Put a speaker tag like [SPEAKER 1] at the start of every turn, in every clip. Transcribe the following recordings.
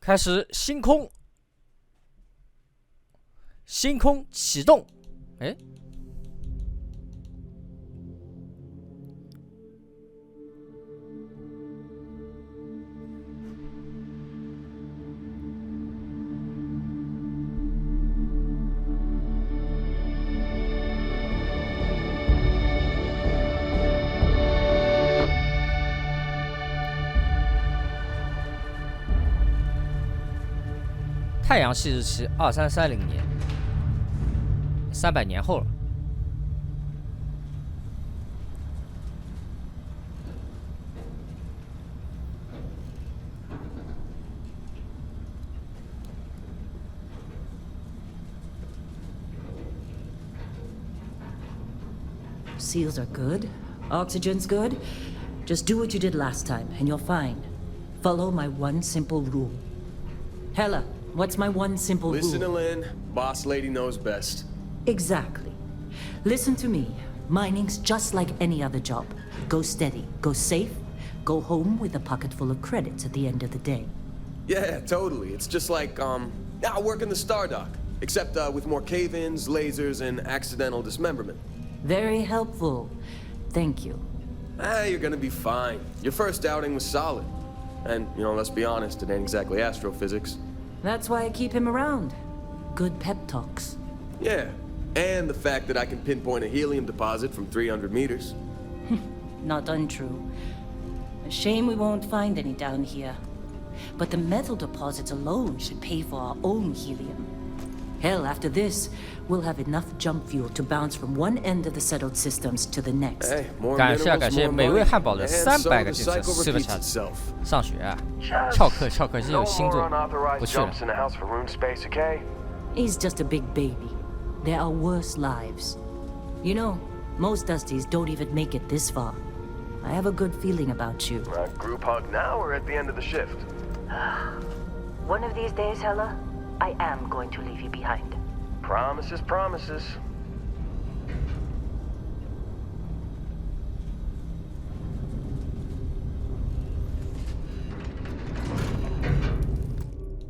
[SPEAKER 1] 开始星空启动。哎，太阳系日期2330年，300年后了。
[SPEAKER 2] Seals are good. Oxygen's good. Just do what you did last time, and you're fine. Follow my one simple rule. Hella, what's my one simple rule?
[SPEAKER 3] Listen to Lynn. Boss lady knows best.
[SPEAKER 2] Exactly. Listen to me. Mining's just like any other job. Go steady, go safe, go home with a pocket full of credits at the end of the day.
[SPEAKER 3] Yeah, totally. It's just like, working the Star Dock. Except with more cave-ins, lasers, and accidental dismemberment.
[SPEAKER 2] Very helpful. Thank you.
[SPEAKER 3] You're gonna be fine. Your first outing was solid. And, let's be honest, it ain't exactly astrophysics.
[SPEAKER 2] That's why I keep him around. Good pep talks.
[SPEAKER 3] Yeah, and the fact that I can pinpoint a helium deposit from 300 meters.
[SPEAKER 2] Not untrue. A shame we won't find any down here. But the metal deposits alone should pay for our own helium. Hell, after this, we'll have enough jump fuel to bounce from one end of the settled systems to the next.
[SPEAKER 3] Hey, more
[SPEAKER 1] 感谢
[SPEAKER 3] minerals,
[SPEAKER 1] 谢
[SPEAKER 3] more
[SPEAKER 1] 美味
[SPEAKER 3] money.
[SPEAKER 1] 汉堡的
[SPEAKER 3] And so
[SPEAKER 1] 300个
[SPEAKER 3] the
[SPEAKER 1] 进程
[SPEAKER 3] cycle
[SPEAKER 1] 4个
[SPEAKER 3] repeats
[SPEAKER 1] 小时
[SPEAKER 3] itself.
[SPEAKER 1] 上学啊，翘课今天有星座，不去了。
[SPEAKER 4] in the house for room space, okay?
[SPEAKER 2] He's just a big baby. There are worse lives. You know, most Dusties don't even make it this far. I have a good feeling about you.
[SPEAKER 4] Group hug now or at the end of the shift?
[SPEAKER 2] One of these days, Hella, I am going to leave you behind.
[SPEAKER 4] Promises, promises.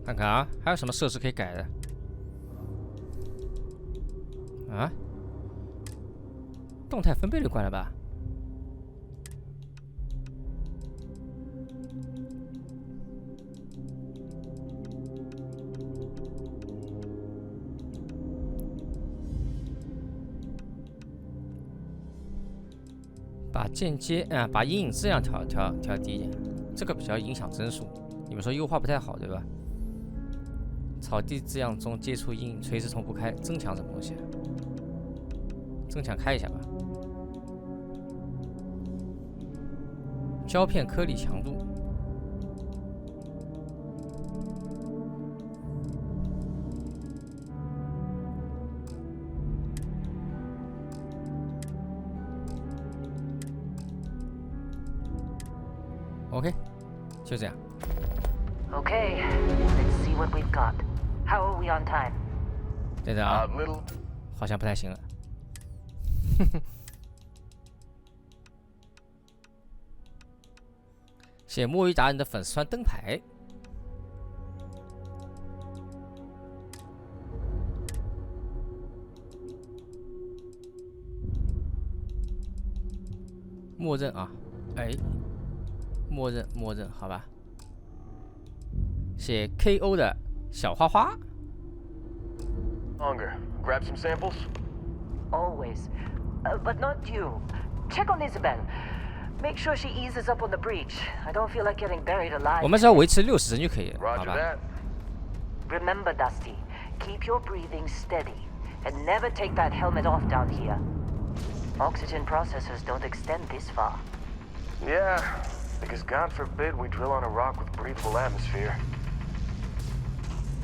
[SPEAKER 1] 看看啊，还有什么设置可以改的？啊？动态分辨率关了吧？把间接把阴影质量调低一点，这个比较影响帧数。你们说优化不太好，对吧？草地字样中接触阴影垂直同步开，增强什么东西？增强开一下吧。胶片颗粒强度。OK， 就这样。
[SPEAKER 2] Okay, let's see what we've got. How are we on time?
[SPEAKER 1] 对的啊，
[SPEAKER 4] little.
[SPEAKER 1] 好像不太行了。谢摸鱼达人的粉丝团灯牌。默认啊，哎。默认，好吧。写 KO 的小花花。
[SPEAKER 4] Longer. Grab some samples?
[SPEAKER 2] Always. But not you. Check on Isabel. Make sure she eases up on the breach. I don't feel like getting buried alive.
[SPEAKER 1] 我们只要维持60帧就可以了，好
[SPEAKER 4] Roger
[SPEAKER 1] 吧
[SPEAKER 4] that.
[SPEAKER 2] Remember, Dusty, keep your breathing steady and never take that helmet off down here. Oxygen processors don't extend this far.
[SPEAKER 4] Yeah, because God forbid we drill on a rock with breathable atmosphere.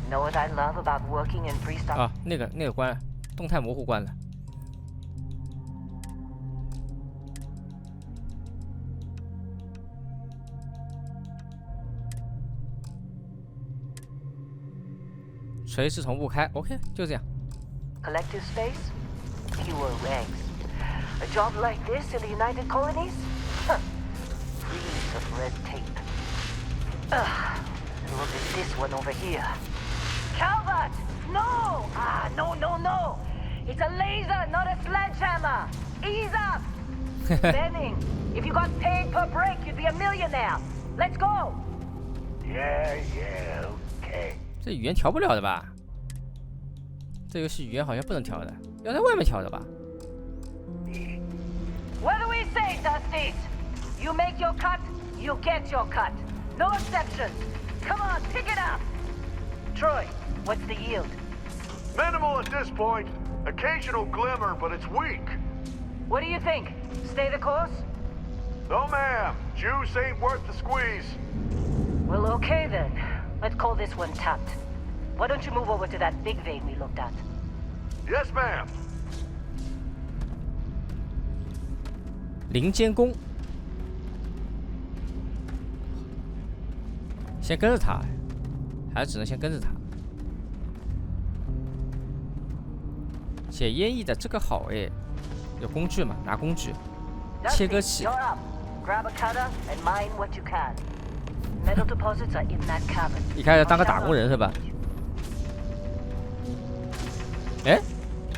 [SPEAKER 2] Know what I love about working in freestyle?
[SPEAKER 1] 啊，那个关了，动态模糊关了。垂直同步开 ，OK， 就这样。
[SPEAKER 2] Collective space, fewer ranks. A job like this in the United Colonies? Huh. Reams of red tape. Or is this one over here? Calvert! No! No. It's a laser, not a sledgehammer. Ease up! Benning, if you got paid per break, you'd be a millionaire. Let's go!
[SPEAKER 4] Yeah, okay.
[SPEAKER 1] 这语言调不了的吧？这游戏语言好像不能调的，要在外面调的吧？
[SPEAKER 2] What do we say, Dusties? You make your cut, you get your cut. No exceptions. Come on, pick it up. Troy, what's the yield?
[SPEAKER 4] Minimal at this point. Occasional glimmer, but it's weak.
[SPEAKER 2] What do you think? Stay the course?
[SPEAKER 4] No, ma'am. Juice ain't worth the squeeze.
[SPEAKER 2] Well, okay then. Let's call this one tapped. Why don't you move over to that big vein we looked at?
[SPEAKER 4] Yes, ma'am.
[SPEAKER 1] 零监工，先跟着他，还是只能先跟着他。写烟翼的这个好哎，有工具嘛？拿工具，切割器。
[SPEAKER 2] You're up. Grab a cutter and mine what you can. Metal deposits are in that cabin.
[SPEAKER 1] 一开始当个打工人是吧？哎，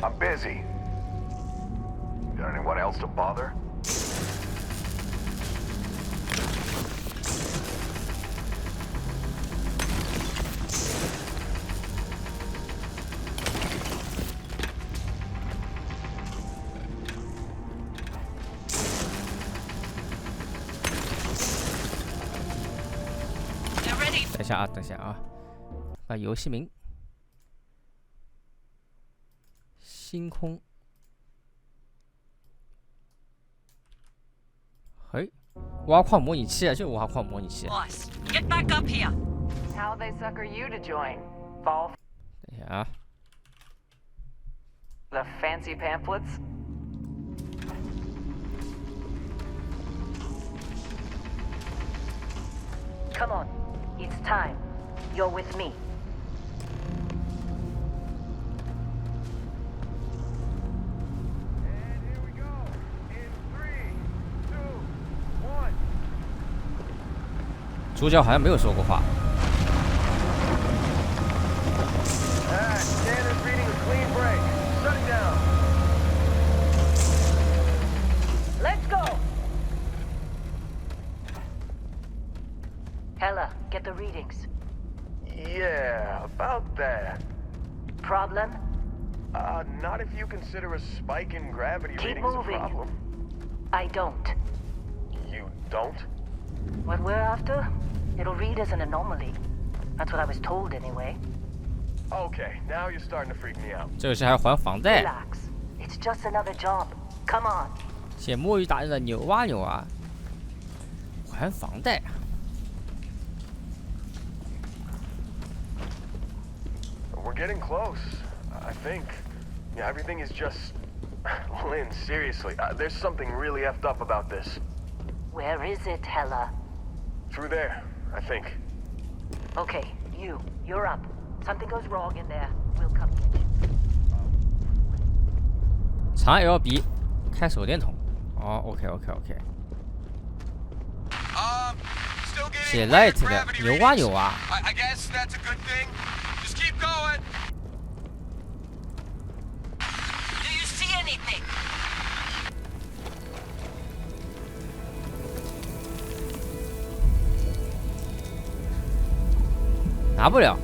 [SPEAKER 4] I'm busy. Got anyone else to bother?
[SPEAKER 2] They're ready.
[SPEAKER 1] 等一下啊，把游戏名星空。嘿，挖矿模拟器啊，就是挖矿模拟器。
[SPEAKER 2] Boss, get back up here.
[SPEAKER 5] How'd they sucker you to join? Fall
[SPEAKER 1] 等一下啊，
[SPEAKER 5] the fancy pamphlets?
[SPEAKER 2] Come on. It's time. You're with me.
[SPEAKER 4] And here we go. In 3, 2, 1.
[SPEAKER 1] 主角好像没有说过话。
[SPEAKER 4] Standard reading a clean break. Shut it down.
[SPEAKER 2] Let's go. Hella, get the readings.
[SPEAKER 4] Yeah, about that.
[SPEAKER 2] Problem?
[SPEAKER 4] Not if you consider a spike in gravity
[SPEAKER 2] Keep
[SPEAKER 4] readings a
[SPEAKER 2] moving.
[SPEAKER 4] problem.
[SPEAKER 2] I don't.
[SPEAKER 4] You don't?
[SPEAKER 2] What we're after? It'll read as an anomaly. That's what I was told anyway.
[SPEAKER 4] Okay, now you're starting to freak me out.
[SPEAKER 1] 这个是还要还房贷，
[SPEAKER 2] Relax. It's just another job. Come on.
[SPEAKER 1] 写摸鱼达人的扭啊扭啊，还房贷。
[SPEAKER 4] We're getting close, I think. Yeah, everything is just... Lynn, seriously, there's something really effed up about this.
[SPEAKER 2] Where is it, Hella?
[SPEAKER 4] Through there, I think.
[SPEAKER 2] Okay, you're up. Something goes wrong in there. We'll come get you.
[SPEAKER 1] 长 LB 开手电筒。哦 ，OK。 写 light 的扭啊扭啊。
[SPEAKER 6] I guess that's a good thing. Just keep going.
[SPEAKER 2] Do you see anything?
[SPEAKER 1] 拿不了，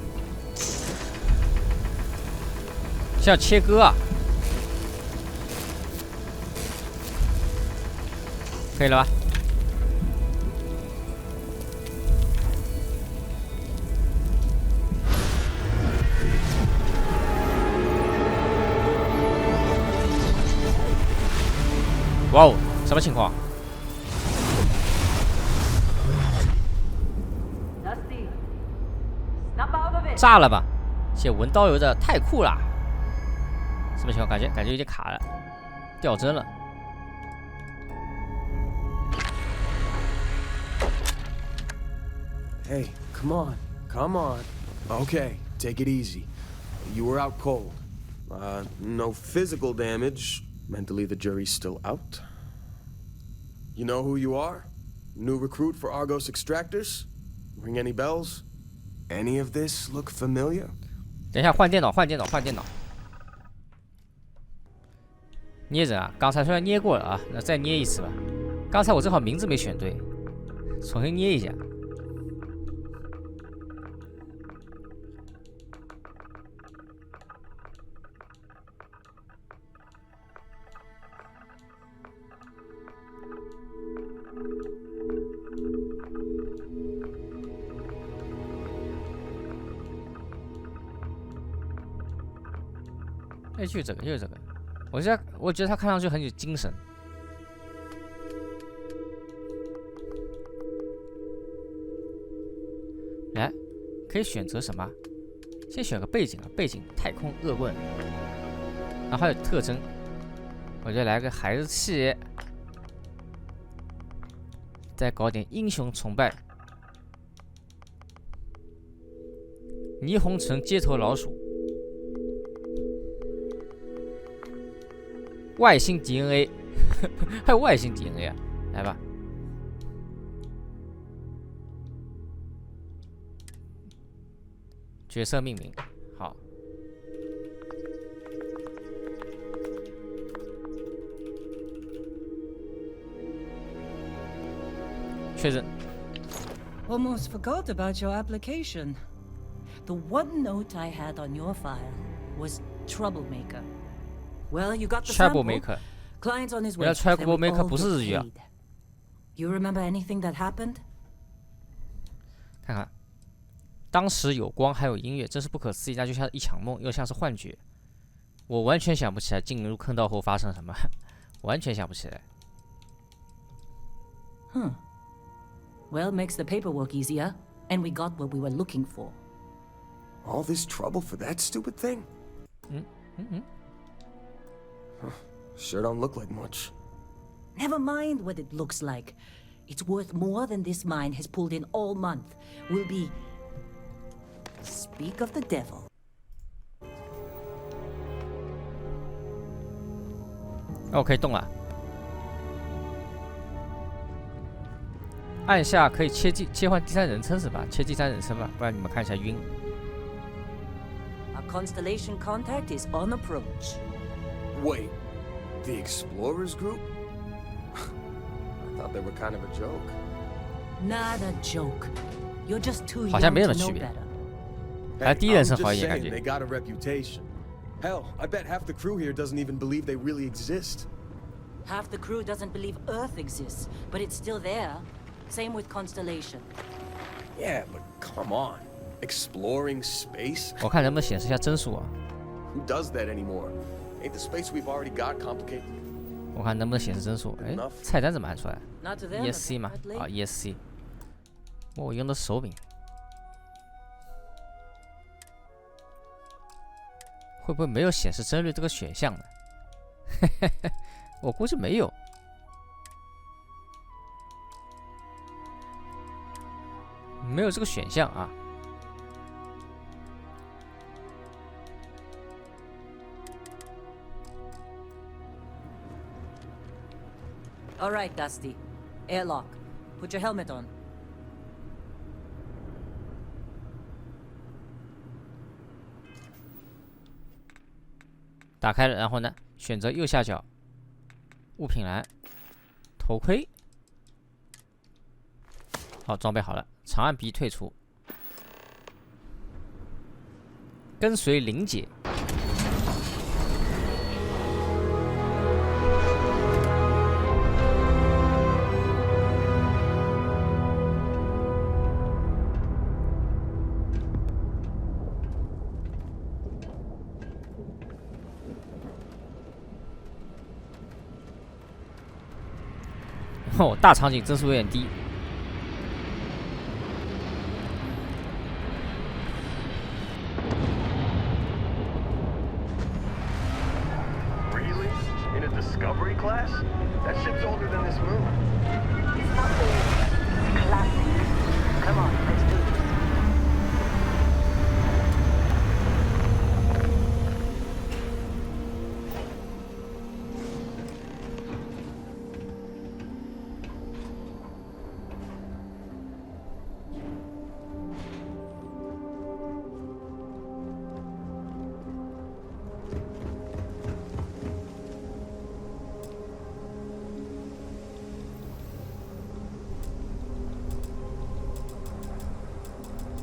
[SPEAKER 1] 像切割啊，可以了吧？哇哦，什么情况？
[SPEAKER 2] Dusty. Snap out of it.
[SPEAKER 1] 炸了吧？写文刀流的太酷了，什么情况？感觉有点卡了，掉帧了。
[SPEAKER 3] Hey, come on. Okay, take it easy. You were out cold. No physical damage. Mentally, the jury's still out. You know who you are? New recruit for Argos Extractors? Ring any bells? Any of this look familiar?
[SPEAKER 1] 等一下，换电脑。捏人啊！刚才虽然捏过了啊，那再捏一次吧。刚才我正好名字没选对，重新捏一下。哎，就是这个。我觉得他看上去很有精神。来，可以选择什么？先选个背景啊，背景太空恶棍，然后还有特征，我就来个孩子气，再搞点英雄崇拜。霓虹城街头老鼠。外星 DNA， 还有外星 DNA 啊！来吧，角色命名好，确认。
[SPEAKER 2] Almost forgot about your application. The one note I had on your file was troublemaker. Well, you got the sample.
[SPEAKER 1] Troublemaker.
[SPEAKER 2] Client's on his way.
[SPEAKER 1] 原来 Troublemaker 不是日语啊。
[SPEAKER 2] You remember anything that happened?
[SPEAKER 1] 看看，当时有光还有音乐，真是不可思议，那就像一场梦，又像是幻觉。我完全想不起来进入坑道后发生什么，完全想不起来。
[SPEAKER 2] Well, makes the paperwork easier, and we got what we were looking for.
[SPEAKER 3] All this trouble for that stupid thing? Sure don't look like much.
[SPEAKER 2] Never mind what it looks like. It's worth more than this mine has pulled in all month. We'll be... Speak of the devil.
[SPEAKER 1] OK， 动了。按下可以切换第三人称是吧？切第三人称吧，不然你们看一下晕。
[SPEAKER 2] Our constellation contact is on approach.
[SPEAKER 3] Wait, the Explorers group? I thought they were kind of a joke.
[SPEAKER 2] Not a joke. You're just too
[SPEAKER 1] 好像
[SPEAKER 2] young
[SPEAKER 1] 没什
[SPEAKER 2] to
[SPEAKER 1] 么
[SPEAKER 2] know
[SPEAKER 1] 区别。
[SPEAKER 2] better.
[SPEAKER 1] 还第一人
[SPEAKER 3] I'm
[SPEAKER 1] 称
[SPEAKER 3] just
[SPEAKER 1] 好一点感
[SPEAKER 3] saying,
[SPEAKER 1] 觉
[SPEAKER 3] they。got a reputation. Hell, I bet half the crew here doesn't even believe they really exist.
[SPEAKER 2] Half the crew doesn't believe Earth exists, but it's still there. Same with Constellation.
[SPEAKER 3] Yeah, but come on. Exploring space?
[SPEAKER 1] 我看能不能显示一下帧数啊？
[SPEAKER 3] Who does that anymore? Ain't the space we've already got complicated?
[SPEAKER 1] 我看能不能显示帧数？哎，菜单怎么按出来
[SPEAKER 2] Not to them,
[SPEAKER 1] ？ESC 嘛，
[SPEAKER 2] apparently.
[SPEAKER 1] 啊 ESC。我用的手柄，会不会没有显示帧率这个选项呢？我估计没有。没有这个选项啊。
[SPEAKER 2] All right, Dusty. Airlock. Put your helmet on.
[SPEAKER 1] 打开了，然后呢，选择右下角物品栏，头盔。好，装备好了，长按 B 退出，跟随林姐。哦，大场景帧数有点低。
[SPEAKER 4] Really? In a Discovery class? That ship's older than this moon.
[SPEAKER 5] It's not old. It's classic. Come on, let's do this.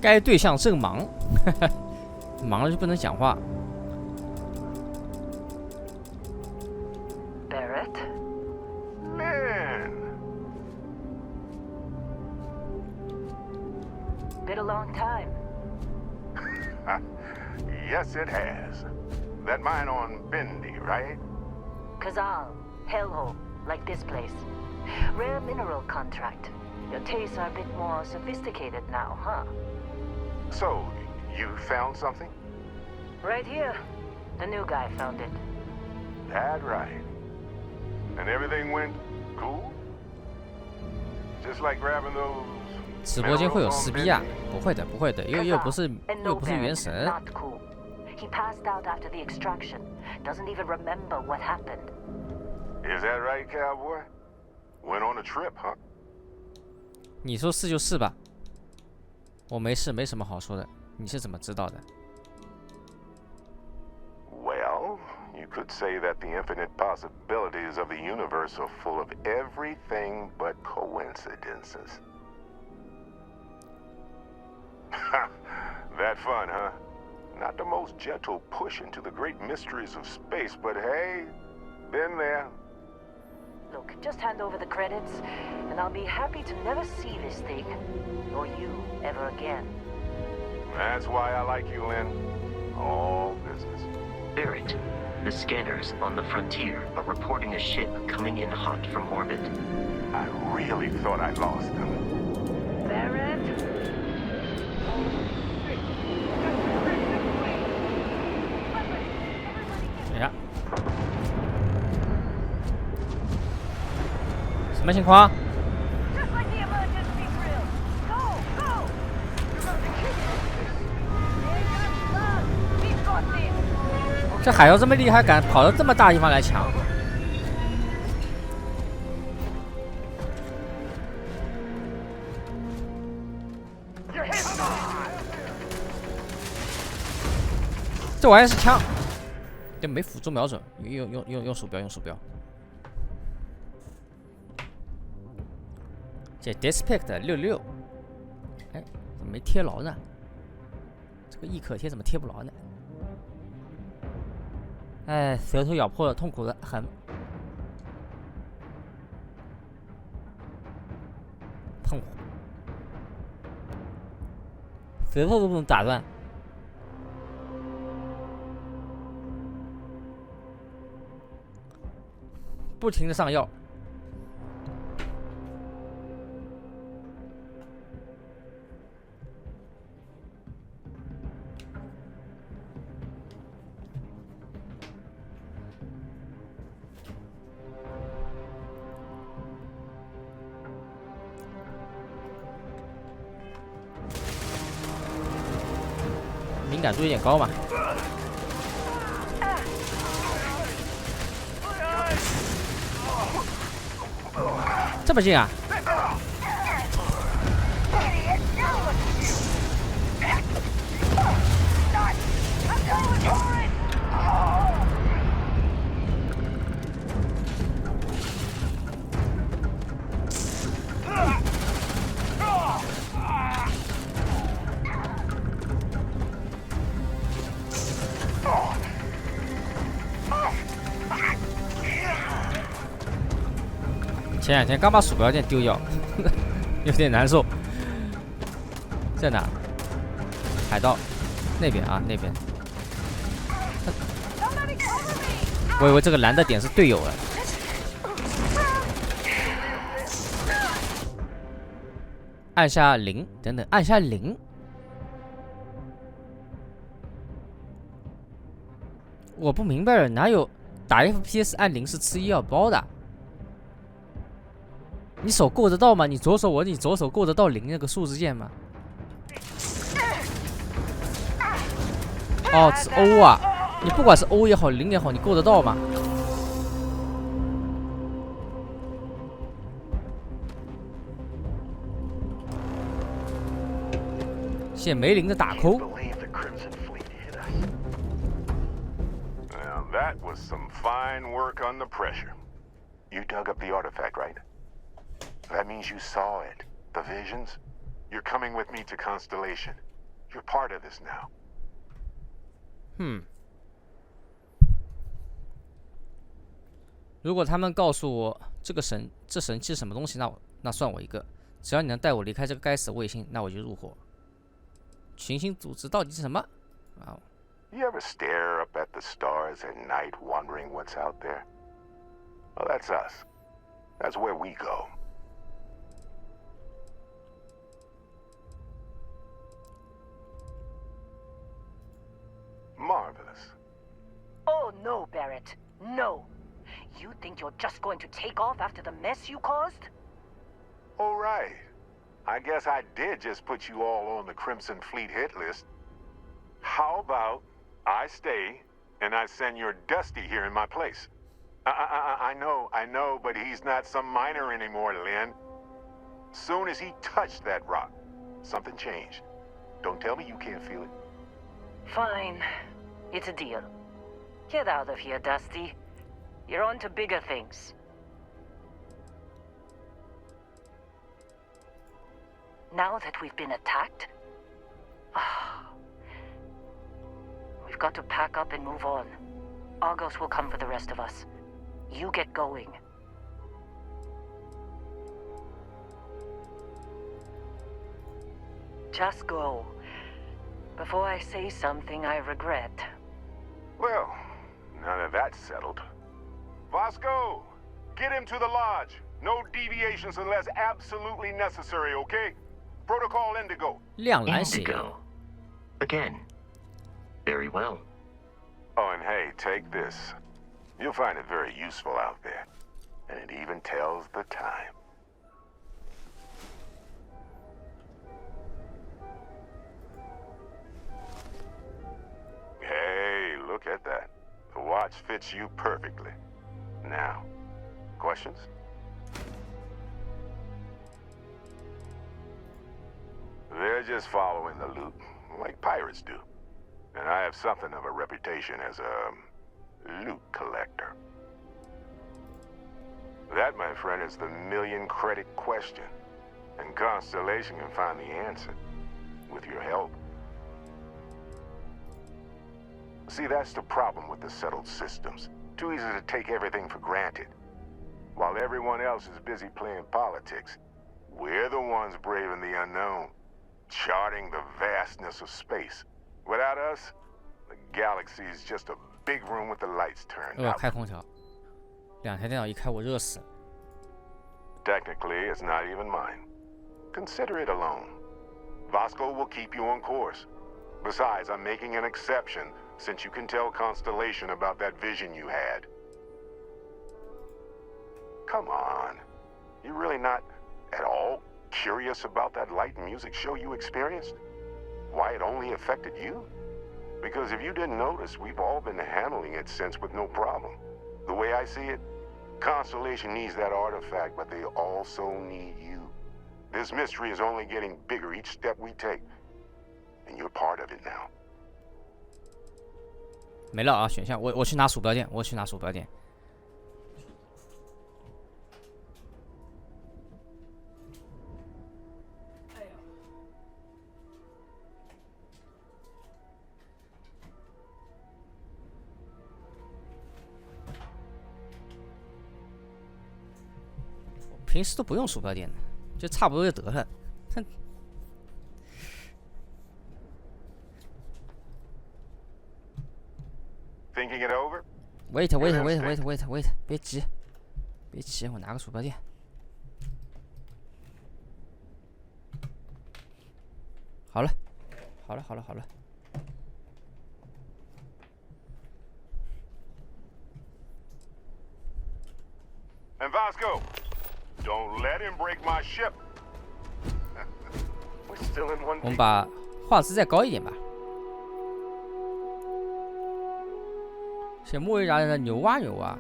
[SPEAKER 1] 该对象正忙，忙了就不能讲话。
[SPEAKER 5] Barrett?
[SPEAKER 4] Man,
[SPEAKER 5] Been a long time.
[SPEAKER 7] Yes, it has. That mine on Bendy, right?
[SPEAKER 5] Kazal, hellhole, like this place. Rare mineral contract. Your tastes are a bit more sophisticated now, huh?
[SPEAKER 7] So, you found something?
[SPEAKER 5] Right here. The new guy found it.
[SPEAKER 7] That right. And everything went cool? Just like grabbing those
[SPEAKER 1] 直播间会有
[SPEAKER 7] minerals
[SPEAKER 1] 撕
[SPEAKER 7] on
[SPEAKER 1] 逼啊？
[SPEAKER 7] Bendy?
[SPEAKER 1] 不会的，不会的，又不是
[SPEAKER 5] And
[SPEAKER 1] 又
[SPEAKER 5] no
[SPEAKER 1] 不是原
[SPEAKER 5] Barrett,
[SPEAKER 1] 神。
[SPEAKER 5] not cool. He passed out after the extraction. Doesn't even remember what happened.
[SPEAKER 7] Is that right, cowboy? Went on a trip, huh?
[SPEAKER 1] 你说是就是吧？我没事，没什么好说的。你是怎么知道的？
[SPEAKER 7] Well, you could say that the infinite possibilities of the universe are full of everything but coincidences. That fun, huh? Not the most gentle push into the great mysteries of space, but hey, been there.
[SPEAKER 5] Look, just hand over the credits, and I'll be happy to never see this thing, or you, ever again.
[SPEAKER 7] That's why I like you, Lynn. All business.
[SPEAKER 8] Barrett, the scanners on the frontier are reporting a ship coming in hot from orbit.
[SPEAKER 7] I really thought I lost them.
[SPEAKER 5] Barrett?
[SPEAKER 1] 哎呀，什么情况？
[SPEAKER 5] Just like the emergency drill. Go, go! We've got this.
[SPEAKER 1] 这海妖这么厉害，敢跑到这么大地方来抢？这玩意是枪，这没辅助瞄准，用鼠标，用鼠标。这 Dispect 66，哎，怎么没贴牢呢？这个易可贴怎么贴不牢呢？哎，舌头咬破了，痛苦的很。痛苦，舌头都不能打断。不停的上药。敏感度有点高嘛。这么近啊！前两天刚把鼠标垫丢掉，有点难受。在哪？海盗那边啊，那边。我以为这个蓝的点是队友了。按下0，等等，按下0。我不明白了，哪有打 FPS 按0是吃医药包的？你手够得到吗？你左手够得到0那个数字键吗？哦，是 O 啊！你不管是 O 也好，0也好，你够得到吗？现在没0的打扣。
[SPEAKER 7] Now that was some fine work under pressure. You dug up the artifact, right? That means you saw it. The visions? You're coming with me to Constellation. You're part of this now.
[SPEAKER 1] 如果他们告诉我这神器是什么东西，那算我一个。只要你能带我离开这个该死的卫星，那我就入伙。群星组织到底是什么？啊，
[SPEAKER 7] You ever stare up at the stars at night wondering what's out there? Well, that's us. That's where we go. Marvelous.
[SPEAKER 5] Oh no, Barrett. No. You think you're just going to take off after the mess you caused?
[SPEAKER 7] All right. I guess I did just put you all on the Crimson Fleet hit list. How about I stay and I send your Dusty here in my place? I know, but he's not some miner anymore, Lynn. Soon as he touched that rock, something changed. Don't tell me you can't feel it.
[SPEAKER 5] Fine. It's a deal. Get out of here, Dusty. You're on to bigger things. Now that we've been attacked, we've got to pack up and move on. Argos will come for the rest of us. You get going. Just go. Before I say something I regret.
[SPEAKER 7] Well, now that that's settled. Vasco, get him to the lodge. No deviations unless absolutely necessary, okay? Protocol Indigo.
[SPEAKER 1] 亮蓝血。
[SPEAKER 8] Indigo. Again. Very well.
[SPEAKER 7] Oh, and hey, take this. You'll find it very useful out there. And it even tells the time. Hey, look at that. The watch fits you perfectly. Now, questions? They're just following the loot, like pirates do. And I have something of a reputation as a loot collector. That, my friend, is the million-credit question. And Constellation can find the answer, with your help. See, that's the problem with the settled systems. Too easy to take everything for granted. While everyone else is busy playing politics, we're the ones braving the unknown, charting the vastness of space. Without us, the galaxy is just a big room with the lights turned
[SPEAKER 1] 要
[SPEAKER 7] out.
[SPEAKER 1] 开空调，两台电脑一开我热死。
[SPEAKER 7] Technically, it's not even mine. Consider it a loan. Vasco will keep you on course. Besides, I'm making an exception since you can tell Constellation about that vision you had. Come on. You're really not at all curious about that light and music show you experienced? Why it only affected you? Because if you didn't notice, we've all been handling it since with no problem. The way I see it, Constellation needs that artifact, but they also need you. This mystery is only getting bigger each step we take. And you're part of it now.
[SPEAKER 1] 没了啊，选项我去拿鼠标垫，我去拿鼠标垫。平时都不用鼠标垫的，就差不多就得了。哼。
[SPEAKER 7] Thinking it over?
[SPEAKER 1] wait， 别急，别急，我拿个鼠标垫。好了。
[SPEAKER 7] And Vasco, don't let him break my ship.
[SPEAKER 4] We're still in one
[SPEAKER 1] 我们把画质再高一点吧。先莫维达人的牛蛙牛蛙，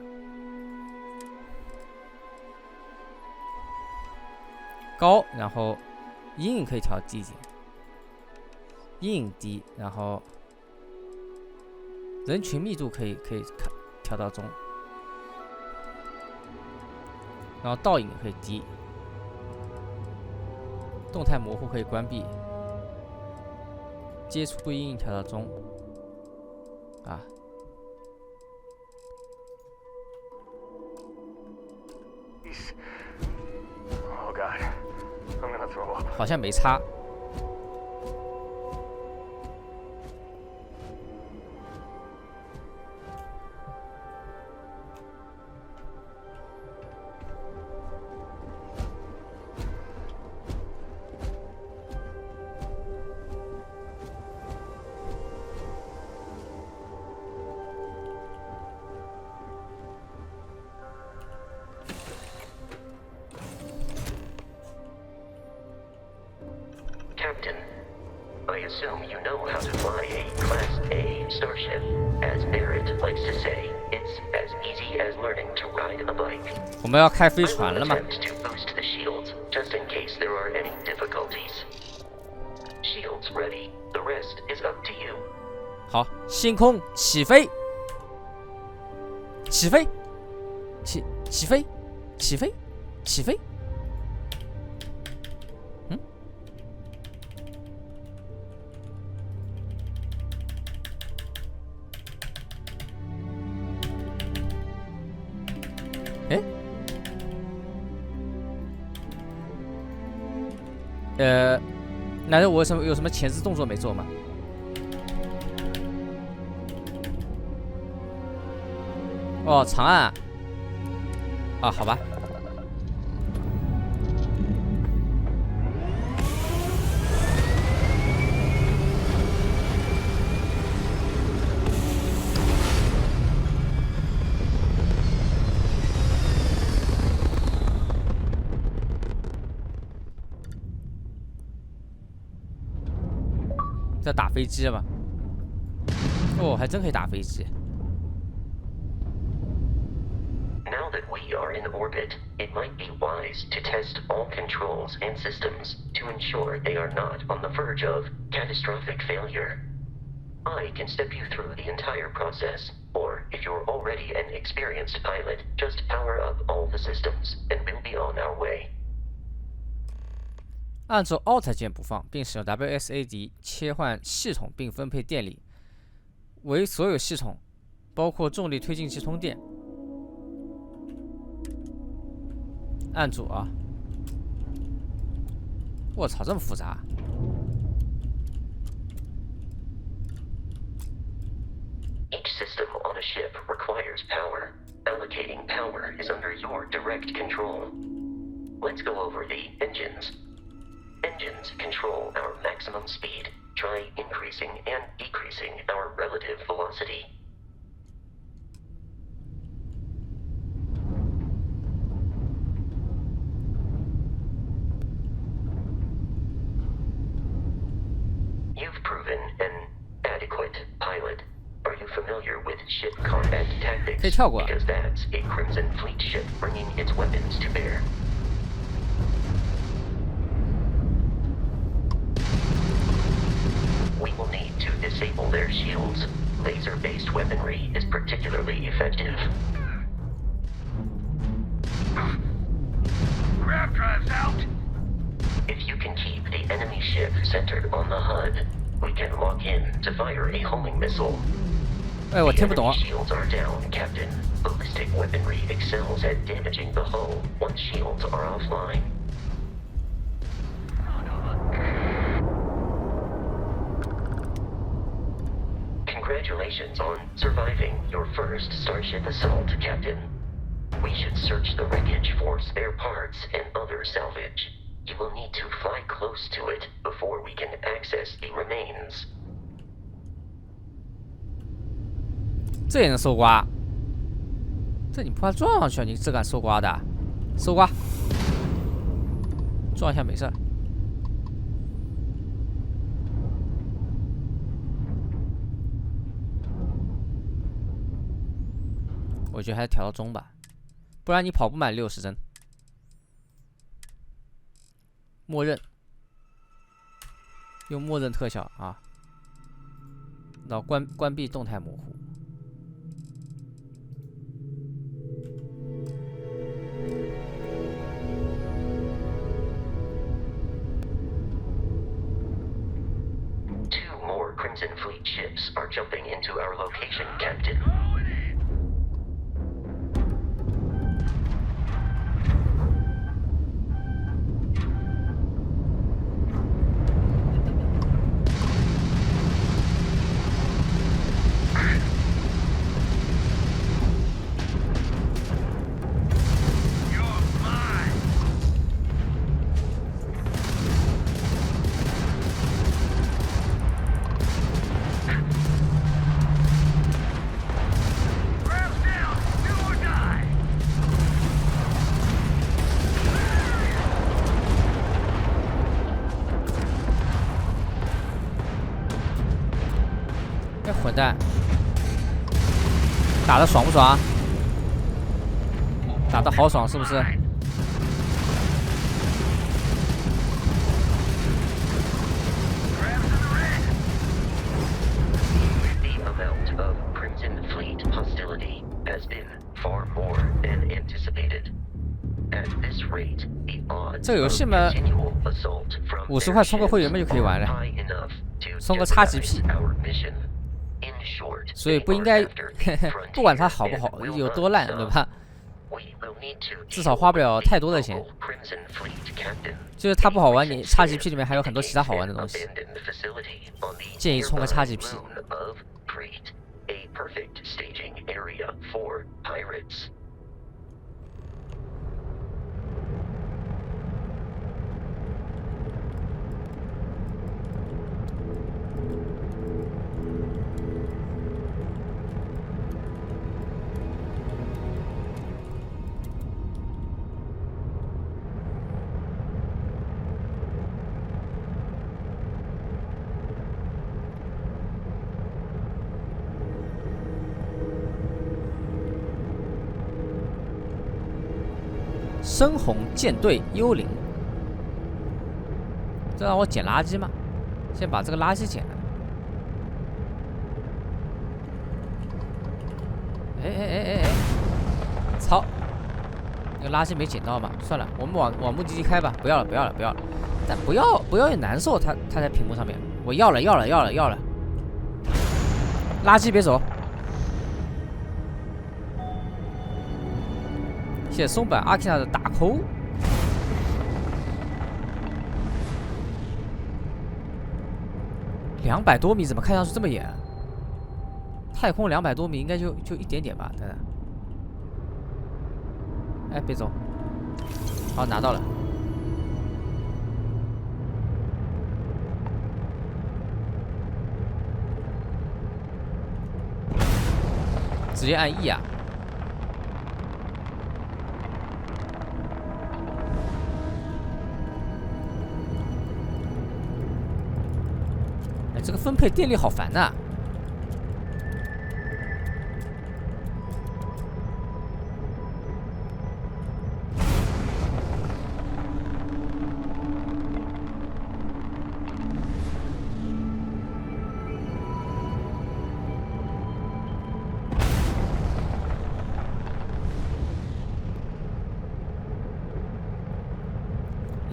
[SPEAKER 1] 高，然后阴影可以调低一点，阴影低，然后人群密度可以调到中，然后倒影可以低，动态模糊可以关闭。接触阴影调到中。啊。
[SPEAKER 4] Oh god, I'm gonna throw up.
[SPEAKER 1] 好像没差。
[SPEAKER 8] Captain, I assume you know how to fly a Class A starship. As Barrett likes to say, it's as easy as learning to ride a bike.
[SPEAKER 1] 我们要开飞
[SPEAKER 8] I
[SPEAKER 1] 船
[SPEAKER 8] will
[SPEAKER 1] 了吗？
[SPEAKER 8] attempt to boost the shields, just in case there are any difficulties. Shields ready. The rest is up to you.
[SPEAKER 1] 好，星空起飞，起飞，起飞，起飞，起飞。嗯？哎？难道我有什么前置动作没做吗？ 哦，长按啊！啊，好吧。在打飞机吗？哦，还真可以打飞机。
[SPEAKER 8] Now that we are in orbit, it might be wise to test all controls and systems to ensure they are not on the verge of catastrophic failure. I can step you through the entire process, or if you're already an experienced pilot, just power up all the systems, and we'll be on our way.
[SPEAKER 1] 按住 Alt 键不放，并使用 WSAD 切换系统并分配电力，为所有系统，包括重力推进器充电。 按住啊！我操，这么复杂！
[SPEAKER 8] Each system on a ship requires power. Allocating power is under your direct control. Let's go over the engines. Engines control our maximum speed. Try increasing and decreasing our relative velocity. You've proven an adequate pilot. Are you familiar with ship combat tactics?
[SPEAKER 1] 可以跳过。
[SPEAKER 8] Because that's a Crimson Fleet ship bringing its weapons to bear. We will need to disable their shields. Laser-based weaponry is particularly effective.
[SPEAKER 6] Grav drive's out.
[SPEAKER 8] If you can keep the enemy ship centered on the HUD, we can lock in to fire a homing missile.
[SPEAKER 1] 哎，我
[SPEAKER 8] The
[SPEAKER 1] 听不懂
[SPEAKER 8] enemy。shields are down, Captain. Ballistic weaponry excels at damaging the hull once shields are offline. Congratulations on surviving your first Starship assault, Captain. We should search the wreckage for spare parts and other salvage. You will need to fly close to it before we can access the remains.
[SPEAKER 1] 这也能搜刮？这你不怕撞上去啊？你这敢搜刮的？搜刮，撞一下没事儿。我觉得还是调到中吧，不然你跑不满60帧。默认，用默认特效啊，然后关闭动态模糊。
[SPEAKER 8] 2 more fleet ships are jumping into our location, Captain.
[SPEAKER 1] 哎，混蛋！打的爽不爽？打的好爽是不是？ 这个游戏嘛，50块充个会员嘛就可以玩了，充个 XGP， 所以不应该，不管它好不好，有多烂，对吧？至少花不了太多的钱。就是它不好玩，你 XGP 里面还有很多其他好玩的东西，建议充个 XGP。 深红舰队幽灵，这让我捡垃圾吗？先把这个垃圾捡了。哎！操！那个垃圾没捡到嘛？算了，我们往目的地开吧。不要了。但不要也难受，它在屏幕上面。我要了。垃圾别走。 谢谢松坂阿基娜的打扣，200多米怎么看上去这么远？太空200多米应该就一点点吧，等等。哎，别走，好，拿到了。直接按 E 啊。 这个分配电力好烦呐、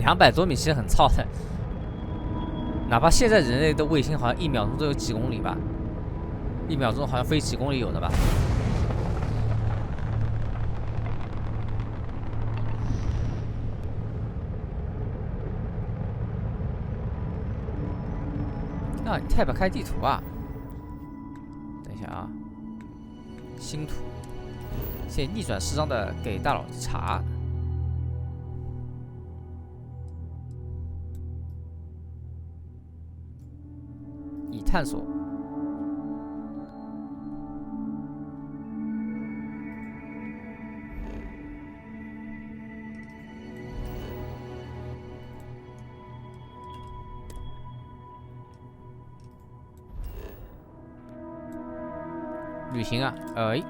[SPEAKER 1] 200多米其实很操的。 哪怕现在人类的卫星好像1秒钟都有几公里吧，1秒钟好像飞几公里有的吧。啊，你 Tab 开地图啊？等一下啊，星图，谢谢逆转时章的给大佬茶。 已探索。旅行啊，哎。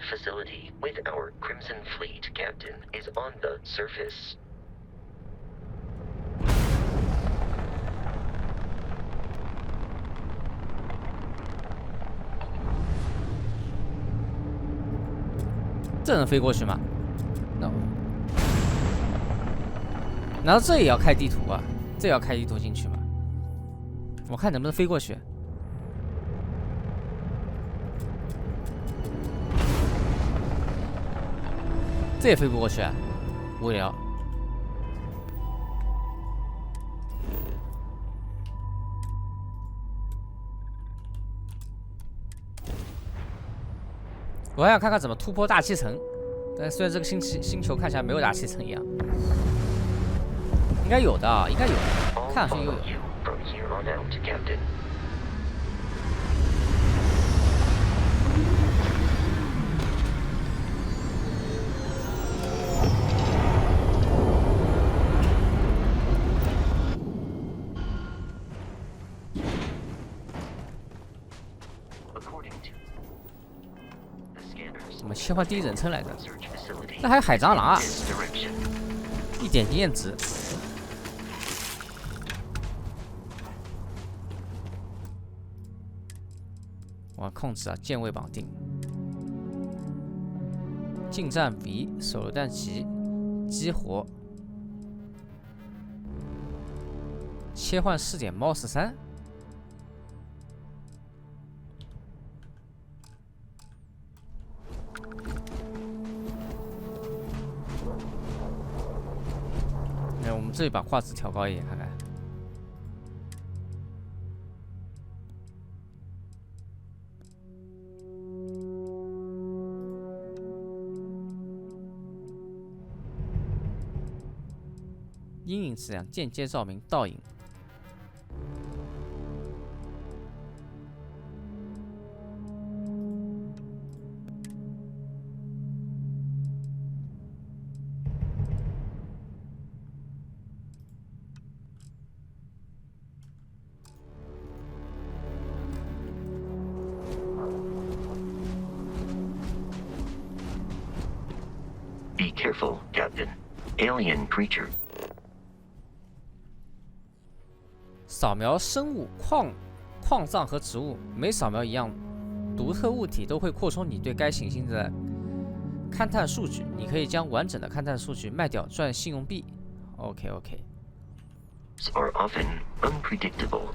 [SPEAKER 8] Facility with our Crimson Fleet captain is on the surface.
[SPEAKER 1] 这能飞过去吗？难道这也要开地图啊？这也要开地图进去吗？我看能不能飞过去。这也飞不过去啊，无聊。我还想看看怎么突破大气层，但虽然这个星球看起来没有大气层一样，应该有的啊，应该有的，看上去又有。怎么切换第一人称来着？那还有海蟑螂啊！一点经验值。我控制啊，键位绑定，近战 V， 手榴弹击，激活，切换视点 Mouse 3。我们这里把画质调高一点，看看。阴影质量间接照明倒影。
[SPEAKER 8] Be careful, Captain. Alien creature.
[SPEAKER 1] 扫描生物、矿藏和植物，每扫描一样独特物体，都会扩充你对该行星的勘探数据。你可以将完整的勘探数据卖掉，赚信用币。OK。
[SPEAKER 8] Are often unpredictable.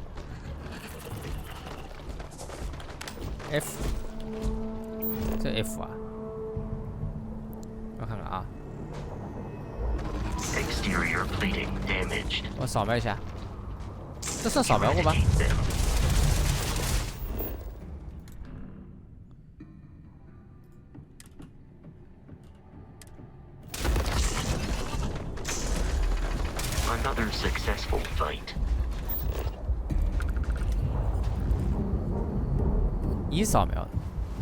[SPEAKER 1] F， 这 F 啊，我看看啊。
[SPEAKER 8] Exterior plating damaged.
[SPEAKER 1] 我扫描一下。这算扫描过吗？
[SPEAKER 8] Another successful fight.
[SPEAKER 1] 已扫描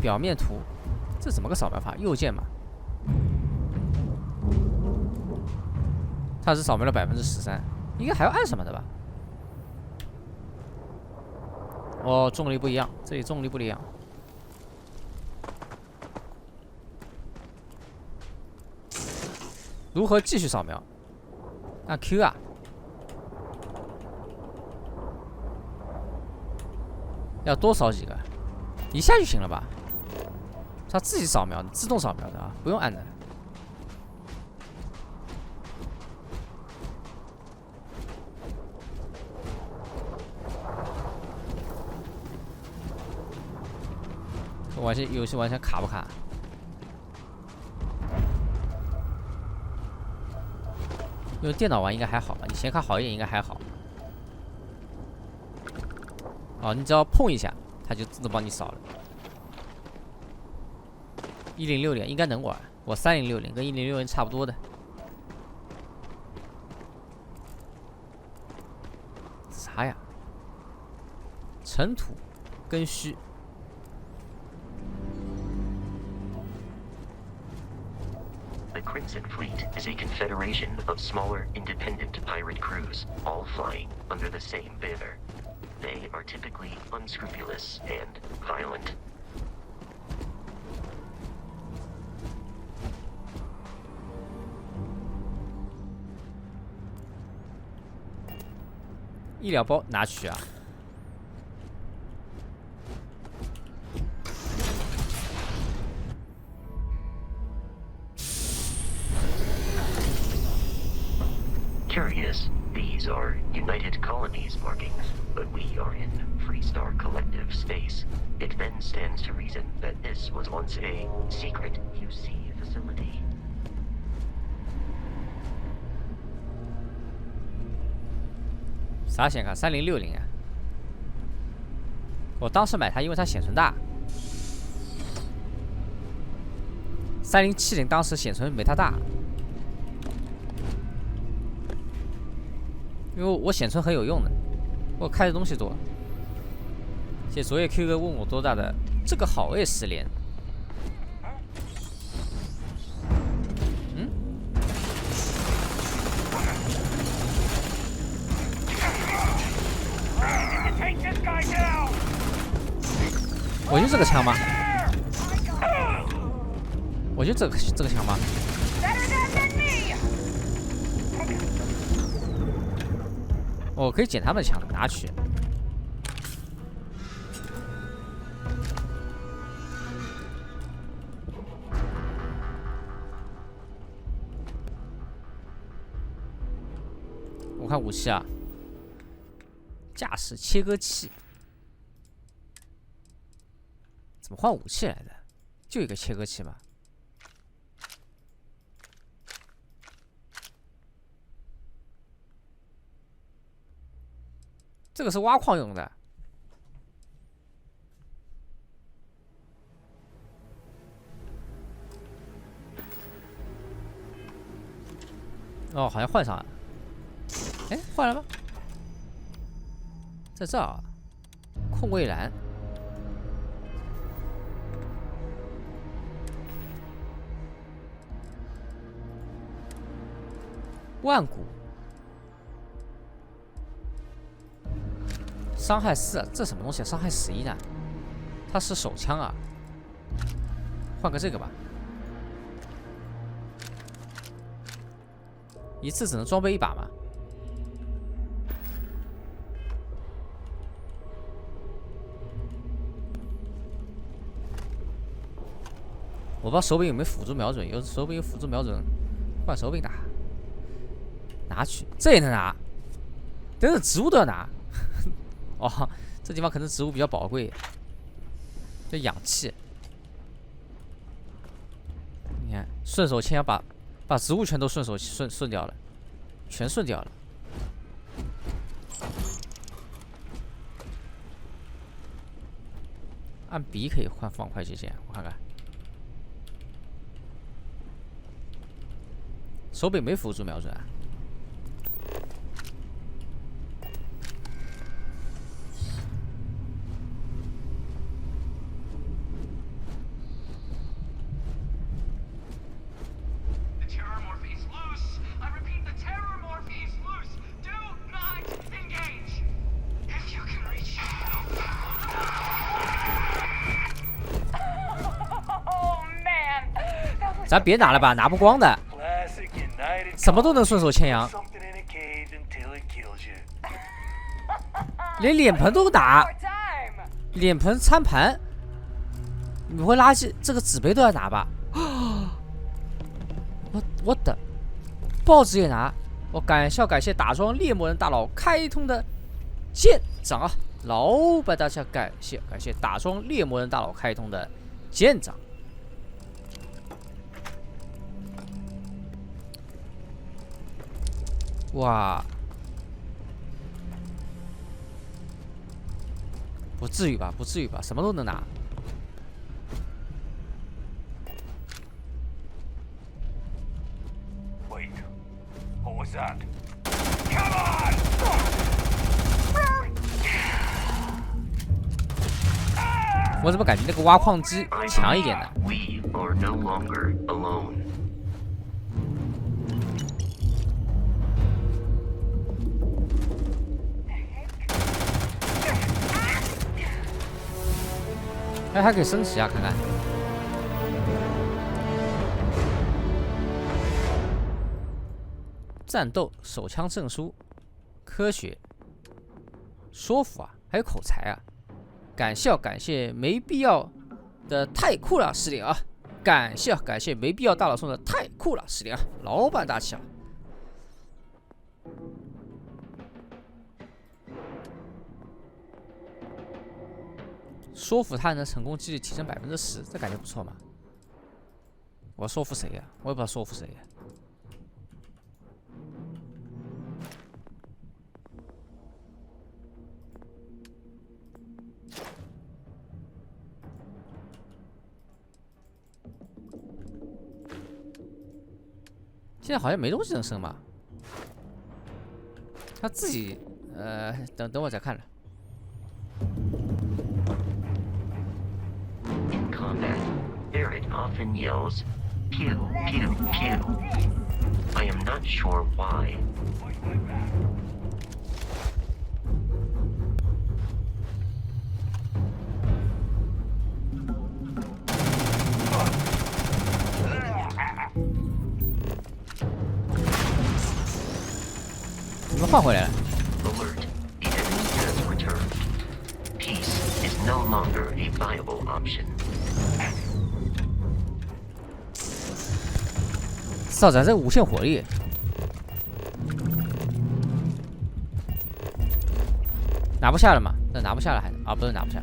[SPEAKER 1] 表面图，这怎么个扫描法？右键嘛。它是扫描了13%，应该还要按什么的吧？哦，重力不一样，这里重力不一样。如何继续扫描？按 Q 啊。要多扫几个？一下就行了吧？它自己扫描的，自动扫描的啊，不用按的。游戏完全卡不卡？用电脑玩应该还好吧？你显卡好一点应该还好。哦，你只要碰一下，它就自动帮你扫了。1060应该能玩，我3060跟1060差不多的。啥呀？尘土跟虚。
[SPEAKER 8] The Crimson Fleet is a confederation of smaller, independent pirate crews, all flying under the same banner. They are typically unscrupulous and violent.
[SPEAKER 1] 医疗包拿取啊！
[SPEAKER 8] curious, these are United Colonies markings, but we are in Freestar Collective space. It then stands to reason that this was once a secret UC facility.
[SPEAKER 1] 啥显卡？3060啊！我当时买它，因为它显存大。3070当时显存没它大，因为我显存很有用的，我开的东西多。谢谢昨夜 Q 哥问我多大的，这个好诶，10连。嗯？我就这个枪吗？我就这个枪吗？我可以捡他们的枪拿去。我看武器啊，驾驶切割器。怎么换武器来的？就一个切割器吗？这个是挖矿用的。哦，好像换上了。哎，换了吗？在这儿啊，控位栏。万古伤害4，这什么东西啊？伤害11呢？它是手枪啊，换个这个吧。一次只能装备1把吗？我不知道手柄有没有辅助瞄准，有手柄有辅助瞄准，换手柄打。拿去，这也能拿，等等植物都要拿。哦，这地方可能植物比较宝贵，这氧气。你看，顺手牵羊把植物全都顺掉了，全顺掉了。按 B 可以换放快捷键，我看看。手柄没辅助瞄准啊。咱别拿了吧，拿不光的，什么都能顺手牵羊，连脸盆都拿，脸盆、餐盘，你会垃圾，这个纸杯都要拿吧？我的，报纸也拿，我感谢打桩猎魔人大佬开通的舰长啊，老板大家感谢打桩猎魔人大佬开通的舰长。哇，不至于吧？不至于吧？什么都能拿。
[SPEAKER 6] Wait, what was that? Come on!
[SPEAKER 1] 我怎么感觉那个挖矿机强一点呢？
[SPEAKER 8] We are no longer alone. 哎，还可以升级啊，看看。战斗手枪证书，科学，说服啊，还有口才啊。感谢没必要的太酷了10点啊！感谢没必要大佬送的太酷了10点啊！老板大气啊！
[SPEAKER 1] 说服他人的成功几率提升10%，这感觉不错嘛。我要说服谁呀？我也不知道说服谁呀。现在好像没东西能升吧？他自己，等我再看了。
[SPEAKER 8] In combat, Barrett often yells, "Pew, pew, pew." I am not sure why.
[SPEAKER 1] Alert,
[SPEAKER 8] the enemy has returned. Peace is no longer a viable option.
[SPEAKER 1] 少咱这无限火力，拿不下了嘛？那拿不下了还啊？不是拿不下，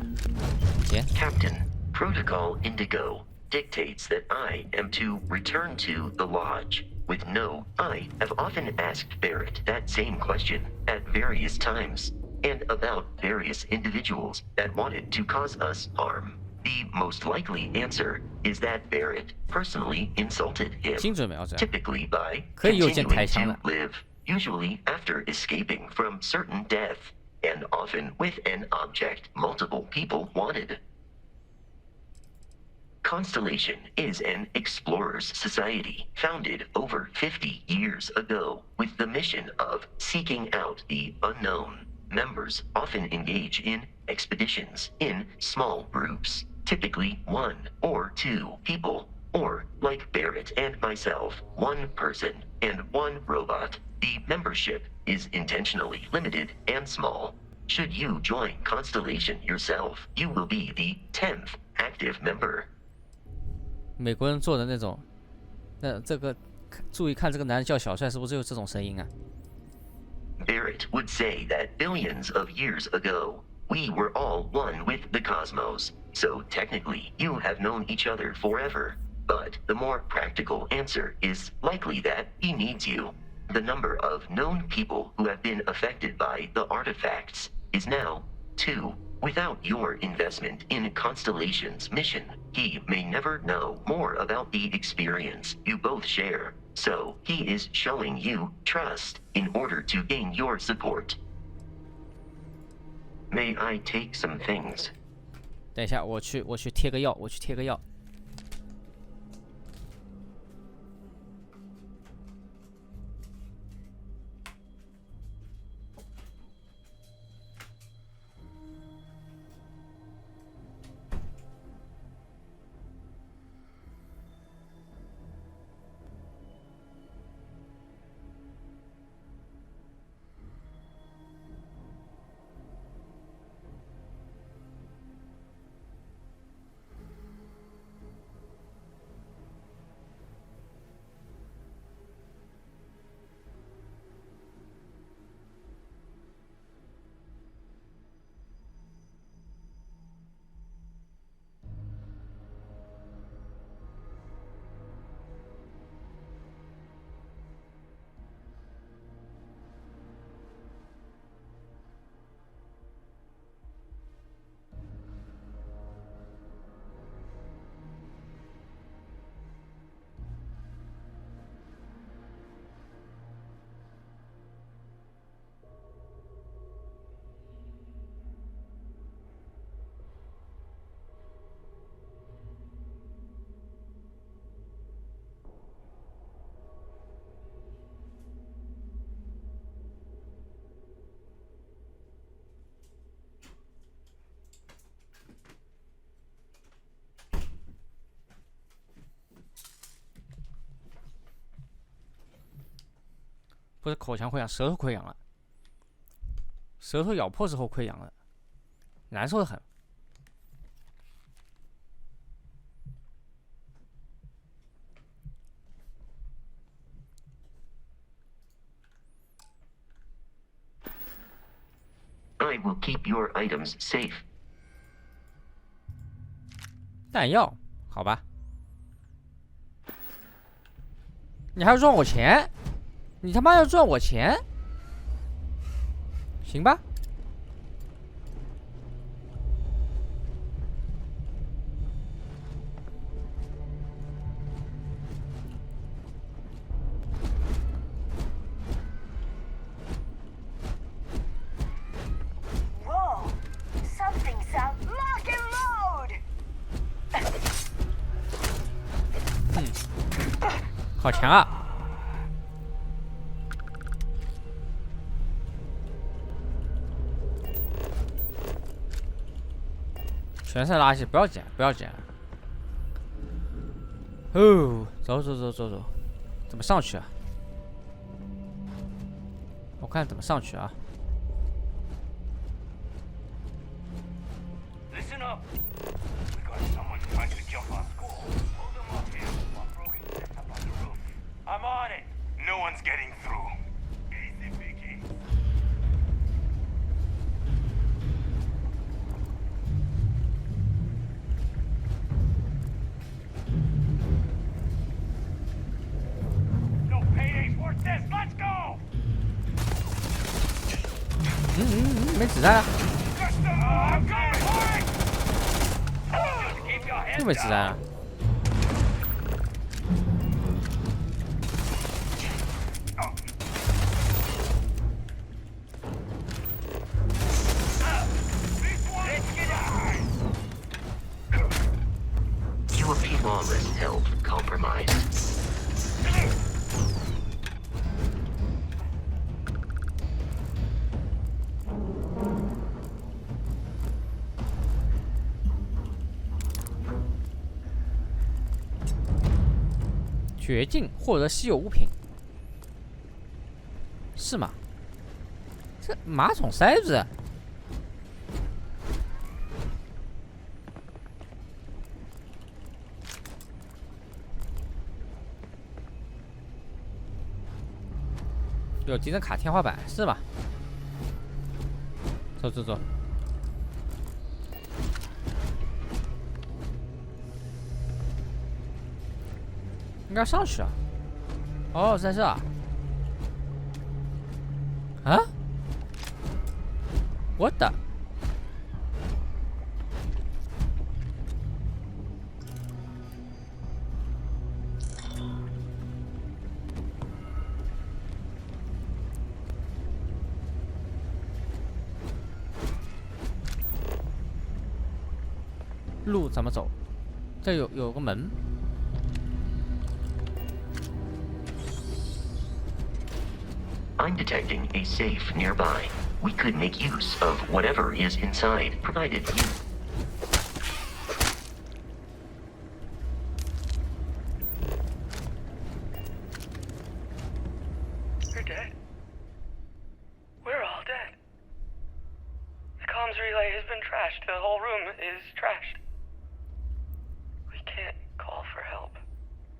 [SPEAKER 1] 行。
[SPEAKER 8] Captain, Protocol Indigo dictates that I am to return to the lodge. With no, I have often asked Barrett that same question at various times, and about various individuals that wanted to cause us harm. The most likely answer is that Barrett personally insulted him,
[SPEAKER 1] 精准瞄准，
[SPEAKER 8] typically by
[SPEAKER 1] 可以右键抬
[SPEAKER 8] continuing
[SPEAKER 1] 枪
[SPEAKER 8] to
[SPEAKER 1] 的。
[SPEAKER 8] live, usually after escaping from certain death, and often with an object multiple people wanted. Constellation is an explorers society founded over 50 years ago with the mission of seeking out the unknown. Members often engage in expeditions in small groups, typically 1 or 2 people, or like Barrett and myself, 1 person and 1 robot. The membership is intentionally limited and small. Should you join Constellation yourself, you will be the 10th active member.
[SPEAKER 1] 美国人做的那种，那这个注意看这个男人叫小帅是不是有这种声音啊？
[SPEAKER 8] Barrett would say that billions of years ago, we were all one with the cosmos. So technically, you have known each other forever. But the more practical answer is likely that he needs you. The number of known people who have been affected by the artifacts is now 2. Without your investment in Constellation's mission, he may never know more about the experience you both share. So he is showing you trust in order to gain your support. May I take some things?
[SPEAKER 1] 等一下，我去贴个药，不是口腔溃疡，舌头溃疡了，舌头咬破之后溃疡了，难受的很。
[SPEAKER 8] I will keep your items safe.
[SPEAKER 1] 弹药，好吧。你还要赚我钱？你他妈要赚我钱？行吧。
[SPEAKER 5] Whoa! Something's out. Lock and load!
[SPEAKER 1] 好强啊！全是垃圾，不要捡，不要捡。哦，走，怎么上去啊？我看怎么上去啊？
[SPEAKER 6] Listen up. We got someone trying to jump our school. Hold them up here while Brogan sets up on the roof. I'm on it. No one's getting through. Easy, Vicky. No payday's worth this. Let's go.
[SPEAKER 1] 没子弹啊！
[SPEAKER 6] I'm going for it. Keep your head
[SPEAKER 1] 又没子弹啊！
[SPEAKER 8] You appear lawless, health compromised.
[SPEAKER 1] 绝境获得稀有物品，是吗？这马桶塞子，有敌人卡天花板，是吗？走。应该上去啊！哦，在这啊！啊？我的！路怎么走？这有个门。
[SPEAKER 8] I'm detecting a safe nearby. We could make use of whatever is inside, provided you...
[SPEAKER 9] You're dead. We're all dead. The comms relay has been trashed. The whole room is trashed. We can't call for help.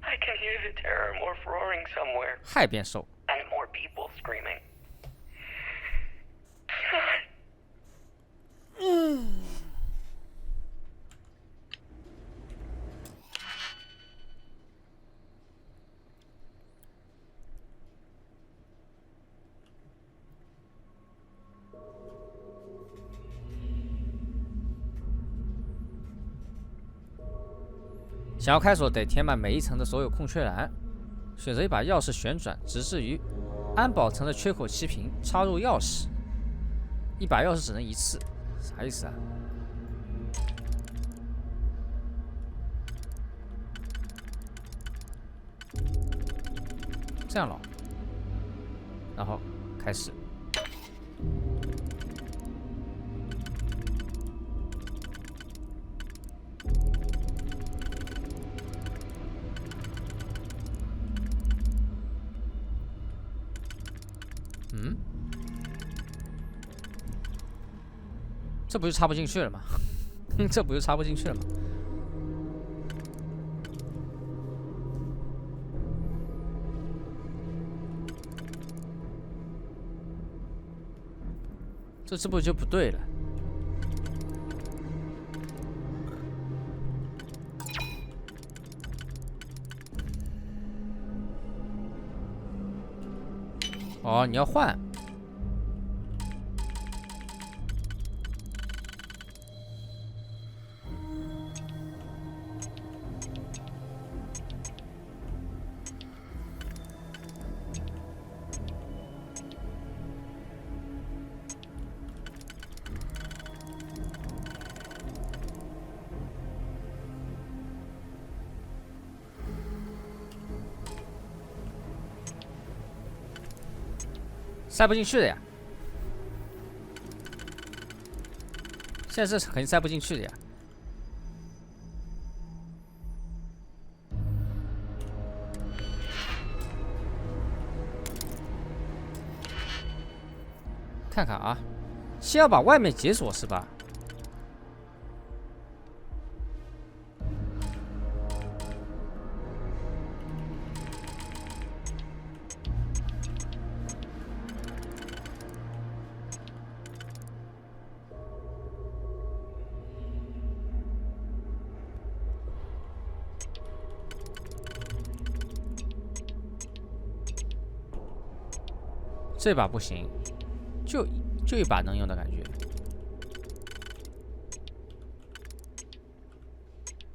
[SPEAKER 9] I can hear the terror morph roaring somewhere.
[SPEAKER 1] 还变瘦。
[SPEAKER 9] And more people screaming.
[SPEAKER 1] 想要开锁，得填满每一层的所有空缺栏。选择一把钥匙旋转，直至于安保层的缺口齐平，插入钥匙。一把钥匙只能一次，啥意思啊？这样了，然后开始。 这不就插不进去了吗？这不就插不进去了吗？这不就不对了？哦，你要换。塞不进去的呀，现在这肯定塞不进去的呀。看看啊，先要把外面解锁是吧？这把不行，就一把能用的感觉。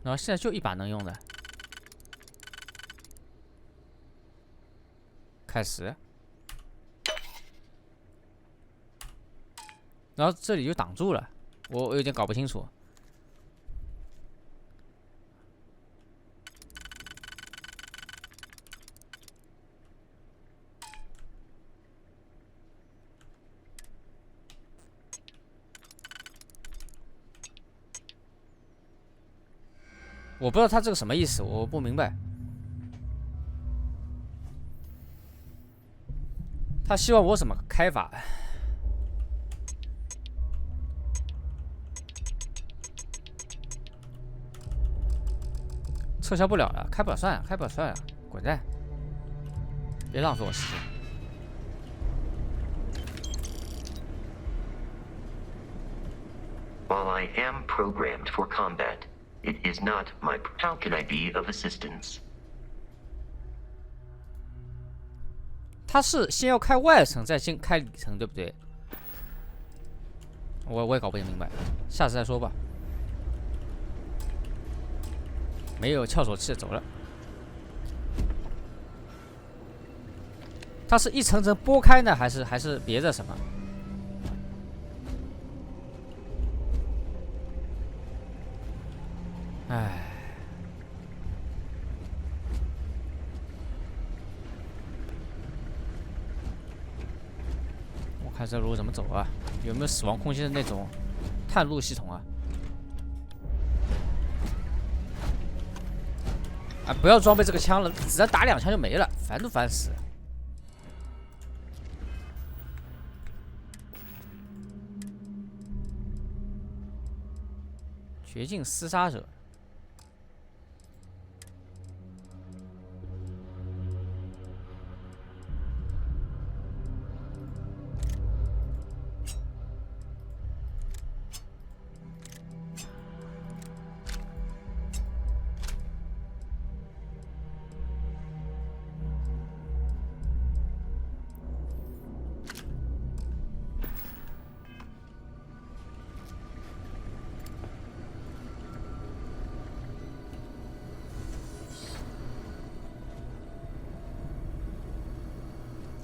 [SPEAKER 1] 然后现在就一把能用的，开始。然后这里就挡住了，我有点搞不清楚。我不知道他这个什么意思，我不明白。他希望我怎么开法？撤销不了了，开不了算了，开不了算了，滚蛋！别浪费我时间。
[SPEAKER 8] While I am programmed for combat, it is not my. How can I be of assistance?
[SPEAKER 1] 他是先要开外层，再先开里层，对不对？我也搞不明白，下次再说吧。没有撬锁器，走了。它是一层层剥开呢，还是别的什么？唉，我看这路怎么走啊？有没有死亡空间的那种探路系统啊？啊！不要装备这个枪了，子弹打2枪就没了，烦都烦死。绝境厮杀者。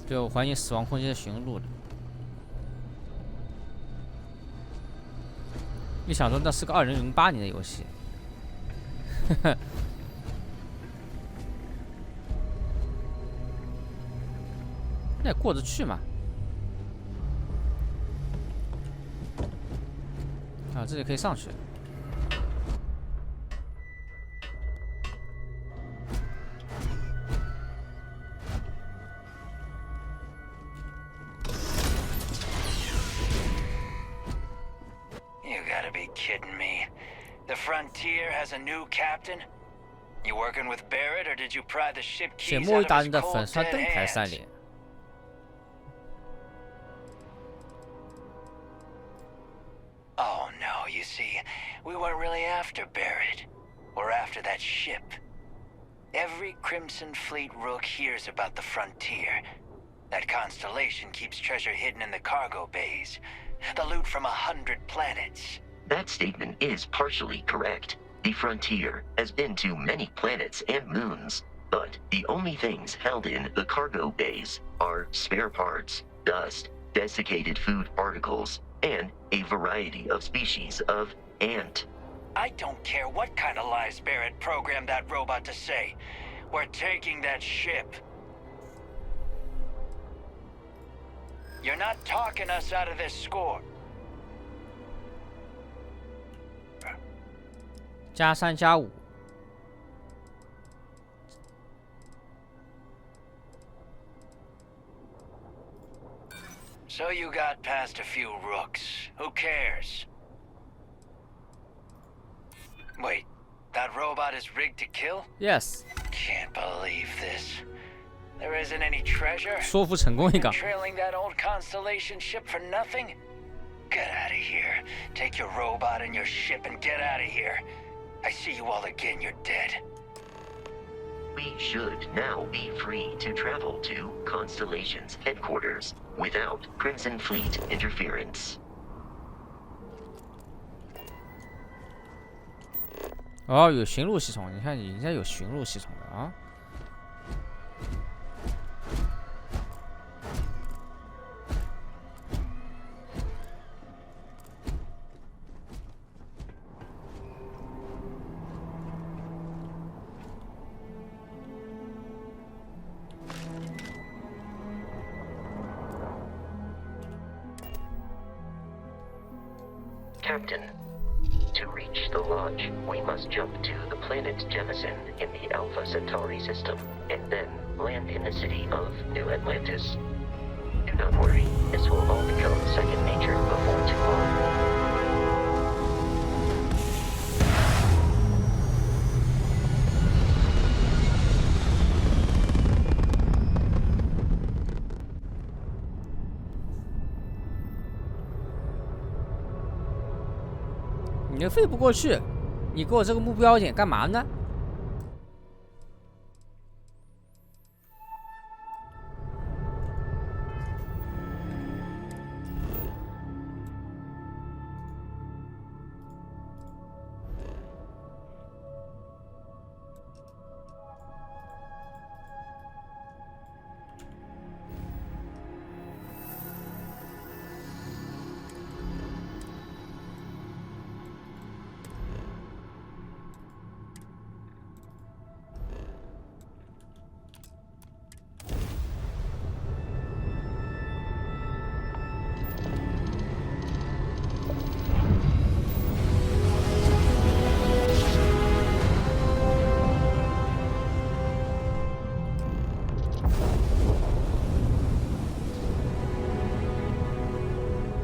[SPEAKER 1] 对，我怀疑死亡空间的寻路了。一想说那是个2008年的游戏，呵呵。那也过得去嘛？啊，这里可以上去。
[SPEAKER 6] Frontier has a new captain. You working with Barrett, or did you pry the ship
[SPEAKER 1] 且
[SPEAKER 6] keys
[SPEAKER 1] 莫
[SPEAKER 6] out
[SPEAKER 1] 一
[SPEAKER 6] of
[SPEAKER 1] 打
[SPEAKER 6] his
[SPEAKER 1] 你的
[SPEAKER 6] cold
[SPEAKER 1] 粉刷
[SPEAKER 6] dead
[SPEAKER 1] 灯牌3
[SPEAKER 6] hands?
[SPEAKER 1] 连。
[SPEAKER 6] Oh no, you see, we weren't really after Barrett. We're after that ship. Every Crimson Fleet rook hears about the Frontier. That constellation keeps treasure hidden in the cargo bays. The loot from 100 planets.
[SPEAKER 8] That statement is partially correct. The Frontier has been to many planets and moons, but the only things held in the cargo bays are spare parts, dust, desiccated food particles, and a variety of species of ant.
[SPEAKER 6] I don't care what kind of lies Barrett programmed that robot to say. We're taking that ship. You're not talking us out of this score.
[SPEAKER 1] +3+5。So
[SPEAKER 6] you got past a few rooks. Who cares? Wait, that robot is rigged to kill?
[SPEAKER 1] Yes。
[SPEAKER 6] Can't believe this. There isn't any treasure?
[SPEAKER 1] 说服成功一个。
[SPEAKER 6] Trailing that old constellation ship for nothing? Get out of here. Take your robot and your ship and get out of here. I see you all again, you're dead.
[SPEAKER 8] We should now be free to travel to Constellation's headquarters without Crimson Fleet interference.
[SPEAKER 1] 哦，有寻路系统，你看人家有寻路系统的啊。
[SPEAKER 8] Captain, to reach the lodge, we must jump to the planet Jemison in the Alpha Centauri system, and then land in the city of New Atlantis. Do not worry, this will all become second nature before too long.
[SPEAKER 1] 你又飞不过去，你给我这个目标点干嘛呢？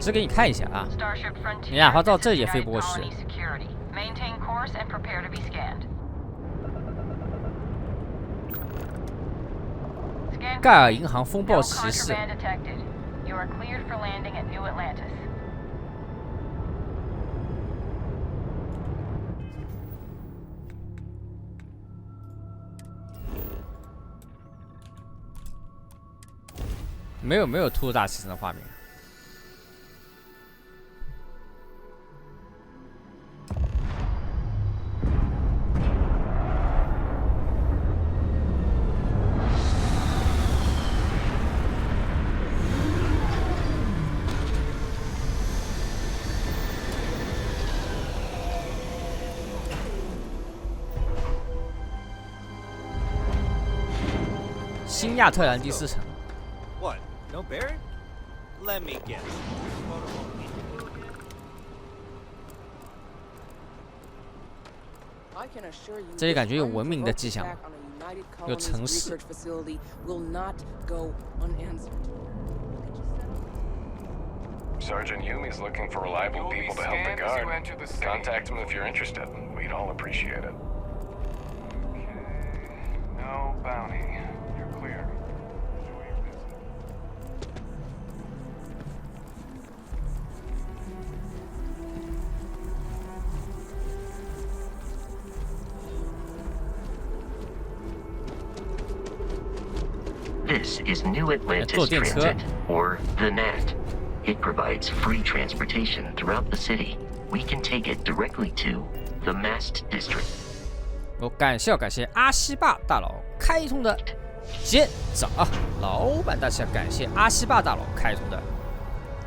[SPEAKER 1] 只给你看一下啊，你哪怕到这也飞不过去。盖尔银行风暴骑士。没有突入大气层的画面。新亚特兰蒂斯城。
[SPEAKER 10] What? No Barrett? Let me guess.
[SPEAKER 1] 这里感觉有文明的迹象，有城市。
[SPEAKER 4] Sergeant Yumi's looking for reliable people to help the guard. Contact him if you're interested. We'd all appreciate it.
[SPEAKER 6] Okay. No bounty. You're clear. Enjoy your visit.
[SPEAKER 8] 5 This is New Atlantis Transit, or the NAT. It provides free transportation throughout the city. We can take it directly to the Mast District.
[SPEAKER 1] 感谢阿西坝大佬开通的舰长啊！老板大侠，感谢阿西坝大佬开通的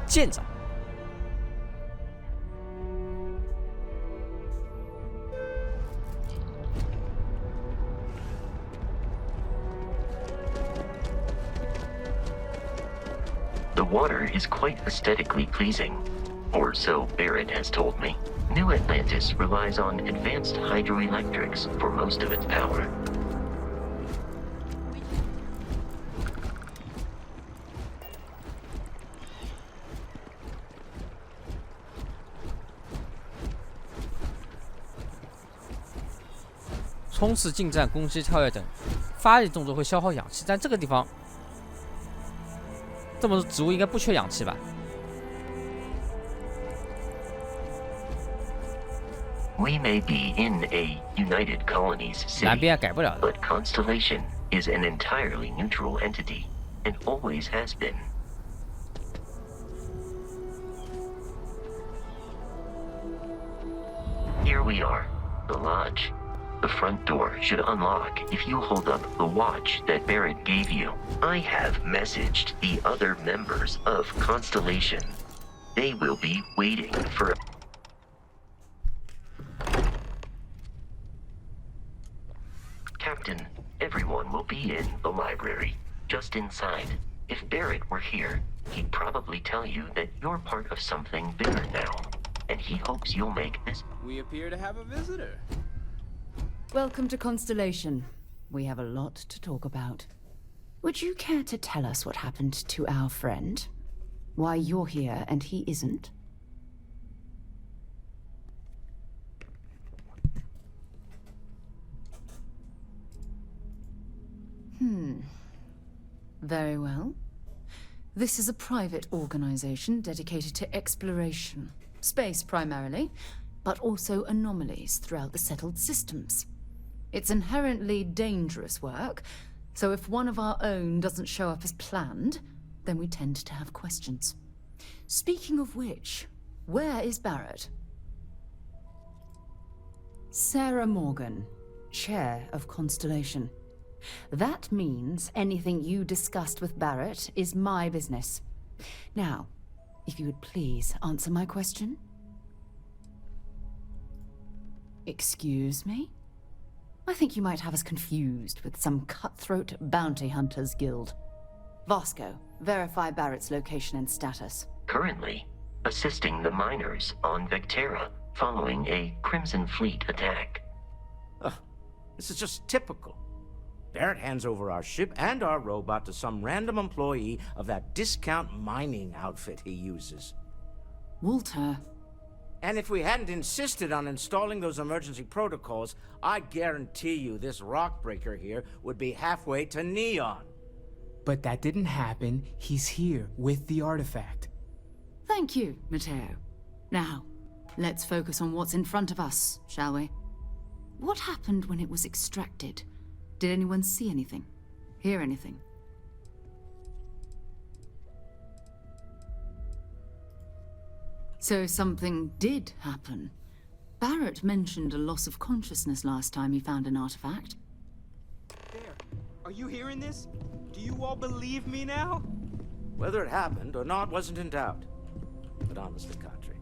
[SPEAKER 1] 舰长。
[SPEAKER 8] The water is quite aesthetically pleasing, or so Barrett has told me. New Atlantis relies on advanced hydroelectrics for most of its power.
[SPEAKER 1] "冲刺、近战、攻击、跳跃等发力动作会消耗氧气，但这个地方这么多植物应该不缺氧气吧？"
[SPEAKER 8] We may be in a United Colonies
[SPEAKER 1] 蓝
[SPEAKER 8] city,
[SPEAKER 1] 边改不了的。
[SPEAKER 8] but Constellation is an entirely neutral entity, and always has been. Here we are, the lodge. The front door should unlock if you hold up the watch that Barrett gave you. I have messaged the other members of Constellation. They will be waiting for... Captain, everyone will be in the library, just inside. If Barrett were here, he'd probably tell you that you're part of something bigger now, and he hopes you'll make this...
[SPEAKER 10] We appear to have a visitor.
[SPEAKER 2] Welcome to Constellation. We have a lot to talk about. Would you care to tell us what happened to our friend? Why you're here and he isn't? Very well. This is a private organization dedicated to exploration. Space primarily, but also anomalies throughout the settled systems. It's inherently dangerous work, so if one of our own doesn't show up as planned, then we tend to have questions. Speaking of which, where is Barrett? Sarah Morgan, Chair of Constellation. That means anything you discussed with Barrett is my business. Now, if you would please answer my question. Excuse me? I think you might have us confused with some cutthroat bounty hunters guild. Vasco, verify Barrett's location and status.
[SPEAKER 8] Currently, assisting the miners on Vectera following a Crimson Fleet attack.
[SPEAKER 11] This is just typical. Barrett hands over our ship and our robot to some random employee of that discount mining outfit he uses.
[SPEAKER 2] Walter.
[SPEAKER 11] And if we hadn't insisted on installing those emergency protocols, I guarantee you this rock breaker here would be halfway to Neon.
[SPEAKER 12] But that didn't happen. He's here with the artifact.
[SPEAKER 2] Thank you, Matteo. Now, let's focus on what's in front of us, shall we? What happened when it was extracted? Did anyone see anything? Hear anything? So something did happen. Barrett mentioned a loss of consciousness last time he found an artifact.
[SPEAKER 12] There. Are you hearing this? Do you all believe me now?
[SPEAKER 11] Whether it happened or not wasn't in doubt. But honestly, Kadri,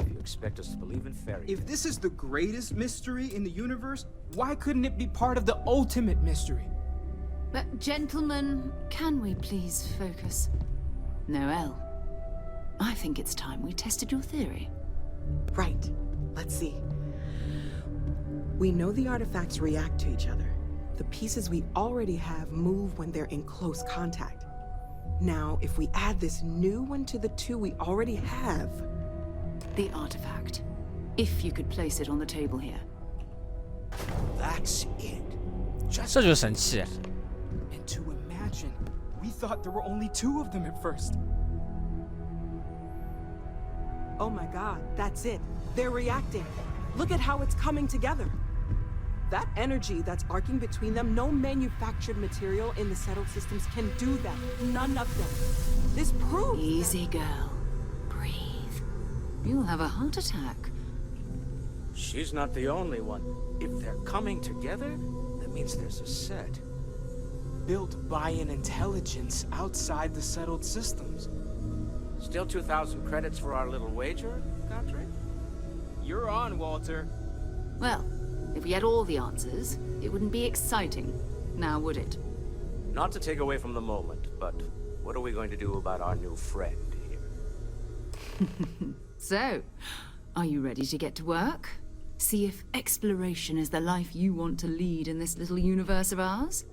[SPEAKER 11] if you expect us to believe in fairy tales...
[SPEAKER 12] If this is the greatest mystery in the universe, why couldn't it be part of the ultimate mystery?
[SPEAKER 2] But gentlemen, can we please focus? Noel, I think it's time we tested your theory.
[SPEAKER 13] Right. Let's see. We know the artifacts react to each other. The pieces we already have move when they're in close contact. Now, if we add this new one to the two we already have...
[SPEAKER 2] The artifact. If you could place it on the table here.
[SPEAKER 11] That's it.
[SPEAKER 1] 这就是神器。
[SPEAKER 12] And to imagine, we thought there were only 2 of them at first.
[SPEAKER 13] Oh my god, that's it. They're reacting. Look at how it's coming together. That energy that's arcing between them, no manufactured material in the settled systems can do that. None of them. This proves.
[SPEAKER 2] Easy, girl. Breathe. You'll have a heart attack.
[SPEAKER 11] She's not the only one. If they're coming together, that means there's a set.
[SPEAKER 12] Built by an intelligence outside the settled systems.
[SPEAKER 11] Still 2,000 credits for our little wager, Godfrey?
[SPEAKER 12] You're on, Walter.
[SPEAKER 2] Well, if we had all the answers, it wouldn't be exciting, now would it?
[SPEAKER 11] Not to take away from the moment, but what are we going to do about our new friend here?
[SPEAKER 2] So, are you ready to get to work? See if exploration is the life you want to lead in this little universe of ours?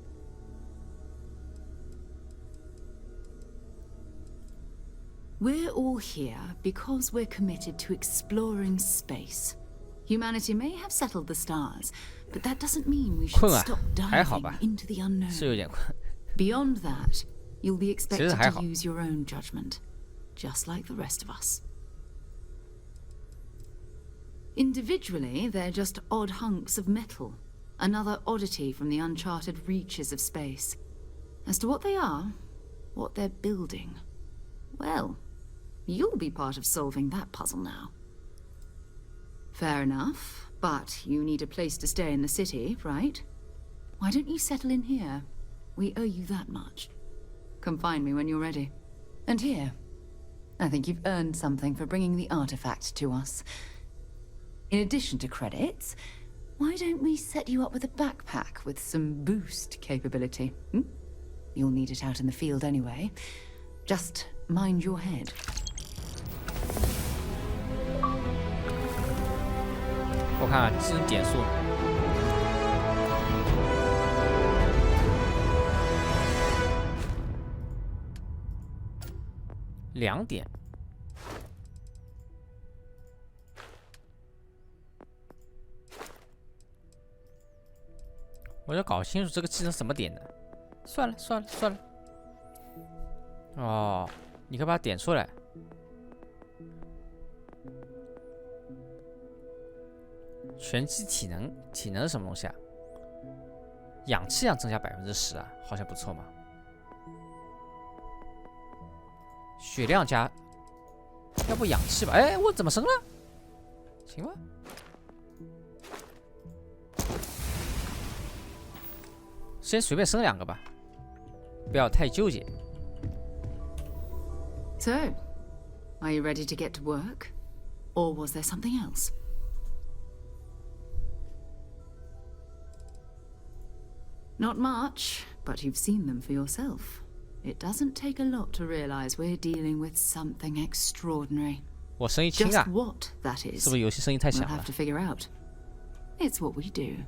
[SPEAKER 2] We're all here because we're committed to exploring space. Humanity may have settled the stars, but that doesn't mean we should stop diving into the unknown. Beyond that, you'll be expected to use your own judgment, just like the rest of us. Individually, they're just odd hunks of metal, another oddity from the uncharted reaches of space. As to what they are, what they're building, well, you'll be part of solving that puzzle now. Fair enough, but you need a place to stay in the city, right? Why don't you settle in here? We owe you that much. Come find me when you're ready. And here, I think you've earned something for bringing the artifact to us. In addition to credits, why don't we set you up with a backpack with some boost capability? You'll need it out in the field anyway. Just mind your head.
[SPEAKER 1] 我看技能点数2点。我要搞清楚这个技能怎么点的。算了算了算了。哦，你可以把它点出来。拳击体能，体能是什么东西啊？氧气量增加10%啊，好像不错嘛。血量加，要不氧气吧？哎，我怎么升了？行吧。先随便升2个吧，不要太纠结。
[SPEAKER 2] So, are you ready to get to work? Or was there something else? Not much, but you've seen them for yourself. It doesn't take a lot to realize we're dealing with something extraordinary.
[SPEAKER 1] 我声音轻啊
[SPEAKER 2] Just what that is,
[SPEAKER 1] 是不是游戏声音太
[SPEAKER 2] we'll
[SPEAKER 1] 响
[SPEAKER 2] have
[SPEAKER 1] 了
[SPEAKER 2] to figure out. It's what we do.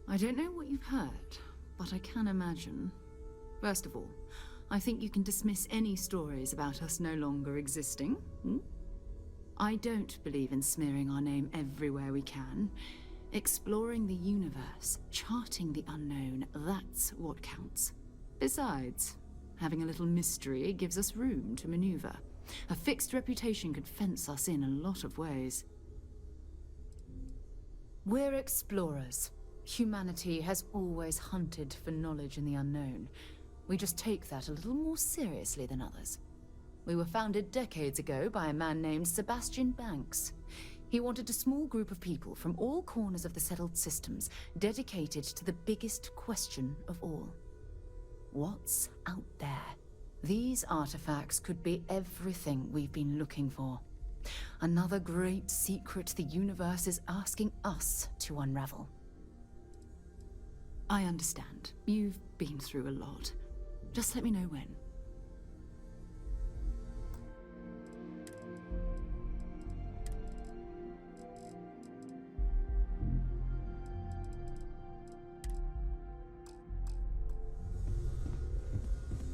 [SPEAKER 2] I don't know what you've heard, but I can imagine. First of all, I think you can dismiss any stories about us no longer existing. I don't believe in smearing our name everywhere we can. Exploring the universe, charting the unknown, that's what counts. Besides, having a little mystery gives us room to maneuver. A fixed reputation could fence us in a lot of ways. We're explorers. Humanity has always hunted for knowledge in the unknown. We just take that a little more seriously than others. We were founded decades ago by a man named Sebastian Banks. He wanted a small group of people from all corners of the settled systems dedicated to the biggest question of all. What's out there? These artifacts could be everything we've been looking for. Another great secret the universe is asking us to unravel. I understand. You've been through a lot. Just let me know when.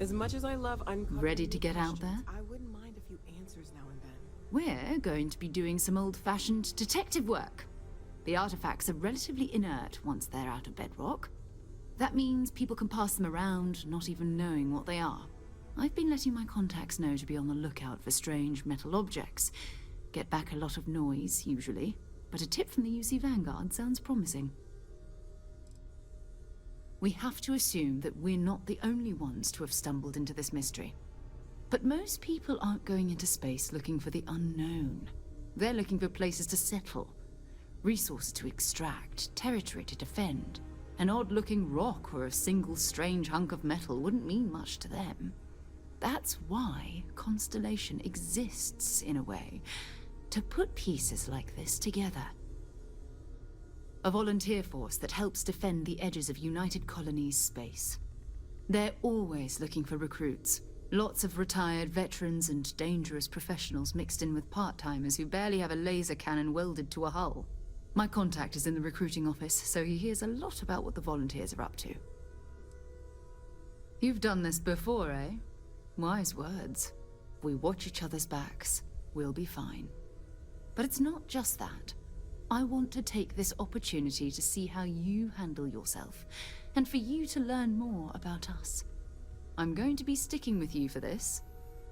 [SPEAKER 13] As much as I love uncovering
[SPEAKER 2] Ready to get out there?
[SPEAKER 13] I wouldn't mind a few answers now and then.
[SPEAKER 2] We're going to be doing some old-fashioned detective work. The artifacts are relatively inert once they're out of bedrock. That means people can pass them around, not even knowing what they are. I've been letting my contacts know to be on the lookout for strange metal objects. Get back a lot of noise, usually.
[SPEAKER 14] but a tip from the UC Vanguard sounds promising. We have to assume that we're not the only ones to have stumbled into this mystery. But most people aren't going into space looking for the unknown. They're looking for places to settle, resources to extract, territory to defend. An odd-looking rock or a single strange hunk of metal wouldn't mean much to them. That's why Constellation exists, in a way, to put pieces like this together. A volunteer force that helps defend the edges of United Colonies space. They're always looking for recruits. Lots of retired veterans and dangerous professionals mixed in with part-timers who barely have a laser cannon welded to a hull. My contact is in the recruiting office, so he hears a lot about what the volunteers are up to. You've done this before, eh? Wise words. If we watch each other's backs, we'll be fine. But it's not just that. I want to take this opportunity to see how you handle yourself, and for you to learn more about us. I'm going to be sticking with you for this.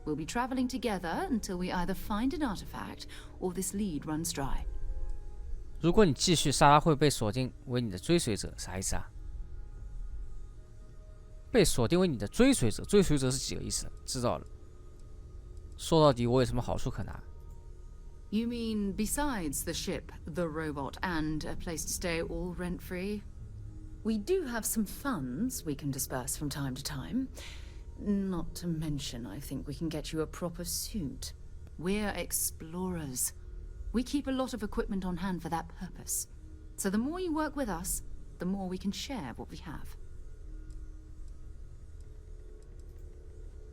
[SPEAKER 14] We'll be traveling together until we either find an artifact or this lead runs dry.
[SPEAKER 1] 如果你继续，莎拉会被锁定为你的追随者，啥意思啊？被锁定为你的追随者，追随者是几个意思？知道了。说到底，我有什么好处可拿？
[SPEAKER 14] You mean besides the ship, the robot, and a place to stay all rent-free? We do have some funds we can disperse from time to time. Not to mention, I think we can get you a proper suit. We're explorers. We keep a lot of equipment on hand for that purpose. So the more you work with us, the more we can share what we have.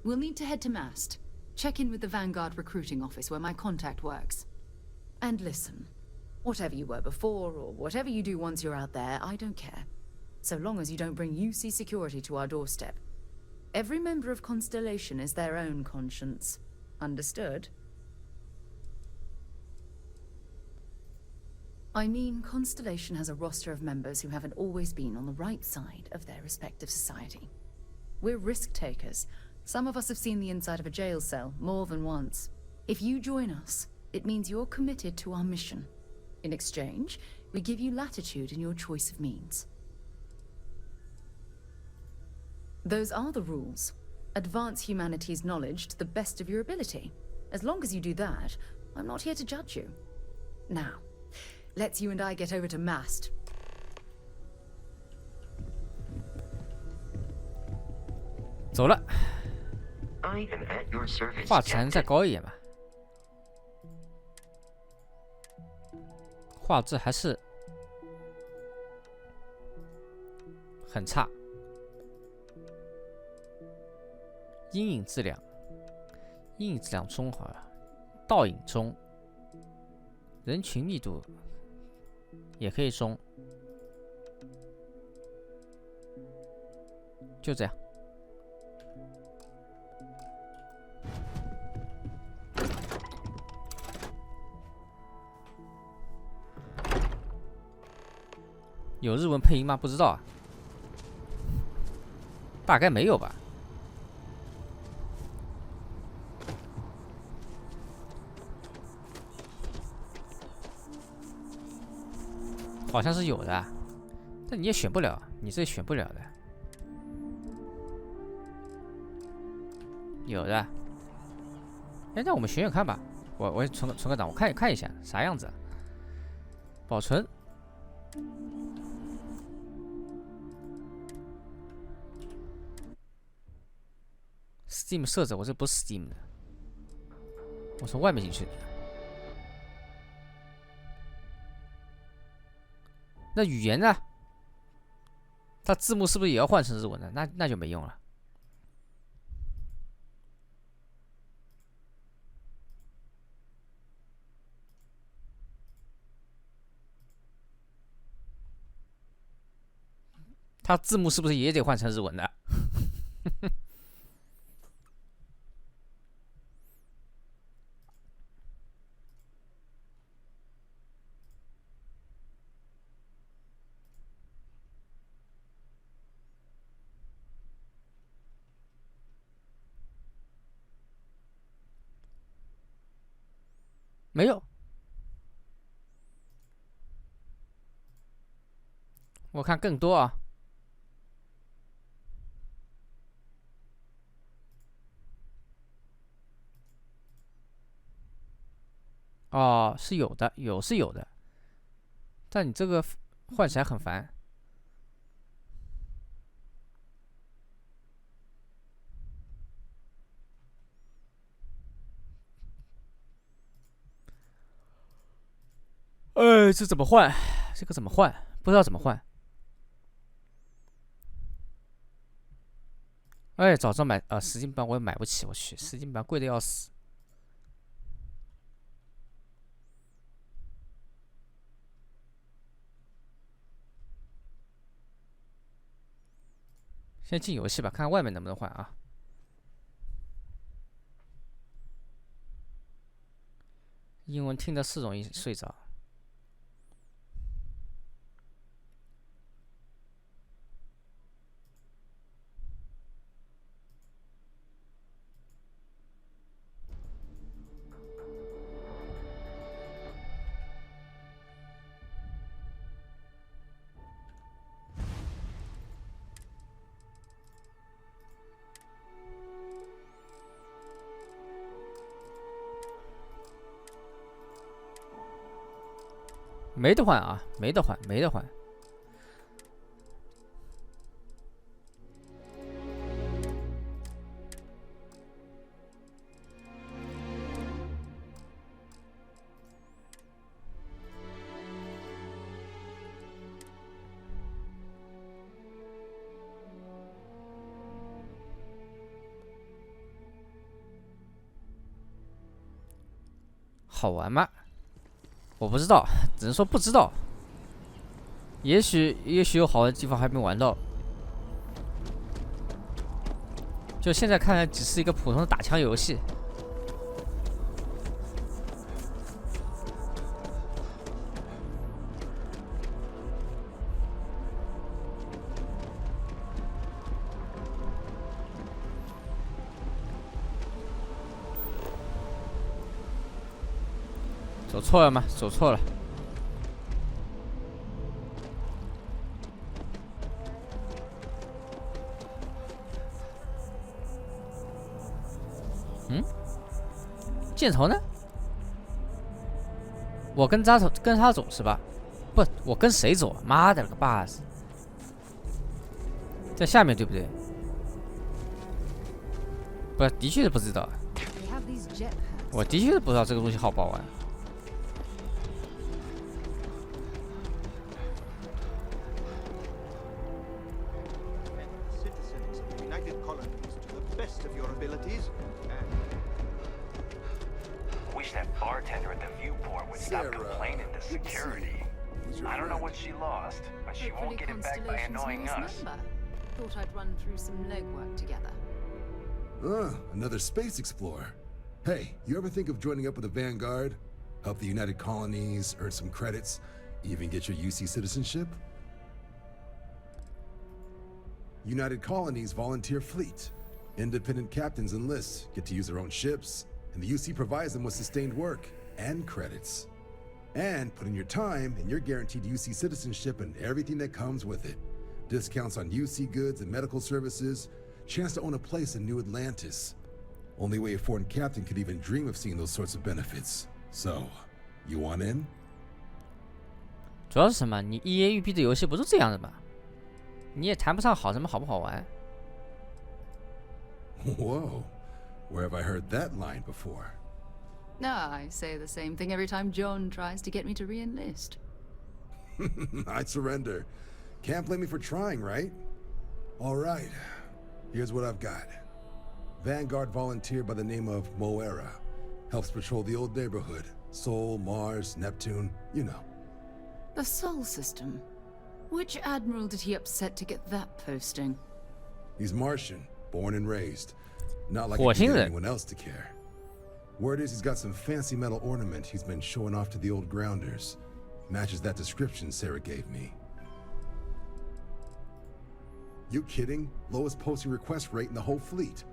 [SPEAKER 14] We'll need to head to Mast. Check in with the Vanguard recruiting office where my contact works. And listen, whatever you were before or whatever you do once you're out there, I don't care. So long as you don't bring UC security to our doorstep. Every member of Constellation is their own conscience. Understood? I mean, Constellation has a roster of members who haven't always been on the right side of their respective society. We're risk takers. Some of us have seen the inside of a jail cell more than once. If you join us, it means you're committed to our mission. In exchange, we give you latitude in your choice of means. Those are the rules. Advance humanity's knowledge to the best of your ability. As long as you do that, I'm not here to judge you. Now, let's you and I get over to Mast.
[SPEAKER 1] 走了。
[SPEAKER 8] I am at your service.
[SPEAKER 1] 画质还能再高一点吧？画质还是很差。阴影质量，阴影质量中好了，倒影中，人群密度也可以中，就这样。 有日文配音吗？不知道啊，大概没有吧。好像是有的，但你也选不了，你这选不了的。有的，哎，那我们选选看吧。我存个档，我看一下啥样子。保存。 Steam 设置，我这不是 Steam 的，我从外面进去的。那语言呢？它字幕是不是也要换成日文的？那就没用了。它字幕是不是也得换成日文的？没有，我看更多啊。哦，是有的，是有的，但你这个换起来很烦。这怎么换？这个怎么换？不知道怎么换。早知道买10金版我也买不起，我去，10金版贵的要死。先进游戏吧，看看外面能不能换啊。英文听的是容易睡着。没得换啊，没得换，没得换。好玩吗？我不知道，只能说不知道。也许有好的地方还没玩到。就现在看来，只是一个普通的打枪游戏。走错了吗？走错了。箭头呢？我跟他走是吧？不，我跟谁走？妈的了个巴子！在下面对不对？不，的确是不知道。我的确是不知道这个东西好不好玩。
[SPEAKER 6] Stop complaining to security. I don't know what she lost, but she won't get it back by annoying us.
[SPEAKER 14] Thought I'd run through some legwork together.
[SPEAKER 15] Another space explorer. Hey, you ever think of joining up with the Vanguard? Help the United Colonies, earn some credits, even get your UC citizenship? United Colonies volunteer fleet. Independent captains enlist, get to use their own ships, and the UC provides them with sustained work and credits. And put in your time, and you're guaranteed UC citizenship and everything that comes with it. Discounts on UC goods and medical services, chance to own a place in New Atlantis. Only way a foreign captain could even dream of seeing those sorts of benefits. So, you want in?
[SPEAKER 1] 主要是什么？你一言一币的游戏不是这样的吗？你也谈不上好什么好不好玩。
[SPEAKER 15] Whoa, where have I heard that line before?
[SPEAKER 14] No, I say the same thing every time John tries to get me to re-enlist.
[SPEAKER 15] I'd surrender. Can't blame me for trying, right? All right, here's what I've got. Vanguard volunteer by the name of Moera. Helps patrol the old neighborhood. Sol, Mars, Neptune, you know.
[SPEAKER 14] The Sol system? Which admiral did he upset to get that posting?
[SPEAKER 15] He's Martian, born and raised. Not like I can get anyone else to care. Word is he's got some fancy metal ornament he's been showing off to the old grounders. Matches that description Sarah gave me. You kidding? Lowest posting request rate in the whole fleet.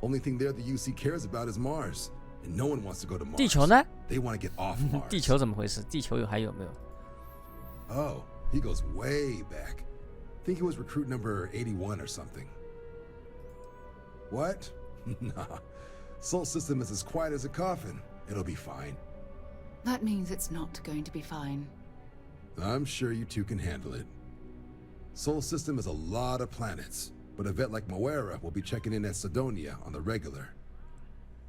[SPEAKER 15] Only thing there the UC cares about is Mars. And no one wants to go to Mars.
[SPEAKER 1] 地球呢？
[SPEAKER 15] They want to get off Mars.
[SPEAKER 1] 地球怎么回事？地球还有没有？
[SPEAKER 15] Oh, He goes way back. Think he was recruit number 81 or something. What? Nah. Sol system is as quiet as a coffin. It'll be fine.
[SPEAKER 14] That means it's not going to be fine.
[SPEAKER 15] I'm sure you two can handle it. Sol system is a lot of planets, but a vet like Moera will be checking in at Sidonia on the regular.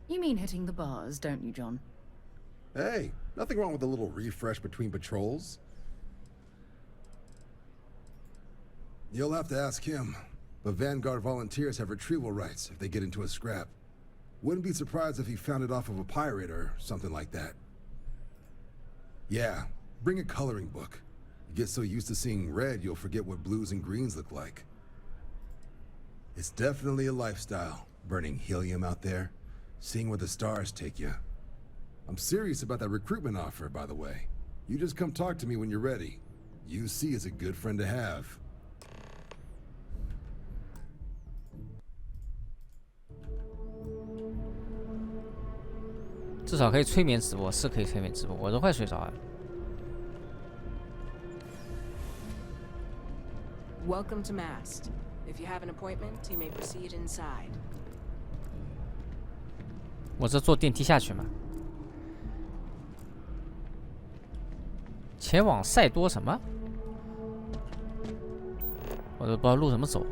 [SPEAKER 14] You mean hitting the bars, don't you, John?
[SPEAKER 15] Hey, nothing wrong with a little refresh between patrols. You'll have to ask him, but Vanguard volunteers have retrieval rights if they get into a scrap. Wouldn't be surprised if he found it off of a pirate or something like that. Yeah, bring a coloring book. You get so used to seeing red, you'll forget what blues and greens look like. It's definitely a lifestyle, burning helium out there, seeing where the stars take you. I'm serious about that recruitment offer, by the way. You just come talk to me when you're ready. UC is a good friend to have.
[SPEAKER 1] 至少可以催眠直播，是可以催眠直播，我都快睡着了。
[SPEAKER 16] Welcome to Mast. If you have an appointment, you may proceed inside.
[SPEAKER 1] 我这坐电梯下去嘛？前往塞多什么？我都不知道路怎么走。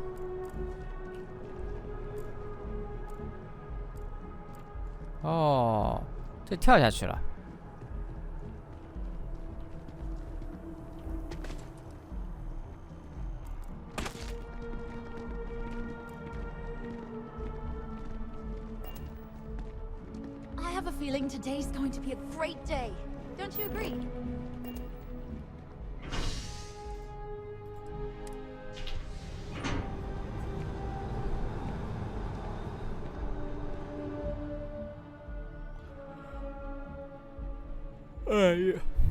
[SPEAKER 1] 哦。 这跳下去了。
[SPEAKER 17] I have a feeling today's going to be a great day. Don't you agree?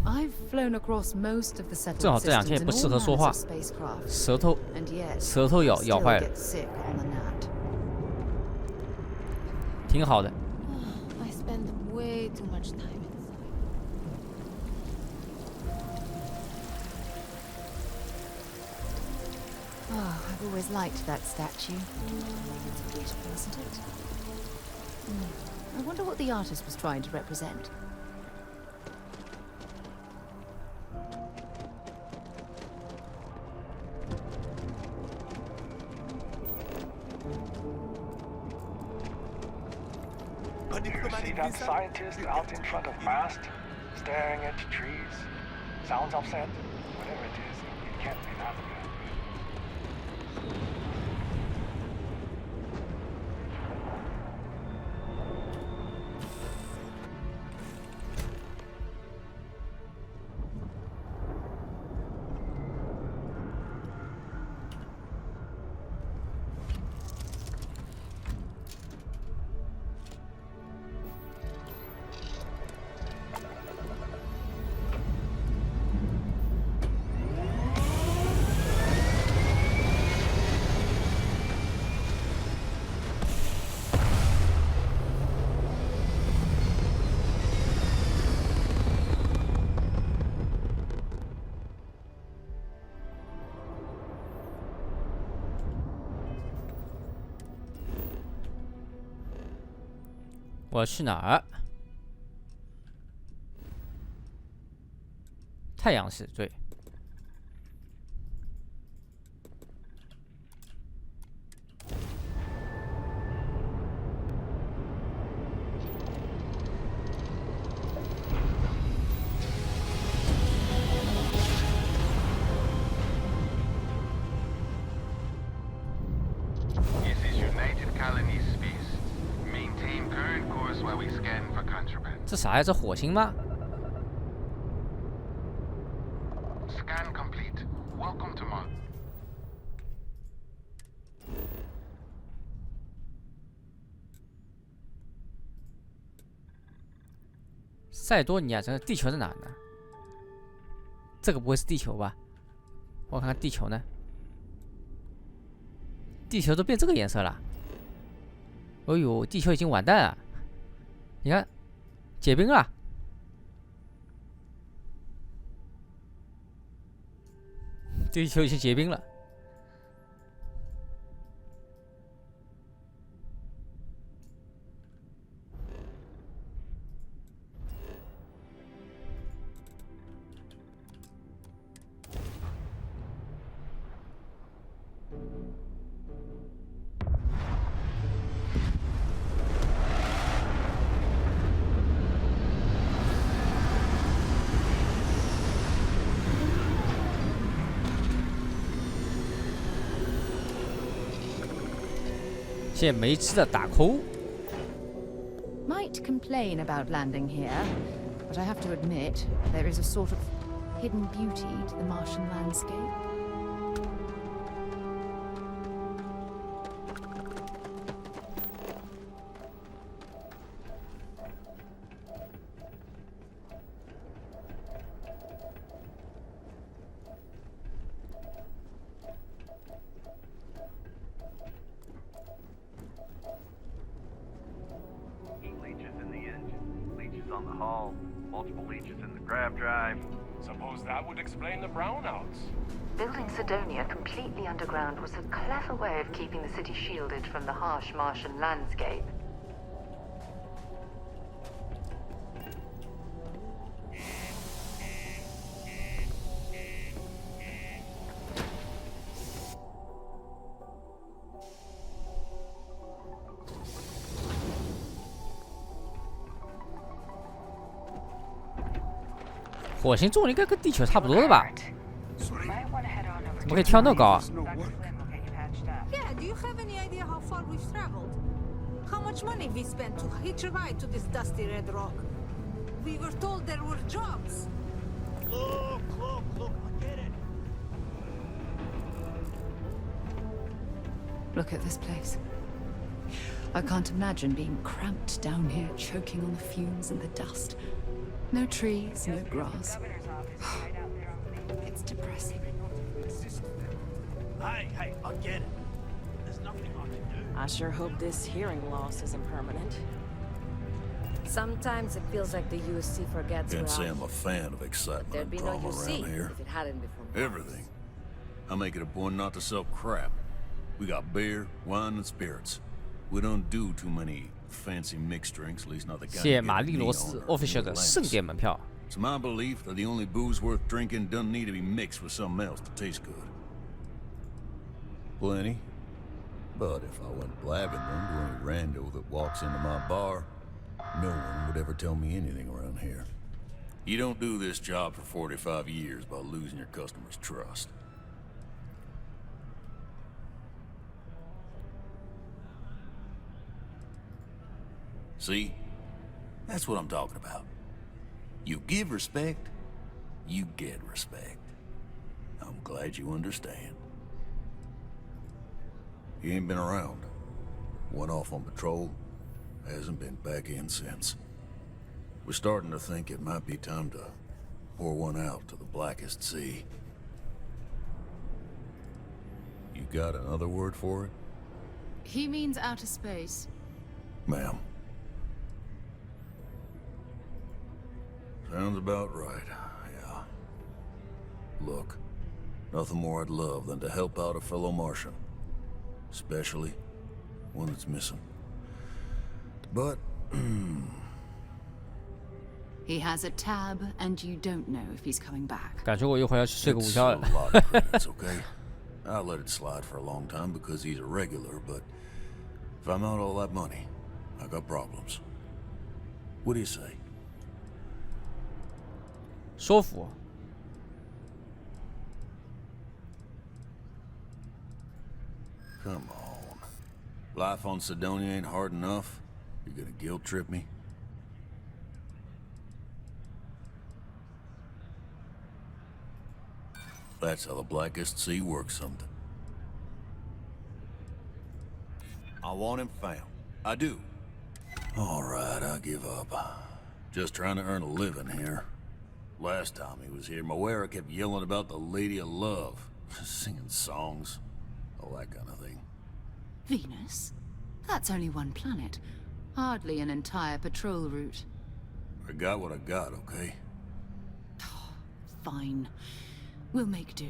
[SPEAKER 14] I've flown across most of the
[SPEAKER 1] 正好
[SPEAKER 14] settled
[SPEAKER 1] 这两天也
[SPEAKER 14] systems
[SPEAKER 1] 不
[SPEAKER 14] in
[SPEAKER 1] 适合
[SPEAKER 14] all
[SPEAKER 1] 说话
[SPEAKER 14] manners of spacecraft,
[SPEAKER 1] 舌头咬
[SPEAKER 14] still
[SPEAKER 1] 坏了，
[SPEAKER 14] get sick on the gnat.
[SPEAKER 1] 挺好的。
[SPEAKER 17] I spend way too much time inside.
[SPEAKER 14] Oh, I've always liked that statue. It's beautiful, isn't it? I wonder what the artist was trying to represent.
[SPEAKER 6] You see that scientist out in front of mast, staring at trees? Sounds upset? Whatever it is, it can't be that good.
[SPEAKER 1] 我去哪儿？太阳系对。
[SPEAKER 7] This is United Colonies Space. Maintain current course while we scan for contraband.
[SPEAKER 1] 这啥呀？这火星吗？
[SPEAKER 7] Scan complete. Welcome to Mars.
[SPEAKER 1] 塞多尼亚，这个地球在哪呢？这个不会是地球吧？我看看地球呢。地球都变这个颜色了。哦呦，地球已经完蛋了！你看，结冰了。地球已经结冰了。现没吃的打 call。
[SPEAKER 14] Might complain about landing here, but I have to admit there is a sort of hidden beauty to the Martian landscape.
[SPEAKER 4] On the hull, multiple leeches in the grav drive.
[SPEAKER 6] Suppose that would explain the brownouts.
[SPEAKER 5] Building Sidonia completely underground was a clever way of keeping the city shielded from the harsh Martian landscape.
[SPEAKER 1] 火星重力应该跟地球差不多的吧？怎么可以跳那么高啊？
[SPEAKER 18] Yeah, do you have any idea how far we've traveled? How much money we spent to hitch a ride to this dusty red rock? We were told there were jobs.
[SPEAKER 6] Look, I get it.
[SPEAKER 14] Look at this place. I can't imagine being cramped down here, choking on the fumes and the dust. No trees, no grass. It's depressing.
[SPEAKER 10] Hey, I get it. There's nothing I can do.
[SPEAKER 16] I sure hope this hearing loss isn't permanent. Sometimes it feels like the USC forgets
[SPEAKER 19] Can't
[SPEAKER 16] we're
[SPEAKER 19] say
[SPEAKER 16] out.
[SPEAKER 19] I'm a fan of excitement
[SPEAKER 16] There'd
[SPEAKER 19] and
[SPEAKER 16] be no
[SPEAKER 19] drama
[SPEAKER 16] UC
[SPEAKER 19] around here.
[SPEAKER 16] if it hadn't been for
[SPEAKER 19] Everything. I make it a point not to sell crap. We got beer, wine, and spirits. We don't do too many fancy mixed drinks, at least not the kind
[SPEAKER 1] 谢
[SPEAKER 19] you
[SPEAKER 1] 玛
[SPEAKER 19] get
[SPEAKER 1] 丽
[SPEAKER 19] at
[SPEAKER 1] 罗斯
[SPEAKER 19] Neon or
[SPEAKER 1] official
[SPEAKER 19] New
[SPEAKER 1] 的盛
[SPEAKER 19] Atlantis.
[SPEAKER 1] 典门票。
[SPEAKER 19] It's my belief that the only booze worth drinking doesn't need to be mixed with something else to taste good. Plenty. But if I went blabbing them to any rando that walks into my bar, no one would ever tell me anything around here. You don't do this job for 45 years by losing your customers' trust. See? That's what I'm talking about. You give respect, you get respect. I'm glad you understand. He ain't been around. Went off on patrol, hasn't been back in since. We're starting to think it might be time to pour one out to the blackest sea. You got another word for it?
[SPEAKER 14] He means outer space.
[SPEAKER 19] Ma'am. Sounds about right, yeah. Look, nothing more I'd love than to help out a fellow Martian. Especially one that's missing. But,
[SPEAKER 14] He has a tab, and you don't know if he's coming back.
[SPEAKER 1] 感觉我一会儿要去睡个午
[SPEAKER 19] it's
[SPEAKER 1] 觉
[SPEAKER 19] a
[SPEAKER 1] 了。
[SPEAKER 19] lot of credence, okay? I let it slide for a long time because he's a regular, but if I'm out all that money, I got problems. What do you say?
[SPEAKER 1] 说服。
[SPEAKER 19] Come on. Life on Sidonia ain't hard enough. You're gonna guilt trip me? That's how the blackest sea works something. I want him found. I do. All right, I give up. Just trying to earn a living here. Last time he was here, Moera kept yelling about the Lady of Love, singing songs, all that kind of thing.
[SPEAKER 14] Venus? That's only one planet. Hardly an entire patrol route.
[SPEAKER 19] I got what I got, okay?
[SPEAKER 14] Fine. We'll make do.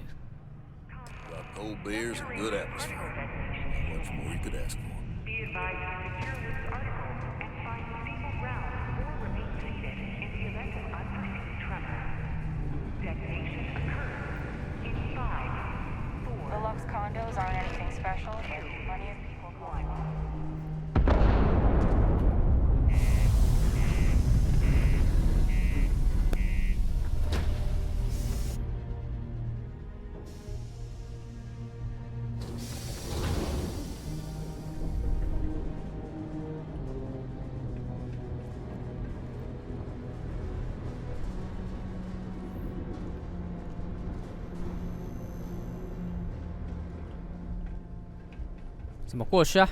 [SPEAKER 19] Cold beers and good atmosphere. How much more you could ask for?
[SPEAKER 6] Be advised to secure this article and find stable ground or remain seated in the event of unforeseen tremor. Detonation occurs in 5, 4.
[SPEAKER 20] The Lux condos aren't anything special, but plenty of people call them.
[SPEAKER 1] 怎么过去啊？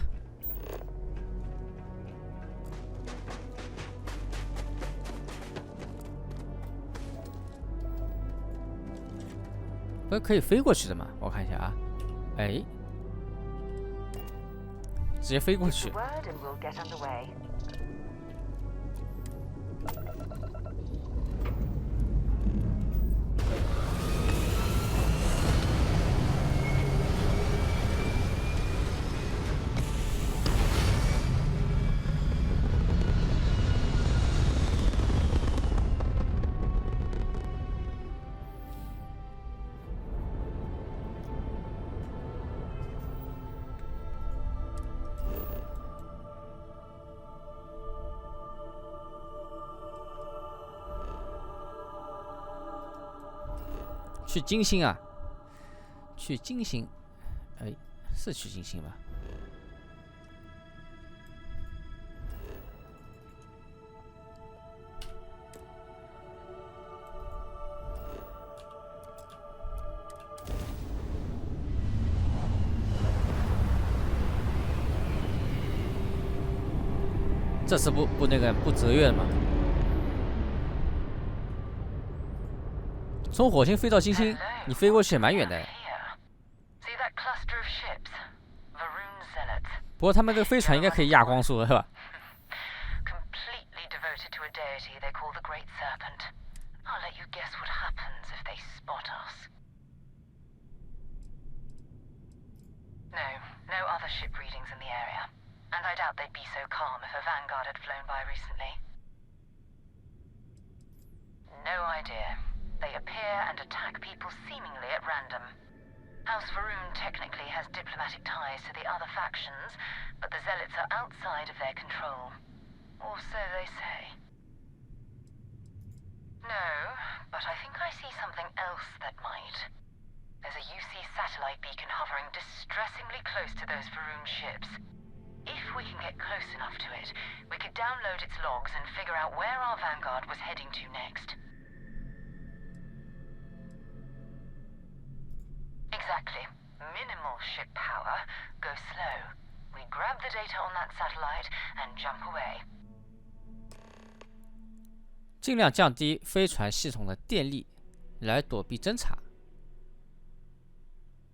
[SPEAKER 1] 不是可以飞过去的吗？我看一下啊，哎，直接飞过去。去金星啊！去金星，哎，是去金星吧？这次不那个不折越吗？从火星飞到金星，你飞过去也蛮远的。不过他们这个飞船应该可以压光速，是吧？
[SPEAKER 2] No other ship readings in the area, and I doubt they'd be so calm if a Vanguard had flown by recently. No idea. They appear and attack people seemingly at random. House Varun technically has diplomatic ties to the other factions, but the Zealots are outside of their control. Or so they say. No, but I think I see something else that might. There's a UC satellite beacon hovering distressingly close to those Varun ships. If we can get close enough to it, we could download its logs and figure out where our Vanguard was heading to next. Exactly. Minimal ship power. Go slow. We grab the data on that satellite and jump away.
[SPEAKER 1] 尽量降低飞船系统的电力，来躲避侦察。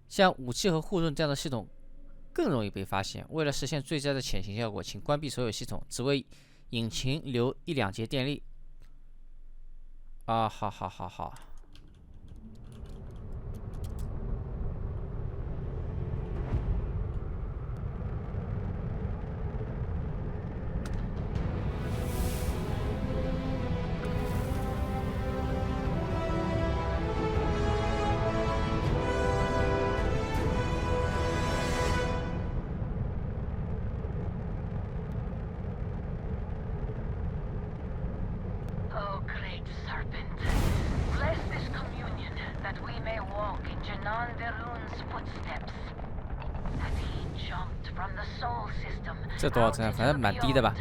[SPEAKER 1] 像武器和护盾这样的系统更容易被发现。为了实现最佳的潜行效果，请关闭所有系统，只为引擎留1-2节电力。啊，好。这多少帧？反正蛮低的吧。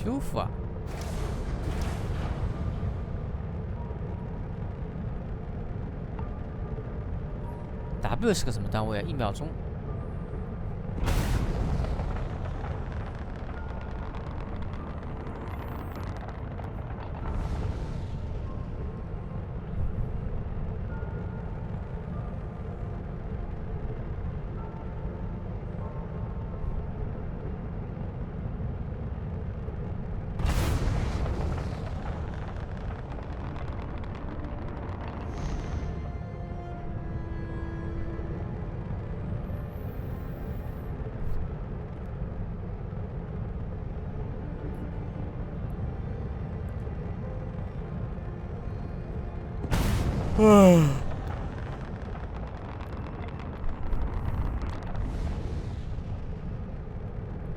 [SPEAKER 1] 修复啊。W 是个什么单位啊？1秒钟。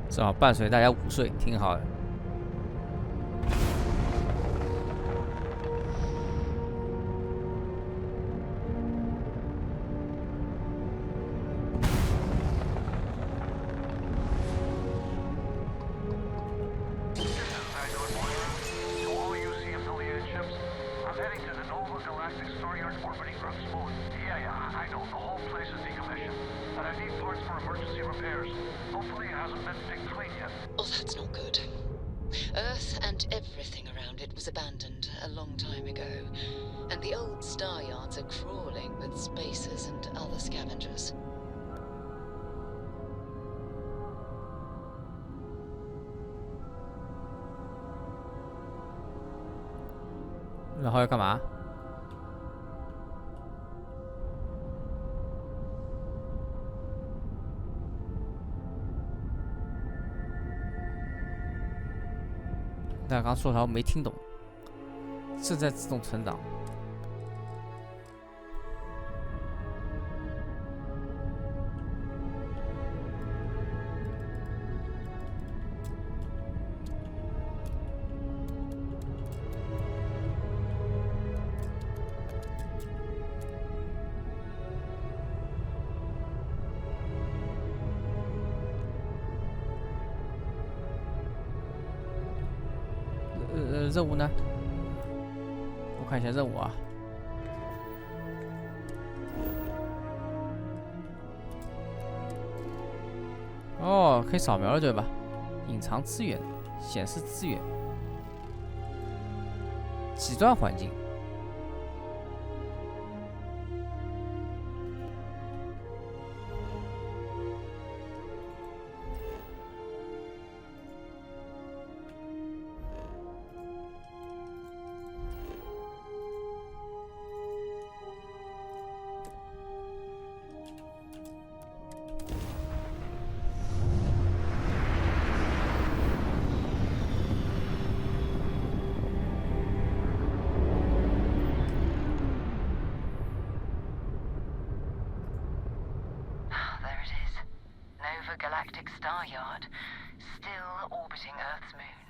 [SPEAKER 1] 正好伴随大家午睡，挺好的。
[SPEAKER 14] Oh, that's not good. Earth and everything around it was abandoned a long time ago, and the old star yards are crawling with spacers and other scavengers.
[SPEAKER 1] 然后要干嘛？大家刚说啥我没听懂。正在自动存档。任务呢？我看一下任务啊。哦，可以扫描了对吧？隐藏资源，显示资源，极端环境。
[SPEAKER 2] Galactic Star Yard, still orbiting Earth's moon.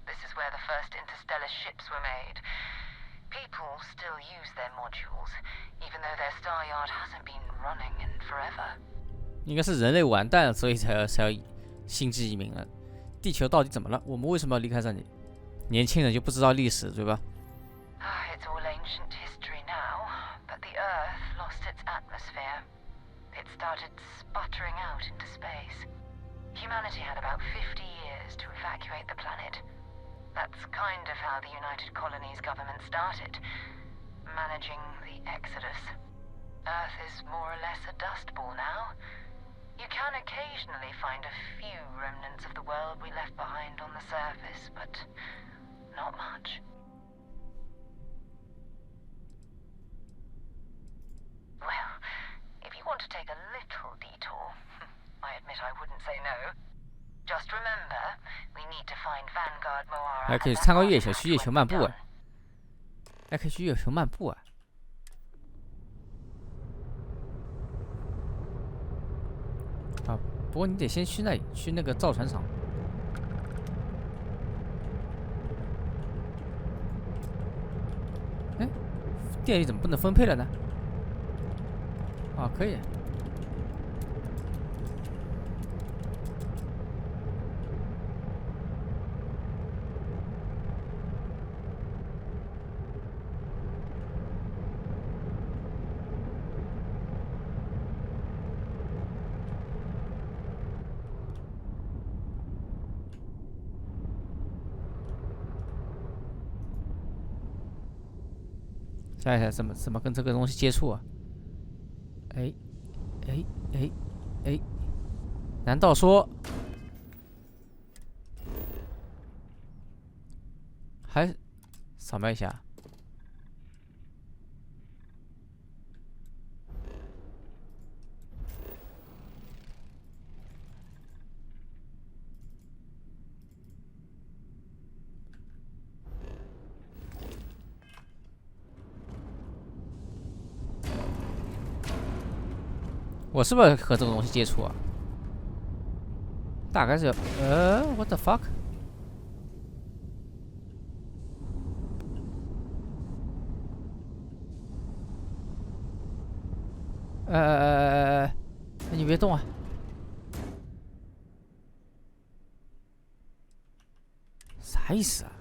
[SPEAKER 2] This is where the first interstellar ships were made. People still use their modules, even though their star yard hasn't been running in forever.
[SPEAKER 1] 应该是人类完蛋了，所以才要星际移民了。地球到底怎么了？我们为什么要离开这里？年轻人就不知道历史，对吧？
[SPEAKER 2] It's all ancient history now, but the Earth lost its atmosphere. It started sputtering out into space. Humanity had about 50 years to evacuate the planet. That's kind of how the United Colonies government started, managing the exodus. Earth is more or less a dust ball now. You can occasionally find a few remnants of the world we left behind on the surface, but not much. Well, if you want to take a little detour, I admit I wouldn't say no. Just remember, we need to find Vanguard Moara.
[SPEAKER 1] 还可以参观月球，去月球漫步啊！还可以去月球漫步啊！啊，不过你得先去那里，去那个造船厂。哎，电力怎么不能分配了呢？啊，可以。哎，加一下怎么跟这个东西接触啊？哎，难道说还扫描一下？我是不是和这个东西接触啊？大概是what the fuck？ 你别动啊！啥意思啊？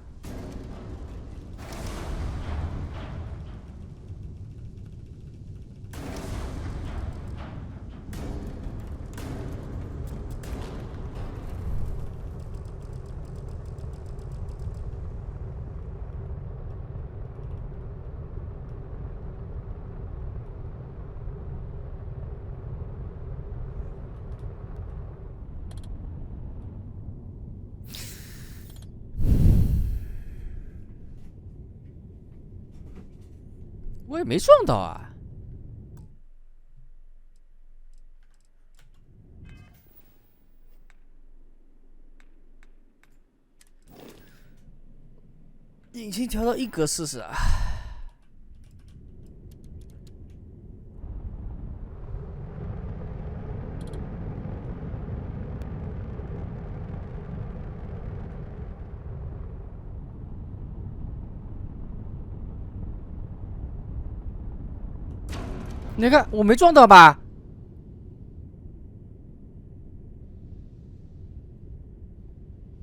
[SPEAKER 1] 我也没撞到啊！引擎调到1格试试啊！你看，我没撞到吧？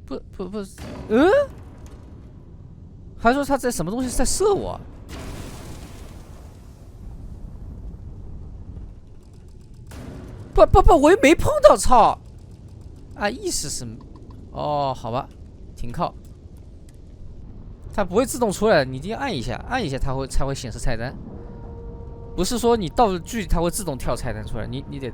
[SPEAKER 1] 不，还说他在什么东西在射我？不，我又没碰到，操！啊，意思是，哦，好吧，停靠。它不会自动出来的，你一定要按一下，它才会显示菜单。不是说你到了距离它会自动跳菜单出来，你得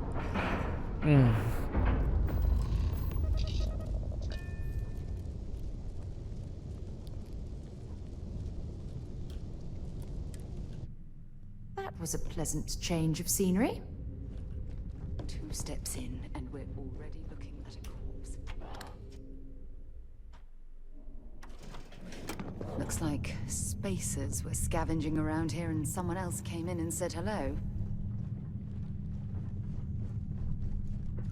[SPEAKER 1] ，That
[SPEAKER 14] was a pleasant change of scenery. 2 steps in, and we're already looking at a corpse. Looks like spacers were scavenging around here and someone else came in and said hello.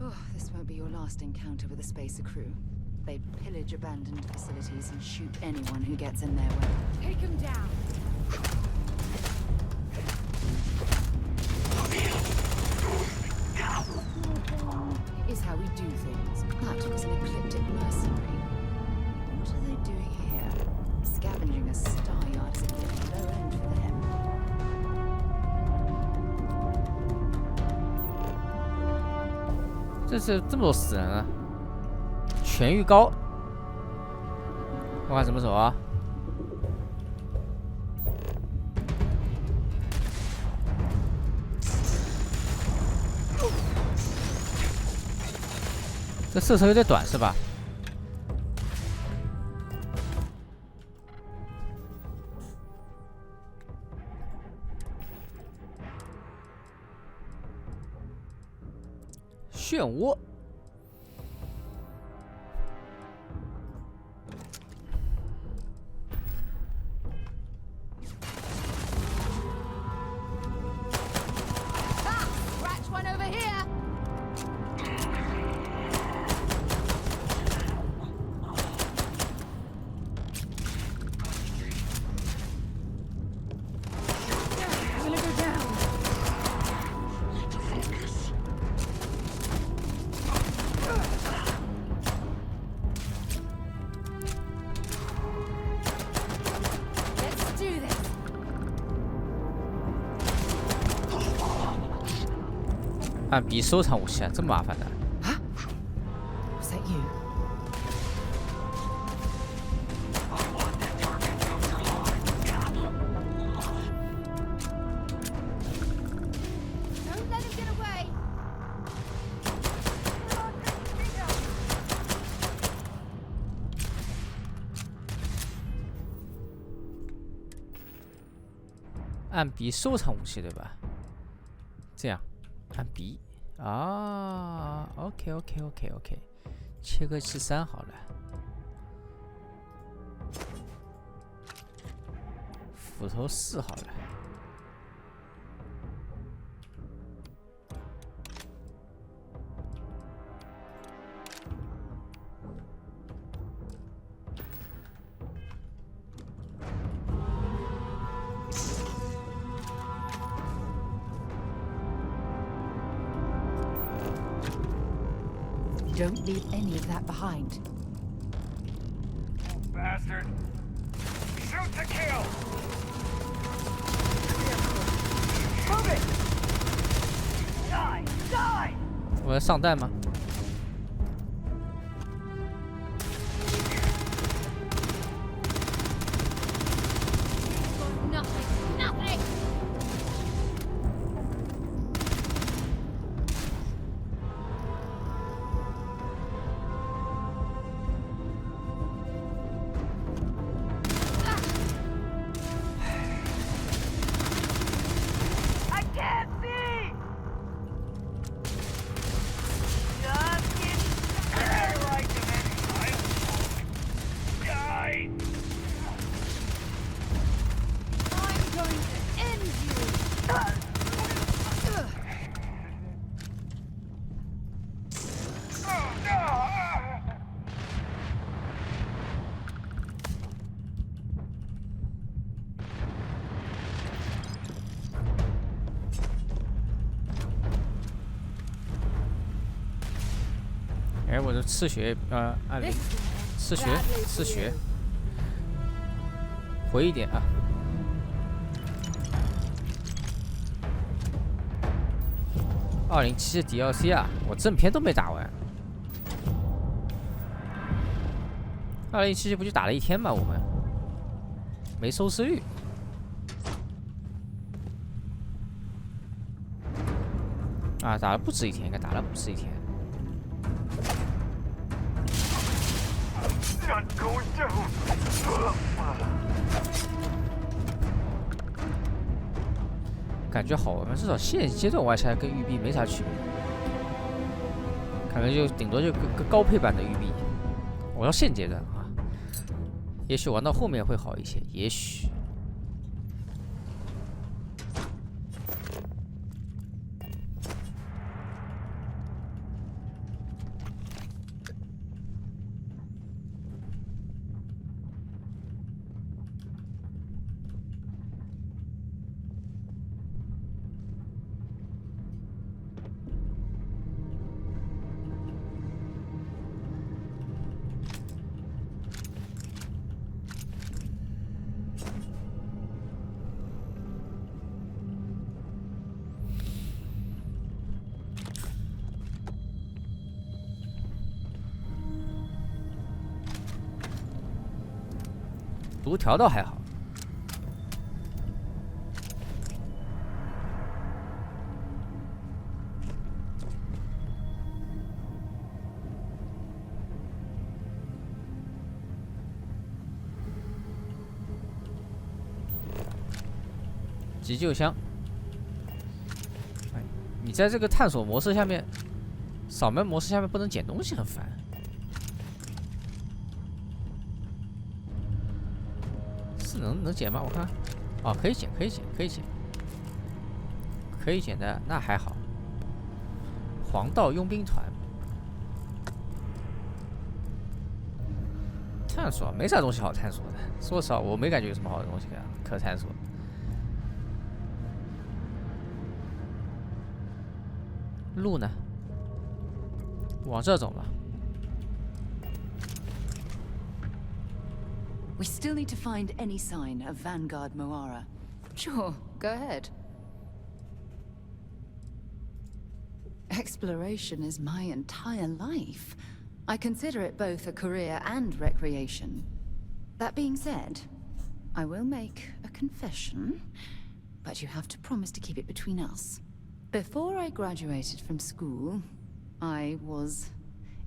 [SPEAKER 14] Oh, this won't be your last encounter with a spacer crew. They pillage abandoned facilities and shoot anyone who gets in their way.
[SPEAKER 17] Take him down.
[SPEAKER 14] Is how we do things. That was an ecliptic mercenary. What are they doing here? Scavenging a star yard is a bit low end for them.
[SPEAKER 1] 这是这么多死人啊！全域高，我看怎么走啊？这射程有点短是吧？漩涡。
[SPEAKER 17] Scratch one over here.
[SPEAKER 1] 按笔收藏武器啊，这么麻烦的。
[SPEAKER 14] Was that you?
[SPEAKER 1] 按 B 收藏武器对吧？这样，按 B 啊 ，OK， 切割器3好了，斧头4好了。
[SPEAKER 14] Don't leave any of that behind.
[SPEAKER 6] Bastard! Shoot to kill! Move it! Die! Die!
[SPEAKER 1] 我要上弹吗？
[SPEAKER 17] Nothing! Nothing!
[SPEAKER 6] I can't see! Just get like the next time. Die!
[SPEAKER 17] I'm going to end you!
[SPEAKER 1] 哎，我的刺血按铃，刺血，回一点啊。2077的 DLC 啊，我正片都没打完。2077不就打了1天吗？我们没收视率。啊，打了不止1天，应该打了不止1天。
[SPEAKER 6] Not going down.
[SPEAKER 1] 感觉好玩吗？至少现阶段玩起来跟育碧没啥区别，可能就顶多就个高配版的育碧。我要现阶段啊，也许玩到后面会好一些，也许。读条倒还好，急救箱。哎，你在这个探索模式下面，扫描模式下面不能捡东西，很烦。 能捡吗？我看，哦，可以捡，可以捡的，那还好。黄道佣兵团，探索没啥东西好探索的，说实话，我没感觉有什么好的东西可探索。路呢？往这走吧。
[SPEAKER 14] We still need to find any sign of Vanguard Moara.
[SPEAKER 17] Sure, go ahead.
[SPEAKER 14] Exploration is my entire life. I consider it both a career and recreation. That being said, I will make a confession, but you have to promise to keep it between us. Before I graduated from school, I was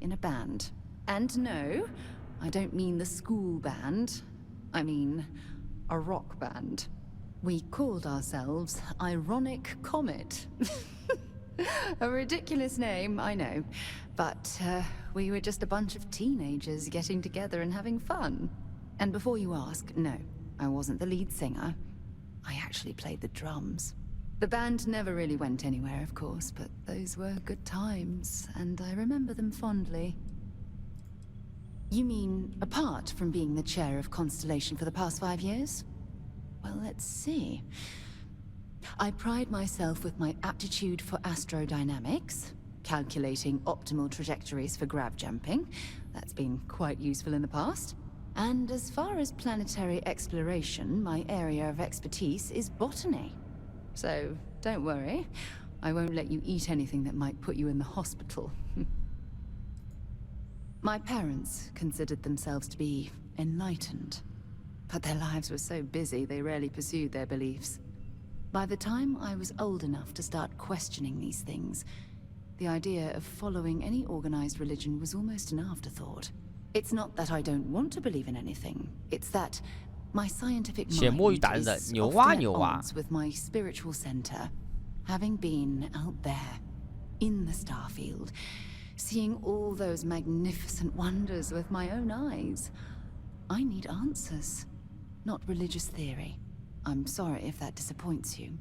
[SPEAKER 14] in a band. And no, I don't mean the school band. I mean a rock band. We called ourselves Ironic Comet. A ridiculous name, I know. But we were just a bunch of teenagers getting together and having fun. And before you ask, no, I wasn't the lead singer. I actually played the drums. The band never really went anywhere, of course, but those were good times, and I remember them fondly. You mean, apart from being the chair of Constellation for the past 5 years? Well, let's see. I pride myself with my aptitude for astrodynamics, calculating optimal trajectories for grav jumping. That's been quite useful in the past. And as far as planetary exploration, my area of expertise is botany. So, don't worry. I won't let you eat anything that might put you in the hospital. My parents considered themselves to be enlightened. But their lives were so busy, they rarely pursued their beliefs. By the time I was old enough to start questioning these things, the idea of following any organized religion was almost an afterthought. It's not that I don't want to believe in anything, it's that my scientific mind is often at odds with my spiritual center. Having been out there, in the Starfield, seeing all those magnificent wonders with my own eyes, I need answers, not religious theory. I'm sorry if that disappoints you,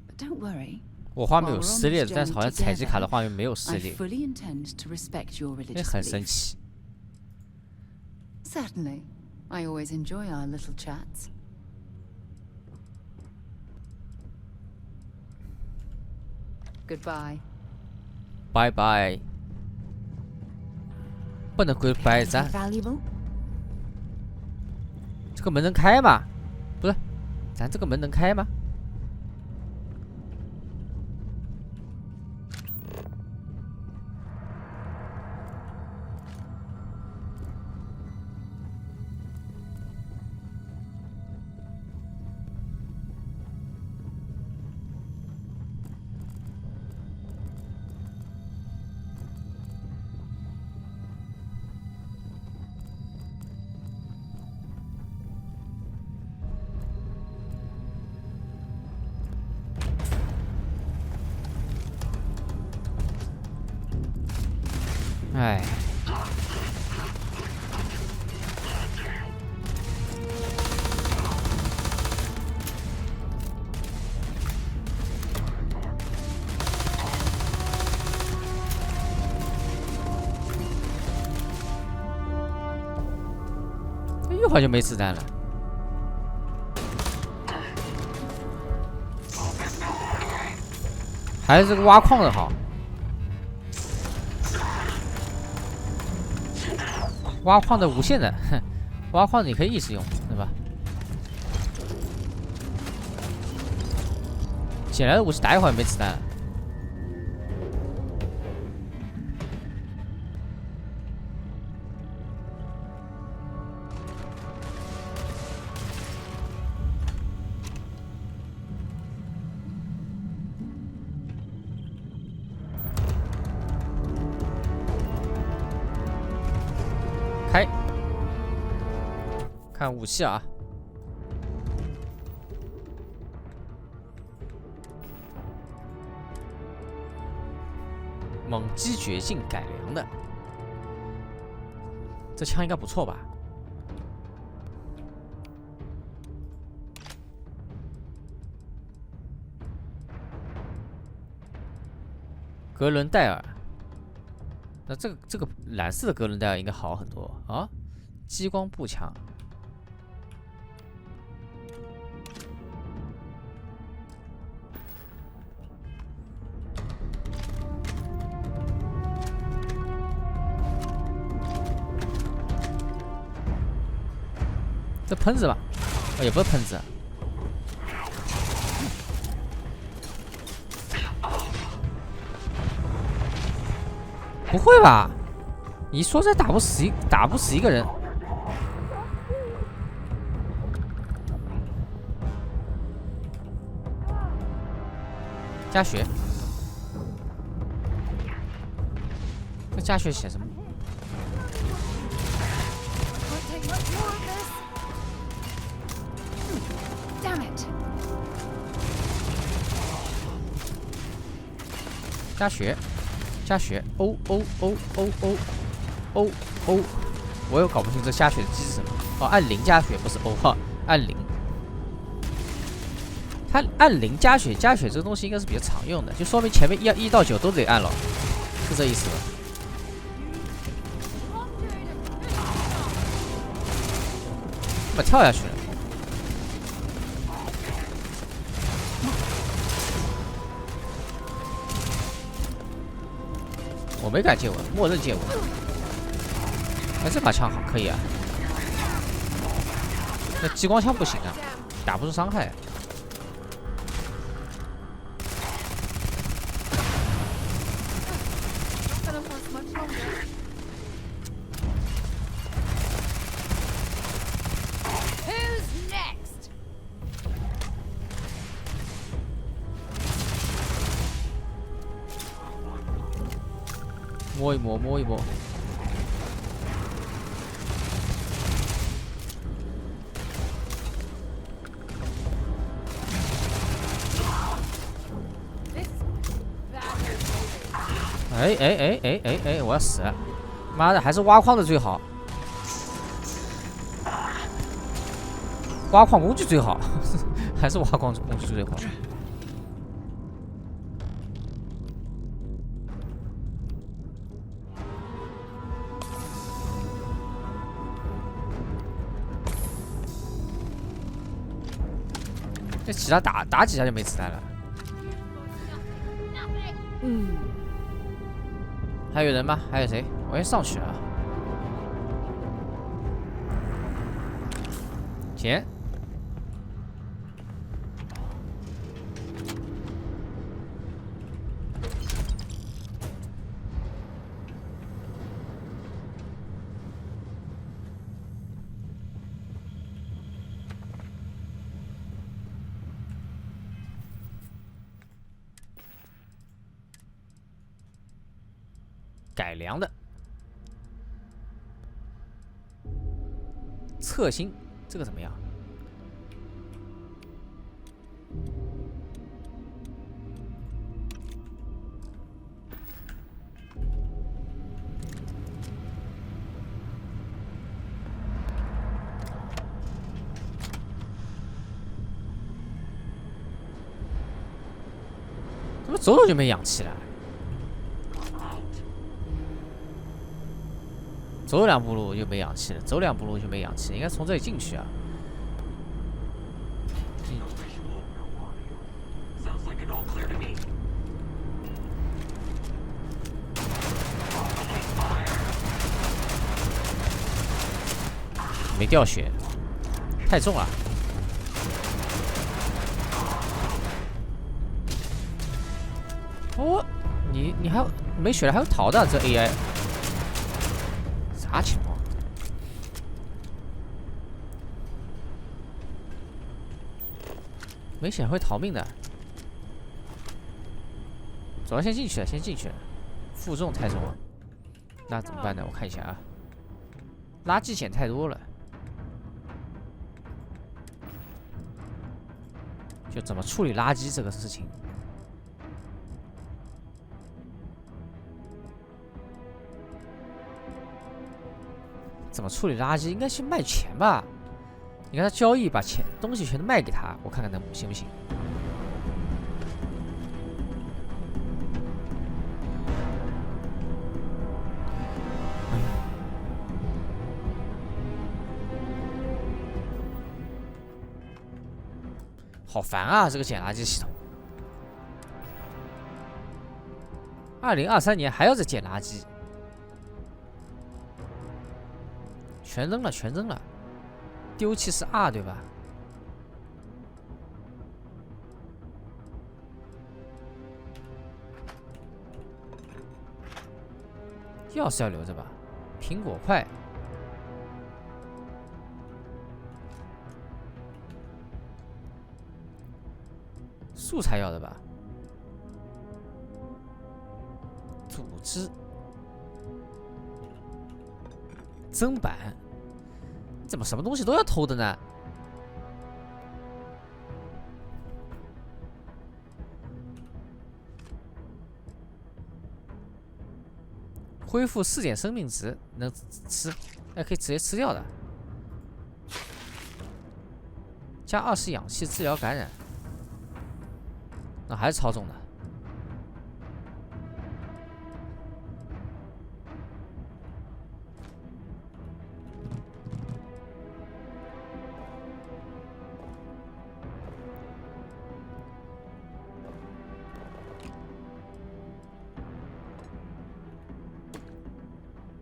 [SPEAKER 14] but don't worry.
[SPEAKER 1] 我画面有撕裂的，但是好像采集卡的画面没有撕
[SPEAKER 14] I
[SPEAKER 1] 裂，
[SPEAKER 14] fully intend to respect your
[SPEAKER 1] 也
[SPEAKER 14] religious
[SPEAKER 1] 很神
[SPEAKER 14] beliefs.
[SPEAKER 1] 奇。
[SPEAKER 14] Certainly. I always enjoy our little chats. Goodbye.
[SPEAKER 1] 拜拜。不能 goodbye 咱。
[SPEAKER 14] Valuable?
[SPEAKER 1] 这个门能开吗？不是，咱这个门能开吗？哎，一会儿就没子弹了。还是这个挖矿的好。 挖矿的无限的，哼，挖矿你可以一直用，对吧？捡来的武器打一会儿没子弹了。开，看武器啊！猛击绝境改良的，这枪应该不错吧？格伦戴尔。 那这个蓝色的格伦戴尔应该好很多啊！激光步枪，这喷子吧？哦，也不是喷子。 不会吧？你说这打不死一个人？加血？这加血写什么？
[SPEAKER 14] Damn it!
[SPEAKER 1] 加血，加血，哦，我又搞不清这加血的机制是什么。哦，按0加血不是哦哈，按0。它按0加血，加血这个东西应该是比较常用的，就说明前面1到9都得按了，是这意思吧？怎么跳下去了？我没敢接吻，默认接吻。哎，这把枪好，可以啊。那激光枪不行啊，打不出伤害。摸一摸，摸一摸。哎，我要死了！妈的，还是挖矿的最好，挖矿工具最好，还是挖矿工具最好。这其他打几下就没子弹了。还有人吗？还有谁？我先上去了。捡。改良的侧心，这个怎么样？怎么走走就没氧气了？走2步路就没氧气了，走2步路就没氧气，应该从这里进去啊。没掉血，太重了。哦，你还有没血了还有逃的这 AI。啥情况？没血会逃命的。主要先进去了，先进去了。负重太重了，那怎么办呢？我看一下啊，垃圾捡太多了，就怎么处理垃圾这个事情。怎么处理垃圾？应该去卖钱吧？你看他交易，把钱东西全都卖给他，我看看能行不行。好烦啊！这个捡垃圾系统。2023年还要再捡垃圾。全扔了，全扔了，丢弃是 R 对吧？钥匙要留着吧？苹果块，素材要的吧？组织，砧板。怎么什么东西都要偷的呢？恢复4点生命值，能吃，可以直接吃掉的。加20氧气治疗感染，那还是超重的。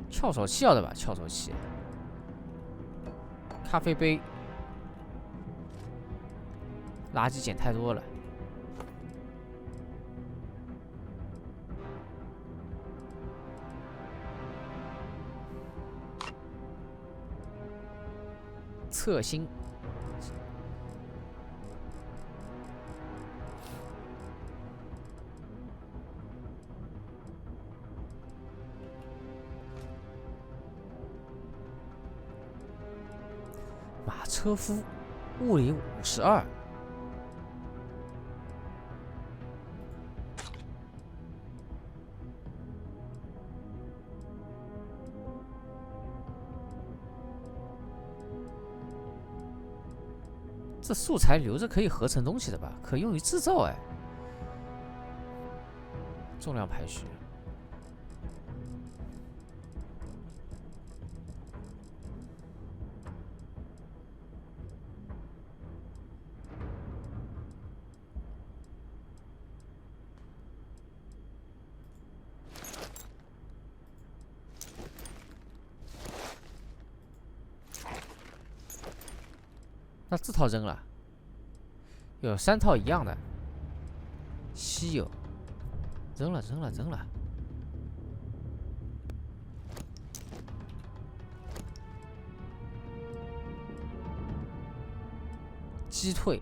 [SPEAKER 1] 撬手器要的吧？撬手器，咖啡杯，垃圾捡太多了。侧心，马车夫，物理52。这素材留着可以合成东西的吧？可用于制造哎。重量排序。那这套扔了，有3套一样的，稀有，扔了。击退。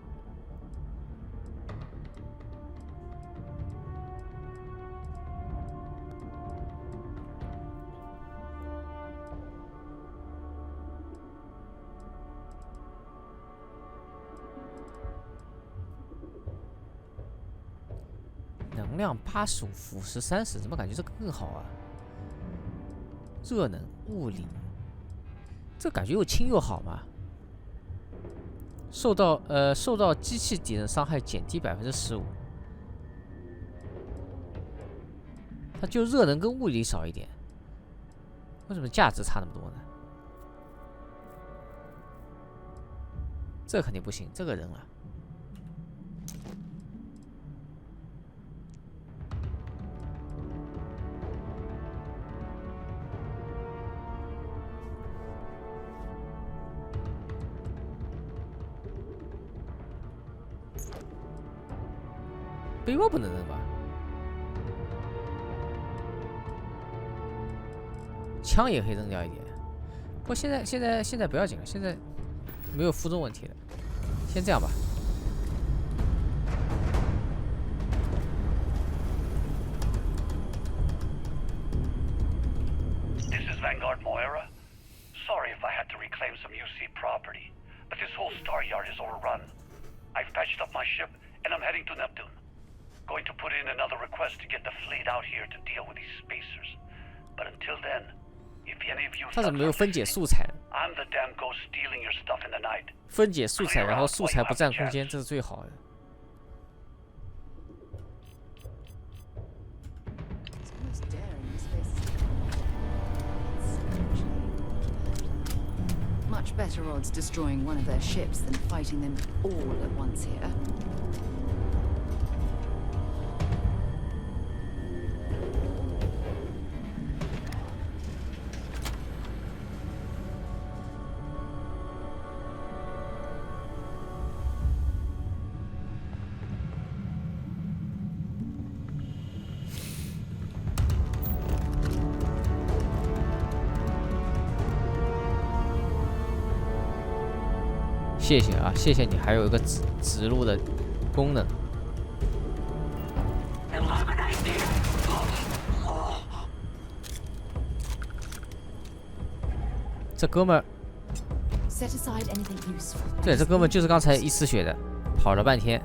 [SPEAKER 1] 能量85，腐蚀30，怎么感觉这个更好啊？热能、物理，这感觉又轻又好嘛。受到机器敌人伤害减低15%，它就热能跟物理少一点，为什么价值差那么多呢？这肯定不行，这个扔了。背包不能扔吧？枪也可以扔掉一点，不过现在不要紧了，现在没有负重问题了，先这样吧。
[SPEAKER 21] This is Vanguard Moira. Sorry if I had to reclaim some UC property, but this whole star yard is overrun. I've patched up my ship and I'm heading to Neptune. Going to put in another request to get the fleet out here to deal with these spacers. But until then, if any of you
[SPEAKER 1] 它怎么没有分解素材？
[SPEAKER 21] I'm the damn ghost stealing your stuff in the night.
[SPEAKER 1] 分解素材，然后素材不占空间，这是最好的。
[SPEAKER 14] Much better odds destroying one of their ships than fighting them all at once here.
[SPEAKER 1] 谢谢啊，谢谢你，还有一个指路的功能。这哥们儿，对，这哥们儿就是刚才一丝血的，跑了半天。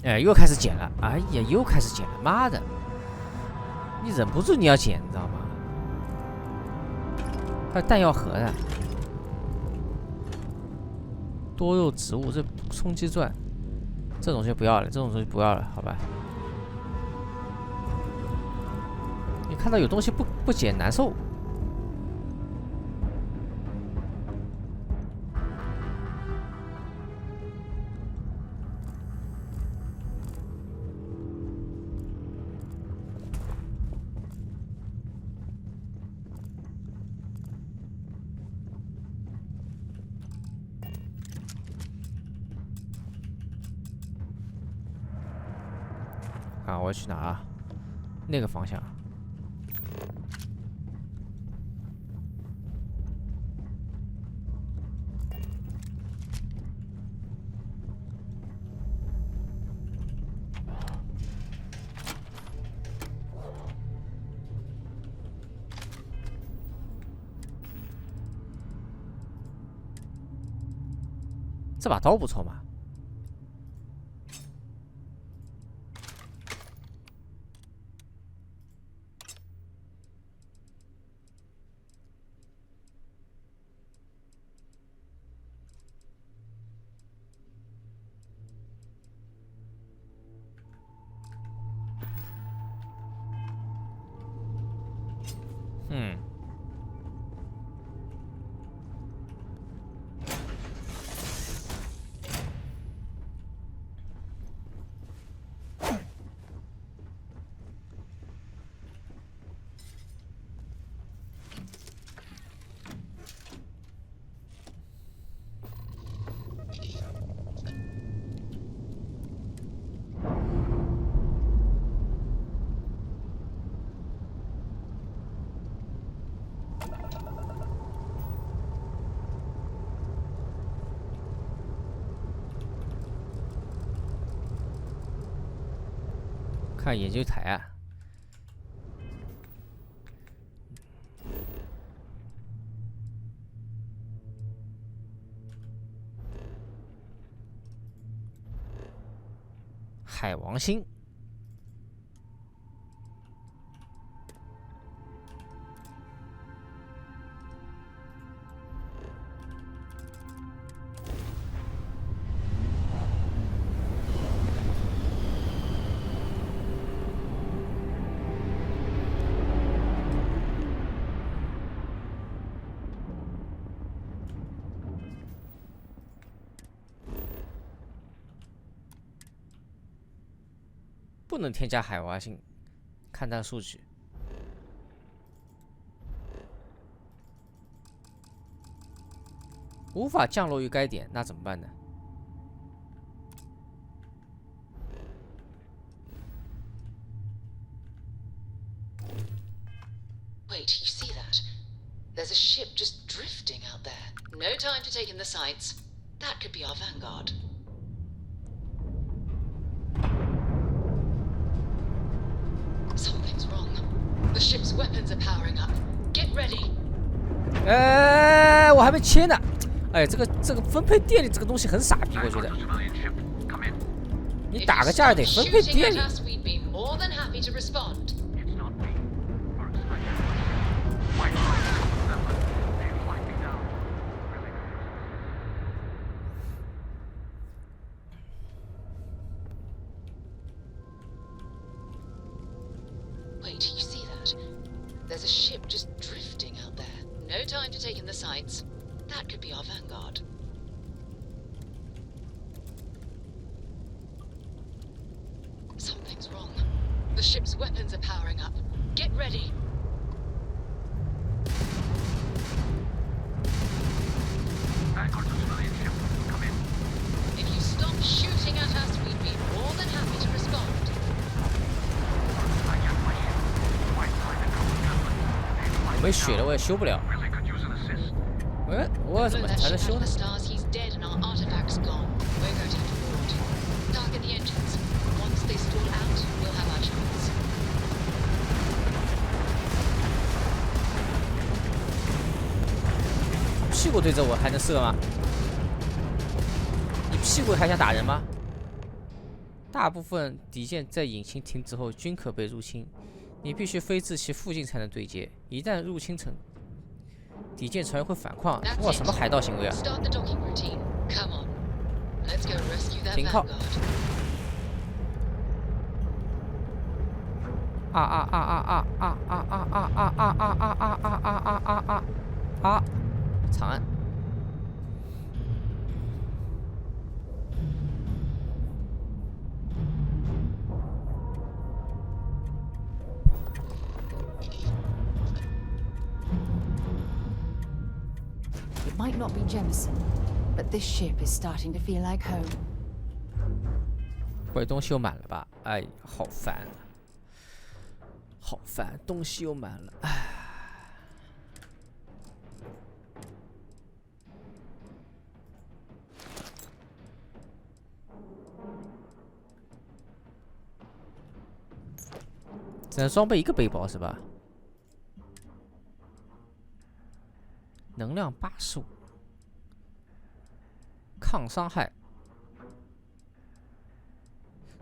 [SPEAKER 1] 哎，又开始捡了，哎呀，又开始捡了，妈的！你忍不住你要捡，你知道吗？还有弹药盒的，多肉植物，这冲击钻，这种就不要了，这种东西不要了，好吧？你看到有东西不捡难受。啊，我要去哪啊？那个方向。这把刀不错嘛。看研究台啊，海王星。不能添加海王星，看它数据。无法降落于该点，那怎么办呢？
[SPEAKER 14] Wait, you see that? There's a ship just drifting out there. No time to take in the sights. That could be our vanguard. Something's wrong. The ship's weapons are powering up. Get ready.
[SPEAKER 1] 我还没切呢。哎，这个分配电力这个东西很傻逼，我觉得。你打个架得分配电力。
[SPEAKER 14] Wait, you see that? There's a ship just drifting out there. No time to take in the sights. That could be our vanguard. Something's wrong. The ship's weapons are powering up. Get ready. If you stop shooting at us, we'd be more than happy to respond.
[SPEAKER 1] 我没血了，我也修不了。我怎么才能修呢？ 屁股对着我还能射吗？你屁股还想打人吗？大部分敌舰在引擎停止后均可被入侵，你必须飞至其附近才能对接。一旦入侵成，敌舰船员会反抗。哇，什么海盗行为啊！停靠！长按。
[SPEAKER 14] It might not be Jemison, but this ship is starting to feel like home.
[SPEAKER 1] 不会东西又满了吧？哎，好烦，好烦，东西又满了，哎。只能装备一个背包是吧？能量85，抗伤害。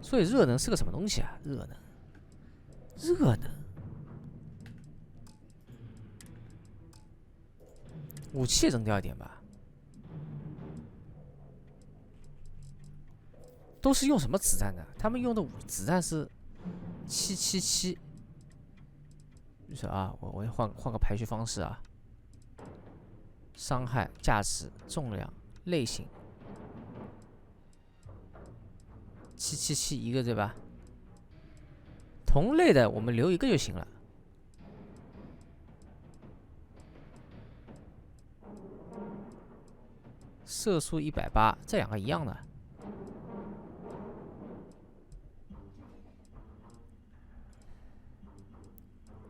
[SPEAKER 1] 所以热能是个什么东西啊？热能，热能，武器扔掉一点吧。都是用什么子弹的？他们用的子弹是777。就是啊，我换个排序方式啊。伤害、价值、重量、类型，777一个对吧？同类的我们留一个就行了。射速180，这两个一样的。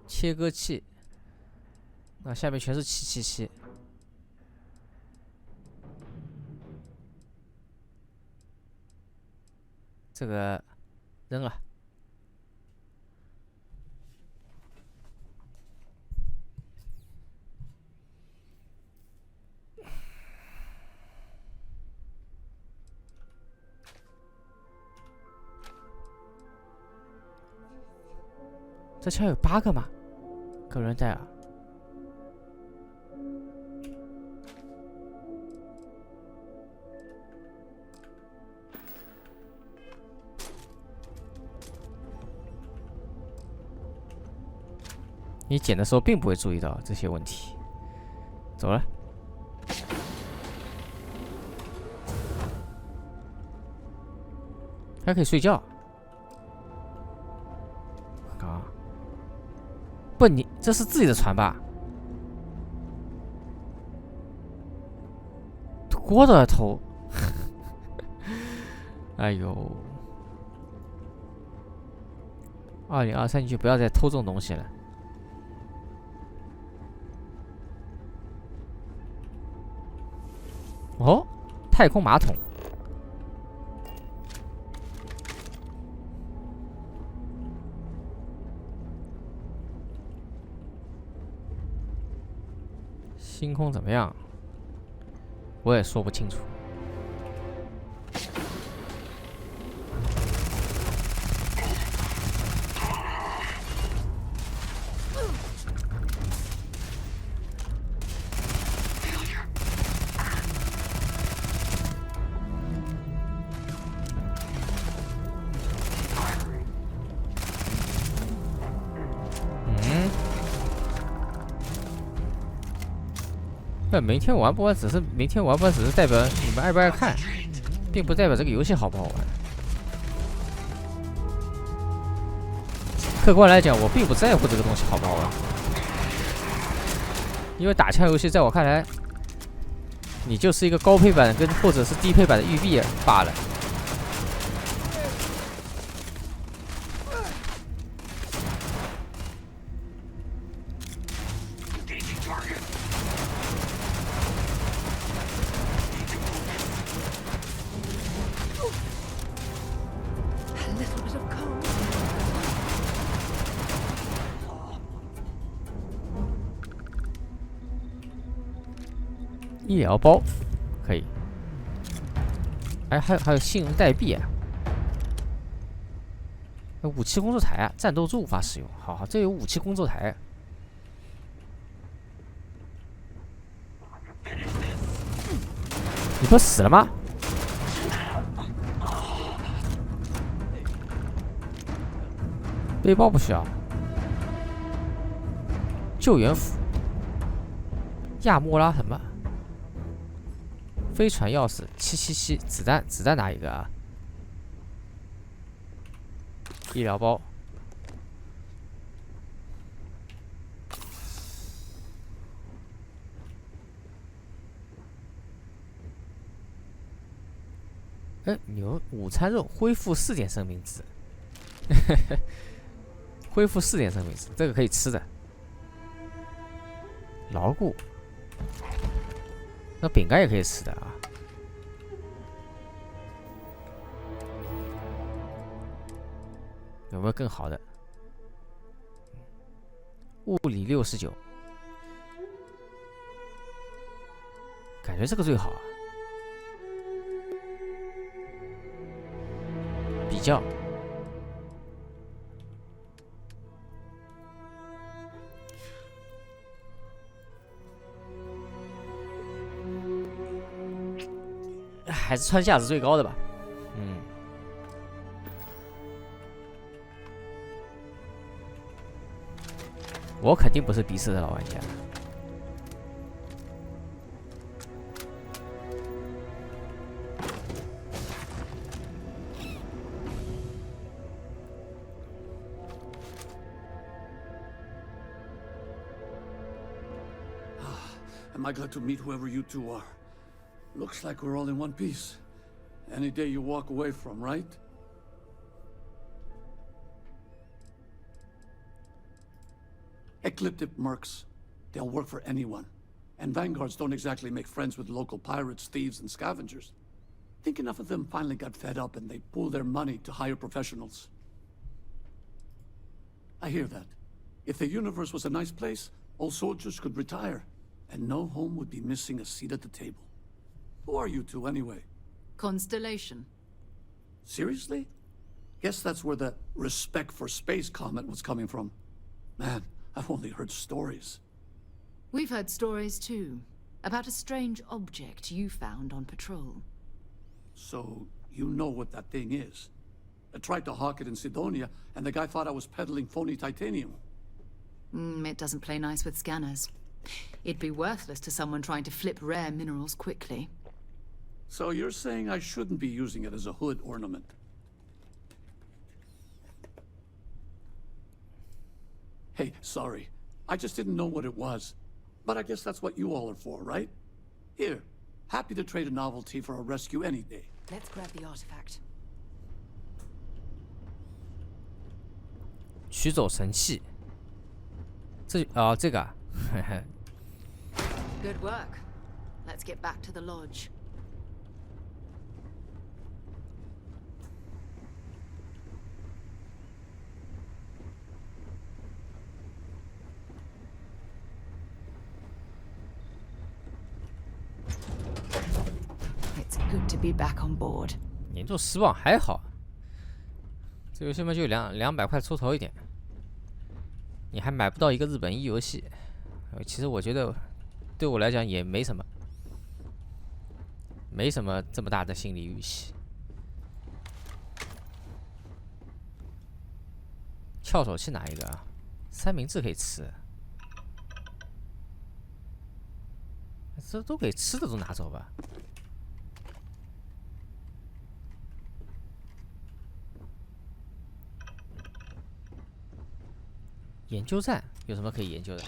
[SPEAKER 1] 切割器，那下面全是777。这个扔了。这枪有8个吗？个人戴尔。你捡的时候并不会注意到这些问题。走了。还可以睡觉。啊！不，你这是自己的船吧？锅都要偷。哎呦！2023你就不要再偷这种东西了。哦，太空马桶。星空怎么样？我也说不清楚。明天玩不玩只是代表你们爱不爱看，并不代表这个游戏好不好玩。客观来讲，我并不在乎这个东西好不好玩，因为打枪游戏在我看来，你就是一个高配版或者是低配版的育碧罢了。医疗包可以，哎，还有信用代币啊！武器工作台啊，战斗中无法使用。好，这有武器工作台。你不死了吗？背包不需要。救援服。亚莫拉什么？飞船钥匙777，子弹哪一个啊？医疗包。哎，牛午餐肉恢复4点生命值，恢复4点生命值，这个可以吃的。牢固，那饼干也可以吃的啊。有没有更好的？物理69，感觉这个最好啊。比较，还是穿价值最高的吧。我肯定不是鼻屎的老玩家。
[SPEAKER 3] Am I glad to meet whoever you two are? Looks like we're all in one piece. Any day you walk away from, right? Ecliptic mercs. They'll work for anyone. And vanguards don't exactly make friends with local pirates, thieves, and scavengers. Think enough of them finally got fed up and they pool their money to hire professionals. I hear that. If the universe was a nice place, all soldiers could retire, and no home would be missing a seat at the table. Who are you two, anyway?
[SPEAKER 14] Constellation.
[SPEAKER 3] Seriously? Guess that's where the respect for space comment was coming from. Man, I've only heard stories.
[SPEAKER 14] We've heard stories too, about a strange object you found on patrol.
[SPEAKER 3] So, you know what that thing is? I tried to hawk it in Sidonia, and the guy thought I was peddling phony titanium.
[SPEAKER 14] It doesn't play nice with scanners. It'd be worthless to someone trying to flip rare minerals quickly.
[SPEAKER 3] So you're saying I shouldn't be using it as a hood ornament? Hey, sorry. I just didn't know what it was. But I guess that's what you all are for, right? Here, happy to trade a novelty for a rescue any day.
[SPEAKER 14] Let's grab the artifact.
[SPEAKER 1] 取走神器。这个啊，嘿嘿。
[SPEAKER 14] Good work. Let's get back to the lodge. It's good to be back on board.
[SPEAKER 1] 年度失望还好，这游戏嘛就200块出头一点，你还买不到一个日本游戏。其实我觉得对我来讲也没什么，没什么这么大的心理预期。翘手器哪一个啊？三明治可以吃，这都可以吃的都拿走吧。研究站有什么可以研究的？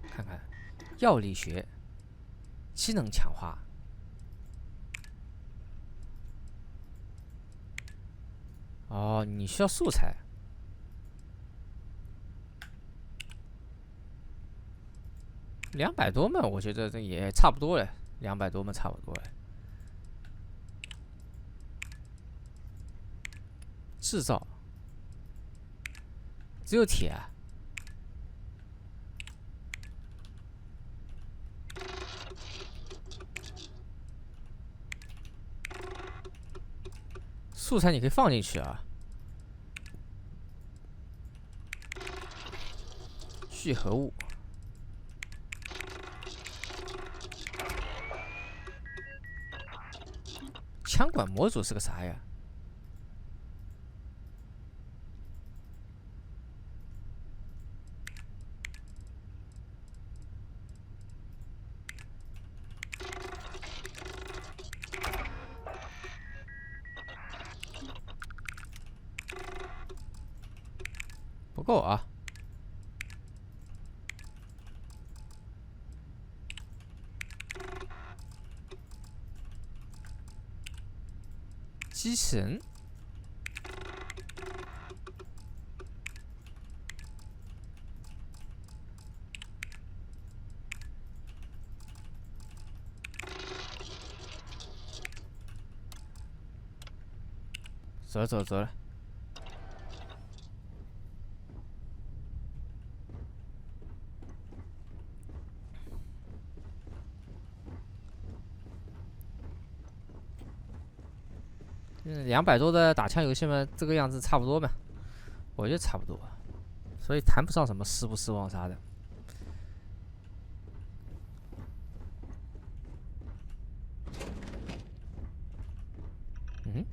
[SPEAKER 1] 看看，药理学，机能强化。哦，你需要素材。200多嘛，我觉得这也差不多了，200多嘛，差不多了。制造，只有铁啊。素材你可以放进去啊。聚合物。枪管模组是个啥呀？不够啊！机器人，走了走了走了。200多的打枪游戏嘛，这个样子差不多嘛，我觉得差不多，所以谈不上什么失不失望啥的。嗯，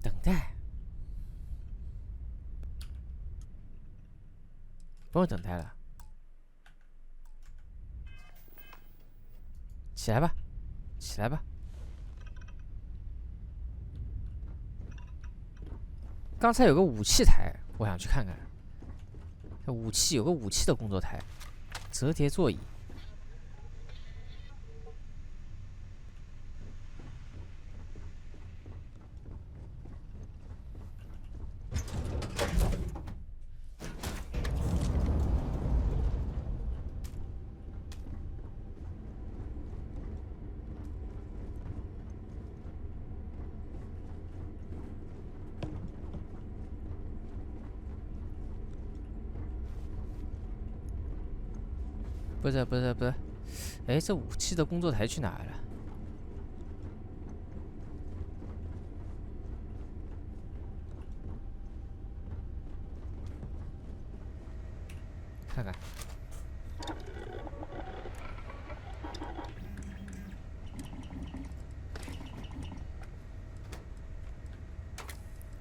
[SPEAKER 1] 等待，不用等待了。起来吧，起来吧！刚才有个武器台，我想去看看。武器有个武器的工作台，折叠座椅。不是，哎，这武器的工作台去哪了？看看，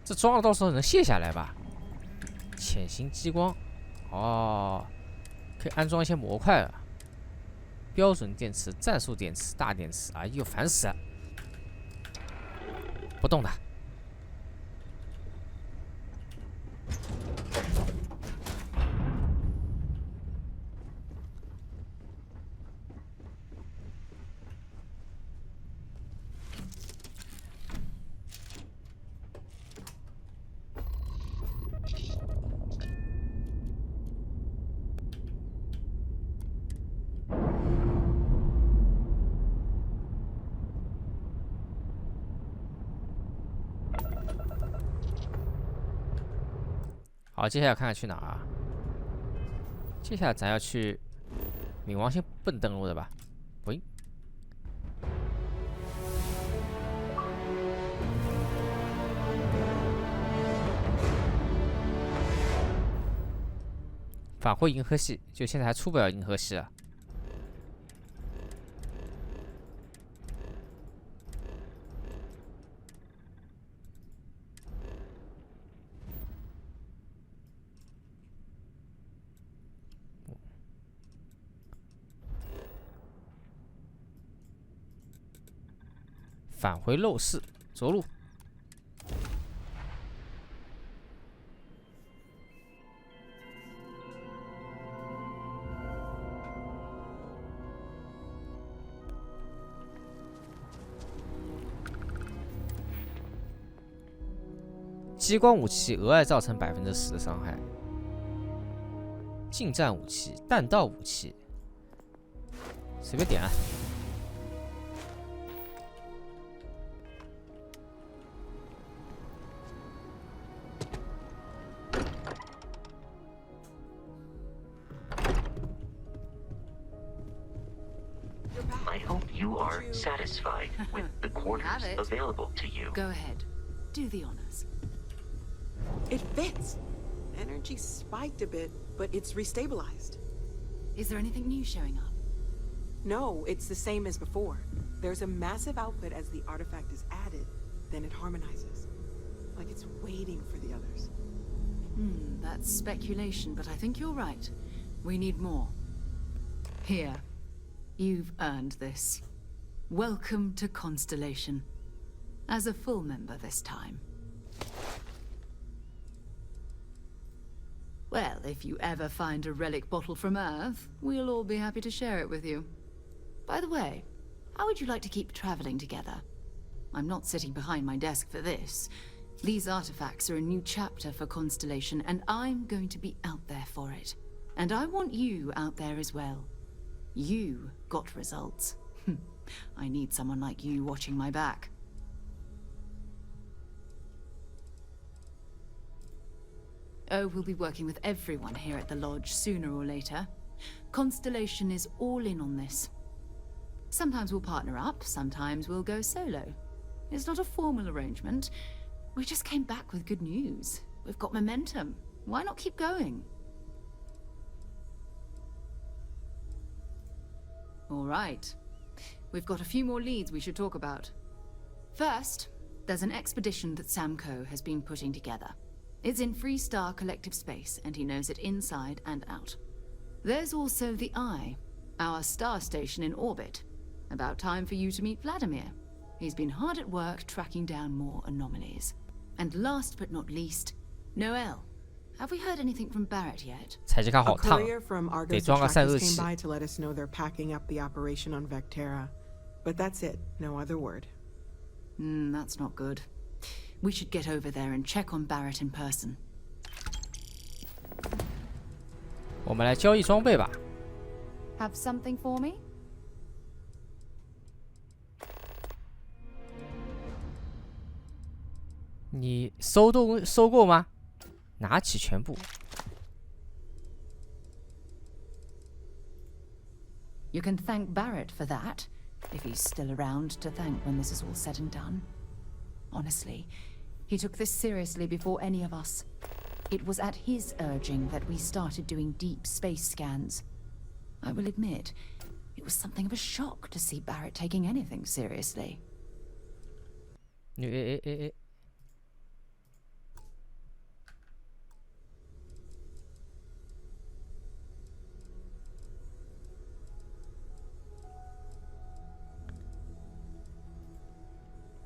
[SPEAKER 1] 这装了到时候能卸下来吧？潜行激光，哦。可以安装一些模块了，标准电池、战术电池、大电池，哎呦，烦死了！不动的。好，接下来看看去哪儿啊？接下来咱要去冥王星笨登陆的吧？喂，返回银河系，就现在还出不了银河系啊。返回陋室，着陆。激光武器额外造成10%的伤害。近战武器、弹道武器，随便点啊。
[SPEAKER 8] I hope you are satisfied with the quarters available to you.
[SPEAKER 14] Go ahead. Do the honors.
[SPEAKER 13] It fits. Energy spiked a bit, but it's restabilized.
[SPEAKER 14] Is there anything new showing up?
[SPEAKER 13] No, it's the same as before. There's a massive output as the artifact is added, then it harmonizes. Like it's waiting for the others.
[SPEAKER 14] That's speculation, but I think you're right. We need more. Here. You've earned this. Welcome to Constellation. As a full member this time. Well, if you ever find a relic bottle from Earth, we'll all be happy to share it with you. By the way, how would you like to keep traveling together? I'm not sitting behind my desk for this. These artifacts are a new chapter for Constellation, and I'm going to be out there for it. And I want you out there as well. You got results. I need someone like you watching my back. Oh, we'll be working with everyone here at the lodge sooner or later. Constellation is all in on this. Sometimes we'll partner up, sometimes we'll go solo. It's not a formal arrangement. We just came back with good news. We've got momentum. Why not keep going? All right. We've got a few more leads we should talk about. First, there's an expedition that Samco has been putting together. It's in Freestar Collective Space, and he knows it inside and out. There's also the Eye, our star station in orbit. About time for you to meet Vladimir. He's been hard at work tracking down more anomalies. And last but not least, Noel. Have we heard anything from Barrett yet?
[SPEAKER 13] A courier from Argos Attractors came by to let us know they're packing up the operation on Vectera. But that's it. No other word.
[SPEAKER 14] That's not good. We should get over there and check on Barrett in person.
[SPEAKER 1] 我们来交易装备吧。
[SPEAKER 17] Have something for me?
[SPEAKER 1] 你收购吗？拿起全部。
[SPEAKER 14] You can thank Barrett for that, if he's still around to thank when this is all said and done. Honestly, he took this seriously before any of us. It was at his urging that we started doing deep space scans. I will admit, it was something of a shock to see Barrett taking anything seriously.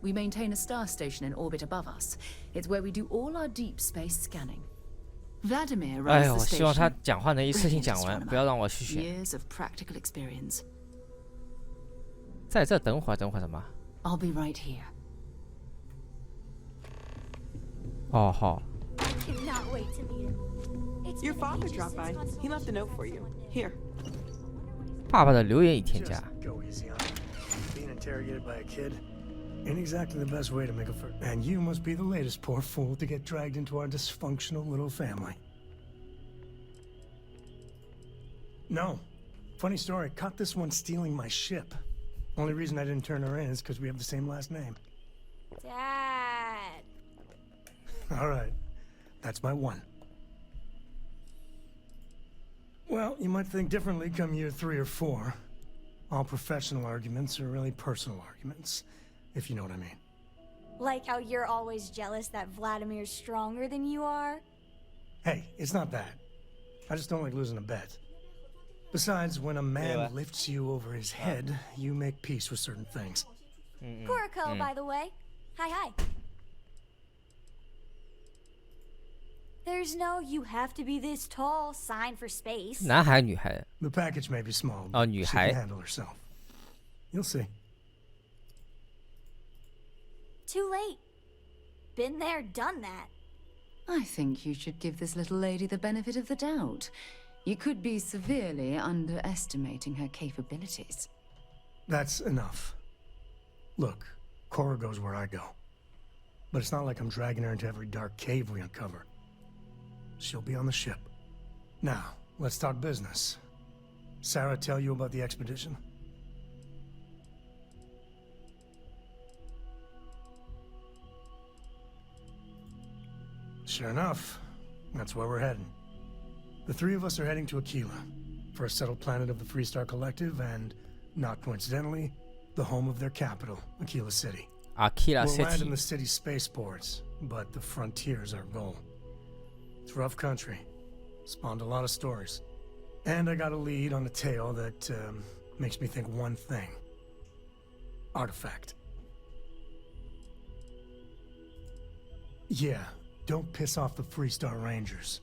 [SPEAKER 14] We maintain a star station in orbit above us. It's where we do all our deep space scanning. Vladimir runs the station.
[SPEAKER 1] 希望他讲话能一次性讲完，不要让我去选。
[SPEAKER 14] Years of practical experience.
[SPEAKER 1] 在这等会儿什么？
[SPEAKER 14] I'll be right here.
[SPEAKER 1] 哦，好。
[SPEAKER 17] Cannot wait to meet him.
[SPEAKER 13] Your father dropped by. He left a note for you. Here.
[SPEAKER 1] 爸爸的留言已添加。
[SPEAKER 9] Go easy on him. Being interrogated by a kid ain't exactly the best way to make a first. And you must be the latest poor fool to get dragged into our dysfunctional little family. No. Funny story. Caught this one stealing my ship. Only reason I didn't turn her in is because we have the same last name.
[SPEAKER 17] Dad.
[SPEAKER 9] All right. That's my one. Well, you might think differently come year 3 or 4. All professional arguments are really personal arguments, if you know what I mean.
[SPEAKER 17] Like how you're always jealous that Vladimir's stronger than you are?
[SPEAKER 9] Hey, it's not that. I just don't like losing a bet. Besides, when a man lifts you over his head, you make peace with certain things.
[SPEAKER 17] Kuriko, by the way. Hi. There's no you have to be this tall sign for space.
[SPEAKER 1] 男孩女孩？
[SPEAKER 9] The package may be small,
[SPEAKER 1] 哦，
[SPEAKER 9] but
[SPEAKER 1] 女
[SPEAKER 9] she
[SPEAKER 1] 孩。
[SPEAKER 9] can handle herself. You'll see.
[SPEAKER 17] Too late. Been there, done that.
[SPEAKER 14] I think you should give this little lady the benefit of the doubt. You could be severely underestimating her capabilities.
[SPEAKER 9] That's enough. Look, Cora goes where I go. But it's not like I'm dragging her into every dark cave we uncover. She'll be on the ship. Now, let's talk business. Sarah tell you about the expedition? Sure enough, that's where we're heading. The three of us are heading to Aquila, first settled planet of the Freestar Collective, and, not coincidentally, the home of their capital, Aquila City.
[SPEAKER 1] Aquila
[SPEAKER 9] We'll land
[SPEAKER 1] City.
[SPEAKER 9] in the city's spaceports, but the frontier's our goal. It's rough country. Spawned a lot of stories. And I got a lead on a tale that makes me think one thing. Artifact. Yeah, don't piss off the Freestar Rangers.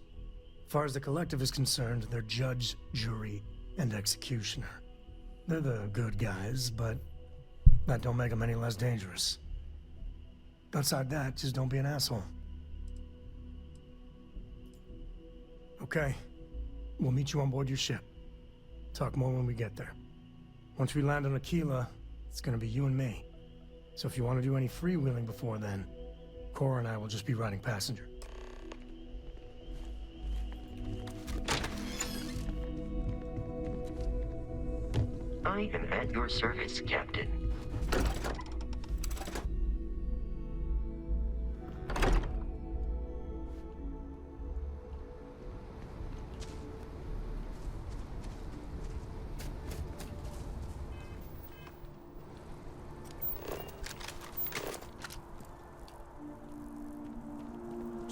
[SPEAKER 9] As far as the Collective is concerned, they're judge, jury, and executioner. They're the good guys, but that don't make them any less dangerous. Outside that, just don't be an asshole. Okay. We'll meet you on board your ship. Talk more when we get there. Once we land on Aquila, it's gonna be you and me. So if you want to do any freewheeling before then, Cora and I will just be riding passenger.
[SPEAKER 8] I am at your service, Captain.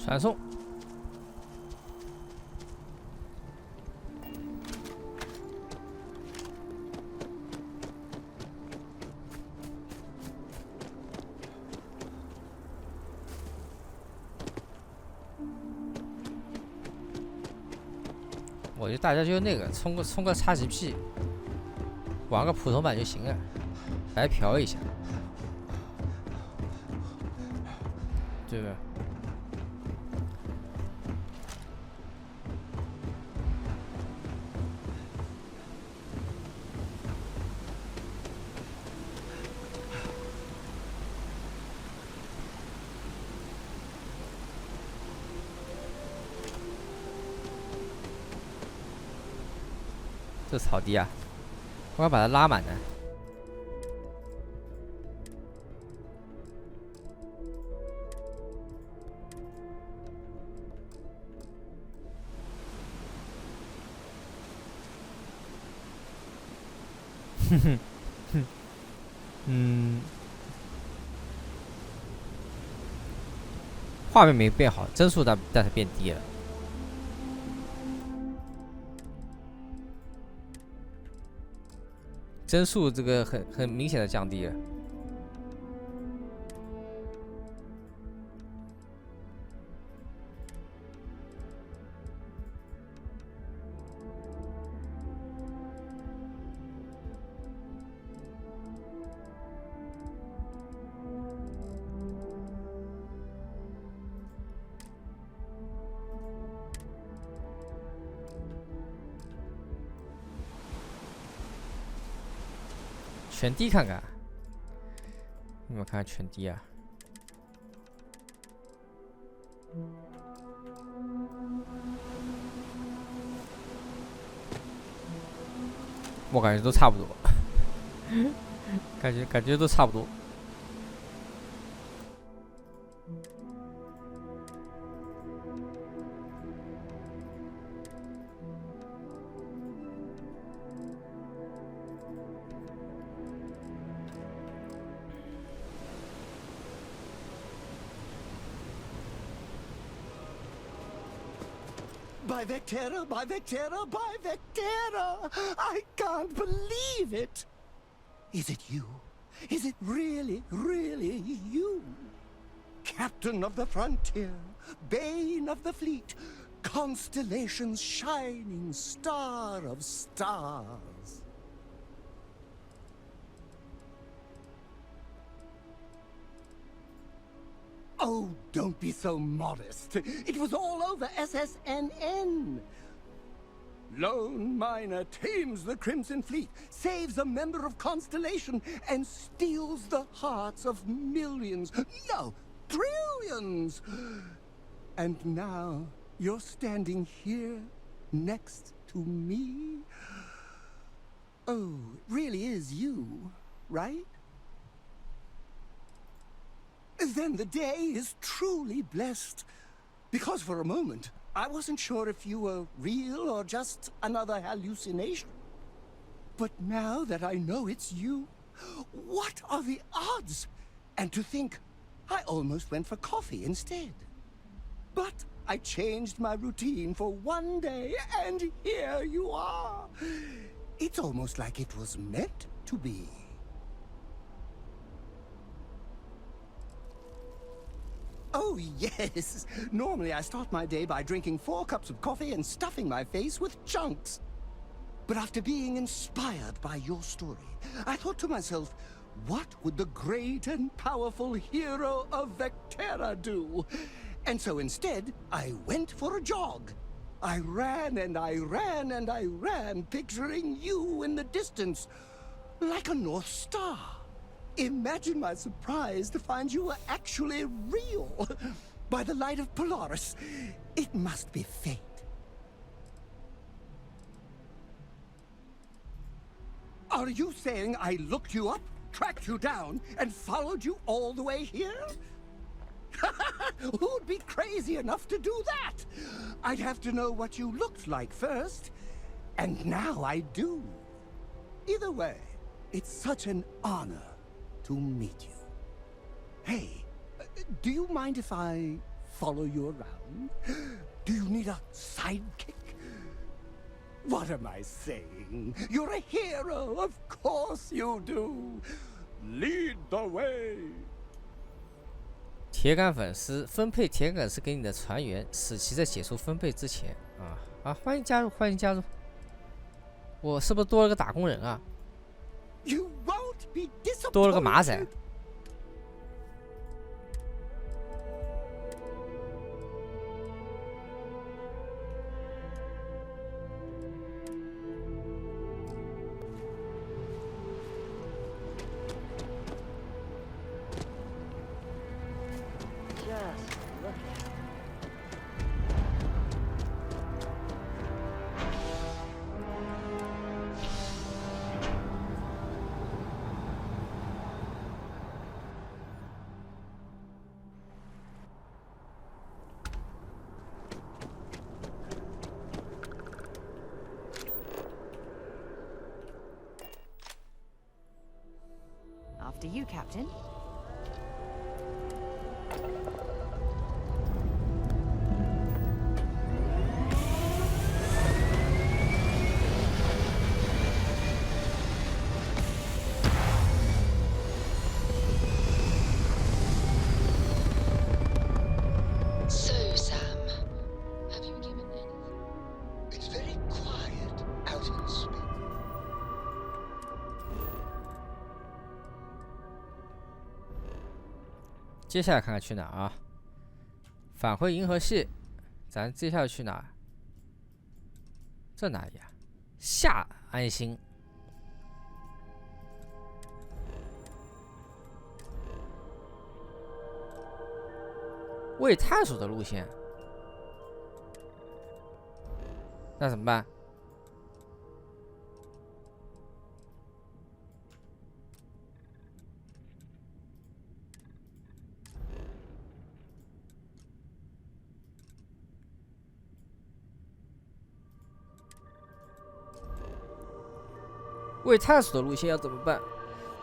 [SPEAKER 1] 传送。我觉得大家就那个充个 XGP， 玩个普通版就行了，白嫖一下，对吧？这草地啊，我要把它拉满呢。哼哼哼，画面没变好，帧数但是变低了。 帧数这个很明显的降低了。全低看看，你们看看全低啊！我感觉都差不多，感觉都差不多。
[SPEAKER 12] By Vectera, by Vectera, by Vectera! I can't believe it! Is it you? Is it really, really you? Captain of the frontier, bane of the fleet, constellation's shining star of stars. Oh, don't be so modest. It was all over SSNN. Lone miner tames the Crimson Fleet, saves a member of Constellation, and steals the hearts of millions, no, trillions. And now you're standing here next to me. Oh, it really is you, right? Then the day is truly blessed, Because for a moment, I wasn't sure if you were real or just another hallucination. But now that I know it's you, what are the odds? And to think, I almost went for coffee instead. But I changed my routine for one day, and here you are. It's almost like it was meant to be. Oh, yes. Normally I start my day by drinking 4 cups of coffee and stuffing my face with chunks. But after being inspired by your story, I thought to myself, what would the great and powerful hero of Vectera do? And so instead, I went for a jog. I ran and I ran and I ran, picturing you in the distance, like a North Star. Imagine my surprise to find you were actually real. By the light of Polaris, it must be fate. Are you saying I looked you up, tracked you down, and followed you all the way here? Who'd be crazy enough to do that? I'd have to know what you looked like first, and now I do. Either way, it's such an honor to meet you. Hey, do you mind if I follow you around? Do you need a sidekick? What am I saying? You're a hero, of course you do. Lead the way.
[SPEAKER 1] 铁杆粉丝分配铁杆是给你的船员，使其在解除分配之前欢迎加入，欢迎加入。我是不是多了个打工人啊？多了个马仔。
[SPEAKER 11] After you, Captain.
[SPEAKER 22] So, Sam, have you given anything? It's very quiet out in space.
[SPEAKER 1] 接下来看看去哪啊？返回银河系，咱接下来去哪？这哪里啊？下安心。未探索的路线，那怎么办？未探索的路线要怎么办？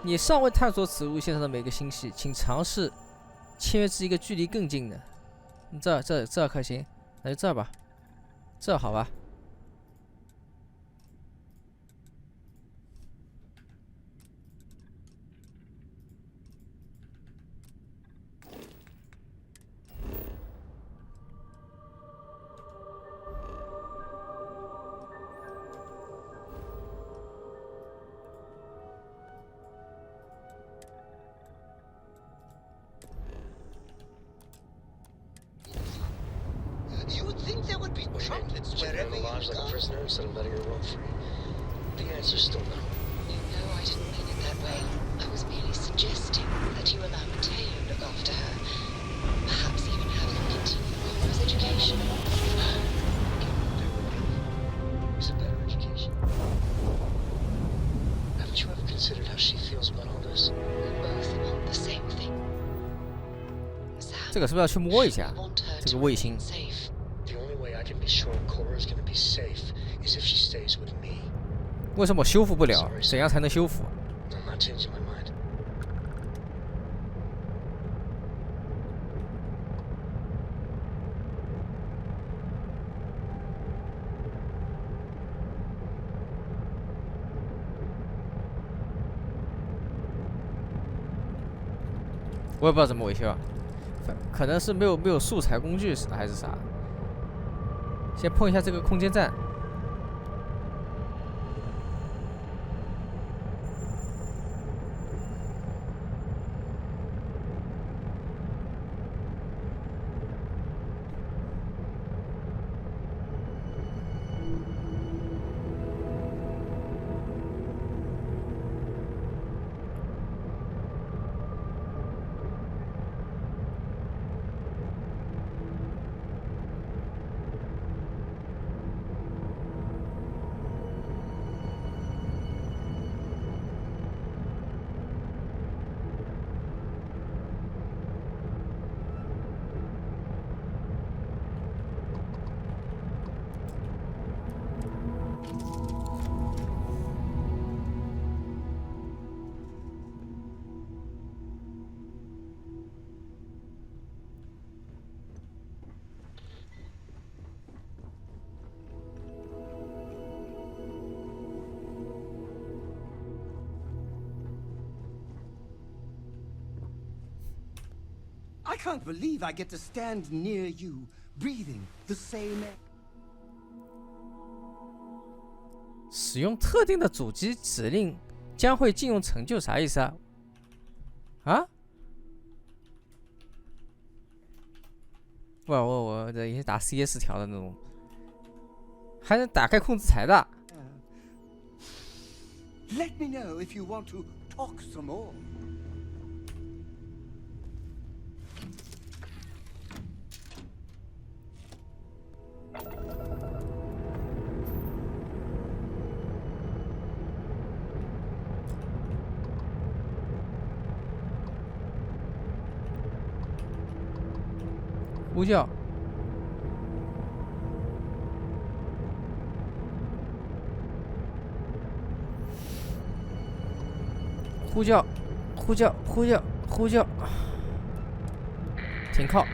[SPEAKER 1] 你尚未探索此路线上的每个星系，请尝试签约至一个距离更近的。这可行，那就这吧，这好吧。
[SPEAKER 22] You would think there would be trumpets wherever you
[SPEAKER 23] like a prisoner instead of letting her roam free. The answer's still no.
[SPEAKER 22] You know I didn't mean it that way. I was merely suggesting that you allow Mateo to look after her. Perhaps even have him continue Laura's education.
[SPEAKER 23] It's a better education. Haven't you ever considered how she feels about all this?
[SPEAKER 22] We both want the same thing.
[SPEAKER 1] 这个是不是要去摸一下？
[SPEAKER 22] Want her
[SPEAKER 1] 这个卫星。
[SPEAKER 23] Safe. The only way I can be sure Cora's gonna be safe is if she stays with me.
[SPEAKER 1] 为什么修复不了？怎样才能修复？
[SPEAKER 23] I'm not changing my mind.
[SPEAKER 1] 我也不知道怎么维修啊，可能是没有素材工具还是啥。先碰一下这个空间站。
[SPEAKER 12] I can't believe I get to stand near you, breathing the same air.
[SPEAKER 1] 使用特定的主机指令将会禁用成就，啥意思啊？啊？我这也是打 CS 条的那种，还能打开控制台的。
[SPEAKER 12] Let me know if you want to talk some more.
[SPEAKER 1] 呼叫，呼叫，呼叫，呼叫，呼叫，停靠。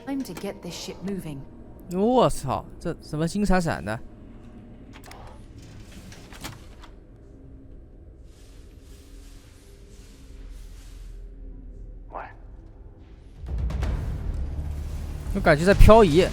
[SPEAKER 14] Time to get this ship moving.
[SPEAKER 1] 我操，这怎么金闪闪的？我感觉在漂移。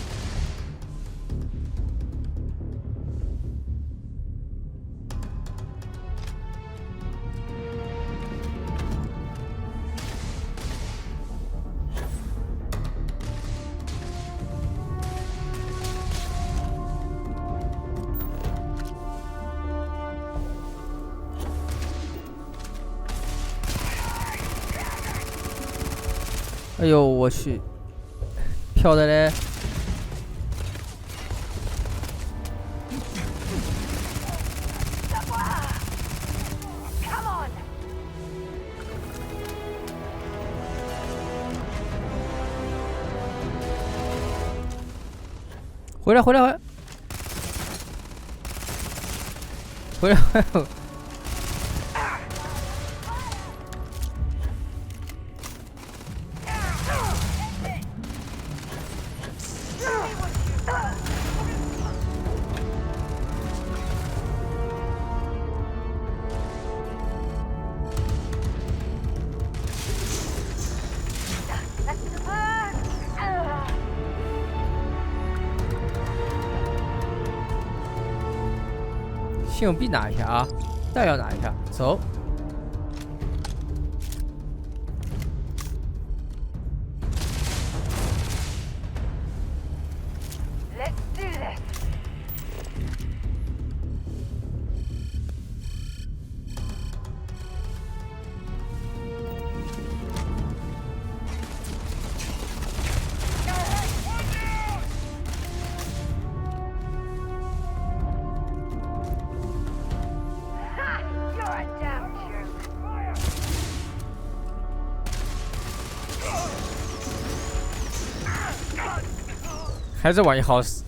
[SPEAKER 1] 哎呦我去，飘的嘞！回来，回来，回来！回来，回来！信用币拿一下啊，弹药拿一下，走。
[SPEAKER 5] Let's do this.
[SPEAKER 1] 还在玩一耗死，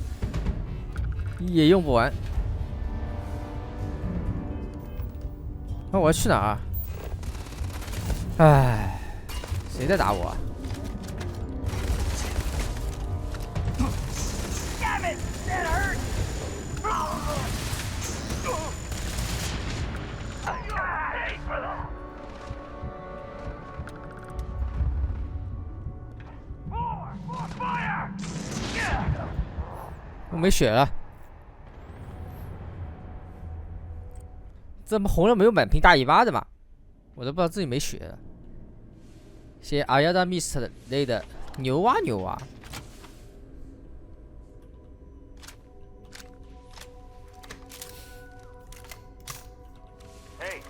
[SPEAKER 1] 也用不完。那我要去哪儿？唉，谁在打我啊？ 我没血了，怎么红了没有满屏大尾巴的嘛？我都不知道自己没血了。谢阿亚达 Mist 类的牛啊牛啊！
[SPEAKER 4] 嘿，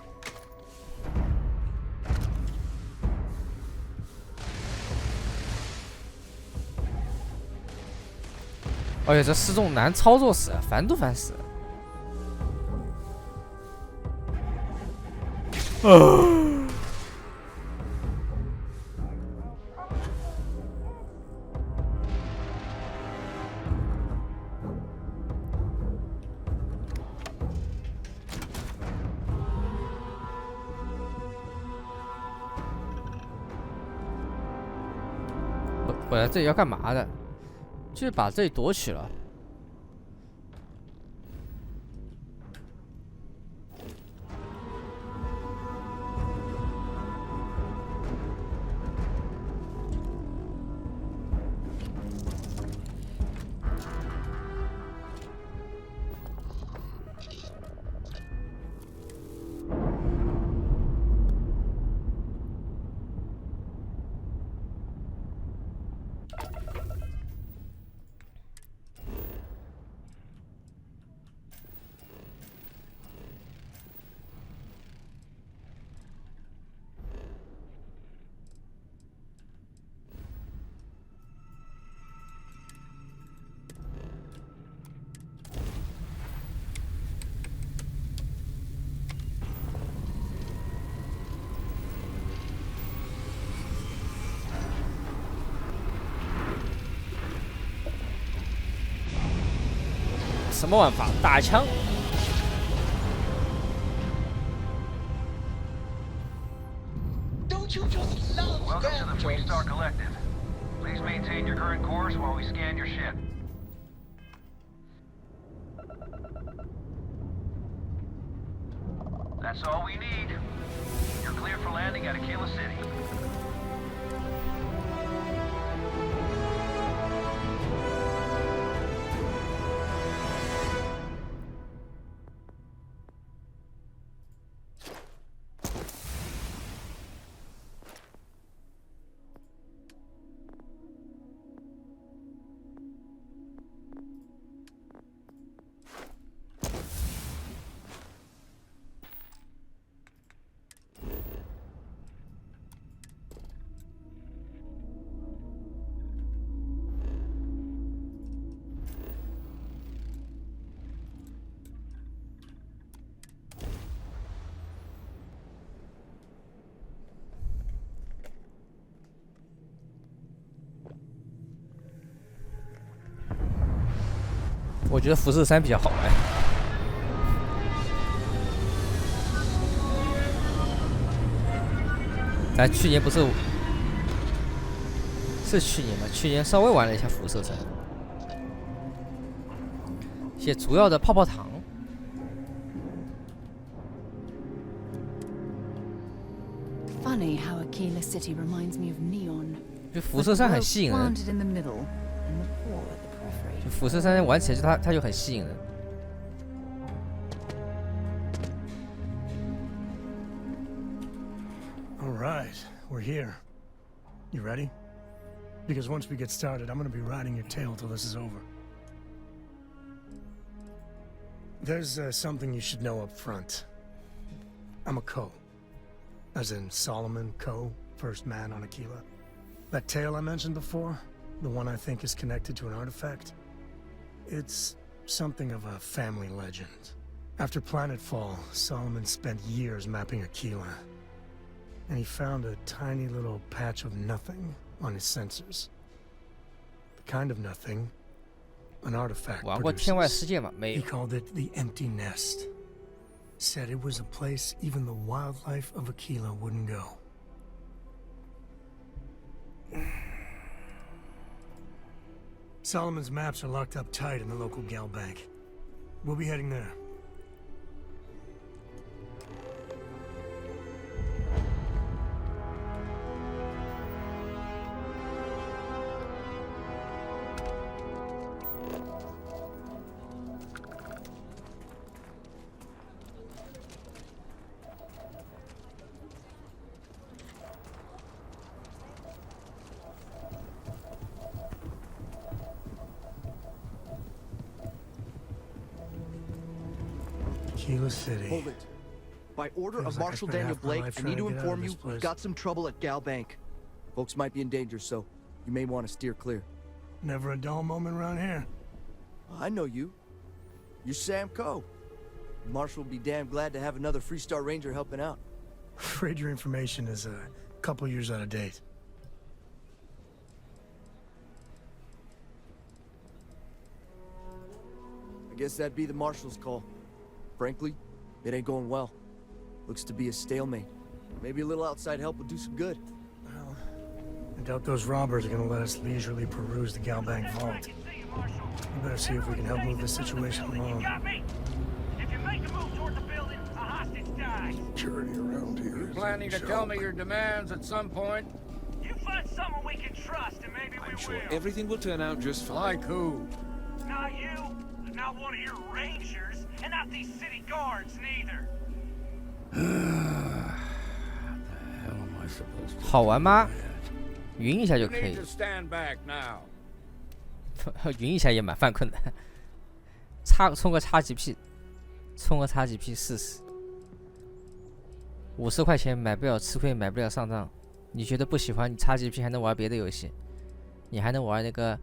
[SPEAKER 1] 哎呀，这失重难操作死，烦都烦死了。我来这里要干嘛的？就是把这里夺取了。什么玩法？打枪！
[SPEAKER 12] Don't you just love
[SPEAKER 7] Welcome to the
[SPEAKER 12] grand jokes?
[SPEAKER 7] Freestar Collective. Please maintain your current course while we scan your ship. That's all we need. You're clear for landing at Aquila City.
[SPEAKER 1] 我觉得辐射3比较好玩。咱去年不是去年吗？去年稍微玩了一下辐射3，一些主要的泡泡糖。
[SPEAKER 14] Funny how Aquila City reminds me of Neon.
[SPEAKER 1] 就辐射3很吸引人。
[SPEAKER 14] Planted in the middle and the poor at the periphery.
[SPEAKER 1] 就辐射3玩起来就它就很吸引人。
[SPEAKER 9] All right, we're here. You ready? Because once we get started, I'm gonna be riding your tail till this is over. There's something you should know up front. I'm a Ko. As in Solomon Ko, first man on Aquila. That tale I mentioned before, the one I think is connected to an artifact, it's something of a family legend. After planetfall, Solomon spent years mapping Aquila. And he found a tiny little patch of nothing on his sensors. The kind of nothing an artifact
[SPEAKER 1] 玩过天外世
[SPEAKER 9] produces.
[SPEAKER 1] 界吗？没
[SPEAKER 9] He
[SPEAKER 1] 有。
[SPEAKER 9] called it the Empty Nest. Said it was a place even the wildlife of Aquila wouldn't go. Solomon's maps are locked up tight in the local gal bank. We'll be heading there. Aquila City.
[SPEAKER 11] Hold it. By order
[SPEAKER 9] Feels
[SPEAKER 11] of
[SPEAKER 9] like I
[SPEAKER 11] Marshal
[SPEAKER 9] spent
[SPEAKER 11] Daniel
[SPEAKER 9] half my
[SPEAKER 11] Blake,
[SPEAKER 9] life
[SPEAKER 11] I
[SPEAKER 9] trying
[SPEAKER 11] need
[SPEAKER 9] to
[SPEAKER 11] to
[SPEAKER 9] get out of
[SPEAKER 11] inform
[SPEAKER 9] this
[SPEAKER 11] you
[SPEAKER 9] place.
[SPEAKER 11] we've got some trouble at Gal Bank. Folks might be in danger, so you may want to steer clear.
[SPEAKER 9] Never a dull moment around here.
[SPEAKER 11] I know you. You're Sam Coe. Marshal will be damn glad to have another Freestar Ranger helping out.
[SPEAKER 9] Afraid your information is a couple years out of date.
[SPEAKER 11] I guess that'd be the Marshal's call. Frankly, it ain't going well. Looks to be a stalemate. Maybe a little outside help would do some good.
[SPEAKER 9] Well, I doubt those robbers are gonna let us leisurely peruse the Galbank vault. We better see if we can help move this situation along.
[SPEAKER 21] If you make a move toward the building, a hostage dies.
[SPEAKER 15] Security around here.
[SPEAKER 18] You planning to tell me your demands at some point?
[SPEAKER 21] You find someone we can trust, and maybe we
[SPEAKER 10] Sure,
[SPEAKER 21] will.
[SPEAKER 10] everything will turn out just fine.
[SPEAKER 18] Like who?
[SPEAKER 21] Not you, not one of your rangers, and not these city guards neither.
[SPEAKER 18] The hell am I supposed to
[SPEAKER 1] 好玩吗？晕一下就
[SPEAKER 18] You
[SPEAKER 1] 可以
[SPEAKER 18] need to stand back now.
[SPEAKER 1] 晕一下也蛮犯困的。充个 XGP， 充个 XGP 试试。50块钱买不了吃亏，买不了上当。你觉得不喜欢，你 XGP 还能玩别的游戏，你还能玩那个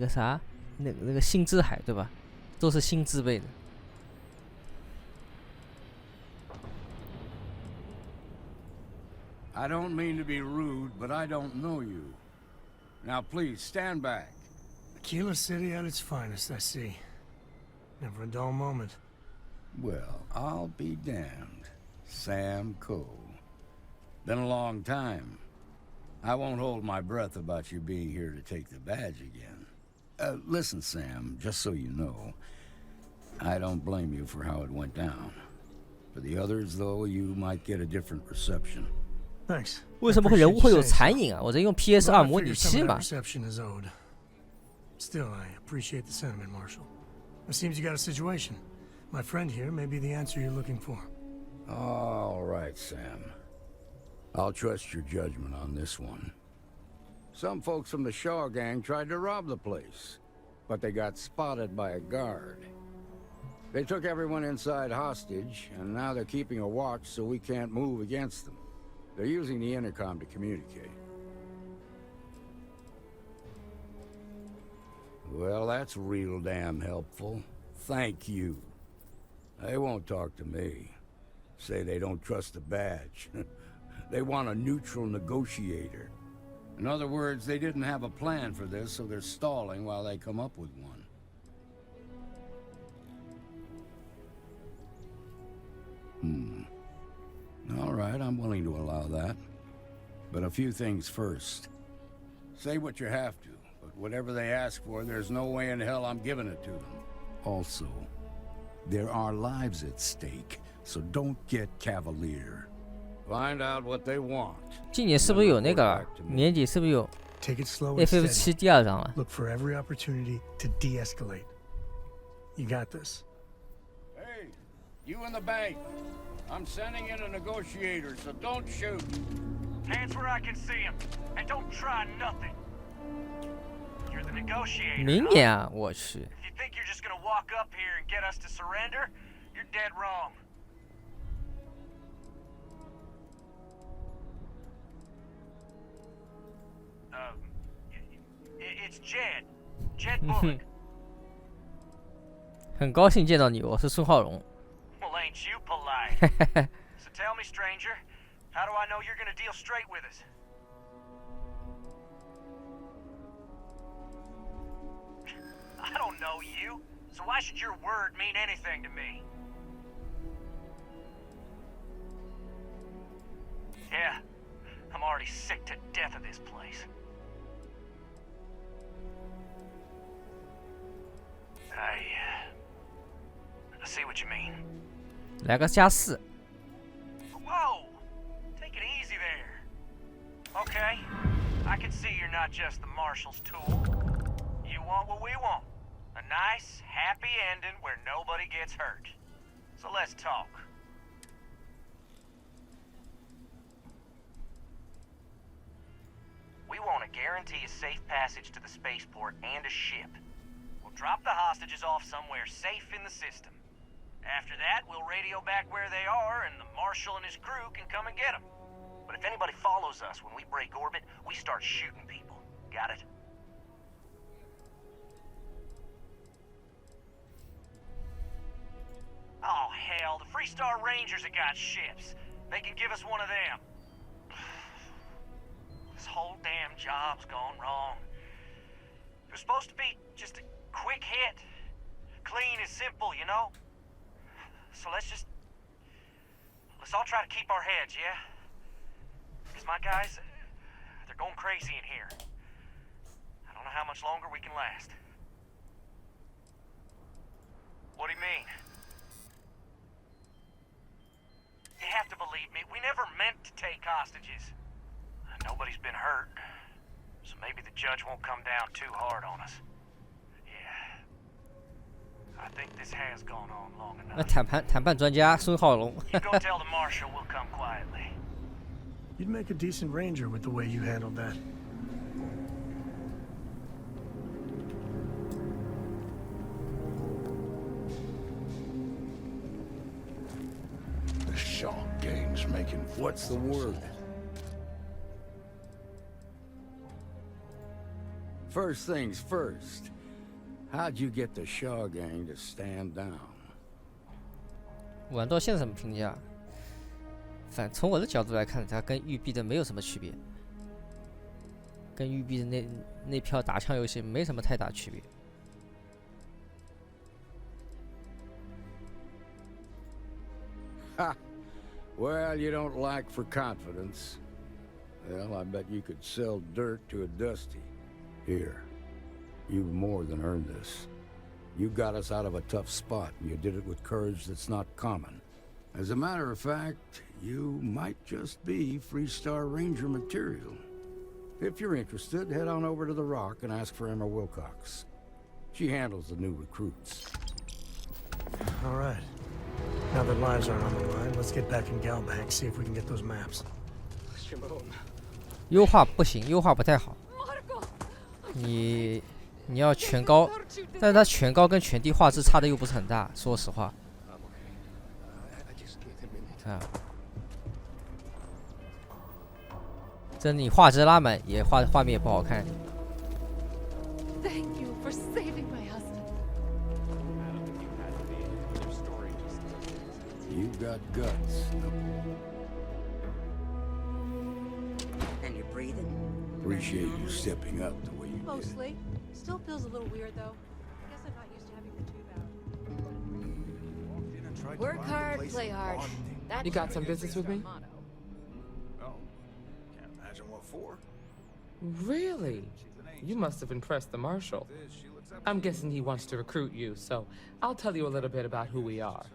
[SPEAKER 1] 啥，那个星之海，对吧？都是新制备的。
[SPEAKER 18] I don't mean to be rude, but I don't know you. Now please, stand back.
[SPEAKER 9] Aquila City at its finest, I see. Never a dull moment.
[SPEAKER 18] Well, I'll be damned. Sam Coe. Been a long time. I won't hold my breath about you being here to take the badge again. Listen, Sam, just so you know, I don't blame you for how it went down. For the others, though, you might get a different reception.
[SPEAKER 9] Thanks.
[SPEAKER 1] 为什么人物会有残影啊？我在用 PS2 模拟器嘛。
[SPEAKER 9] Reception is owed. Still, I appreciate the sentiment, Marshal. It seems you got a situation. My friend here may be the answer you're looking for.
[SPEAKER 18] All right, Sam. I'll trust your judgment on this one. Some folks from the Shaw gang tried to rob the place, but they got spotted by a guard. They took everyone inside hostage, and now they're keeping a watch so we can't move against them. They're using the intercom to communicate. Well, that's real damn helpful. Thank you. They won't talk to me. Say they don't trust the badge. They want a neutral negotiator. In other words, they didn't have a plan for this, so they're stalling while they come up with one. All right, I'm willing to allow that. But a few things first. Say what you have to, but whatever they ask for, there's no way in hell I'm giving it to them. Also, there are lives at stake, so don't get cavalier. Find out what they want.
[SPEAKER 1] 今年是不是有那个？年底是不是有
[SPEAKER 9] Take it slow and
[SPEAKER 1] FF7
[SPEAKER 9] steady.
[SPEAKER 1] 第二章了？
[SPEAKER 9] Look for every opportunity to de-escalate. You got this.
[SPEAKER 18] Hey, you in the bank. I'm sending in a negotiator, so don't shoot.
[SPEAKER 21] Hands where I can see him, and don't try nothing. You're the negotiator.
[SPEAKER 1] 明年啊，我去。
[SPEAKER 21] If you think you're just gonna walk up here and get us to surrender, you're dead wrong. It's Jed. Jed Bullock.
[SPEAKER 1] 很高兴见到你，我是孙浩荣。
[SPEAKER 21] Well, ain't you polite? So tell me, stranger, how do I know you're gonna deal straight with us?
[SPEAKER 10] I don't know you, so why should your word mean anything to me? Yeah, I'm already sick to death of this place. I see what you mean.
[SPEAKER 1] 来个加4。
[SPEAKER 10] Whoa! Take it easy there. Okay, I can see you're not just the Marshal's tool. You want what we want. A nice, happy ending where nobody gets hurt. So let's talk. We want to guarantee a safe passage to the spaceport and a ship. We'll drop the hostages off somewhere safe in the system. After that, we'll radio back where they are, and the Marshal and his crew can come and get them. But if anybody follows us when we break orbit, we start shooting people. Got it? Oh, hell, the Freestar Rangers have got ships. They can give us one of them. This whole damn job's gone wrong. It was supposed to be just a quick hit. Clean and simple, you know? So let's all try to keep our heads, yeah? Because my guys, they're going crazy in here. I don't know how much longer we can last. What do you mean? You have to believe me, we never meant to take hostages. Nobody's been hurt, so maybe the judge won't come down too hard on us. Yeah, I think this has gone on long
[SPEAKER 1] 那
[SPEAKER 10] enough.
[SPEAKER 1] 谈判专家孙浩龙。
[SPEAKER 10] You go tell the Marshal we'll come quietly.
[SPEAKER 9] You'd make a decent ranger with the way you handled that.
[SPEAKER 18] The Shaw gang's making... What's the word? First things first. How'd you get the Shaw gang to stand down?
[SPEAKER 1] 玩到现在怎么评价？从我的角度来看，它跟育碧的没有什么区别，跟育碧的那票打枪游戏没什么太大区别。
[SPEAKER 18] Ha! Well, you don't lack for confidence. Well, I bet you could sell dirt to a Dusty. Here, you've more than earned this. You got us out of a tough spot, and you did it with courage that's not common. As a matter of fact, you might just be Freestar Ranger material. If you're interested, head on over to the Rock and ask for Emma Wilcox. She handles the new recruits.
[SPEAKER 9] All right. Now that lives aren't on the line, let's get back in Galbank, see if we can get those maps.
[SPEAKER 1] 优化不行，优化不太好。你要全高，但是它全高跟全低画质差的又不是很大，说实话。啊，这你画质拉满也画面也不好看。
[SPEAKER 15] Thank you for saving my husband.
[SPEAKER 18] You've got guts.
[SPEAKER 2] And you're breathing?
[SPEAKER 18] Appreciate you stepping up the way you did.
[SPEAKER 17] Mostly. Still feels a little weird though. I guess I'm not used to having the tube out.
[SPEAKER 15] Work hard, play hard. That's
[SPEAKER 16] You got some business with me?
[SPEAKER 19] Oh, can't imagine what for.
[SPEAKER 16] Really? You must have impressed the Marshal. I'm guessing he wants to recruit you, so I'll tell you a little bit about who we are.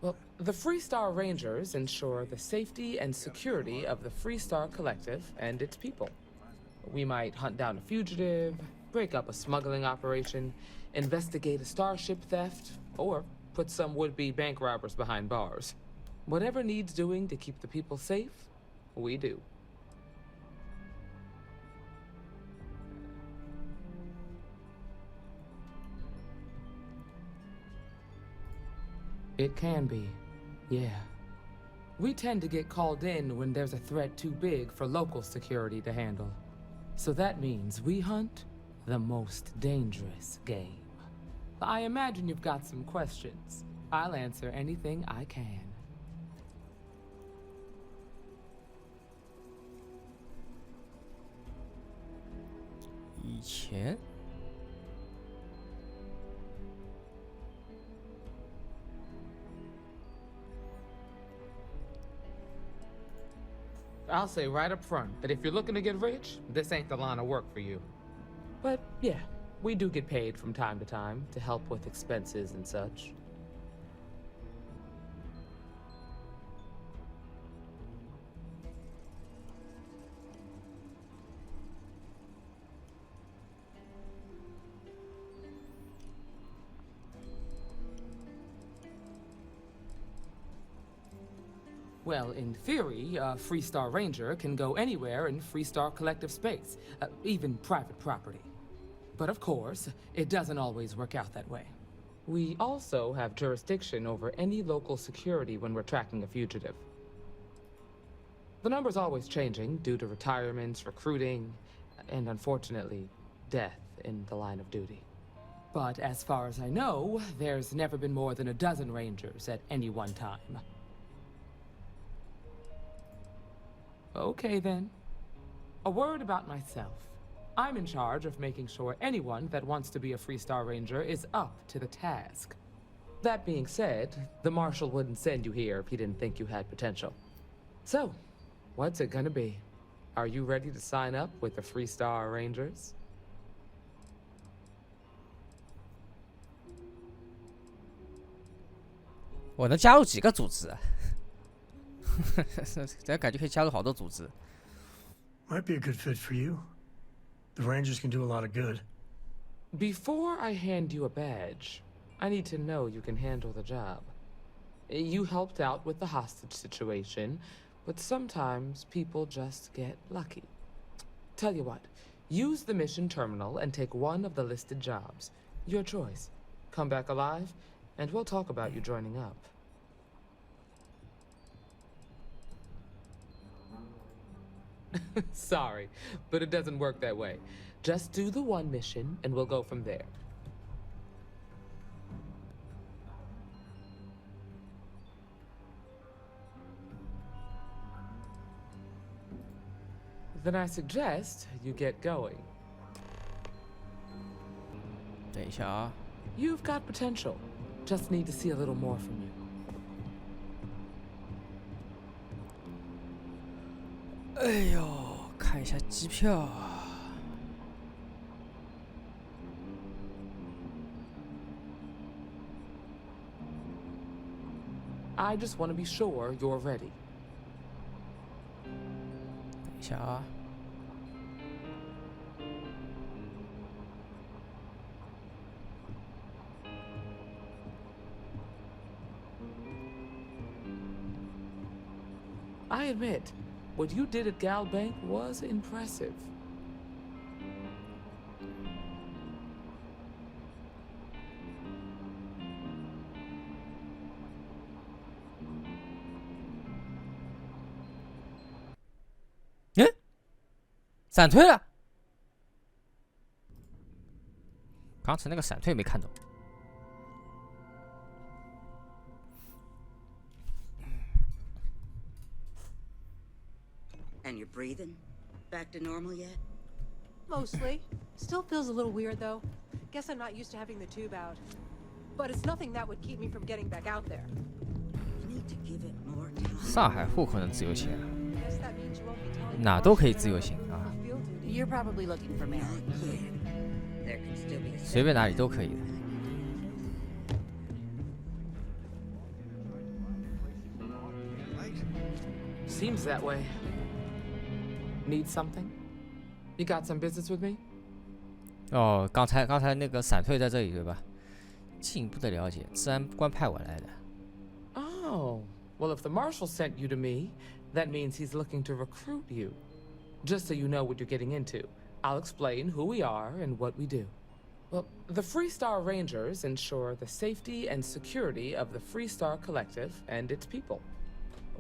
[SPEAKER 16] Well, the Freestar Rangers ensure the safety and security of the Freestar Collective and its people. We might hunt down a fugitive, break up a smuggling operation, investigate a starship theft, or put some would-be bank robbers behind bars. Whatever needs doing to keep the people safe, we do. It can be, yeah. We tend to get called in when there's a threat too big for local security to handle. So that means we hunt the most dangerous game. I imagine you've got some questions. I'll answer anything I can.
[SPEAKER 1] 以前
[SPEAKER 16] I'll say right up front that if you're looking to get rich, this ain't the line of work for you. But yeah, we do get paid from time to time to help with expenses and such. Well, in theory, a Freestar Ranger can go anywhere in Freestar collective space, even private property. But of course, it doesn't always work out that way. We also have jurisdiction over any local security when we're tracking a fugitive. The number's always changing due to retirements, recruiting, and unfortunately, death in the line of duty. But as far as I know, there's never been more than a dozen Rangers at any one time. Okay then. A word about myself. I'm in charge of making sure anyone that wants to be a Freestar Ranger is up to the task. That being said, the Marshal wouldn't send you here if he didn't think you had potential. So, what's it gonna be? Are you ready to sign up with the Freestar Rangers?
[SPEAKER 1] 我能加入几个组织啊？这感觉可以加入好多组织。
[SPEAKER 9] Might be a good fit for you. The Rangers can do a lot of good.
[SPEAKER 16] Before I hand you a badge, I need to know you can handle the job. You helped out with the hostage situation, but sometimes people just get lucky. Tell you what, use the mission terminal and take one of the listed jobs. Your choice. Come back alive, and we'll talk about you joining up. Sorry, but it doesn't work that way. Just do the one mission, and we'll go from there. Then I suggest you get going.
[SPEAKER 1] 等一下啊。
[SPEAKER 16] You've got potential. Just need to see a little more from you.
[SPEAKER 1] 哎呦，看一下机票。
[SPEAKER 16] I just want to be sure you're ready.
[SPEAKER 1] 等一下啊。
[SPEAKER 16] I admit, what you did at Gal Bank was impressive.
[SPEAKER 1] Eh? 闪退了。刚才那个闪退没看懂。
[SPEAKER 3] And you're breathing? Back to normal yet?
[SPEAKER 6] Mostly. Still feels a little weird though. Guess I'm not used to having the tube out. But it's nothing that would keep me from getting back out there.
[SPEAKER 3] You need to give it more time.
[SPEAKER 1] 上海户口能自由行，哪都可以自由行啊。
[SPEAKER 3] You're probably looking for Mary. There can still be a
[SPEAKER 1] 随便哪里都可以的。
[SPEAKER 16] Seems that way. Need something? You got some business with me?
[SPEAKER 1] 哦，刚才那个闪退在这里对吧？进一步的了解，治安官派我来的。
[SPEAKER 16] Oh, well, if the Marshal sent you to me, that means he's looking to recruit you. Just so you know what you're getting into, I'll explain who we are and what we do. Well, the Freestar Rangers ensure the safety and security of the Freestar Collective and its people.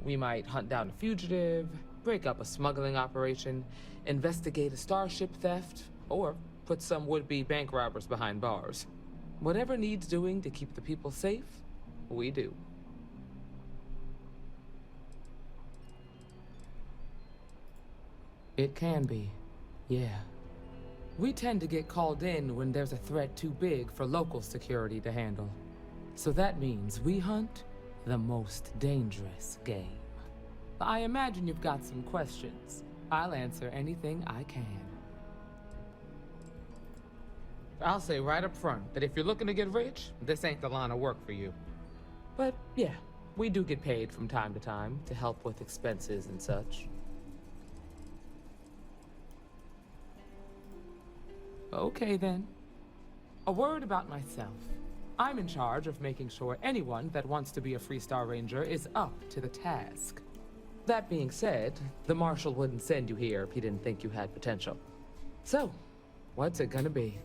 [SPEAKER 16] We might hunt down a fugitive, break up a smuggling operation, investigate a starship theft, or put some would-be bank robbers behind bars. Whatever needs doing to keep the people safe, we do. It can be, yeah. We tend to get called in when there's a threat too big for local security to handle. So that means we hunt the most dangerous game. I imagine you've got some questions. I'll answer anything I can. I'll say right up front that if you're looking to get rich, this ain't the line of work for you. But yeah, we do get paid from time to time to help with expenses and such. Okay then. A word about myself. I'm in charge of making sure anyone that wants to be a Freestar Ranger is up to the task. That being said, the Marshal wouldn't send you here if he didn't think you had potential. So, what's it gonna be?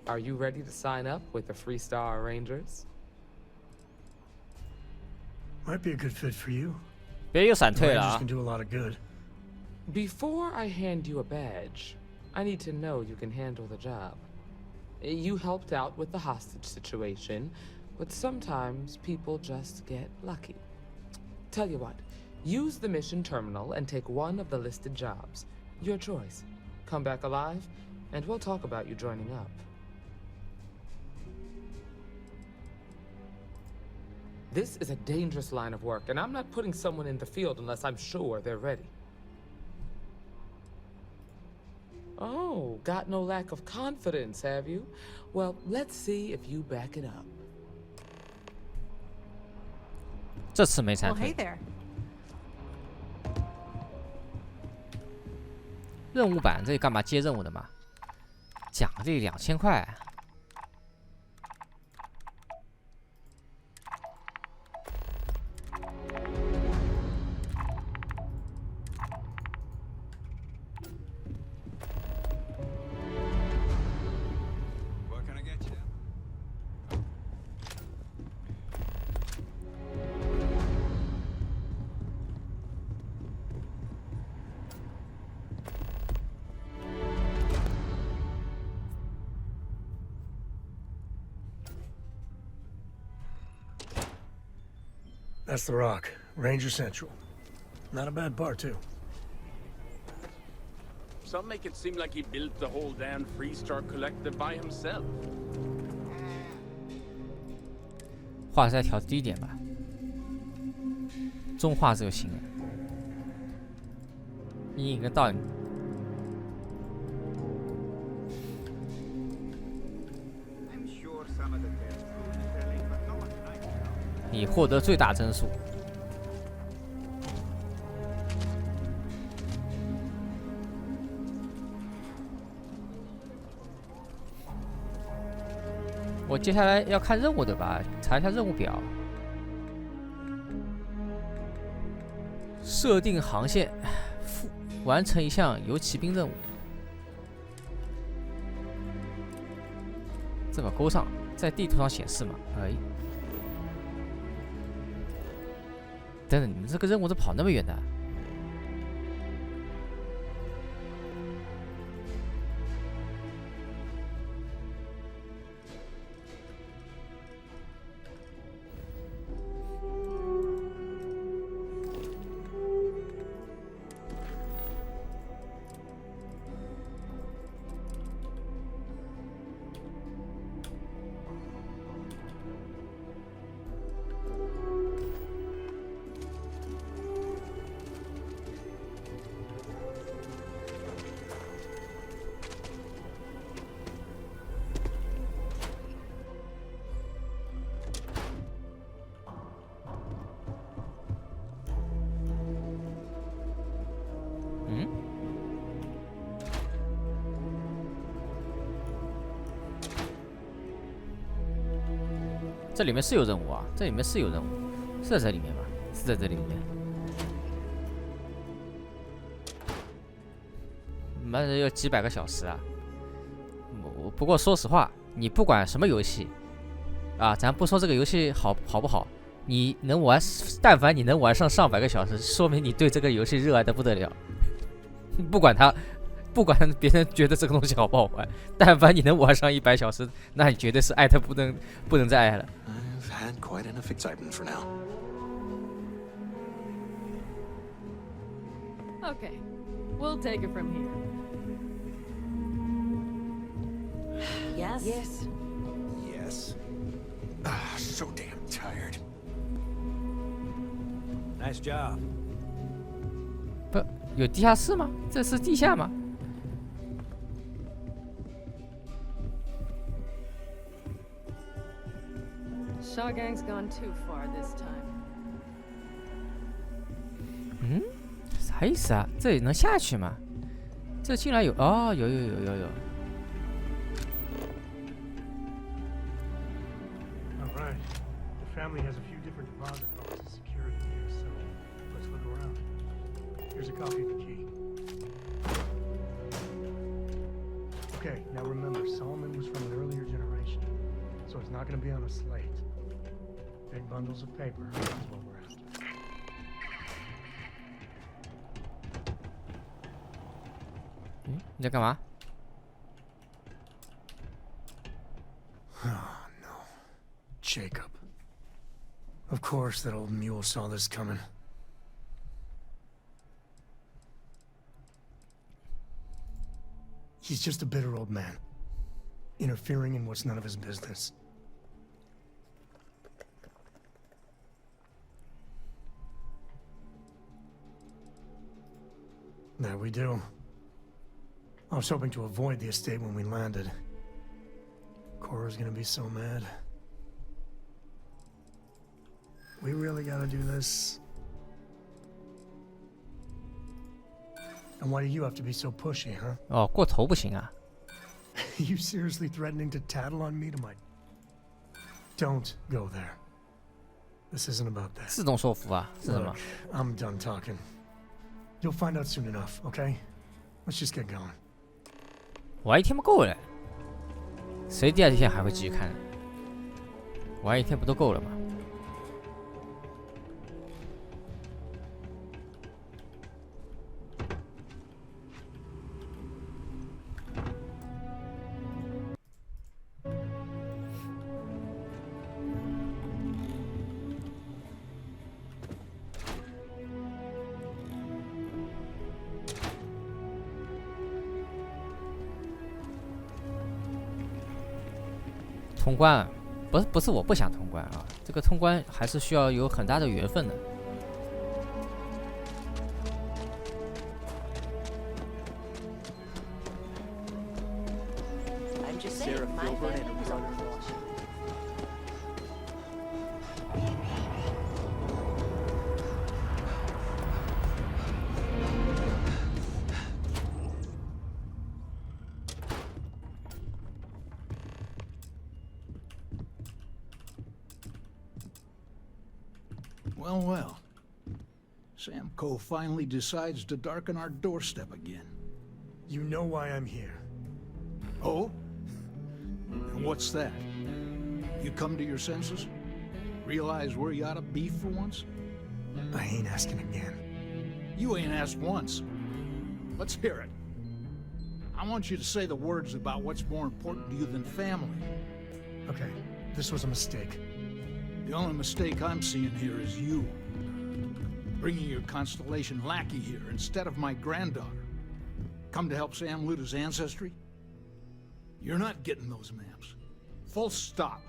[SPEAKER 16] Are you ready to sign up with the Freestar Rangers?
[SPEAKER 9] Might be a good fit for you.
[SPEAKER 1] 别又闪退了
[SPEAKER 9] Rangers
[SPEAKER 1] 啊
[SPEAKER 9] can！do a lot of good.
[SPEAKER 16] Before I hand you a badge, I need to know you can handle the job. You helped out with the hostage situation, but sometimes people just get lucky. Tell you what, use the mission terminal and take one of the listed jobs. Your choice. Come back alive, and we'll talk about you joining up. This is a dangerous line of work, and I'm not putting someone in the field unless I'm sure they're ready. Oh, got no lack of confidence, have you? Well, let's see if you back it up.
[SPEAKER 1] 这次没闪
[SPEAKER 6] Well, hey
[SPEAKER 1] 退。
[SPEAKER 6] there.
[SPEAKER 1] 任务版这里干嘛接任务的嘛？奖励2000块。
[SPEAKER 19] What can I get you?
[SPEAKER 9] That's the Rock, Ranger Central. Not a bad bar, too.
[SPEAKER 8] Some make it seem like he built the whole damn Freestar Collective by himself.
[SPEAKER 1] 画质再调低一点吧，中画质就行了。阴影跟倒影，你获得最大帧数。我接下来要看任务的吧，查一下任务表。设定航线，完成一项游骑兵任务。这么勾上，在地图上显示吗？哎，等等，你们这个任务是跑那么远的？这里面是有任务啊，这里面是有任务，是在这里面吧？是在这里面。妈的，要几百个小时啊！不过说实话，你不管什么游戏啊，咱不说这个游戏好不好，你能玩，但凡你能玩上上百个小时，说明你对这个游戏热爱的不得了。不管别人觉得这个东西好不好玩，但凡你能玩上100小时，那你绝对是爱的不能再爱了。
[SPEAKER 19] I've had quite enough excitement for now.
[SPEAKER 15] Okay, we'll take it from here.
[SPEAKER 2] Yes?
[SPEAKER 15] Yes.
[SPEAKER 19] Yes. So damn tired.
[SPEAKER 13] Nice job.
[SPEAKER 1] 有地下室吗？这是地下吗？
[SPEAKER 13] Shaw Gang's gone too far this time.
[SPEAKER 1] 嗯，啥意思啊？这里能下去吗？这进来有哦，有。
[SPEAKER 9] All right. The family has a few different deposit boxes secured in here, so let's look around. Here's a copy of the key. Okay, now remember, Solomon was from an earlier generation, so it's not going to be on a slate. Big bundles of paper is what we're after.
[SPEAKER 1] You在干嘛？
[SPEAKER 9] Oh no, Jacob. Of course, that old mule saw this coming. He's just a bitter old man, interfering in what's none of his business. There we do. I was hoping to avoid the estate when we landed. Cora's gonna be so mad. We really gotta do this? And why do you have to be so pushy, huh?
[SPEAKER 1] 哦，过头不行啊。
[SPEAKER 9] You seriously threatening to tattle on me to my... Don't go there. This isn't about that.
[SPEAKER 1] 自动说服啊，是什么
[SPEAKER 9] Look, I'm done talking. You'll find out soon enough, okay? Let's just get going.
[SPEAKER 1] 玩一天不够了，谁第二天还会继续看？玩一天不都够了吗？通关不是我不想通关啊，这个通关还是需要有很大的缘分的。
[SPEAKER 2] I'm just saying, my family is on the watch.
[SPEAKER 12] Well, well. Sam Coe finally decides to darken our doorstep again.
[SPEAKER 9] You know why I'm here.
[SPEAKER 12] Oh? And what's that? You come to your senses? Realize where you ought to be for once?
[SPEAKER 9] I ain't asking again.
[SPEAKER 12] You ain't asked once. Let's hear it. I want you to say the words about what's more important to you than family.
[SPEAKER 9] Okay, this was a mistake.
[SPEAKER 12] The only mistake I'm seeing here is you. Bringing your Constellation lackey here instead of my granddaughter. Come to help Sam loot his ancestry? You're not getting those maps. Full stop.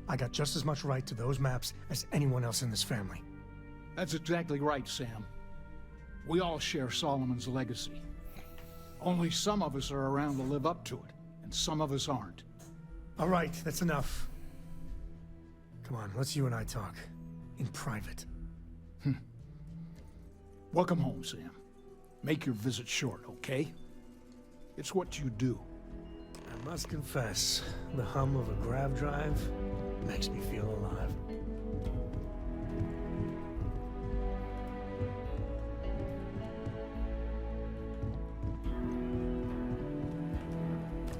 [SPEAKER 9] I got just as much right to those maps as anyone else in this family.
[SPEAKER 12] That's exactly right, Sam. We all share Solomon's legacy. Only some of us are around to live up to it, and some of us aren't.
[SPEAKER 9] All right, that's enough. Come on, let's you and I talk. In private.
[SPEAKER 12] Welcome home, Sam. Make your visit short, okay? It's what you do.
[SPEAKER 9] I must confess, the hum of a grav drive makes me feel alive.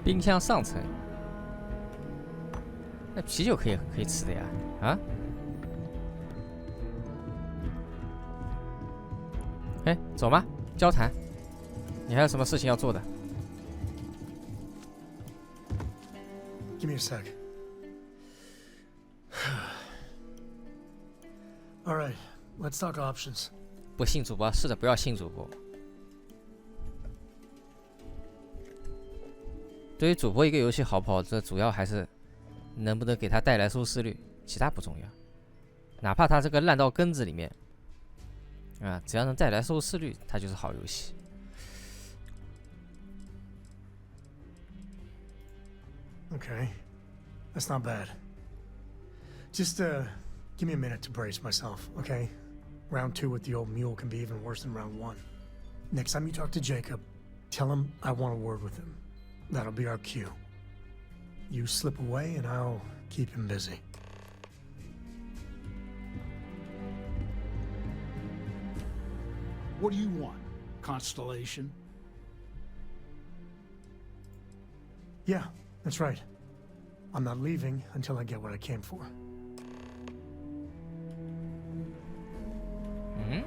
[SPEAKER 1] 冰箱上层，那啤酒可以吃的呀，啊？哎，走吗？交谈，你还有什么事情要做的？
[SPEAKER 9] Give me a sec. All right, let's talk options.
[SPEAKER 1] 不信主播，是的，不要信主播。对于主播一个游戏好不好，这主要还是能不能给他带来收视率，其他不重要。哪怕它这个烂到根子里面，啊，只要能带来收视率，它就是好游戏。
[SPEAKER 9] Okay, that's not bad. Just give me a minute to brace myself, okay? Round 2 with the old mule can be even worse than round 1. Next time you talk to Jacob, tell him I want a word with him. That'll be our cue. You slip away and I'll keep him busy.
[SPEAKER 12] What do you want? Constellation?
[SPEAKER 9] Yeah, that's right. I'm not leaving until I get what I came for.
[SPEAKER 1] 嗯？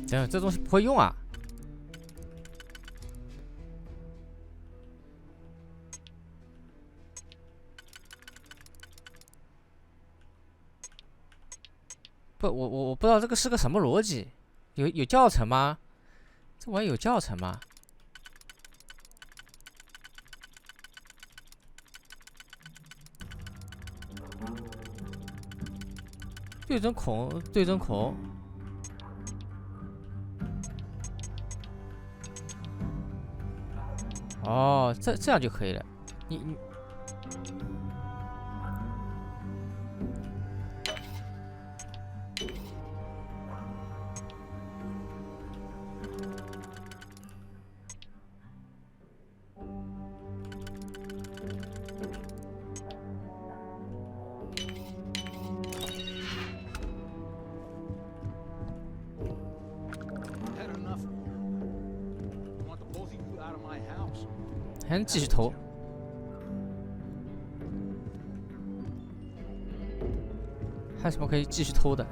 [SPEAKER 1] 等等，这东西不会用啊？不，我不知道这个是个什么逻辑，有教程吗？这玩意有教程吗？对准孔，对准孔。哦，这样就可以了。你。还能继续投，还有什么可以继续偷的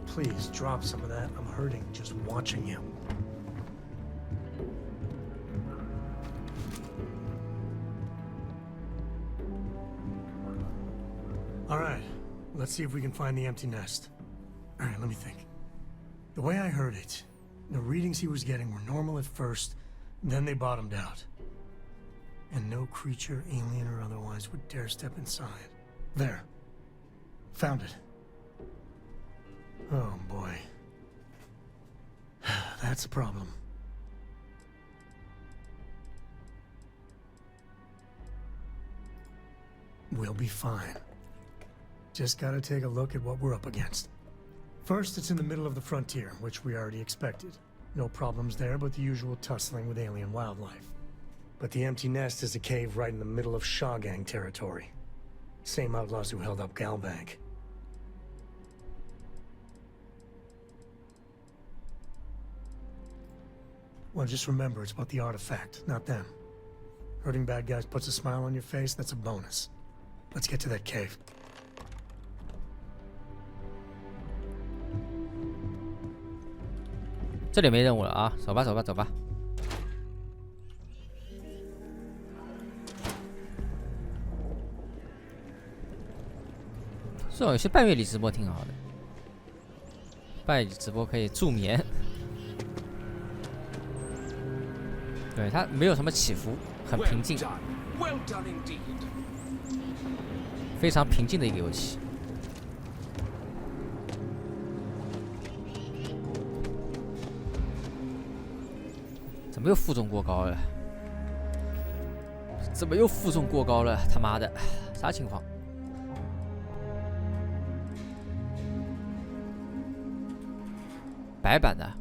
[SPEAKER 9] ？Please drop some of that. I'm hurting just watching you. All right, let's see if we can find the empty nest. All right, let me think. The way I heard it, the readings he was getting were normal at first, then they bottomed out. And no creature, alien or otherwise, would dare step inside. There. Found it. Oh boy. That's a problem. We'll be fine. Just gotta take a look at what we're up against. First, it's in the middle of the frontier, which we already expected. No problems there but the usual tussling with alien wildlife. But the empty nest is a cave right in the middle of Shawgang territory. Same outlaws who held up Galbank. Well, just remember, it's about the artifact, not them. Hurting bad guys puts a smile on your face, that's a bonus. Let's get to that cave.
[SPEAKER 1] 这里没任务了啊，走吧走吧走吧。这种有些半月里直播挺好的，半月里直播可以助眠。对，它没有什么起伏，很平静，非常平静的一个游戏。怎么又负重过高了？怎么又负重过高了？他妈的，啥情况？白板的。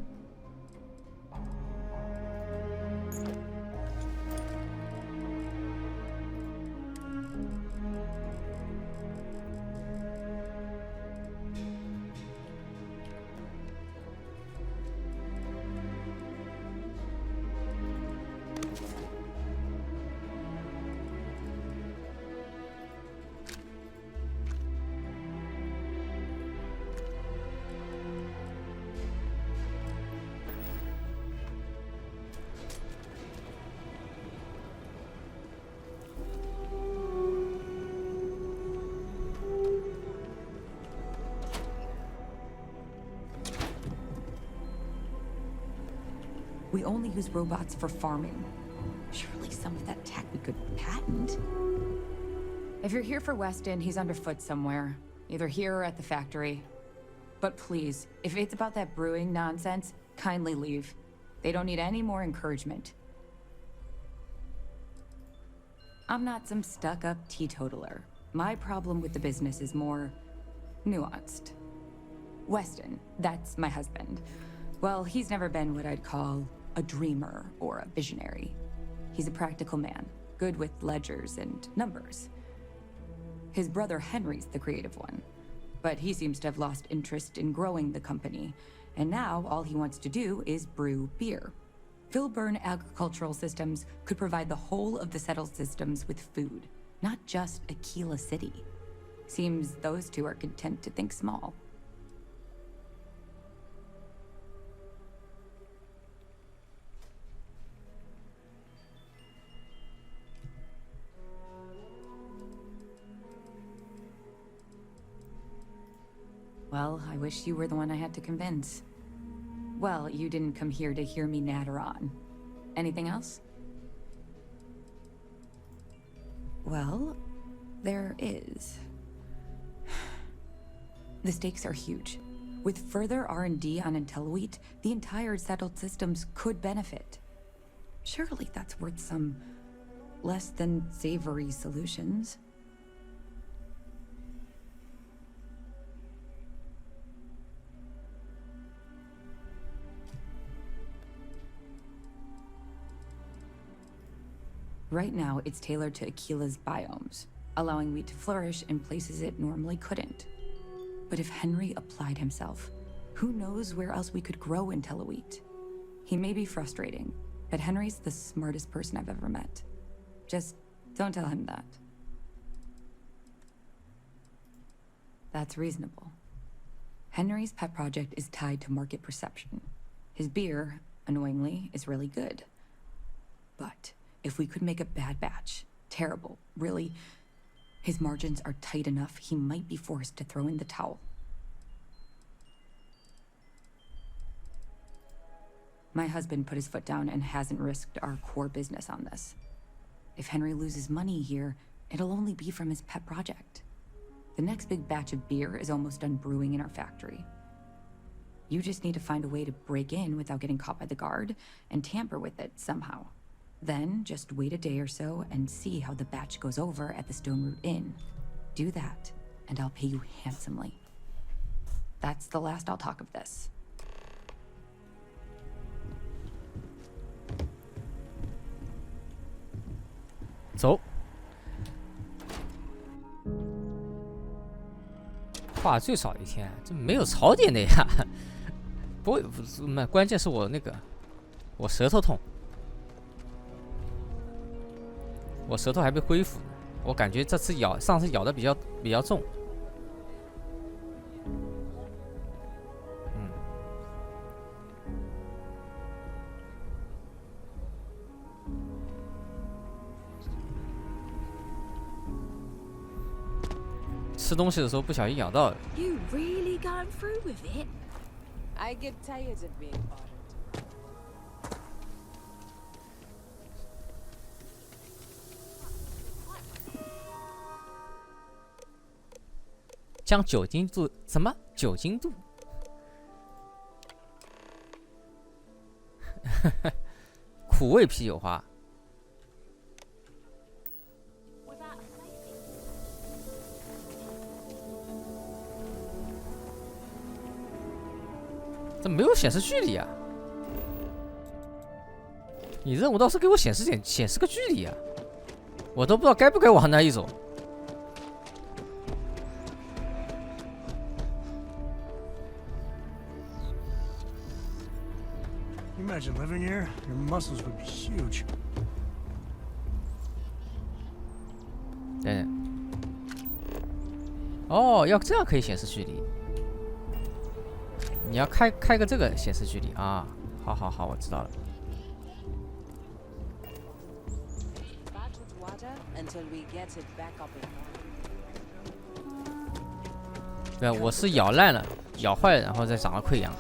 [SPEAKER 20] We only use robots for farming. Surely some of that tech we could patent. If you're here for Weston, he's underfoot somewhere. Either here or at the factory. But please, if it's about that brewing nonsense, kindly leave. They don't need any more encouragement. I'm not some stuck-up teetotaler. My problem with the business is more nuanced. Weston, that's my husband. Well, he's never been what I'd call a dreamer or a visionary. He's a practical man, good with ledgers and numbers. His brother Henry's the creative one, but he seems to have lost interest in growing the company, and now all he wants to do is brew beer. Filburn Agricultural Systems could provide the whole of the settled systems with food, not just Aquila City. Seems those two are content to think small. Well, I wish you were the one I had to convince. Well, you didn't come here to hear me natter on. Anything else? Well, there is. The stakes are huge. With further R&D on IntelliWheat, the entire settled systems could benefit. Surely that's worth some less than savory solutions. Right now, it's tailored to Aquila's biomes, allowing wheat to flourish in places it normally couldn't. But if Henry applied himself, who knows where else we could grow IntelliWheat? He may be frustrating, but Henry's the smartest person I've ever met. Just don't tell him that. That's reasonable. Henry's pet project is tied to market perception. His beer, annoyingly, is really good. But if we could make a bad batch, terrible, really, his margins are tight enough he might be forced to throw in the towel. My husband put his foot down and hasn't risked our core business on this. If Henry loses money here, it'll only be from his pet project. The next big batch of beer is almost done brewing in our factory. You just need to find a way to break in without getting caught by the guard and tamper with it somehow. Then, just wait a day or so and see how the batch goes over at the Stone Root Inn. Do that, and I'll pay you handsomely. That's the last I'll talk of this.
[SPEAKER 1] 走。画最少一天，这没有槽点的呀。不是，关键是我那个，我舌头痛。我舌头还没恢复呢，我感觉这次上次咬的比较重。吃东西的时候不小心咬到了。
[SPEAKER 17] You really going through with it?
[SPEAKER 13] I get tired of being bothered.
[SPEAKER 1] 将酒精度什么酒精度？苦味啤酒花。这没有显示距离啊！你任务倒是给我显示个距离啊！我都不知道该不该往那一走。
[SPEAKER 9] Imagine living here, your muscles would be huge.
[SPEAKER 1] 对。哦，要这样可以显示距离。你要开个这个显示距离啊！好，我知道了。对，我是咬烂了，咬坏了，然后再长了溃疡。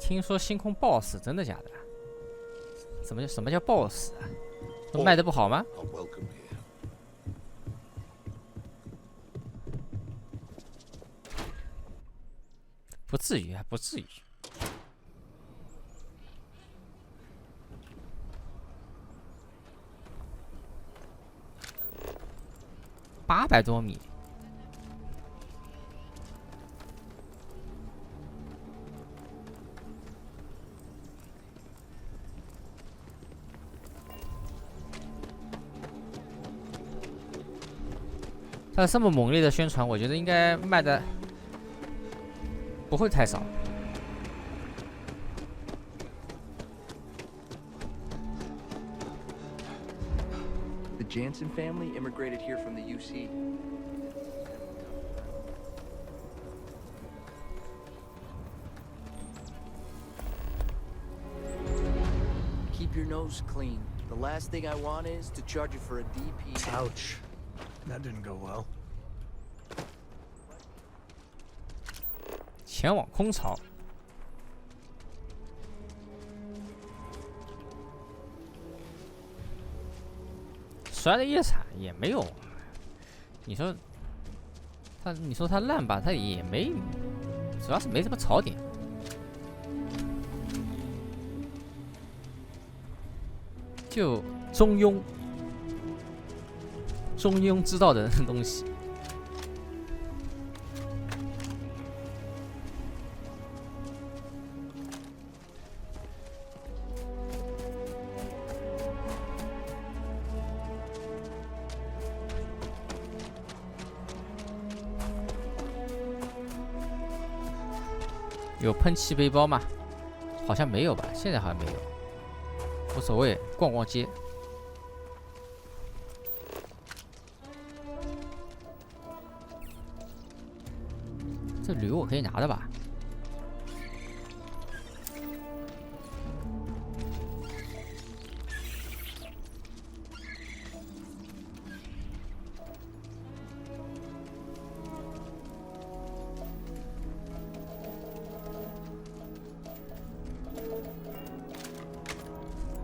[SPEAKER 1] 听说星空 BOSS 真的假的？什么叫 BOSS 啊？都卖的不好吗？不至于啊，不至于。800多米。它这么猛烈的宣传，我觉得应该卖的不会太少。
[SPEAKER 11] The Jansen family immigrated here from the UC. Keep your nose clean. The last thing I want is to charge you for a DP.
[SPEAKER 9] Ouch. That didn't go well.
[SPEAKER 1] 前往空巢。摔的也惨，也没有。你说它烂吧，它也没，主要是没什么槽点。就中庸知道的东西。有喷气背包吗？好像没有吧，现在好像没有。无所谓，逛逛街。这铝我可以拿的吧？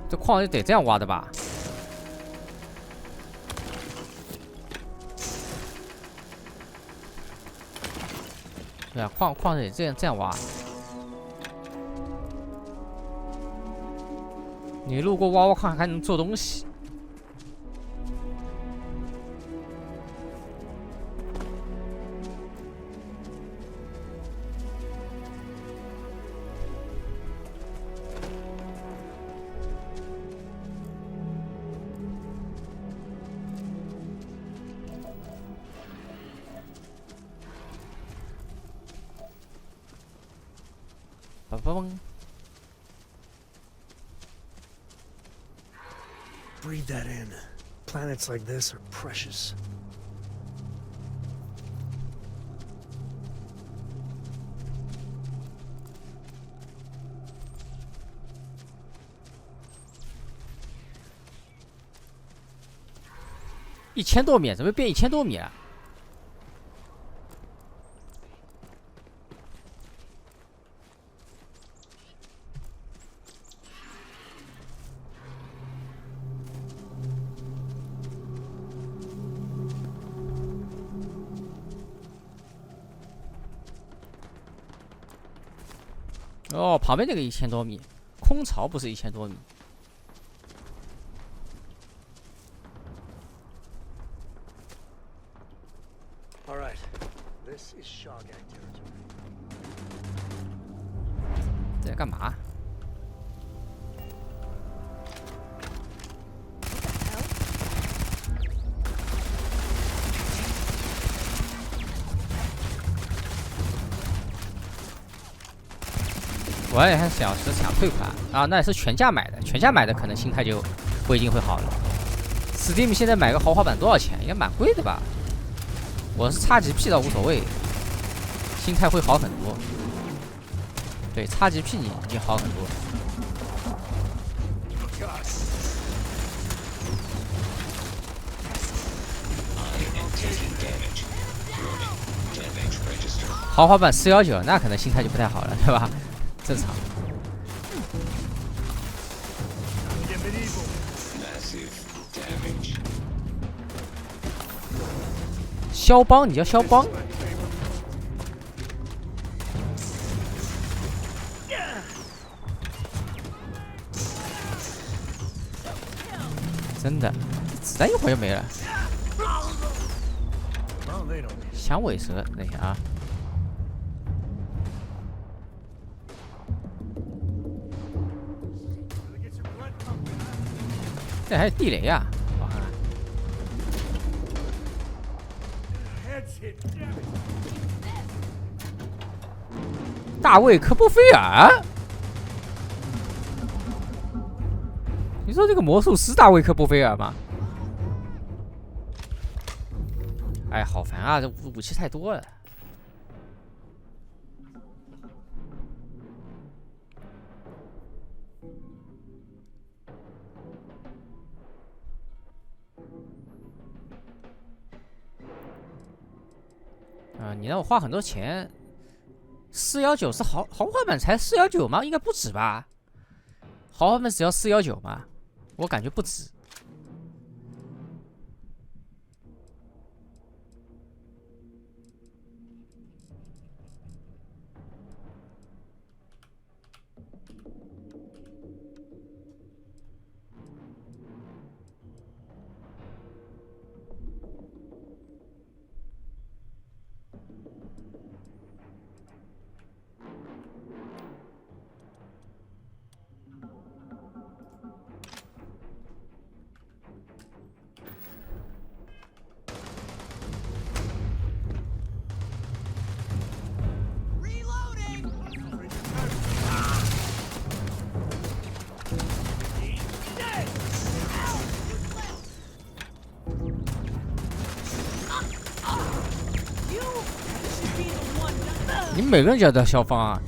[SPEAKER 1] 这矿就得这样挖的吧？对啊，矿得这样挖。你路过挖矿还能做东西。
[SPEAKER 9] Breathe that in. Planets like this are precious.1000
[SPEAKER 1] 多米，怎么变1000多米了？哦，旁边那个1000多米，空巢不是1000多米。
[SPEAKER 9] All right, this is Shawgang territory.
[SPEAKER 1] 这在干嘛？我也还想退款啊，那也是全价买的，全价买的可能心态就不一定会好了。Steam 现在买个豪华版多少钱？也蛮贵的吧？我是XGP 倒无所谓，心态会好很多。对，XGP 你已经好很多。豪华版419，那可能心态就不太好了，对吧？正常。肖邦，你叫肖邦？真的，子弹一会儿就没了。响尾蛇，等一下啊！这还有地雷啊！我看看。大卫·科波菲尔，你说这个魔术师大卫·科波菲尔吗？哎，好烦啊！这武器太多了。你让我花很多钱，419是豪华版才419吗？应该不止吧？豪华版只要419吗？我感觉不止。你每个人叫到消防啊！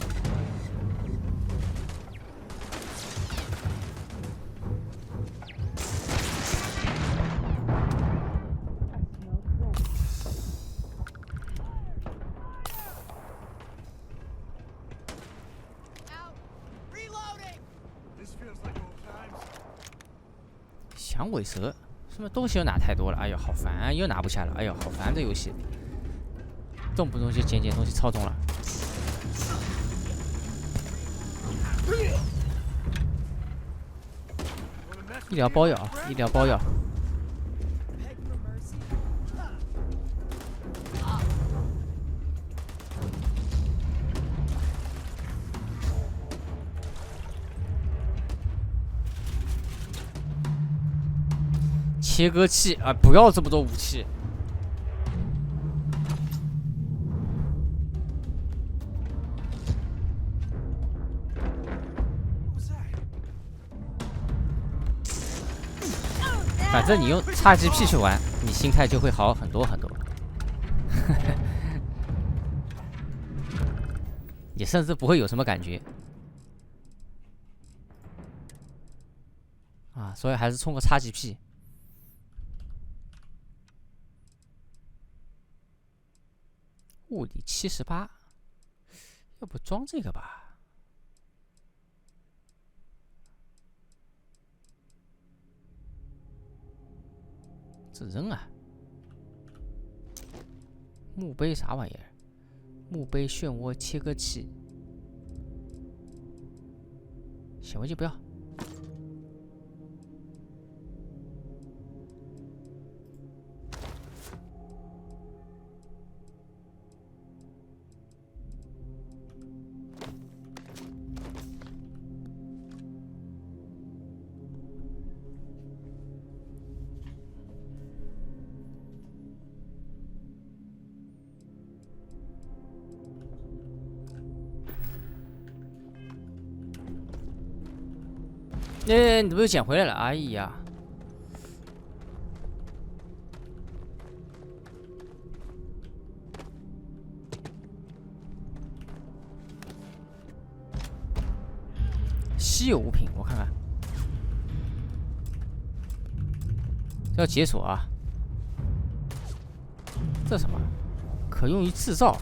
[SPEAKER 1] 响尾蛇，什么东西又拿太多了？哎呦，好烦、啊！又拿不下了，哎呦，好烦！这游戏动不动就捡东西超重了。医疗包药，医疗包药。切割器啊，不要这么多武器。反正你用 XGP 去玩，你心态就会好很多很多。你甚至不会有什么感觉啊，所以还是充个 XGP。物理78，要不装这个吧？这扔啊！墓碑啥玩意儿？墓碑漩涡切割器，显微镜不要。你怎么又捡回来了？哎呀！稀有物品，我看看，这要解锁啊！这什么？可用于制造。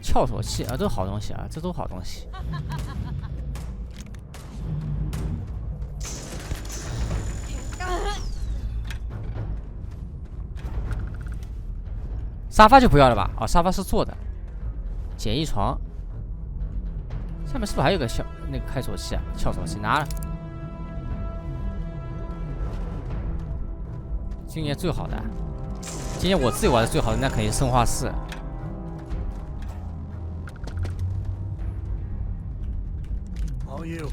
[SPEAKER 1] 撬锁器啊，都是好东西啊，这都好东西。沙发就不要了吧？哦，沙发是坐的。简易床。下面是不是还有个那个开锁器啊？撬锁器拿了。今年最好的，今年我自己玩的最好的，那肯定是生化4。
[SPEAKER 9] All you.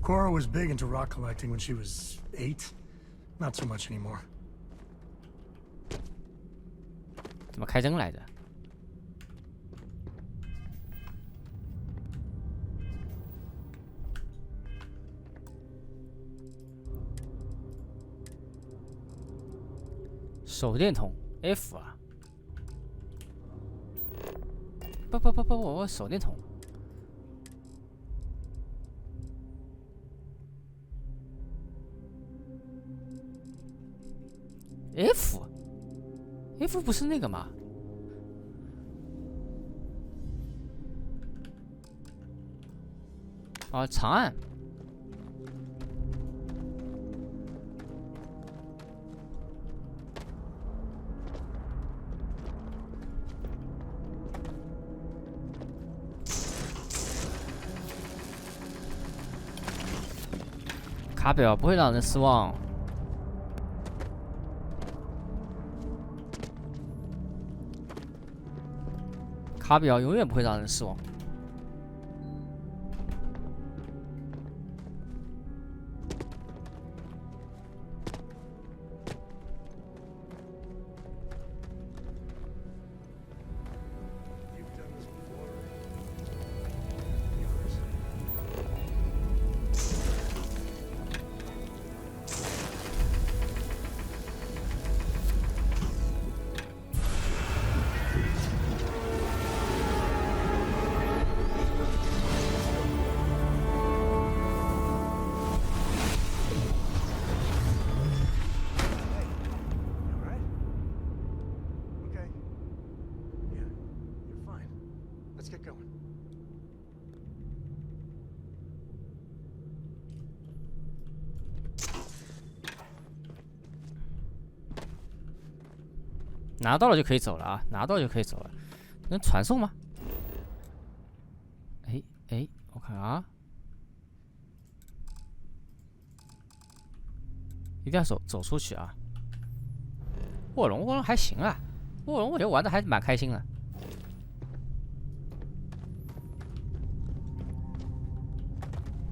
[SPEAKER 9] Cora was big into rock collecting when she was 8. Not so much anymore.
[SPEAKER 1] 怎么开灯来着？手电筒 F 啊！不，我手电筒。F 不是那个吗？哦，长按。卡表不会让人失望。卡表永远不会让人失望。拿到了就可以走了啊！拿到就可以走了，能传送吗？哎，我看啊，一定要走出去啊！卧龙还行啊，卧龙我觉得玩的还蛮开心的。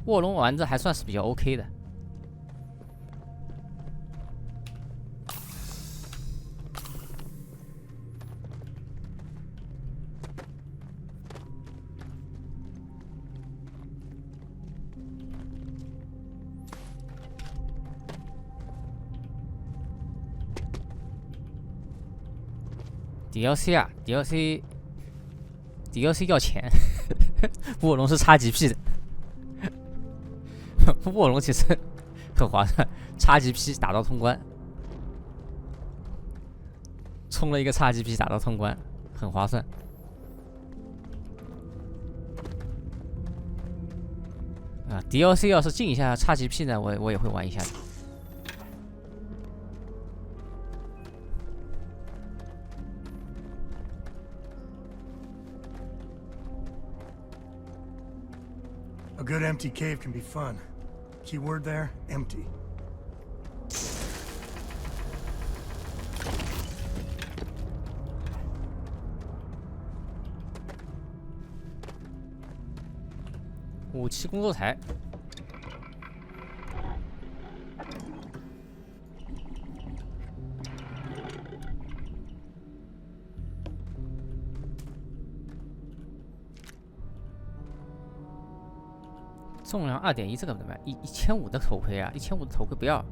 [SPEAKER 1] 卧龙玩的还算是比较 OK 的。DLC 啊 ，DLC 要钱，卧龙是 XGP 的，卧龙其实很划算，XGP 打到通关，充了一个 XGP 打到通关，很划算。啊 ，DLC 要是进一下 XGP 呢，我也会玩一下的。
[SPEAKER 9] A good empty cave can be fun. Keyword there, empty.
[SPEAKER 1] 武器工作台。重量2.1，这个怎么办？1500的头盔啊，1500的头盔不要。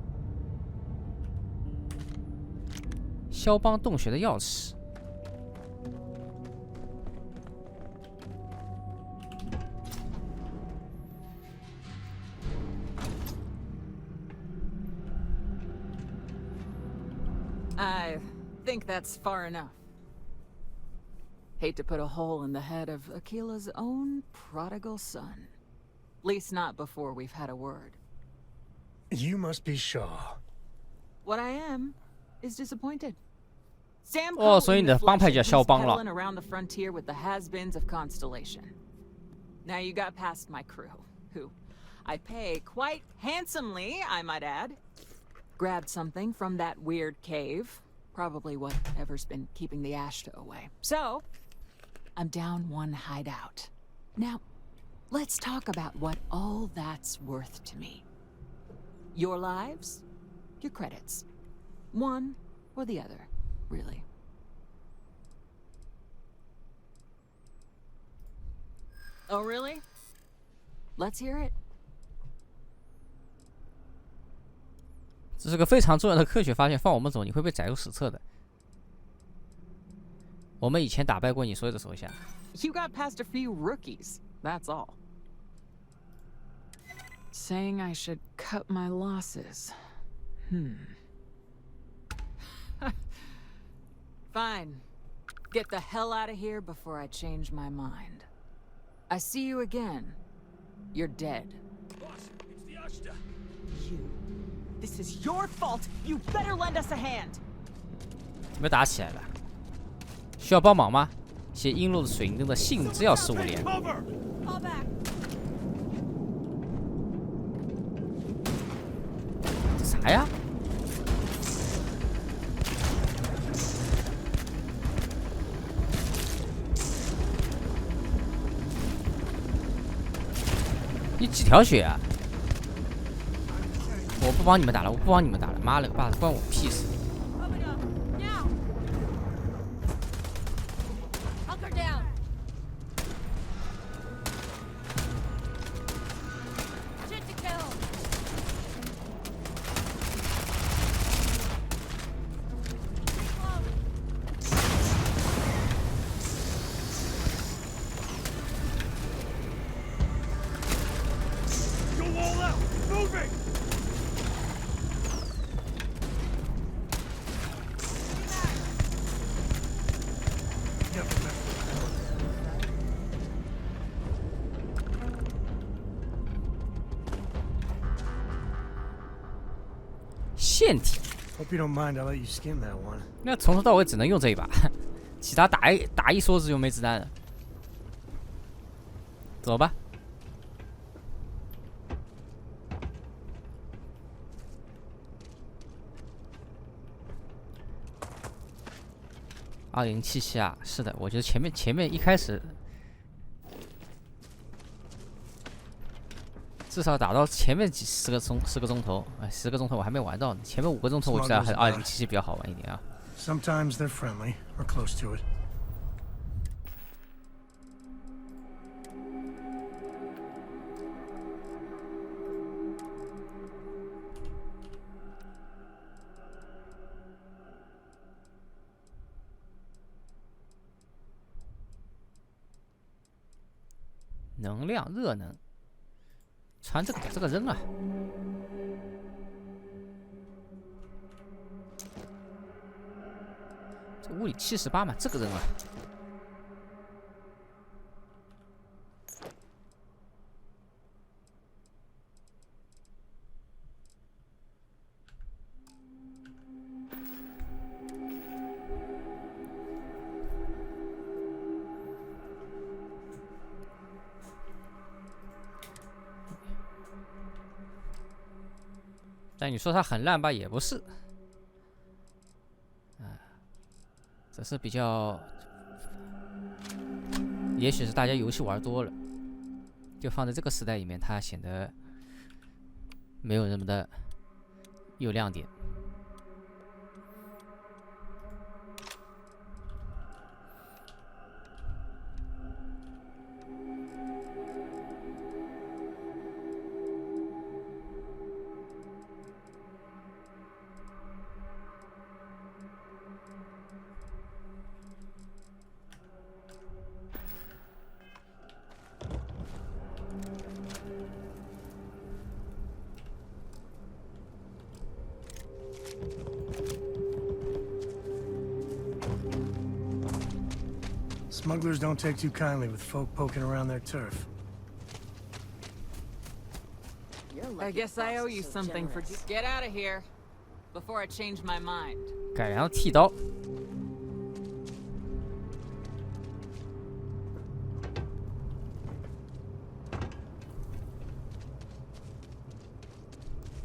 [SPEAKER 1] 肖邦洞穴的钥匙。
[SPEAKER 13] I think that's far enough.
[SPEAKER 5] Hate to put a hole in the head of Akila's own prodigal son. Least not before we've had a word.
[SPEAKER 9] You must be Shaw.
[SPEAKER 5] What I am is disappointed. Sam
[SPEAKER 1] 哦，所以你的帮派叫肖邦了。
[SPEAKER 5] around the frontier with the has-beens of Constellation. Now you got past my crew, who I pay quite handsomely, I might add. Grabbed something from that weird cave. Probably whatever's been keeping the Ashta away. So, I'm down one hideout. Now, let's talk about what all that's worth to me. Your lives, your credits. One or the other, really. Oh, really? Let's hear it.
[SPEAKER 1] 这是个非常重要的科学发现，放我们走你会被载入史册的。我们以前打败过你所有的手下。
[SPEAKER 5] You got past a few rookies, that's all. Saying I should cut my losses. Fine. Get the hell out of here before I change my mind. I see you again. You're dead.
[SPEAKER 10] Boss, it's the Ashta.
[SPEAKER 5] You. This is your fault. You better lend us a hand.
[SPEAKER 1] 你们打起来了，需要帮忙吗？写阴路的水银灯的信只要15连。这啥呀？你几条血啊？我不帮你们打了，我不帮你们打了，妈了个巴子，关我屁事！ 腺体。
[SPEAKER 9] Hope you don't mind. I let you skim that one.
[SPEAKER 1] 那从头到尾只能用这一把，其他打一梭子就没子弹了。走吧。2077啊，是的，我觉得前面一开始。 至少打到前面10个钟头，哎，10个钟头我还没玩到呢。前面5个钟头我觉得还是2077比较好玩一点啊。
[SPEAKER 9] Sometimes they're friendly or close to it.
[SPEAKER 1] 能量热能。 穿这个把这个扔啊！这物理78嘛，这个扔啊！但你说它很烂吧，也不是，只是比较，也许是大家游戏玩多了，就放在这个时代里面，它显得没有那么的有亮点。
[SPEAKER 9] Smugglers don't take too kindly with folk poking around their turf.
[SPEAKER 5] I guess I owe you something for get out of here before I change my mind.
[SPEAKER 1] 改良剃刀。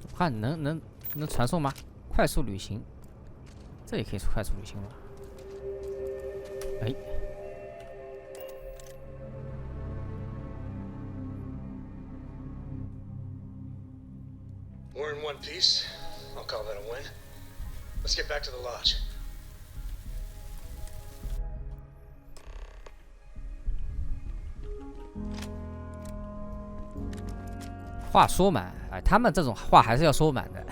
[SPEAKER 1] 我看能传送吗？快速旅行，这也可以快速旅行吗？哎。
[SPEAKER 9] We're in one piece. I'll call that a win. Let's get back to the lodge.
[SPEAKER 1] 话说满，哎，他们这种话还是要说满的，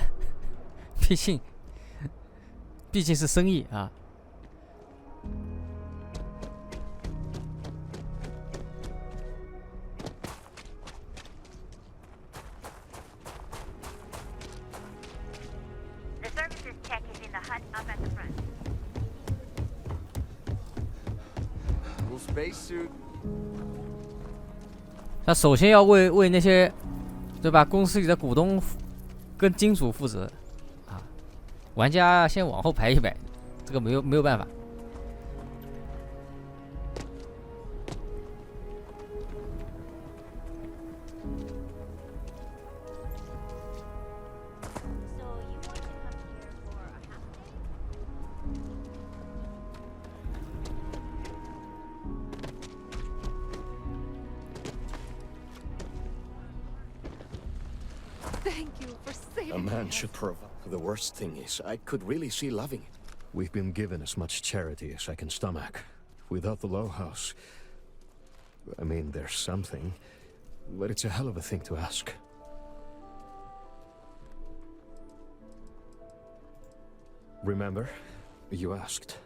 [SPEAKER 1] 毕竟是生意啊。 他首先要为那些，对吧？公司里的股东跟金主负责啊，玩家先往后排一排，这个没有办法。
[SPEAKER 15] Thank you for saving
[SPEAKER 4] A man
[SPEAKER 15] me.
[SPEAKER 4] should provide. The worst thing is, I could really see loving it.
[SPEAKER 22] We've been given as much charity as I can stomach. Without the Low House, I mean, there's something, but it's a hell of a thing to ask. Remember, you asked.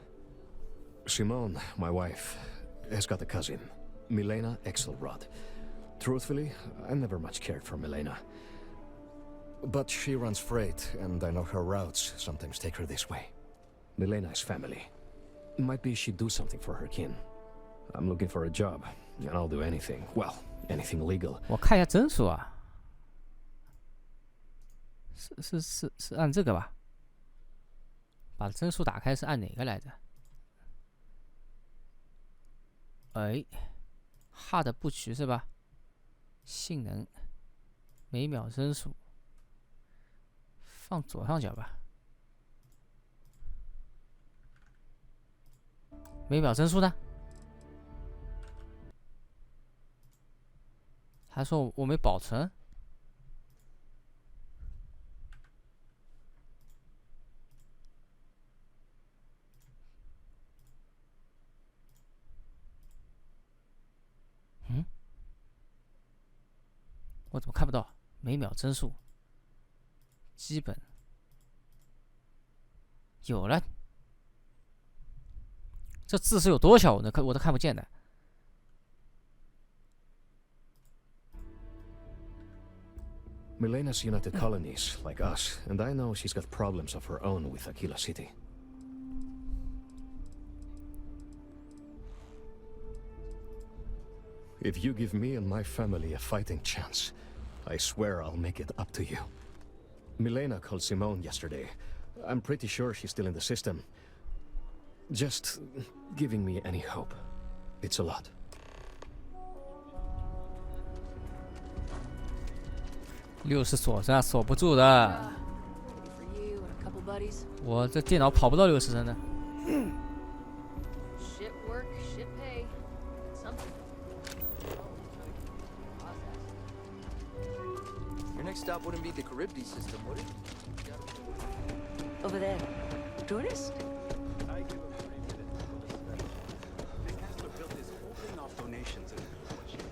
[SPEAKER 22] Simone, my wife, has got a cousin, Milena Exelrod. Truthfully, I never much cared for Milena. But she runs freight, and I know her routes sometimes take her this way. Milena is family. Might be she'd do something for her kin. I'm looking for a job, and I'll do anything. Well, anything legal.
[SPEAKER 1] 我看一下帧数啊，是按这个吧？把帧数打开是按哪个来着？哎 ，hard 不取是吧？性能，每秒帧数，放左上角吧。每秒帧数呢？他说我没保存。嗯？我怎么看不到每秒帧数？基本有了。这字是有多小？我都看不见的。
[SPEAKER 22] Milena's United Colonies, like us, and I know she's got problems of her own with Aquila City. If you give me and my family a fighting chance, I swear I'll make it up to you. Milena called Simone yesterday. I'm pretty sure she's still in the system. Just giving me any hope. It's a lot.
[SPEAKER 1] 60锁是吧？锁不住的。我这电脑跑不到60帧的。
[SPEAKER 15] Shit work, shit pay. Something.
[SPEAKER 11] Your next stop wouldn't be the Charybdis system, would it?
[SPEAKER 2] Over there. Tourist?
[SPEAKER 19] I give them 3 minutes for the special. They has to build this whole thing off donations and bullshit.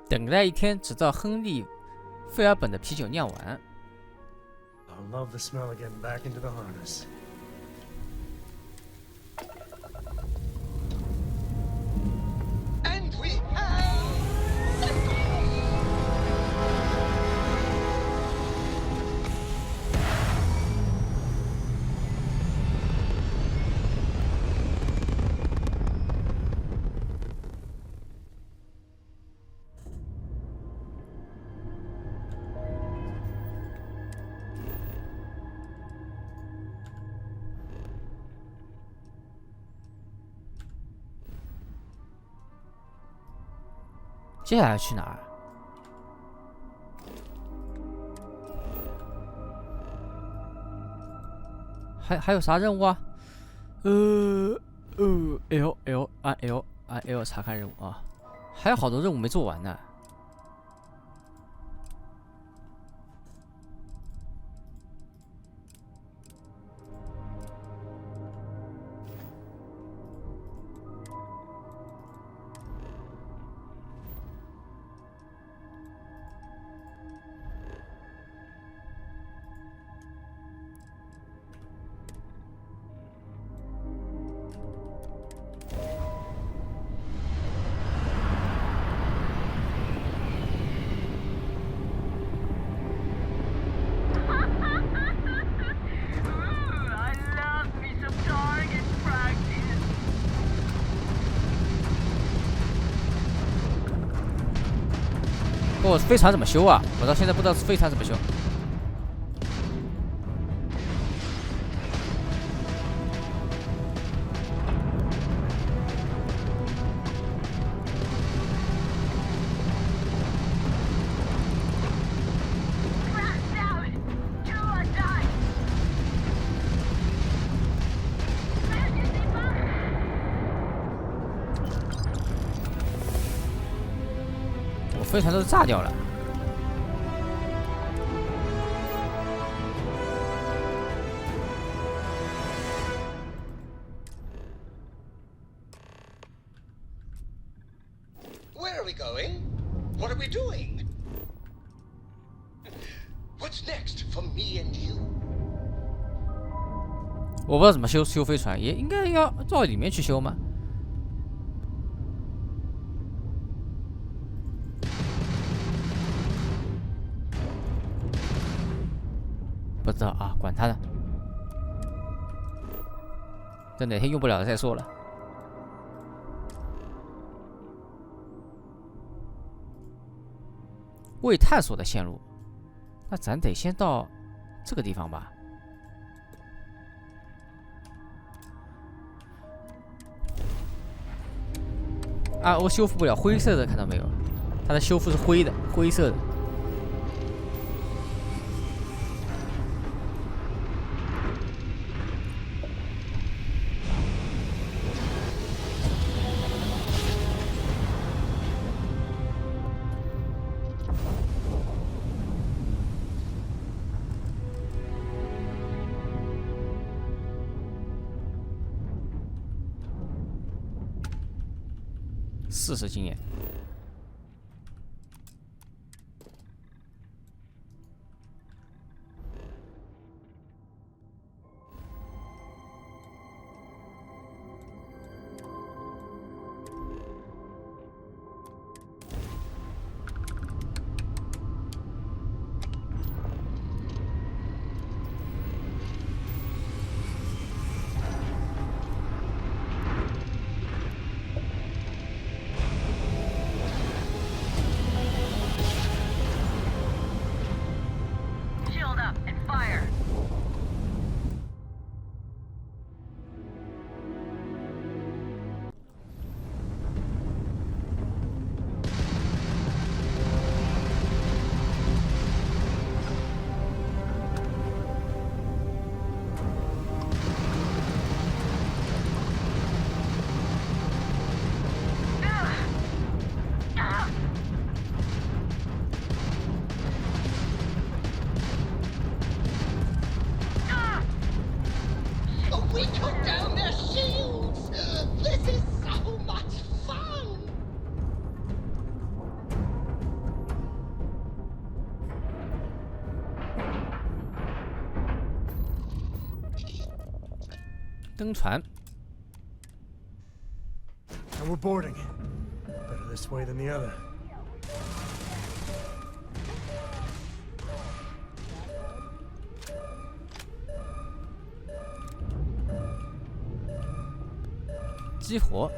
[SPEAKER 1] 等待一天，直到亨利·费尔本的啤酒酿完。
[SPEAKER 9] I love the smell of getting back into the harness.
[SPEAKER 12] And we have...
[SPEAKER 1] 接下来去哪儿？还有啥任务啊？L 查看任务啊，还有好多任务没做完呢。哦，飞船怎么修啊？我到现在不知道飞船怎么修。飞船都是炸掉了。
[SPEAKER 7] Where are we going? What are we doing? What's next for me and you?
[SPEAKER 1] 我不知道怎么修飞船，也应该要到里面去修吗？不知道啊，管他的，等哪天用不了了再说了。未探索的线路，那咱得先到这个地方吧。啊，我修复不了灰色的，看到没有？它的修复是灰的，灰色的。40经验。
[SPEAKER 7] We took down their shields! This is so much fun!
[SPEAKER 1] 登船。
[SPEAKER 9] And we're boarding. Better this way than the other. 激活。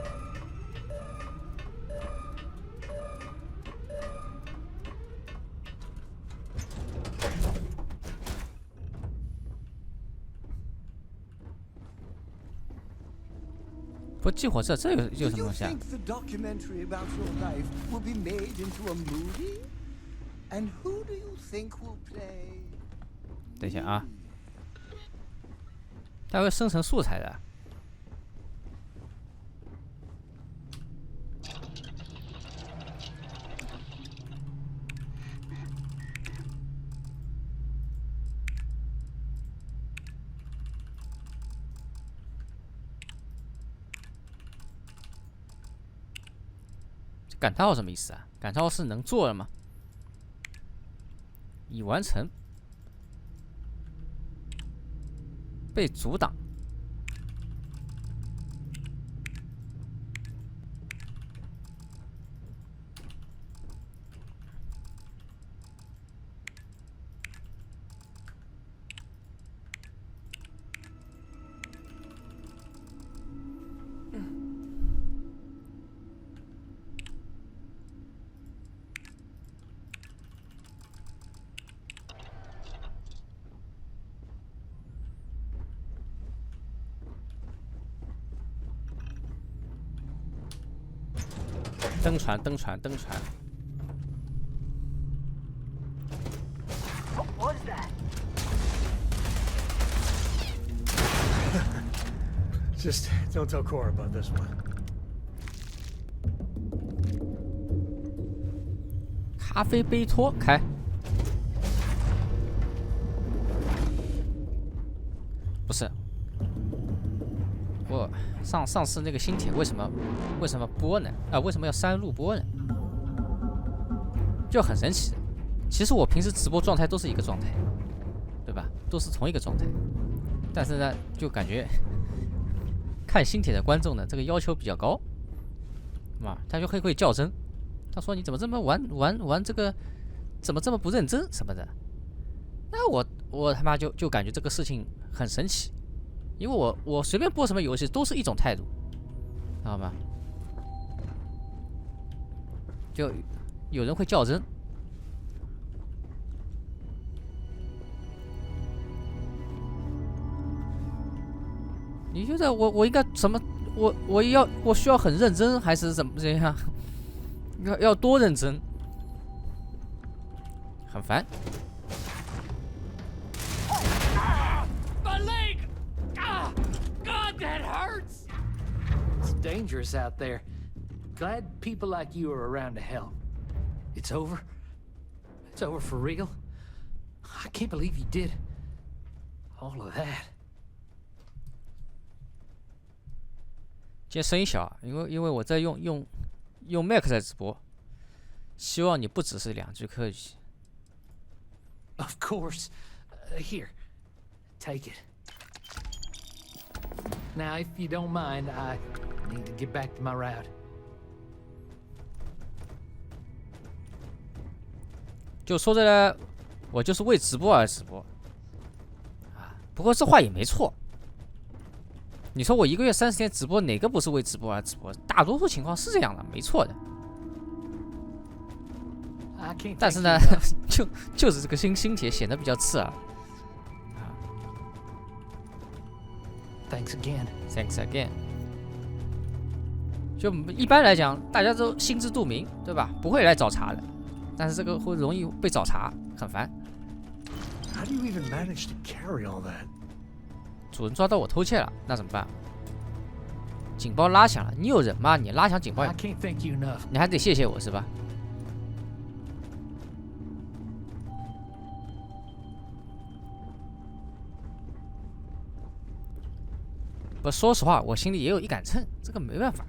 [SPEAKER 1] 不，激活这有什么东西啊？
[SPEAKER 12] think the documentary about your life will be made into a movie? And who do you think will play?
[SPEAKER 1] 等一下啊，它会生成素材的。感叹号什么意思啊？感叹号是能做了吗？已完成，被阻挡。登船，登船，登船！
[SPEAKER 10] What was that?
[SPEAKER 9] Just don't tell Cora about this one.
[SPEAKER 1] 咖啡杯托开。不是，我上次那个新帖为什么播呢？啊，为什么要删录播呢？就很神奇。其实我平时直播状态都是一个状态，对吧？都是同一个状态。但是呢，就感觉看新帖的观众呢，这个要求比较高，啊，他就会较真。他说：“你怎么这么玩这个，怎么这么不认真什么的？”那我他妈就感觉这个事情很神奇，因为我随便播什么游戏都是一种态度，知道吗？就有人会较真。你觉得我应该怎么？我需要很认真，还是怎么这样？要多认真？很烦。
[SPEAKER 10] My leg! Ah! God, that hurts! It's dangerous out there. Glad people like you are around to help. It's over? It's over for real? I can't believe you did all of that.
[SPEAKER 1] 今天声音小，因为我在用 Mac 在直播，希望你不只是2句客语。
[SPEAKER 10] Of course. Here. Take it. Now, if you don't mind, I need to get back to my route.
[SPEAKER 1] 就说着呢，我就是为直播而直播，啊，不过这话也没错。你说我1个月30天直播，哪个不是为直播而直播？大多数情况是这样的，没错的。但是呢，就是这个新帖显得比较刺耳。
[SPEAKER 10] Thanks again.
[SPEAKER 1] Thanks again. 就一般来讲，大家都心知肚明，对吧？不会来找茬的。但是这个会容易被找茬，很烦。
[SPEAKER 9] How do you even manage to carry all that?
[SPEAKER 1] 主人抓到我偷窃了，那怎么办？警报拉响了，你有人吗？你拉响警报，
[SPEAKER 10] I can't thank you enough.
[SPEAKER 1] 你还得谢谢我是吧？不，说实话，我心里也有一杆秤，这个没办法。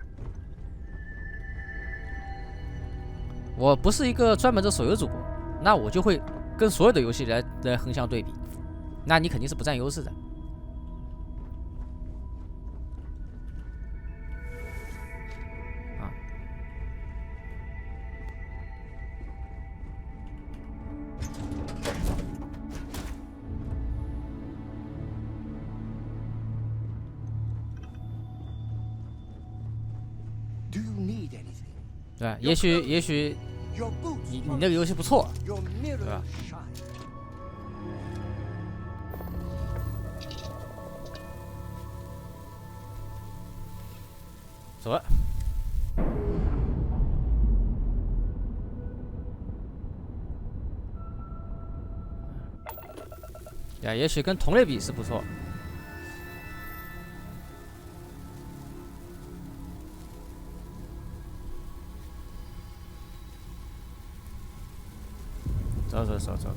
[SPEAKER 1] 我不是一个专门的手游主播，那我就会跟所有的游戏来横向对比，那你肯定是不占优势的。啊，对吧？也许你那个游戏不错，对吧？走了。呀，也许跟同类比是不错。走。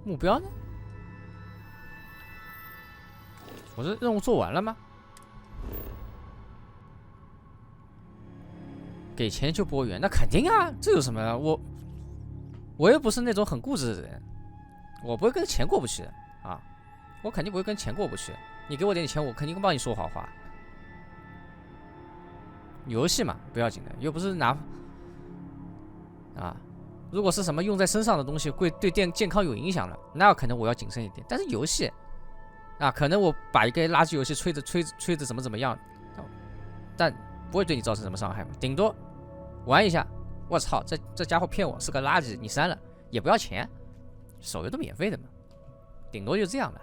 [SPEAKER 1] 目标呢？我这任务做完了吗？给钱就播源，那肯定啊，这有什么？我又不是那种很固执的人，我不会跟钱过不去的啊，我肯定不会跟钱过不去。你给我点钱，我肯定帮你说好话。游戏嘛，不要紧的，又不是拿啊。如果是什么用在身上的东西会对健康有影响的，那可能我要谨慎一点。但是游戏啊，可能我把一个垃圾游戏吹着怎么样，但不会对你造成什么伤害嘛，顶多玩一下，我操，这家伙骗我是个垃圾，你删了也不要钱，手游都免费的嘛，顶多就这样了。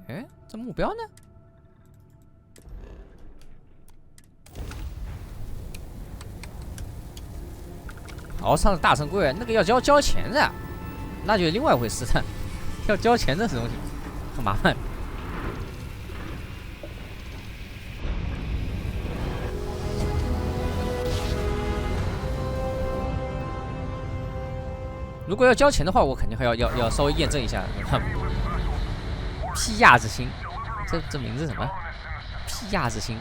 [SPEAKER 1] 哎，这目标呢？熬上的大神柜那个要交钱的，那就另外一回事了。要交钱的这东西很麻烦。如果要交钱的话，我肯定还要稍微验证一下。屁亚之星，这名字什么？屁亚之星。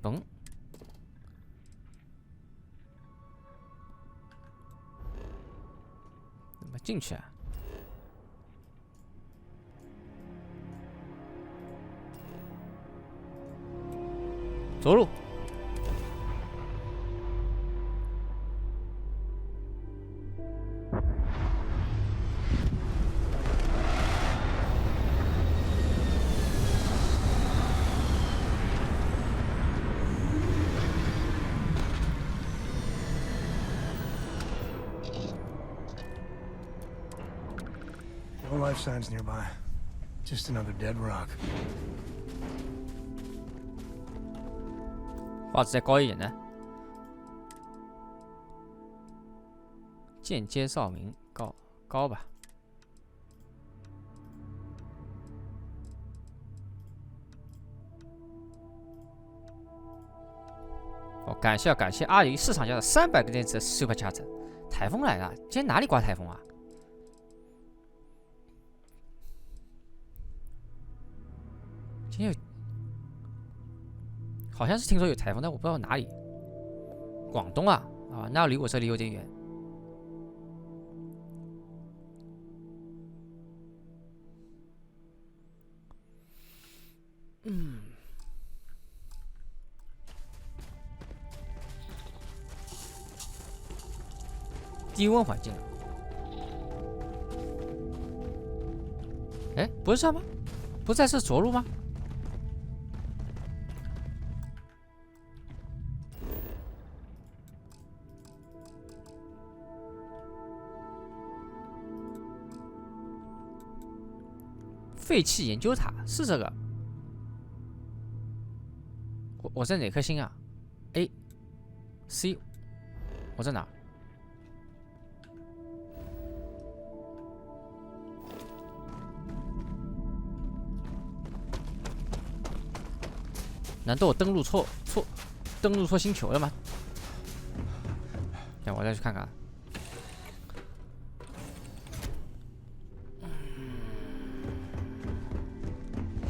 [SPEAKER 1] 嘣！怎么进去啊？走路。
[SPEAKER 9] No life signs nearby. Just another dead rock.
[SPEAKER 1] 画质再高一点呢？间接照明高吧。哦，感谢阿里市场价的300个电池 Super Chat。台风来了，今天哪里刮台风啊？今天好像是听说有台风，但我不知道哪里。广东啊，那离我这里有点远。低温环境。哎，不是这吗？不再是着陆吗？废弃研究塔是这个。我在哪颗星啊 ？A、C， 我在哪？难道我登录错星球了吗？让我再去看看。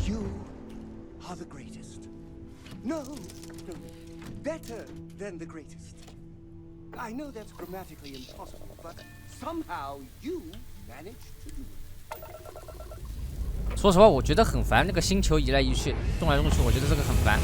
[SPEAKER 12] You are the greatest. No, better than the greatest. I know that's grammatically impossible, but somehow you managed to do it.
[SPEAKER 1] 说实话，我觉得很烦，那个星球移来移去，动来动去，我觉得这个很烦。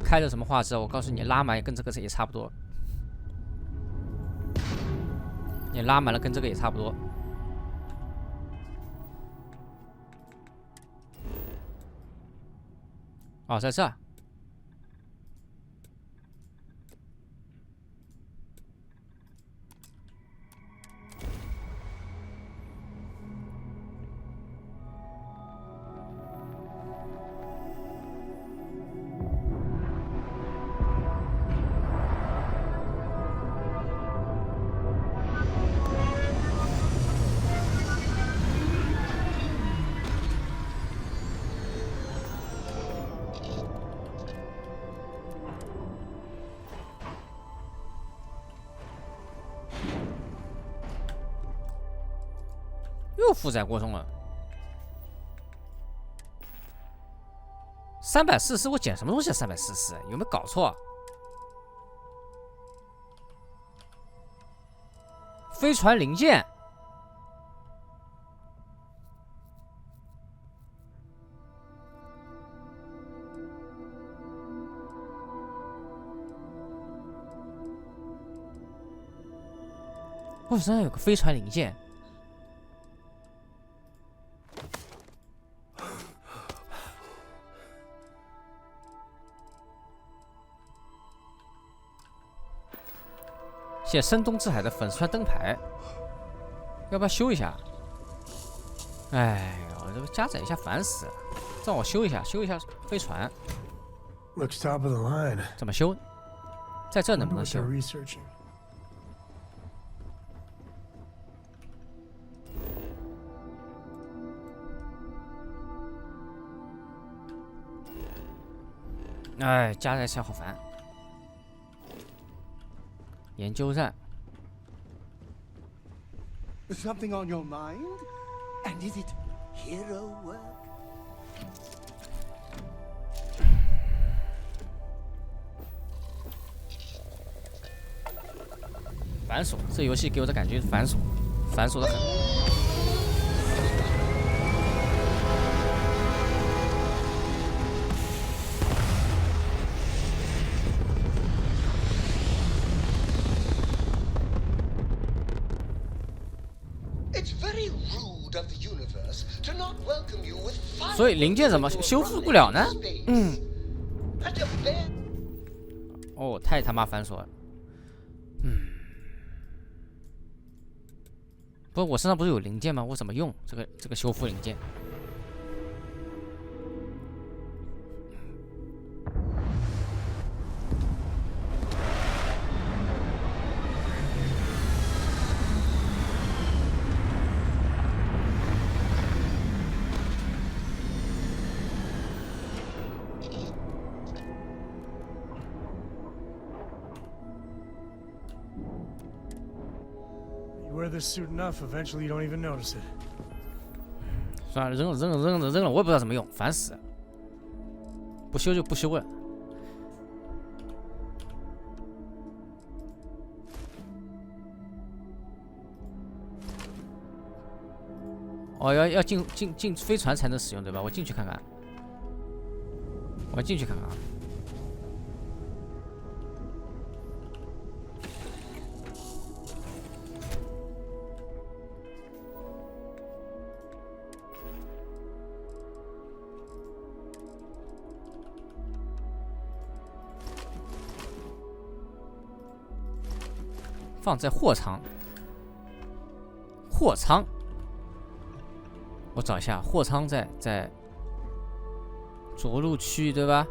[SPEAKER 1] 开的什么画质？我告诉你，拉满跟这个也差不多。你拉满了跟这个也差不多。哦，在这儿。又负载过重了，340，我捡什么东西？340，有没有搞错？飞船零件，我身上有个飞船零件。写声东之海的粉丝团灯牌，要不要修一下？哎呦，这个加载一下烦死了！让我修一下飞船。
[SPEAKER 9] Looks top of the line.
[SPEAKER 1] 怎么修？在这能不能修？哎，加载一下好烦。研究站。
[SPEAKER 12] Something on your mind? And is it hero work?
[SPEAKER 1] 繁琐，这游戏给我的感觉繁琐，繁琐的很。所以零件怎么修复不了呢？哦，太他妈繁琐了。不是我身上不是有零件吗？我怎么用这个修复零件？You
[SPEAKER 9] wear this suit enough, eventually you don't even notice it.
[SPEAKER 1] 算了，扔了，我也不知道怎么用，烦死了。不修就不修了。哦，要进飞船才能使用，对吧？我进去看看。我进去看看啊。放在货仓。货仓，我找一下，货仓在着陆区，对吧？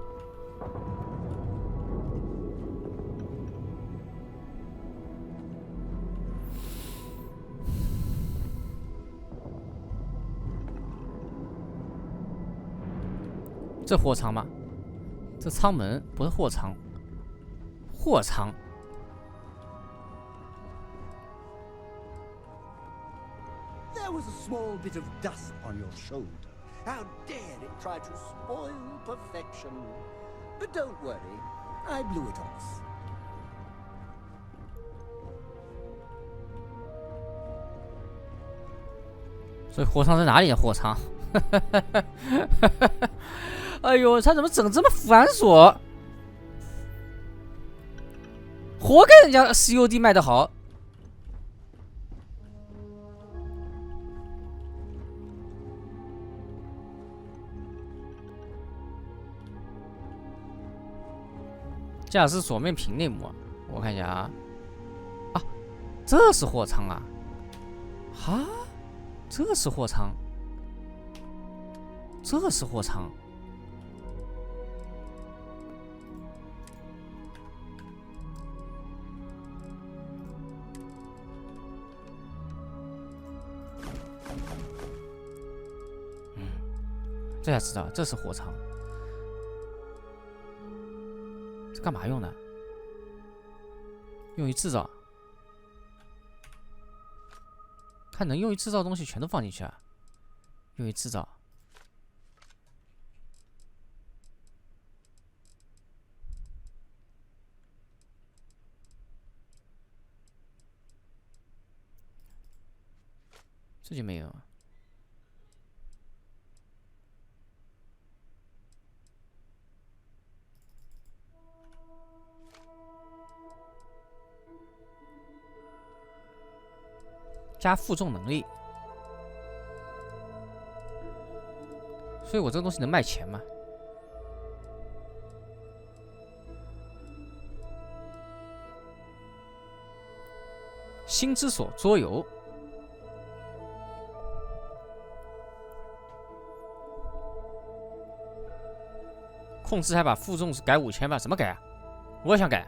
[SPEAKER 1] 这货仓吗？这舱门不是货仓，货仓。
[SPEAKER 12] There was a small bit of dust on your shoulder. How dare it try to spoil perfection? But don't worry, I blew it off.
[SPEAKER 1] 所以货仓在哪里啊？货仓？哎呦，他怎么整这么繁琐？活该人家 COD 卖得好。驾驶锁面屏内膜，我看一下啊，啊，这是货仓啊，哈，这是货仓，这是货仓。这才知道这是货仓。这干嘛用的？用于制造。看能用于制造的东西全都放进去啊。用于制造。这就没有。加负重能力，所以我这个东西能卖钱吗？心之所桌游，控制还把负重改5000吧？怎么改啊？我也想改。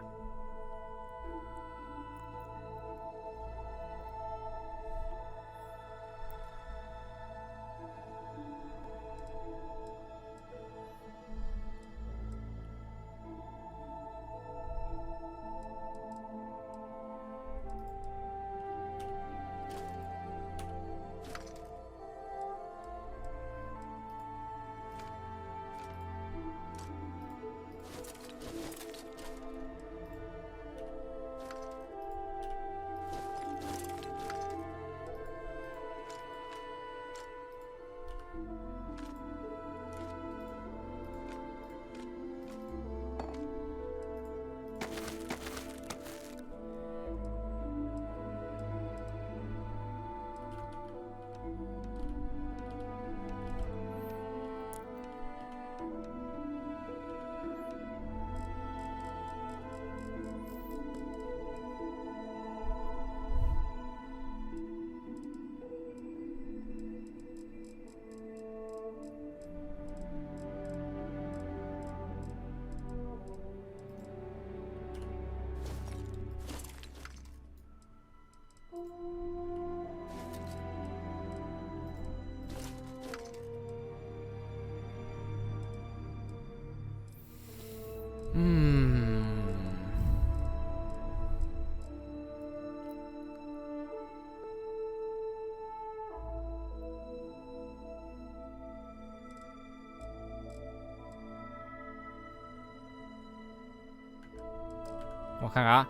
[SPEAKER 1] 我看看啊。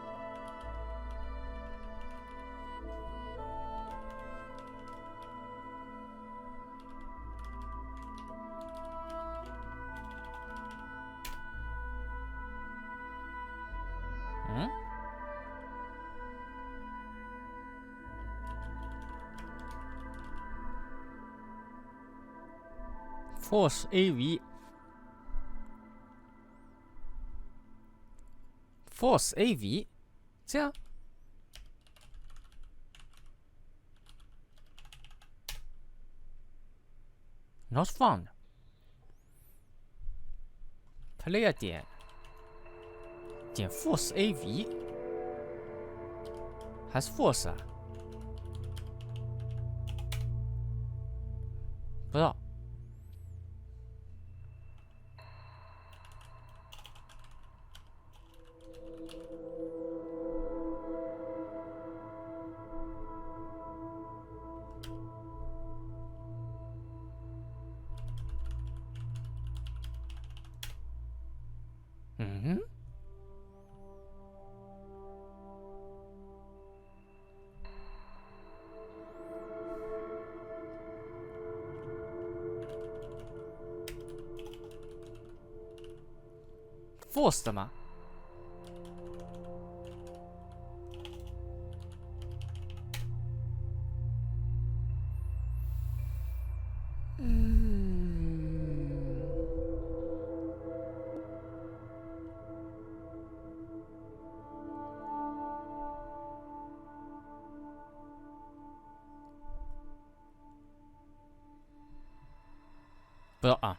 [SPEAKER 1] Force AV。Force AV， 这样。Not found。Player 点 Force AV， 还是 Force 啊？不知道。嗯。force 的吗？不知道啊。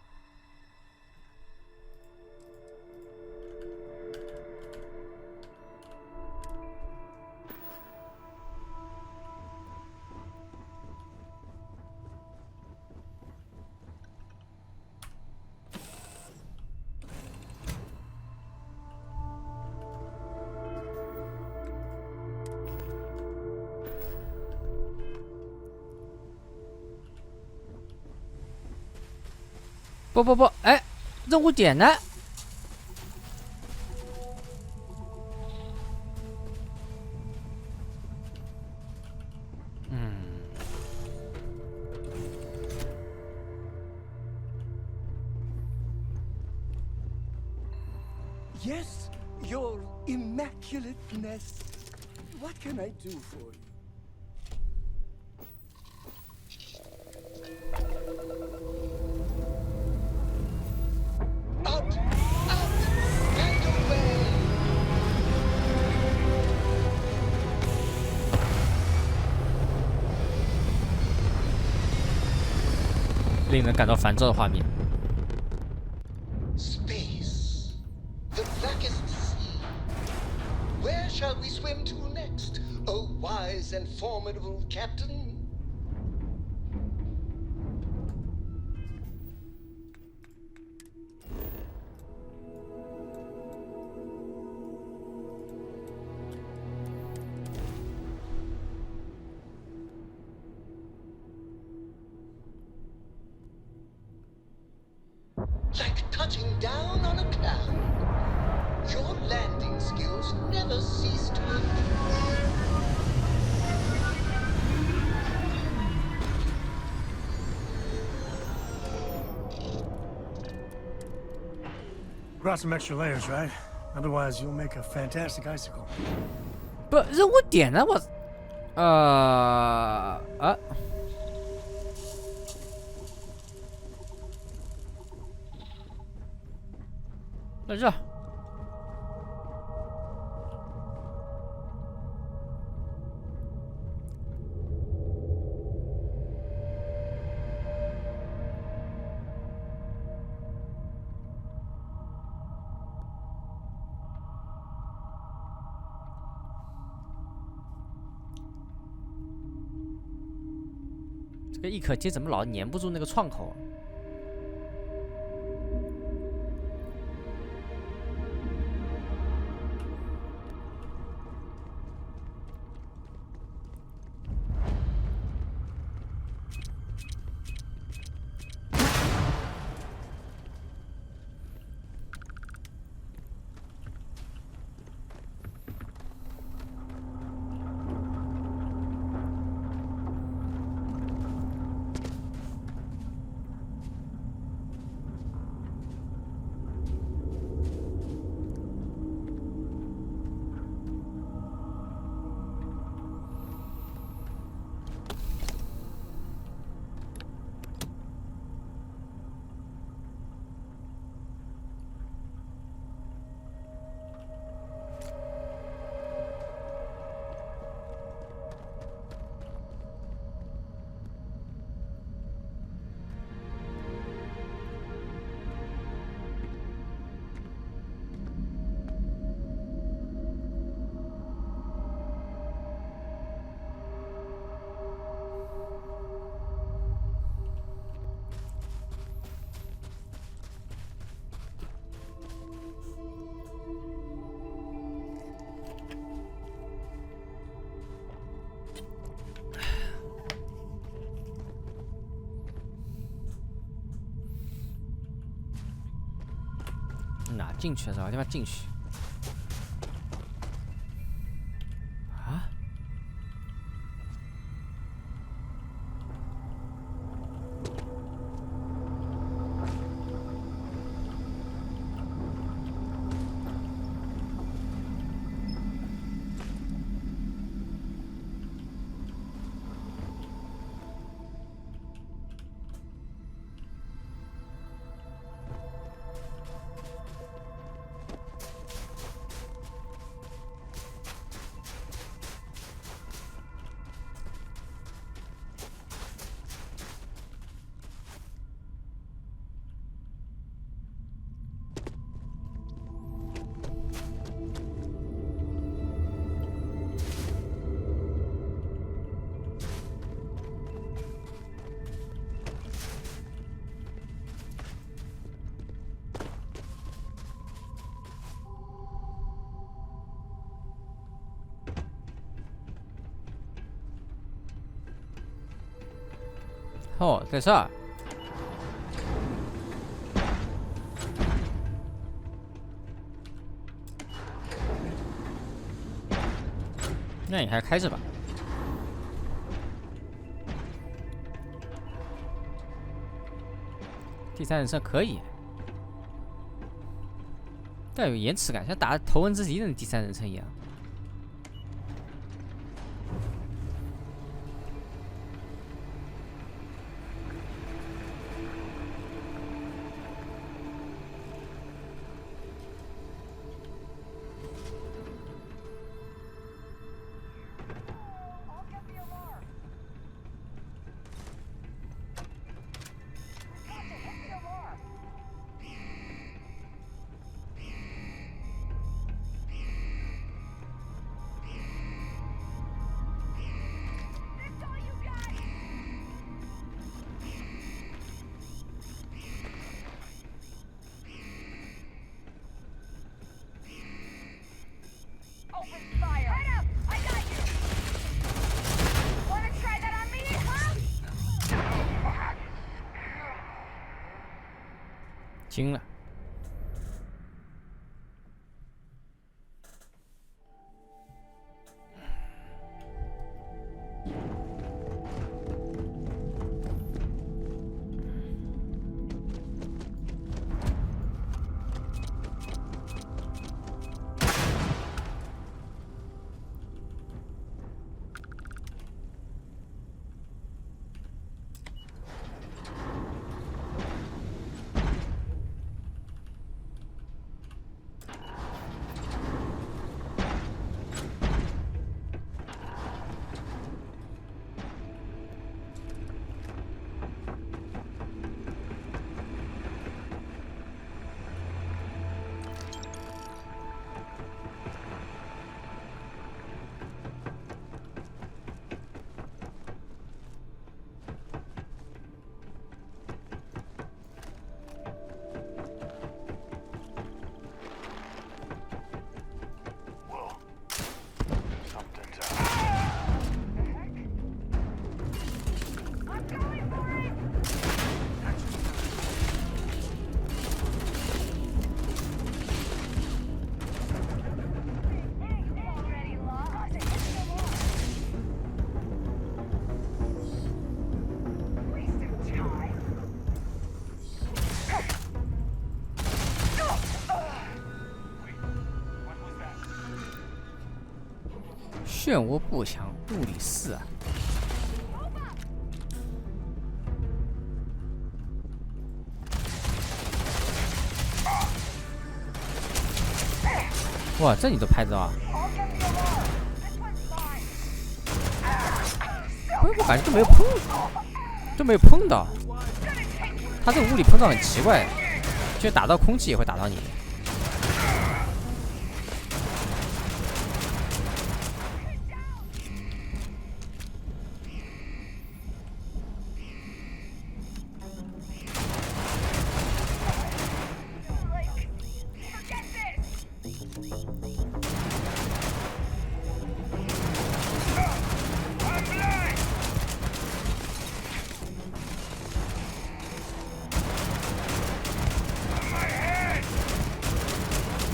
[SPEAKER 1] 不，哎，任务点呢？Yes,
[SPEAKER 12] your immaculateness. What can I do for you?
[SPEAKER 7] Out! And away!
[SPEAKER 1] 令人感到烦躁的画面。
[SPEAKER 7] Space. The blackest sea. Where shall we swim to next, O wise and formidable captain? ？Like touching down on a cloud. Your landing skills never cease to improve.
[SPEAKER 9] Brought some extra layers, right? Otherwise, you'll make a fantastic icicle.
[SPEAKER 1] 不，任务点呢？在这。这个一可接怎么老粘不住那个创口？哪进去？找个地方进去。啊？哦，在这儿。那你还开着吧。第三人称可以，但有延迟感，像打头文字 D 的第三人称一样。惊了。漩涡步枪，物理4啊！哇，这你都拍得到啊！我感觉都没有碰到。他这个物理碰撞很奇怪，就打到空气也会打到你。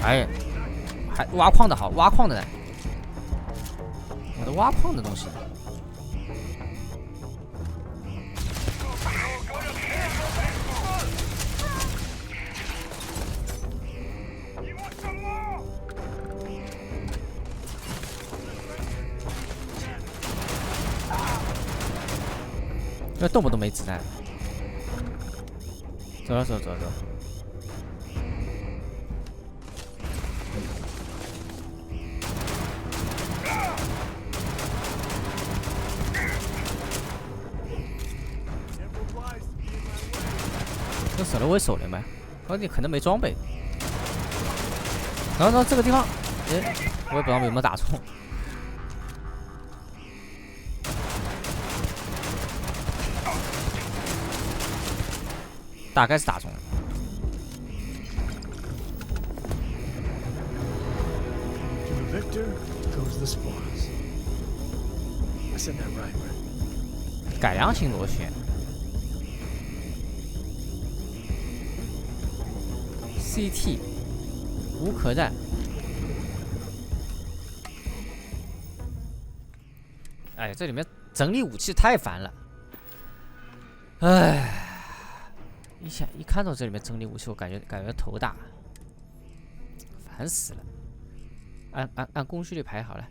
[SPEAKER 1] 哎，还挖矿的好，挖矿的呢，我的挖矿的东西呢。这动不动没子弹。走了，走了，走了，走了。这手了我手了没？你可能没装备。然后这个地方，哎，我也不知道有没有打中。大概是打中了。
[SPEAKER 9] To the victor goes the spoils. I said that right, right?
[SPEAKER 1] 改良型螺旋。CT 无壳弹。哎，这里面整理武器太烦了。哎。一看到这里面整理武器，我感觉头大，烦死了。按工序列排好了。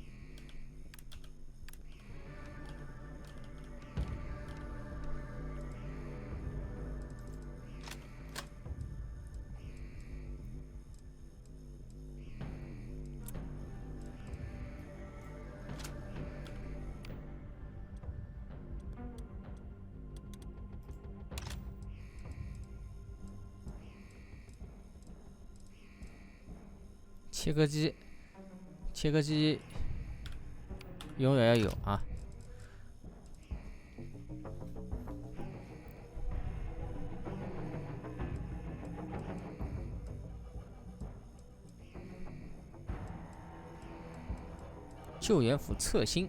[SPEAKER 1] 切割机永远要有啊！救援斧侧心，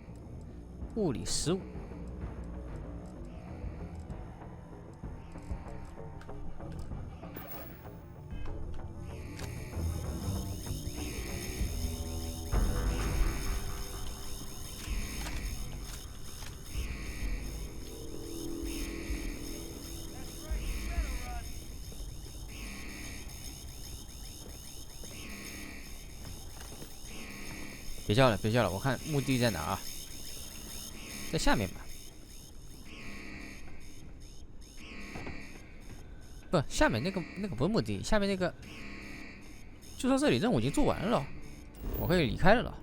[SPEAKER 1] 物理15。别叫了，别叫了，我看目的地在哪啊？在下面吧？不，下面那个不是目的地，下面那个就说这里任务已经做完了，我可以离开了。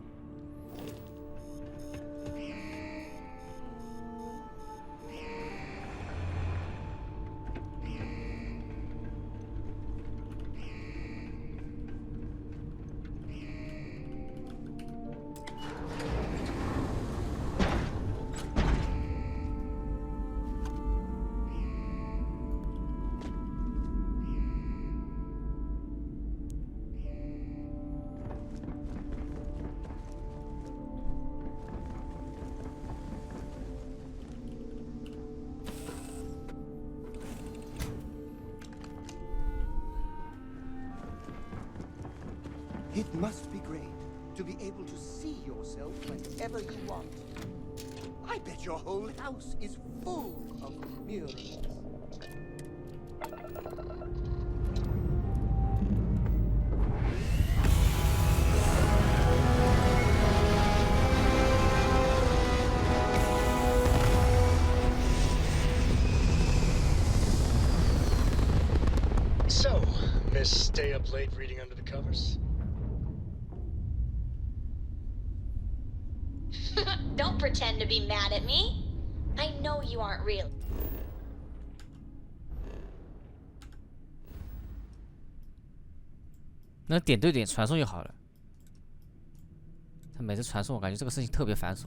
[SPEAKER 7] It must be great to be able to see yourself whenever you want. I bet your whole house is full of mirrors.
[SPEAKER 9] So, Miss Stay Up Late reading under the covers?
[SPEAKER 17] Don't pretend to be mad at me. I know you aren't real.
[SPEAKER 1] 那点对点传送就好了。他每次传送，我感觉这个事情特别繁琐。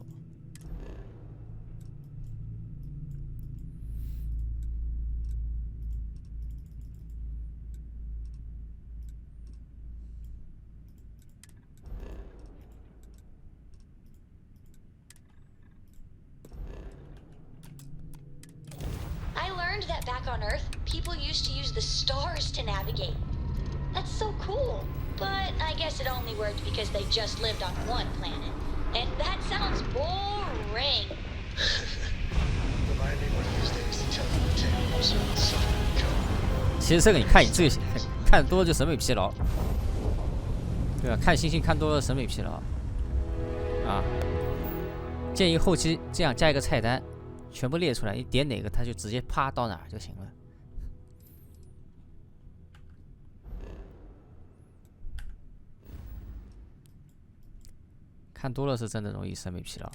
[SPEAKER 17] That back on Earth, people used to use the stars to navigate.
[SPEAKER 14] That's so cool. But I guess it only worked because they just lived on one planet. And that sounds boring.
[SPEAKER 9] Remind me one of these days to tell you the tales of the suffering Q.
[SPEAKER 1] 其实这个你看你自己看多了就审美疲劳，对吧？看星星看多了审美疲劳啊。建议后期这样加一个菜单，全部列出来，你点哪个它就直接啪到哪儿就行了。看多了是真的容易审美疲劳。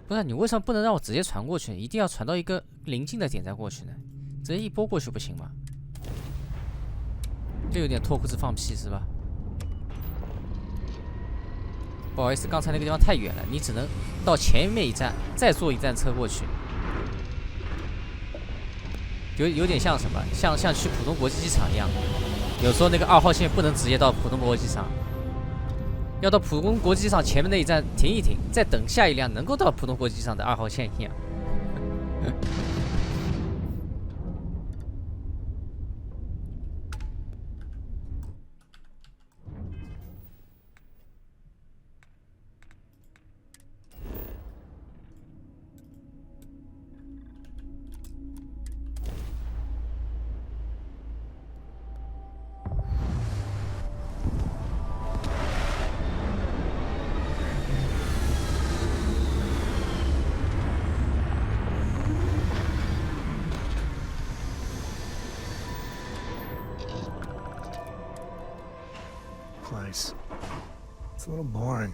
[SPEAKER 1] 不是你为什么不能让我直接传过去？一定要传到一个临近的点再过去呢？直接一波过去不行吗？这有点脱裤子放屁是吧？不好意思，刚才那个地方太远了，你只能到前面一站，再坐一站车过去。有点像什么？像去浦东国际机场一样，有时候那个2号线不能直接到浦东国际机场。要到浦东国际机场前面那一站停一停，再等下一辆能够到浦东国际机场的2号线一样。
[SPEAKER 9] Place. It's a little boring.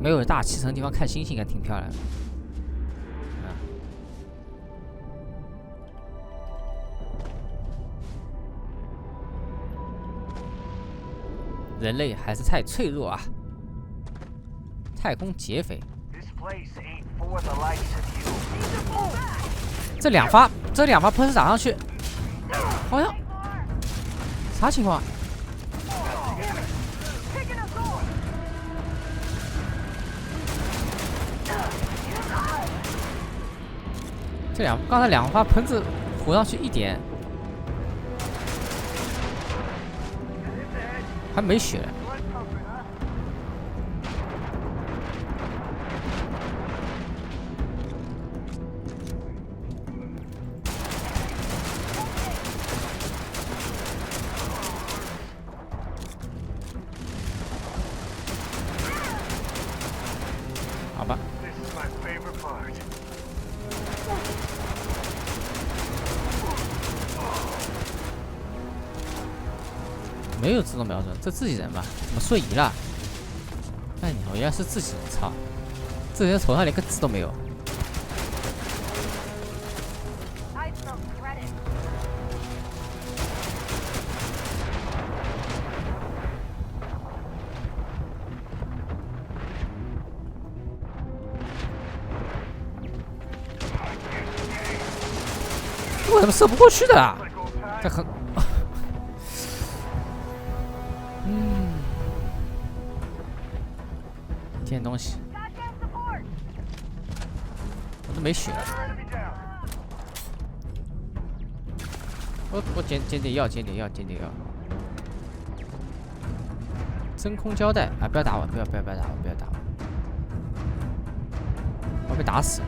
[SPEAKER 9] 没有大气层的地方看星星应该挺漂亮的。人类还是太脆弱啊！太空劫匪。这两发喷射打上去，好像啥情况？刚才两发喷子糊上去一点，还没血。好吧。没有自动瞄准，这自己人吧？怎么瞬移了？哎你好，原来是自己人！操，这人头上连个字都没有。我怎么射不过去的啊？这很。捡东西，我都没血了。我捡点药。真空胶带啊！不要打我！不要打我！我被打死了。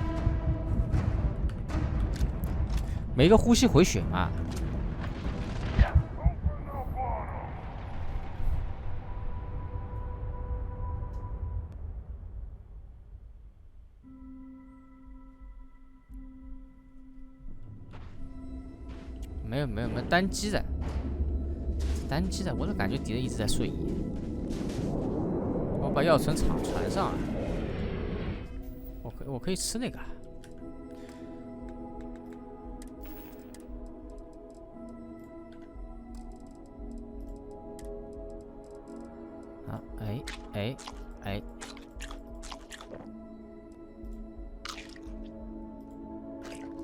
[SPEAKER 9] 没个呼吸回血嘛。
[SPEAKER 1] 没有单机的，我都感觉敌人一直在瞬移。我把药存船上了，我可以吃那个。啊，哎，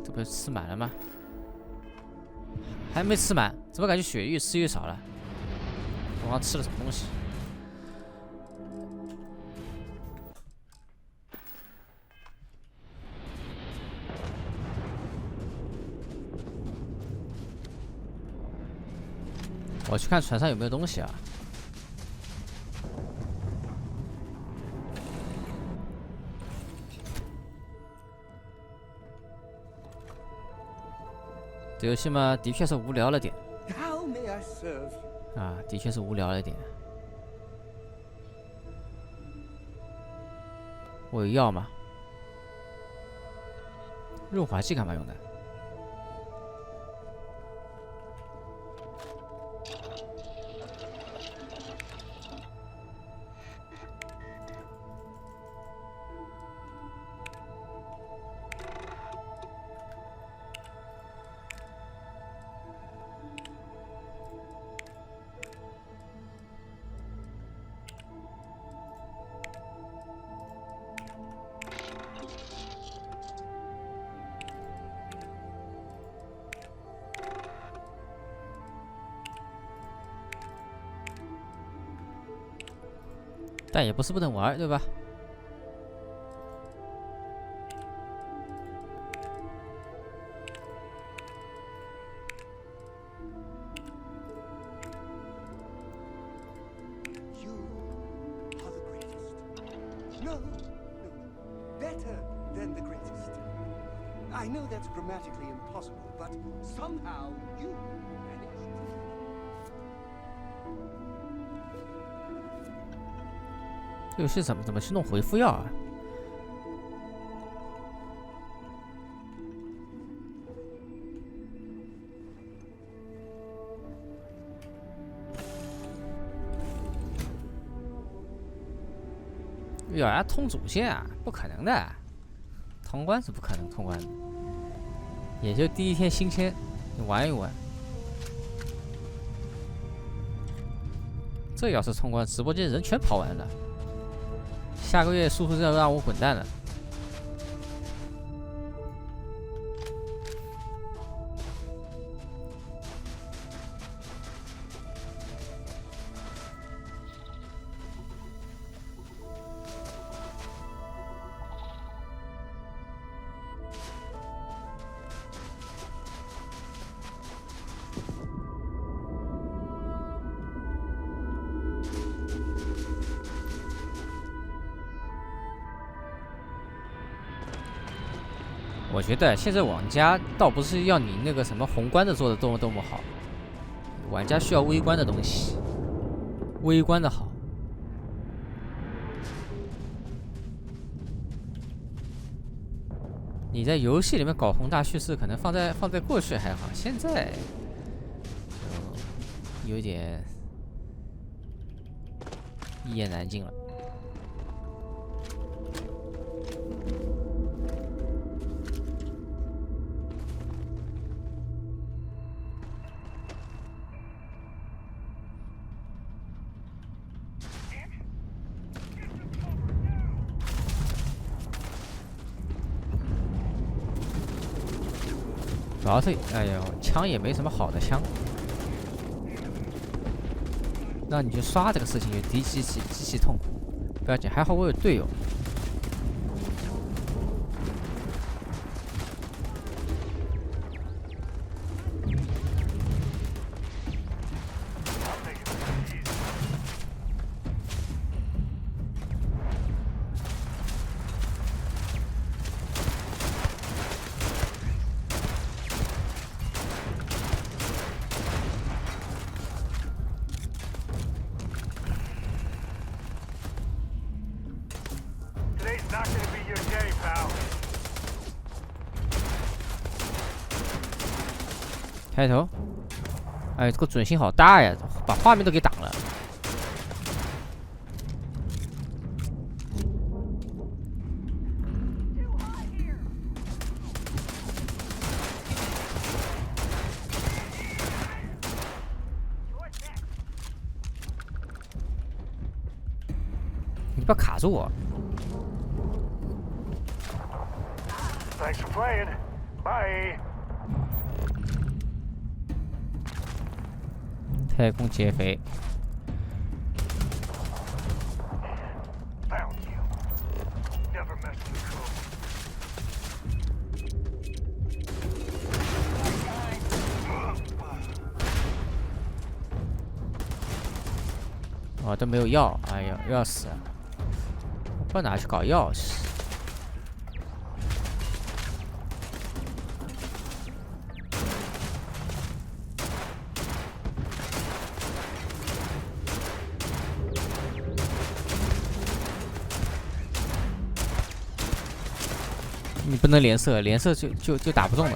[SPEAKER 1] 这不是吃满了吗？还没吃满，怎么感觉血越吃越少了？我刚吃了什么东西？我去看船上有没有东西啊？这游戏嘛，的确是无聊了点。
[SPEAKER 12] How may I serve?
[SPEAKER 1] 啊，的确是无聊了点。我有药吗？润滑剂干嘛用的？但也不是不能玩，对吧？No,
[SPEAKER 12] better than the greatest. I know that's grammatically impossible, but somehow you managed.
[SPEAKER 1] 这游戏怎么去弄回复药啊？咬牙通主线啊？不可能的，通关是不可能通关的，也就第一天新签，你玩一玩。这要是通关，直播间人全跑完了。下个月叔叔要让我滚蛋了。我觉得现在玩家倒不是要你那个什么宏观的做的多么好，玩家需要微观的东西，微观的好。你在游戏里面搞宏大叙事，可能放在过去还好，现在有点一言难尽了。主要是，哎呦，枪也没什么好的枪，让你去刷这个事情就极其痛苦。不要紧，还好我有队友。抬头。哎，这个准星好大呀，把画面都给挡了。你不要卡住我。
[SPEAKER 9] Thanks for playing. Bye.
[SPEAKER 1] 太空劫匪。
[SPEAKER 9] Found you. Never mess with the crew.
[SPEAKER 1] 哦，都没有药，哎呀，又要死了！我不知道哪去搞钥匙。 你不能连射，连射就打不中了。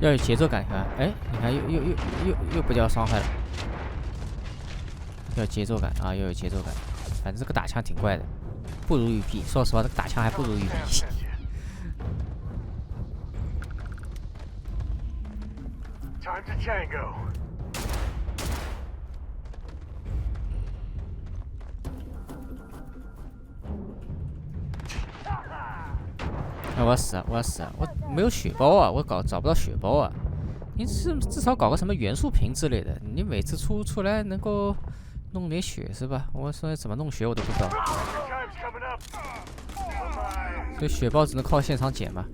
[SPEAKER 1] 要有节奏感，看，哎，你看又不掉伤害了。 要节奏感啊，要有节奏感。反正这个打枪挺怪的，不如鱼币。说实话，这个打枪还不如鱼币。
[SPEAKER 9] Time to tango.
[SPEAKER 1] 我要死啊！我要死啊！我没有血包啊！我找不到血包啊！你至少搞个什么元素瓶之类的，你每次出来能够。 弄点血是吧？我说怎么弄血我都不知道，所以血包只能靠现场捡嘛。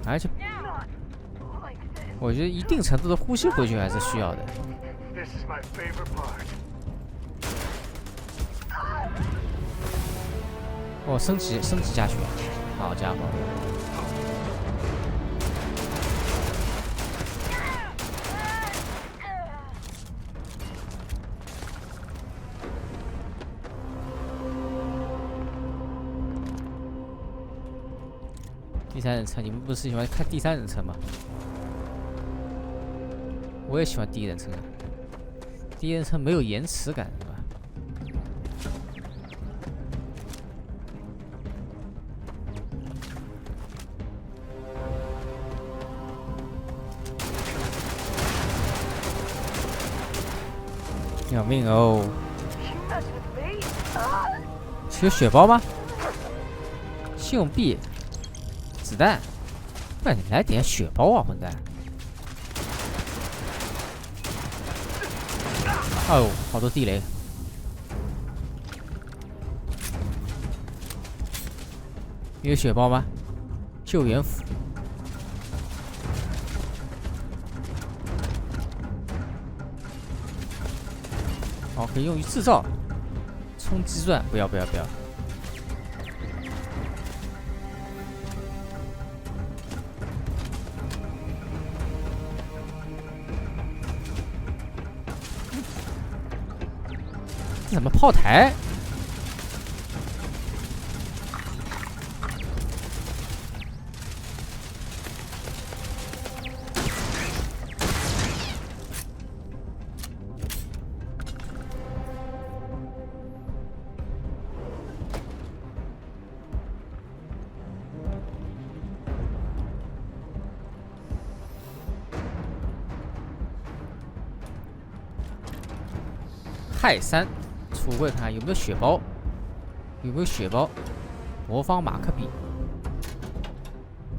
[SPEAKER 1] 而且，我觉得一定程度的呼吸回去还是需要的。 哦，升级加血，好家伙！第三人称，你们不是喜欢看第三人称吗？我也喜欢第一人称，第一人称没有延迟感，是吧？ 要命哦！有血包吗？信用币、子弹，不然你来点血包啊，混蛋！哦，好多地雷。有血包吗？救援斧。 哦，可以用于制造，冲击钻，不要！这怎么炮台？泰山，橱柜看看有没有血包，有没有血包？魔方马克笔，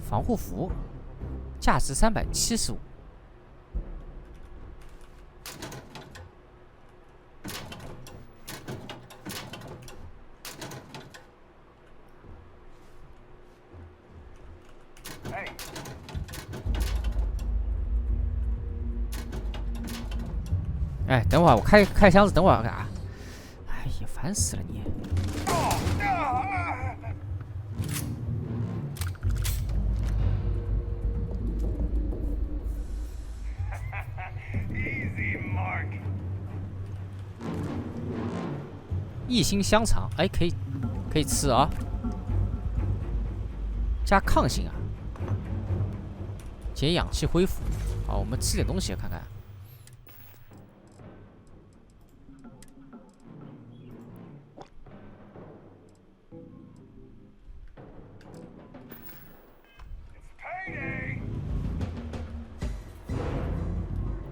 [SPEAKER 1] 防护服，价值375。哎，等会儿我开箱子，等会儿干啥？哎呀，烦死了你！ 一心香肠，哎，可以吃啊，加抗性啊，减氧气恢复。好，我们吃点东西看看。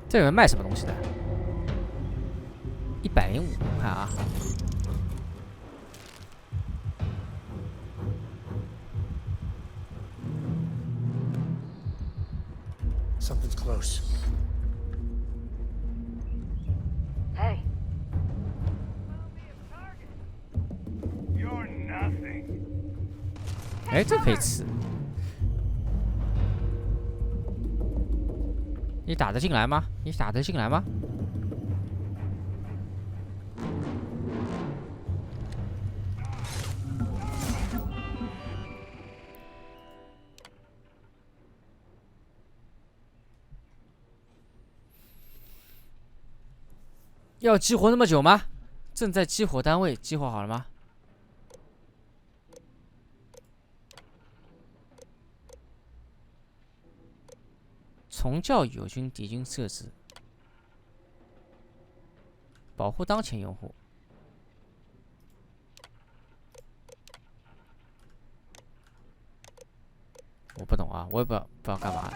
[SPEAKER 1] 这有人卖什么东西的？105，我看啊。
[SPEAKER 9] Something's close.
[SPEAKER 10] Hey.
[SPEAKER 18] You're nothing.
[SPEAKER 1] 哎，这可以吃。你打得进来吗？你打得进来吗？要激活那么久吗？正在激活单位，激活好了吗？重教友军敌军设置，保护当前用户。我不懂啊，我也不知道干嘛。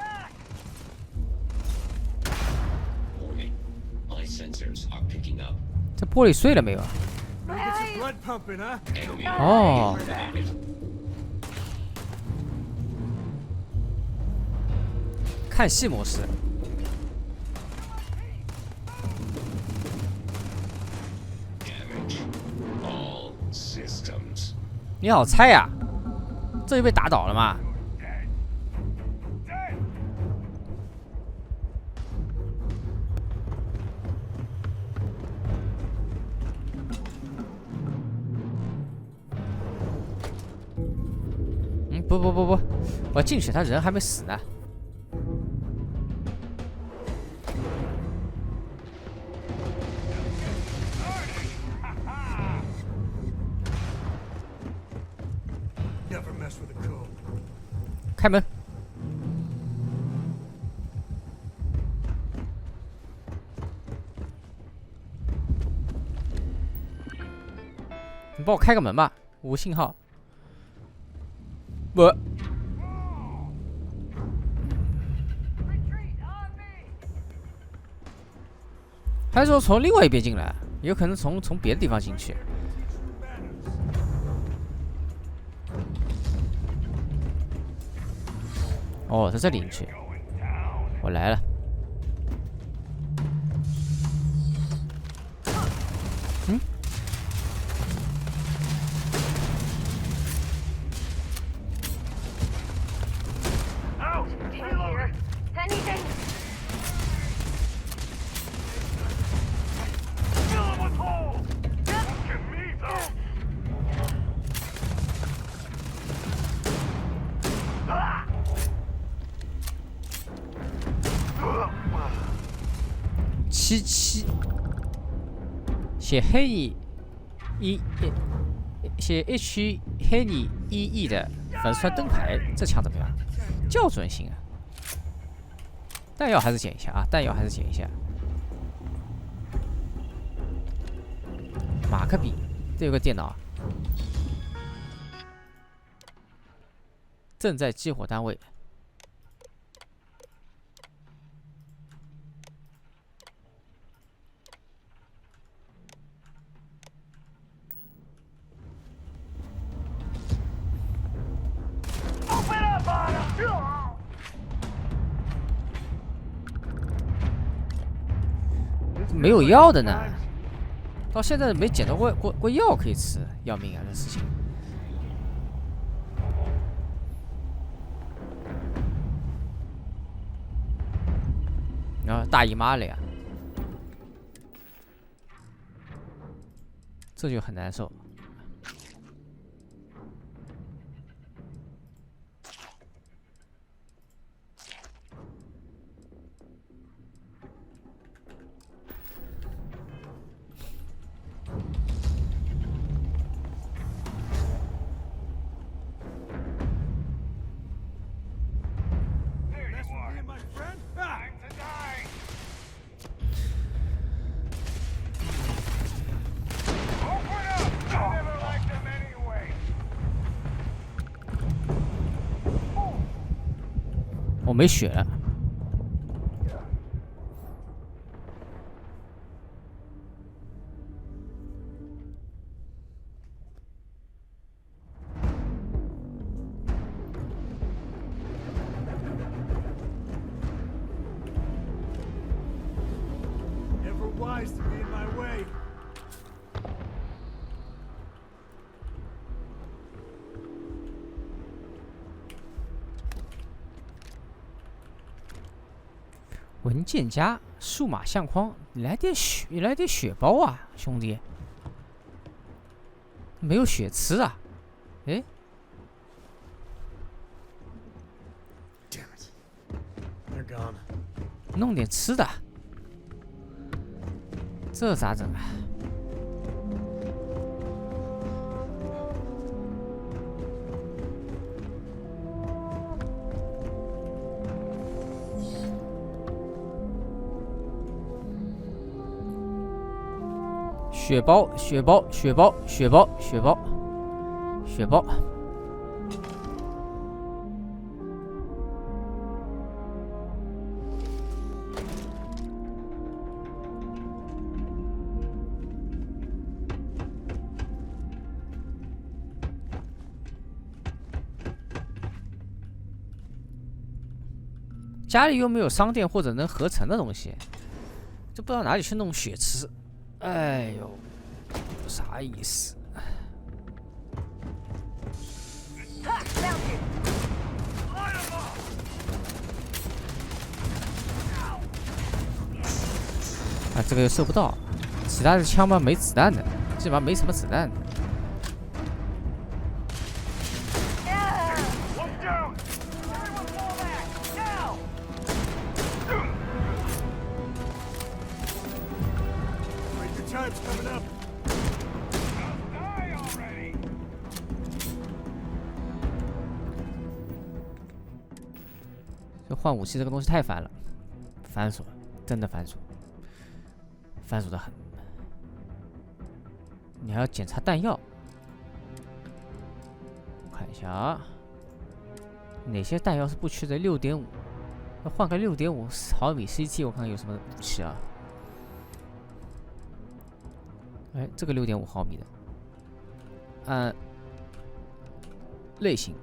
[SPEAKER 1] 这玻璃碎了没有啊？哦，看戏模式。你好猜呀、这就被打倒了嘛？ 不，我进去，他人还没死呢。开门。你帮我开个门吧，无信号。 不，还是说从另外一边进来？有可能从别的地方进去。哦，在这里进去。我来了。嗯。 77，写黑你写 H 黑你1E 的粉丝团灯牌，这枪怎么样？校准性啊！弹药还是捡一下啊，弹药还是捡一下。马克笔，这有个电脑，正在激活单位。 没有药的呢，到现在没捡到过药可以吃，要命啊！这事情。然后大姨妈了呀！这就很难受。我没血了。
[SPEAKER 18] Never wise to be in my way.
[SPEAKER 1] 文件夹、数码相框，来点血包啊，兄弟！没有血吃啊？哎，弄点吃的，这咋整啊？血包，血包，血包，血包，血包，血包。家里又没有商店或者能合成的东西，就不知道哪里去弄血吃。哎呦，啥意思？啊，这个又射不到，其他的枪嘛没子弹的，基本上没什么子弹的。这换武器这个东西太烦了，繁琐，真的繁琐，繁琐的很。你还要检查弹药，我看一下啊，哪些弹药是不缺的？6.5，要换个6.5毫米 CT， 我看看有什么武器啊？哎，这个6.5毫米的，按类型。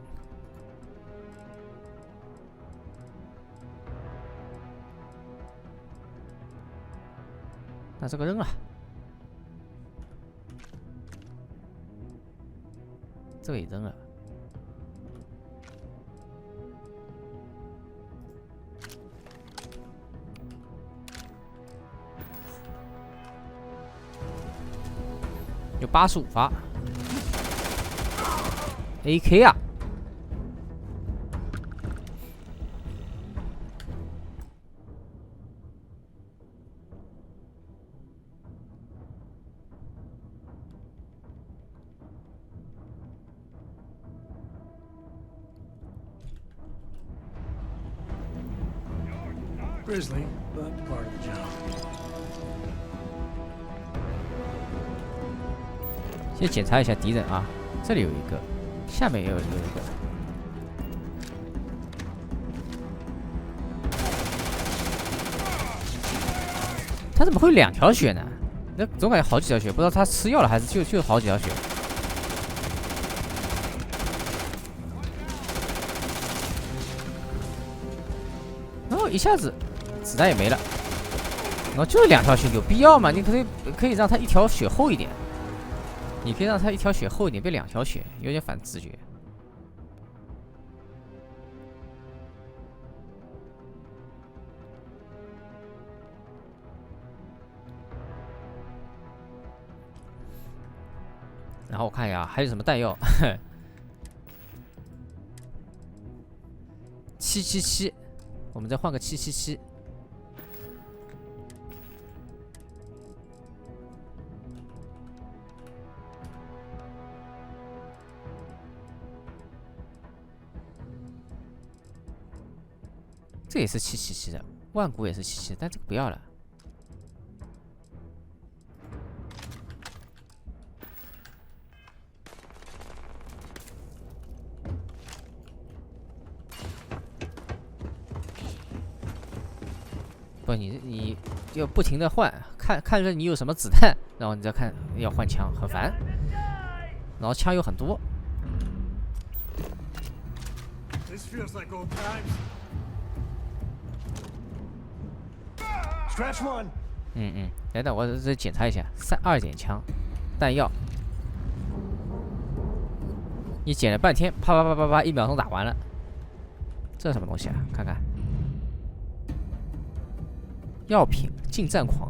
[SPEAKER 1] 那这个扔了，这个也扔了。有85发 AK 啊！Grizzly,
[SPEAKER 9] but part of the job.
[SPEAKER 1] 先检查一下敌人啊，这里有一个，下面也有一个。他怎么会有2条血呢？那总感觉好几条血，不知道他吃药了还是就好几条血。然后一下子子弹也没了，然后就是2条血，有必要吗？你可以让他1条血厚一点。你可以让他1条血厚一点，别2条血，有点反直觉。然后我看一下还有什么弹药，777，我们再换个777。这也是777的，万古也是777，但这个不要了。不，你要不停的换，看着你有什么子弹，然后你再看要换枪，很烦。然后枪有很多。
[SPEAKER 18] This feels like old times.
[SPEAKER 12] Scratch one.
[SPEAKER 1] 等等，我再检查一下2点枪，弹药。你捡了半天，啪啪啪啪啪，1秒钟打完了。这什么东西啊？看看。药品，近战狂。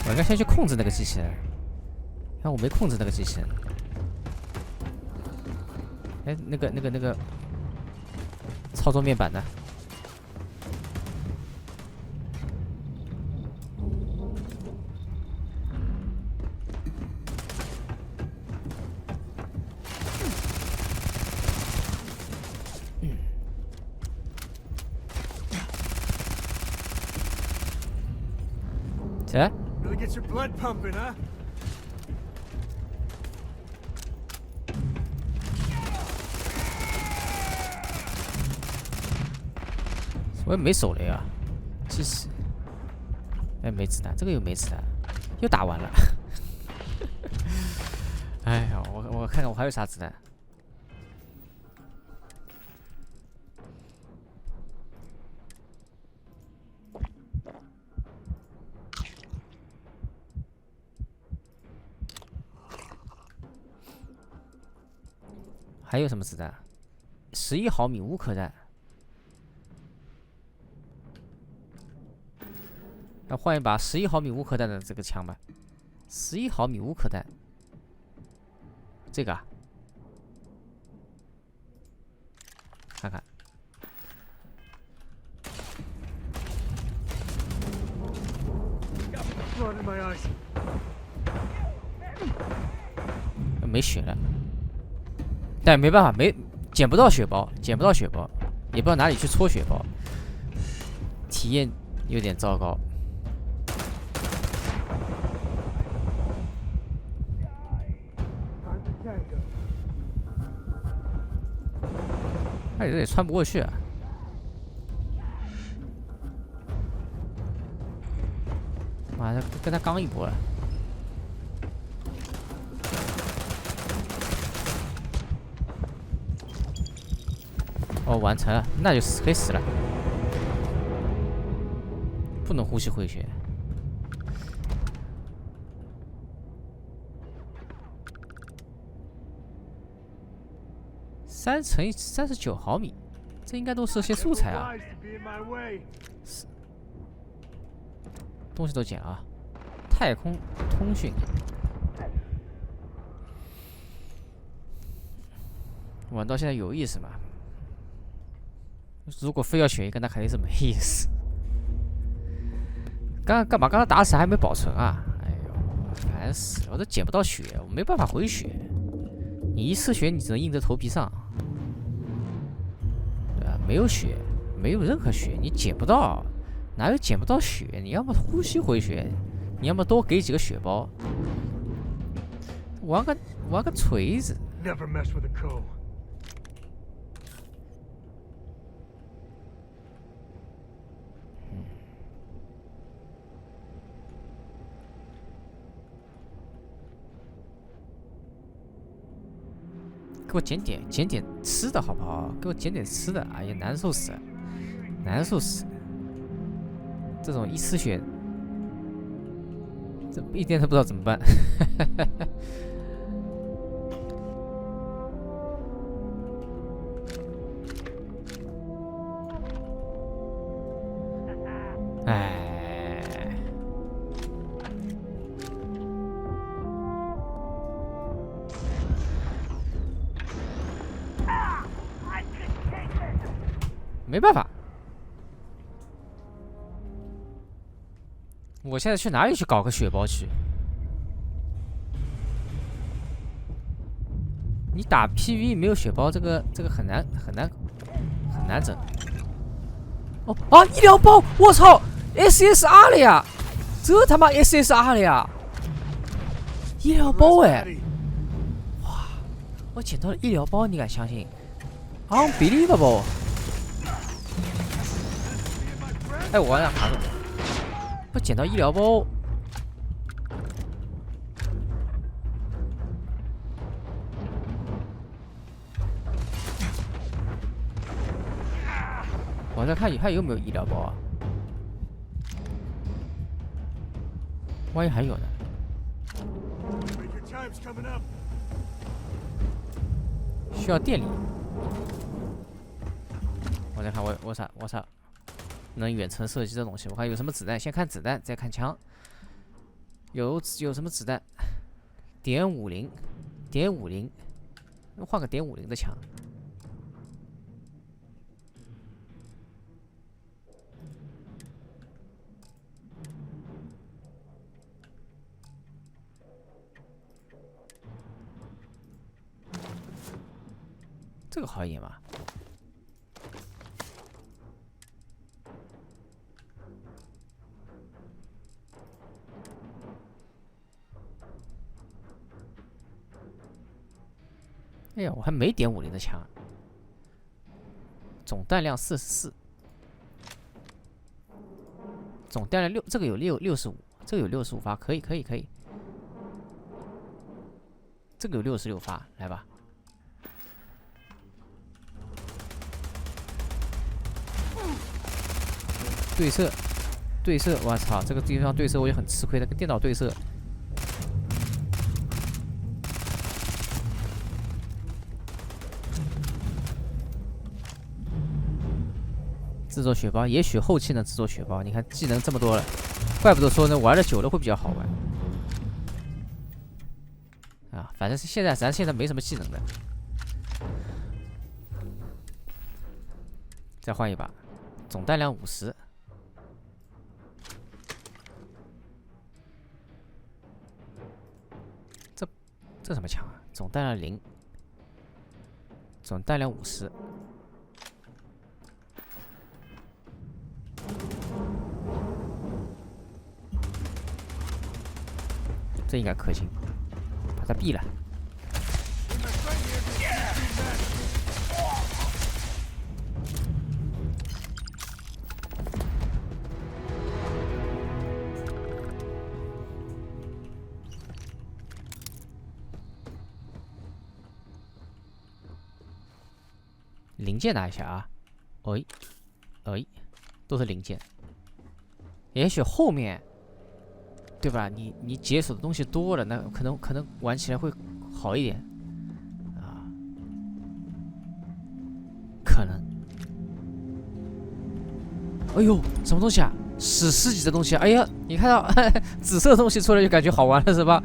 [SPEAKER 1] 我应该先去控制那个机器人。看我没控制那个机器人。哎，那个操作面板呢？Really
[SPEAKER 18] gets your blood pumping, huh?
[SPEAKER 1] 我也没手雷啊，其实，哎，没子弹，这个又没子弹，又打完了。哎呀，我看看我还有啥子弹。还有什么子弹？11毫米乌克弹。要换一把11毫米乌克弹的这个枪吧。11毫米乌克弹，这个啊，看看。没血了。但没办法，捡不到血包，捡不到血包，也不知道哪里去搓血包，体验有点糟糕。他这也穿不过去啊！妈的，跟他刚一波了。哦，完成了，那就可以死了。不能呼吸回血。3×39毫米，这应该都是些素材啊。东西都捡啊。太空通讯。玩到现在有意思吗？如果非要选一个，那肯定是没意思。干嘛？刚刚打死还没保存啊！哎呦，烦死了！我都捡不到血，我没办法回血。你一次血，你只能硬着头皮上。对吧？没有血，没有任何血，你捡不到，哪有捡不到血？你要么呼吸回血，你要么多给几个血包。玩个锤子。
[SPEAKER 18] Never mess with a co.
[SPEAKER 1] 给我捡点吃的好不好？给我捡点吃的！哎呀，难受死了，难受死了！这种一次血这一点都不知道怎么办。哎，没办法。我现在去哪里去搞个血包去？你打 PV 没有血包，这个很难整。哦啊！医疗包，我操 ！SSR 了呀！这他妈 SSR 了呀！医疗包哎！哇！我捡到了医疗包，你敢相信 ？Unbelievable！ 哎，我往哪爬的？我捡到医疗包。我在看还有没有医疗包啊？万一还有呢？需要电力。我在看我操！能远程射击这东西，我看有什么子弹，先看子弹，再看枪。有什么子弹？点50，换个点50的枪。这个好一点吗？哎呀，我还没点50的枪，总弹量44，总弹量这个有65，这个有65发，可以，这个有66发，来吧。对射，我操，这个地方对射我也很吃亏的，跟电脑对射。制作血包，也许后期能制作血包。你看技能这么多了，怪不得说呢，玩的久了会比较好玩。啊，反正咱现在没什么技能的。再换一把，总弹量50。这什么枪啊？总弹量0，总弹量50。这应该可行，把它毙了。零件拿一下啊！都是零件。也许后面，对吧？你解锁的东西多了，那可能玩起来会好一点啊，可能。哎呦，什么东西啊？史诗级的东西！哎呀，你看到紫色的东西出来就感觉好玩了，是吧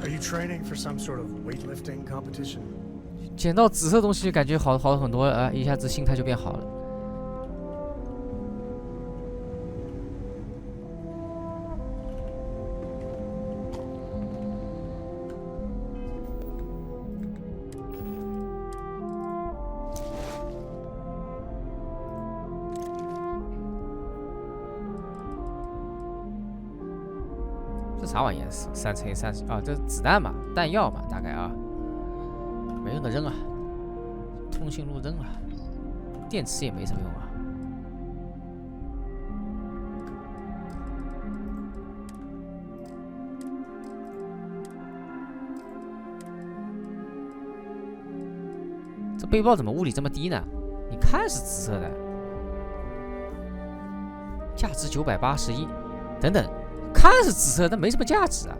[SPEAKER 9] ？Are you training for some sort of weightlifting competition?
[SPEAKER 1] 捡到紫色东西就感觉好很多啊，一下子心态就变好了。这啥玩意儿？3×30啊，这子弹嘛，弹药嘛，大概啊。没用的扔啊，通讯录扔了，电池也没什么用啊。这背包怎么物理这么低呢？你看是紫色的，价值981，等等，看是紫色，但没什么价值啊。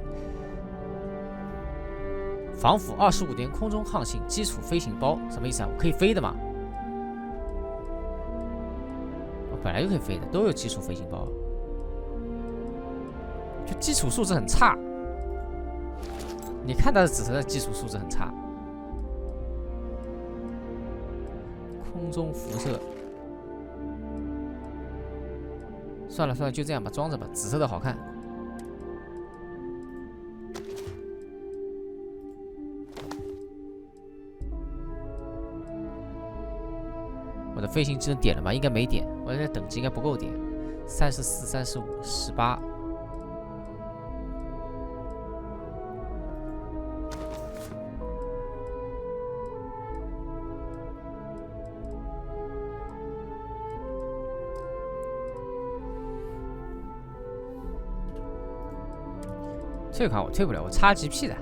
[SPEAKER 1] 防腐25年空中航行基础飞行包，什么意思啊？我可以飞的嘛？我本来就可以飞的，都有基础飞行包。就基础素质很差，你看它的紫色的基础素质很差。空中辐射，算了算了，就这样吧，装着吧，紫色的好看。我的飞行技能点了吗？应该没点，我的等级应该不够点。34、35、18。这款我退不了，我叉 GP 的。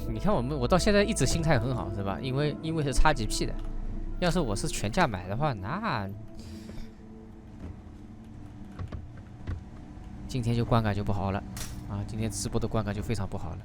[SPEAKER 1] 你看我到现在一直心态很好，是吧？因为是叉 GP 的。要是我是全价买的话，那今天就观感就不好了啊！今天直播的观感就非常不好了。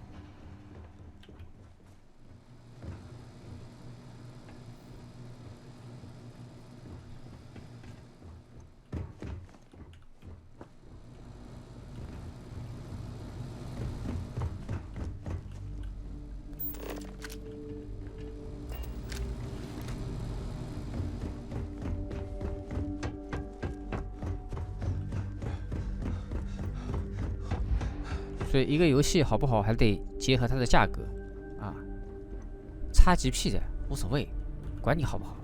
[SPEAKER 1] 所以一个游戏好不好，还得结合它的价格啊。XGP 的无所谓，管你好不好，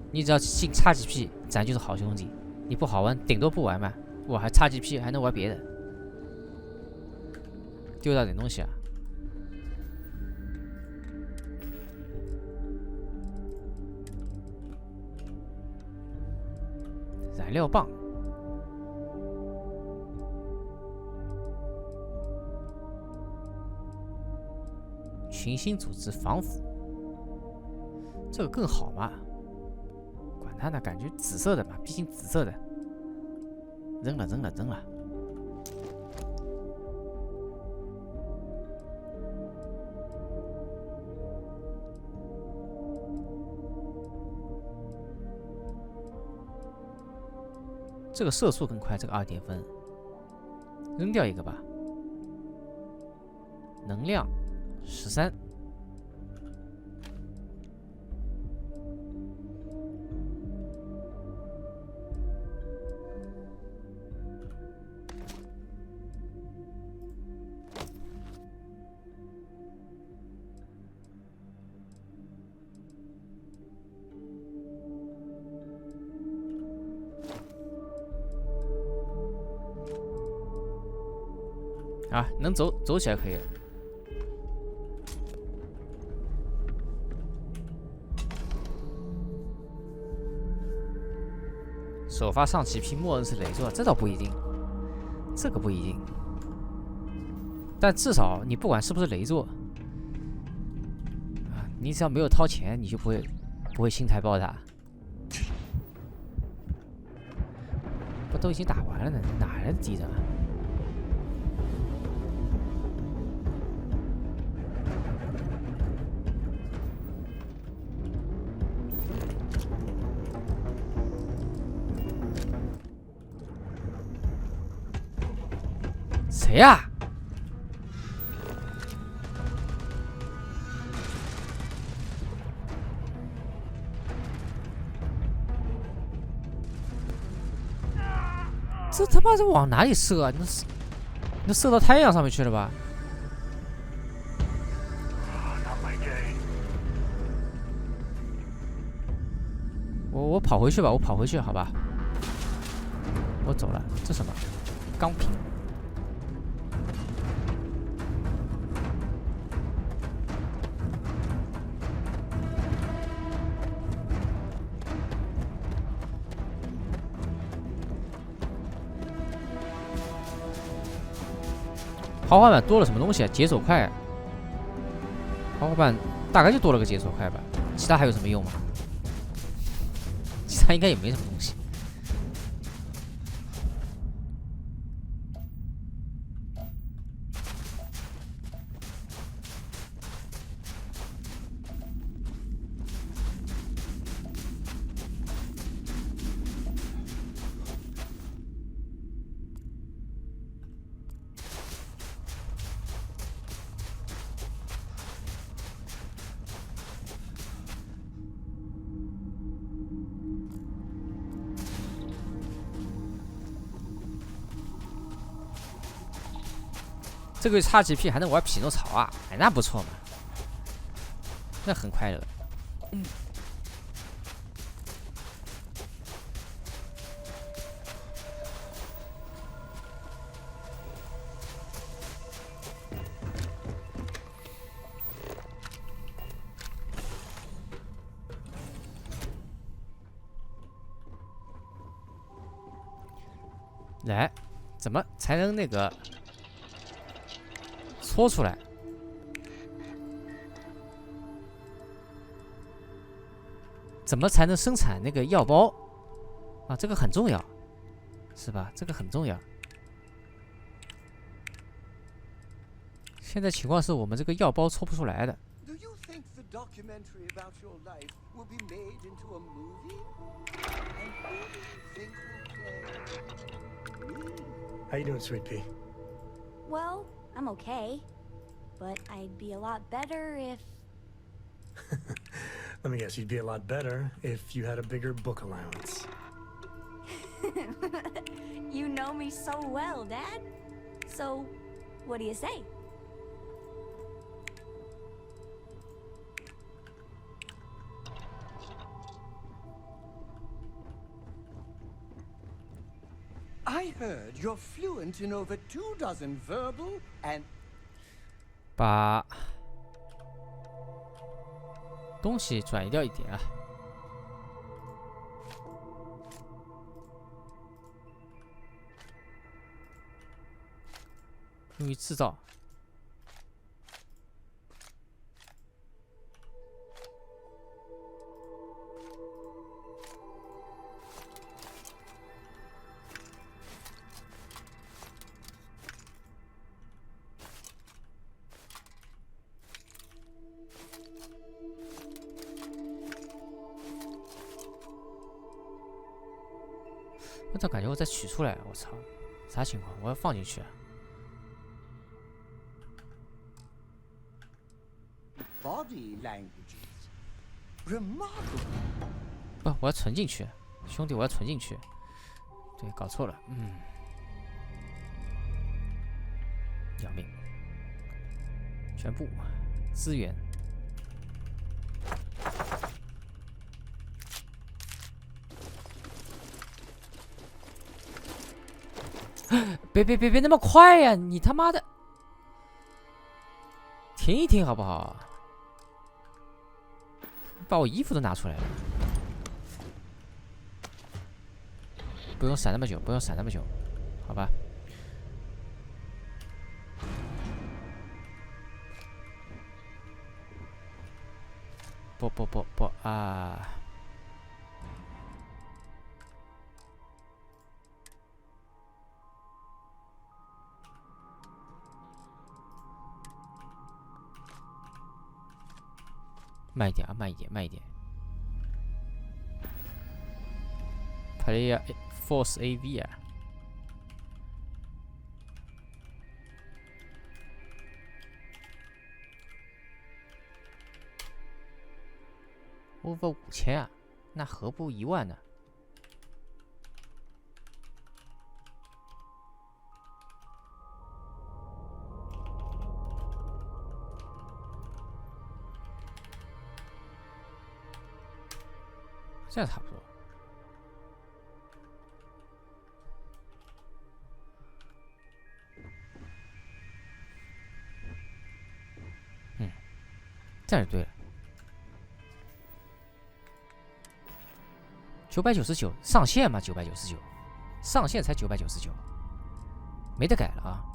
[SPEAKER 1] 你只要进XGP，咱就是好兄弟。你不好玩，顶多不玩嘛。我还XGP还能玩别的，丢掉点东西啊。燃料棒。群星组织防腐，这个更好嘛？管它呢，感觉紫色的嘛，毕竟紫色的，扔了扔了扔了。这个射速更快，这个2点分，扔掉一个吧。能量。13，啊，能走起来可以了。首发上旗屏默认是雷座，这倒不一定，这个不一定。但至少你不管是不是雷座，啊，你只要没有掏钱，你就不会心态爆炸。不都已经打完了呢？哪来的敌人啊？谁呀？这他妈是往哪里射啊？那射到太阳上面去了吧？我跑回去吧，我跑回去，好吧？我走了。这什么？钢瓶。豪华版多了什么东西啊？解锁块。豪华版大概就多了个解锁块吧，其他还有什么用吗？其他应该也没什么东西。这个月XGP还能玩匹诺曹啊，哎，那不错嘛，那很快乐。来，怎么才能那个搓出来？怎么才能生产那个药包啊？这个很重要，是吧？这个很重要。现在情况是我们这个药包搓不出来的。
[SPEAKER 7] Do you think the documentary about your life will be made into a movie? And who do you think will play me?
[SPEAKER 9] How you doing, Sweet Pea?
[SPEAKER 17] Well, I'm okay. But I'd be a lot better if...
[SPEAKER 9] Let me guess, you'd be a lot better if you had a bigger book allowance.
[SPEAKER 17] You know me so well, Dad. So, what do you say?
[SPEAKER 7] I heard you're fluent in over 24 verbal and...
[SPEAKER 1] 把东西转移掉一点啊。用于制造。我咋感觉我再取出来？我操，啥情况？我要放进去啊。
[SPEAKER 7] Body languages. Remarkable.
[SPEAKER 1] 不，我要存进去，兄弟，我要存进去。对，搞错了，要命！全部资源。别那么快呀！你他妈的，停一停好不好？ 把我衣服都拿出来了，不用闪那么久，不用闪那么久，好吧？不啊！慢一点啊，慢一点，慢一点。Player Force AV 啊。over 5000啊，那何不10000呢？这样差不多。这样就对了。999上限嘛，999，上限才999，没得改了啊。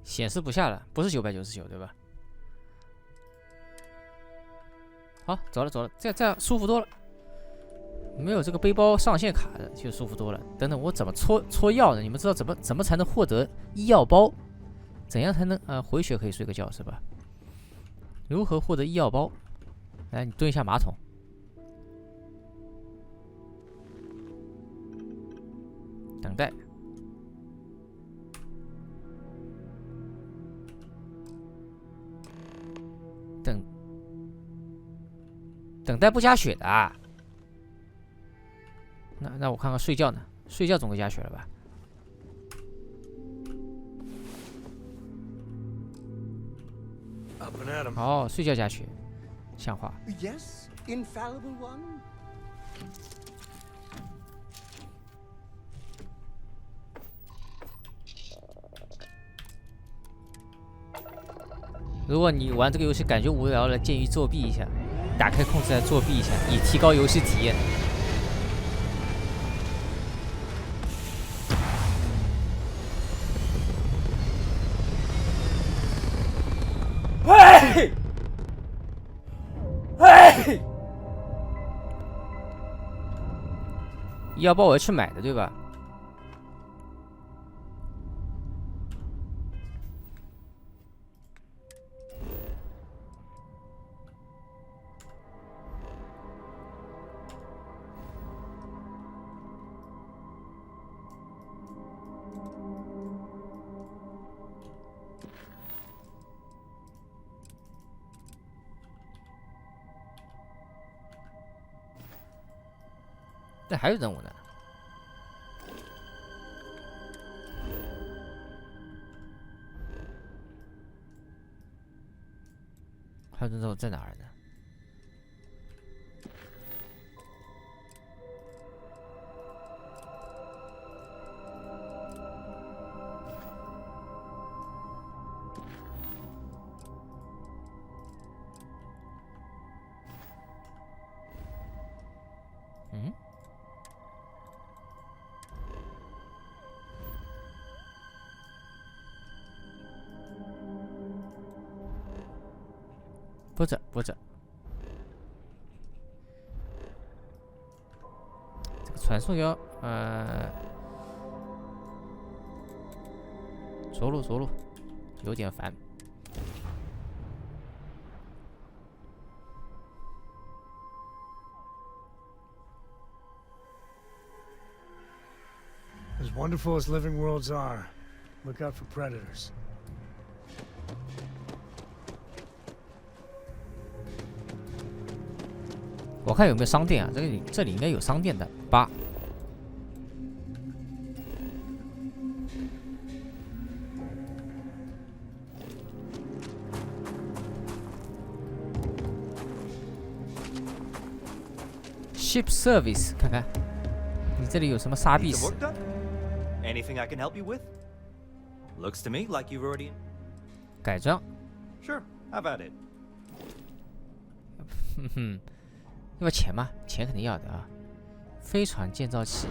[SPEAKER 1] 显示不下了，不是999对吧？好，走了，这样舒服多了。没有这个背包上限卡的就舒服多了。等等，我怎么搓药呢？你们知道怎么才能获得医药包？怎样才能回血可以睡个觉是吧？如何获得医药包？来，你蹲一下马桶。等待。等待不加血的啊？那我看看睡觉呢？睡觉总会加血了吧？哦，睡觉加血，像话。
[SPEAKER 7] Yes, infallible one.
[SPEAKER 1] 如果你玩这个游戏感觉无聊了，建议作弊一下，打开控制台作弊一下，以提高游戏体验。喂！喂！医药包我要去买的，对吧？ 这还有任务呢。还有任务在哪儿呢？嗯？ 不是，这个传送要着陆，有点烦。
[SPEAKER 18] As wonderful as living worlds are, look out for predators.
[SPEAKER 1] 我看有没有商店啊？这里应该有商店的吧。Ship service， 看看，你这里有什么沙币石？
[SPEAKER 3] Anything I can help you with? Looks to me like you've already.
[SPEAKER 1] 改装。
[SPEAKER 3] Sure, how about it?
[SPEAKER 1] 哼哼。 要钱吗？钱肯定要的啊！飞船建造器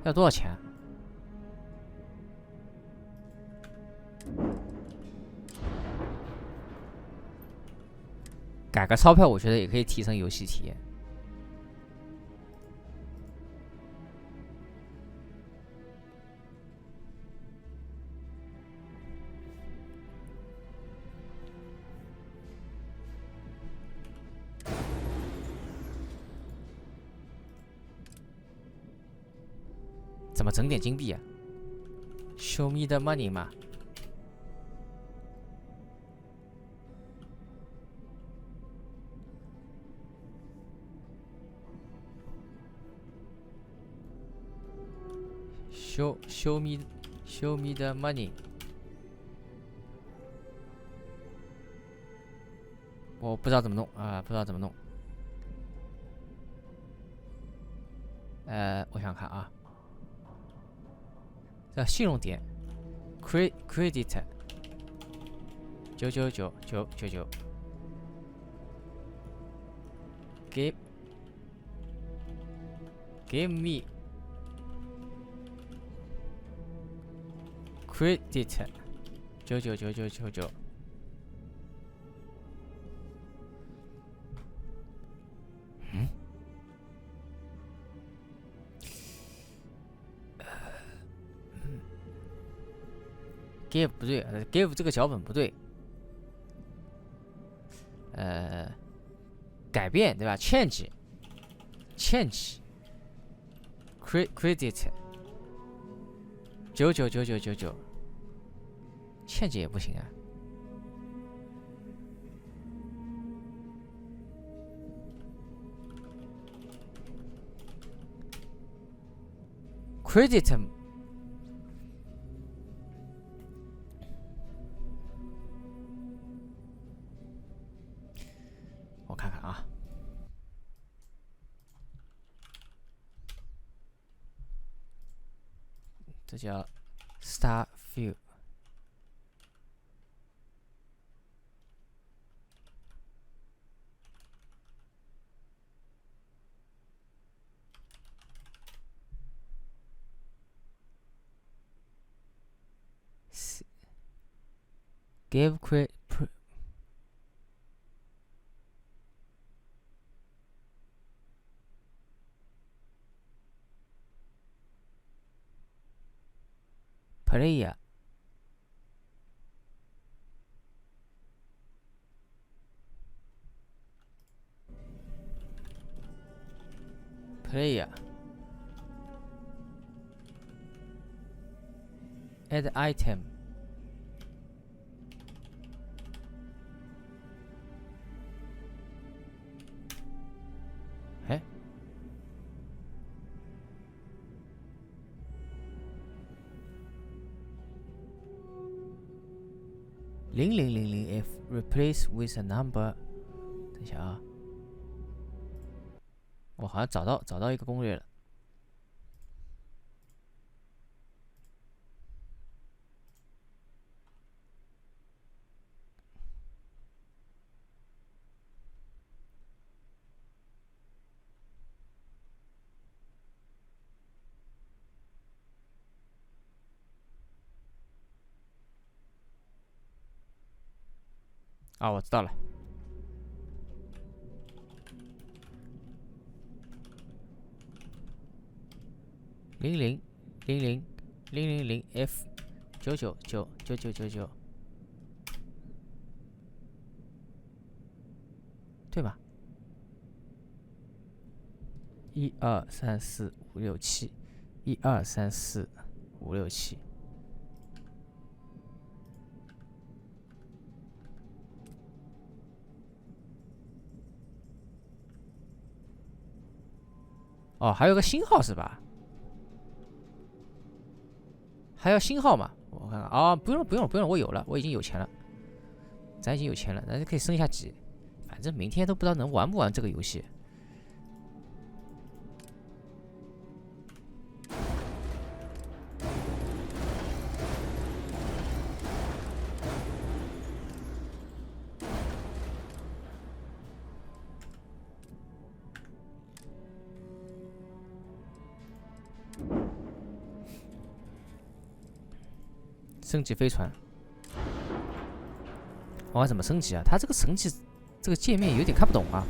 [SPEAKER 1] 要多少钱？改个钞票，我觉得也可以提升游戏体验。怎么整点金币啊 ？Show me the money 嘛。Show me the money。我不知道怎么弄啊，不知道怎么弄。我想看啊。 信用点 ，credit 999 give me credit 99999。嗯， ，give 不对，give 这个脚本不对。改变对吧 ？change credit 999999 change 也不行啊。credit 我看看啊，这叫 STARFIELD。Give credit player add item哎0000F replace with a number。等一下啊，我好像找到一个攻略了。啊，我知道了。0000F 9999999，对吧？1 2 3 4 5 6 7 1 2 3 4 5 6 7。哦，还有个星号是吧？还要星号嘛？我看看啊，不用，我有了，我已经有钱了，咱已经有钱了，咱就可以升一下级。反正明天都不知道能玩不玩这个游戏。升级飞船，我要怎么升级啊？它这个升级这个界面有点看不懂啊。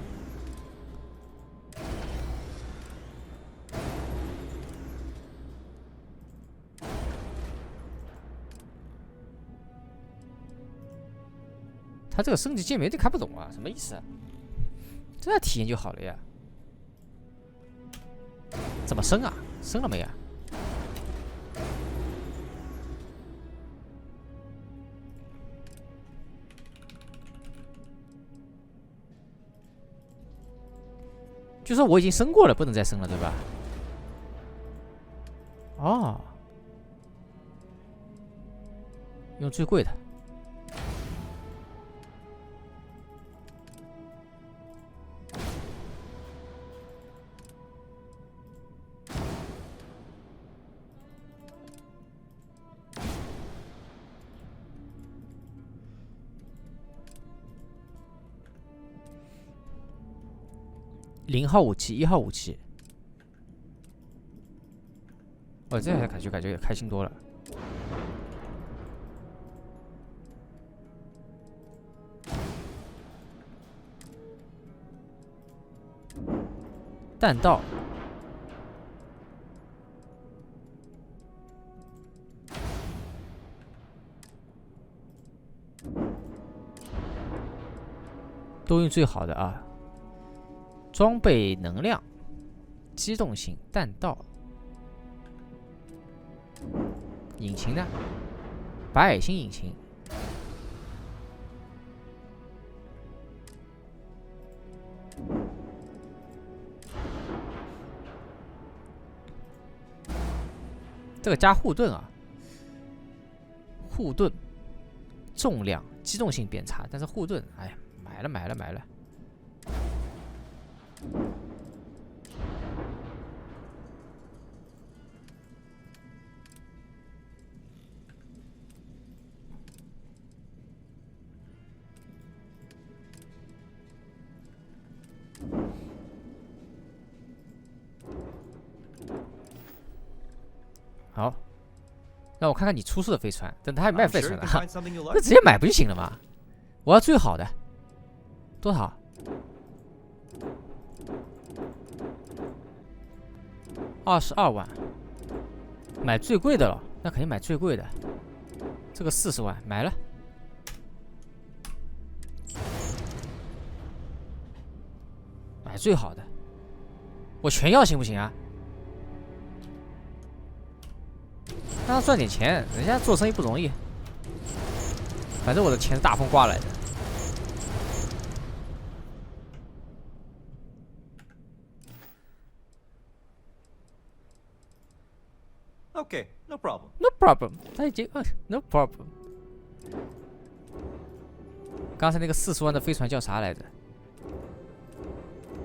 [SPEAKER 1] 它这个升级界面有点看不懂啊，什么意思啊？这样体验就好了呀。怎么升啊？升了没啊？就说我已经升过了，不能再升了，对吧？哦，用最贵的。0号武器，1号武器。哦，这下感觉也开心多了。弹道。都用最好的啊。装备能量、机动性、弹道、引擎呢？白矮星引擎。这个加护盾啊，护盾重量、机动性变差，但是护盾，哎呀，买了。好，让我看看你出售的飞船。等他还卖飞船呢，那直接买不就行了吗？我要最好的，多少？22万，买最贵的了，那肯定买最贵的。这个40万，买了。买最好的，我全要行不行啊？让他赚点钱，人家做生意不容易。反正我的钱是大风刮来的。
[SPEAKER 3] Okay, no problem.
[SPEAKER 1] No problem. 他已经no problem。刚才那个40万的飞船叫啥来着？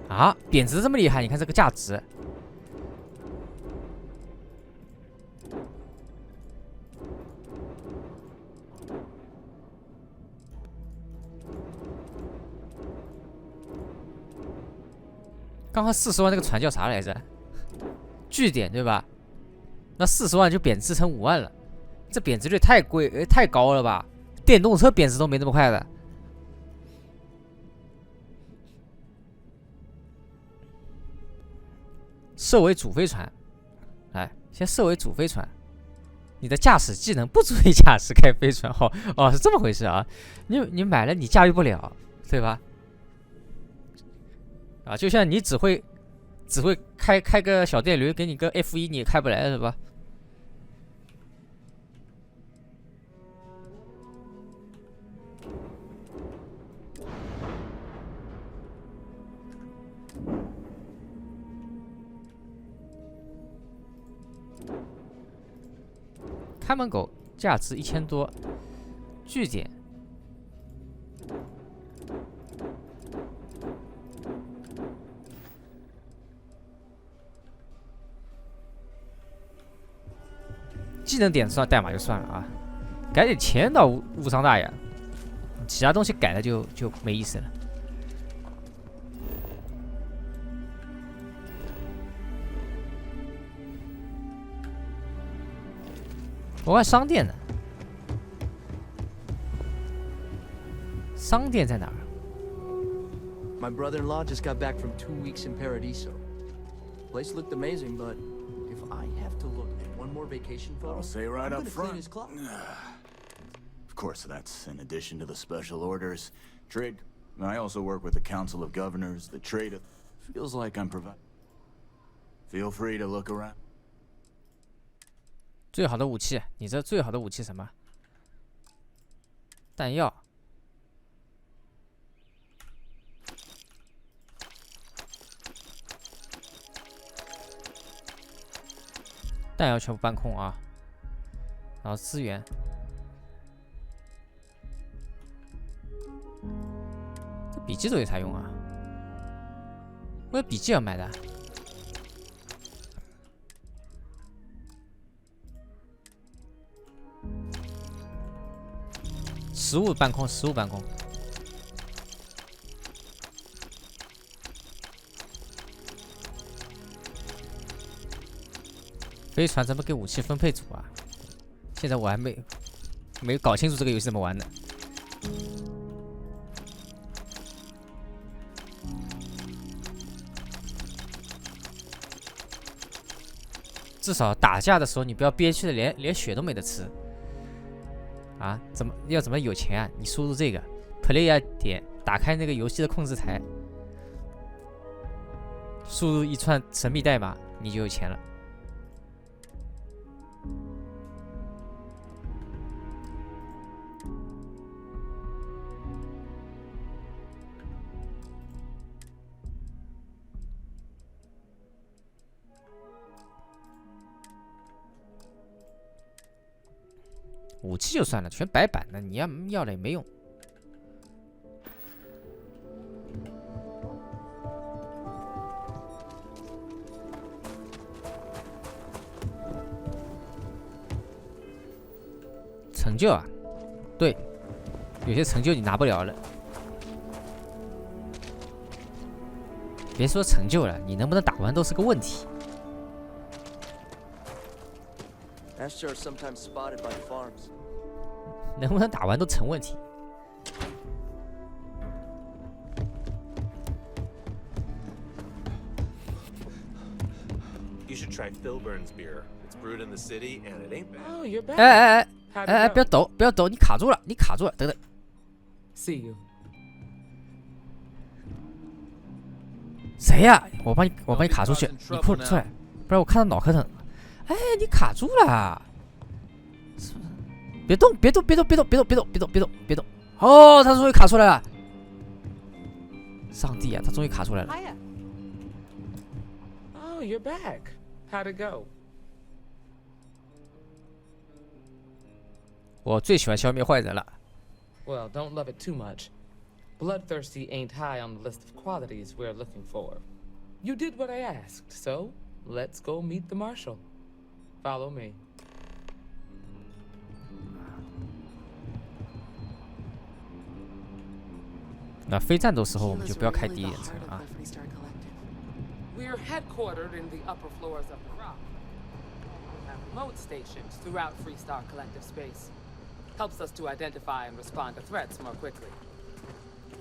[SPEAKER 1] 啊，贬值这么厉害？你看这个价值。刚刚40万那个船叫啥来着？据点对吧？那40万就贬值成5万了，这贬值率太高了吧？电动车贬值都没那么快的。设为主飞船，来，先设为主飞船。你的驾驶技能不足以驾驶该飞船，哦，是这么回事啊？你买了你驾驭不了，对吧？啊，就像你只会开个小电驴，给你个 F1你也开不来是吧？看门狗价值1000多，据点。技能点算代码就算了啊，改点钱倒无伤大雅，其他东西改了就没意思了。我看商店呢，商店在哪儿
[SPEAKER 11] My brother-in-law just got back from 2 weeks in Paradiso. Place looked amazing, but if I have to look at one more vacation photo,
[SPEAKER 16] I'll say right
[SPEAKER 11] I'm
[SPEAKER 16] up
[SPEAKER 11] gonna
[SPEAKER 16] front.
[SPEAKER 11] clean his clock.
[SPEAKER 16] Of course, that's in addition to the special orders. Trade. I also work with the Council of Governors, the trade. Feels like I'm providing. Feel free to look around.
[SPEAKER 1] 最好的武器，你这最好的武器什么？弹药。弹药全部搬空啊，然后资源。这笔记都有啥用啊？我有笔记要买的。食物搬空，食物搬空。飞船怎么给武器分配组啊？现在我还没搞清楚这个游戏怎么玩的。至少打架的时候你不要憋屈的连血都没得吃。啊，怎么有钱啊？你输入这个 Player 点，打开那个游戏的控制台，输入一串神秘代码，你就有钱了。武器就算了，全白板的，你要了也没用。成就啊，对，有些成就你拿不了了。别说成就了，你能不能打完都是个问题。
[SPEAKER 11] Astro is sometimes spotted by farms.
[SPEAKER 1] 能不能打完都成问题。
[SPEAKER 19] You should try Philburn's beer. It's brewed in the city and it ain't bad.
[SPEAKER 6] Oh, you're back.
[SPEAKER 1] 哎，不要抖，不要抖，你卡住了，你卡住了，等等。
[SPEAKER 6] See you.
[SPEAKER 1] 谁呀？我帮你卡出去，你哭出来，不然我看到脑壳疼。哎，你卡住了，别动，别动，别动，别动，别动，别动，别动，别动，别动。哦，他终于卡出来了。上帝啊，他终于卡出来了。
[SPEAKER 6] Oh, you're back. How'd it go?
[SPEAKER 1] 我最喜欢消灭坏人了。
[SPEAKER 6] Well, don't love it too much. Bloodthirsty ain't high on the list of qualities we're looking for. You did what I asked, so let's go meet the marshal. Follow me.
[SPEAKER 1] 那非战斗时候我们就不要开第一人称了啊。
[SPEAKER 6] We're headquartered in the upper floors of the rock. We have remote stations throughout Freestar Collective space. Helps us to identify and respond to threats more quickly.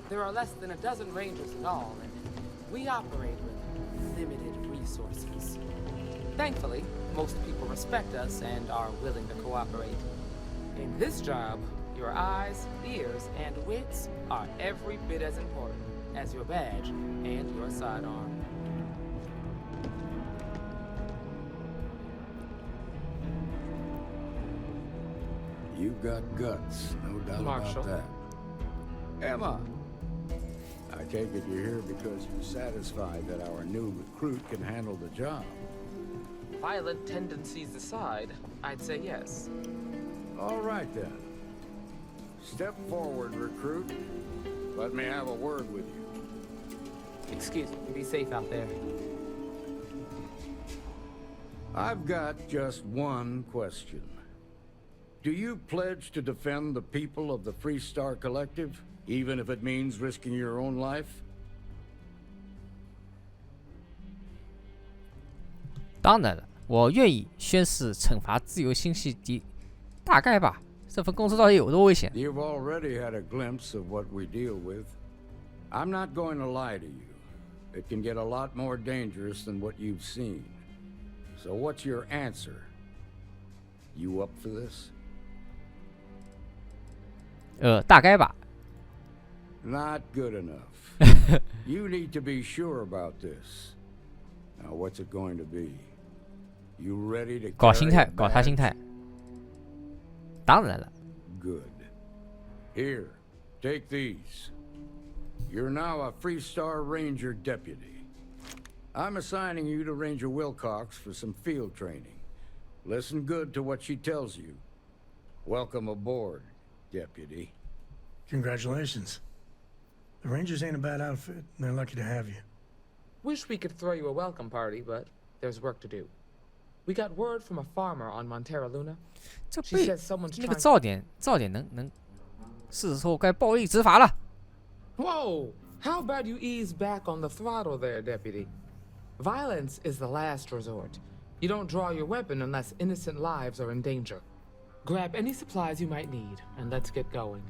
[SPEAKER 6] There are less than a dozen rangers in all, and we operate with limited resources. Thankfully, most people respect us and are willing to cooperate. In this job, your eyes, ears, and wits are every bit as important as your badge and your sidearm.
[SPEAKER 21] You've got guts, no doubt
[SPEAKER 6] Marshal.
[SPEAKER 21] about that. Emma, I take it you're here because you're satisfied that our new recruit can handle the job.
[SPEAKER 6] Violent tendencies aside, I'd say yes.
[SPEAKER 21] All right then. Step forward, recruit. Let me have a word with you.
[SPEAKER 6] Excuse me, be safe out there.
[SPEAKER 21] I've got just one question. Do you pledge to defend the people of the Freestar Collective, even if it means risking your own life?
[SPEAKER 1] 当然了，我愿意宣誓惩罚自由星系敌，大概吧。这份工作到底有多危险？
[SPEAKER 21] You've already had a glimpse of what we deal with. I'm not going to lie to you. It can get a lot more dangerous than what you've seen. So what's your answer? You up for this?
[SPEAKER 1] 大概吧。
[SPEAKER 21] Not good enough. You need to be sure about this. Now, what's it going to be? You ready to
[SPEAKER 1] 搞心态，
[SPEAKER 21] carry a
[SPEAKER 1] 搞他心
[SPEAKER 21] badge?
[SPEAKER 1] 态。当然了。
[SPEAKER 21] Good. Here, take these. You're now a Freestar Ranger deputy. I'm assigning you to Ranger Wilcox for some field training. Listen good to what she tells you. Welcome aboard, deputy.
[SPEAKER 9] Congratulations. The Rangers ain't a bad outfit, and they're lucky to have you.
[SPEAKER 6] Wish we could throw you a welcome party, but there's work to do. We got word from a farmer on Montera Luna.
[SPEAKER 1] 这
[SPEAKER 6] She
[SPEAKER 1] 被
[SPEAKER 6] says someone's
[SPEAKER 1] 那个
[SPEAKER 6] trying.
[SPEAKER 1] 噪点能，是时候该暴力执法了。
[SPEAKER 6] Whoa! How about you ease back on the throttle there, deputy? Violence is the last resort. You don't draw your weapon unless innocent lives are in danger. Grab any supplies you might need, and let's get going.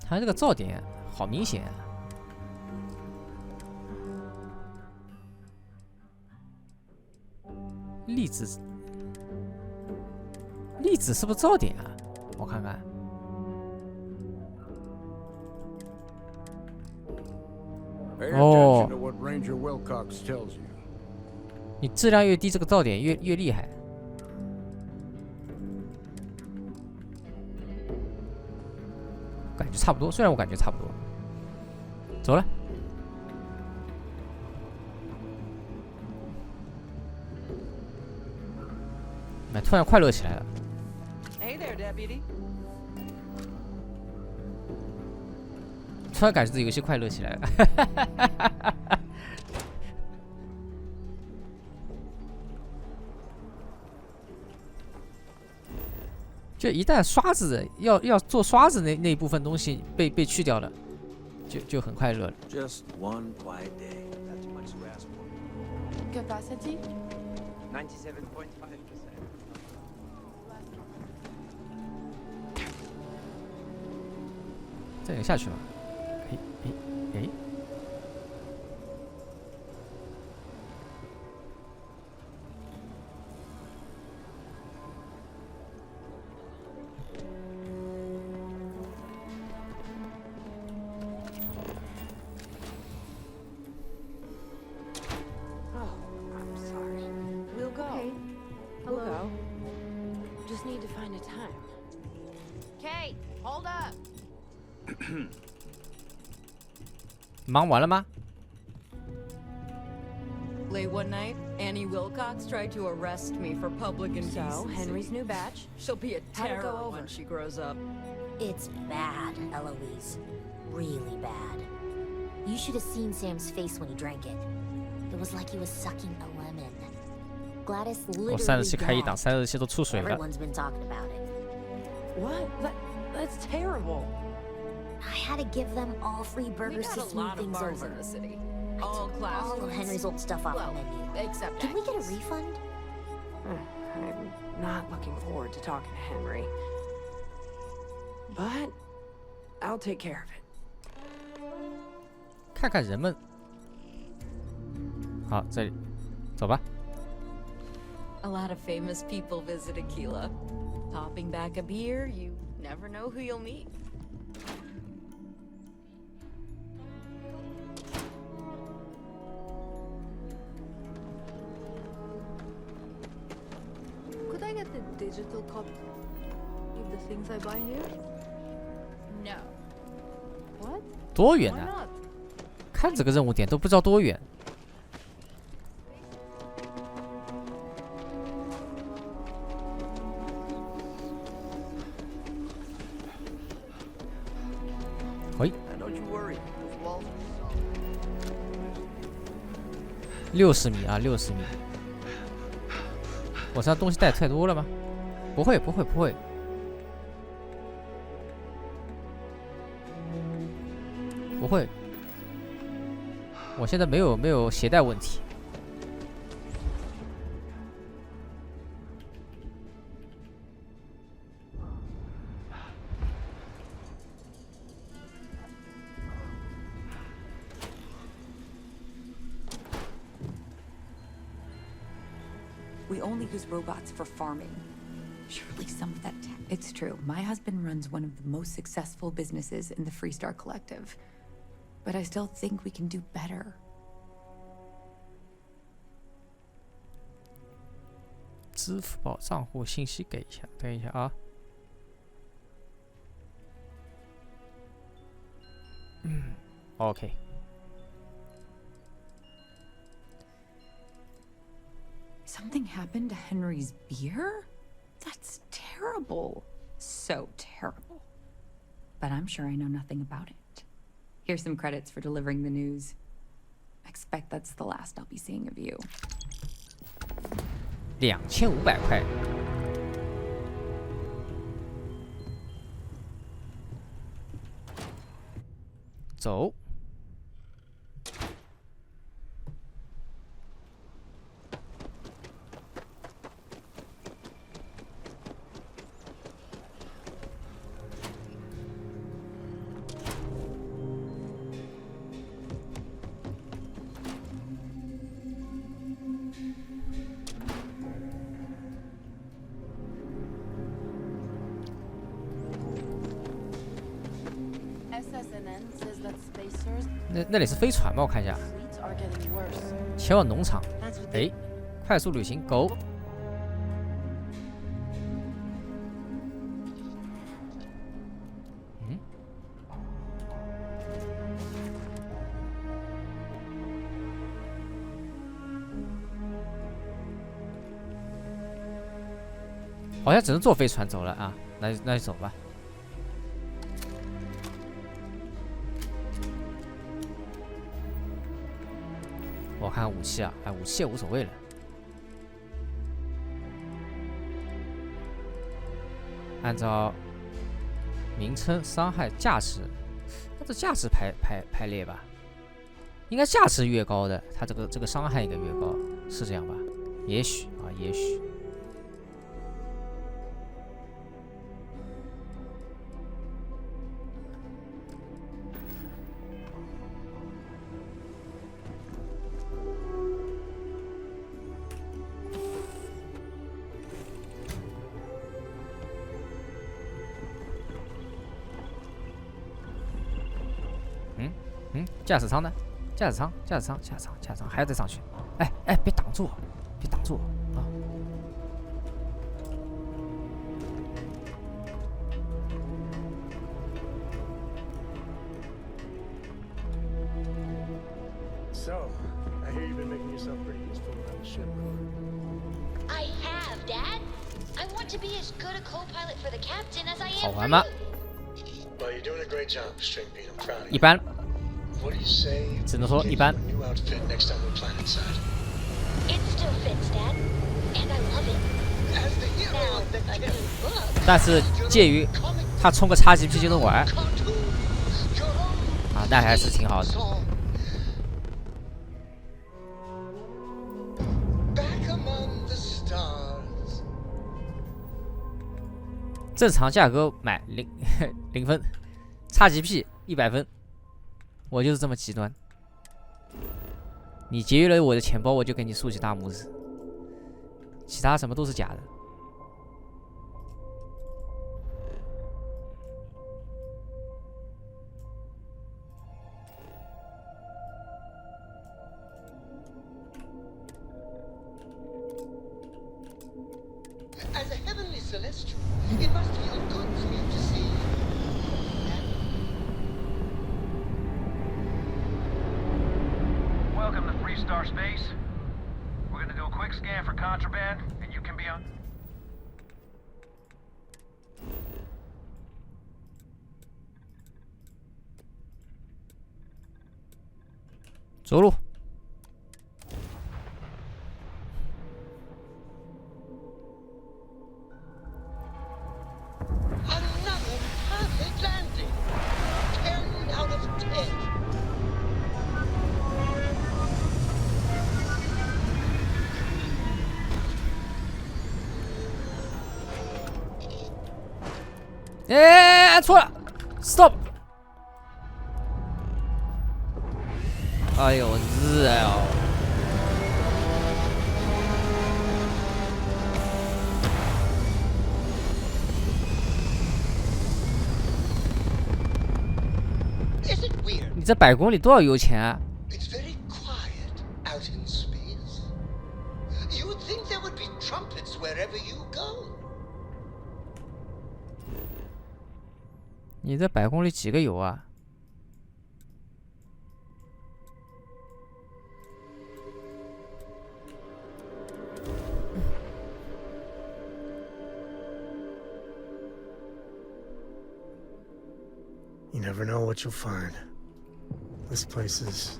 [SPEAKER 1] 他这个噪点好明显啊。粒子是不是噪点啊？我看看。
[SPEAKER 21] Pay
[SPEAKER 1] 哦
[SPEAKER 21] attention to what Ranger Wilcox tells you.
[SPEAKER 1] 你质量越低，这个噪点越厉害。感觉差不多，虽然我感觉差不多。走了。哎，突然快乐起来了。
[SPEAKER 5] Hey there, deputy.
[SPEAKER 1] 突然感觉这游戏快乐起来了。就一旦刷子要做刷子那一部分东西被去掉了，就很快乐了。
[SPEAKER 4] Just one quiet day. That's much to ask for.
[SPEAKER 13] Capacity?
[SPEAKER 19] 97.5%.
[SPEAKER 1] 这个下去吧。哎。
[SPEAKER 13] Just need to find a time. Kate, hold up.
[SPEAKER 1] 忙完了吗？
[SPEAKER 8] Late one night, Annie Wilcox tried to arrest me for public indecency.
[SPEAKER 13] So, Henry's new batch.
[SPEAKER 8] She'll be a
[SPEAKER 13] How'd it go
[SPEAKER 8] terror
[SPEAKER 13] over?
[SPEAKER 8] when she grows up.
[SPEAKER 20] It's bad, Eloise. Really bad. You should have seen Sam's face when he drank it. It was like he was sucking a lemon. Gladys
[SPEAKER 1] 我
[SPEAKER 20] literally
[SPEAKER 1] 37开一档
[SPEAKER 20] gasped.
[SPEAKER 1] ，37都出水了。
[SPEAKER 20] Everyone's been talking about it.
[SPEAKER 13] What? That's terrible.
[SPEAKER 20] I had to give them all free
[SPEAKER 8] We
[SPEAKER 20] burgers
[SPEAKER 8] got
[SPEAKER 20] to
[SPEAKER 8] a
[SPEAKER 20] smooth
[SPEAKER 8] lot of
[SPEAKER 20] things
[SPEAKER 8] bars
[SPEAKER 20] over.
[SPEAKER 8] in the city.
[SPEAKER 20] I
[SPEAKER 8] All
[SPEAKER 20] took
[SPEAKER 8] class
[SPEAKER 20] all of
[SPEAKER 8] foods.
[SPEAKER 20] Henry's old stuff off
[SPEAKER 8] Well,
[SPEAKER 20] the menu.
[SPEAKER 8] except
[SPEAKER 20] Can we get a
[SPEAKER 8] Agnes.
[SPEAKER 20] refund?
[SPEAKER 13] I'm not looking forward to talking to Henry. But I'll take care of it.
[SPEAKER 1] 看看人们。好，这里，走吧。
[SPEAKER 8] A lot of famous people visit Aquila. Popping back a beer, you never know who you'll meet.
[SPEAKER 15] Could I get the digital copy of the things I buy here?
[SPEAKER 8] No.
[SPEAKER 15] What?
[SPEAKER 1] 多远
[SPEAKER 15] Why
[SPEAKER 1] 呢、
[SPEAKER 15] not?
[SPEAKER 1] 看这个任务点都不知道多远。喂，
[SPEAKER 11] Don't you worry. Those walls are
[SPEAKER 1] 60米啊，60米。我身上东西带太多了吗？不会，不会，不会。不会。我现在没有携带问题。
[SPEAKER 23] We only use robots for farming. Surely some of that tech. It's true. My husband runs one of the most successful businesses in the Freestar Collective. But I still think we can do better.
[SPEAKER 1] 支付宝账户信息给一下，等一下啊。OK。
[SPEAKER 23] Something happened to Henry's beer? That's terrible. So terrible. But I'm sure I know nothing about it. Here's some credits for delivering the news. I expect that's the last I'll be seeing of you.
[SPEAKER 1] 2500块。走。那里是飞船吗？我看一下。前往农场。哎，快速旅行 ，Go。嗯。好像只能坐飞船走了啊，那就走吧。我看看武器啊，哎，武器也无所谓了。按照名称、伤害、价值，按照价值排列吧。应该价值越高的，它这个伤害应该越高，是这样吧？也许啊，也许。驾驶舱呢？驾驶舱还要再上去。哎，别挡住我，别挡住我啊
[SPEAKER 9] ！So, I hear you've been making yourself pretty useful around the ship.
[SPEAKER 17] I have, Dad. I want to be as good a co-pilot for the captain as I
[SPEAKER 1] 好
[SPEAKER 17] am
[SPEAKER 1] 玩
[SPEAKER 17] for
[SPEAKER 1] 吗？
[SPEAKER 17] you.
[SPEAKER 9] Well, you're doing a great job, Stringbean. I'm proud of you.
[SPEAKER 1] 一般。
[SPEAKER 9] What do you say?
[SPEAKER 1] 只能说一般。
[SPEAKER 9] New outfit next time we plan inside.
[SPEAKER 17] It still fits, Dad, and I love it.
[SPEAKER 12] As the hero of the
[SPEAKER 17] Now, look.
[SPEAKER 1] 但是介于他充个 XGP 就能玩啊，那还是挺好的。
[SPEAKER 12] Back among the stars.
[SPEAKER 1] 正常价格买0分 ，XGP 100分，我就是这么极端。你节约了我的钱包，我就给你竖起大拇指，其他什么都是假的。
[SPEAKER 12] As a heavenly celestial, it must feel good for you to see.
[SPEAKER 10] Welcome to Freestar Space. We're gonna do a quick scan for contraband, and you can be on.
[SPEAKER 1] 走路。
[SPEAKER 12] Another perfect landing. 10 out of 10.
[SPEAKER 1] 哎，按错了 ，stop！ 哎呦，热哦！
[SPEAKER 12] Is it weird?
[SPEAKER 1] 你这100公里多少油钱啊？
[SPEAKER 12] It's very quiet out in space. You would think there would be trumpets wherever you go.
[SPEAKER 1] 你这100公里几个油啊？
[SPEAKER 9] You never know what you'll find. This place is...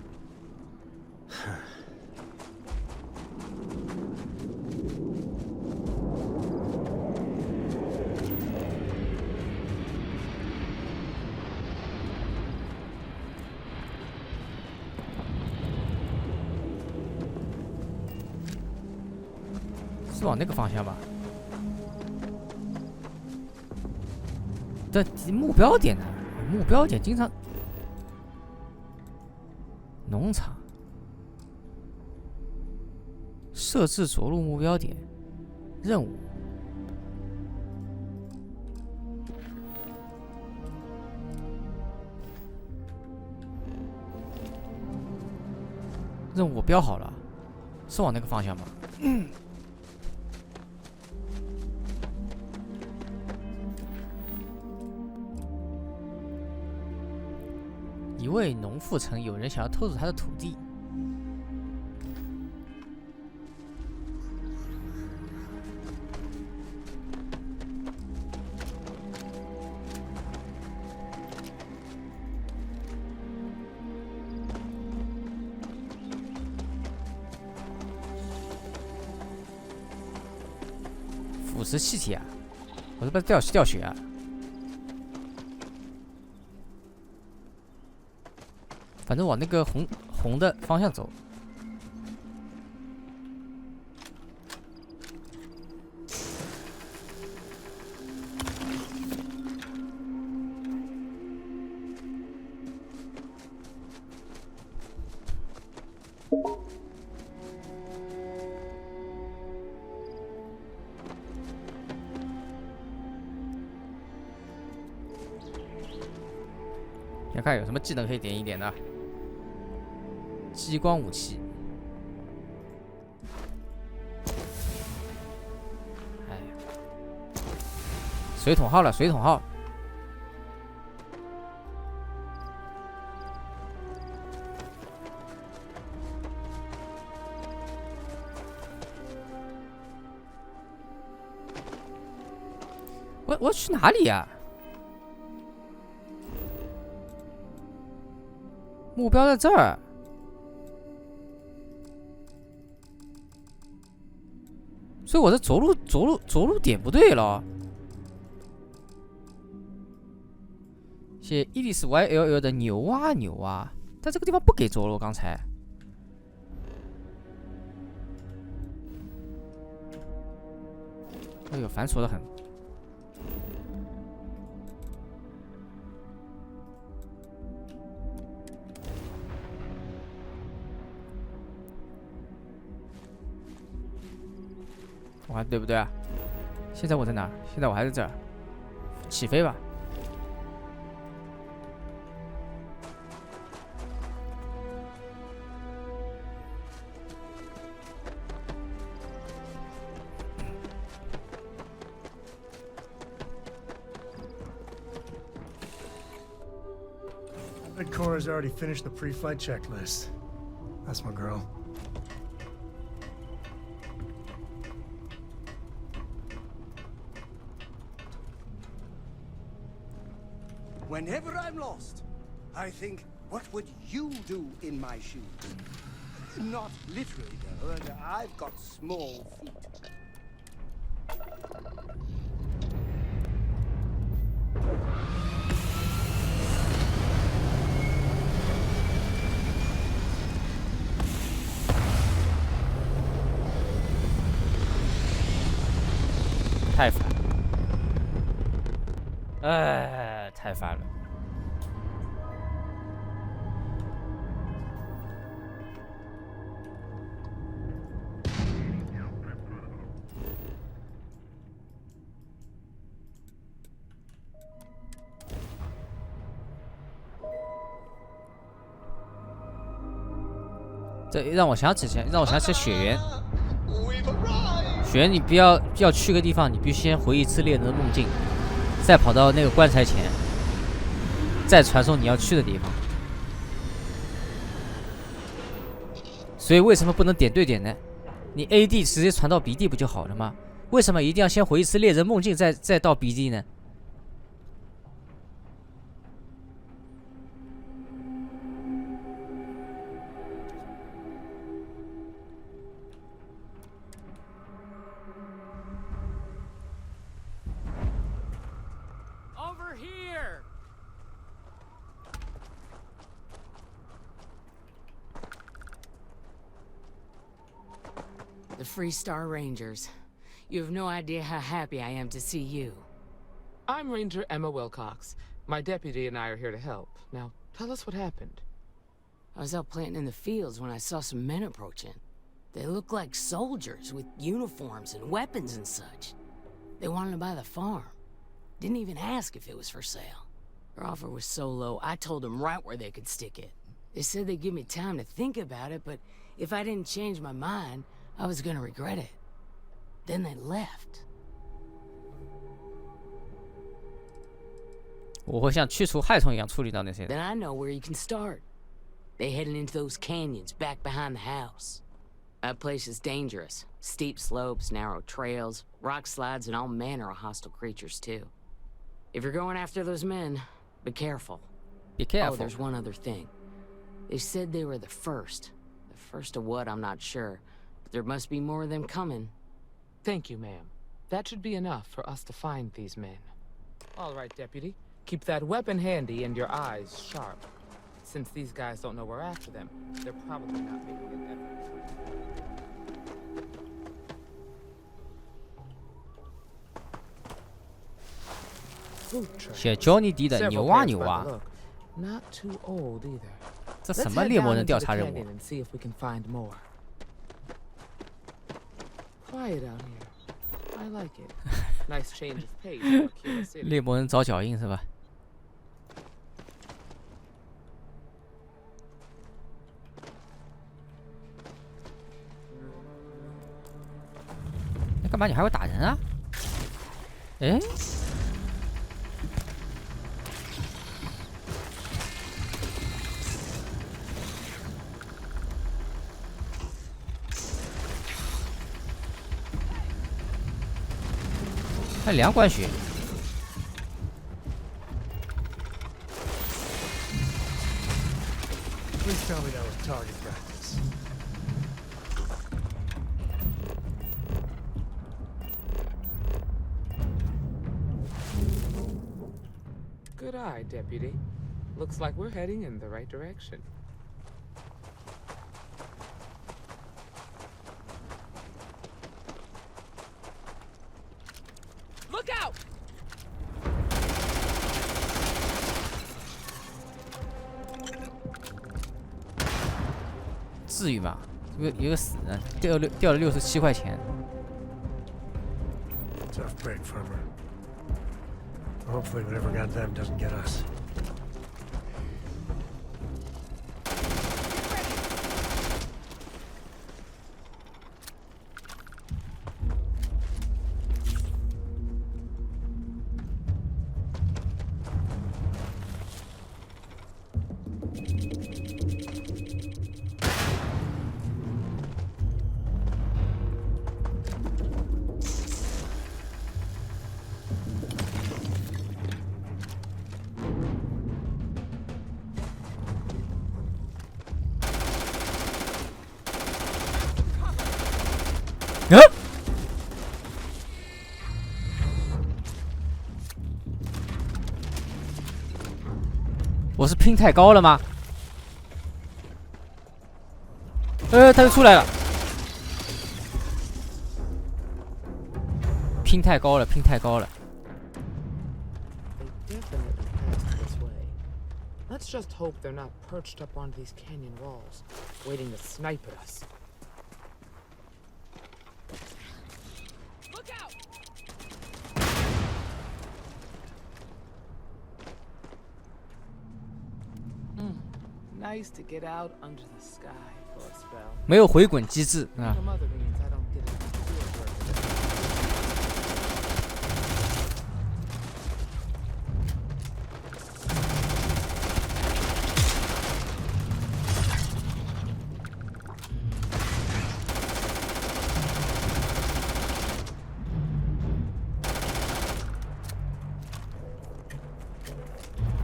[SPEAKER 9] 是往那个方向吧？这目标点呢？目标点经常农场设置着陆目标点任务。
[SPEAKER 1] 任务我标好了，是往那个方向吗？一位农妇称有人想要偷走他的土地。腐蚀气体啊！我是不是掉血啊？反正往那个红的方向走。先看有什么技能可以点一点的。激光武器，哎呀，水桶号了，水桶号。我要去哪里呀？目标在这儿。所以我的着陆点不对了。写伊丽丝 YLL 的牛啊牛啊，但这个地方不给着陆，刚才。哎呦，繁琐的很。我看对不对啊？现在我在哪儿？现在我还在这儿，起飞吧。
[SPEAKER 18] I bet Cora's already finished the pre-flight checklist. That's my girl.
[SPEAKER 7] Whenever I'm lost, I think, what would you do in my shoes? Not literally, though. I've got small feet.
[SPEAKER 1] 太烦，哎，太烦了。这让我想起雪原。雪原，你不要去个地方，你必须先回一次猎人的梦境，再跑到那个棺材前，再传送你要去的地方。所以为什么不能点对点呢？你 A 地直接传到 B 地不就好了吗？为什么一定要先回一次猎人梦境，再到 B 地呢？The
[SPEAKER 2] Free Star Rangers. You have no idea how happy I am to see you.
[SPEAKER 6] I'm Ranger Emma Wilcox. My deputy and I are here to help. Now, tell us what happened.
[SPEAKER 2] I was out planting in the fields when I saw some men approaching. They looked like soldiers with uniforms and weapons and such. They wanted to buy the farm. Didn't even ask if it was for sale. Their offer was so low, I told them right where they could stick it. They said they'd give me time to think about it, but if I didn't change my mind, I was gonna regret it. Then they left.
[SPEAKER 1] 我会像去除害虫一样处理到那些
[SPEAKER 2] Then I know where you can start. They headed into those canyons back behind the house. That place is dangerous. Steep slopes, narrow trails, rock slides, and all manner of hostile creatures, too. If you're going after those men, be careful.
[SPEAKER 1] Be careful.
[SPEAKER 2] Oh, there's one other thing. They said they were the first. The first of what, I'm not sure. But there must be more of them coming.
[SPEAKER 6] Thank you, ma'am. That should be enough for us to find these men. All right, Deputy. Keep that weapon handy and your eyes sharp. Since these guys don't know we're after them, they're probably not making an effort.
[SPEAKER 1] 写 Johnny D 的牛啊牛啊，
[SPEAKER 6] Not too old either.
[SPEAKER 1] 这什么猎魔人调查任务？
[SPEAKER 6] See if we can find more. Quiet out here. I like it. Nice change of pace for Q City.
[SPEAKER 1] 猎魔人找脚印是吧？那干嘛？你还会打人啊？哎？ 还两管血。
[SPEAKER 9] Please tell me that was target practice.
[SPEAKER 6] Good eye, Deputy. Looks like we're heading in the right direction. Look out!
[SPEAKER 1] 至于吗？一个死人掉了67块钱。
[SPEAKER 9] Tough break for her. Hopefully whatever got them doesn't get us.
[SPEAKER 1] 我是拼太高了吗？他就出来了。拼太高了，拼太高了。
[SPEAKER 6] They definitely passed this way. Let's just hope they're not perched up on these canyon walls, waiting to snipe at us. Look out! Nice to get out under the sky for a spell.
[SPEAKER 1] 没有回滚机制啊。
[SPEAKER 6] Some other means I don't get it.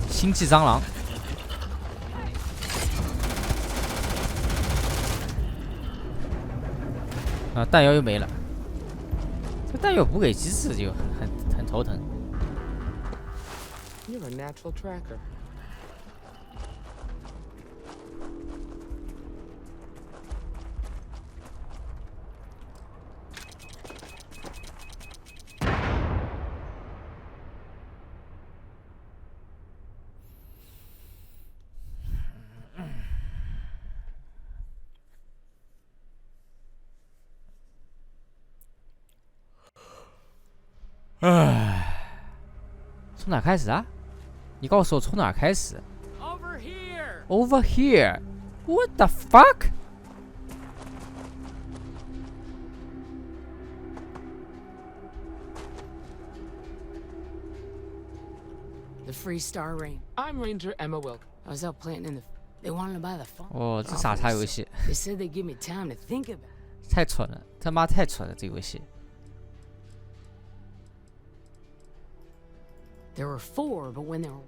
[SPEAKER 1] 《星际蟑螂》啊，弹药又没了，这弹药补给机制就很头疼。
[SPEAKER 6] You're a natural tracker.
[SPEAKER 1] Over here. Over here. What the fuck?
[SPEAKER 2] The Freestar Ranger.
[SPEAKER 6] I'm Ranger Emma Wilk.
[SPEAKER 2] I was out planting in the. They wanted to buy the farm.
[SPEAKER 1] 哦，这傻叉游戏，
[SPEAKER 2] They said they'd give me time to think about it.
[SPEAKER 1] 太蠢了，他妈太蠢了，这游戏。
[SPEAKER 2] There were 4, but when there were.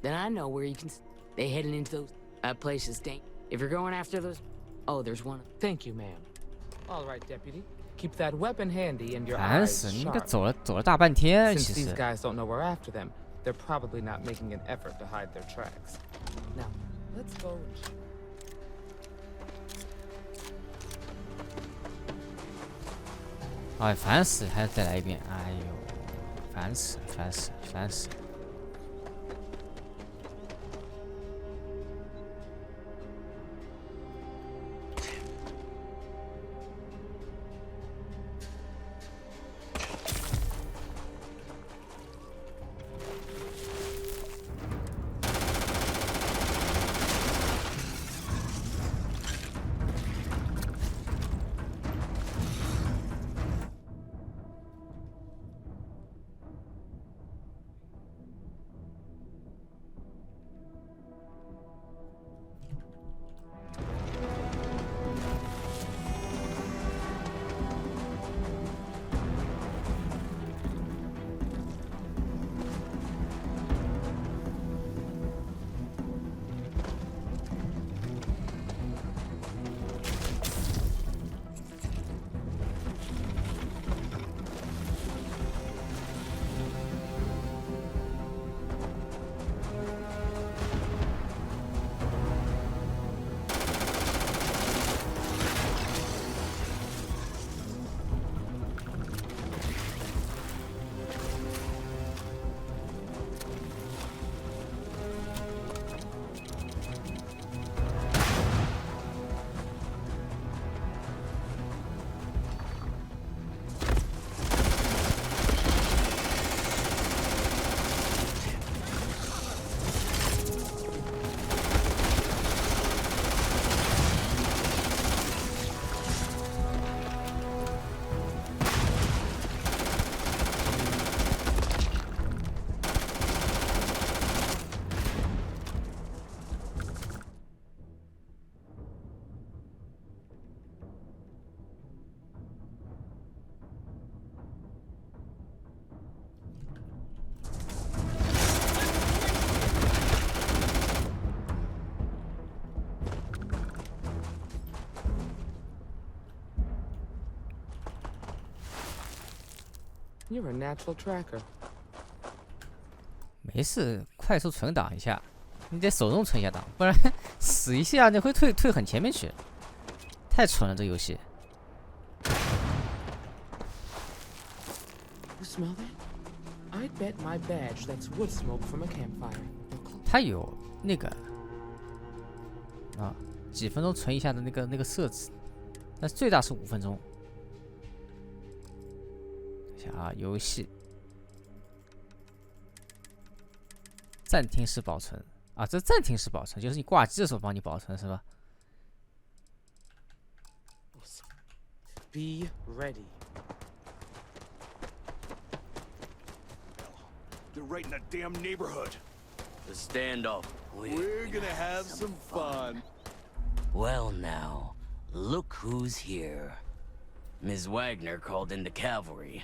[SPEAKER 2] Then I know where you can. They headed into those. That place is dangerous. If you're going after those. Oh, there's one.
[SPEAKER 6] Thank you, ma'am. All right, deputy. Keep that weapon handy and your
[SPEAKER 1] 烦
[SPEAKER 6] eyes
[SPEAKER 1] 死，你可
[SPEAKER 6] sharp.
[SPEAKER 1] 走了大半天，
[SPEAKER 6] Since
[SPEAKER 1] 其
[SPEAKER 6] these
[SPEAKER 1] 实。
[SPEAKER 6] guys don't know we're after them, they're probably not making an effort to hide their tracks. Now, let's go and check.
[SPEAKER 1] 哎，烦死，还要再来一遍，哎呦，烦死，烦死，烦死。
[SPEAKER 6] You're a natural tracker.
[SPEAKER 1] 没事，快速存档一下，你得手动存一下档，不然死一下你会退很前面去，太蠢了这游戏。
[SPEAKER 6] You smell that? I bet my badge that's wood smoke from a campfire.
[SPEAKER 1] 它有那个啊，几分钟存一下的那个设置，但是最大是5分钟。等一下啊，游戏暂停式保存啊，这暂停式保存就是你挂机的时候帮你保存是吧？
[SPEAKER 6] Be ready.
[SPEAKER 4] They're right in the damn neighborhood.
[SPEAKER 3] The standoff.
[SPEAKER 4] We're gonna have some fun.
[SPEAKER 3] Well now, look who's here. Ms. Wagner called in the cavalry.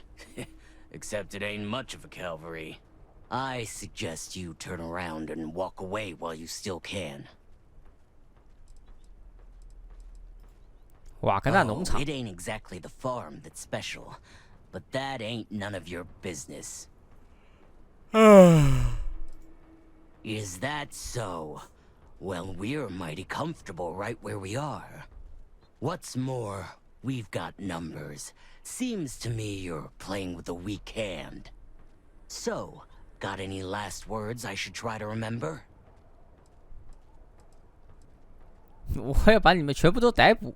[SPEAKER 3] Except it ain't much of a cavalry. I suggest you turn around and walk away while you still can.
[SPEAKER 1] 瓦格纳农场。
[SPEAKER 3] It ain't exactly the farm that's special, but that ain't none of your business. Is that so? Well, we're mighty comfortable right where we are. What's more, we've got numbers. Seems to me you're playing with a weak hand. So, got any last words I should try to remember?
[SPEAKER 1] 我要把你们全部都逮捕。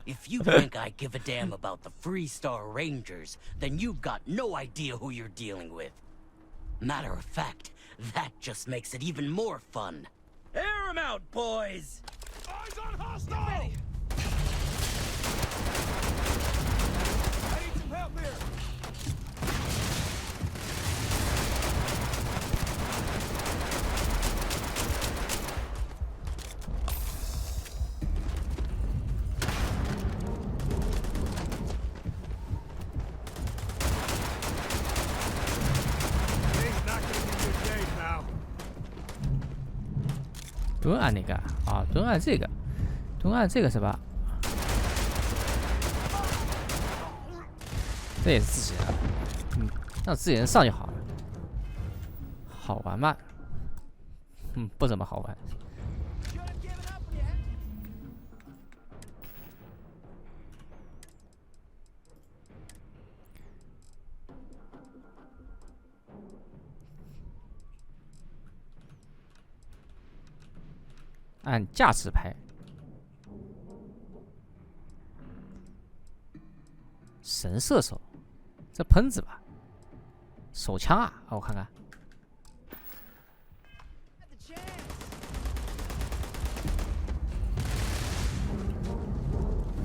[SPEAKER 3] If you think I give a damn about the Freestar Rangers, then you've got no idea who you're dealing with. Matter of fact, that just makes it even more fun. Air 'em out, boys!
[SPEAKER 19] Eyes on hostile! I need some help here.
[SPEAKER 1] 蹲按那个啊，蹲按这个，蹲按这个是吧？这也是自己的，让自己人上就好了。好玩吗？不怎么好玩。按架势拍，神射手，这喷子吧？手枪啊，我看看。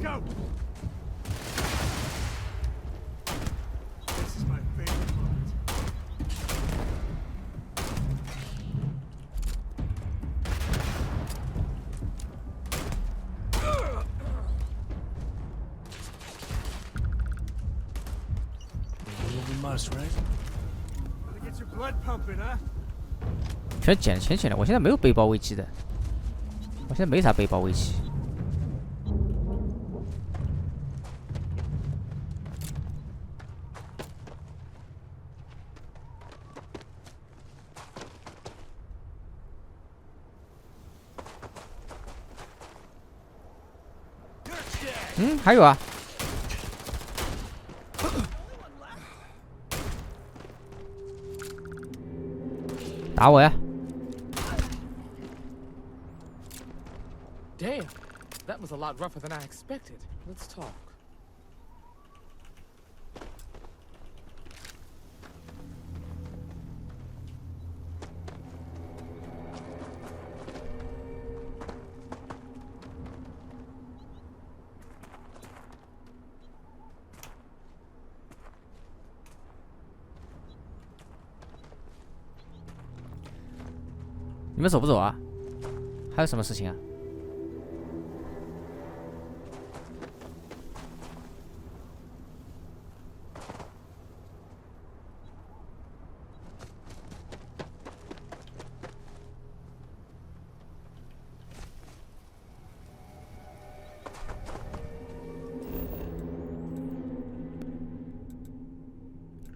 [SPEAKER 18] Go! This is my favorite moment. We must, right? Gotta get your blood pumping, huh?
[SPEAKER 1] 全捡了，全捡了。我现在没有背包危机的，我现在没啥背包危机。还有啊。打我呀！
[SPEAKER 6] Damn, that was a lot rougher than I expected. Let's talk.
[SPEAKER 1] 你们走不走啊？还有什么事情啊？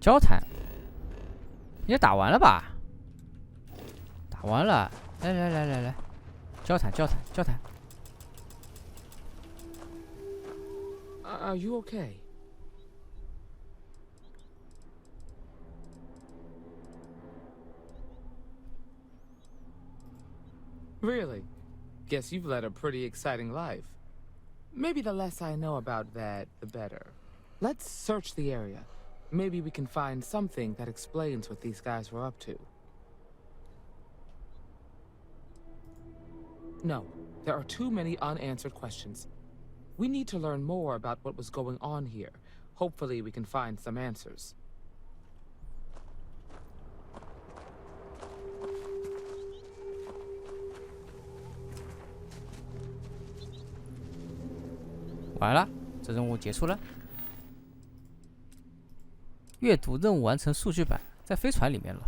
[SPEAKER 1] 交谈，也打完了吧？打完了，来，交谈。
[SPEAKER 6] Are you okay? Really? Guess you've led a pretty exciting life. Maybe the less I know about that, the better. Let's search the area. Maybe we can find something that explains what these guys were up to. No, there are too many unanswered questions. We need to learn more about what was going on here. Hopefully we can find some answers.
[SPEAKER 1] 完了，这任务结束了。阅读任务完成数据板，在飞船里面了。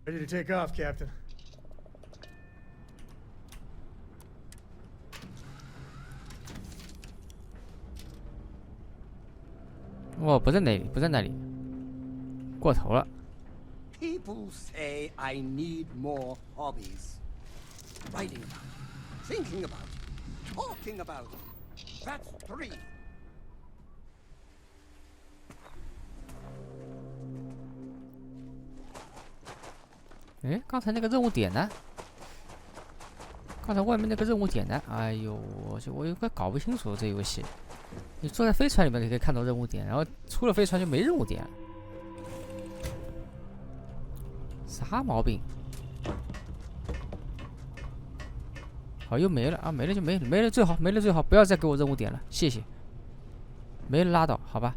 [SPEAKER 18] Ready to take off, Captain.
[SPEAKER 1] Oh, 不在那里，不在那里，过头了。
[SPEAKER 7] People say I need more hobbies. Writing about it, thinking about it, talking about it. That's 3.
[SPEAKER 1] 哎，刚才那个任务点呢？刚才外面那个任务点呢？哎呦，我有点搞不清楚这游戏。你坐在飞船里面，你可以看到任务点，然后出了飞船就没任务点，啥毛病？好，又没了啊！没了就没了，没了最好，没了最好，不要再给我任务点了，谢谢。没了拉倒，好吧。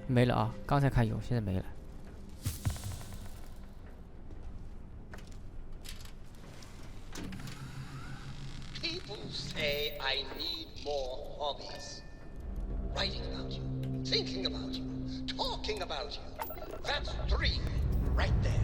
[SPEAKER 1] 没了啊！刚才看有，现在没了。
[SPEAKER 14] People say I need more hobbies. Writing about you, thinking about you, talking about you. That's 3 right there.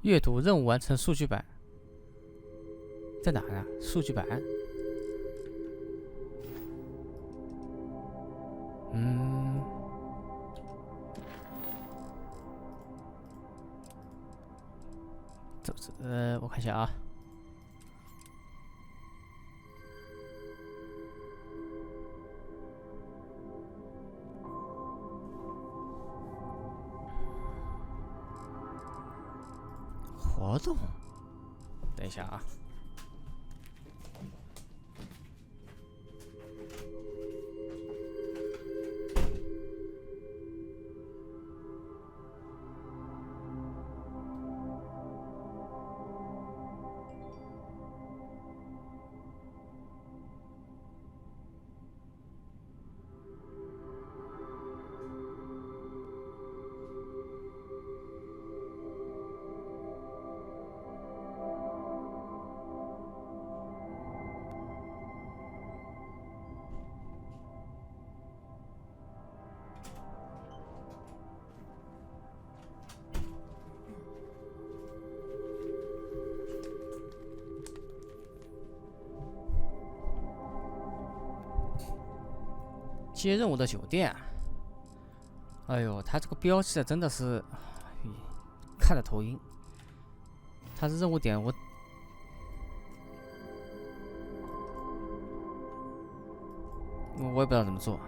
[SPEAKER 1] 阅读任务完成数据版在哪呢？数据版，我看一下啊。 活动，等一下啊。接任务的酒店，哎呦，他这个标记的真的是看着头晕。他是任务点，我也不知道怎么做。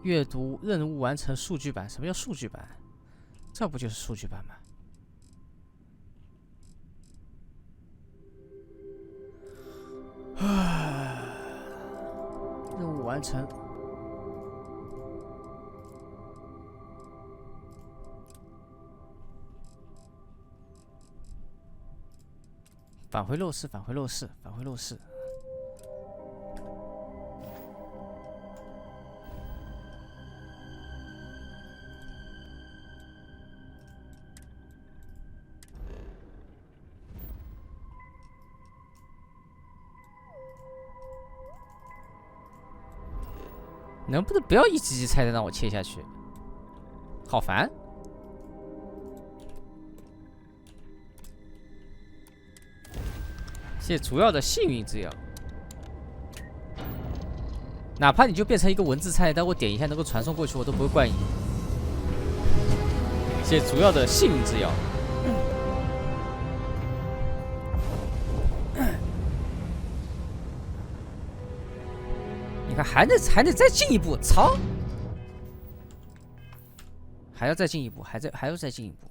[SPEAKER 1] 阅读任务完成数据版，什么叫数据版？这不就是数据版吗？ 任务完成。返回陋室，返回陋室，返回陋室。能不能不要一级级菜单让我切下去？好烦！谢主要的幸运之钥，哪怕你就变成一个文字菜单，我点一下能够传送过去，我都不会怪你。谢主要的幸运之钥。你看，还得再进一步，操！还要再进一步，还要再进一步。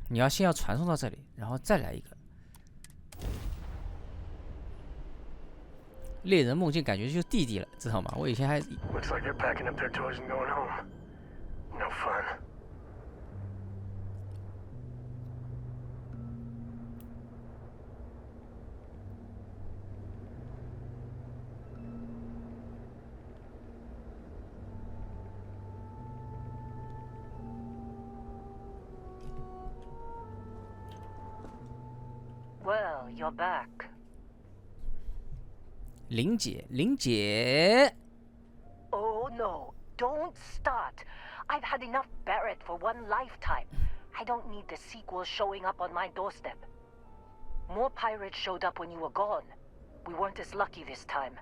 [SPEAKER 1] 你要先要传送到这里，然后再来一个。猎人梦境感觉就是弟弟了，知道吗？我以前还。
[SPEAKER 9] Looks like they're packing up their toys and going home. No fun.
[SPEAKER 16] Well, you're back.
[SPEAKER 1] 玲姐。
[SPEAKER 16] Oh no, don't start. I've had enough Barrett for one lifetime. I don't need the sequel showing up on my doorstep. More pirates showed up when you were gone. We weren't as lucky this time.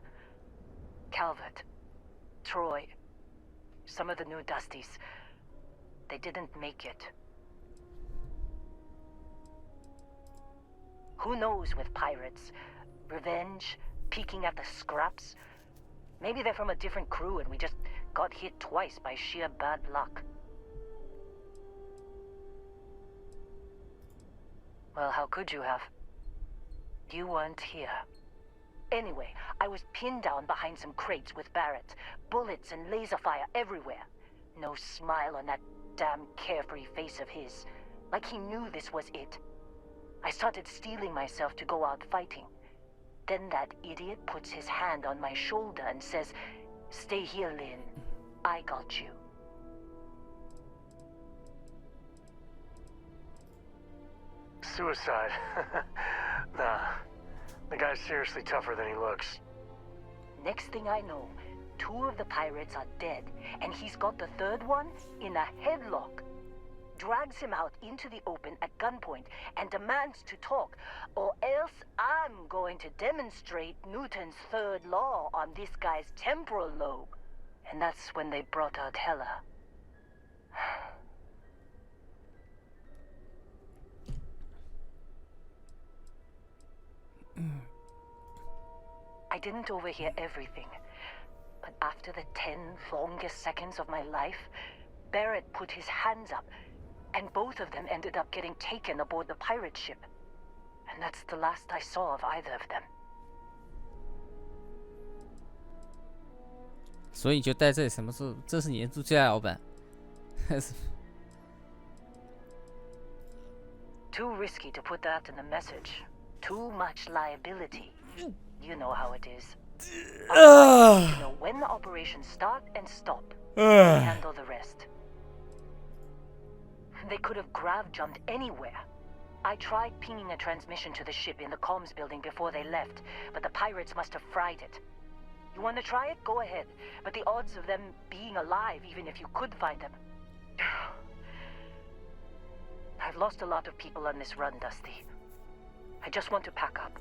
[SPEAKER 16] Calvert, Troy, some of the new Dusties, they didn't make it. Who knows with pirates? Revenge, peeking at the scraps? Maybe they're from a different crew and we just got hit twice by sheer bad luck. Well, how could you have? You weren't here. Anyway, I was pinned down behind some crates with Barrett. Bullets and laser fire everywhere. No smile on that damn carefree face of his. Like he knew this was it. I started steeling myself to go out fighting. Then that idiot puts his hand on my shoulder and says, "Stay here, Lynn. I got you."
[SPEAKER 18] Suicide. Nah. The guy's seriously tougher than he looks.
[SPEAKER 16] Next thing I know, 2 of the pirates are dead, and he's got the 3rd one in a headlock. Drags him out into the open at gunpoint and demands to talk, or else I'm going to demonstrate Newton's 3rd law on this guy's temporal lobe. And that's when they brought out Hella. I didn't overhear everything, but after the 10 longest seconds of my life, Barrett put his hands up, and both of them ended up getting taken aboard the pirate ship. And that's the last I saw of either of them.
[SPEAKER 1] 所以你就待这里什么时候？这是你的最爱老板。
[SPEAKER 16] Too risky to put that in the message. Too much liability. You know how it is. You know when the operations start and stop. Handle the rest. They could have grav jumped anywhere. I tried pinging a transmission to the ship in the comms building before they left, but the pirates must have fried it. You want to try it? Go ahead. But the odds of them being alive, even if you could find them... I've lost a lot of people on this run, Dusty. I just want to pack up.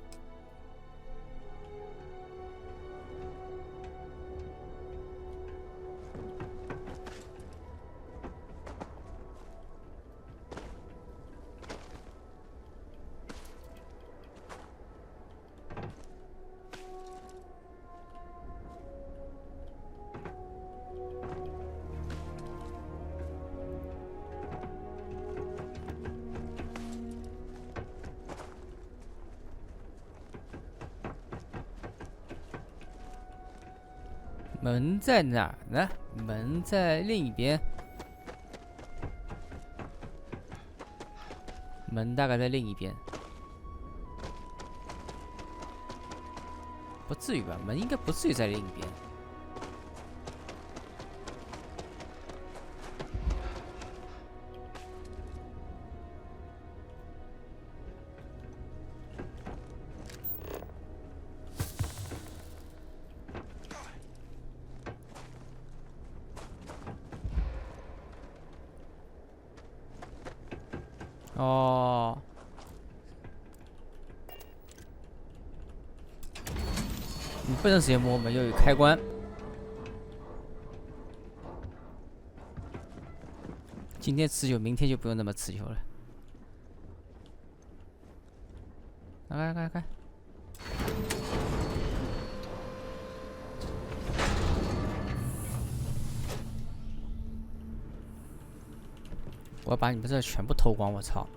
[SPEAKER 1] 门在哪儿呢？门在另一边。门大概在另一边。不至于吧？门应该不至于在另一边。哦，你不能直接摸门，要有开关。今天持久，明天就不用那么持久了。开！我要把你们这全部偷光！我操！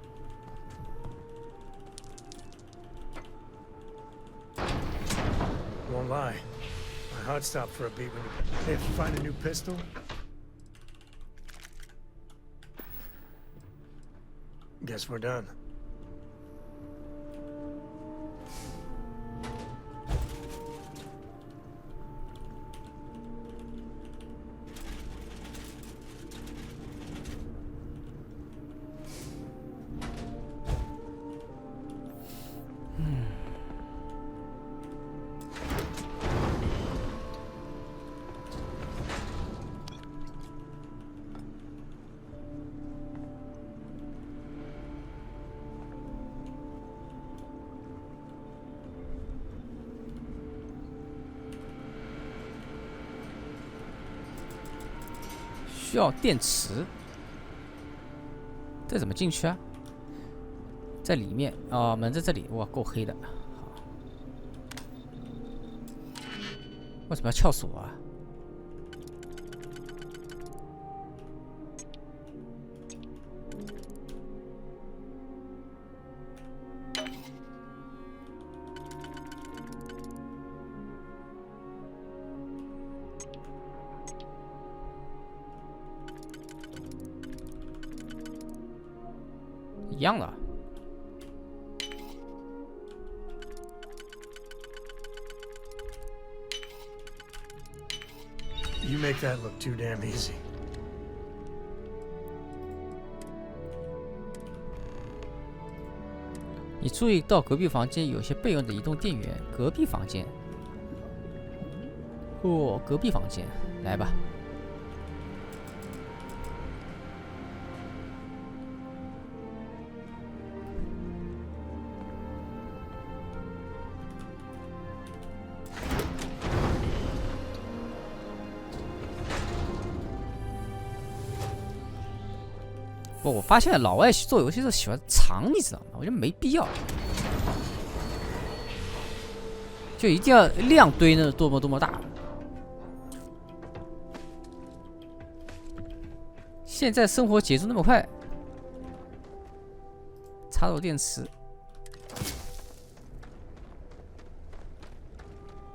[SPEAKER 18] Won't lie. My heart stopped for a beat when you... Hey, if you find a new pistol... Guess we're done.
[SPEAKER 1] 需要电池，这怎么进去啊？在里面啊，门在这里，哇，够黑的。好，为什么要撬锁啊？一样的。
[SPEAKER 9] You make that look too damn easy.
[SPEAKER 1] 你注意到隔壁房间有些备用的移动电源。隔壁房间，哦，隔壁房间，来吧。不，我发现老外做游戏是喜欢藏，你知道吗？我觉得没必要，就一定要量堆那多么大。现在生活节奏那么快，插入电池。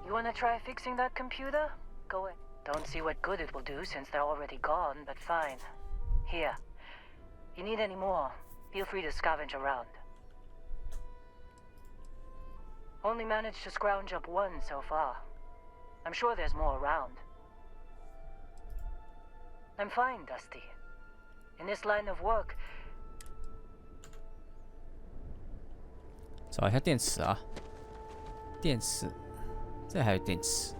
[SPEAKER 16] You wanna try fixing that computer? Go in. Don't see what good it will do since they're already gone, but fine. Here. You need any more, feel free to scavenge around. Only managed to scrounge up one so far. I'm sure there's more around. I'm fine, Dusty. In this line of work...
[SPEAKER 1] 找一下电池啊，电池，这还有电池。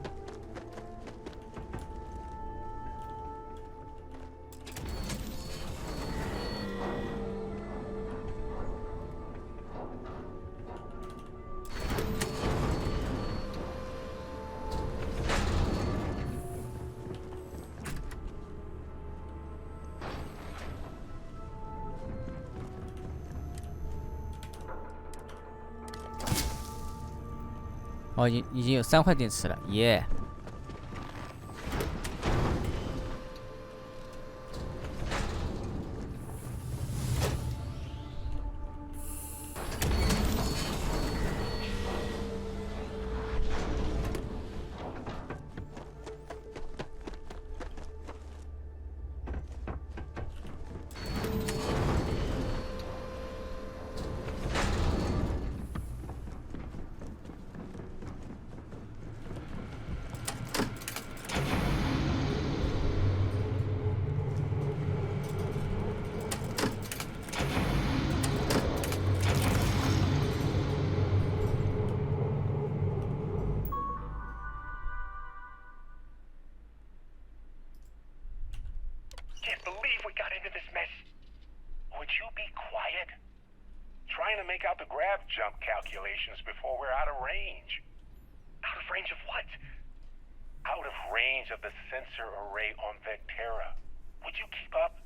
[SPEAKER 1] 哦，已经有3块电池了，耶！Trying
[SPEAKER 18] to make out the grab jump calculations before we're out of range. Out of range of what? Out of range of the sensor array on Vectera. Would you keep up?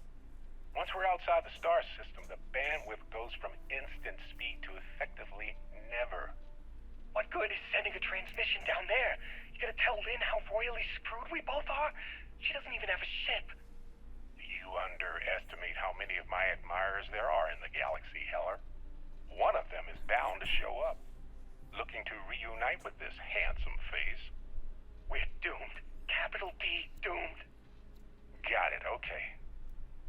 [SPEAKER 18] Once we're outside the star system, the bandwidth goes from instant speed to effectively never.
[SPEAKER 10] What good is sending a transmission down there? You gotta tell Lynn how royally screwed we both are? She doesn't even have a ship.
[SPEAKER 18] You underestimate how many of my admirers there are in the galaxy, Heller. One of them is bound to show up, looking to reunite with this handsome face.
[SPEAKER 10] We're doomed. Capital D, doomed.
[SPEAKER 18] Got it, okay.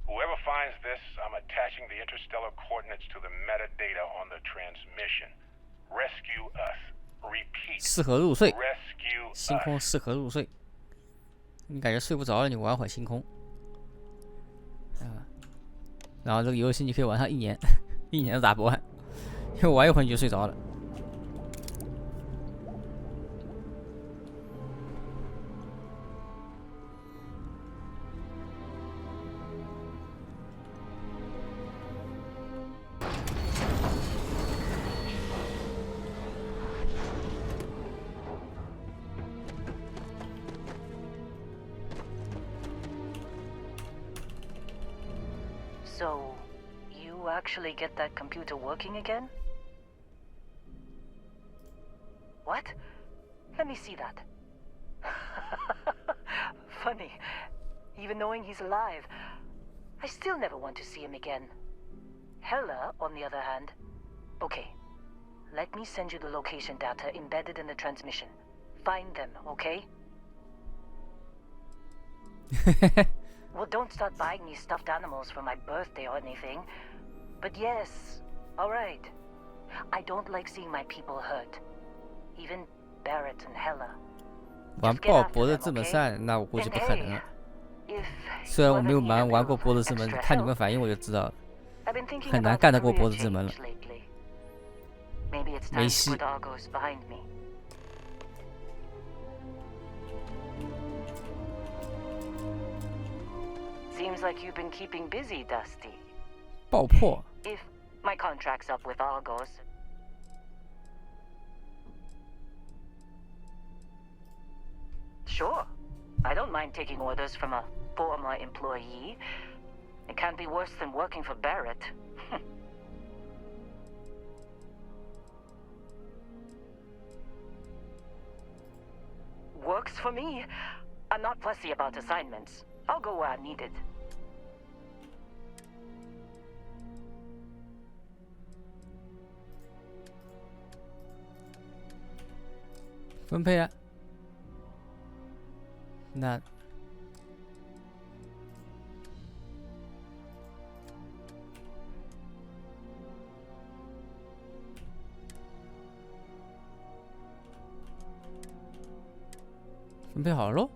[SPEAKER 18] Whoever finds this, I'm attaching the interstellar coordinates to the metadata on the transmission. Rescue us. Repeat.
[SPEAKER 1] 适合入睡。
[SPEAKER 18] Rescue
[SPEAKER 1] 星空
[SPEAKER 18] us.
[SPEAKER 1] 适合入睡。你感觉睡不着了，你玩会儿星空。然后这个游戏你可以玩上1年，1年都打不完，因为玩一会儿你就睡着了。
[SPEAKER 16] So, you actually get that computer working again? What? Let me see that. Funny. Even knowing he's alive, I still never want to see him again. Hella, on the other hand. Okay. Let me send you the location data embedded in the transmission. Find them, okay? Well, don't start buying me stuffed animals for my birthday or anything. But yes, alright. I don't like seeing my people hurt. Even Barrett and Hella.
[SPEAKER 1] 玩爆博的这么散，那我估计不可能了。虽然我没有玩过博德之门，看你们反应我就知道了，很难干得过博德之门了。没戏。
[SPEAKER 16] Seems like you've been keeping busy, Dusty.
[SPEAKER 1] 爆破。
[SPEAKER 16] If my contract's up with Argos. Sure. I don't mind taking orders from a former employee. It can't be worse than working for Barrett. Works for me. I'm not fussy about assignments. I'll go where I'm needed.
[SPEAKER 1] 分配啊。那分配好了喽。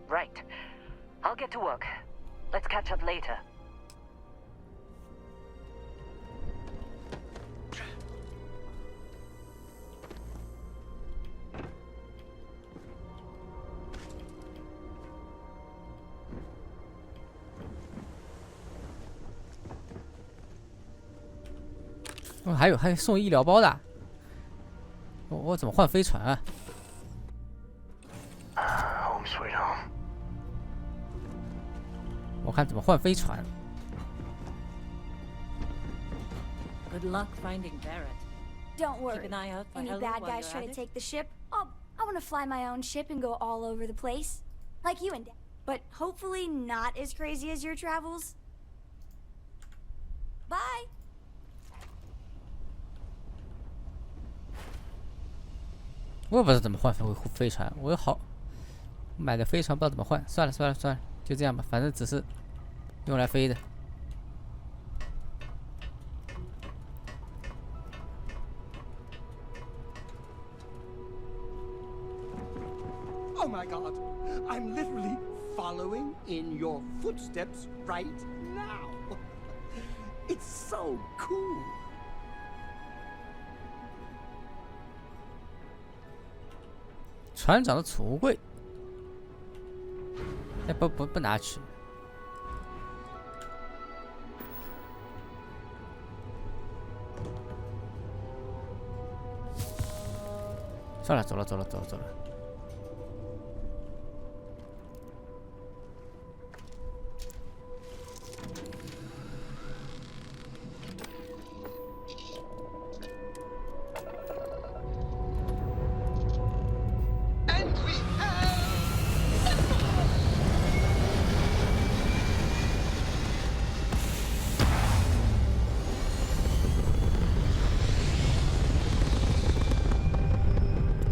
[SPEAKER 16] Right. I'll get to work. Let's catch up later.
[SPEAKER 1] 哦，还有送医疗包的，我怎么换飞船啊？
[SPEAKER 18] Home sweet home.
[SPEAKER 1] 我看怎么换飞船。
[SPEAKER 5] Good luck finding Barrett.
[SPEAKER 21] Don't worry.
[SPEAKER 5] Keep an eye out for
[SPEAKER 21] Any
[SPEAKER 5] Helen
[SPEAKER 21] bad
[SPEAKER 5] while
[SPEAKER 21] guys
[SPEAKER 5] you're
[SPEAKER 21] try
[SPEAKER 5] at
[SPEAKER 21] to
[SPEAKER 5] it.
[SPEAKER 21] take the ship, I want to fly my own ship and go all over the place. Like you and Dad. But hopefully not as crazy as your travels. Bye!
[SPEAKER 1] 我也不知道怎么换飞船，我有好买的飞船不知道怎么换，算了，就这样吧，反正只是用来飞的。
[SPEAKER 12] Oh my god, I'm literally following in your footsteps right now. It's so cool.
[SPEAKER 1] 船长的储物柜，哎，不拿去。算了，走了。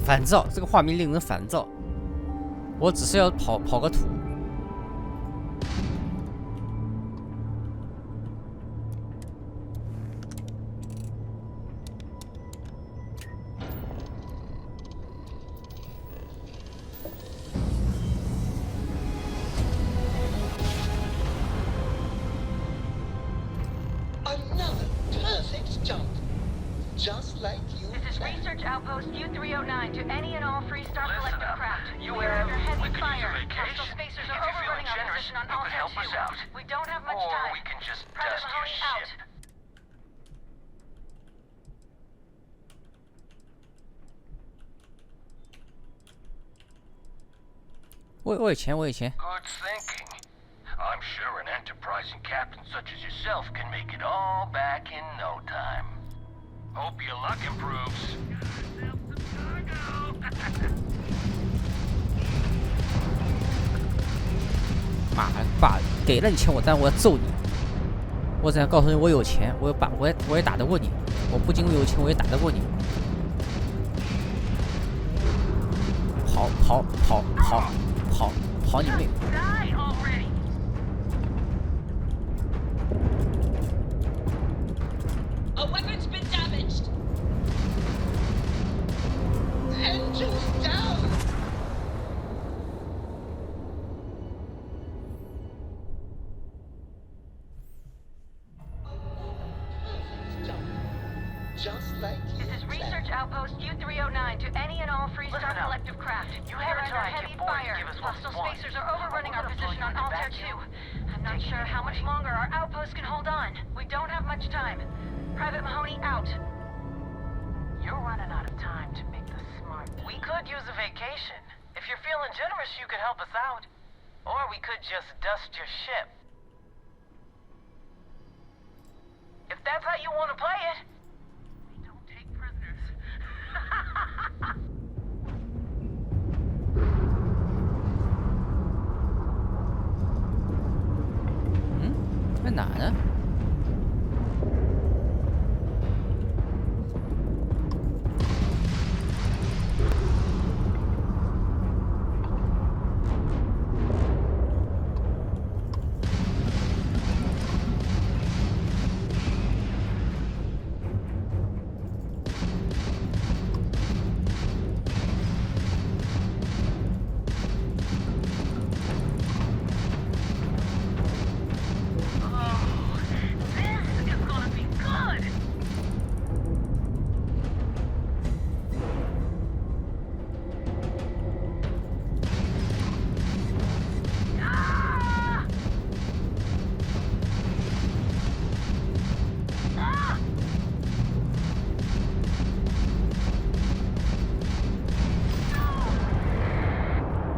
[SPEAKER 1] 烦躁，这个画面令人烦躁。我只是要跑个图。
[SPEAKER 14] Another perfect jump. Just like you.
[SPEAKER 16] This is Research Outpost U-309 to any and all Freestar Collective craft. Beware of heavy fire. Hostile spacers are overrunning our position on Alta 2. We don't have much time.
[SPEAKER 18] Or we can just
[SPEAKER 16] Private
[SPEAKER 18] dust your
[SPEAKER 16] Mahoney out.
[SPEAKER 18] ship.
[SPEAKER 1] 我有钱。
[SPEAKER 18] Good thinking. I'm sure an enterprising captain such as yourself can make it all back in no time. Hope your luck improves.
[SPEAKER 1] 妈的，爸，给了你钱但我要揍你！我只想告诉你，我有钱，我也打得过你。我不仅有钱，我也打得过你。跑你妹！
[SPEAKER 14] A weapon's been damaged. Engines down. Just like you.
[SPEAKER 16] This is Research Outpost Q309 to any and all Freestar Collective craft.
[SPEAKER 10] You
[SPEAKER 16] We
[SPEAKER 10] have
[SPEAKER 16] are
[SPEAKER 10] to
[SPEAKER 16] under
[SPEAKER 10] try and
[SPEAKER 16] heavy
[SPEAKER 10] get boys to
[SPEAKER 16] fire.
[SPEAKER 10] give us what we
[SPEAKER 16] Hostile
[SPEAKER 10] want.
[SPEAKER 16] spacers are overrunning our
[SPEAKER 10] We're gonna
[SPEAKER 16] position on
[SPEAKER 10] blow you
[SPEAKER 16] Altair
[SPEAKER 10] back
[SPEAKER 16] 2. I'm not sure how much longer our outpost can hold on. We don't have much time. Private Mahoney out.
[SPEAKER 10] You're running out of time to make the smart. We could use a vacation. If you're feeling generous, you could help us out. Or we could just dust your ship. If that's how you want to play it. We don't take prisoners.
[SPEAKER 1] 在哪呢？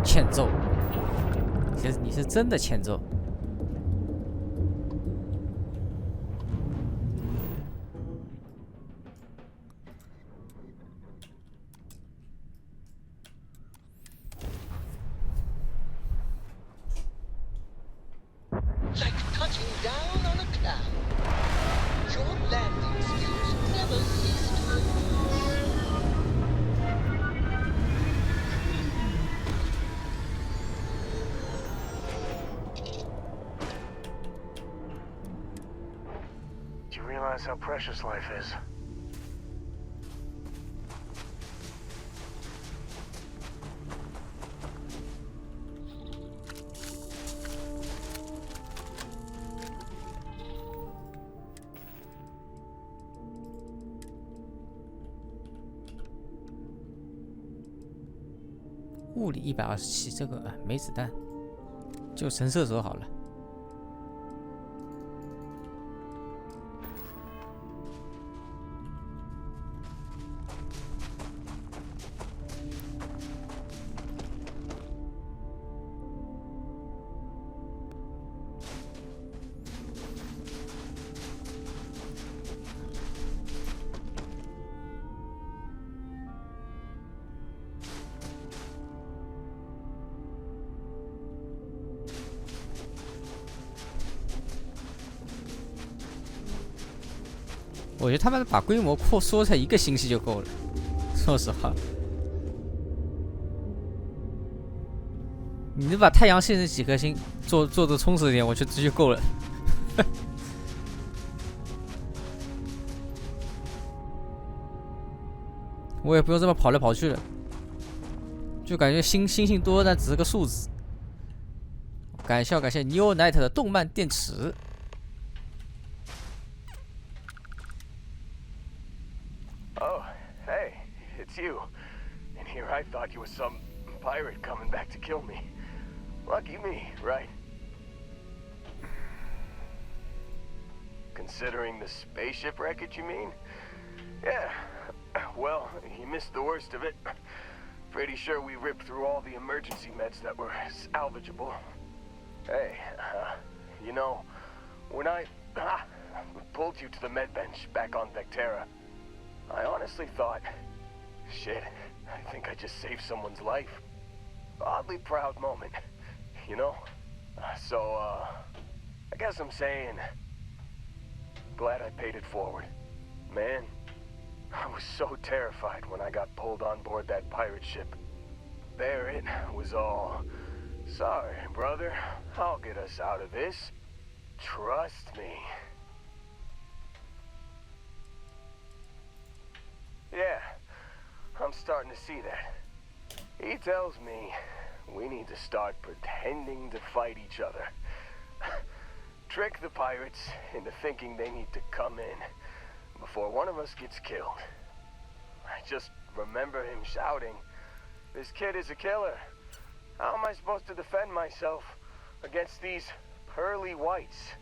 [SPEAKER 1] 欠揍，你是真的欠揍。
[SPEAKER 14] Like touching down on a cloud. Your landing skills never cease to amuse.
[SPEAKER 18] Do you realize how precious life is?
[SPEAKER 1] 物理127，这个没子弹，就神射手好了。我觉得他们把规模缩在1个星系就够了，说实话。你能把太阳系那几颗星做的充实一点，我觉得这就够了。我也不用这么跑来跑去了，就感觉星星多，但只是个数字。感谢 New Night 的动漫电池。
[SPEAKER 18] Oh, hey, it's you. And here I thought you were some pirate coming back to kill me. Lucky me, right? Considering the spaceship wreckage, you mean? Yeah. Well, you missed the worst of it.
[SPEAKER 13] Pretty sure we ripped through all the emergency meds that were salvageable. Hey, you know, when I pulled you to the med bench back on Vectera, I honestly thought, shit, I think I just saved someone's life. Oddly proud moment, you know? So, I guess I'm saying, glad I paid it forward. Man, I was so terrified when I got pulled on board that pirate ship. There it was all, sorry, brother, I'll get us out of this. Trust me. Yeah, I'm starting to see that. He tells me we need to start pretending to fight each other. Trick the pirates into thinking they need to come in before one of us gets killed. I just remember him shouting, "This kid is a killer. How am I supposed to defend myself against these pearly whites?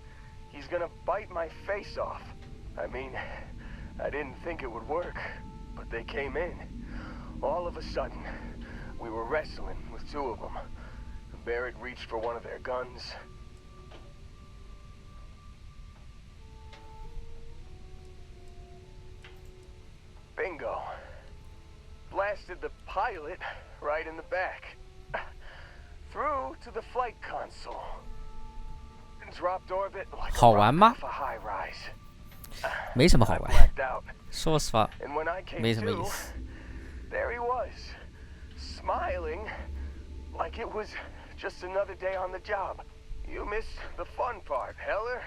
[SPEAKER 13] He's gonna bite my face off." I mean, I didn't think it would work, but they came in. All of a sudden, we were wrestling with two of them. Barrett reached for one of their guns. Bingo. Blasted the pilot right in the back. Through to the flight console. Dropped orbit like
[SPEAKER 1] 好玩吗？
[SPEAKER 13] a high rise.
[SPEAKER 1] 没什么好玩，
[SPEAKER 13] Blacked out.
[SPEAKER 1] 说实话
[SPEAKER 13] And when I came
[SPEAKER 1] 没什么意
[SPEAKER 13] to,
[SPEAKER 1] 思。
[SPEAKER 13] there he was, smiling like it was just another day on the job. You missed the fun part, Heller.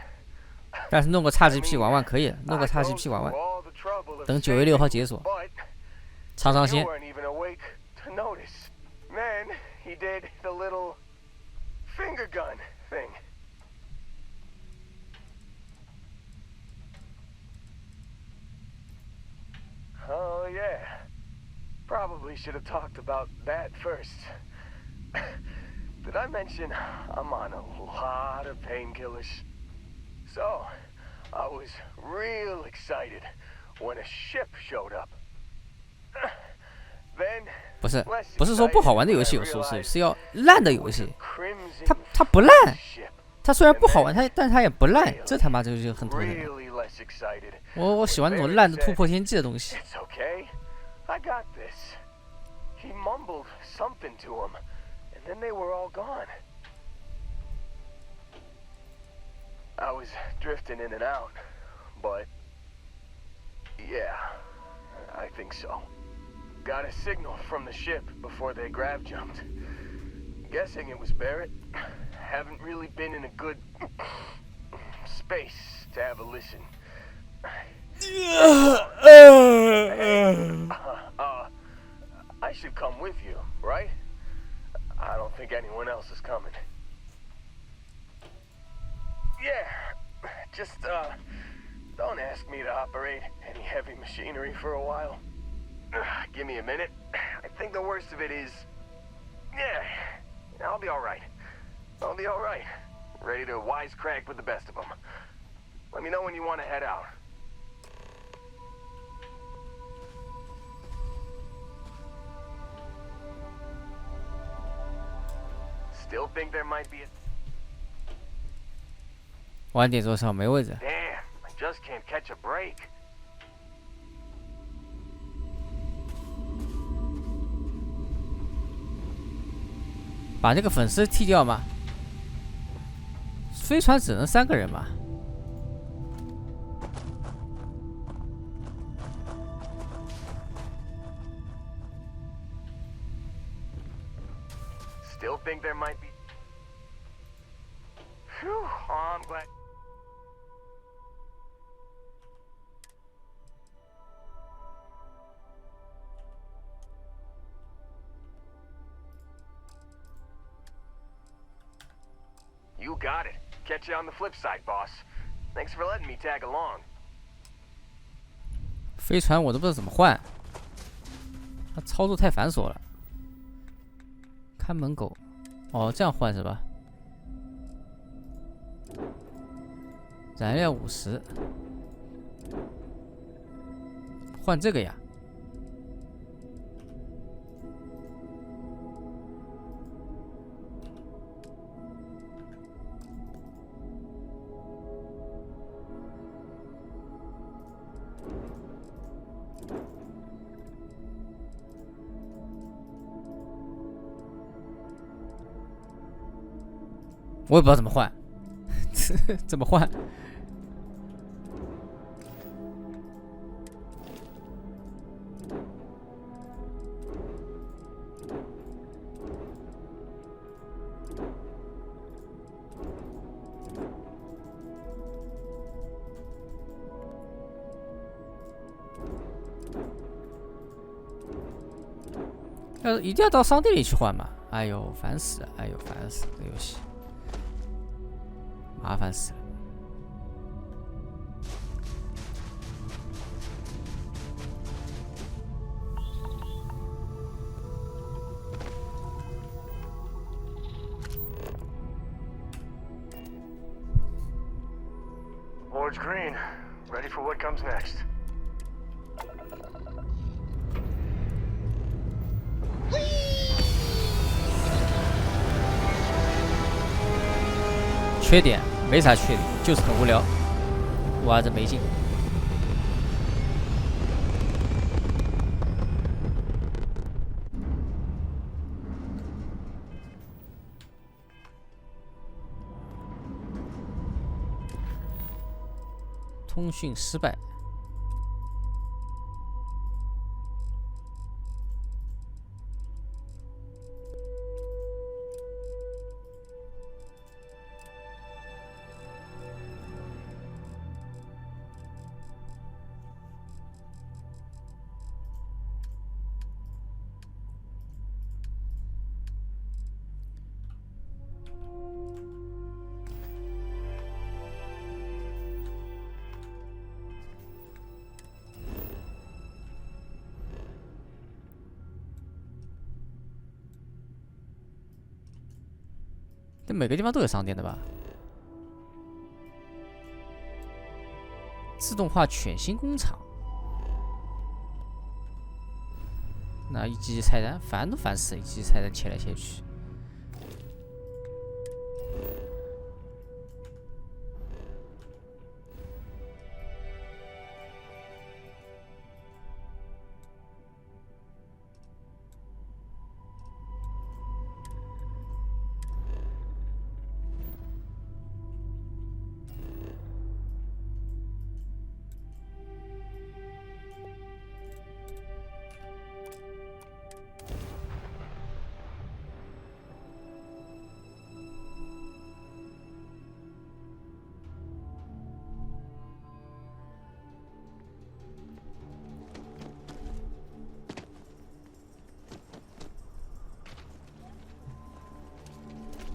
[SPEAKER 1] 但是弄个 XGP 玩玩可以，弄个 XGP 玩玩，等9月6号解锁，尝尝鲜。
[SPEAKER 13] You weren't even awake to notice. Then he did the little finger gun thing. Oh yeah. Probably should have talked about that first. Did I mention I'm on a lot of painkillers? So, I was real excited when a ship showed up. Then
[SPEAKER 1] 不是说不好玩的游戏有舒适，是要烂的游戏。它不烂，它虽然不好玩，但它也不烂，这他妈就很头疼。我喜欢那种烂的突破天际的东西。
[SPEAKER 13] It's okay. I got this. He mumbled something to him, and then they were all gone. I was drifting in and out, but yeah, I think so. Got a signal from the ship before they grav jumped. Guessing it was Barrett. Haven't really been in a good space to have a listen. I should come with you, right? I don't think anyone else is coming. Yeah, just, don't ask me to operate any heavy machinery for a while. Give me a minute. I think the worst of it is, yeah, I'll be alright. I'll be alright. Ready to wisecrack with the best of them. Let me know when you want to head out. Still think there might be a...
[SPEAKER 1] 晚点坐车没位置。
[SPEAKER 13] Damn, I just can't catch a break.
[SPEAKER 1] 把那个粉丝踢掉嘛。飞船只能3个人嘛。
[SPEAKER 13] Still think there might be... Phew, I'm glad... You got it. Catch you on the flip side, boss. Thanks for letting me tag along.
[SPEAKER 1] 飞船我都不知道怎么换，它操作太繁琐了。看门狗，哦，这样换是吧？燃料50，换这个呀？我也不知道怎么换，怎么换？一定要到商店里去换嘛？哎呦，烦死了！哎呦，烦死了！这游戏麻烦死了。
[SPEAKER 13] Board's green. Ready for what comes next.
[SPEAKER 1] 缺点没啥缺点，就是很无聊，玩着没劲。通讯失败。这每个地方都有商店的吧？自动化全新工厂，那一级级菜单烦都烦死了，一级级菜单切来切去。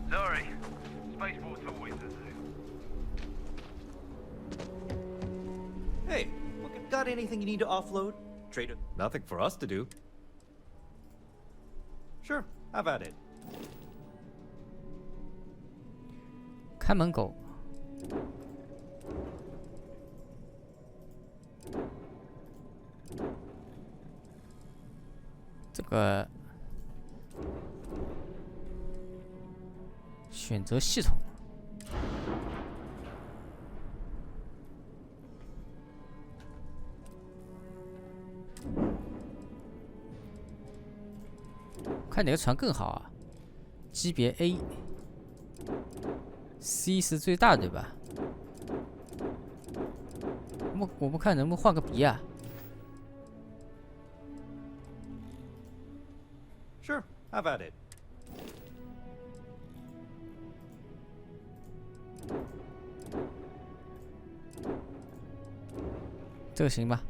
[SPEAKER 10] Sorry, spaceport's always a zoo.
[SPEAKER 8] Hey, got anything you need to offload? Trade it. Nothing for us to do. Sure, have at it.
[SPEAKER 1] 看门狗。这个选择系统。看哪个船更好啊？级别 A。C 是最大的，对吧？我们看能不能换个 B 啊
[SPEAKER 8] ？Sure, have at it.
[SPEAKER 1] 这个行吧？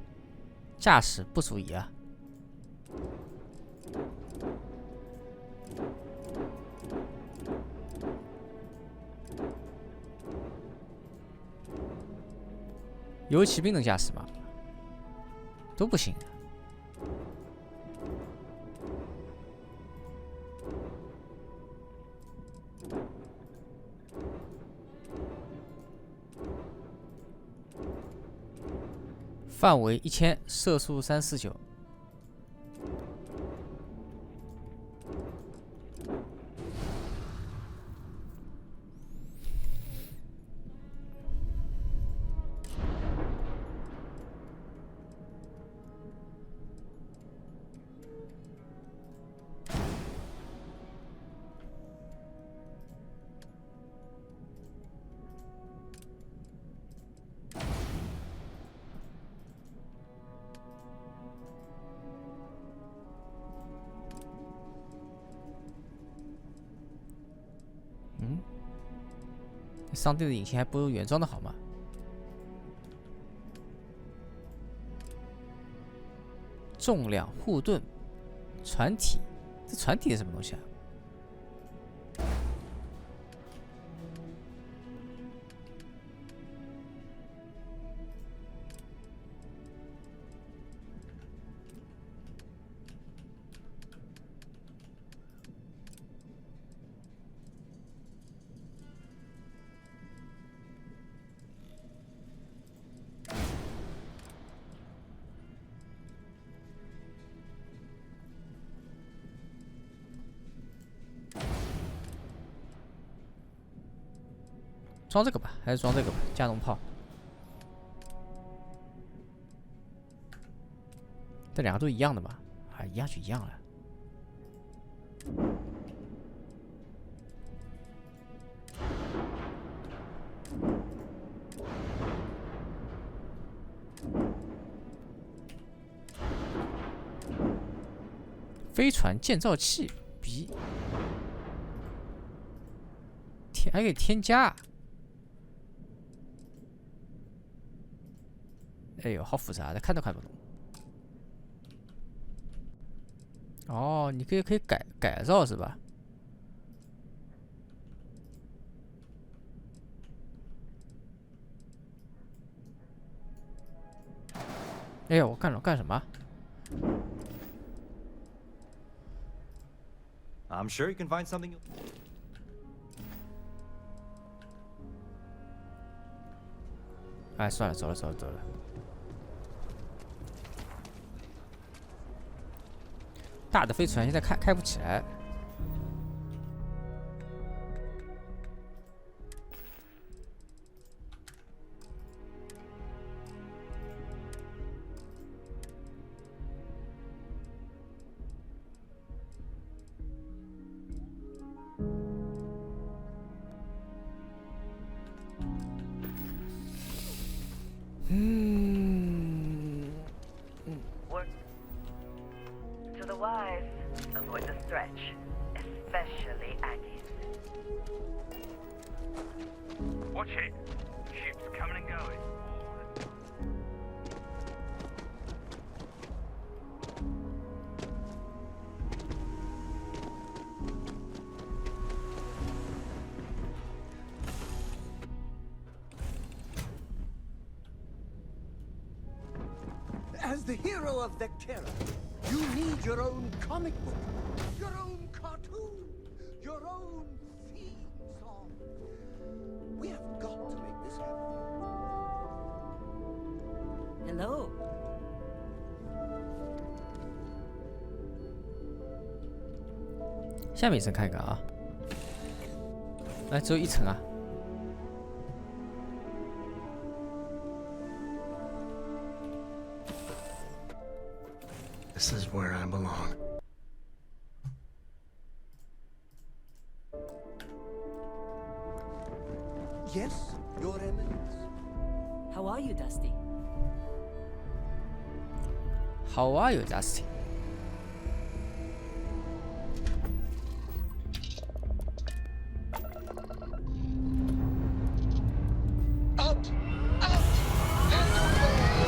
[SPEAKER 1] 驾驶不足以啊。游骑兵能驾驶吗？都不行。范围1000，射速349。商店的引擎还不如原装的好吗？重量护盾，船体，这船体是什么东西啊？装这个吧，还是装这个吧，加农炮。这两个都一样的嘛？啊，一样就一样了。飞船建造器 B， 还可以添加。哎呦，好复杂的，看都看不懂。哦，你可以改造是吧？哎呦，我干什么？
[SPEAKER 8] I'm sure you can find something.
[SPEAKER 1] 哎，算了，走了。大的飞船现在开不起来。
[SPEAKER 16] Work to the wise, avoid the stretch, especially Aggies.
[SPEAKER 10] Watch it. Ships coming and going.
[SPEAKER 7] As the hero of Vectera, you need your own comic book, your own cartoon, your own theme song. We have got to make this happen.
[SPEAKER 5] Hello.
[SPEAKER 1] 下面一层看一看啊，哎，只有一层啊。
[SPEAKER 9] This is where I belong.
[SPEAKER 7] Yes, Your Eminence.
[SPEAKER 5] How are you, Dusty?
[SPEAKER 1] How are you, Dusty?
[SPEAKER 14] Out! Out! And away!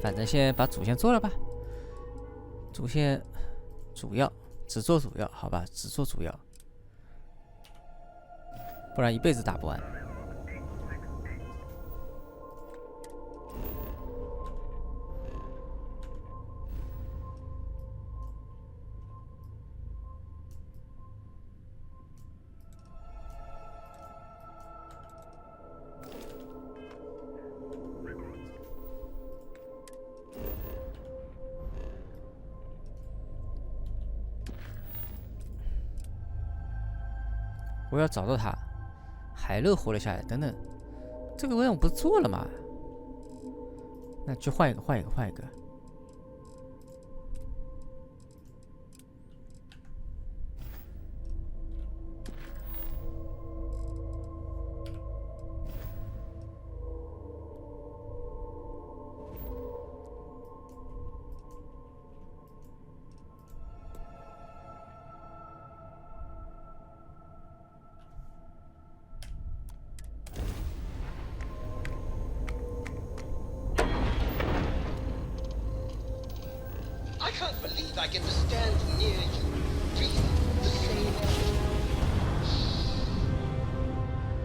[SPEAKER 1] 反正先把主线做了吧。主线主要只做主要，好吧，只做主要，不然一辈子打不完。我要找到他，海乐活了下来，等等，这个任务不是做了吗？那就换一个。
[SPEAKER 14] can't believe I get to stand near you, breathe the same air.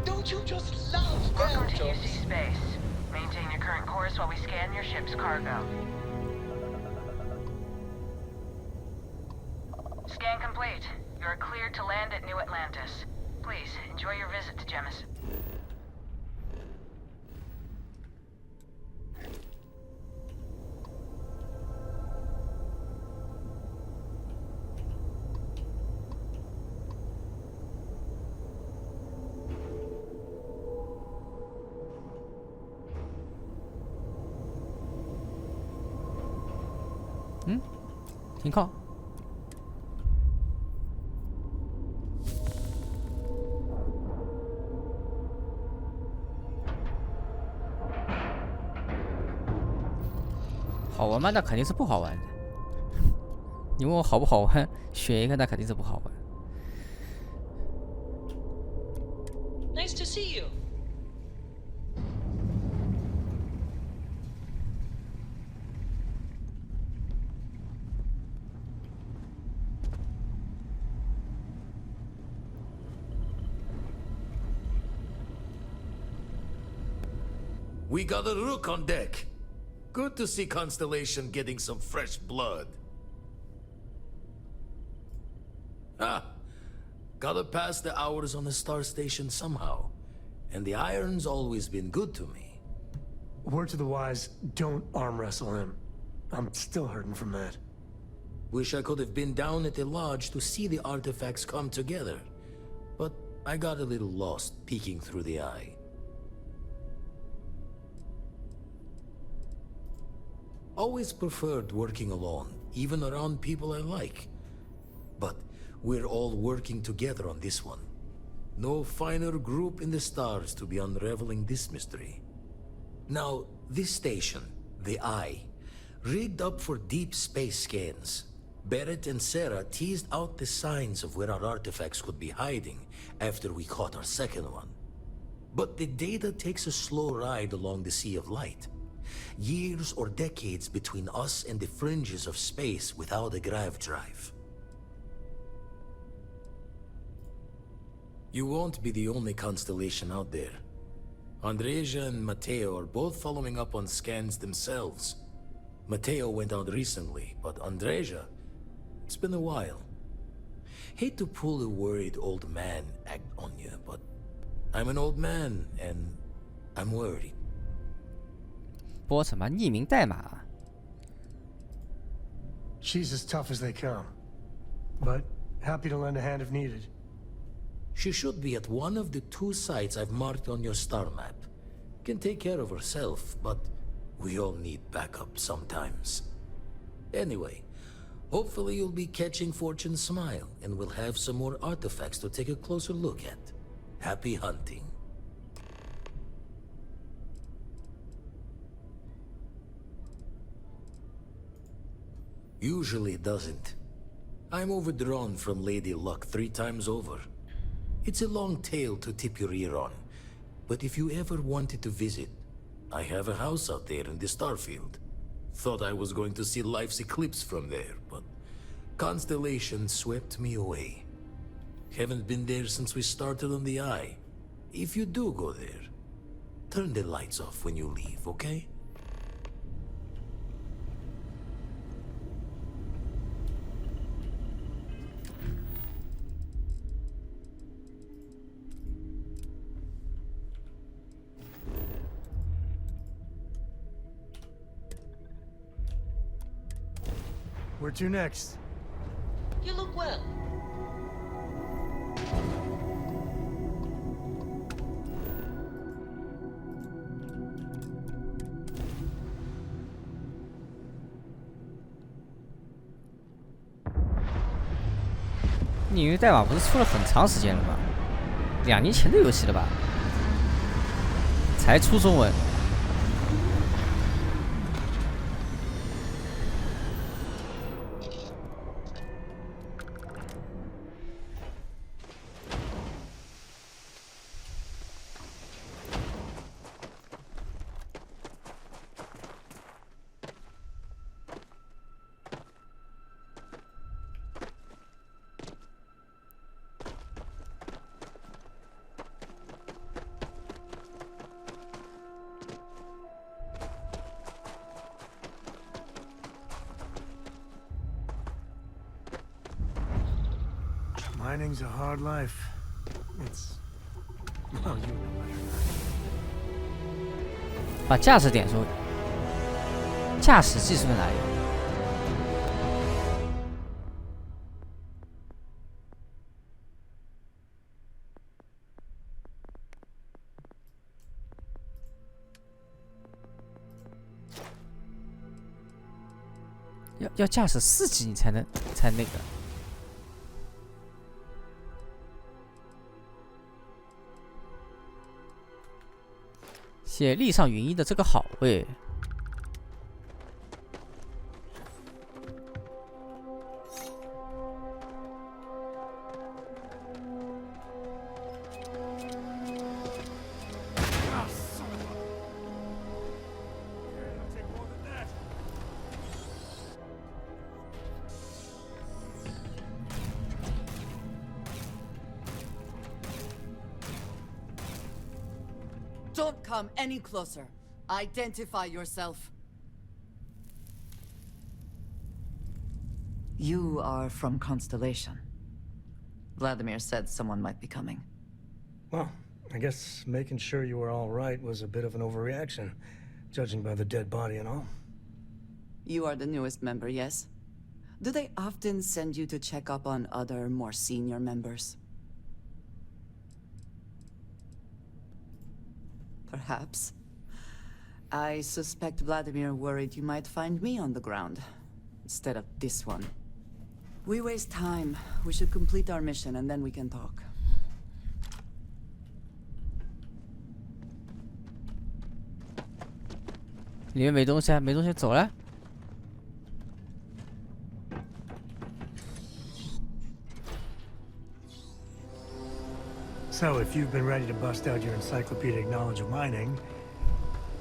[SPEAKER 14] Don't you just love
[SPEAKER 16] Welcome to
[SPEAKER 14] jobs?
[SPEAKER 16] UC Space. Maintain your current course while we scan your ship's cargo. Scan complete. You are cleared to land at New Atlantis. Please, enjoy your visit to Gemis.
[SPEAKER 1] 停靠。好玩吗？那肯定是不好玩的。你问我好不好玩，选一个那肯定是不好玩。
[SPEAKER 5] Nice to see you.
[SPEAKER 15] We got a rook on deck. Good to see Constellation getting some fresh blood. Gotta pass the hours on the star station somehow. And the iron's always been good to me.
[SPEAKER 9] Word to the wise, don't arm wrestle him. I'm still hurting from that.
[SPEAKER 15] Wish I could have been down at the lodge to see the artifacts come together. But I got a little lost peeking through the eye. Always preferred working alone, even around people I like. But we're all working together on this one. No finer group in the stars to be unraveling this mystery. Now, this station, the Eye, rigged up for deep space scans. Barrett and Sarah teased out the signs of where our artifacts could be hiding after we caught our second one. But the data takes a slow ride along the Sea of Light. Years or decades between us and the fringes of space without a grav drive. You won't be the only constellation out there. Andreja and Matteo are both following up on scans themselves. Matteo went out recently, but Andreja, it's been a while. Hate to pull a worried old man act on you, but I'm an old man and I'm worried.
[SPEAKER 1] 播什么匿名代码
[SPEAKER 9] She's as tough as they come. But happy to lend a hand if needed.
[SPEAKER 15] She should be at one of the 2 sites I've marked on your star map. Can take care of herself, but we all need backup sometimes. Anyway, hopefully you'll be catching Fortune's smile, and we'll have some more artifacts to take a closer look at. Happy hunting. Usually it doesn't. I'm overdrawn from Lady Luck 3 times over. It's a long tale to tip your ear on, but if you ever wanted to visit, I have a house out there in the Starfield. Thought I was going to see life's eclipse from there, but Constellation swept me away. Haven't been there since we started on the Eye. If you do go there, turn the lights off when you leave, okay?
[SPEAKER 9] Where to next?
[SPEAKER 14] You look well.
[SPEAKER 1] 《匿名代码》不是出了很长时间了吗？2年前的游戏了吧？才出中文。
[SPEAKER 9] Mining's a hard life. It's well, you know better.
[SPEAKER 1] 把驾驶点说，驾驶技术在哪里？要驾驶4级你才那个。写力上云衣的这个好位。
[SPEAKER 11] Don't come any closer. Identify yourself. You are from Constellation. Vladimir said someone might be coming.
[SPEAKER 9] Well, I guess making sure you were all right was a bit of an overreaction, judging by the dead body and all.
[SPEAKER 11] You are the newest member, yes? Do they often send you to check up on other, more senior members? Perhaps. I suspect Vladimir worried you might find me on the ground, instead of this one. We waste time. We should complete our mission and then we can talk.
[SPEAKER 1] 里面没东西啊，没东西，走了。
[SPEAKER 9] So, if you've been ready to bust out your encyclopedic knowledge of mining,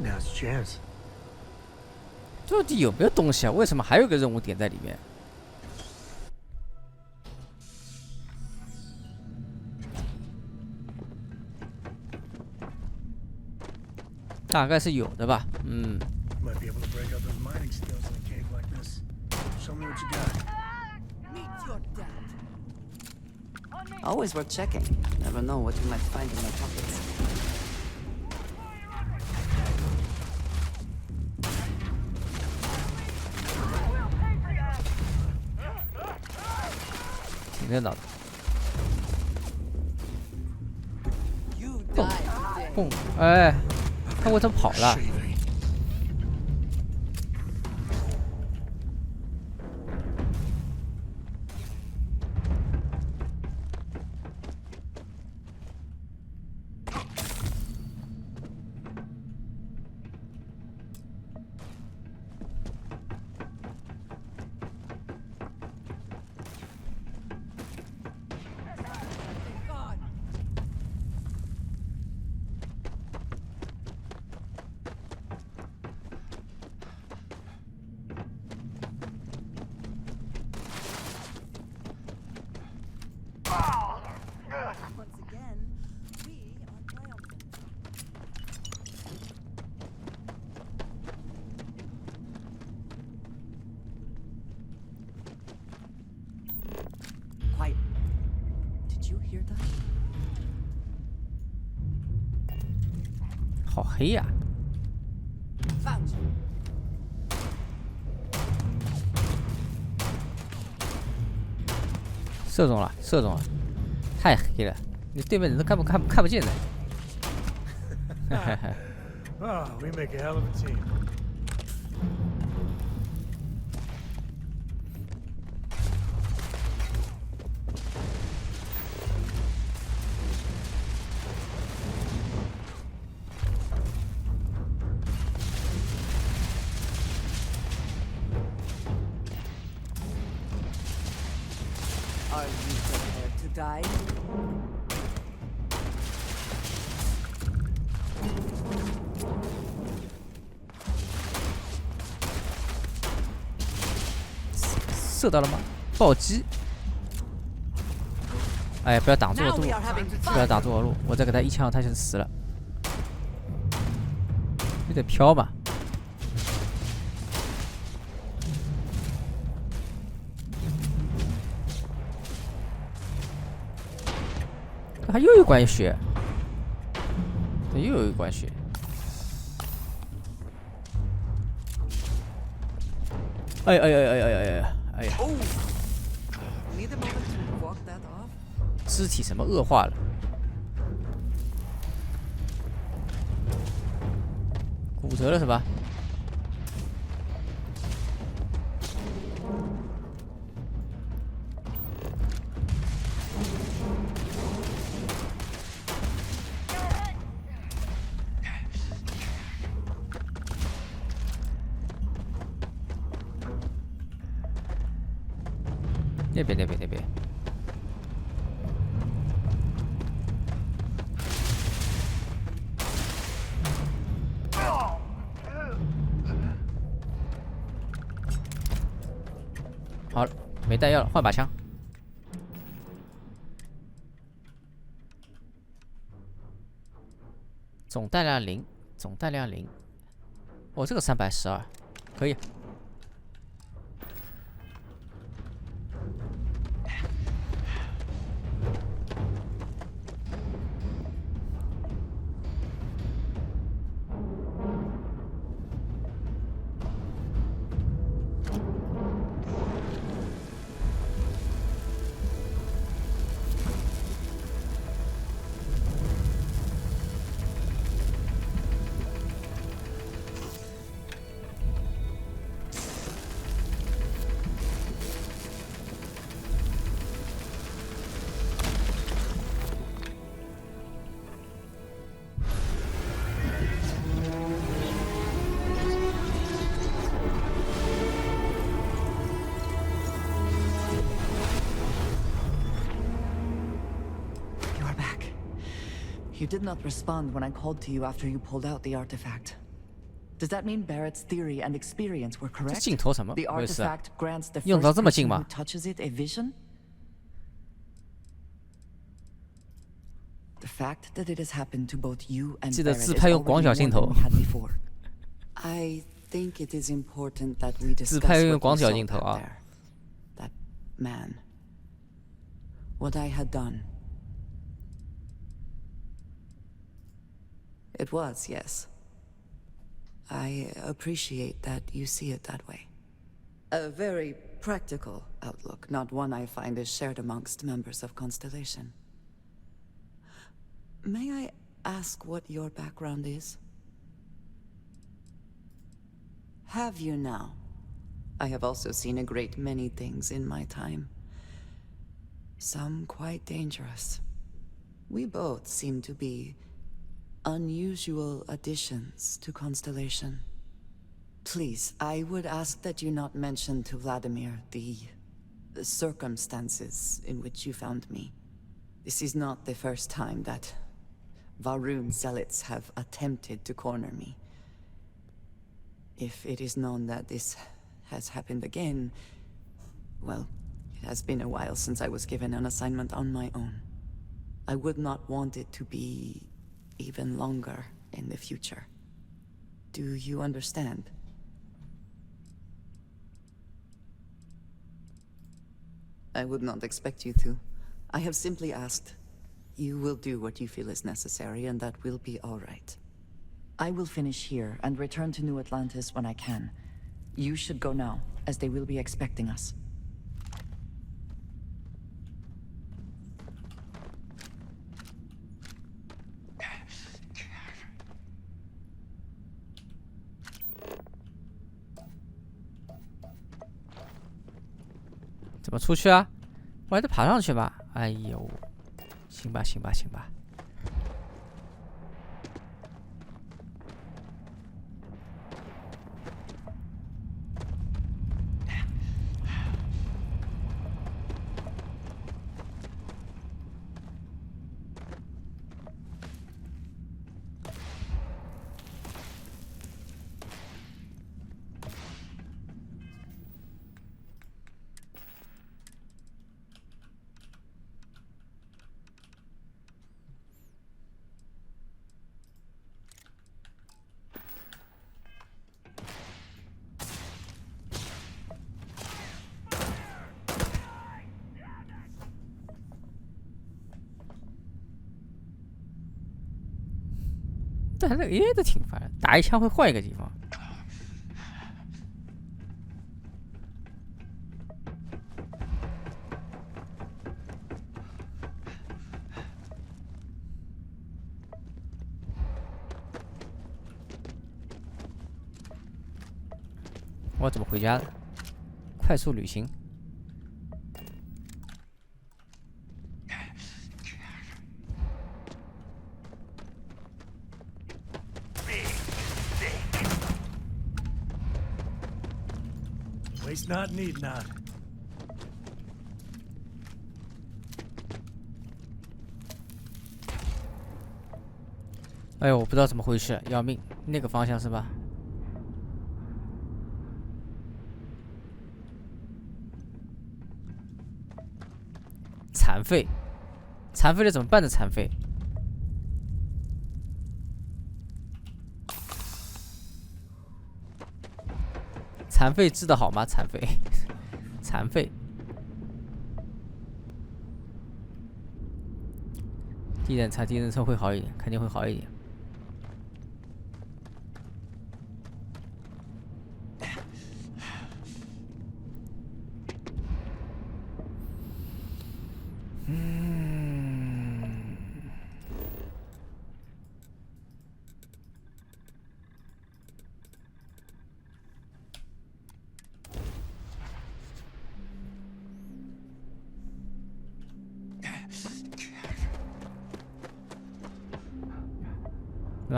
[SPEAKER 9] now's your chance.
[SPEAKER 1] 到底有没有东西啊？为什么还有个任务点在里面？大概是有的吧，嗯。
[SPEAKER 9] Might be able to break out those mining skills in a cave like this. Show me what you got.
[SPEAKER 11] Meet your dad. Always worth checking. Never know what you might find in their pockets.
[SPEAKER 1] 挺热闹的。蹦，哎，看我怎么跑了？Quiet.
[SPEAKER 11] Did you hear that?
[SPEAKER 1] 好黑呀！
[SPEAKER 11] Found you.
[SPEAKER 1] 射中了，射中了，太黑了，你对面人都看不见的。
[SPEAKER 9] Oh, we make a hell of a team.
[SPEAKER 11] Are you prepared to die?
[SPEAKER 1] ๆ射到了吗？暴击！哎，不要挡住我路，不要挡住我路，我再给他一枪，他就死了。有点飘吧。还又有管血，对，又有一管血。哎呀！ 肢体什么恶化了？骨折了是吧？那边。好了，没弹药了，换把枪。总弹量0，总弹量0。哦，这个312，可以。
[SPEAKER 11] You did not respond when I called to you after you pulled out the artifact. Does that mean Barrett's theory and experience were correct? The artifact grants the first person who touches it a vision? The fact that it has happened to both you and Barrett is already more than we had before. I think it is important that we discuss what you saw back there. That man. What I had done. It was, yes. I appreciate that you see it that way. A very practical outlook, not one I find is shared amongst members of Constellation. May I ask what your background is? Have you now? I have also seen a great many things in my time. Some quite dangerous. We both seem to be unusual additions to Constellation. Please, I would ask that you not mention to Vladimir the circumstances in which you found me. This is not the first time that Varun zealots have attempted to corner me. If it is known that this has happened again, well, it has been a while since I was given an assignment on my own. I would not want it to be even longer in the future. Do you understand? I would not expect you to. I have simply asked. You will do what you feel is necessary, and that will be all right. I will finish here and return to New Atlantis when I can. You should go now, as they will be expecting us.
[SPEAKER 1] What? 怎么出去啊？我还得爬上去吧？哎呦，行吧。但这个都挺烦的，打一枪会换一个地方。我怎么回家的？快速旅行。
[SPEAKER 9] Waste not, need not.
[SPEAKER 1] 哎呦，我不知道怎么回事，要命！那个方向是吧？残废，残废了怎么办呢？残废，残废治得好吗？残废，残废。第一人称会好一点，肯定会好一点。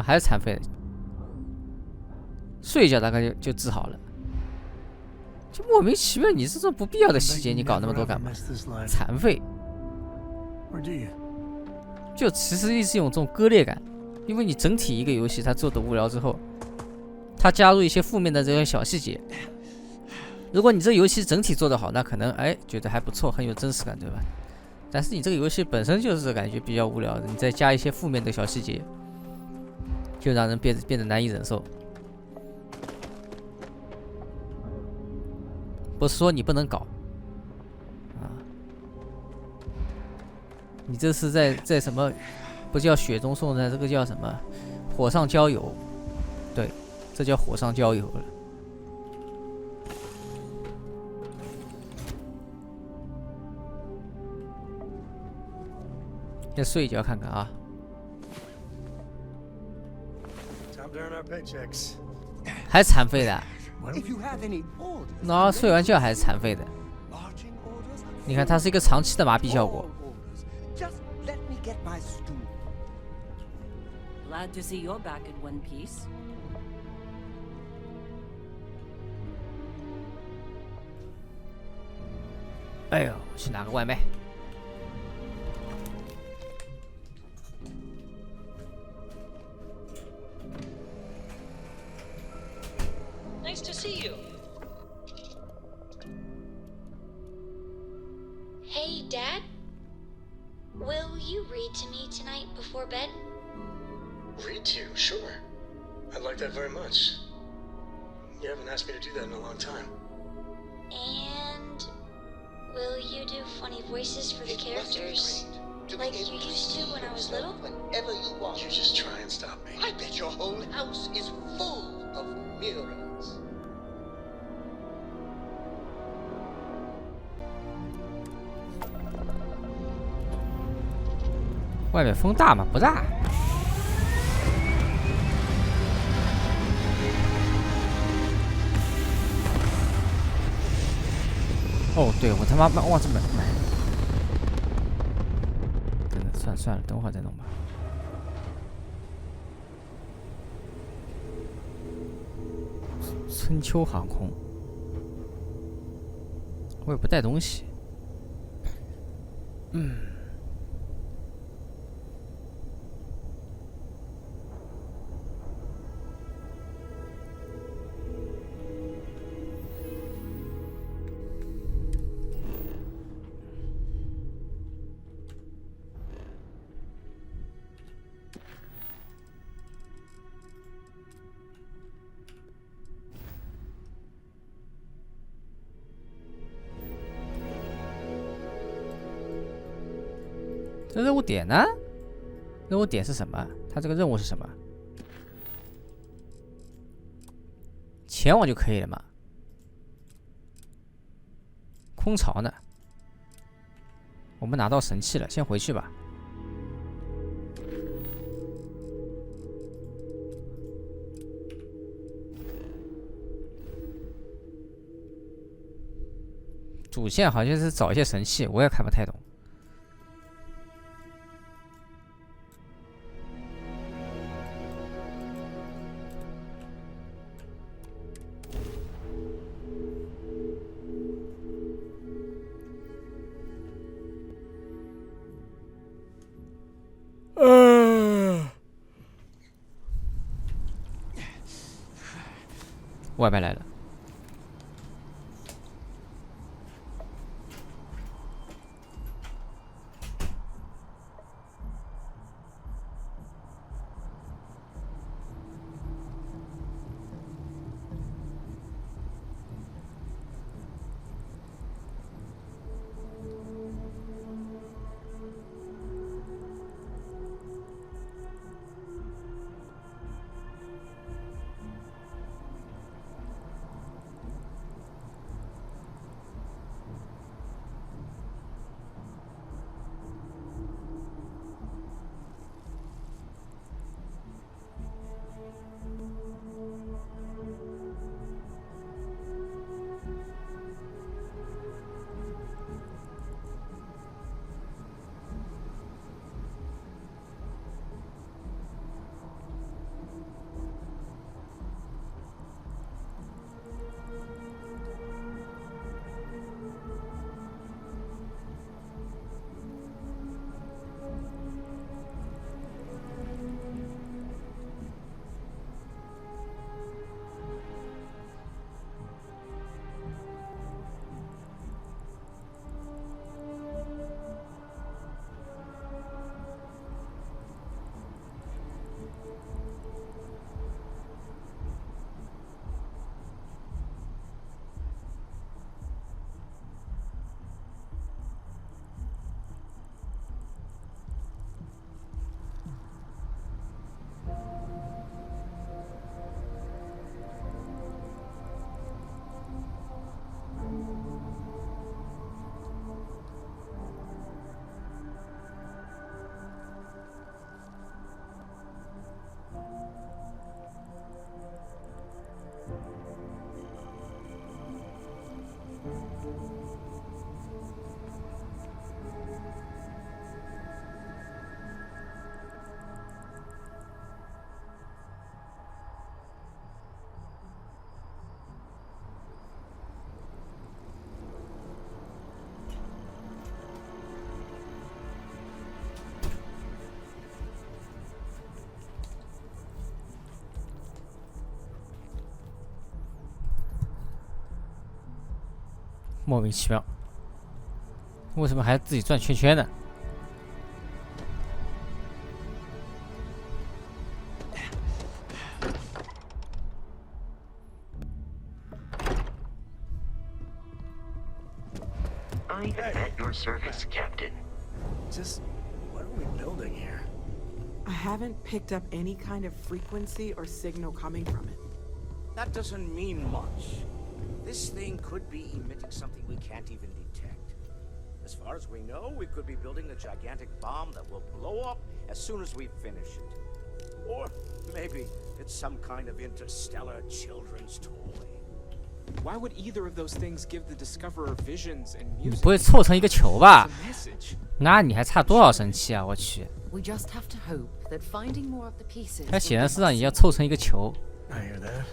[SPEAKER 1] 还是残废的，睡一觉大概就治好了，就莫名其妙，你这种不必要的细节，你搞那么多干嘛？残废，就其实是一种这种割裂感，因为你整体一个游戏它做的无聊之后，它加入一些负面的这些小细节，如果你这个游戏整体做得好，那可能觉得还不错，很有真实感，对吧？但是你这个游戏本身就是感觉比较无聊的，你再加一些负面的小细节。就让人变得难以忍受。不是说你不能搞啊，你这是在什么？不叫雪中送炭，这个叫什么？火上浇油。对，这叫火上浇油了。先睡一觉看看啊。还残废的，那睡完觉还是残废的。你看，它是一个长期的麻痹效果。
[SPEAKER 11] Glad to see you're back in one piece.
[SPEAKER 1] 哎呦，去拿个外卖。
[SPEAKER 5] Nice to see you.
[SPEAKER 17] Hey, Dad. Will you read to me tonight before bed?
[SPEAKER 20] Read to you? Sure. I'd like that very much. You haven't asked me to do that in a long time.
[SPEAKER 17] And will you do funny voices for the characters? Like you used to when I was little?
[SPEAKER 20] Whenever you want. You just try and stop me.
[SPEAKER 14] I bet your whole house is full of mirrors.
[SPEAKER 1] 外面风大吗？不大。哦，对，我他妈忘记买。等等，算了，等会儿再弄吧。春秋航空，我也不带东西。这任务点呢？任务点是什么？它这个任务是什么？前往就可以了嘛。空巢呢？我们拿到神器了，先回去吧。主线好像是找一些神器，我也看不太懂。外卖来了。莫名其妙，为什么还自己转圈圈呢？
[SPEAKER 20] I'm at your service, Captain.
[SPEAKER 9] Just what are we building here?
[SPEAKER 2] I haven't picked up any kind of frequency or signal coming from it.
[SPEAKER 7] That doesn't mean much. This thing could be emitting something we can't even detect. As far as we know, we could be building a gigantic bomb that will blow up as soon as we finish it. Or maybe it's some kind of interstellar children's toy.
[SPEAKER 19] Why would either of those things give the discoverer visions and
[SPEAKER 1] 你
[SPEAKER 19] music?
[SPEAKER 1] 不会凑成一个球吧
[SPEAKER 19] It's a message.
[SPEAKER 1] 那你还差多少神器啊！我去，
[SPEAKER 11] We just have to hope that finding more of the pieces.
[SPEAKER 1] 它显然是让你要凑成一个球。
[SPEAKER 9] I hear that.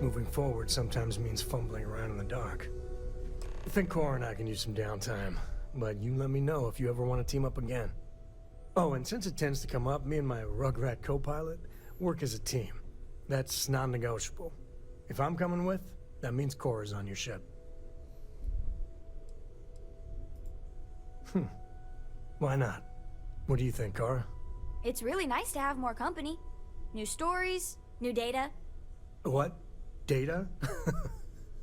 [SPEAKER 9] Moving forward sometimes means fumbling around in the dark. I think Cora and I can use some downtime, but you let me know if you ever want to team up again. Oh, and since it tends to come up, me and my Rugrat co-pilot work as a team. That's non-negotiable. If I'm coming with, that means Cora's on your ship. Why not? What do you think, Cora?
[SPEAKER 21] It's really nice to have more company. New stories, new data.
[SPEAKER 9] What? Data?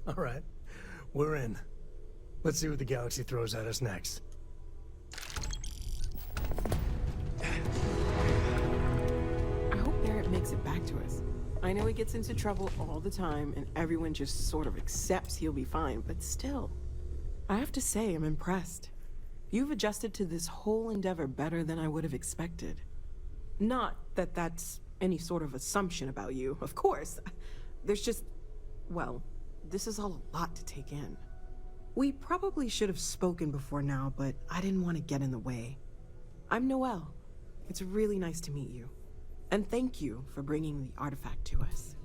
[SPEAKER 9] All right. We're in. Let's see what the galaxy throws at us next.
[SPEAKER 2] I hope Barrett makes it back to us. I know he gets into trouble all the time, and everyone just sort of accepts he'll be fine, but still, I have to say I'm impressed. You've adjusted to this whole endeavor better than I would have expected. Not that that's any sort of assumption about you, of course. There's just, well, this is all a lot to take in. We probably should have spoken before now, but I didn't want to get in the way. I'm Noelle. It's really nice to meet you. And thank you for bringing the artifact to us.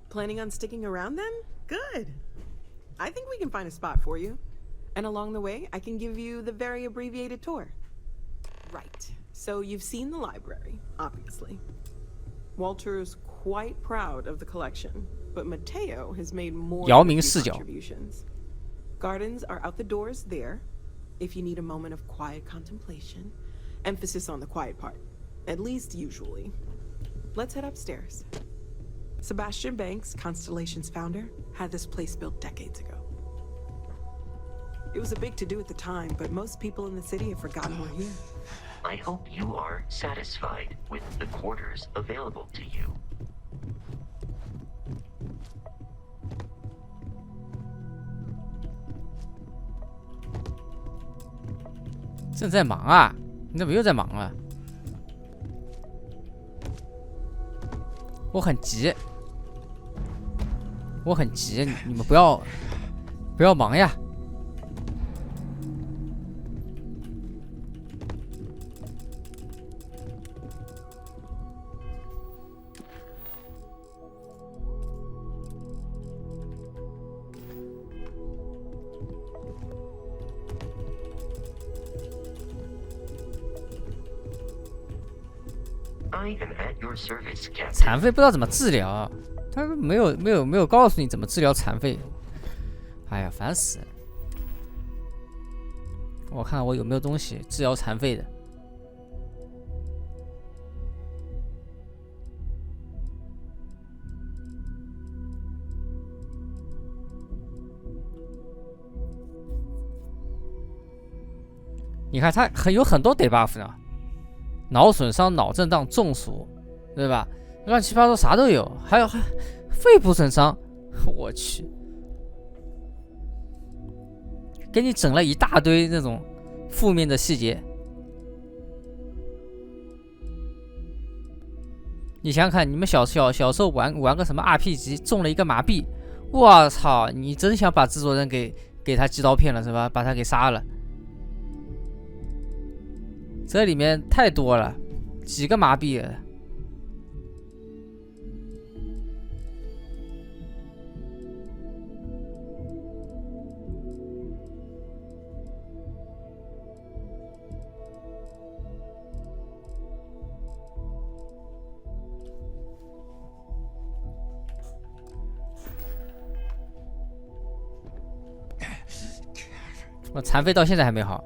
[SPEAKER 2] Planning on sticking around then? Good. I think we can find a spot for you. And along the way, I can give you the very abbreviated tour. Right. So you've seen the library, obviously. Walter's quite proud of the collection, but Mateo has made more contributions. Gardens are out the doors there, if you need a moment of quiet contemplation. Emphasis on the quiet part, at least usually. Let's head upstairs. Sebastian Banks, Constellation's founder, had this place built decades ago. It was a big to-do at the time, but most people in the city have forgotten we're here.
[SPEAKER 4] I hope you are satisfied with the quarters available to you.
[SPEAKER 1] 正在忙啊？你怎么又在忙啊？我很急，我很急，你们不要忙呀！残废不知道怎么治疗，他没有告诉你怎么治疗残废。哎呀，烦死了！我看我有没有东西治疗残废的。你看他有很多debuff呢。脑损伤、脑震荡、中暑，对吧？乱七八糟啥都有，还有肺部损伤，我去，给你整了一大堆那种负面的细节。你想想看，你们小时候玩个什么 RPG， 中了一个麻痹，我操！你真想把制作人给他寄刀片了是吧？把他给杀了。这里面太多了，几个麻痹了。我残废到现在还没好。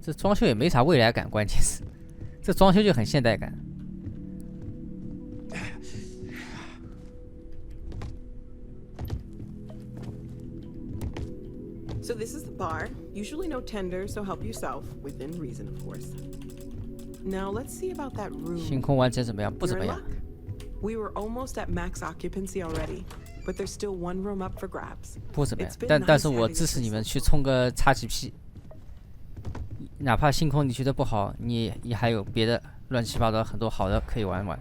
[SPEAKER 1] 这装修也没啥未来感，关键是这装修就很现代感。
[SPEAKER 2] So this is the bar. Usually no tender, so help yourself within reason, of course. Now let's see about that room.
[SPEAKER 1] 星空完成怎么样？不怎么样。
[SPEAKER 2] We were almost at max occupancy already, but there's still one room up for grabs.
[SPEAKER 1] 不怎么样，但是我支持你们去冲个 XGP。哪怕星空你觉得不好，你还有别的乱七八糟很多好的可以玩玩。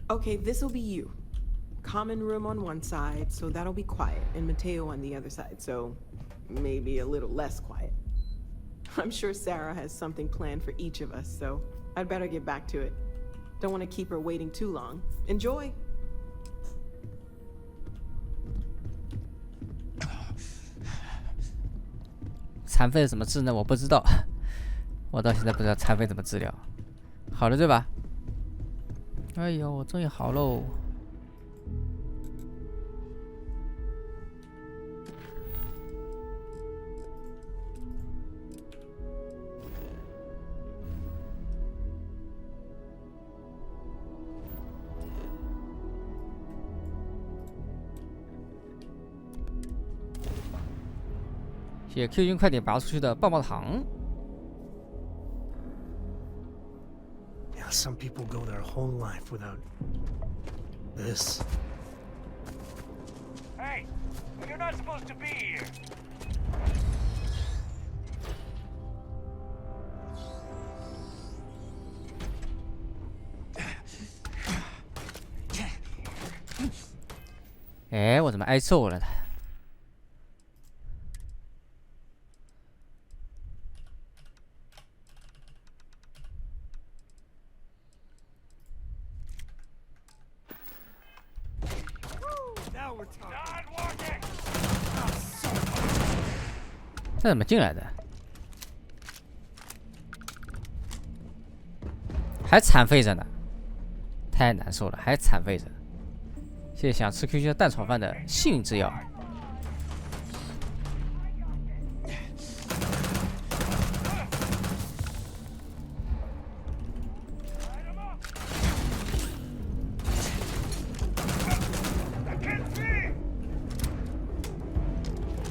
[SPEAKER 2] Okay, this'll be you. Common room on one side, so that'll be quiet, and Mateo on the other side, so maybe a little less quiet. I'm sure Sarah has something planned for each of us, so I'd better get back to it. Don't want to keep her waiting too long. Enjoy!
[SPEAKER 1] 残废怎么治呢？我不知道，我到现在不知道残废怎么治疗。好了对吧？哎呦，我终于好喽！谢谢 Q 君快点拔出去的棒棒糖。
[SPEAKER 9] Yeah, some people go their whole life without this.
[SPEAKER 10] Hey, you're not supposed to be here.
[SPEAKER 1] Eh, 我怎么挨揍了呢？ 这怎么进来的？还残废着呢，太难受了，还残废着。谢谢想吃 Q 君蛋炒饭的幸运之药。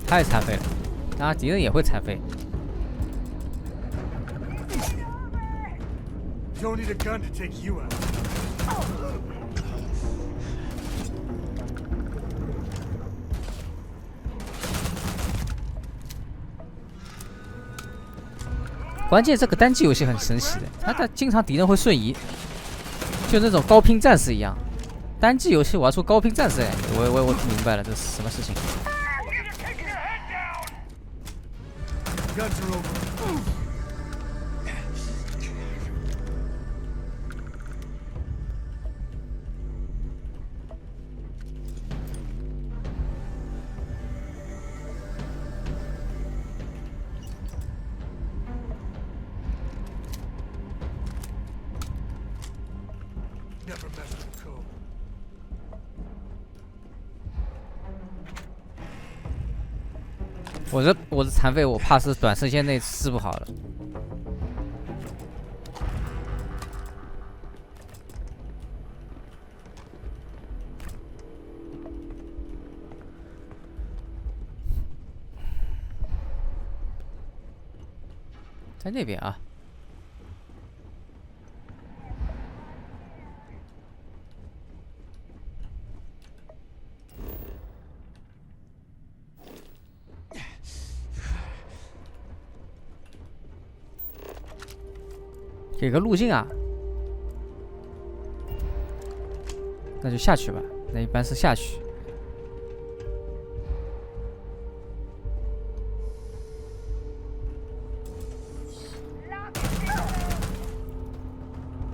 [SPEAKER 1] 太残废了。 当然，敌人也会残废。
[SPEAKER 9] Don't need a gun to take you out.
[SPEAKER 1] 关键这个单机游戏很神奇的，它经常敌人会瞬移，就那种高拼战士一样。单机游戏玩出高拼战士的感觉，我明白了，这是什么事情。
[SPEAKER 9] Guns are over. Never mess with code.
[SPEAKER 1] 我是残废，我怕是短时间内治不好了。在那边啊。 给个路径啊，那就下去吧。那一般是下去。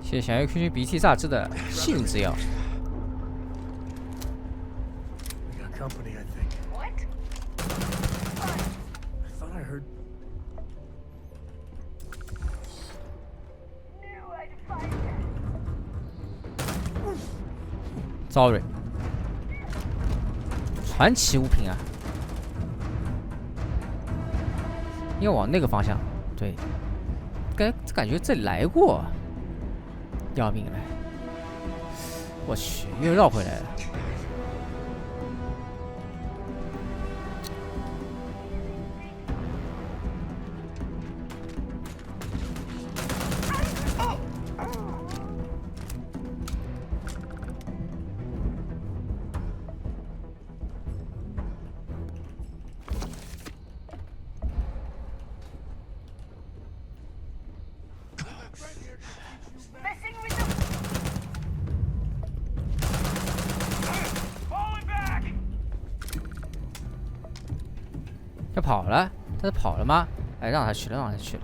[SPEAKER 1] 谢谢想要 Q 君鼻涕榨汁的幸运之药。
[SPEAKER 9] We got company, I think. What? I thought I heard.
[SPEAKER 1] Sorry， 传奇物品啊！要往那个方向，对，感觉这里来过，要命了！我去，又绕回来了。要跑了，他是跑了吗？哎，让他去了，让他去了。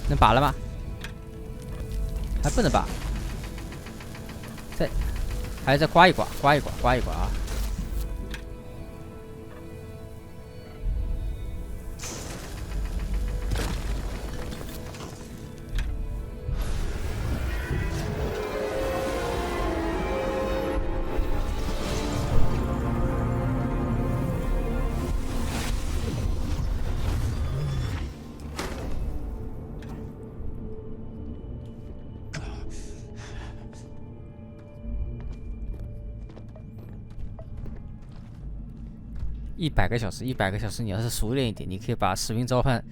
[SPEAKER 1] 能拔了吗？还不能拔，还要再刮一刮啊！100个小时，100个小时，你要是熟练一点，你可以把使命召唤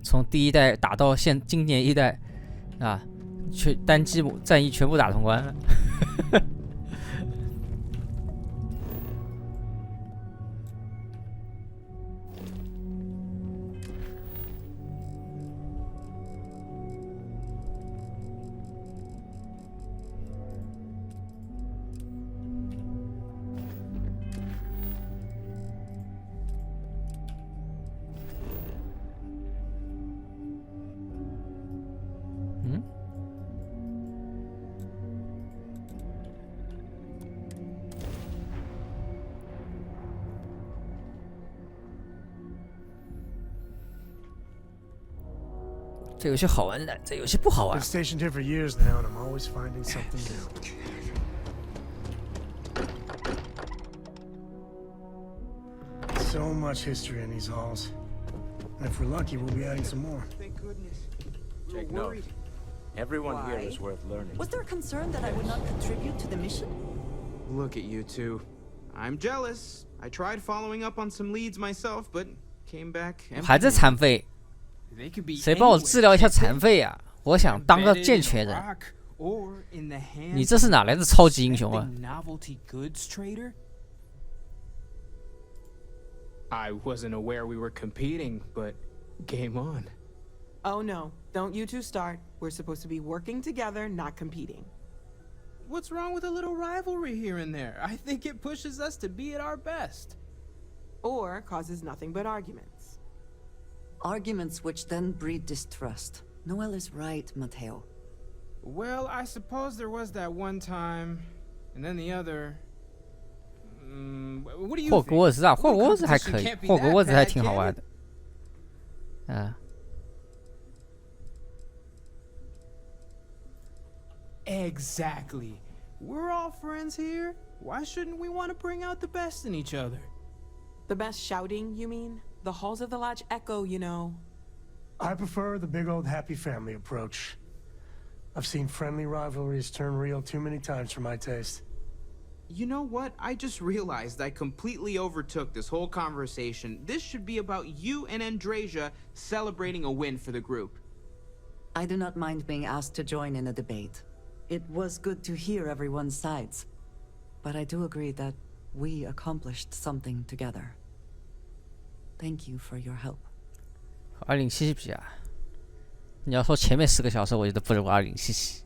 [SPEAKER 1] 从第1代打到今年1代啊，单机战役全部打通关了。这游戏好玩的，这游戏不好玩。
[SPEAKER 9] Been stationed here for years now, and I'm always finding something new. So much history in these halls. And if we're lucky, we'll be adding some more.
[SPEAKER 19] Thank goodness.
[SPEAKER 3] Take note. Everyone here is worth learning.
[SPEAKER 11] Was there a concern that I would not contribute to the mission?
[SPEAKER 22] Look at you two. I'm jealous. I tried following up on some leads myself, but came back empty.
[SPEAKER 1] 还在残废，谁帮我治疗一下残废啊？我想当个健全人。你这是哪来的超级英雄啊？
[SPEAKER 22] I wasn't aware we were competing, but game on.
[SPEAKER 2] Oh no, don't you two start. We're supposed to be working together, not competing.
[SPEAKER 22] What's wrong with a little rivalry here and there? I think it pushes us to be at our best.
[SPEAKER 2] Or causes nothing but arguments.
[SPEAKER 11] Arguments which then breed distrust. Noel is right, Mateo.
[SPEAKER 22] Well, I suppose there was that one time, and then the other. What do you think?
[SPEAKER 1] 霍格沃兹啊，霍格沃兹还可以，霍格沃兹还挺好玩的。啊。
[SPEAKER 22] Exactly. We're all friends here. Why shouldn't we want to bring out the best in each other?
[SPEAKER 2] The best shouting, you mean? The halls of the lodge echo, you know.
[SPEAKER 9] I prefer the big old happy family approach. I've seen friendly rivalries turn real too many times for my taste.
[SPEAKER 22] You know what? I just realized I completely overtook this whole conversation. This should be about you and Andrasia celebrating a win for the group.
[SPEAKER 11] I do not mind being asked to join in a debate. It was good to hear everyone's sides. But I do agree that we accomplished something together. Thank you for your help.
[SPEAKER 1] 2077比啊，你要说前面10个小时，我觉得不如2077。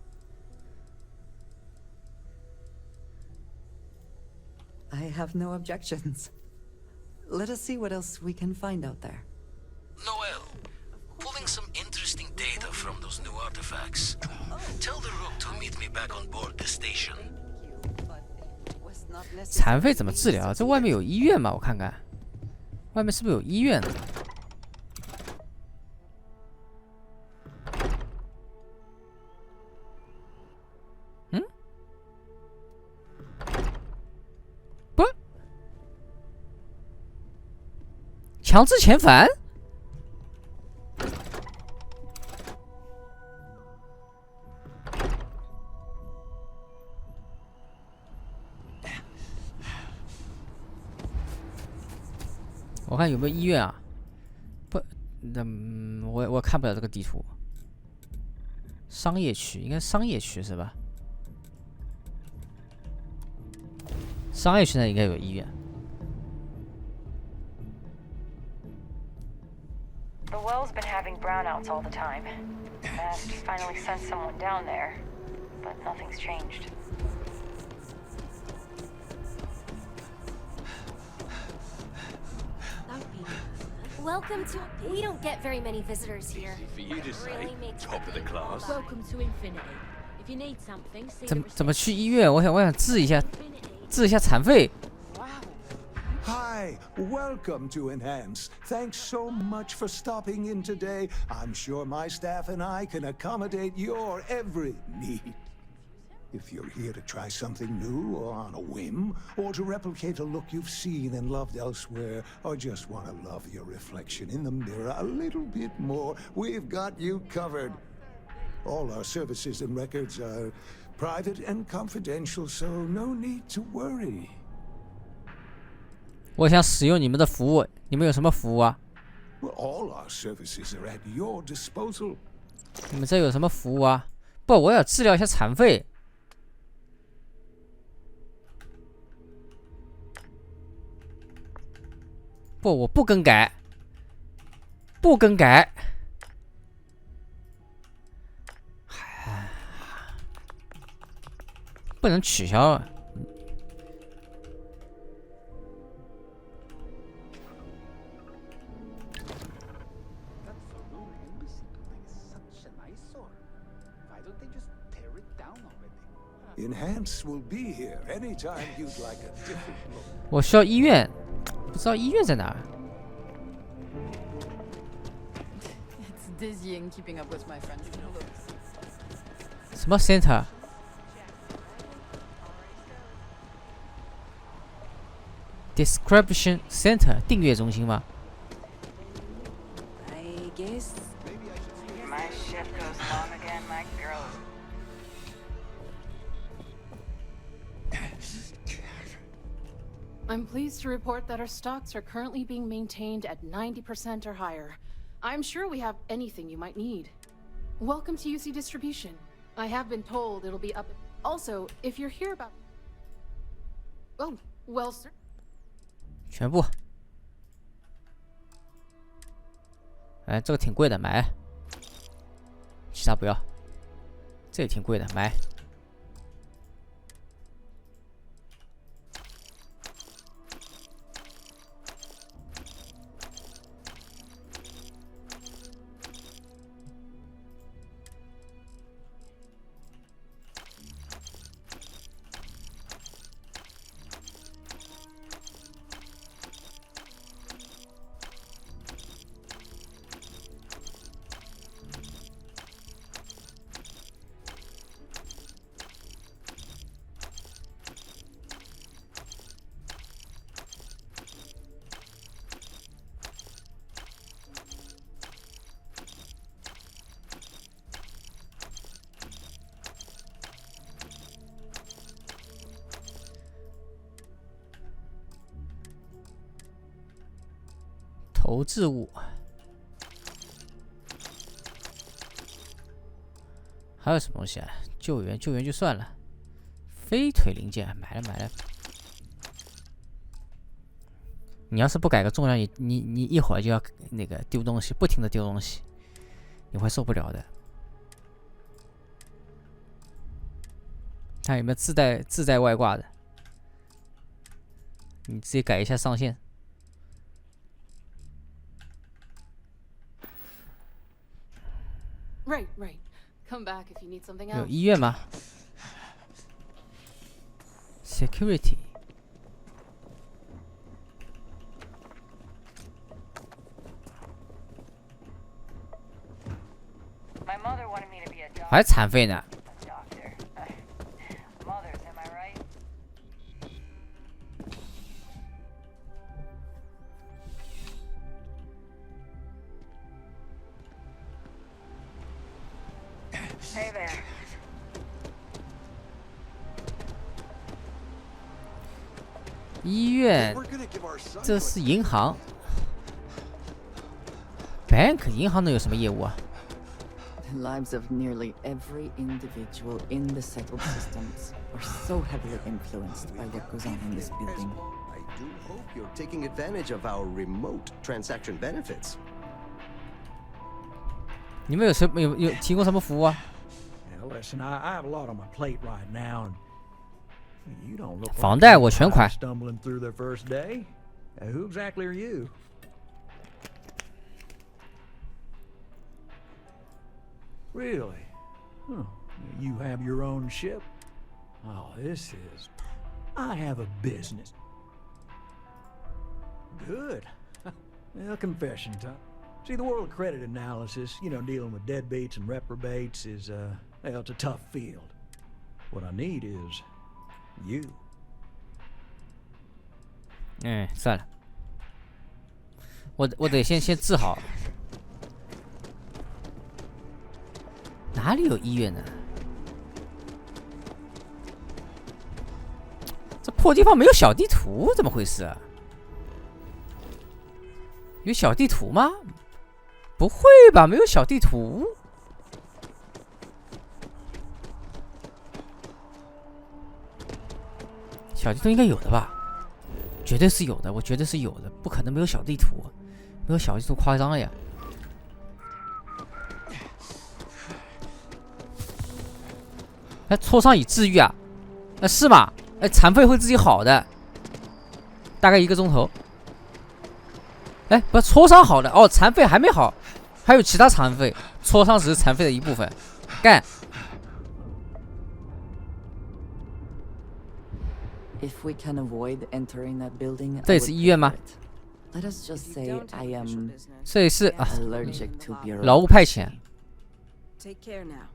[SPEAKER 11] I have no objections. Let us see what else we can find out there.
[SPEAKER 15] Noel, pulling some interesting data from those new artifacts. Tell the Rook to meet me back on board the station.
[SPEAKER 1] 残废怎么治疗？这外面有医院吗？我看看，外面是不是有医院？嗯？不，强制遣返？ 我看有没有医院啊？不，我看不了这个地图。商业区应该商业区是吧？商业区那应该有医院。
[SPEAKER 16] The well's been having brownouts all the time. Mast finally sent someone down there, but nothing's changed.
[SPEAKER 21] Welcome to. We don't get very many visitors here.
[SPEAKER 13] For you to say, top of the class.
[SPEAKER 6] Welcome to Infinity. If you need something, see
[SPEAKER 1] 怎么去医院？我想治一下残废。
[SPEAKER 7] Hi, welcome to Enhance. Thanks so much for stopping in today. I'm sure my staff and I can accommodate your every need. If you're here to try something new or on a whim, or to replicate a look you've seen and loved elsewhere, or just want to love your reflection in the mirror a little bit more, we've got you covered. All our services and records are private and confidential, so no need to worry.
[SPEAKER 1] 我想使用你们的服务，你们有什么服务啊？
[SPEAKER 7] Well, all our services are at your disposal.
[SPEAKER 1] 你们这有什么服务啊？不，我要治疗一下残废。不，我不更改，不更改。不能取消啊。
[SPEAKER 7] Enhance will be here anytime you'd like a different look.
[SPEAKER 1] 我需要医院，不知道医院在哪儿。
[SPEAKER 11] It's dizzying keeping up with my friends' looks.
[SPEAKER 1] 什么 center？ Description Center 订阅中心吗？
[SPEAKER 11] I guess.
[SPEAKER 16] My ship goes long again, my girl.
[SPEAKER 12] I'm pleased to report that our stocks are currently being maintained at 90% or higher. I'm sure we have anything you might need. Welcome to UC Distribution. I have been told it'll be up. Also, if you're here about... Oh, well, sir.
[SPEAKER 1] 全部。哎，这个挺贵的，买。其他不要。这也挺贵的，买。 投掷物，还有什么东西啊？救援就算了，飞腿零件买了。你要是不改个重量，你一会儿就要那个丢东西，不停的丢东西，你会受不了的。看有没有自带外挂的，你直接改一下上限。
[SPEAKER 12] Right. Come back if you need something
[SPEAKER 1] 有
[SPEAKER 12] else.
[SPEAKER 1] 医院吗 ？Security。
[SPEAKER 16] My mother wanted me to be a doctor.
[SPEAKER 1] 还残废呢。
[SPEAKER 16] Mothers, am I right? Hey there.
[SPEAKER 1] 医院，这是银行。Bank 银行能有什么业务啊？
[SPEAKER 11] The lives of nearly every individual in the settled systems are so heavily influenced by what goes on in this building.
[SPEAKER 23] I do hope you're taking advantage of our remote transaction benefits.
[SPEAKER 1] 你们有提供什么服务啊？
[SPEAKER 24] Now listen, I have a lot on my plate right now, and you don't look.
[SPEAKER 1] 房贷我全款。
[SPEAKER 24] Stumbling through their first day. Who exactly are you? Really? Huh. You have your own ship? Oh, this is... I have a business. Good. Well, confession time. See, the world credit analysis, dealing with deadbeats and reprobates is, well, it's a tough field. What I need is you.
[SPEAKER 1] 算了，我得先治好。哪里有医院呢？这破地方没有小地图，怎么回事啊？有小地图吗？不会吧，没有小地图。小地图应该有的吧？绝对是有的，我觉得是有的，不可能没有小地图，没有小地图夸张了呀。哎，挫伤已治愈啊？是吗？哎，残废会自己好的，大概1个钟头。哎，不，挫伤好了哦，残废还没好，还有其他残废，挫伤只是残废的一部分。干。
[SPEAKER 11] If we can avoid entering that building,
[SPEAKER 1] 这里是医院吗？
[SPEAKER 11] Let us just say I am
[SPEAKER 1] 这里是啊，
[SPEAKER 11] allergic to bureaucracy.
[SPEAKER 1] 劳务派遣。
[SPEAKER 2] Take care now.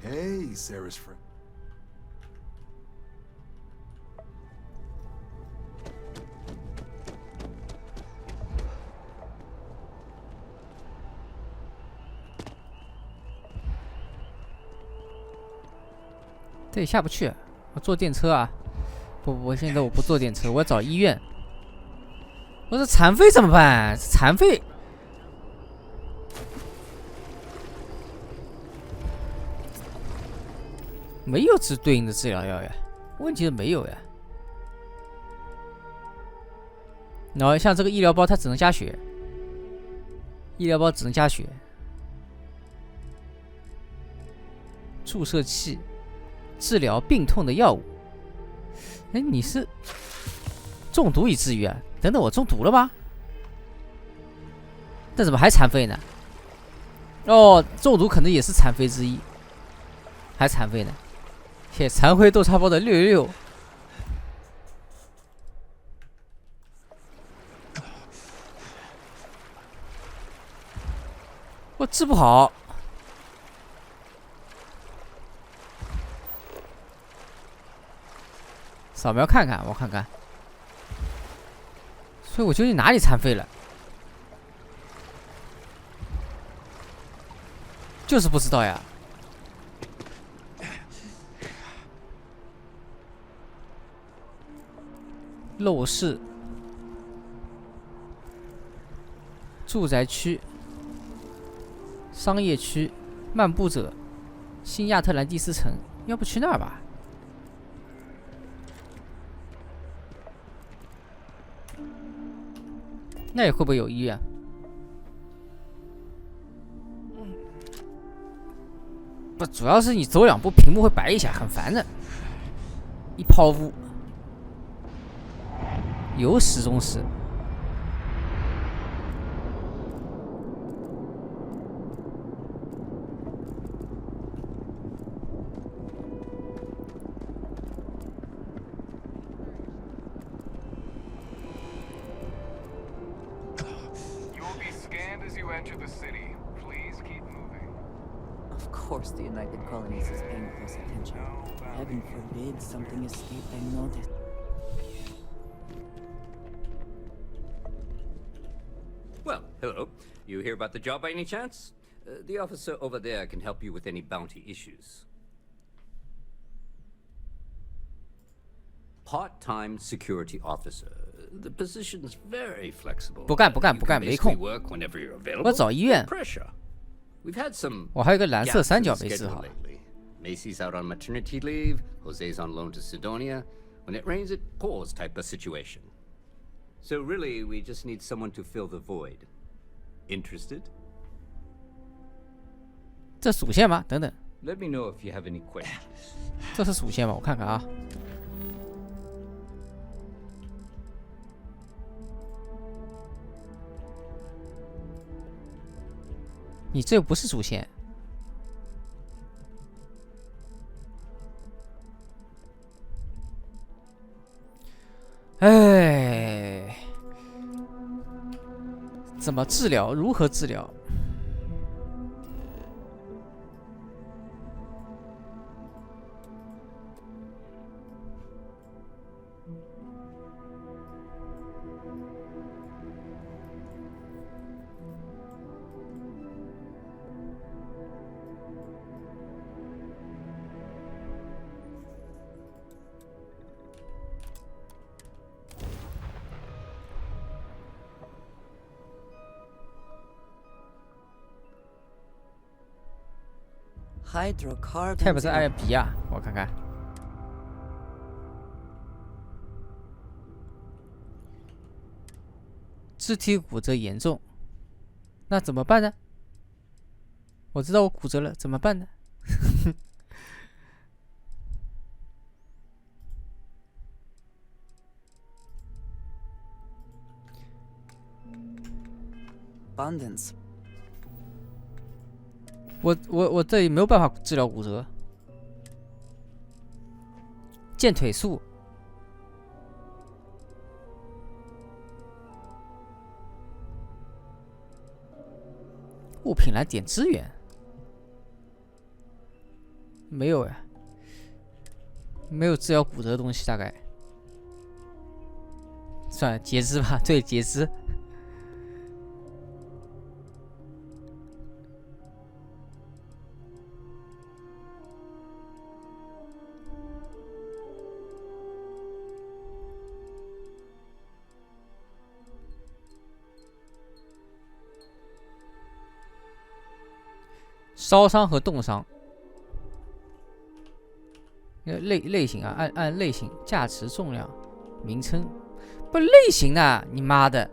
[SPEAKER 5] Hey, Sarah's friend.
[SPEAKER 1] 这里下不去，我坐电车啊！不，现在我不坐电车，我要找医院。我说残废怎么办？残废没有对应的治疗药呀，问题是没有呀。然后像这个医疗包，它只能加血，医疗包只能加血，注射器。 治疗病痛的药物。哎，你是中毒已治愈啊？等等，我中毒了吗？那怎么还残废呢？哦，中毒可能也是残废之一，还残废呢。谢谢残灰豆沙包的666。我治不好。 扫描看看，我看看。所以我究竟哪里残废了？就是不知道呀。陋室、住宅区、商业区、漫步者、新亚特兰蒂斯城，要不去那儿吧？ 那里会不会有医院？不，主要是你走2步，屏幕会白一下，很烦的。一抛物，有始终始。
[SPEAKER 8] Enter the city. Please keep moving.
[SPEAKER 11] Of course, the United Colonies is paying close attention. Heaven forbid something escaped unnoticed.
[SPEAKER 17] Well, hello. You hear about the job by any chance? The officer over there can help you with any bounty issues. Part-time security officer. The position's very flexible.
[SPEAKER 1] 不干，没空。我找医院。
[SPEAKER 17] We've had some
[SPEAKER 1] 我还有个蓝色三角没治好。
[SPEAKER 17] Macy's out on maternity leave. Jose's on loan to Sidonia. When it rains, it pours type of situation. So really, we just need someone to fill the void. Interested?
[SPEAKER 1] 这属线吗？等等。
[SPEAKER 17] Let me know if you have any questions.
[SPEAKER 1] 这是属线吗？我看看啊。你这又不是主线。哎，怎么治疗？如何治疗？他也不是艾比亚，我看看。肢体骨折严重，那怎么办呢？我知道我骨折了，怎么办呢？Abundance。我这里没有办法治疗骨折。健腿术。物品栏点资源。没有呀，没有治疗骨折的东西，大概。算了，截肢吧，对，截肢。烧伤和冻伤，类型啊，按类型，价值、重量、名称，不类型啊，你妈的！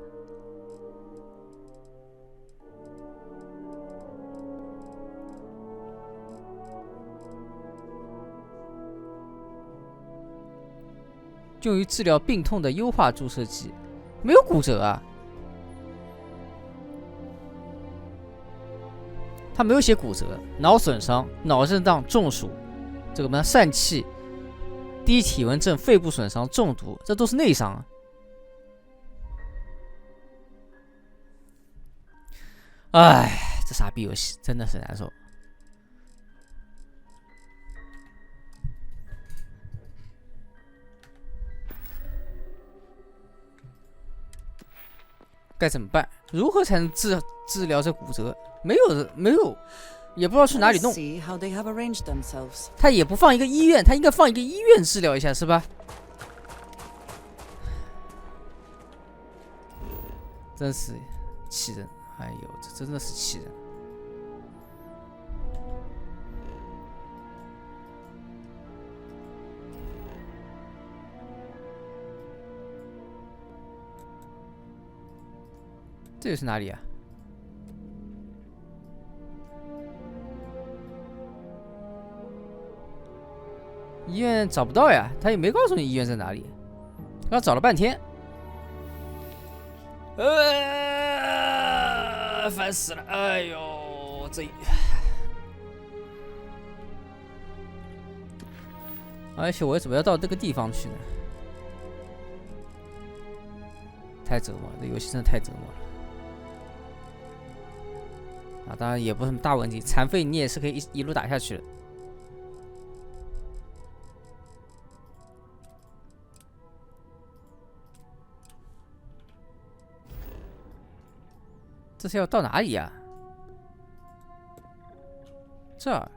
[SPEAKER 1] 用于治疗病痛的优化注射剂，没有骨折啊。他没有写骨折、脑损伤、脑震荡、中暑，这个什么疝气、低体温症、肺部损伤、中毒，这都是内伤啊。哎，这傻逼游戏真的是难受。该怎么办？如何才能治疗这骨折？没有，也不知道去哪里弄。他也不放一个医院，他应该放一个医院治疗一下，是吧？真是气人！哎呦，这真的是气人！这又是哪里啊？医院找不到呀，他也没告诉你医院在哪里。刚找了半天，烦死了！哎呦，而且我怎么要到这个地方去呢？太折磨了，这游戏真的太折磨了。啊，当然也不是什么大问题，残废你也是可以一路打下去的。这是要到哪里呀？这儿。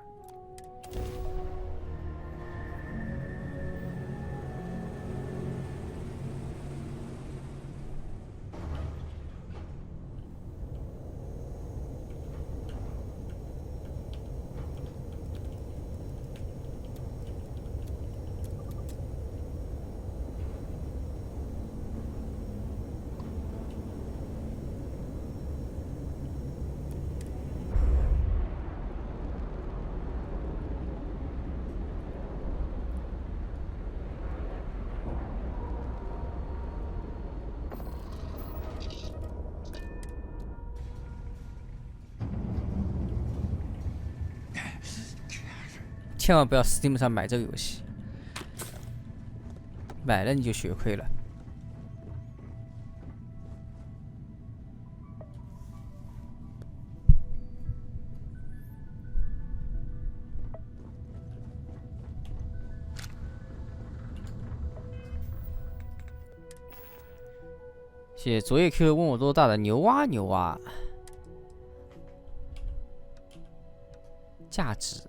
[SPEAKER 1] 千万不要 Steam 上买这个游戏，买了你就血亏了。谢谢昨夜 Q 问我多大的牛啊牛啊，价值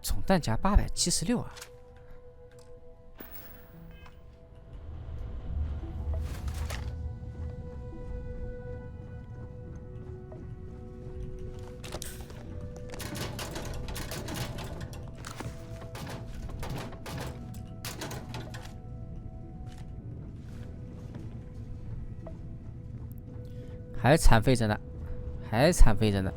[SPEAKER 1] 总弹夹876啊。还残废着呢，还残废着呢。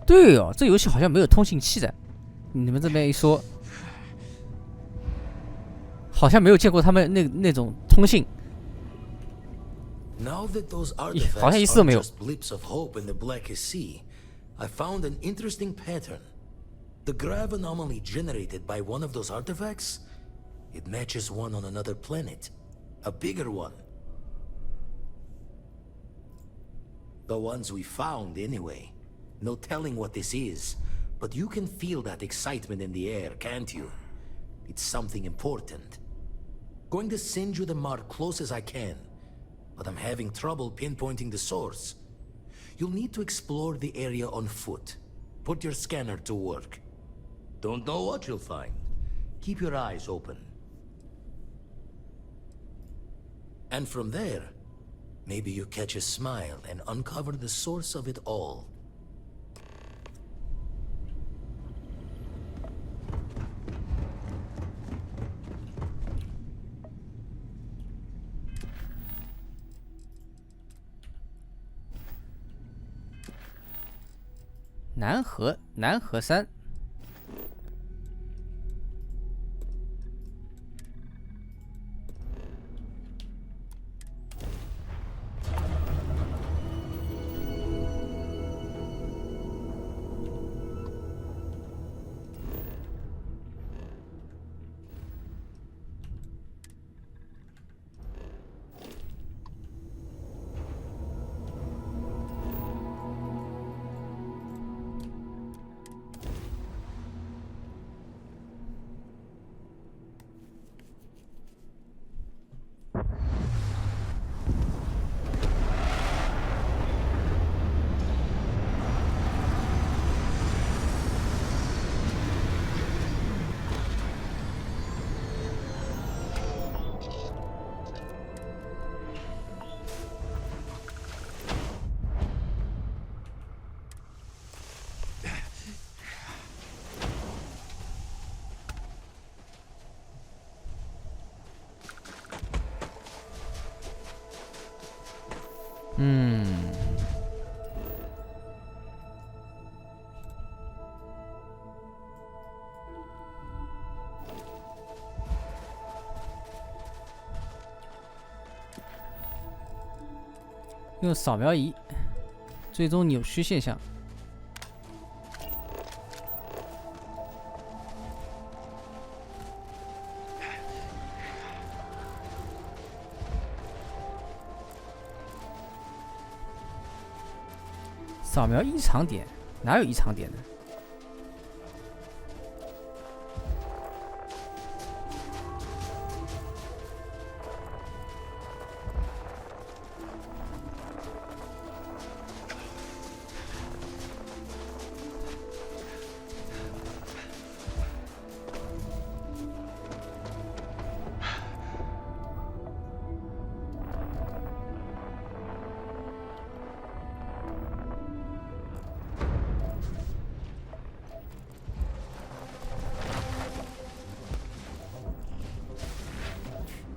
[SPEAKER 1] 对哦，这游戏好像没有通信器的。你们这边一说，好像没有见过他们那种通信。
[SPEAKER 15] Now that those artifacts
[SPEAKER 1] 好像一次都没有。
[SPEAKER 15] are just blips of hope in the blackest sea, I found an interesting pattern. The grav anomaly generated by one of those artifacts, it matches one on another planet, a bigger one. The ones we found, anyway. No telling what this is, but you can feel that excitement in the air, can't you? It's something important. Going to send you the mark close as I can, but I'm having trouble pinpointing the source. You'll need to explore the area on foot. Put your scanner to work. Don't know what you'll find. Keep your eyes open. And from there, maybe you catch a smile and uncover the source of it all. 南河山。用扫描仪追踪扭曲现象。扫描异常点，哪有异常点呢？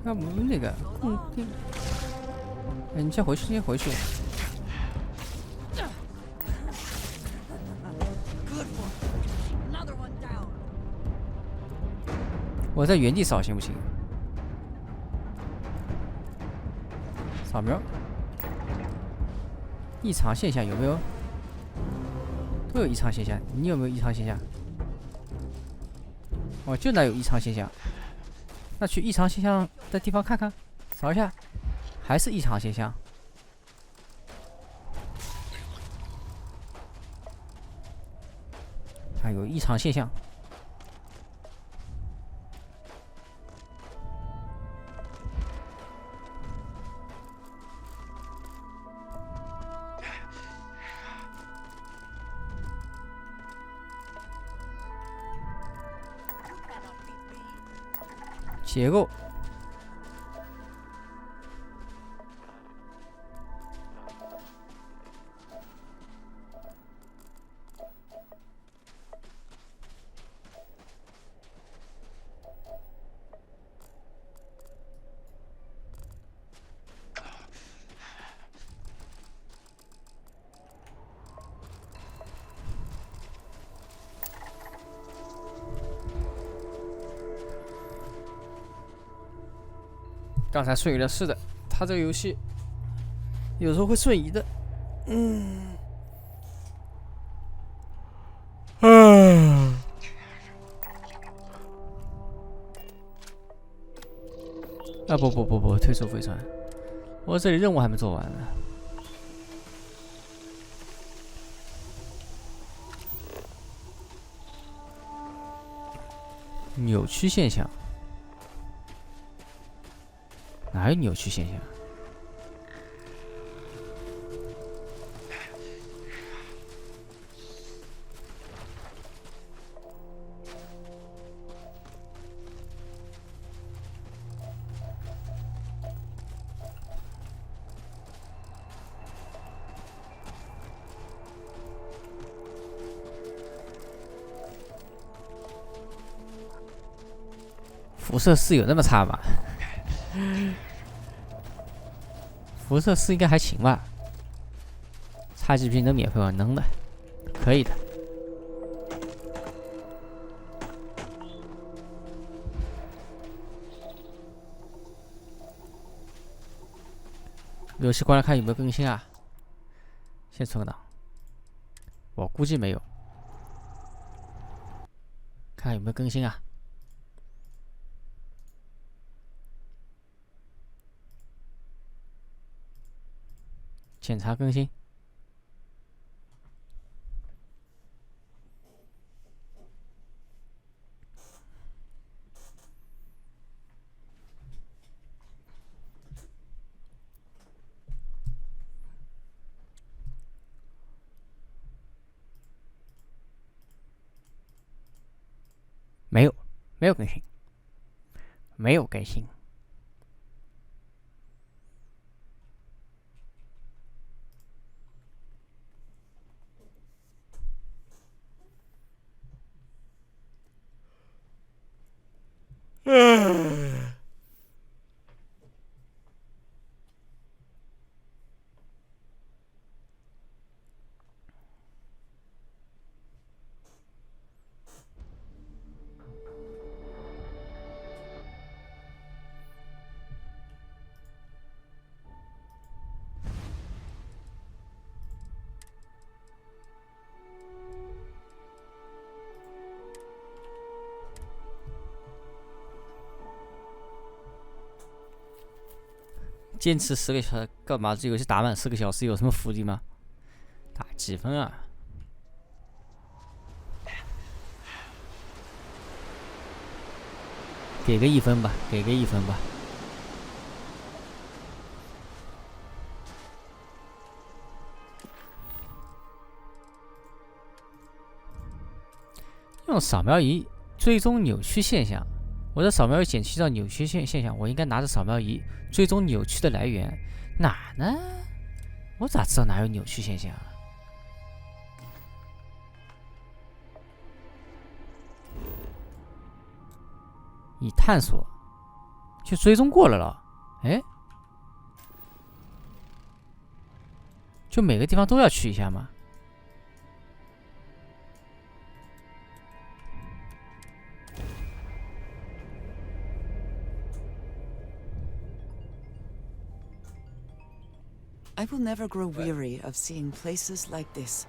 [SPEAKER 1] 要不那个固定？哎，你先回去，先回去。我在原地扫行不行？扫描。异常现象有没有？都有异常现象。你有没有异常现象？哦，就那有异常现象。那去异常现象的地方看看，扫一下，还是异常现象。啊，有异常现象。结构。刚才瞬移了，是的，它这个游戏有时候会瞬移的。啊不，退出飞船，我这里任务还没做完呢。扭曲现象。哪有扭曲现象？辐射4有那么差吗？辐射4应该还行吧。XGP 能免费吗？能的，可以的。游戏过来看有没有更新啊？先存个档，我估计没有。看有没有更新啊？检查更新。没有更新，没有更新。坚持10个小时干嘛？这游戏打满10个小时有什么福利吗？打几分啊？给个1分吧，给个1分吧。用扫描仪追踪扭曲现象。我的扫描仪检测到扭曲现象，我应该拿着扫描仪追踪扭曲的来源。哪呢？我咋知道哪有扭曲现象啊？以探索就追踪过了。哎，就每个地方都要去一下吗？
[SPEAKER 11] I will never grow weary of seeing places like this.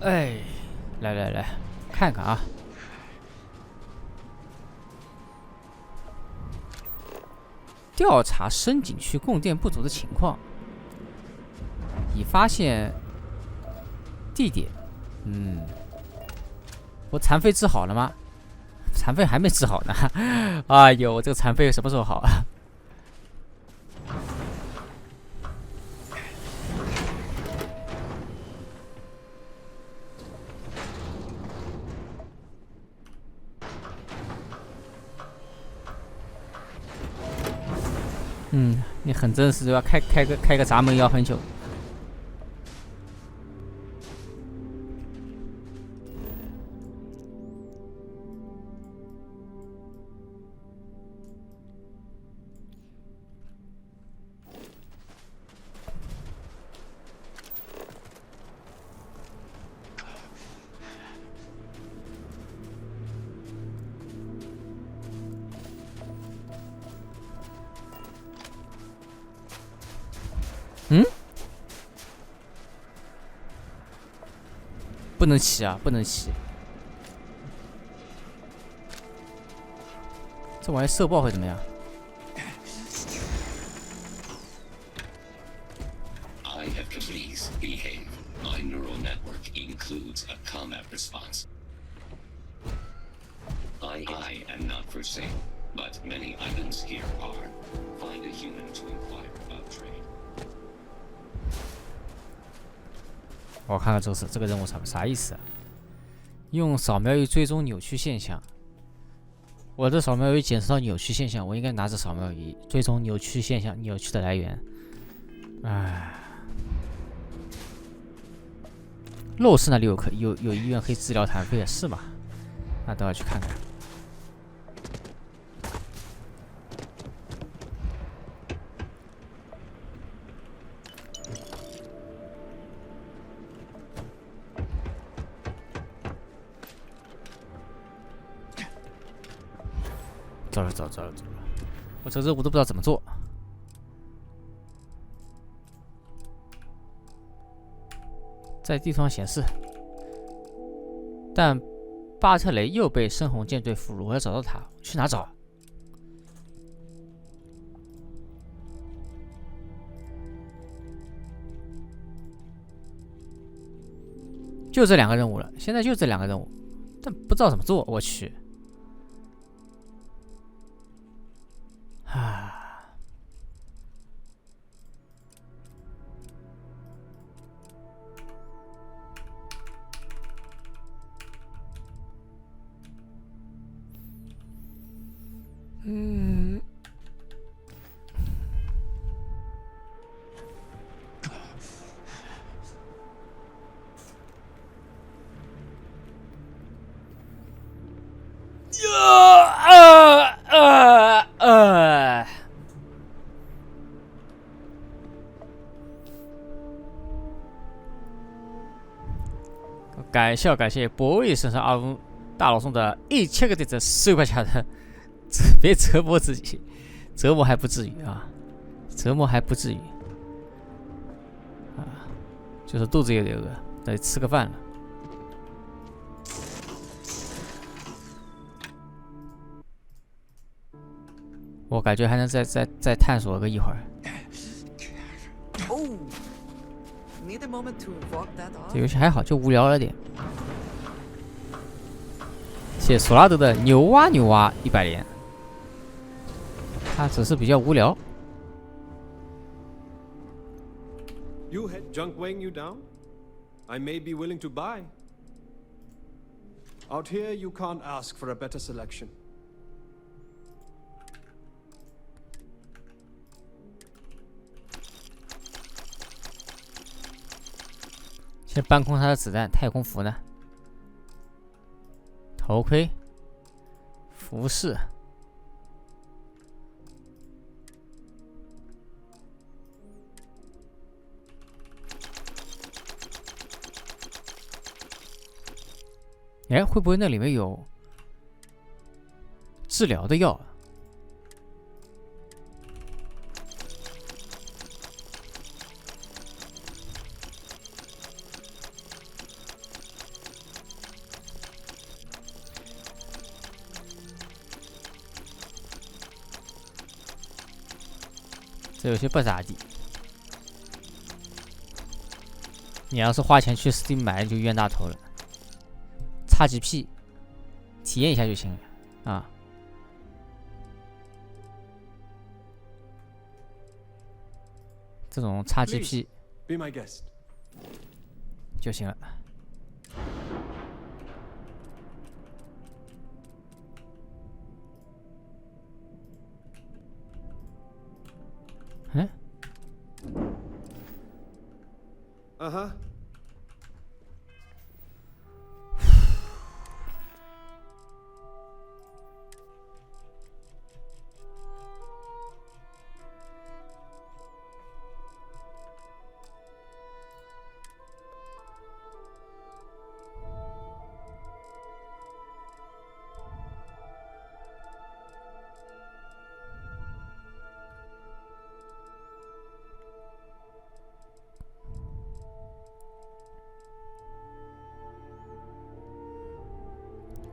[SPEAKER 1] 哎，来，看看啊！调查深井区供电不足的情况，已发现地点。我残废治好了吗？残废还没治好呢。哎呦，我这个残废什么时候好啊？你很真实对吧？开个闸门要很久。不能骑啊，不能骑！这玩意射爆会怎么样？
[SPEAKER 4] I have to please behave. My neural network includes a combat response. I am not for sale, but many items here are. Find a human to inquire about trade.
[SPEAKER 1] 我看看这个任务啥意思啊？用扫描仪追踪扭曲现象。我的扫描仪检测到扭曲现象，我应该拿着扫描仪追踪扭曲现象、扭曲的来源。唉，肉市那里有医院可以治疗残废，是吗？那都要去看看。 走了，我这任务都不知道怎么做。在地图上显示，但巴特雷又被深红舰队俘虏，我要找到他，去哪找？就这2个任务了，现在就这2个任务，但不知道怎么做，我去。 啊，感谢博威身上2大佬送的1000个这10块钱的，别折磨自己，折磨还不至于啊，折磨还不至于啊，就是肚子有点饿，得吃个饭了。我感觉还能再探索个一会儿。这游戏还好，就无聊了点。谢谢索拉德的牛蛙100连，他只是比较无聊。
[SPEAKER 10] You had junk weighing you down? I may be willing to buy. Out here, you can't ask for a better selection.
[SPEAKER 1] 先搬空他的子弹，太空服呢？头盔、服饰。哎，会不会那里面有治疗的药？这有些不咋地。你要是花钱去 Steam 买，就冤大头了。XGP 体验一下就行了啊。这种 XGP 就行了。嗯？
[SPEAKER 10] 啊哈。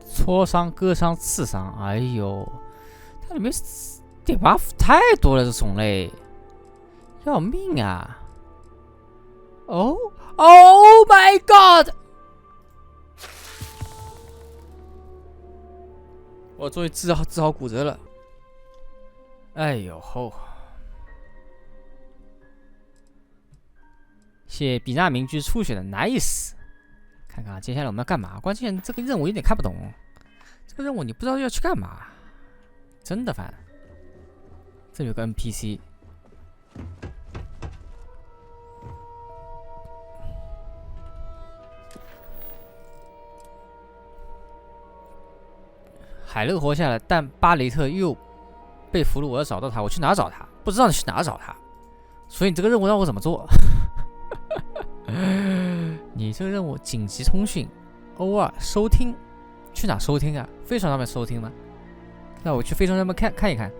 [SPEAKER 1] 挫伤、割伤、刺伤，哎呦，它里面点 buff 太多了，这种类，要命啊 ！Oh my god！ 我终于治好骨折了。哎呦吼！谢谢比纳民居初雪的 nice。看看接下来我们要干嘛？关键这个任务有点看不懂。这个任务你不知道要去干嘛，真的烦。这有个 NPC， 海乐活下来，但巴雷特又被俘虏，我要找到他，我去哪找他？不知道你去哪找他，所以你这个任务让我怎么做？你这个任务紧急通讯，偶尔收听。去哪收听啊？飞船上面收听吗？那我去飞船上面看一看。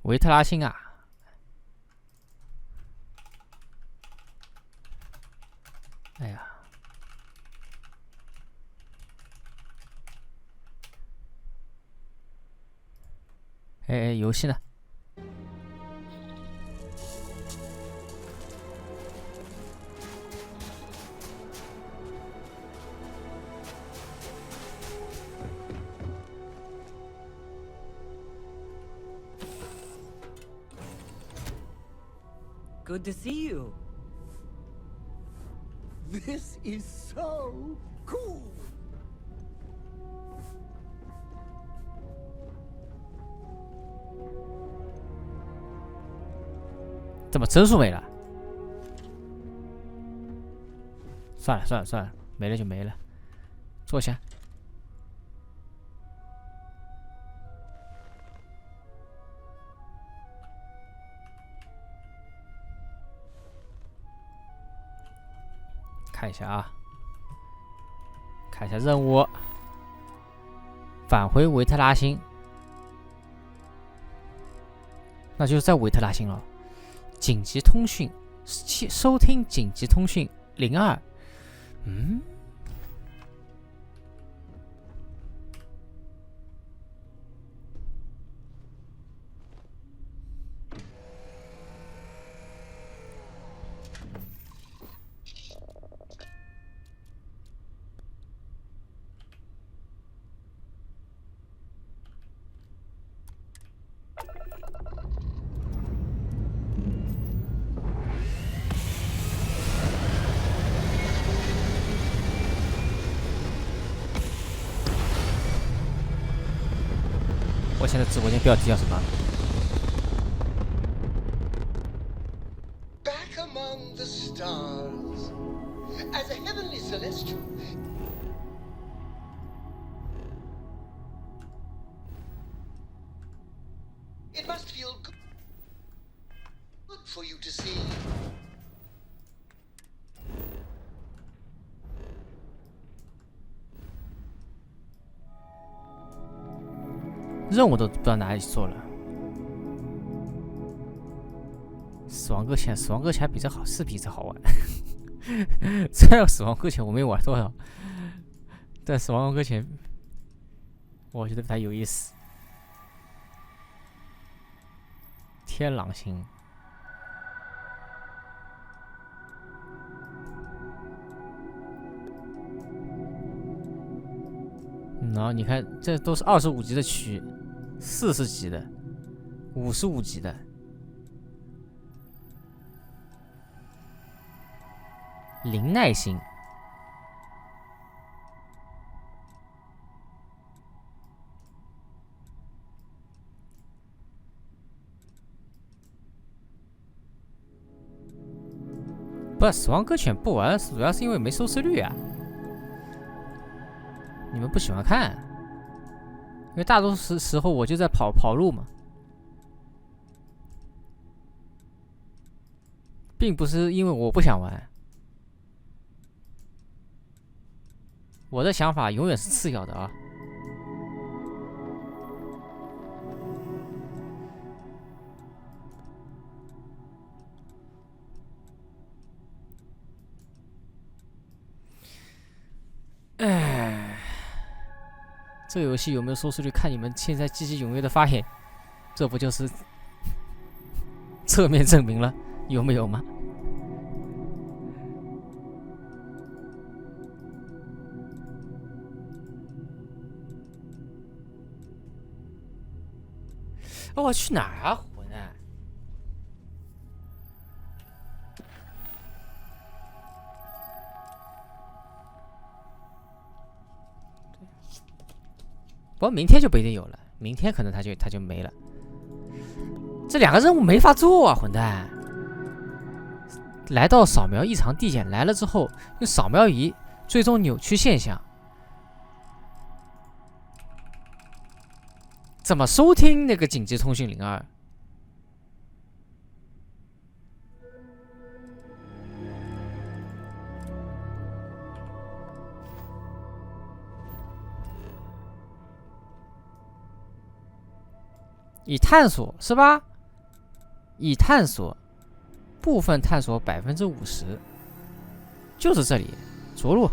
[SPEAKER 1] 维特拉星啊！哎呀，哎，游戏呢？Good
[SPEAKER 14] to see you.
[SPEAKER 7] This is so cool.
[SPEAKER 1] 怎么帧数没了？算了，没了就没了。坐下。看一下啊，看一下任务，返回维特拉星，那就是在维特拉星了。紧急通讯，收听紧急通讯02。我现在直播间标题叫什么？
[SPEAKER 7] Back among the stars, as a heavenly celestial. It must feel good for you to see.
[SPEAKER 1] 任务都不知道哪里做了。死亡搁浅，死亡搁浅比这好，是比这好玩。虽然死亡搁浅我没玩多少，但死亡搁浅我觉得不太有意思。天狼星。 然后你看，这都是25级的区，40级的，55级的，零耐心。不，死亡搁浅不玩，主要是因为没收视率啊。 你们不喜欢看，因为大多数时候我就在跑路嘛，并不是因为我不想玩，我的想法永远是次要的啊。哎。 这个游戏有没有收视率，看你们现在积极踊跃的发言，这不就是侧面证明了有没有吗？哦，我去哪儿啊，混蛋！不过明天就不一定有了，明天可能它就没了。这2个任务没法做啊，混蛋！来到扫描异常地点，来了之后用扫描仪追踪扭曲现象。怎么收听那个紧急通讯02？已探索是吧？已探索，部分探索50%，就是这里，着陆。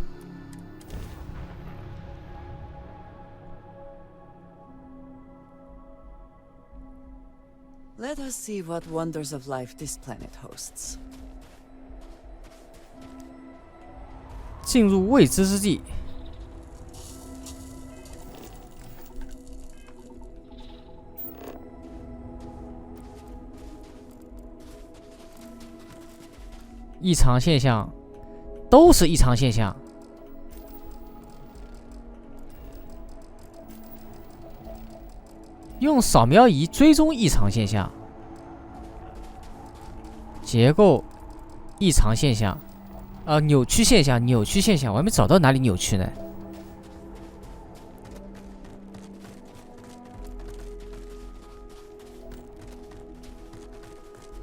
[SPEAKER 11] Let us see what wonders of life this planet hosts.
[SPEAKER 1] 进入未知之地。 异常现象，都是异常现象。用扫描仪追踪异常现象，结构异常现象，扭曲现象，扭曲现象，我还没找到哪里扭曲呢。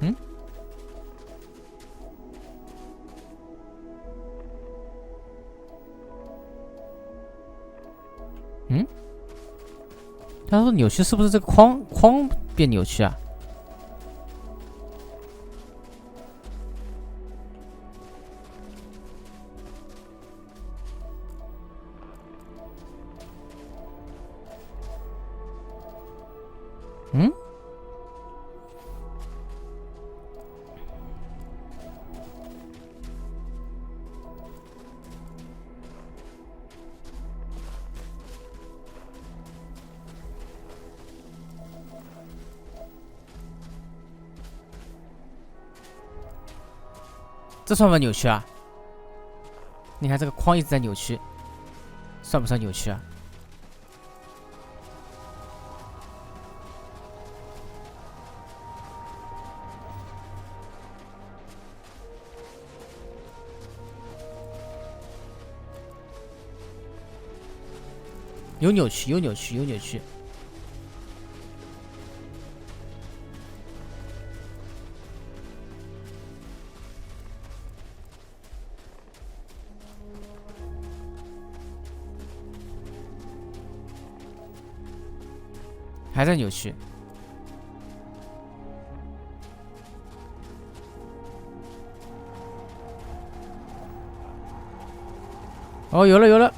[SPEAKER 1] 嗯？ 嗯，他说扭曲是不是这个框变扭曲啊？嗯？这算不算扭曲啊？你看这个框一直在扭曲，算不算扭曲啊？有扭曲，有扭曲，有扭曲。还在扭曲。哦，有了有了。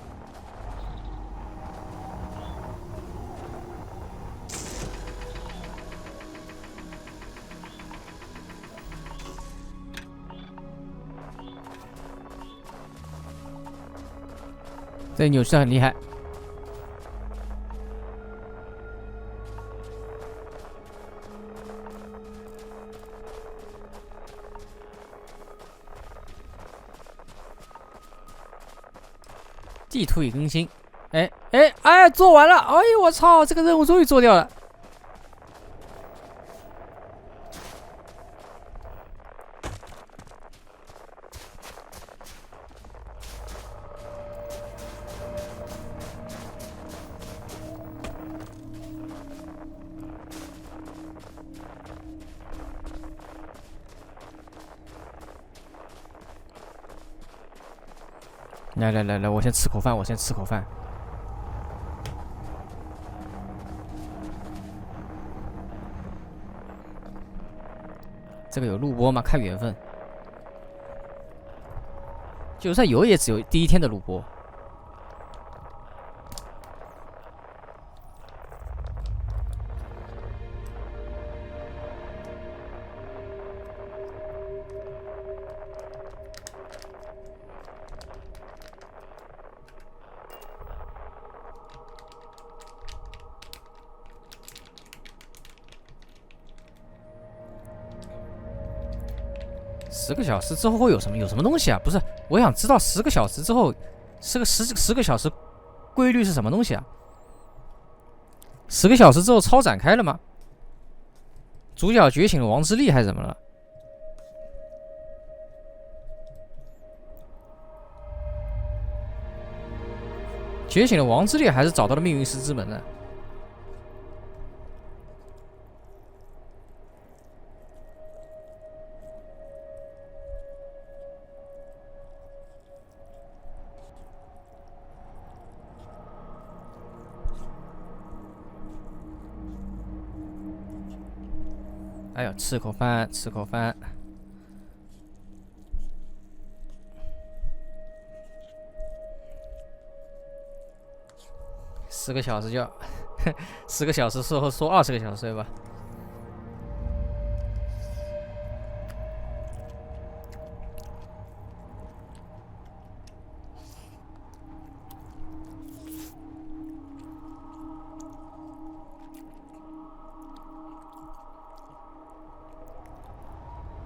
[SPEAKER 1] 这扭曲很厉害。地图已更新，哎，做完了！哎呦，我操，这个任务终于做掉了。来，我先吃口饭，这个有录播吗？看缘分。就算有，也只有第一天的录播。10个小时之后会有什么东西啊？不是，我想知道10个小时之后10个小时规律是什么东西啊？10个小时之后超展开了吗？主角觉醒了王之力还是怎么了？觉醒了王之力还是找到了命运石之门呢？哎呀，吃口饭。10个小时就要10个小时之后说20个小时对吧？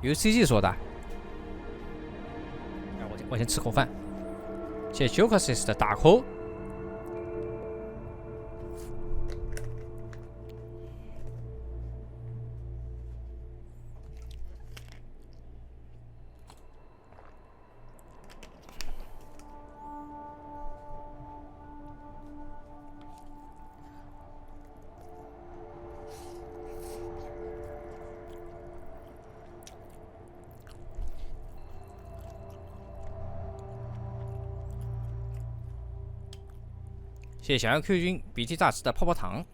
[SPEAKER 1] 由 CG 说的。我先吃口饭。谢谢 Jokersis 的打 call。谢谢小羊 Q 君鼻涕炸吃的泡泡糖。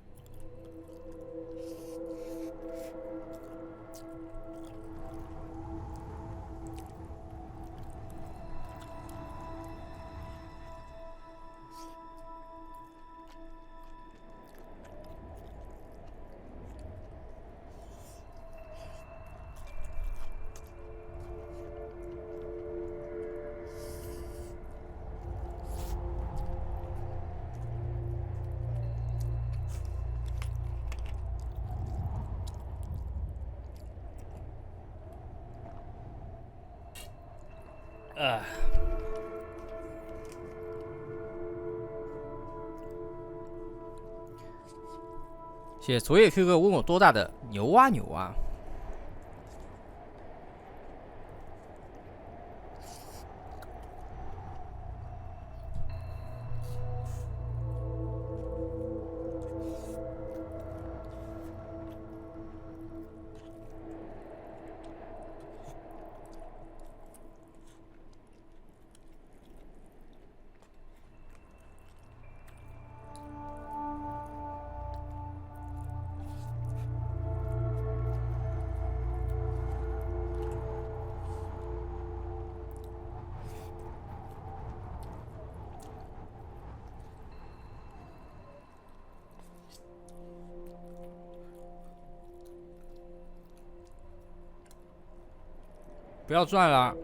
[SPEAKER 1] 谢谢昨夜 Q 哥问我多大的牛啊牛啊。不要转了。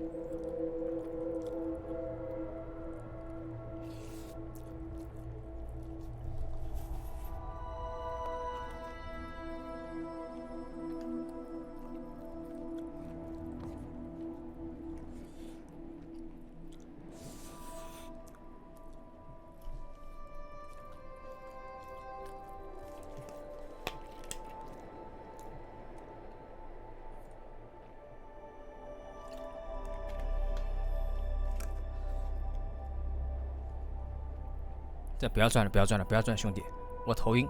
[SPEAKER 1] 这不要转了，不要转了，不要转，兄弟，我头晕。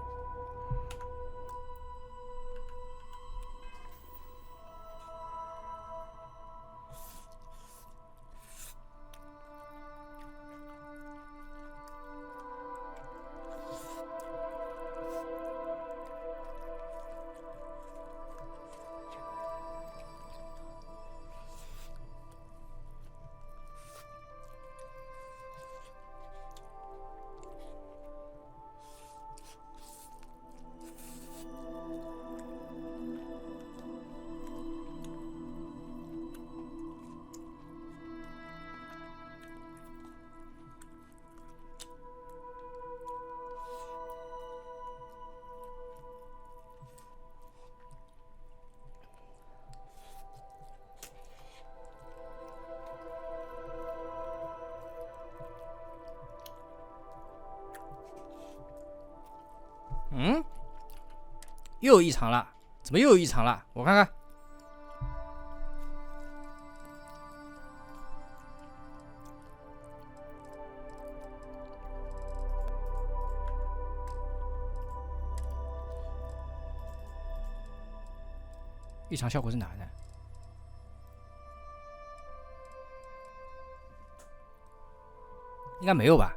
[SPEAKER 1] 嗯，又有异常了，怎么又有异常了？我看看。异常效果是哪的？应该没有吧？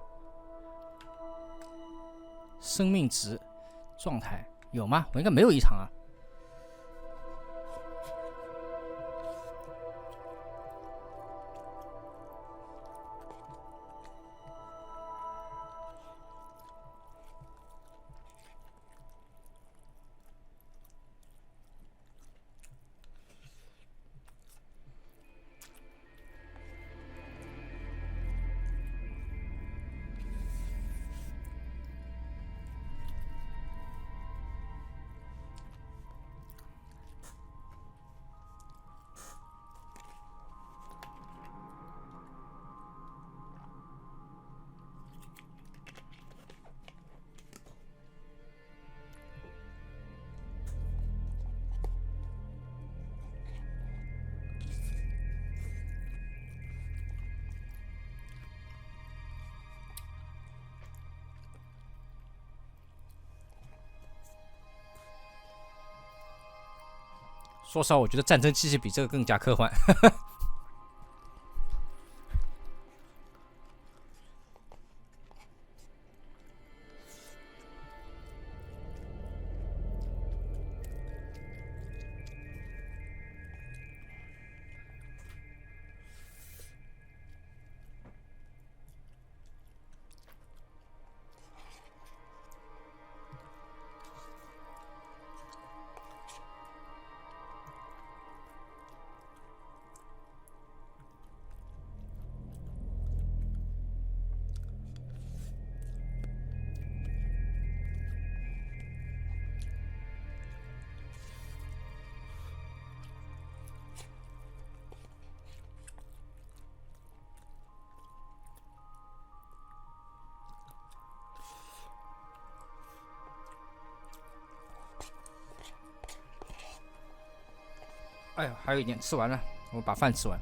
[SPEAKER 1] 生命值。状态有吗？我应该没有异常啊。说实话，我觉得战争机器比这个更加科幻。哎呀，还有一点，吃完了，我把饭吃完。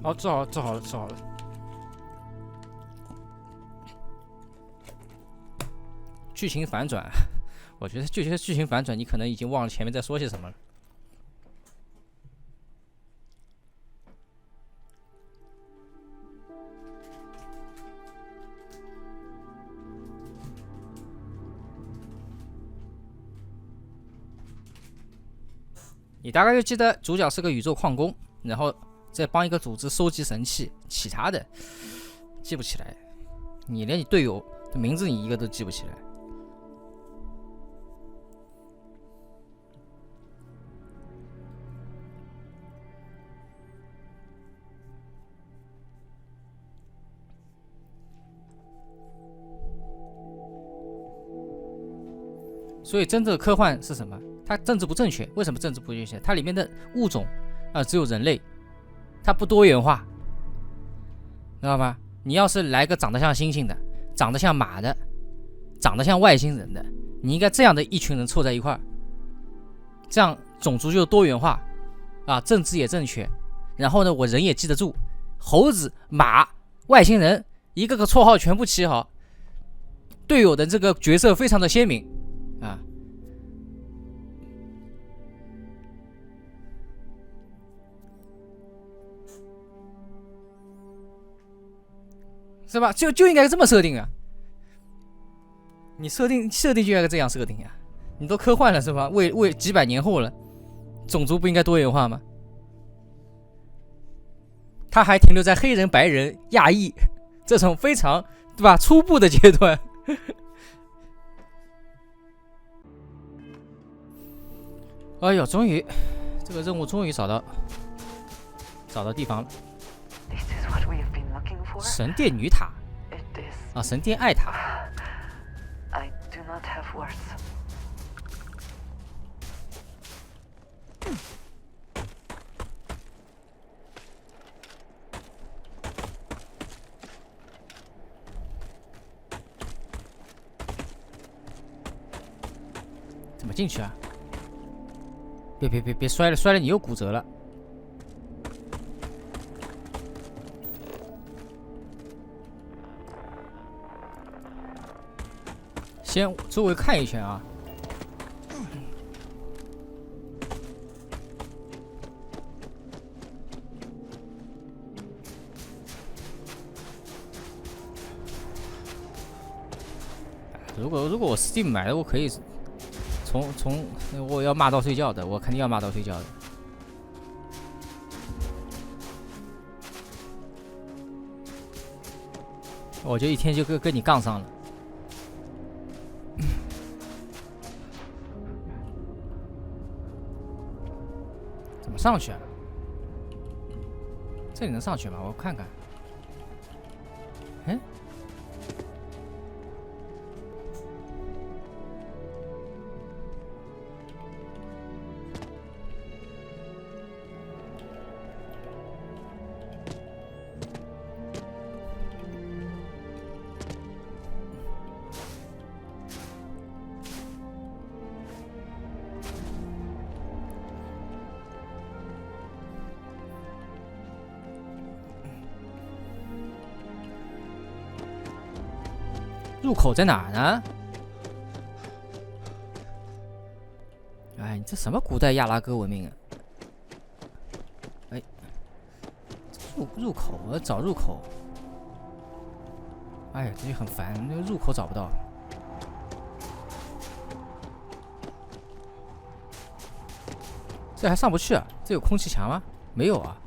[SPEAKER 1] 哦，治好了，治好了，治好了。剧情反转，我觉得剧情反转，你可能已经忘了前面在说些什么了。你大概就记得主角是个宇宙矿工，然后再帮一个组织收集神器，其他的记不起来。你连你队友的名字你一个都记不起来。所以真正的科幻是什么？它政治不正确。为什么政治不正确？它里面的物种只有人类，它不多元化，知道吗？你要是来个长得像猩猩的，长得像马的，长得像外星人的，你应该这样的一群人凑在一块儿，这样种族就多元化啊，政治也正确。然后呢，我人也记得住，猴子、马、外星人，一个个绰号全部起好，队友的这个角色非常的鲜明啊。是吧？就应该这么设定啊！你设定就应该这样设定啊！你都科幻了是吧？为几百年后了，种族不应该多元化吗？他还停留在黑人、白人、亚裔这种非常对吧初步的阶段。哎呦，终于这个任务终于找到地方了。神殿女塔啊，神殿爱塔。
[SPEAKER 16] I do not have words.
[SPEAKER 1] 怎么进去啊？别摔了，摔了你又骨折了。先周围看一圈啊。如果我 Steam 买的，我可以从我要骂到睡觉的，我肯定要骂到睡觉的。我就一天就跟你杠上了。怎么上去啊？这里能上去吗？我看看。哎，入口在哪呢？哎，你这什么古代亚拉戈文明啊？哎，入口，我要找入口。哎呀，这就很烦，那个入口找不到。这还上不去啊？这有空气墙吗？没有啊。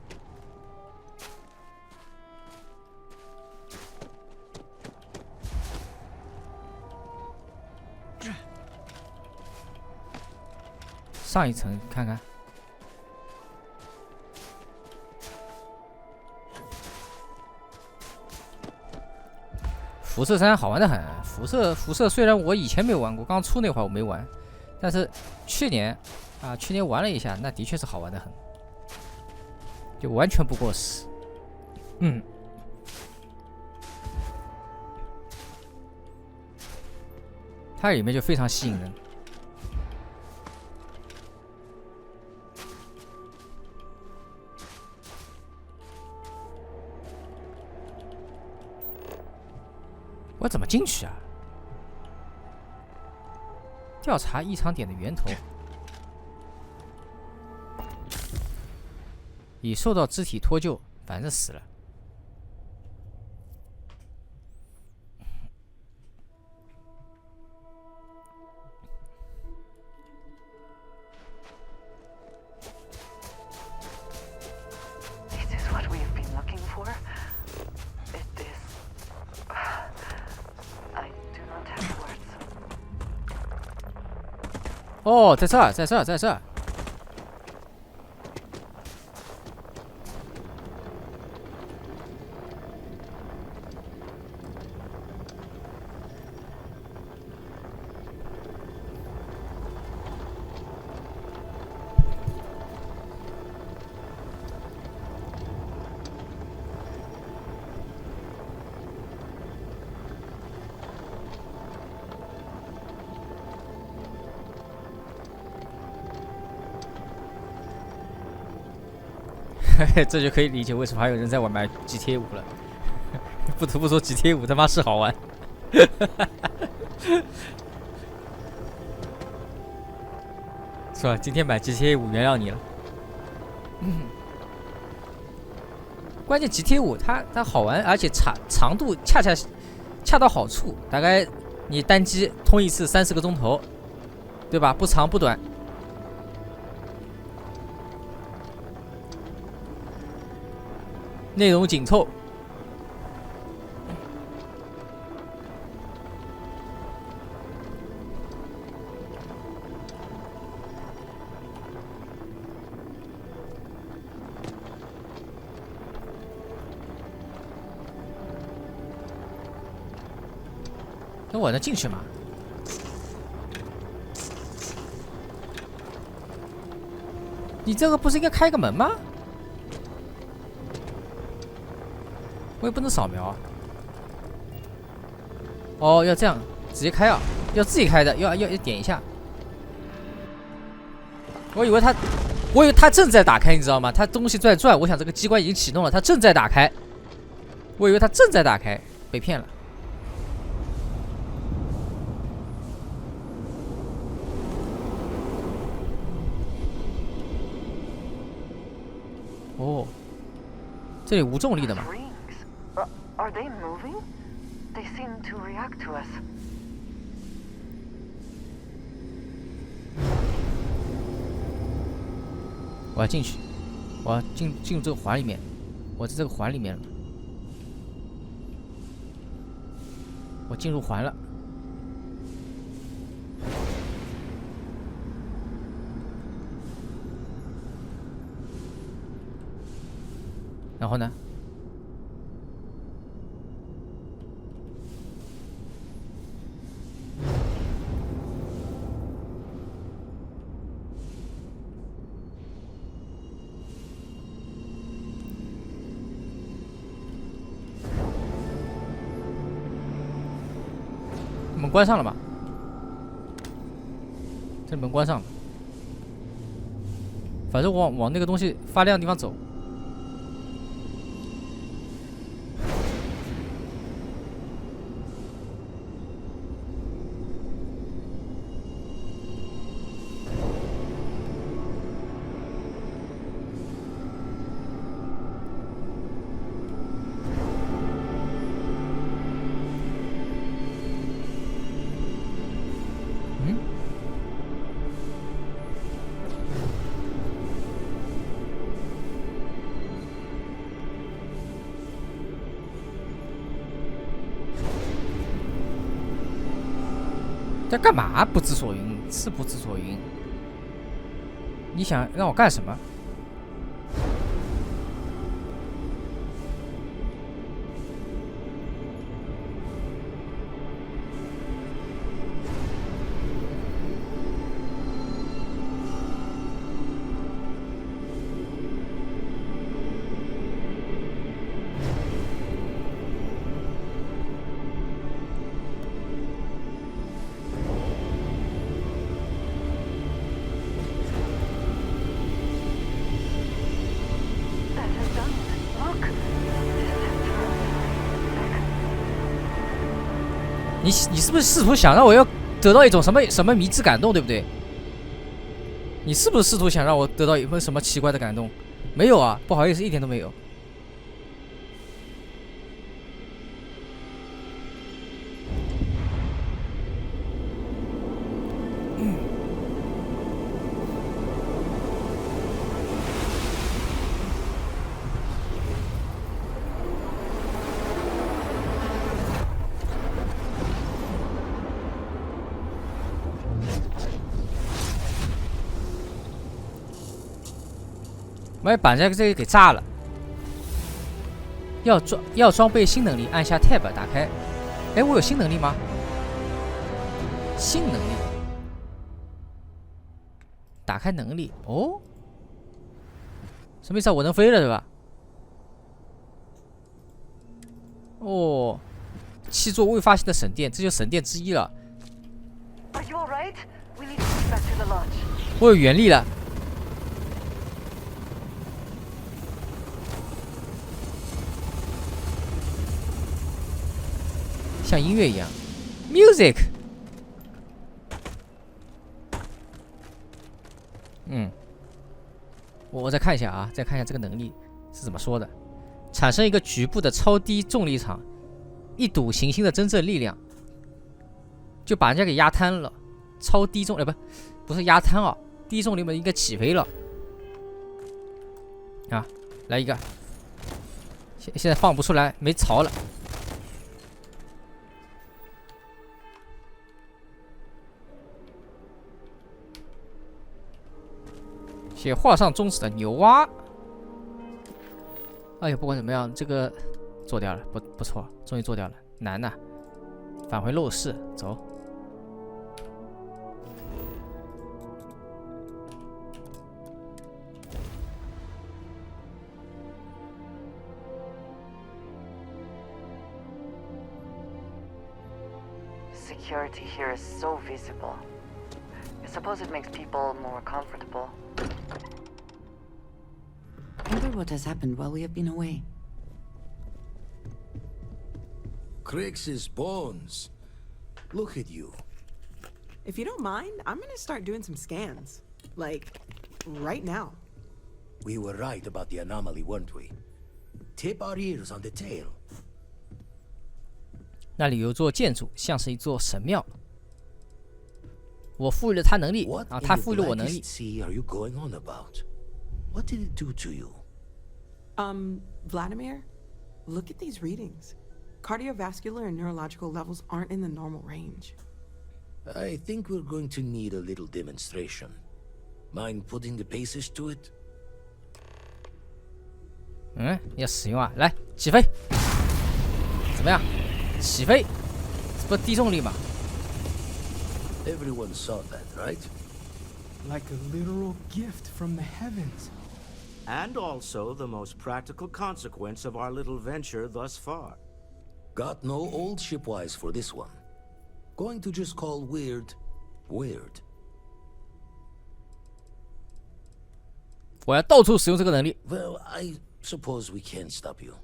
[SPEAKER 1] 上一层看看。辐射3好玩的很，辐射虽然我以前没有玩过，刚出那会儿我没玩，但是去年玩了一下，那的确是好玩的很，就完全不过时。嗯。它里面就非常吸引人。我怎么进去啊？调查异常点的源头。已受到肢体脱臼，反正死了。哦，在这儿，在这儿，在这儿。这就可以理解为什么还有人在玩买 GTA 5了。不得不说 GTA 5他妈是好玩。是吧？今天买 GTA 5原谅你了。关键 GTA 5它好玩，而且长度恰到好处，大概你单机通一次30个钟头，对吧？不长不短。内容紧凑，那我能进去吗？你这个不是应该开个门吗？我也不能扫描啊。哦，要这样直接开啊？要自己开的，要点一下。我以为它正在打开，你知道吗？它东西在转，我想这个机关已经启动了，它正在打开。我以为它正在打开，被骗了。哦，这里无重力的嘛。
[SPEAKER 16] Are they moving? They seem to react to us.
[SPEAKER 1] 我要进去，我要进入这个环里面，我在这个环里面了，我进入环了。然后呢？门关上了吧？这门关上了。反正我往那个东西发亮的地方走。在干嘛？不知所云，是不知所云。你想让我干什么？你是不是试图想让我要得到一种什么迷之感动，对不对？你是不是试图想让我得到一份什么奇怪的感动？没有啊，不好意思，一点都没有。我要把这个给炸了。要装备新能力，按下 Tab 打开。哎，我有新能力吗？新能力，打开能力哦，什么意思啊？我能飞了对吧？哦，7座未发现的神殿，这就是神殿之一了。我有原力了。像音乐一样 ，music。我再看一下啊，再看一下这个能力是怎么说的。产生一个局部的超低重力场，一睹行星的真正力量，就把人家给压瘫了。超低重不是压瘫啊，低重力嘛应该起飞了。啊，来一个，现在放不出来，没槽了。写画上中指的牛蛙。哎呀，不管怎么样，这个做掉了，不错，终于做掉了，难呐！返回陋室，走。
[SPEAKER 11] Security here is so visible. I suppose it makes people more comfortable. I wonder what has happened while we have been away.
[SPEAKER 15] Crix's bones. Look at you.
[SPEAKER 2] If you don't mind, I'm gonna start doing some scans. Like, right now.
[SPEAKER 15] We were right about the anomaly, weren't we? Tip our ears on the tale.
[SPEAKER 1] 那里有座建筑，像是一座神庙。我赋予了他能力啊，他赋予了我能力。
[SPEAKER 15] Are you going on about? What did it do to you?
[SPEAKER 2] Vladimir, look at these readings. Cardiovascular and neurological levels aren't in the normal range.
[SPEAKER 15] I think we're going to need a little demonstration. Mind putting the paces to it?
[SPEAKER 1] 要使用啊！来，起飞！怎么样？起飞，这不是低重力吗？
[SPEAKER 15] Everyone saw that, right?
[SPEAKER 10] Like a literal gift from the heavens.
[SPEAKER 3] And also the most practical consequence of our little venture thus far.
[SPEAKER 15] Got no old shipwise for this one. Going to just call weird, weird.
[SPEAKER 1] 我要到处使用这个能力。
[SPEAKER 15] Well, I suppose we can't stop you.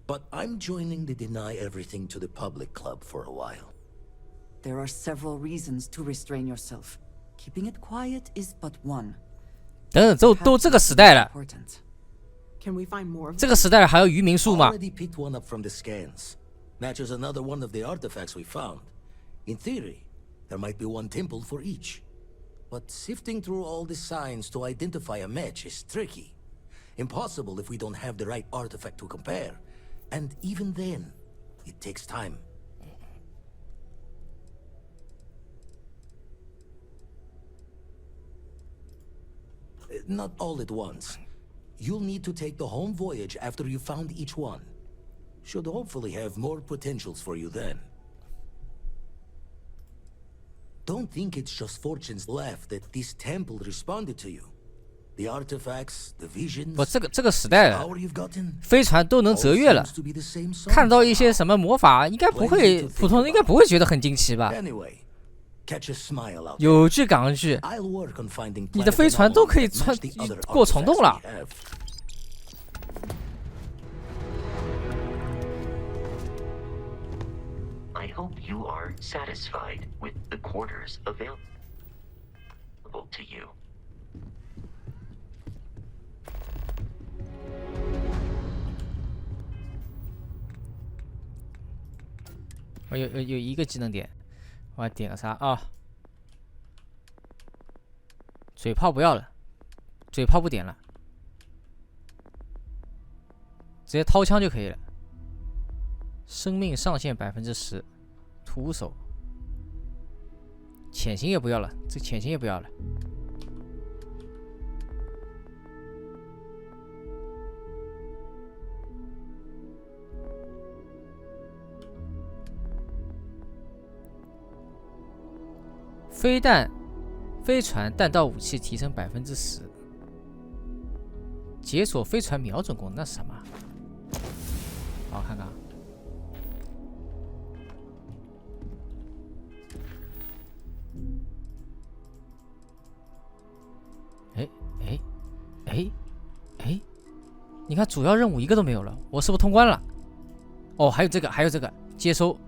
[SPEAKER 15] But I'm joining the Deny Everything to the Public Club for a while.
[SPEAKER 11] There are several reasons to restrain yourself. Keeping it quiet is but one.
[SPEAKER 1] 等等，都这个时代了，
[SPEAKER 2] Can we find more of
[SPEAKER 1] 这个时代还要愚民术吗？
[SPEAKER 15] Already picked one up from the scans. Matches another one of the artifacts we found. In theory, there might be one temple for each. But sifting through all the signs to identify a match is tricky. Impossible if we don't have the right artifact to compare. And even then, it takes time. Not all at once. You'll need to take the home voyage after you found each one. Should hopefully have more potentials for you then. Don't think it's just fortune's left that this temple responded to you. The artifacts, the visions,
[SPEAKER 1] 不，这个时代了，飞船都能折越了。看到一些什么魔法，应该不会，普通人应该不会觉得很惊奇吧？ 有句赶上句，你的飞船都可以过虫洞了。
[SPEAKER 4] I hope you are
[SPEAKER 14] aren't satisfied with the quarters available to you.
[SPEAKER 1] 我有一个技能点，我要点个啥啊？嘴炮不要了，嘴炮不点了，直接掏枪就可以了。生命上限10%，徒手。潜行也不要了，这潜行也不要了。飞船弹道武器提升10%，解锁飞船瞄准功能，那是什么？好，看看。哎，你看主要任务一个都没有了，我是不是通关了？哦，还有这个，接收。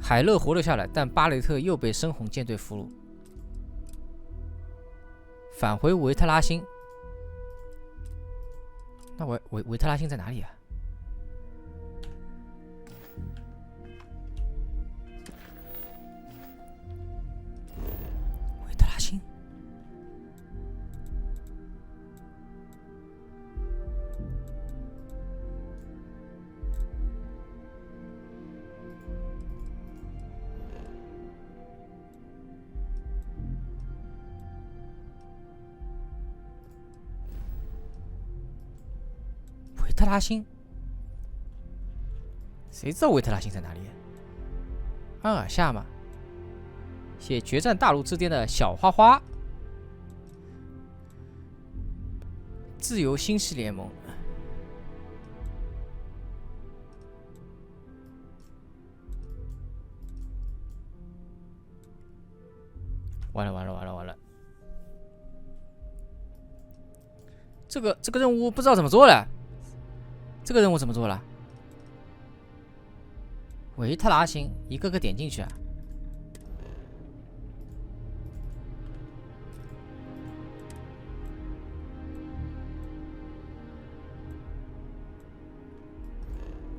[SPEAKER 1] 海勒活了下来，但巴雷特又被深红舰队俘虏。返回维特拉星。那维特拉星在哪里啊？维特拉星。维特拉星，谁知道维特拉星在哪里？安尔夏吗？写决战大陆之巅的小花花，自由星系联盟。完了！这个任务不知道怎么做了。这个任务怎么做了？维特拉星，一个个点进去啊。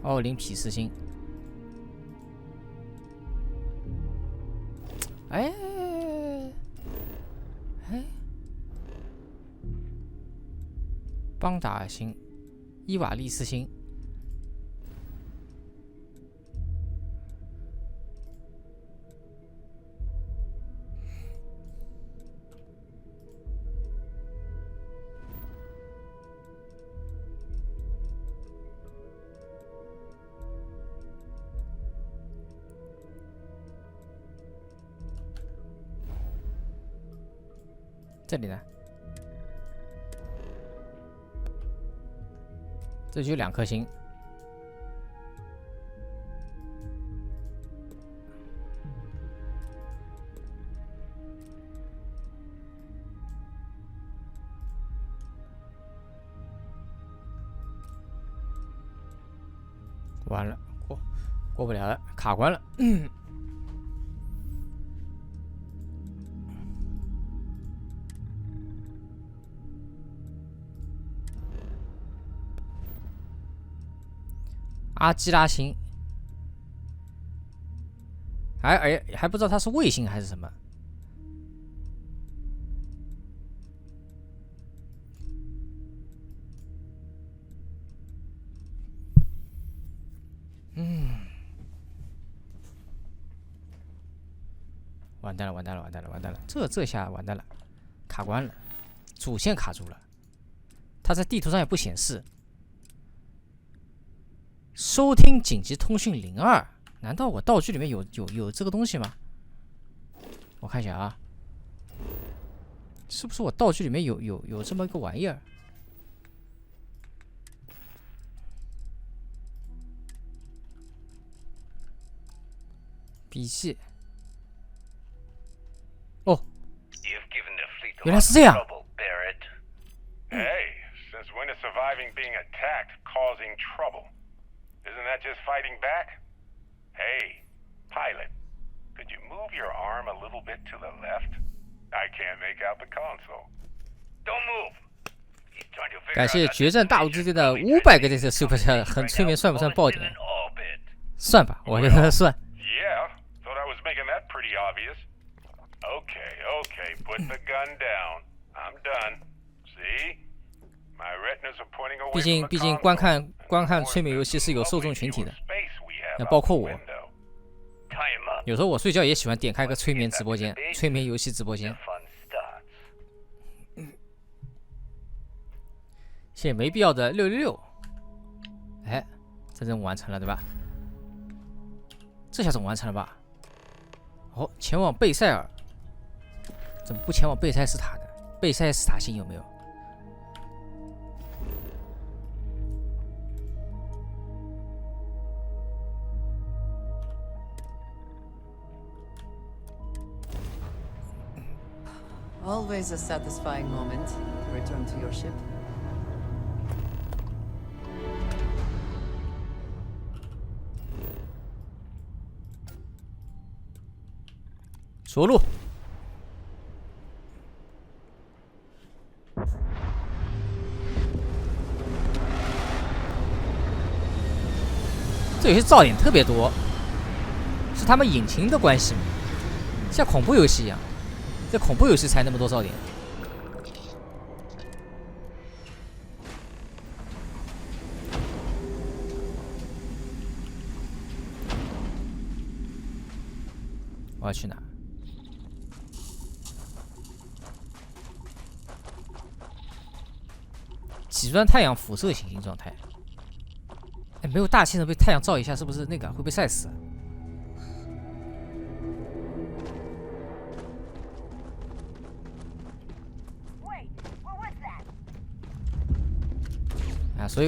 [SPEAKER 1] 奥林匹斯星。哎，邦达尔星。伊瓦利斯星，这里呢？这就2颗星，完了，过不了了，卡关了。阿基拉星，还不知道它是卫星还是什么。完蛋了！这下完蛋了，卡关了，主线卡住了，它在地图上也不显示。收听紧急通讯02，难道我道具里面有这个东西吗？我看一下啊，是不是我道具里面有这么一个玩意儿？笔记。哦，原来是这样。
[SPEAKER 8] Hey, since when is surviving being attacked causing trouble? Isn't that just fighting back? Hey, pilot, Could you move your arm a little bit to the left? I can't make out the console. Don't move.
[SPEAKER 1] 感谢决战大陆之间的500个这次 Super Chat， 很催眠算不算爆点？算吧，我觉得算。
[SPEAKER 8] Yeah, thought I was making that pretty obvious. Okay, put the gun down. I'm done. See? My retinas are pointing away.
[SPEAKER 1] 毕竟观看催眠游戏是有受众群体的，包括我。有时候我睡觉也喜欢点开个催眠直播间，催眠游戏直播间。谢谢没必要的666。哎，这任务完成了对吧？这下总完成了吧？哦，前往贝塞尔，怎么不前往贝塞斯塔呢？贝塞斯塔星有没有？Always
[SPEAKER 11] a satisfying moment to return to your ship.
[SPEAKER 1] 着陆。这游戏噪点特别多，是他们引擎的关系吗？像恐怖游戏一样，这恐怖游戏才那么多噪点。我要去哪？极端太阳辐射行星状态。哎，没有大气层被太阳照一下，是不是那个会被晒死？啊，所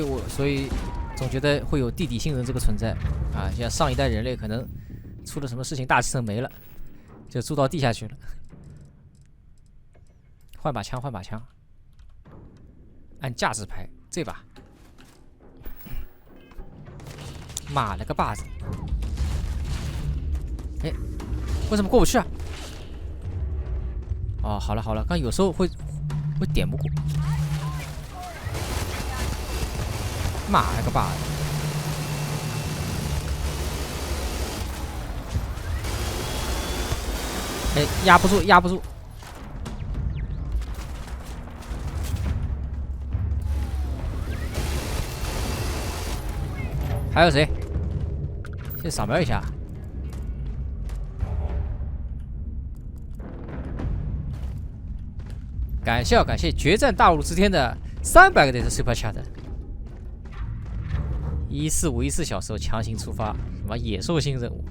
[SPEAKER 1] 以总觉得会有地底星人这个存在啊，像上一代人类可能出了什么事情，大气层没了，就住到地下去了。换把枪，按架势排，这把。妈了个巴子！哎，为什么过不去啊？哦，好了，刚有时候会点不过。妈了个巴子！哎，压不住！还有谁？先扫描一下。感谢决战大陆之天的300个点的 Super Chat。14514小时候强行出发，什么野兽星任务，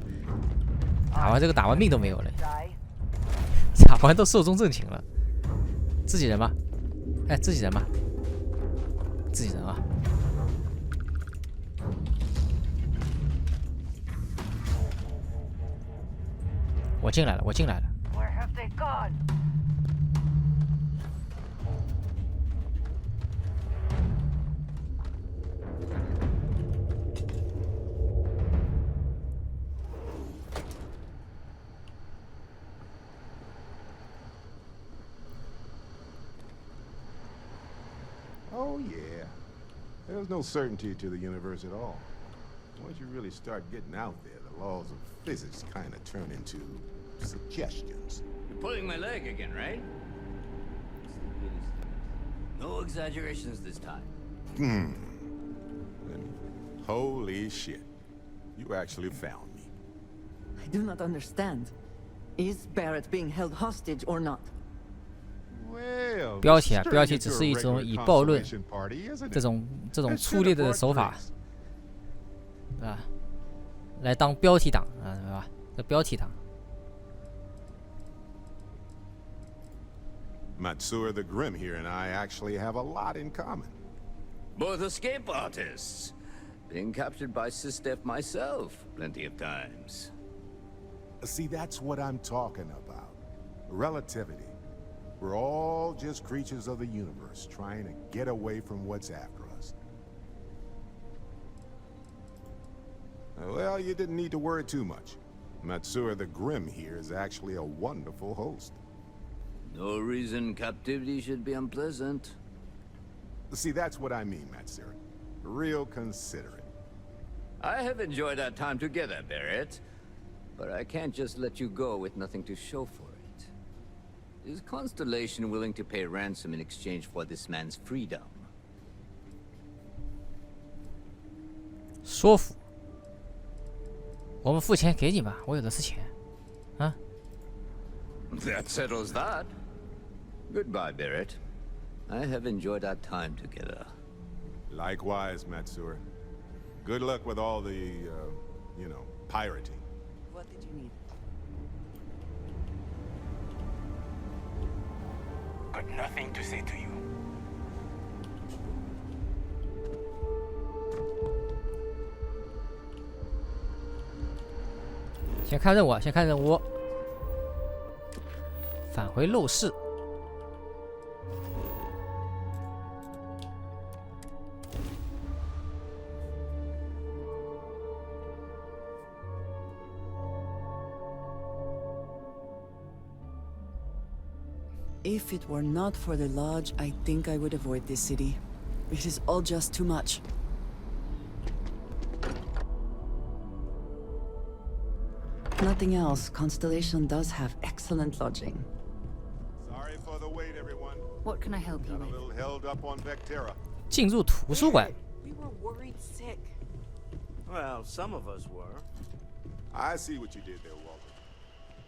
[SPEAKER 1] 打完命都没有了，打完都寿终正寝了。自己人吗？哎，自己人吗？自己人啊！我进来了。
[SPEAKER 16] Where have they gone?
[SPEAKER 5] Oh, yeah. There's no certainty to the universe at all. Once you really start getting out there, the laws of physics kind of turn into suggestions.
[SPEAKER 17] You're pulling my leg again, right? No exaggerations this time.
[SPEAKER 5] Holy shit. You actually found me.
[SPEAKER 11] I do not understand. Is Barrett being held hostage or not?
[SPEAKER 1] 标题只是一种以暴论这种粗劣的手法啊，来当标题党啊，对吧？这标题党。
[SPEAKER 5] Matsura the Grim here and I actually have a lot in common.
[SPEAKER 17] Both escape artists. Being captured by Sistef myself plenty of times.
[SPEAKER 5] See, that's what I'm talking about. Relativity. We're all just creatures of the universe, trying to get away from what's after us. Well, you didn't need to worry too much. Matsura the Grim here is actually a wonderful host.
[SPEAKER 9] No reason captivity should be unpleasant.
[SPEAKER 5] See, that's what I mean, Matsura. Real considerate.
[SPEAKER 9] I have enjoyed our time together, Barrett. But I can't just let you go with nothing to show for it. Is Constellation willing to pay ransom in exchange for this man's freedom?
[SPEAKER 1] 说服。我们付钱给你吧，我有的是钱。啊
[SPEAKER 9] That settles that. Goodbye, Barrett. I have enjoyed our time together.
[SPEAKER 5] Likewise, Matsura. Good luck with all the, pirating.
[SPEAKER 11] What did you need?
[SPEAKER 7] Got nothing to say to you.
[SPEAKER 1] 先看任务，先看任务。返回陋室。
[SPEAKER 11] If it were not for the lodge, I think I would avoid this city. It is all just too much. Nothing else, Constellation does have excellent lodging.
[SPEAKER 5] Sorry for the wait, everyone.
[SPEAKER 6] What can I help you
[SPEAKER 5] Got a
[SPEAKER 6] with?
[SPEAKER 5] little held up on Vectera.
[SPEAKER 1] 进入图书馆。
[SPEAKER 2] We were worried sick.
[SPEAKER 3] Well, some of us were.
[SPEAKER 5] I see what you did there, Walter.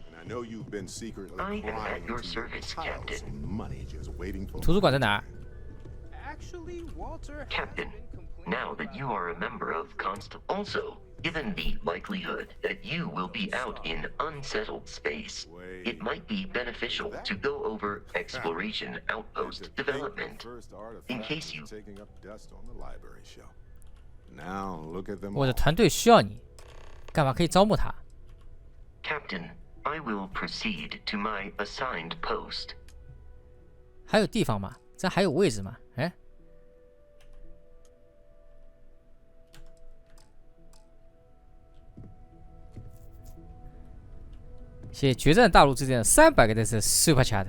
[SPEAKER 5] And I know you've been secretly
[SPEAKER 14] I am
[SPEAKER 5] prying
[SPEAKER 14] at your
[SPEAKER 5] into your
[SPEAKER 14] service,
[SPEAKER 5] piles
[SPEAKER 14] Captain.
[SPEAKER 5] of money just waiting for
[SPEAKER 1] 图书馆在哪儿？
[SPEAKER 22] Actually, Walter
[SPEAKER 14] Captain, now that you are a member of Also, given the likelihood that you will be out in unsettled space, it might be beneficial to go over exploration outpost development. In case you...
[SPEAKER 5] taking up dust on the library shelf. Now look at them
[SPEAKER 1] 我的
[SPEAKER 5] all.
[SPEAKER 1] 团队需要你，干嘛可以招募他？
[SPEAKER 14] Captain, I will proceed to my assigned post.
[SPEAKER 1] 还有地方吗？这还有位置吗？哎，谢谢决战大陆之间的300个的是 Super Chat。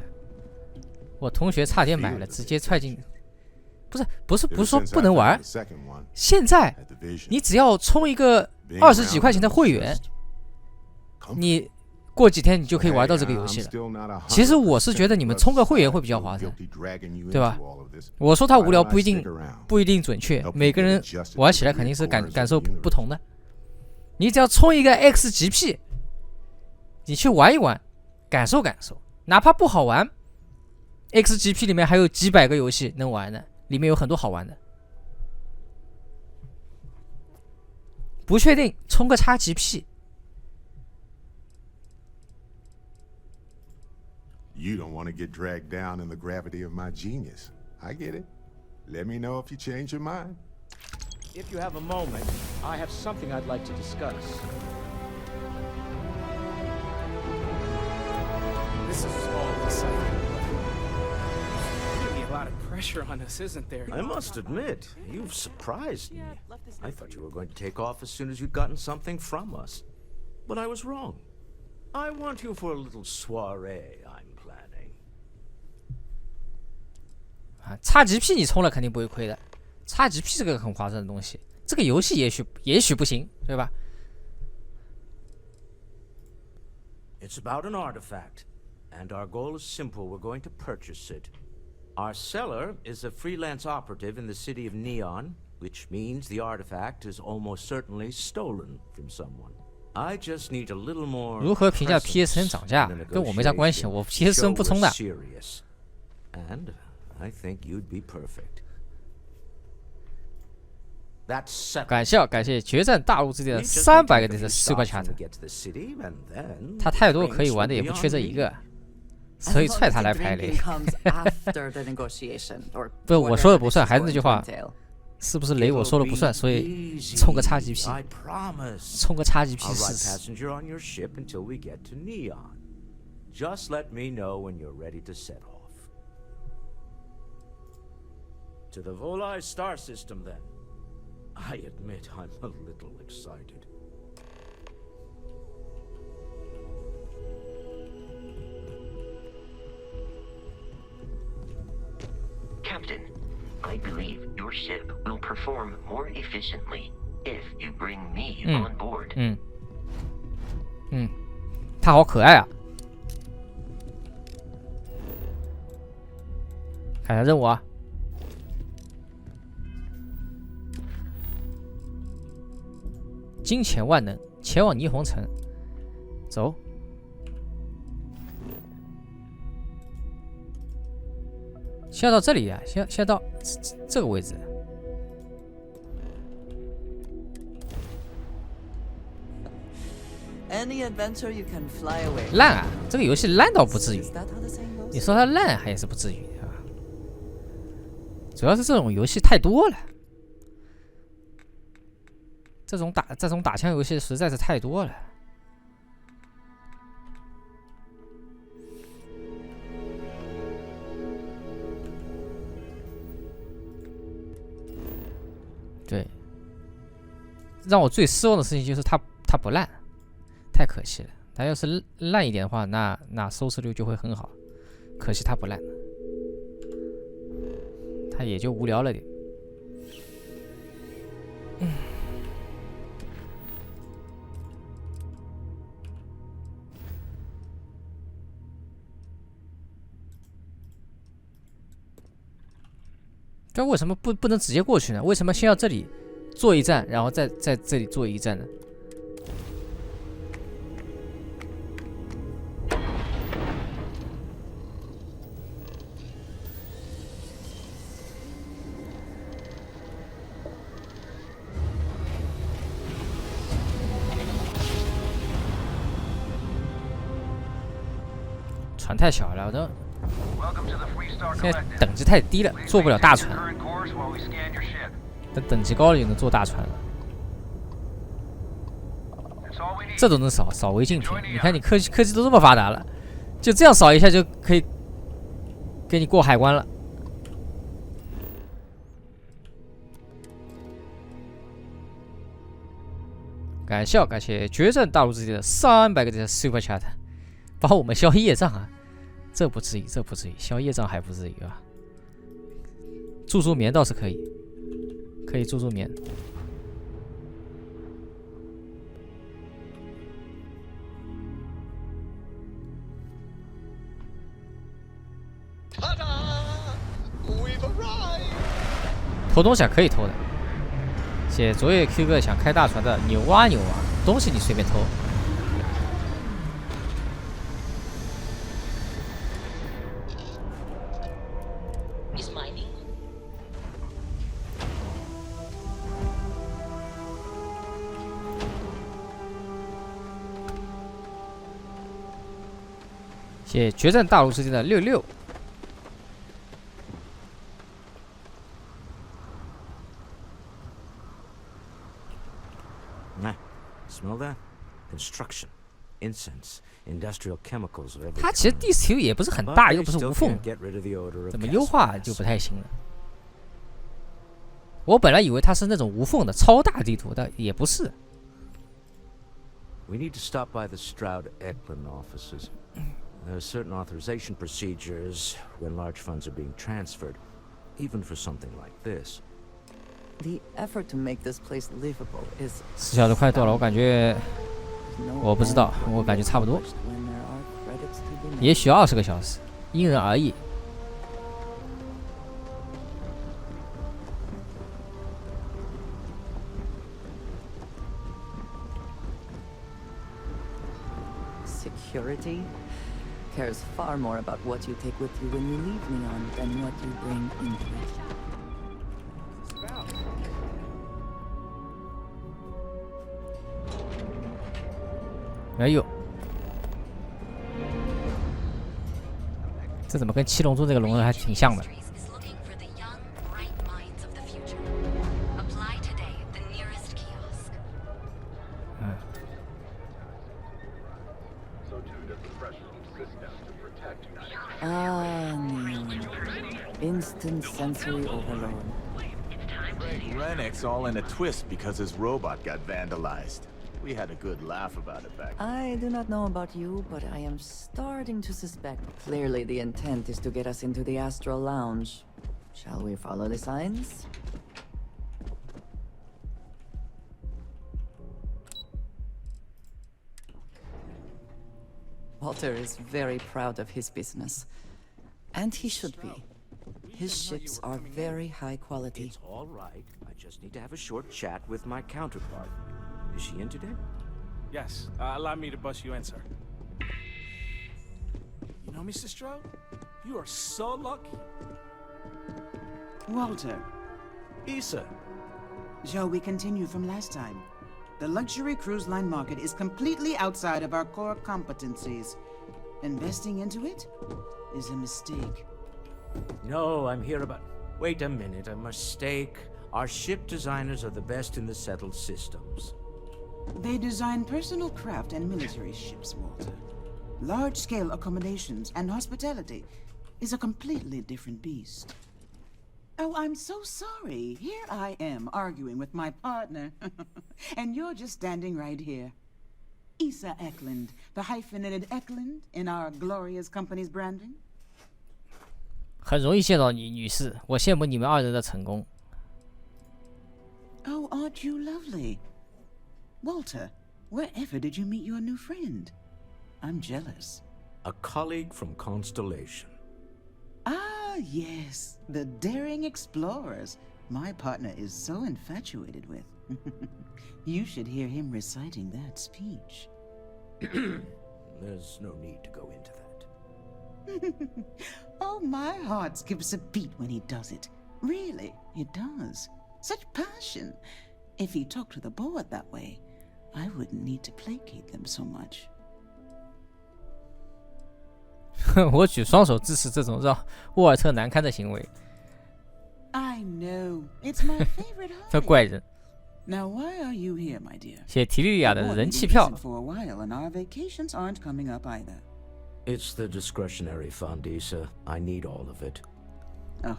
[SPEAKER 1] 我同学差点买了，直接踹进。不是说不能玩，现在你只要充一个20几块钱的会员，你过几天你就可以玩到这个游戏了。其实我是觉得你们充个会员会比较划算，对吧？我说它无聊不一定准确，每个人玩起来肯定是感受不同的。你只要充一个 XGP， 你去玩一玩，感受感受，哪怕不好玩 ，XGP 里面还有几百个游戏能玩的，里面有很多好玩的。不确定充个 XGP。
[SPEAKER 5] You don't want to get dragged down in the gravity of my genius. I get it. Let me know if you change your mind.
[SPEAKER 18] If you have a moment, I have something I'd like to discuss.
[SPEAKER 22] This is all exciting. There's gonna be a lot of pressure on us, isn't there?
[SPEAKER 3] I must admit, you've surprised me. I thought you were going to take off as soon as you'd gotten something from us. But I was wrong. I want you for a little soiree I'm planning.
[SPEAKER 1] XGP 你充了肯定不会亏的 ，XGP 是个很划算的东西。这个游戏也许不行，对吧？
[SPEAKER 3] It's about an artifact, and our goal is simple. We're going to purchase it. Our seller is a freelance operative in the city of Neon, which means the artifact is almost certainly stolen from someone. I just need a little more.
[SPEAKER 1] 如何评价 PSN 涨价？跟我没啥关系，我 PSN 不充的。
[SPEAKER 3] And I think you'd be perfect. That's
[SPEAKER 1] 感谢决战大陆之间的300个的 Super Chat。他太多可以玩的，也不缺这一个，所以踹他来排雷。不是我说的不算，还是那句话，是不是雷我说的不算？所以充个 XGP， 充个 XGP 试试。
[SPEAKER 3] Just let me know when you're ready to set off. To the Volai star system, then. I admit I'm a little excited.
[SPEAKER 14] Captain, I believe your ship will perform more efficiently if you bring me on board.
[SPEAKER 1] 他好可爱啊！看一下任务啊。金钱万能，前往霓虹城。走。先要到这里啊，先到这个位置。烂啊！这个游戏烂倒不至于，你说它烂还是不至于啊。主要是这种游戏太多了，这种打枪游戏实在是太多了。对，让我最失望的事情就是它不烂，太可惜了。它要是烂一点的话，那收视率就会很好。可惜它不烂，它也就无聊了点。但为什么不能直接过去呢？为什么先要这里做一站，然后在这里做一站呢？船太小了，我都现在等级太低了，坐不了大船。等级高了就能坐大船了。这都能扫违禁品，你看你科技都这么发达了，就这样扫一下就可以给你过海关了。感谢决战大陆之间的300个的 Super Chat， 帮我们消业障啊！这不至于，消业障还不至于啊。助眠倒是可以助眠。偷东西可以偷的。谢昨夜 Q 哥想开大船的扭啊，东西你随便偷。谢决战大陆之间的66。
[SPEAKER 3] Smell that? Construction, incense, industrial chemicals of every kind.
[SPEAKER 1] 它其实地球也不是很大，又不是无缝，怎么优化就不太行了。我本来以为它是那种无缝的超大地图，但也不是。
[SPEAKER 3] We need to stop by the Stroud Eklund offices. There are certain authorization procedures when large funds are being transferred, even for something like this.
[SPEAKER 11] The effort to make this place livable is
[SPEAKER 1] 4小时快到了，我感觉我不知道，我感觉差不多，也许20个小时，因人而异。
[SPEAKER 11] Security cares far more about what you take with you when you leave Neon than what you bring into it.
[SPEAKER 1] 哎呦，这怎么跟七龙珠这个龙人还挺像的？Instant
[SPEAKER 11] sensory overload.
[SPEAKER 13] Rennick's all in a twist because his robot got vandalized. We had a good laugh about it back then.
[SPEAKER 11] I do not know about you, but I am starting to suspect. Clearly the intent is to get us into the Astral Lounge. Shall we follow the signs? Walter is very proud of his business. And he should be. His ships are very high quality.
[SPEAKER 3] It's all right. I just need to have a short chat with my counterpart. Is she in today?
[SPEAKER 12] Yes. Allow me to bust you in, sir. You know, Mr. Strode? You are so lucky.
[SPEAKER 19] Walter.
[SPEAKER 12] Issa.
[SPEAKER 19] Shall we continue from last time? The luxury cruise line market is completely outside of our core competencies. Investing into it is a mistake.
[SPEAKER 3] No, I'm here about... Wait a minute, a mistake. Our ship designers are the best in the settled systems.
[SPEAKER 19] They design personal craft and military ships, Walter. Large-scale accommodations and hospitality is a completely different beast. Oh, I'm so sorry. Here I am arguing with my partner. And you're just standing right here. Issa Eklund, the hyphenated Eklund in our glorious company's branding.
[SPEAKER 1] 很容易见到你，女士。我羡慕你们二人的成功。
[SPEAKER 19] Oh, aren't you lovely? Walter, wherever did you meet your new friend? I'm jealous.
[SPEAKER 3] A colleague from Constellation.
[SPEAKER 19] Ah, yes, the daring explorers my partner is so infatuated with. You should hear him reciting that speech.
[SPEAKER 3] There's no need to go into that.
[SPEAKER 19] Oh, my heart skips a beat when he does it. Really, it does. Such passion. If he talked to the board that way, I wouldn't need to placate them so much.
[SPEAKER 1] 我举双手支持这种让沃尔特难堪的行为。
[SPEAKER 19] I know. It's my favorite
[SPEAKER 1] 这
[SPEAKER 19] hobby.
[SPEAKER 1] 怪人。
[SPEAKER 19] Now, why are you here, my dear?
[SPEAKER 1] 写提利亚的
[SPEAKER 19] We've
[SPEAKER 1] 人
[SPEAKER 19] been
[SPEAKER 1] 气票。
[SPEAKER 19] for a while, and our vacations aren't coming up either.
[SPEAKER 3] It's the discretionary fund, Issa. I need all of it.
[SPEAKER 19] Oh,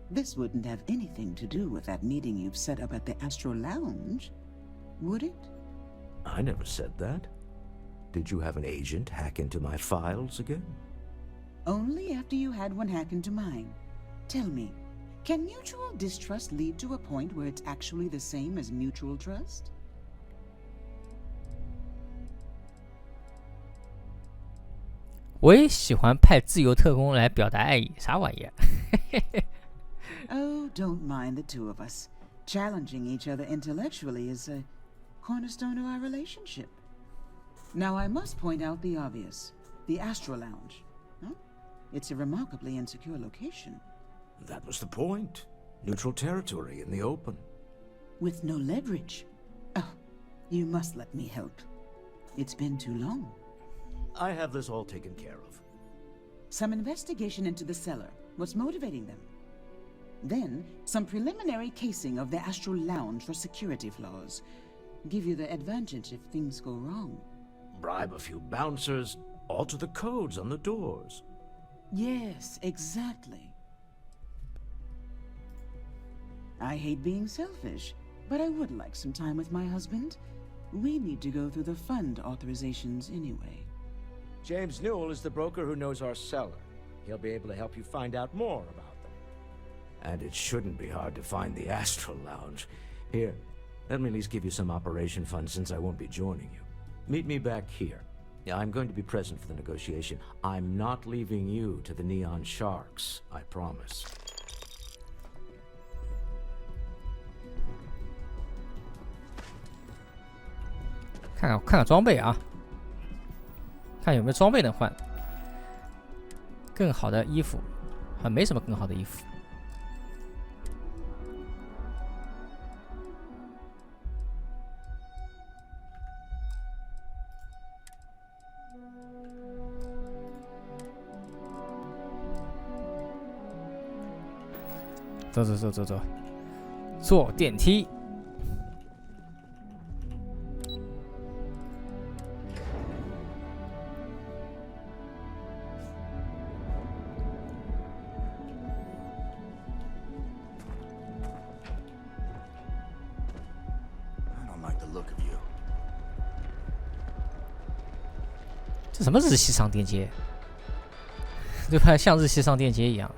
[SPEAKER 19] this wouldn't have anything to do with that meeting you've set up at the Astro Lounge, would it?
[SPEAKER 3] I never said that. Did you have an agent hack into my files again?
[SPEAKER 19] Only after you had one hack into mine. Tell me, can mutual distrust lead to a point where it's actually the same as mutual trust?
[SPEAKER 1] 我也喜欢派自由特工来表达爱意，啥玩意儿？
[SPEAKER 19] Oh, don't mind the two of us. Challenging each other intellectually is a cornerstone of our relationship. Now, I must point out the obvious. The Astro Lounge. Huh? It's a remarkably insecure location.
[SPEAKER 3] That was the point. Neutral territory in the open.
[SPEAKER 19] With no leverage. Oh, you must let me help. It's been too long.
[SPEAKER 3] I have this all taken care of.
[SPEAKER 19] Some investigation into the cellar. What's motivating them? Then, some preliminary casing of the Astral Lounge for security flaws. Give you the advantage if things go wrong.
[SPEAKER 3] Bribe a few bouncers, alter the codes on the doors.
[SPEAKER 19] Yes, exactly. I hate being selfish, but I would like some time with my husband. We need to go through the fund authorizations anyway.
[SPEAKER 3] James Newell is the broker who knows our cellar. He'll be able to help you find out more about them. And it shouldn't be hard to find the Astral Lounge. Here, let me at least give you some operation funds since I won't be joining you. Meet me back here. Yeah, I'm going to be present for the negotiation. I'm not leaving you to the Neon Sharks, I promise.
[SPEAKER 1] 看看装备啊，看有没有装备能换。更好的衣服，好像没什么更好的衣服。走，坐电梯。这什么日系上电街？对吧？像日系上电街一样。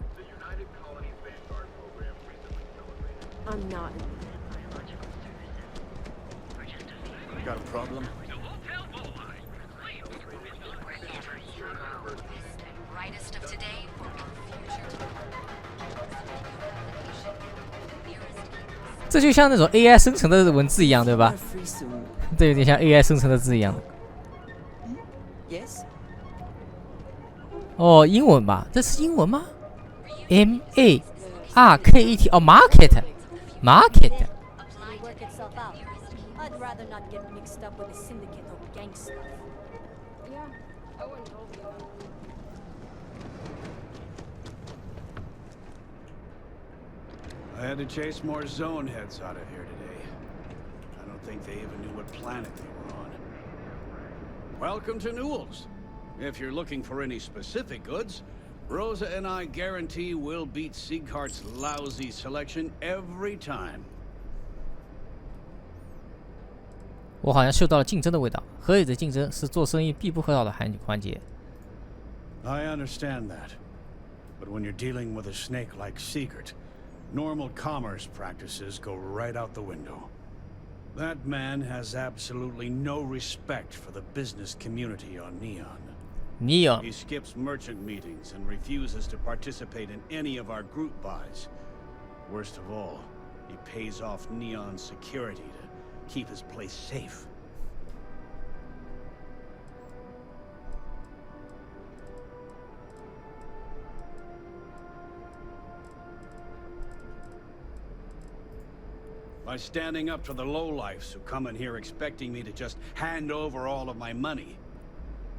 [SPEAKER 6] I'm not.
[SPEAKER 13] Got a problem?
[SPEAKER 20] Brightest of today for future.
[SPEAKER 1] 这就像那种 AI 生成的文字一样，对吧？这有点像 AI 生成的字一样。哦，英文吧？这是英文吗 ？MARKET 哦 ，market。Work
[SPEAKER 6] itself out. I'd rather not get mixed up with a syndicate or gang stuff. Yeah, I wouldn't hold you up.
[SPEAKER 21] I had to chase more zone heads out of here today. I don't think they even knew what planet they were on. Welcome to Newell's. If you're looking for any specific goods, Rosa and I guarantee we'll beat Sieghart's lousy selection every time.
[SPEAKER 1] 我好像嗅到了竞争的味道。合理的竞争是做生意必不可少的环节。
[SPEAKER 21] I understand that. But when you're dealing with a snake like Siegert, normal commerce practices go right out the window. That man has absolutely no respect for the business community on Neon. He skips merchant meetings and refuses to participate in any of our group buys. Worst of all, he pays off Neon's security to keep his place safe. By standing up to the lowlifes who come in here expecting me to just hand over all of my money,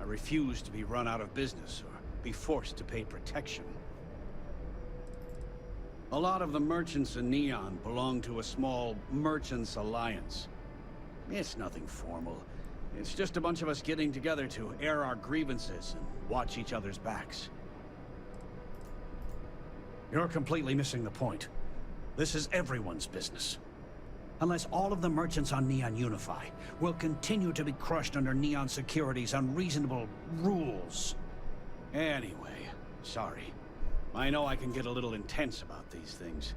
[SPEAKER 21] I refuse to be run out of business or be forced to pay protection. A lot of the merchants in Neon belong to a small merchants alliance. It's nothing formal. It's just a bunch of us getting together to air our grievances and watch each other's backs. You're completely missing the point. This is everyone's business. Unless all of the merchants on Neon unify, we'll continue to be crushed under Neon Security's unreasonable rules. Anyway, sorry. I know I can get a little intense about these things.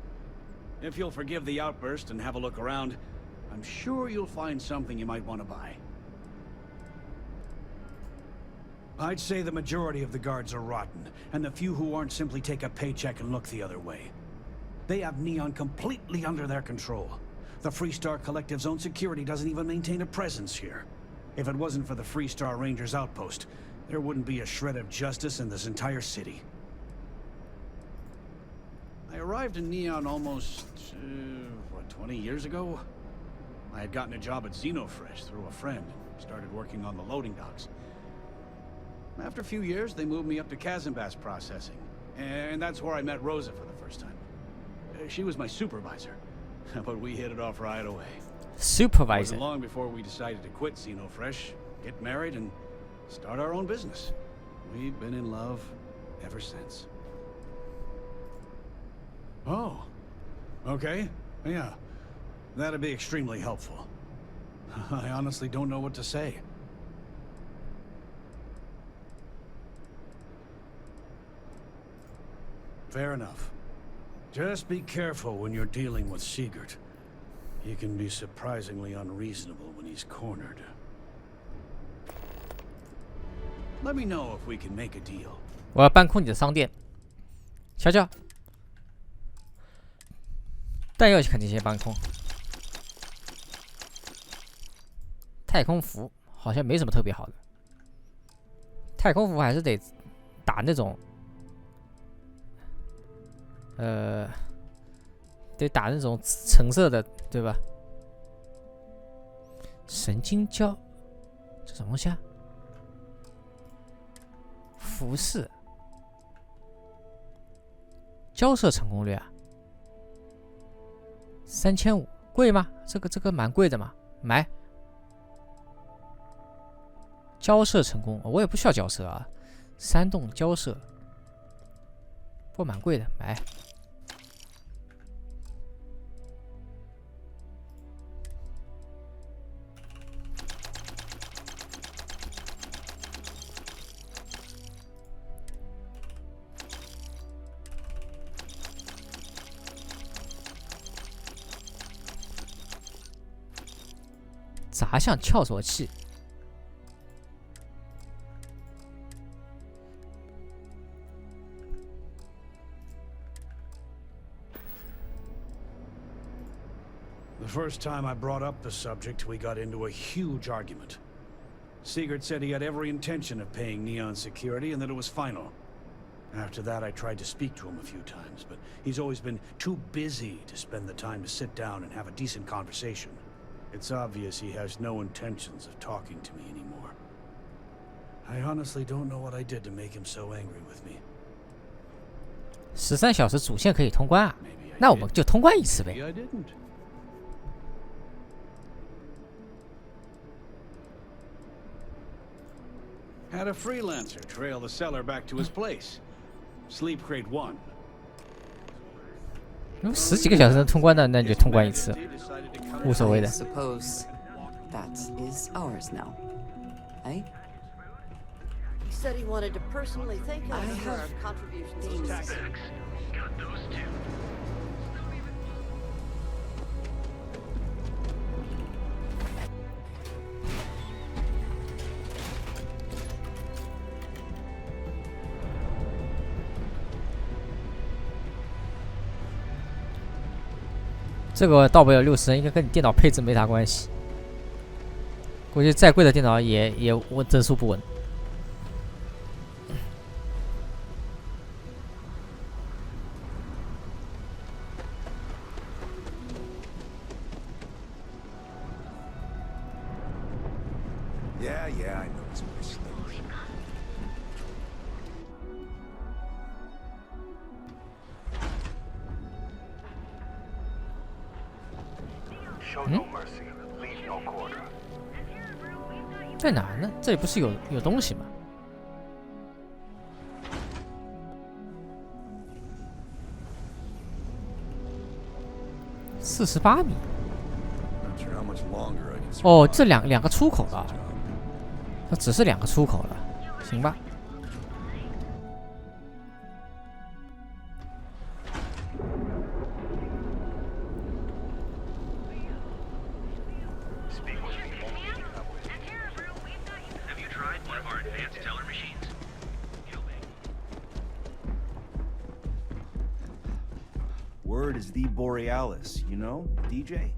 [SPEAKER 21] If you'll forgive the outburst and have a look around, I'm sure you'll find something you might want to buy. I'd say the majority of the guards are rotten, and the few who aren't simply take a paycheck and look the other way. They have Neon completely under their control. The Freestar Collective's own security doesn't even maintain a presence here. If it wasn't for the Freestar Rangers outpost, there wouldn't be a shred of justice in this entire city. I arrived in Neon almost, 20 years ago? I had gotten a job at Xenofresh through a friend and started working on the loading docks. After a few years, they moved me up to Kazanbas processing, and that's where I met Rosa for the first time. She was my supervisor. But we hit it off right away.
[SPEAKER 1] Supervisor.
[SPEAKER 21] It wasn't long before we decided to quit Xenofresh, get married, and start our own business. We've been in love ever since. Oh. Okay. Yeah. That'd be extremely helpful. I honestly don't know what to say. Fair enough. Just be careful when you're dealing with Siegert. He can be surprisingly unreasonable when he's cornered. Let me know if we can make a deal.
[SPEAKER 1] 我要搬空你的商店，瞧瞧，弹药肯定先搬空。太空服好像没什么特别好的，太空服还是得打那种。得打那种橙色的，对吧？神经胶，这什么东西啊？服饰，交涉成功率啊，3500，贵吗？这个蛮贵的嘛，买。交涉成功，我也不需要交涉啊，煽动交涉，不过蛮贵的，买。杂项撬锁器。
[SPEAKER 21] The first time I brought up the subject, we got into a huge argument. Sigurd said he had every intention of paying Neon security and that it was final. After that, I tried to speak to him a few times, but he's always been too busy to spend the time to sit down and have a decent conversation. It's obvious he has no intentions of talking to me anymore. I honestly don't know what I did to make him so angry with me.
[SPEAKER 1] 13小时主线可以通关啊？那我们就通关一次呗。
[SPEAKER 21] Maybe I didn't. Had a freelancer trail the seller back to his place. Sleep crate 1.
[SPEAKER 1] 如果10几个小时能通关的，那就通关一次，无所谓的。
[SPEAKER 11] I suppose that is ours now. Eh?
[SPEAKER 10] He said he wanted to personally thank us for our contributions to the city.
[SPEAKER 14] Got those two.
[SPEAKER 1] 这个到不了60，应该跟你电脑配置没啥关系。估计再贵的电脑也帧数不稳。
[SPEAKER 5] Yeah, I know it's my slave.
[SPEAKER 8] Show no mercy, leave no quarter.
[SPEAKER 1] 在哪儿呢？这里不是有东西吗？48米。哦，这两个出口了，那只是2个出口了，行吧。
[SPEAKER 15] Word is the Borealis, you know, DJ?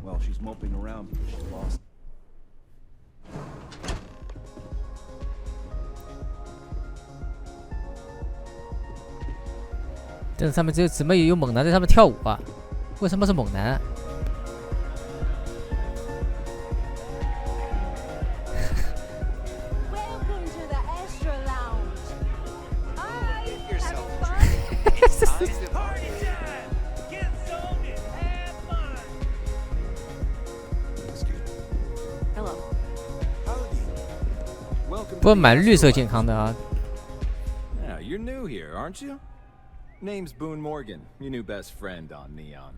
[SPEAKER 15] Well, she's moping around because she lost.
[SPEAKER 1] 这上面怎么有猛男在上面跳舞啊？为什么是猛男啊？
[SPEAKER 6] Welcome to the Astra Lounge. Alright, have fun.
[SPEAKER 12] Party time! Get some and have fun!
[SPEAKER 2] Hello.
[SPEAKER 13] Welcome
[SPEAKER 1] 不过蛮绿色健康的啊。
[SPEAKER 13] Yeah, you're new here, aren't you? Name's Boone Morgan, your new best friend on Neon.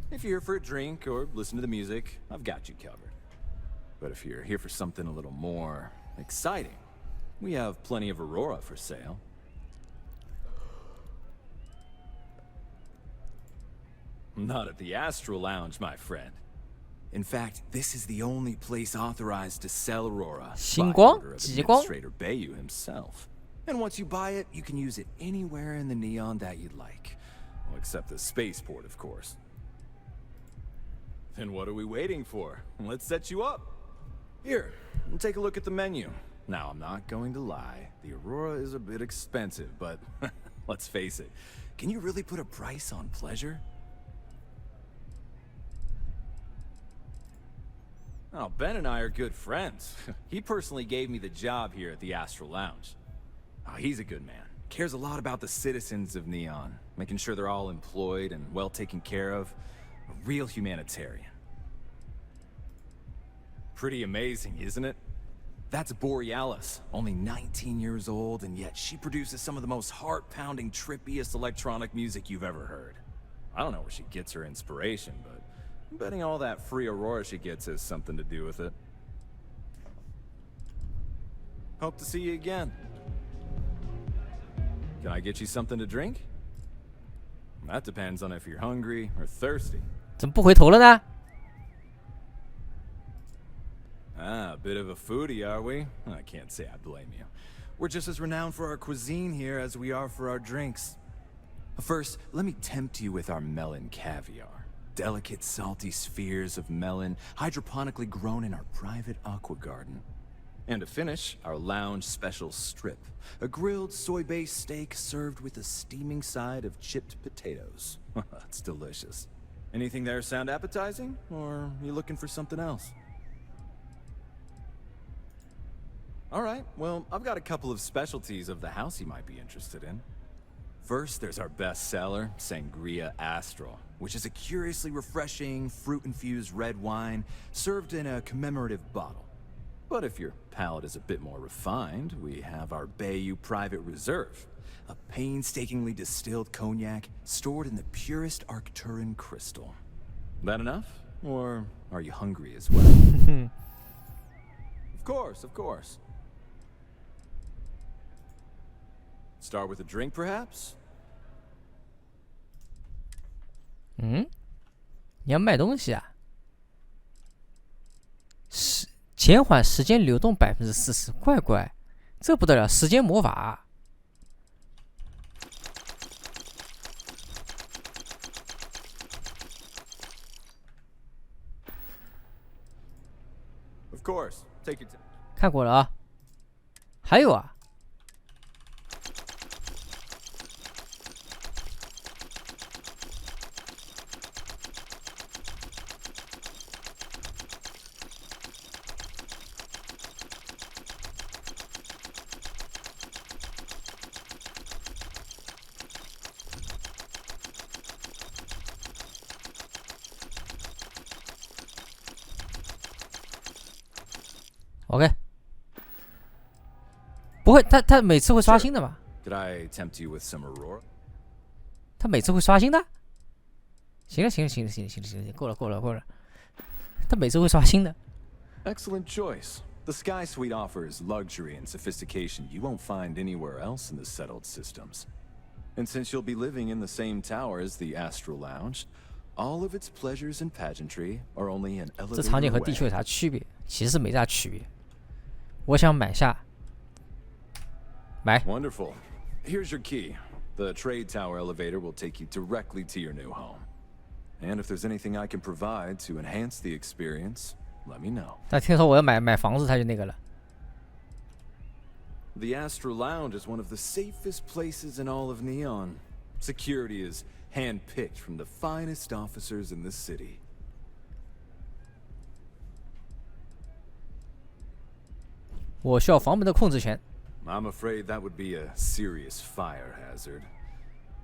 [SPEAKER 13] If you're here for a drink or listen to the music, I've got you covered. But if you're here for something a little more exciting, we have plenty of Aurora for sale. Not at the Astral Lounge, my friend. In fact, this is the only place authorized to sell Aurora by order of Administrator Bayu himself. And once you buy it, you can use it anywhere in the Neon that you'd like. Well, except the spaceport, of course. Then what are we waiting for? Let's set you up. Here, take a look at the menu. Now, I'm not going to lie. The Aurora is a bit expensive, but let's face it. Can you really put a price on pleasure? Oh, Ben and I are good friends. He personally gave me the job here at the Astral Lounge. Oh, he's a good man. Cares a lot about the citizens of Neon, making sure they're all employed and well taken care of. A real humanitarian. Pretty amazing, isn't it? That's Borealis, only 19 years old, and yet she produces some of the most heart-pounding, trippiest electronic music you've ever heard. I don't know where she gets her inspiration, but I'm betting all that free Aurora she gets has something to do with it. Hope to see you again. Can I get you something to drink? That depends on if you're hungry or thirsty.
[SPEAKER 1] 怎么不回头了呢？
[SPEAKER 13] Ah, a bit of a foodie, are we? I can't say I blame you. We're just as renowned for our cuisine here as we are for our drinks. First, let me tempt you with our melon caviar. Delicate, salty spheres of melon, hydroponically grown in our private aqua garden. And to finish, our lounge special strip. A grilled soy-based steak served with a steaming side of chipped potatoes. It's delicious. Anything there sound appetizing? Or are you looking for something else? Alright, well, I've got a couple of specialties of the house you might be interested in. First, there's our best seller, Sangria Astral, which is a curiously refreshing, fruit-infused red wine served in a commemorative bottle. But if your palate is a bit more refined, we have our Bayou Private Reserve, a painstakingly distilled cognac stored in the purest Arcturan crystal. That enough? Or are you hungry as well? Of course, of course. Start with a drink, perhaps?
[SPEAKER 1] 你要卖东西啊？减缓时间流动40%，怪怪，这不得了，时间魔法。
[SPEAKER 13] Of course, take your time.
[SPEAKER 1] 看过了啊，还有啊。OK， 不会，他每次会刷新的嘛？
[SPEAKER 13] Did I tempt you with some Aurora?
[SPEAKER 1] 他每次会刷新的。行了，够了，他每次会刷新的。
[SPEAKER 13] Excellent choice. The Sky Suite offers luxury and sophistication you won't find anywhere else in the settled systems. And since you'll be living in the same tower as the Astral Lounge, all of its pleasures and pageantry are only an elevator away.
[SPEAKER 1] 这场景和地球有啥区别？其实没啥区别。我想买下。买。
[SPEAKER 13] Wonderful. Here's your key. The trade tower elevator will take you directly to your new home. And if there's anything I can provide to enhance the experience, let me know.
[SPEAKER 1] 但听说我要买房子，他就那个了。
[SPEAKER 13] The Astral Lounge is one of the safest places in all of Neon. Security is handpicked from the finest officers in the city.
[SPEAKER 1] 我需要房门的控制权。
[SPEAKER 13] I'm afraid that would be a serious fire hazard.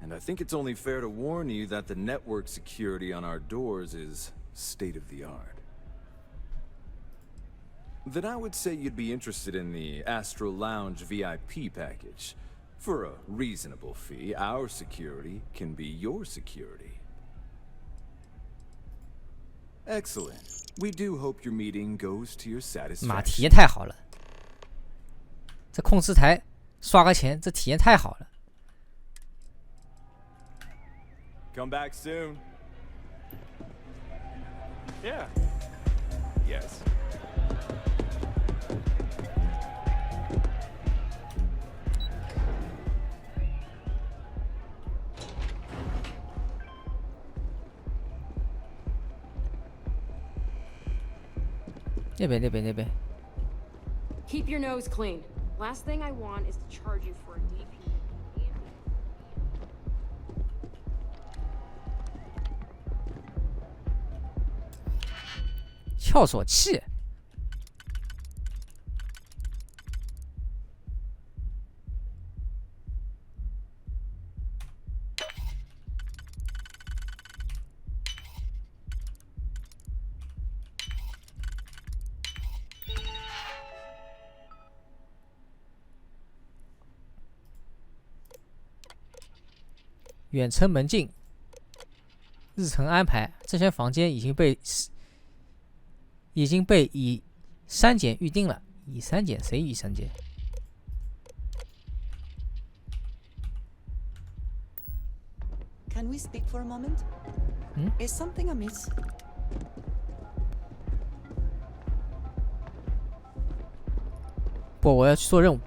[SPEAKER 13] And I think it's only fair to warn you that the network security on our doors is state of the art. Then I would say you'd be interested in the Astral Lounge VIP package. For a reasonable fee, our security can be your security. Excellent. We do hope your meeting goes to your satisfaction.
[SPEAKER 1] 妈，体验太好了！这控制台刷个钱，这体验太好了。
[SPEAKER 13] Come back soon. Yeah. Yes.
[SPEAKER 1] 那边。
[SPEAKER 4] Keep your nose clean. Last thing I want is to charge you for a DP. 撬锁器。远程门禁，日程安排，这些房间已经被已删减预定了。已删减谁已删减？
[SPEAKER 11] Can we speak for a moment? Is something amiss?
[SPEAKER 4] 不，我要去做任务。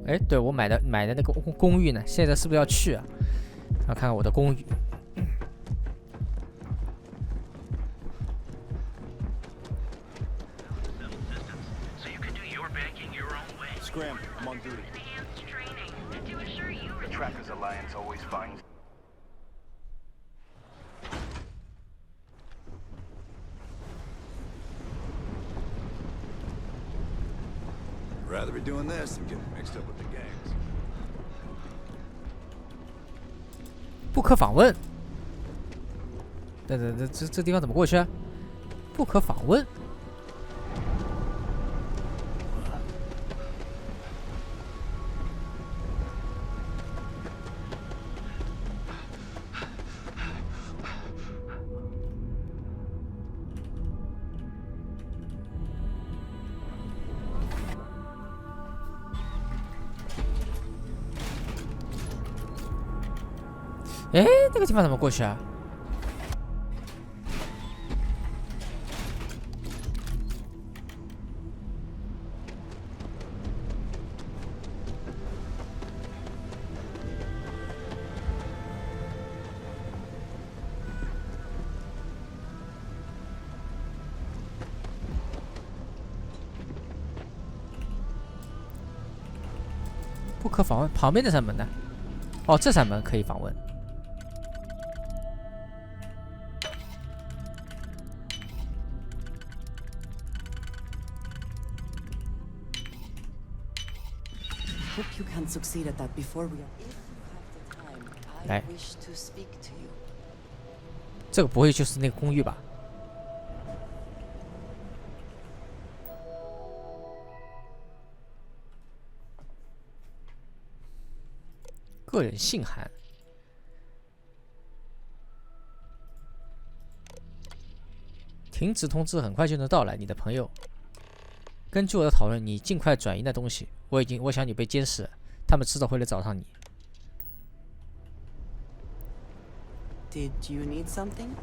[SPEAKER 4] 哎，对我买的那个公寓呢？现在是不是要去啊？然后看看我的公寓。
[SPEAKER 15] Scram, I'm on duty. The Trackers Alliance always finds.
[SPEAKER 13] Rather be doing this than getting mixed up with the gangs.
[SPEAKER 4] 不可访问。这地方怎么过去啊？不可访问。哎，那个地方怎么过去啊？不可访问，旁边那扇门呢？哦，这扇门可以访问。
[SPEAKER 11] Hope you can succeed at that before we. If you have the time, I wish to speak to you.
[SPEAKER 4] 这个不会就是那个公寓吧？个人信函。停止通知，很快就能到来。你的朋友。根据我的讨论，你尽快转移那东西。我想你被监视了，他们迟早会来找上你。
[SPEAKER 11] Did you need something?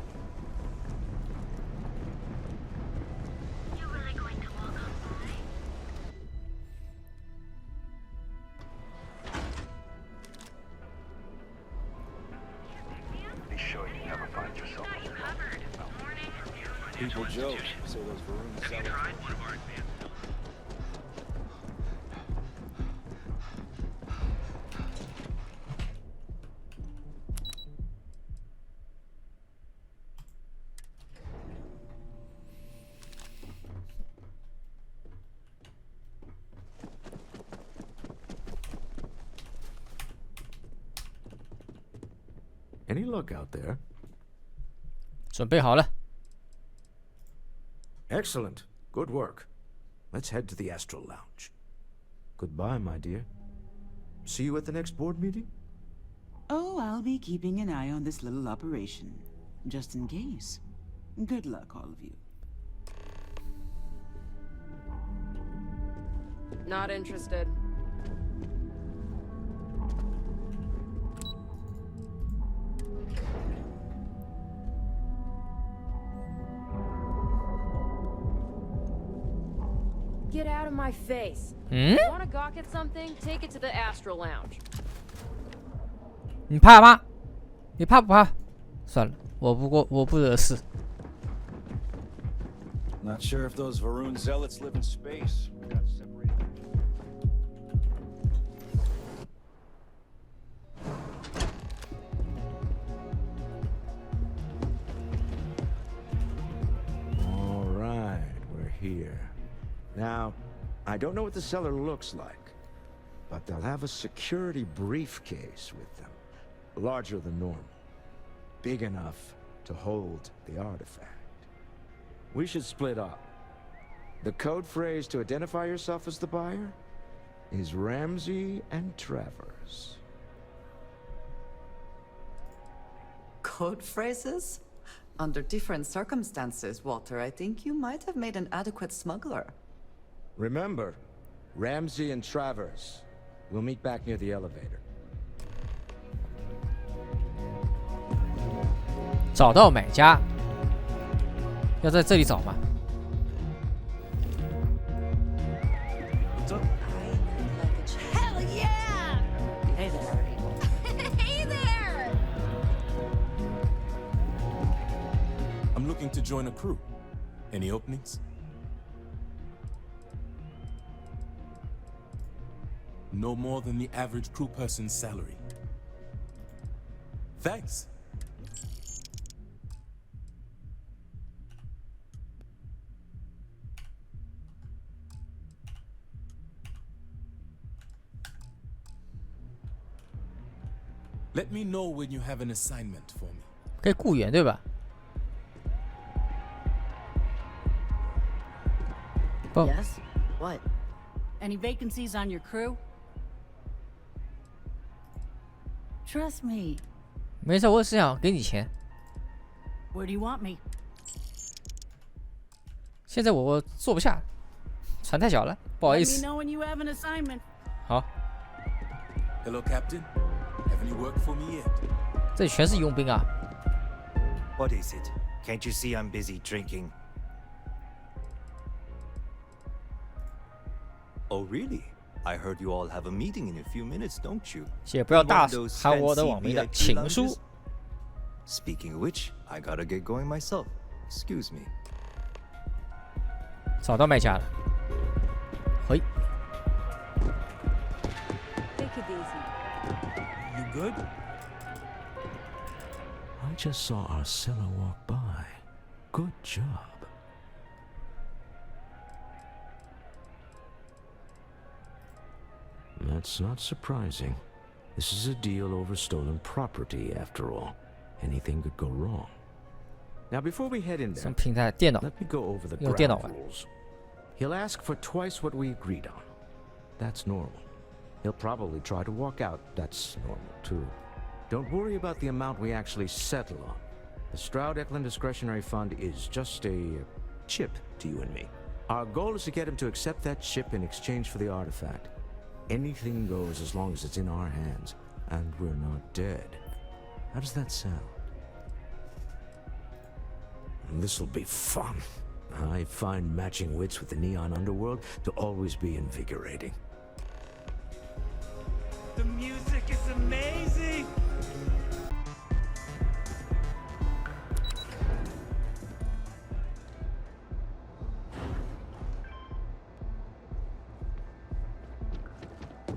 [SPEAKER 15] Be sure you never find yourself. People joke, say those Varun sellers.
[SPEAKER 3] Any luck out there?
[SPEAKER 4] 准备好了。
[SPEAKER 3] Excellent. Good work. Let's head to the Astral Lounge. Goodbye, my dear. See you at the next board meeting?
[SPEAKER 19] Oh, I'll be keeping an eye on this little operation, just in case. Good luck, all of you.
[SPEAKER 16] Not interested. Get out of my face. Want to gawk at something? Take it to the Astral Lounge.
[SPEAKER 4] 你怕吗？你怕不怕？算了，我不惹事。
[SPEAKER 15] Not sure if those Varun zealots live in space. We got separated.
[SPEAKER 3] All right, we're here. Now, I don't know what the cellar looks like, but they'll have a security briefcase with them, larger than normal, big enough to hold the artifact. We should split up. The code phrase to identify yourself as the buyer is Ramsey and Travers.
[SPEAKER 11] Code phrases? Under different circumstances, Walter, I think you might have made an adequate smuggler.
[SPEAKER 3] Remember, Ramsey and Travers. We'll meet back near the elevator.
[SPEAKER 4] 找到买家，要在这里找吗？
[SPEAKER 6] Hell yeah! Hey there. Hey there!
[SPEAKER 9] I'm looking to join a crew. Any openings? No more than the average crew person's salary. Thanks. Let me know when you have an assignment for me.
[SPEAKER 4] 可以雇员对吧？
[SPEAKER 10] Yes? What?
[SPEAKER 17] Any vacancies on your crew? Trust me.
[SPEAKER 4] 没事，我只想给你钱。
[SPEAKER 17] Where do you want me?
[SPEAKER 4] 现在我坐不下，船太小了，不好意
[SPEAKER 17] Let
[SPEAKER 4] 思
[SPEAKER 17] me。know when you have an assignment.
[SPEAKER 4] 好，
[SPEAKER 9] Hello, Captain. Have any work for me yet?
[SPEAKER 4] 这里全是佣兵啊！
[SPEAKER 23] What is it? Can't you see I'm busy drinking? Oh, really? I heard you all have a meeting in a few minutes, don't you?
[SPEAKER 4] 且不要大
[SPEAKER 23] In one of those
[SPEAKER 4] 喊我的
[SPEAKER 23] fancy
[SPEAKER 4] 网名的
[SPEAKER 23] VIP
[SPEAKER 4] 情书
[SPEAKER 23] lounges?。Speaking of which, I gotta get going myself. Excuse me.
[SPEAKER 4] 找到卖家了。嘿，
[SPEAKER 16] Take it easy.
[SPEAKER 9] You good?
[SPEAKER 3] I just saw our seller walk by. Good job. That's not surprising. This is a deal over stolen property, after all. Anything could go wrong. Now, before we head in
[SPEAKER 4] 什
[SPEAKER 3] there,
[SPEAKER 4] 么平台？电脑
[SPEAKER 3] let me go over the
[SPEAKER 4] 用电脑
[SPEAKER 3] ground
[SPEAKER 4] 玩。
[SPEAKER 3] rules. He'll ask for twice what we agreed on. That's normal. He'll probably try to walk out. That's normal, too. Don't worry about the amount we actually settle on. The Stroud-Eklund Discretionary Fund is just a chip to you and me. Our goal is to get him to accept that chip in exchange for the artifact. Anything goes as long as it's in our hands, and we're not dead. How does that sound? This'll be fun. I find matching wits with the neon underworld to always be invigorating.
[SPEAKER 12] The music is amazing!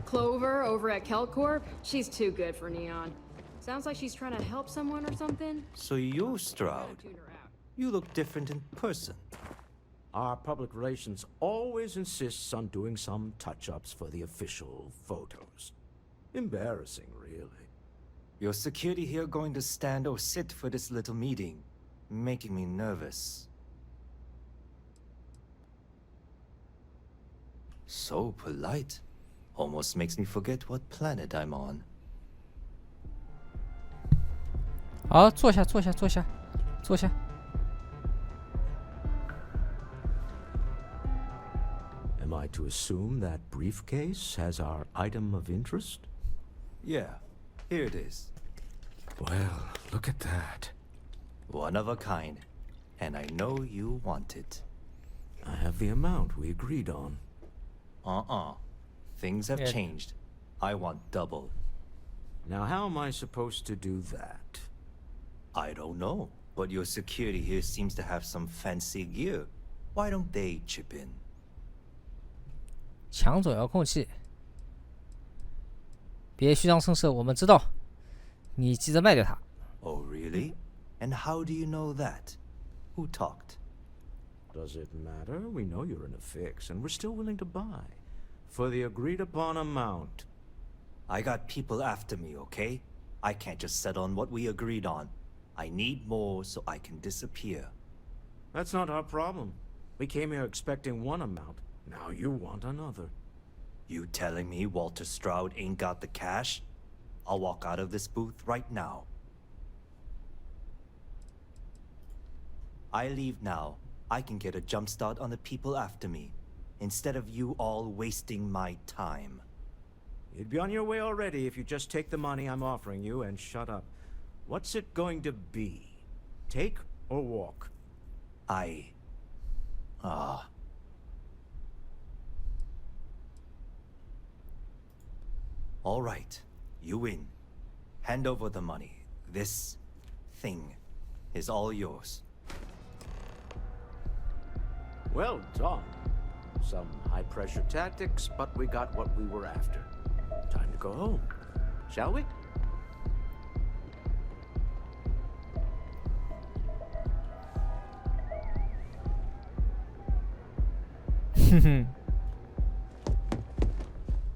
[SPEAKER 16] Clover over at Kelcorp? She's too good for Neon. Sounds like she's trying to help someone or something.
[SPEAKER 23] So you're Stroud. You look different in person.
[SPEAKER 3] Our public relations always insists on doing some touch-ups for the official photos. Embarrassing, really.
[SPEAKER 23] Your security here going to stand or sit for this little meeting, making me nervous. So polite. Almost makes me forget what planet I'm on.
[SPEAKER 4] 好，坐下，坐下，坐下，坐下。
[SPEAKER 3] Am I to assume that briefcase has our item of interest?
[SPEAKER 23] Yeah, here it is.
[SPEAKER 3] Well, look at that.
[SPEAKER 23] One of a kind. And I know you want it.
[SPEAKER 3] I have the amount we agreed on.
[SPEAKER 23] Things have
[SPEAKER 4] Yeah.
[SPEAKER 23] changed. I want double.
[SPEAKER 3] Now, how am I supposed to do that?
[SPEAKER 23] I don't know, but your security here seems to have some fancy gear. Why don't they chip in?
[SPEAKER 4] 抢走遥控器，别虚张声势，我们知道。你急着卖掉它。
[SPEAKER 23] Oh, really? And how do you know that? Who talked?
[SPEAKER 3] Does it matter? We know you're in a fix, and we're still willing to buy. for the agreed upon amount.
[SPEAKER 23] I got people after me, okay? I can't just settle on what we agreed on. I need more so I can disappear.
[SPEAKER 3] That's not our problem. We came here expecting one amount. Now you want another.
[SPEAKER 23] You telling me Walter Stroud ain't got the cash? I'll walk out of this booth right now. I leave now. I can get a jump start on the people after me, instead of you all wasting my time.
[SPEAKER 3] You'd be on your way already if you just take the money I'm offering you and shut up. What's it going to be? Take or walk?
[SPEAKER 23] All right, you win. Hand over the money. This thing is all yours.
[SPEAKER 3] Well done. Some high-pressure tactics, but we got what we were after. Time to go home, shall we?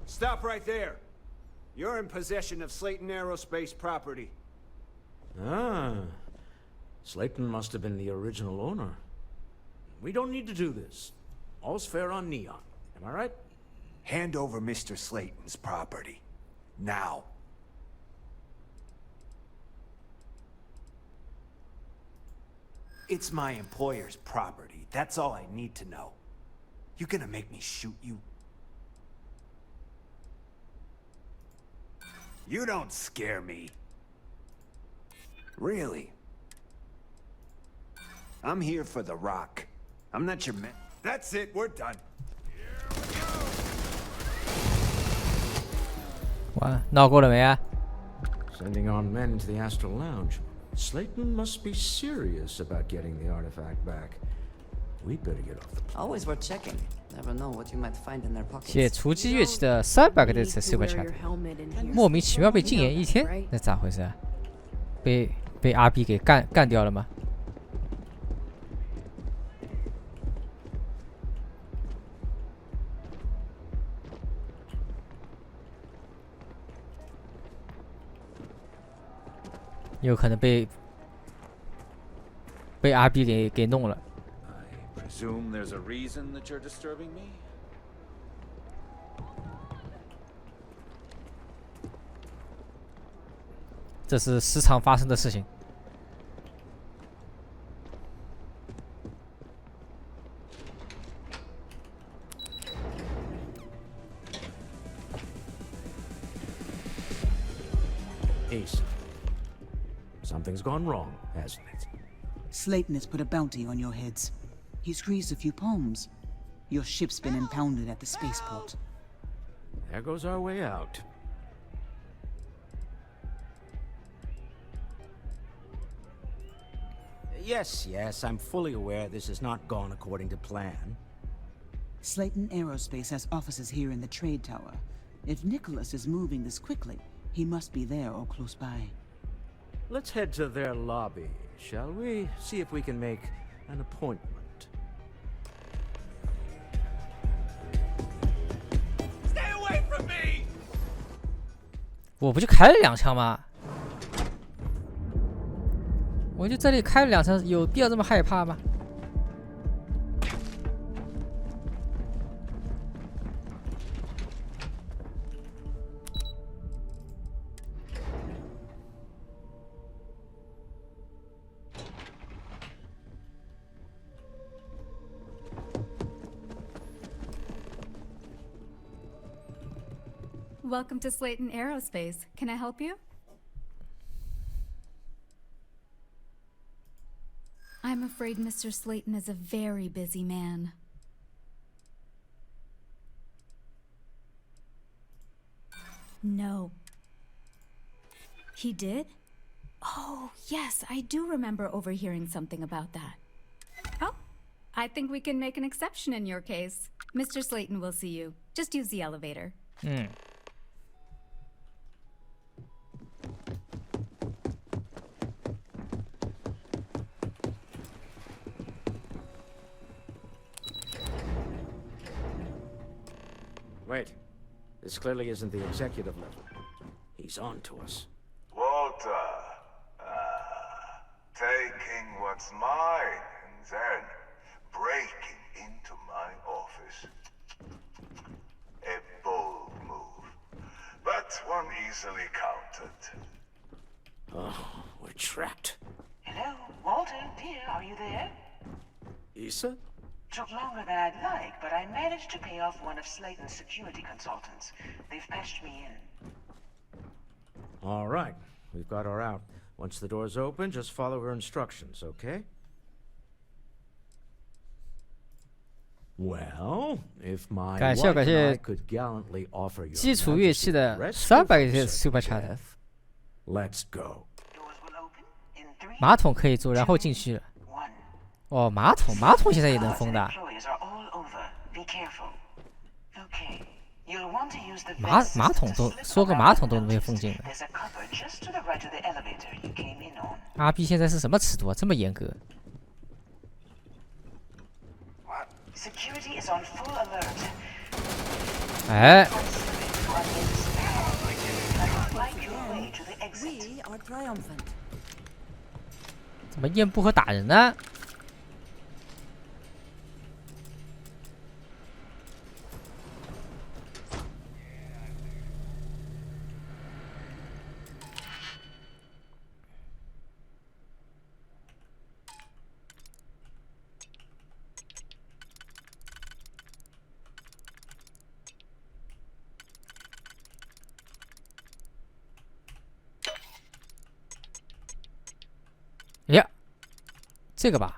[SPEAKER 7] Stop right there. You're in possession of Slayton Aerospace property.
[SPEAKER 3] Ah. Slayton must have been the original owner. We don't need to do this. All's fair on Neon. Am I right?
[SPEAKER 7] Hand over Mr. Slayton's property. Now. It's my employer's property. That's all I need to know. You gonna make me shoot you? You don't scare me. Really? I'm here for the rock. I'm not your man. That's it, we're done.
[SPEAKER 4] 哇，闹够了没啊？
[SPEAKER 3] Sending our men to the Astral Lounge. Slayton must be serious about getting the artifact back. We'd better get off the plane.
[SPEAKER 11] Always worth checking. Never know what you might find in their pockets.
[SPEAKER 4] 写雏鸡乐器的300个这次4块钱，莫名其妙被禁言1天，那咋回事啊？被阿 B 给干掉了吗？有可能被阿 B 给弄了。
[SPEAKER 15] Presume there's a reason that you're disturbing me?
[SPEAKER 4] 这是时常发生的事情。
[SPEAKER 3] Ace, something's gone wrong, hasn't it?
[SPEAKER 19] Slayton has put a bounty on your heads. He squeezed a few palms. Your ship's been impounded at the spaceport.
[SPEAKER 3] There goes our way out. Yes, I'm fully aware this has not gone according to plan.
[SPEAKER 19] Slayton Aerospace has offices here in the trade tower. If Nicholas is moving this quickly, he must be there or close by.
[SPEAKER 3] Let's head to their lobby, shall we? See if we can make an appointment.
[SPEAKER 12] Stay away from me!
[SPEAKER 4] 我不就开了2枪吗？我就这里开了2枪，有必要这么害怕吗？
[SPEAKER 18] Welcome to Slayton Aerospace. Can I help you? I'm afraid Mr. Slayton is a very busy man. No. He did? Oh, yes, I do remember overhearing something about that. Oh, I think we can make an exception in your case. Mr. Slayton will see you. Just use the elevator.
[SPEAKER 3] Wait. This clearly isn't the executive level. He's on to us.
[SPEAKER 20] Walter. Taking what's mine and then breaking into my office. A bold move, but one easily countered.
[SPEAKER 3] Oh, we're trapped.
[SPEAKER 21] Hello, Walter, dear, are you there?
[SPEAKER 3] Issa?
[SPEAKER 21] Took longer than I'd like, but I managed to pay off one of Slayton's security consultants. They've patched me in.
[SPEAKER 3] All right, we've got her out. Once the door's open, just follow her instructions, okay? Well, if my
[SPEAKER 4] 感谢
[SPEAKER 3] wife and I could gallantly offer you
[SPEAKER 4] 基础乐器的300个 Super Chat。
[SPEAKER 3] Let's go.
[SPEAKER 4] 马桶可以坐，然后进去了。哦，马桶现在也能封的。马桶都说个马桶都能被封禁了。阿 B 现在是什么尺度啊？这么严格？ 哎， 怎么咽不和打人呢？ 呀，这个吧。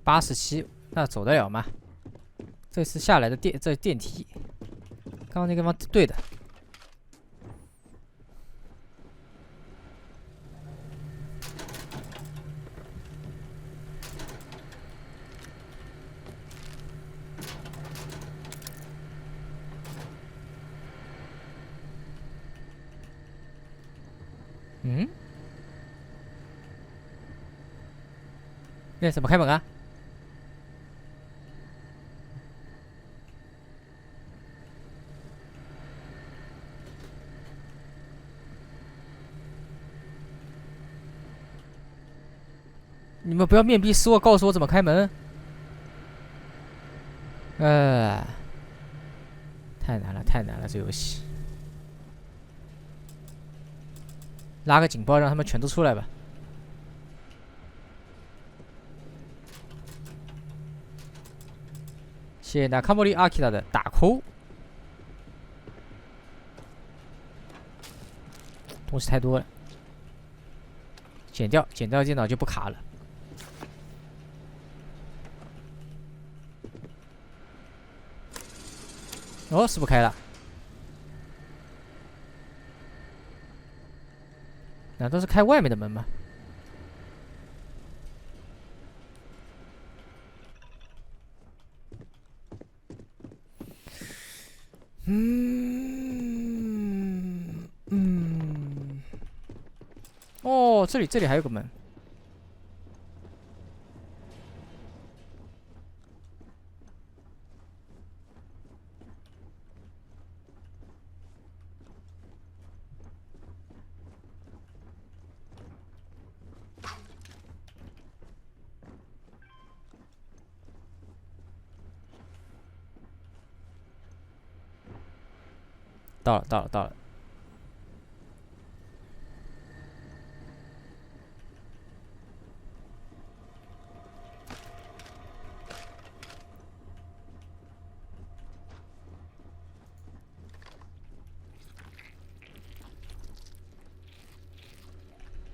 [SPEAKER 4] 87，那走得了吗？ 这次下来的电梯，刚刚那个地方对的。嗯？那怎么开门啊？ 你们不要面壁思过，告诉我怎么开门。太难了，太难了，这游戏。拉个警报，让他们全都出来吧。谢谢那卡莫里阿基拉的打 call。东西太多了，剪掉，剪掉电脑就不卡了。 哦，是不开了？难道是开外面的门吗？哦，这里还有个门。 到了。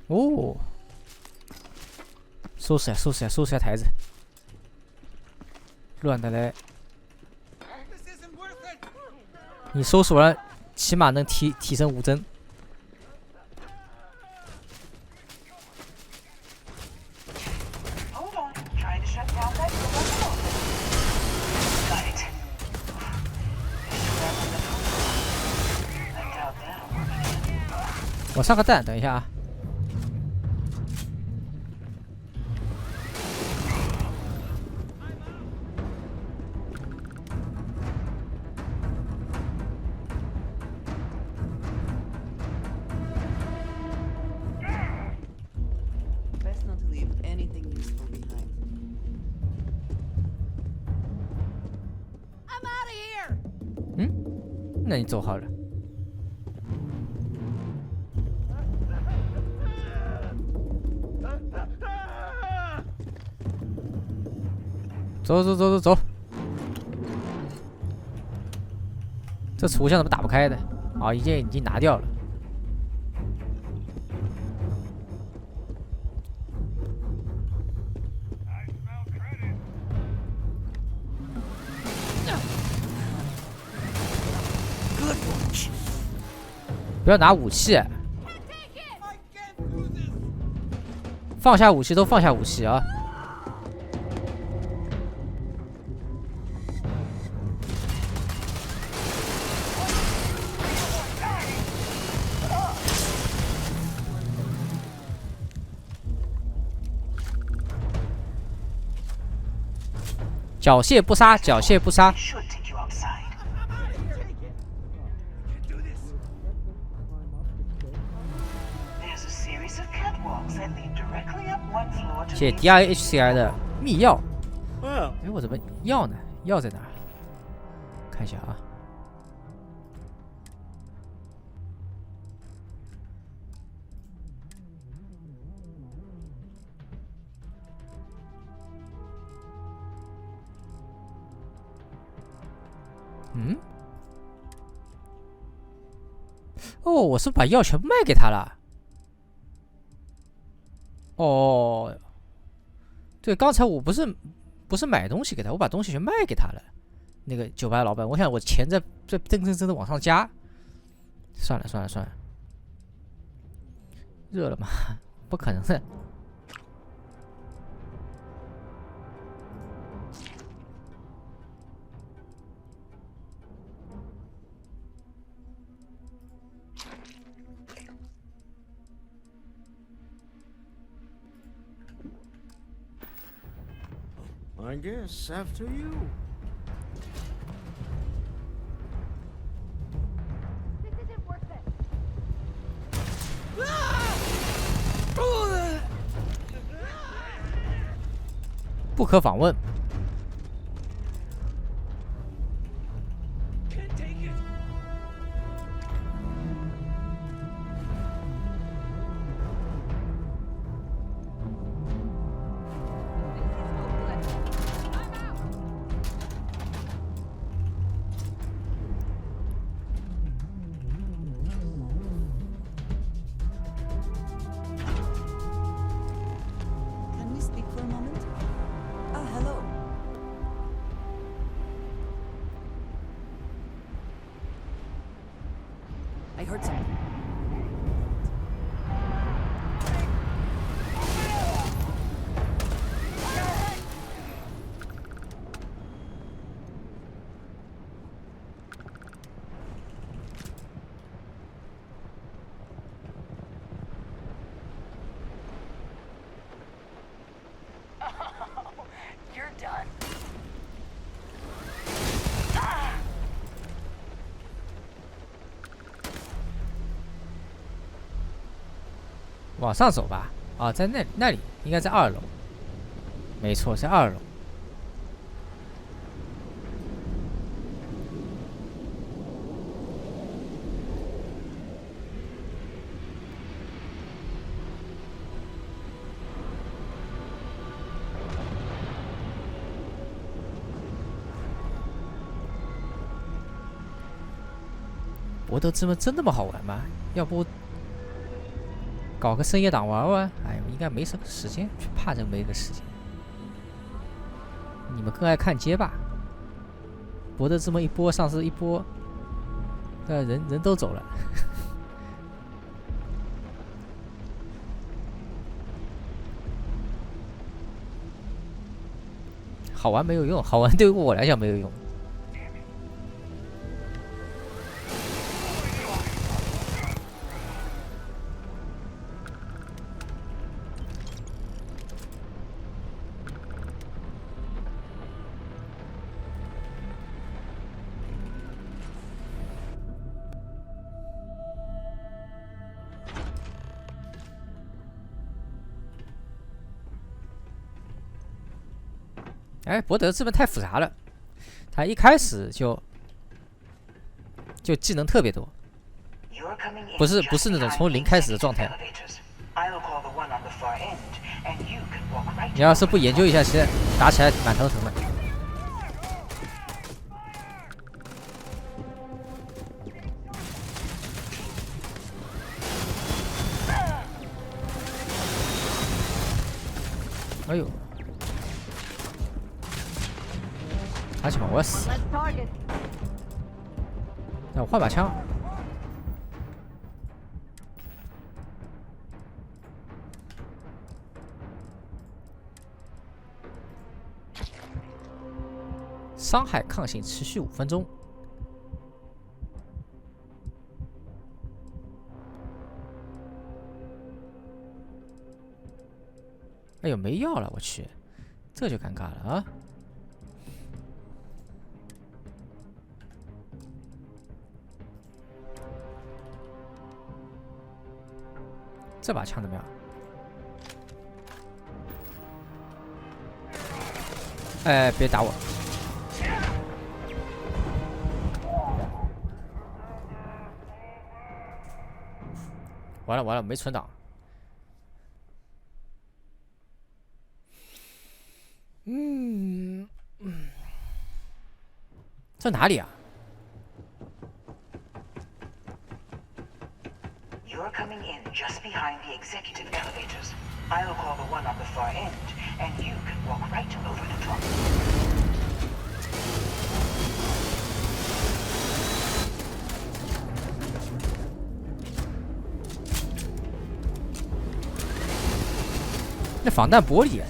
[SPEAKER 4] 哦，收拾下台子，乱的嘞。你搜索了，起码能提升5帧。我上个弹，等一下啊。
[SPEAKER 11] Best not to leave anything useful behind.
[SPEAKER 17] I'm out of here.
[SPEAKER 4] 那你走好了。走！这储物箱怎么打不开的？啊，一件已经拿掉了。不要拿武器，放下武器，都放下武器啊！缴械不杀，缴械不杀。 谢谢 DIHCI 的密钥。哎，我怎么药呢？药在哪儿？看一下啊。哦，我是把药全部卖给他了。哦，对，刚才我不是买东西给他，我把东西全卖给他了。那个酒吧老板，我想我钱在真的往上加。算了，热了吗？不可能的。
[SPEAKER 3] I guess after you.
[SPEAKER 6] This isn't worth it.
[SPEAKER 4] 不可访问。
[SPEAKER 11] I heard something.
[SPEAKER 6] You're done.
[SPEAKER 4] 往上走吧。啊，在那里，应该在2楼。没错，在2楼。博德之门真那么好玩吗？要不搞个深夜档玩玩？哎，应该没什么时间，去怕这没个时间。你们更爱看街霸。博德之门一波，上次一波，人都走了。好玩没有用，好玩对于我来讲没有用。哎，博德这边太复杂了，他一开始就技能特别多，不是那种从零开始的状态。你要是不研究一下，其实打起来蛮头疼的。哎呦！拿起吧，我要死！让我换把枪。伤害抗性持续5分钟。哎呦，没药了，我去，这就尴尬了啊！这把枪怎么样？哎，别打我！完了完了，没存档。这哪里啊
[SPEAKER 21] ？You're coming in just behind the executive elevators. I'll call the one on the far end, and you can walk right over the top.
[SPEAKER 4] 那防弹玻璃。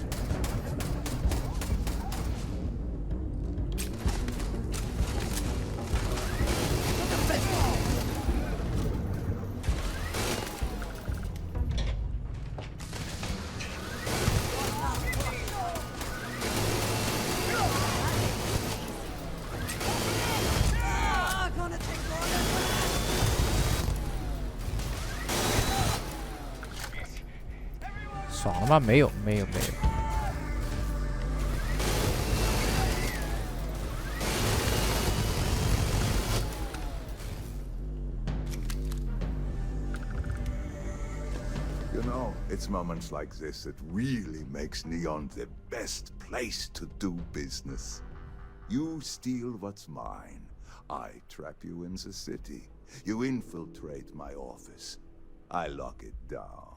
[SPEAKER 4] 爽了吗？没有。
[SPEAKER 20] You know, it's moments like this that really makes Neon the best place to do business. You steal what's mine. I trap you in the city. You infiltrate my office. I lock it down.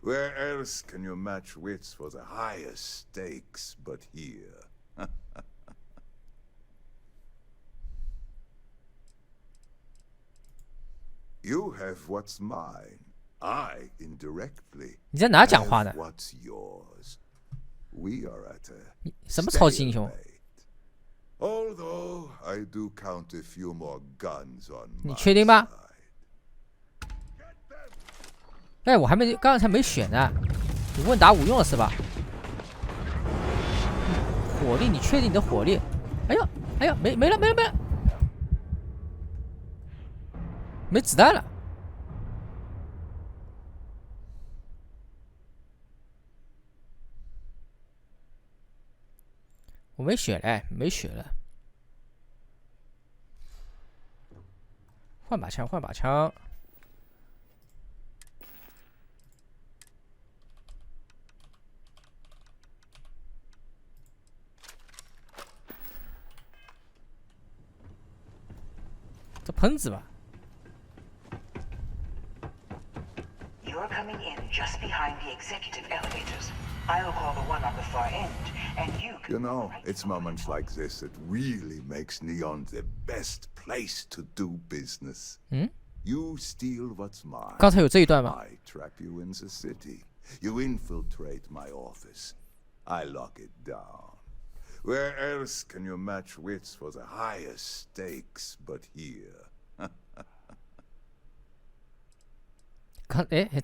[SPEAKER 20] Where else can you match wits for the highest stakes but here? You have what's mine. I indirectly
[SPEAKER 4] 你在哪讲话呢？
[SPEAKER 20] what's yours. We are at a
[SPEAKER 4] 什么超级英雄？
[SPEAKER 20] Although I do count a few more guns on
[SPEAKER 4] 你
[SPEAKER 20] my
[SPEAKER 4] 确定吗？哎，我还没，刚才没选呢。你问答无用了是吧？火力，你确定你的火力？哎呦，没了，没子弹了。我没血了，没血了。换把枪。这喷子吧。
[SPEAKER 21] You're coming in just behind the executive elevators. I'll call the one on the far end, and you can...
[SPEAKER 20] You know, it's moments like this that really makes Neon the best place to do business. You steal what's mine.
[SPEAKER 4] 刚才有这一段吗？
[SPEAKER 20] I trap you in the city. You infiltrate my office. I lock it down. Where else can you match wits for the highest stakes but here?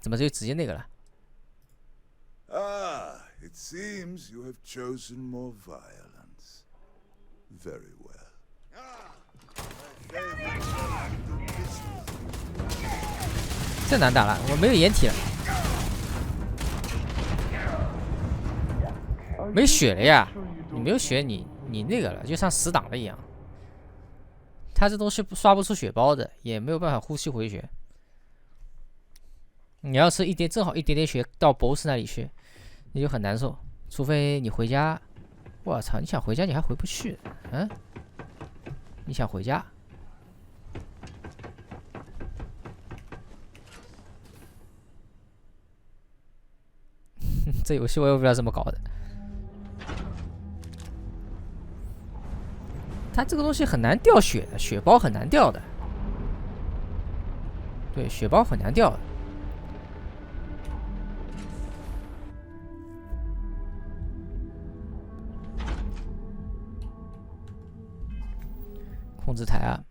[SPEAKER 4] 怎么就直接那个了？
[SPEAKER 20] Ah, it seems you have chosen more violence. Very well.
[SPEAKER 4] 这难打了，我没有掩体了，没血了呀！你没有血你那个了，就像死党了一样。他这东西刷不出血包的，也没有办法呼吸回血。你要是正好一点点血到 BOSS 那里去，你就很难受。除非你回家，我操！你想回家你还回不去，嗯？你想回家？这游戏我也不知道怎么搞的。它这个东西很难掉血的，血包很难掉的。对，血包很难掉的。控制台啊，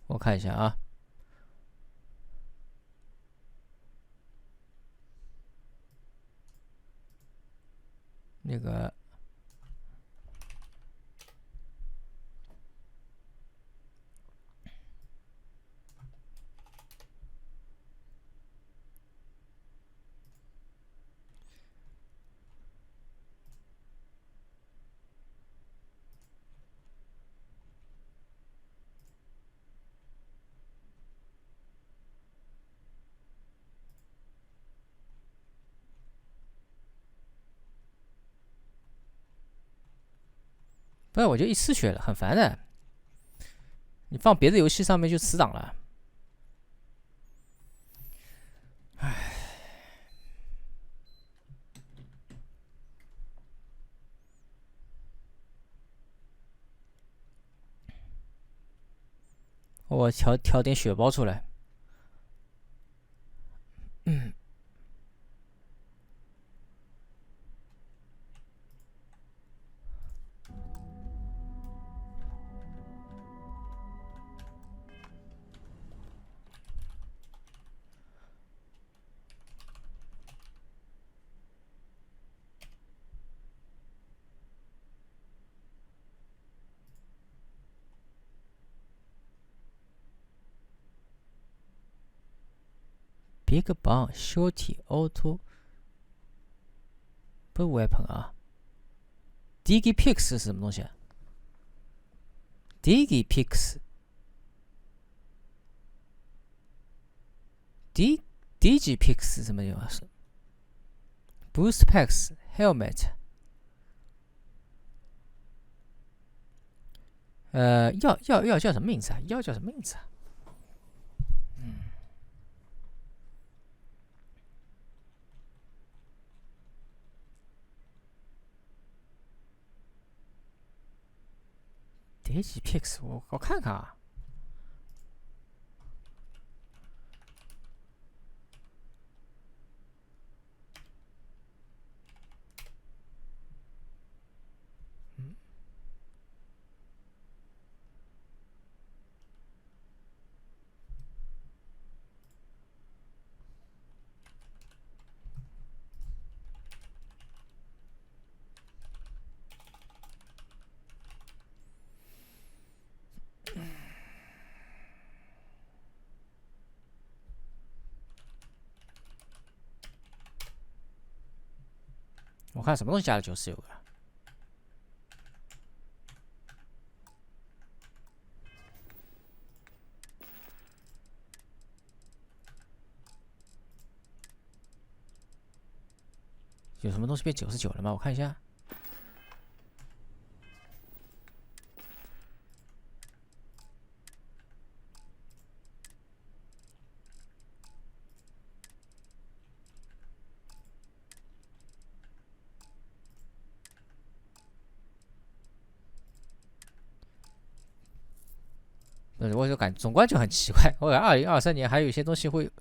[SPEAKER 4] 我看一下啊。那个不然我就一吃血了，很烦的。你放别的游戏上面就死档了。唉，我调点血包出来。Big Bang Shorty Auto 不是 weapon 啊 ，Digipix 是什么东西啊 ？Digipix 是什么地方？是 Boost Packs Helmet。要叫什么名字啊？要叫什么名字啊？Digipix， 我看看啊。我看什么东西加了90有个。有什么东西变99了吗？我看一下。我就感总观就很奇怪，我感2023年还有一些东西会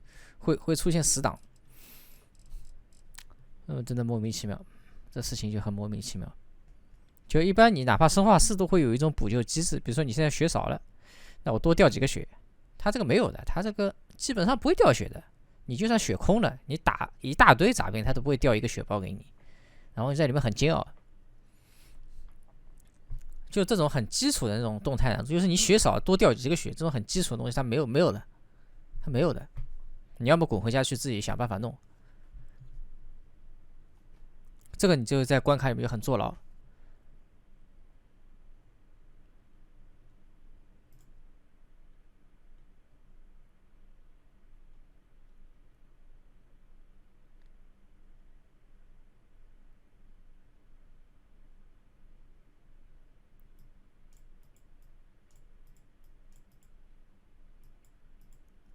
[SPEAKER 4] 出现死档，真的莫名其妙，这事情就很莫名其妙。就一般你哪怕生化4都会有一种补救机制，比如说你现在血少了，那我多掉几个血，它这个没有的，它这个基本上不会掉血的。你就算血空了，你打一大堆杂兵，它都不会掉一个血包给你，然后在里面很煎熬。就这种很基础的那种动态的，就是你血少多掉几个血，这种很基础的东西它没有的，它没有的。你要么滚回家去自己想办法弄。这个你就在关卡里面就很坐牢。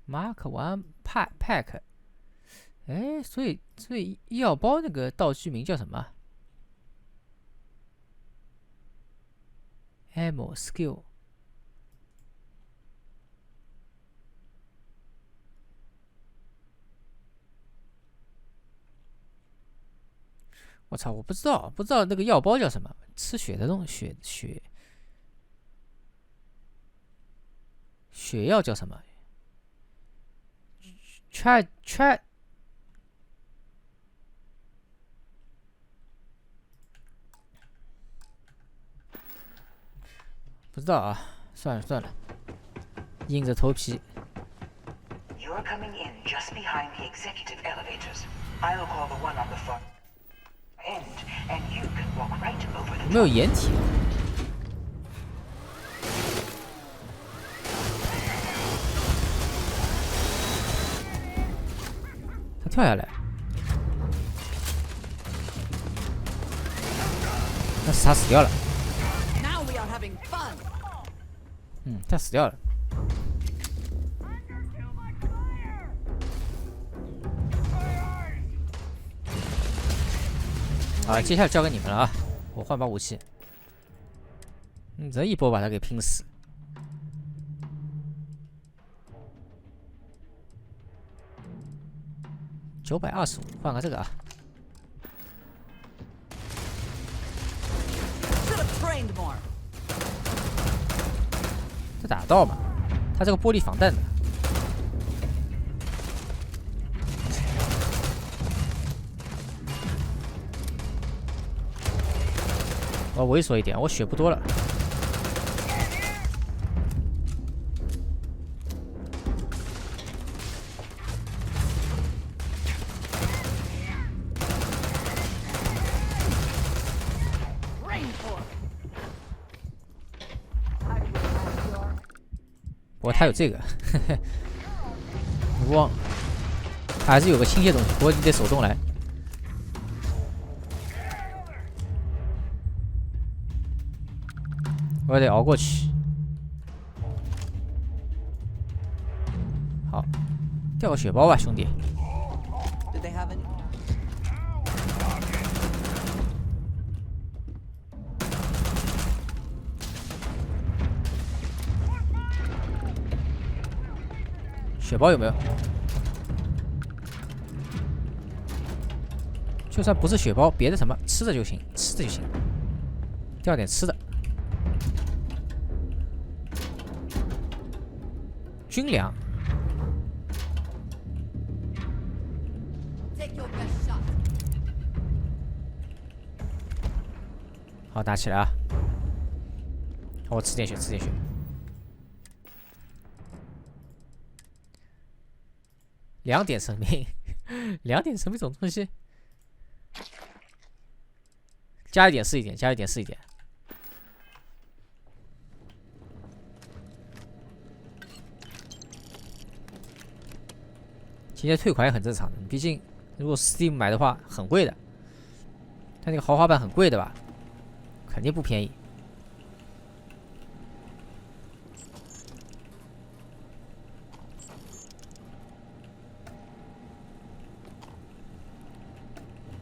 [SPEAKER 4] Mark One Pack， 哎，所以医药包那个道具名叫什么 ？Ammo Skill。我操，我不知道那个药包叫什么，吃血的东西，血药叫什么？ try 不知道啊，算了，硬着头皮。
[SPEAKER 21] You're coming in just behind the executive elevators. I'll call the one on the far end, and you can walk right over the.
[SPEAKER 4] 没有掩体。他跳下来，但是他死掉了。他死掉了。好，接下来交给你们了啊！我换把武器。这一波把他给拼死。925，换个这个啊。这打得到吗？他这个玻璃防弹的。我要猥琐一点，我血不多了。不过他有这个，我忘了，他还是有个倾斜东西，不过你得手动来。我得熬过去。好，掉个血包吧，兄弟。血包有没有？就算不是血包，别的什么吃的就行，吃的就行。掉点吃的。军粮。好，打起来啊！我吃点血，吃点血。2点生命，2点生命这种东西，加一点是一点，加一点是一点。今天退款也很正常的，毕竟如果 Steam 买的话很贵的，它那个豪华版很贵的吧，肯定不便宜。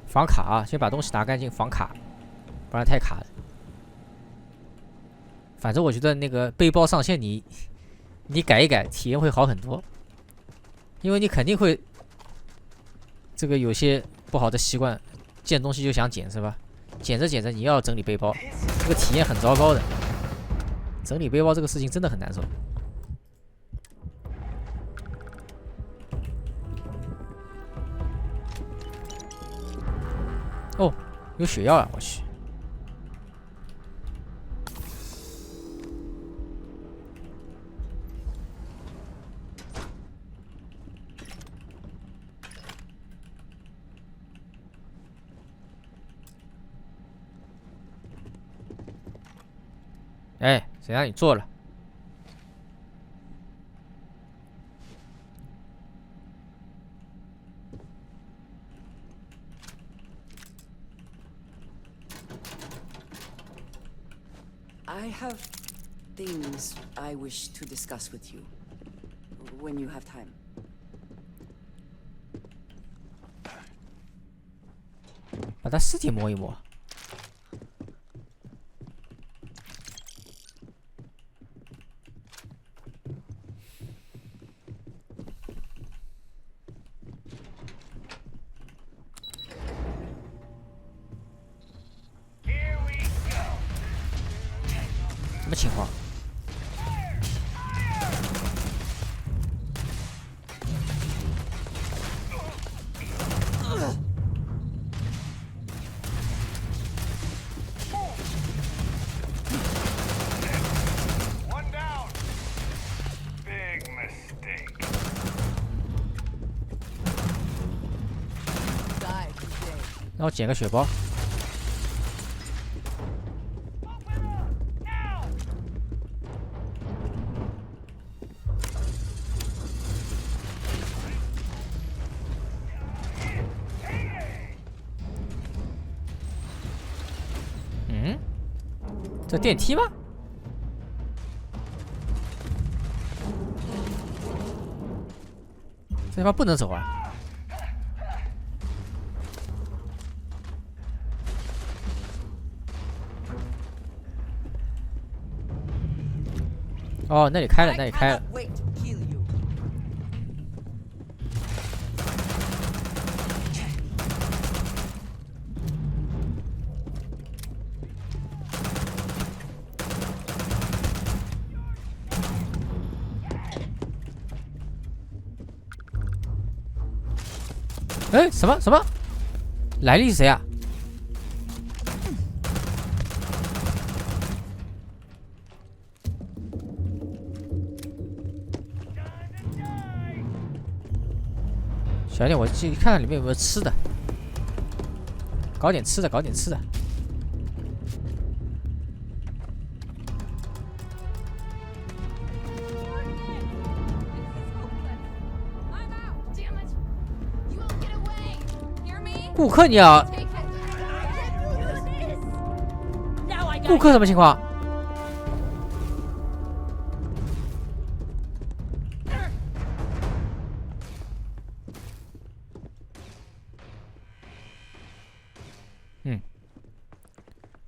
[SPEAKER 4] 防卡啊，先把东西拿干净，防卡，不然太卡了。反正我觉得那个背包上限你改一改，体验会好很多。因为你肯定会这个有些不好的习惯，见东西就想捡是吧？捡着捡着你要整理背包，这个体验很糟糕的。整理背包这个事情真的很难受。哦，有血药啊！我去。哎，谁让你做了？
[SPEAKER 11] I have things I wish to discuss with you when you have time.
[SPEAKER 4] 把他尸体摸一摸。什么情况？ 让我捡个血包。嗯，这电梯吗？这地方不能走啊！ 哦，那里开了，那里开了。哎，什么什么？来历是谁啊？ 小点，我去看看里面有没有吃的，搞点吃的，搞点吃的。顾客你要，顾客什么情况？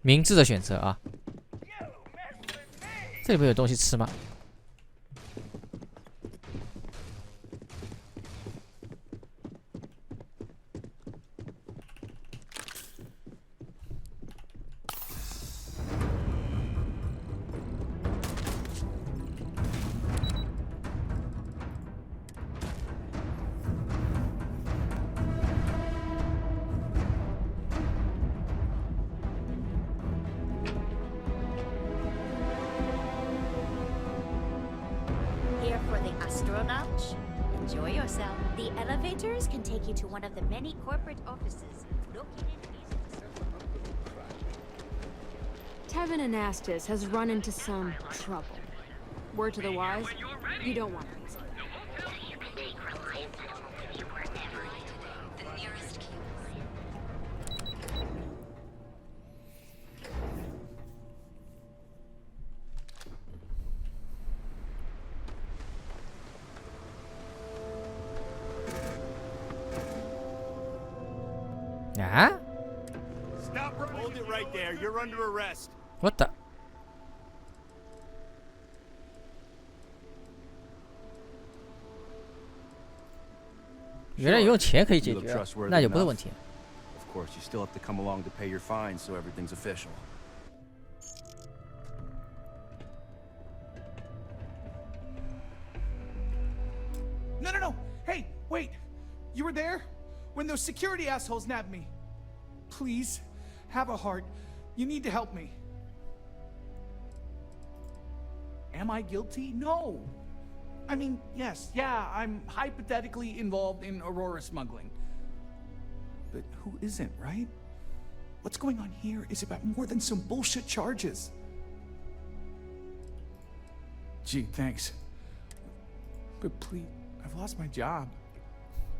[SPEAKER 4] 明智的选择啊！这里面有东西吃吗？Here
[SPEAKER 5] for the astronaut? Enjoy yourself. The elevators can take you to one of the many corporate offices located east.
[SPEAKER 16] Tevin Anastas has run into some trouble. Word to the wise, you don't want these.
[SPEAKER 4] Ah?
[SPEAKER 12] Stop! Hold it right there. You're under arrest.
[SPEAKER 4] What the? 原来用钱可以解决，那就不是问题。
[SPEAKER 15] Of course, you still have to come along to pay your fine, so everything's official.
[SPEAKER 14] No, no, no! Hey, wait! You were there when those security assholes nabbed me. Please, have a heart. You need to help me. Am I guilty? No. I mean, yes, yeah, I'm hypothetically involved in Aurora smuggling. But who isn't, right? What's going on here is about more than some bullshit charges. Gee, thanks. But please, I've lost my job.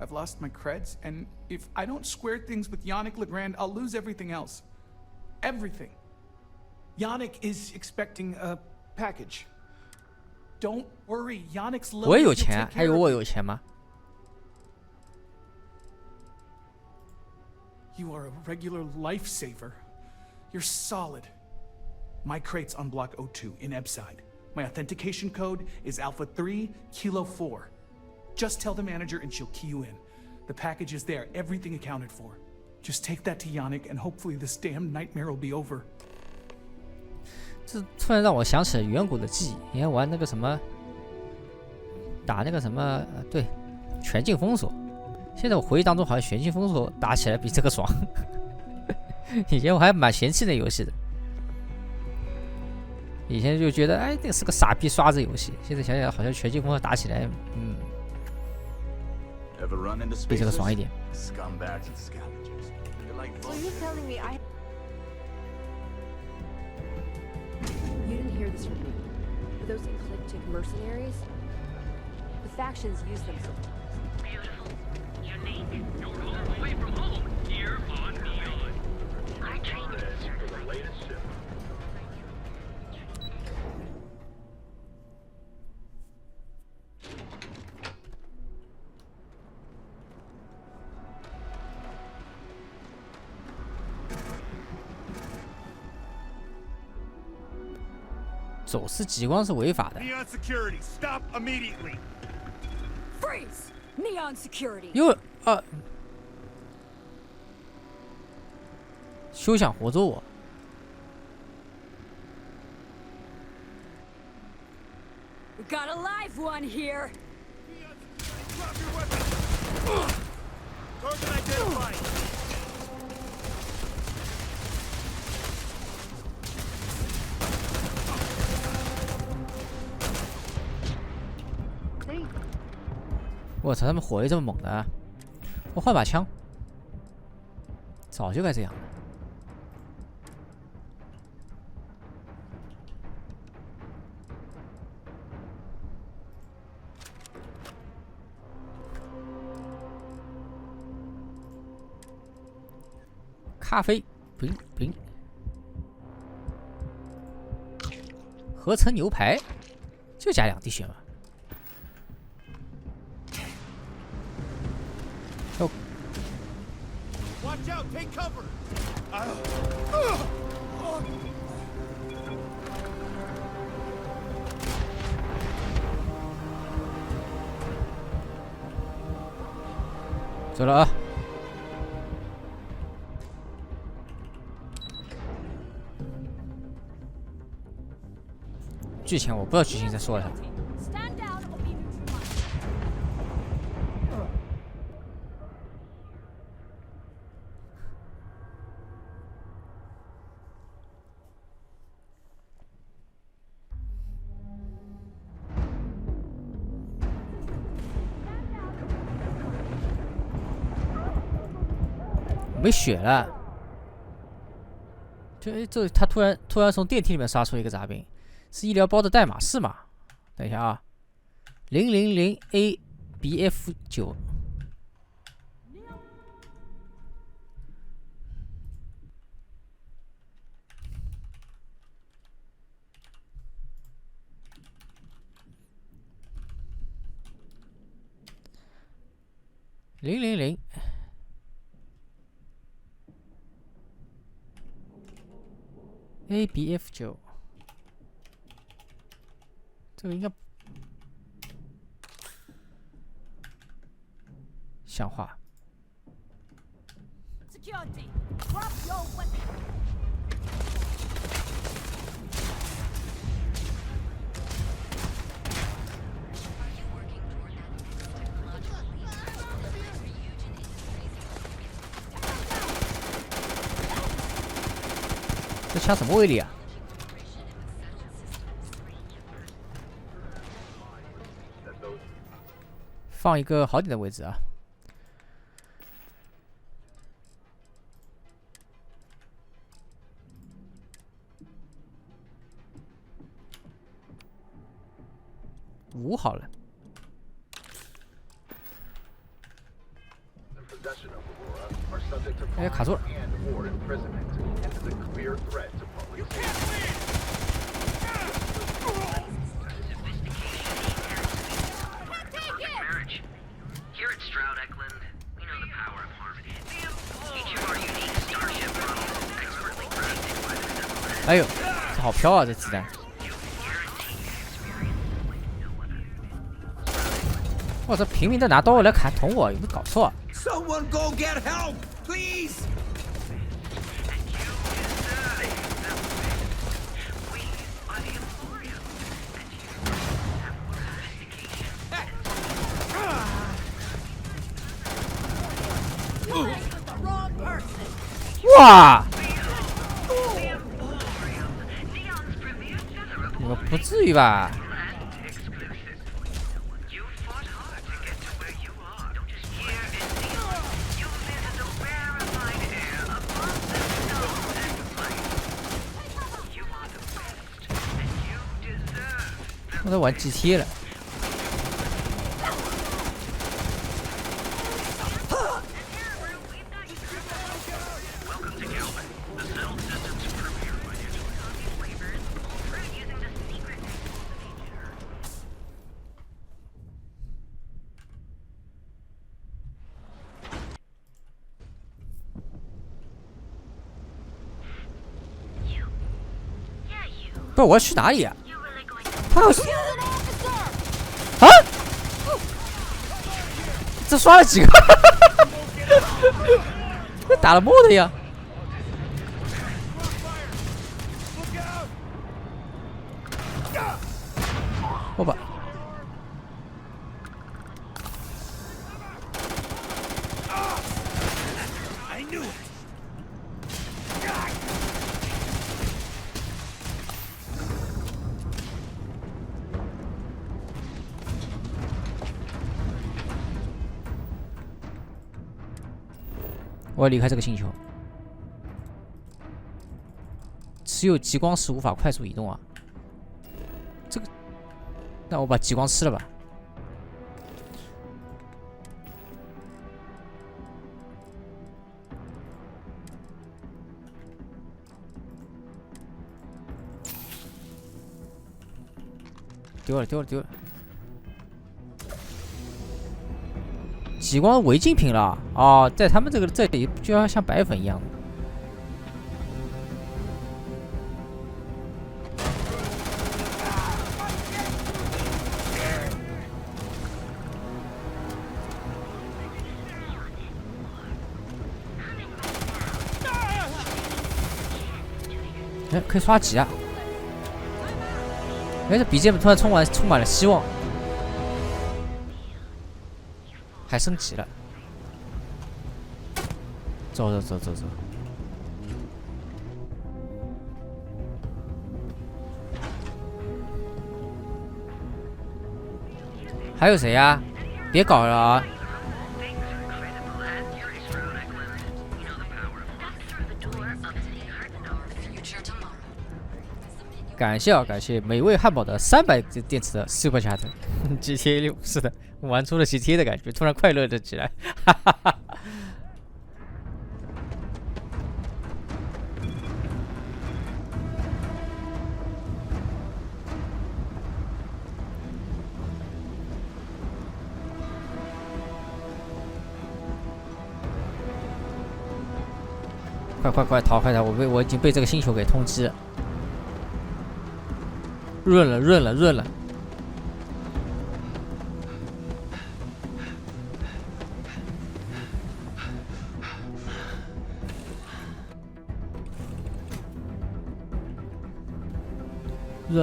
[SPEAKER 14] I've lost my creds, and if I don't square things with Yannick Legrand, I'll lose everything else. Everything. Yannick is expecting a package. Don't worry, Yannick's low.
[SPEAKER 4] 我也有钱，还有我有钱吗？
[SPEAKER 14] You are a regular lifesaver. You're solid. My crate's on block 02 in Ebside. My authentication code is Alpha 3 Kilo 4. Just tell the manager and she'll key you in. The package is there, everything accounted for. Just take that to Yannick and hopefully this damn nightmare will be over.
[SPEAKER 4] 这突然让我想起了远古的记忆，以前玩那个什么，打那个什么，对，全境封锁。现在我回忆当中，好像全境封锁打起来比这个爽。以前我还蛮嫌弃那游戏的，以前就觉得，哎，这是个傻逼刷子游戏。现在想想，好像全境封锁打起来，比这个爽一点。
[SPEAKER 10] So you're telling me You didn't hear this from me. But those eclectic mercenaries? The factions use them sometimes.
[SPEAKER 12] Beautiful, unique, you're home away from home, here on Neon. I train you for the latest ship.
[SPEAKER 4] 走私极光是违法的。
[SPEAKER 12] Neon security, stop immediately.
[SPEAKER 17] Freeze! Neon security.
[SPEAKER 4] 又休想活捉我！
[SPEAKER 17] We got a live one here.
[SPEAKER 12] Drop your weapon. Target identified.
[SPEAKER 10] Hey.
[SPEAKER 4] 我操，他们火力这么猛的啊！我换把枪，早就该这样了。咖啡，不灵不灵。合成牛排，就加2滴血嘛。
[SPEAKER 12] Watch out, take cover.
[SPEAKER 4] 走了啊！剧情我不知道剧情在说啥。
[SPEAKER 17] Stand down or be neutralized.
[SPEAKER 4] 没血了。这他突然从电梯里面杀出一个杂兵，是医疗包的代码是吗？等一下啊，000ABF9。000 ABF9，这个应该像话。
[SPEAKER 17] Security, drop your weapon.
[SPEAKER 4] 这枪什么威力啊？放一个好点的位置啊。5好了。哎，卡住了。
[SPEAKER 12] Here at Stroud Eklund, we know the power of harmony. Each of our unique starship models is expertly crafted by the simple.
[SPEAKER 4] 哎呦，这好飘啊，这子弹！哇，这平民的拿刀来砍捅我，有没有搞错啊？
[SPEAKER 2] Someone go get help, please!
[SPEAKER 17] Wrong person.
[SPEAKER 4] 哇！你们不至于吧？我在玩 GT 了。 不是我要去哪里啊？他要啊！这刷了几个？这打了墨的呀！我把。 我要离开这个星球。持有极光时无法快速移动啊。这个，那我把极光吃了吧。丢了，丢了，丢了。 极光违禁品了哦，在他们这里就要像白粉一样的。哎，可以刷级啊！哎，这 BGM 突然充满了希望。 还升级了，走走走走走。还有谁呀？别搞了啊！感谢啊，感谢美味汉堡的300电池的 Super Chat。GTA 6是的。 玩出了 GTA 的感觉，突然快乐了起来，哈哈哈！快逃！快逃！我已经被这个星球给通缉了，润了！ 润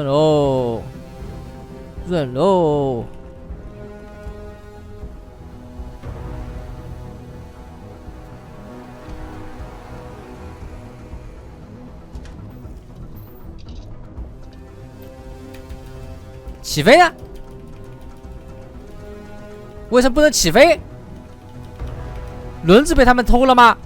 [SPEAKER 4] 喽，润喽！起飞啊！为什么不能起飞？轮子被他们偷了吗？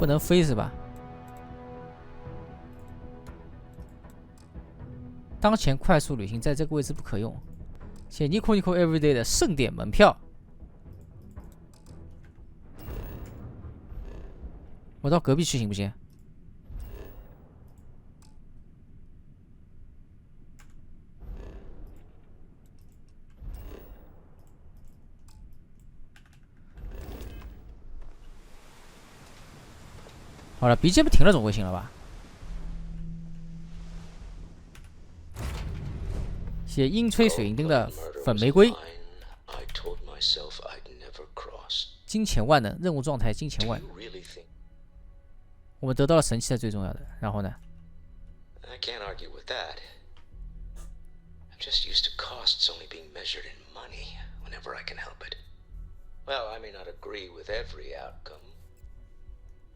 [SPEAKER 4] 不能飞是吧？当前快速旅行在这个位置不可用。写 Nico Everyday 的盛典门票。我到隔壁去行不行？好了 ，BGM 停了总归行了吧？写阴吹水银灯的粉玫瑰。金钱万能，任务状态金钱万。我们得到了神器才最重要的。然后呢
[SPEAKER 3] I can't argue with that. I'm just used to costs only being measured in money whenever I can help it. Well, I may not agree with every outcome,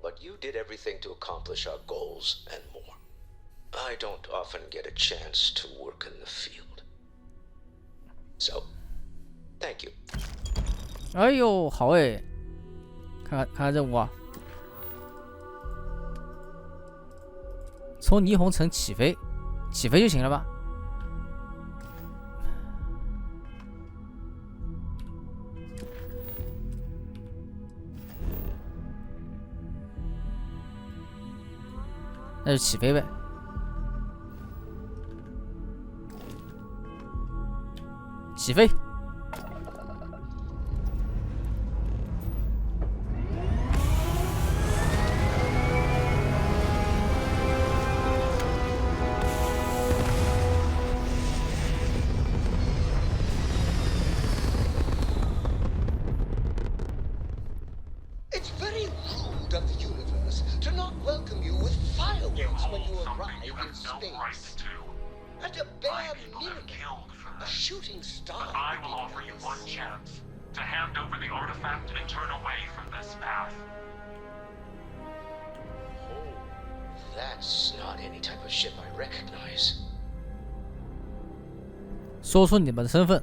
[SPEAKER 3] but you did everything to accomplish our goals and more. I don't often get a chance to work in the field. So, thank you.
[SPEAKER 4] 哎呦，好哎！看看任务啊，从霓虹城起飞，起飞就行了吧？那就起飞呗。起飞。
[SPEAKER 1] It's very rude of the universe to not welcome you with fireworks when you arrive in space. At a bare minimum, a shooting star.
[SPEAKER 8] I will offer you one chance to hand over the artifact and turn away from this path.
[SPEAKER 3] Oh, that's not any type of ship I recognize.
[SPEAKER 4] 说出你们的身份。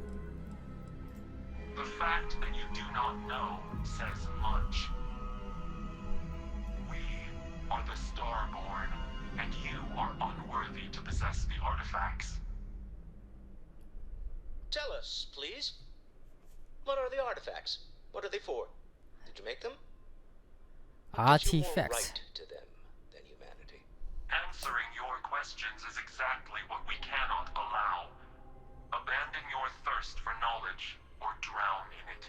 [SPEAKER 8] The fact that you do not know says much. We are the Starborn, and you are unworthy to possess the artifacts.
[SPEAKER 3] Tell us, please. What are the artifacts? What are they for? Did you make them?
[SPEAKER 4] Artifacts.
[SPEAKER 3] To them than humanity.
[SPEAKER 8] Answering your questions is exactly what we cannot allow. Abandon your thirst for knowledge or drown in it.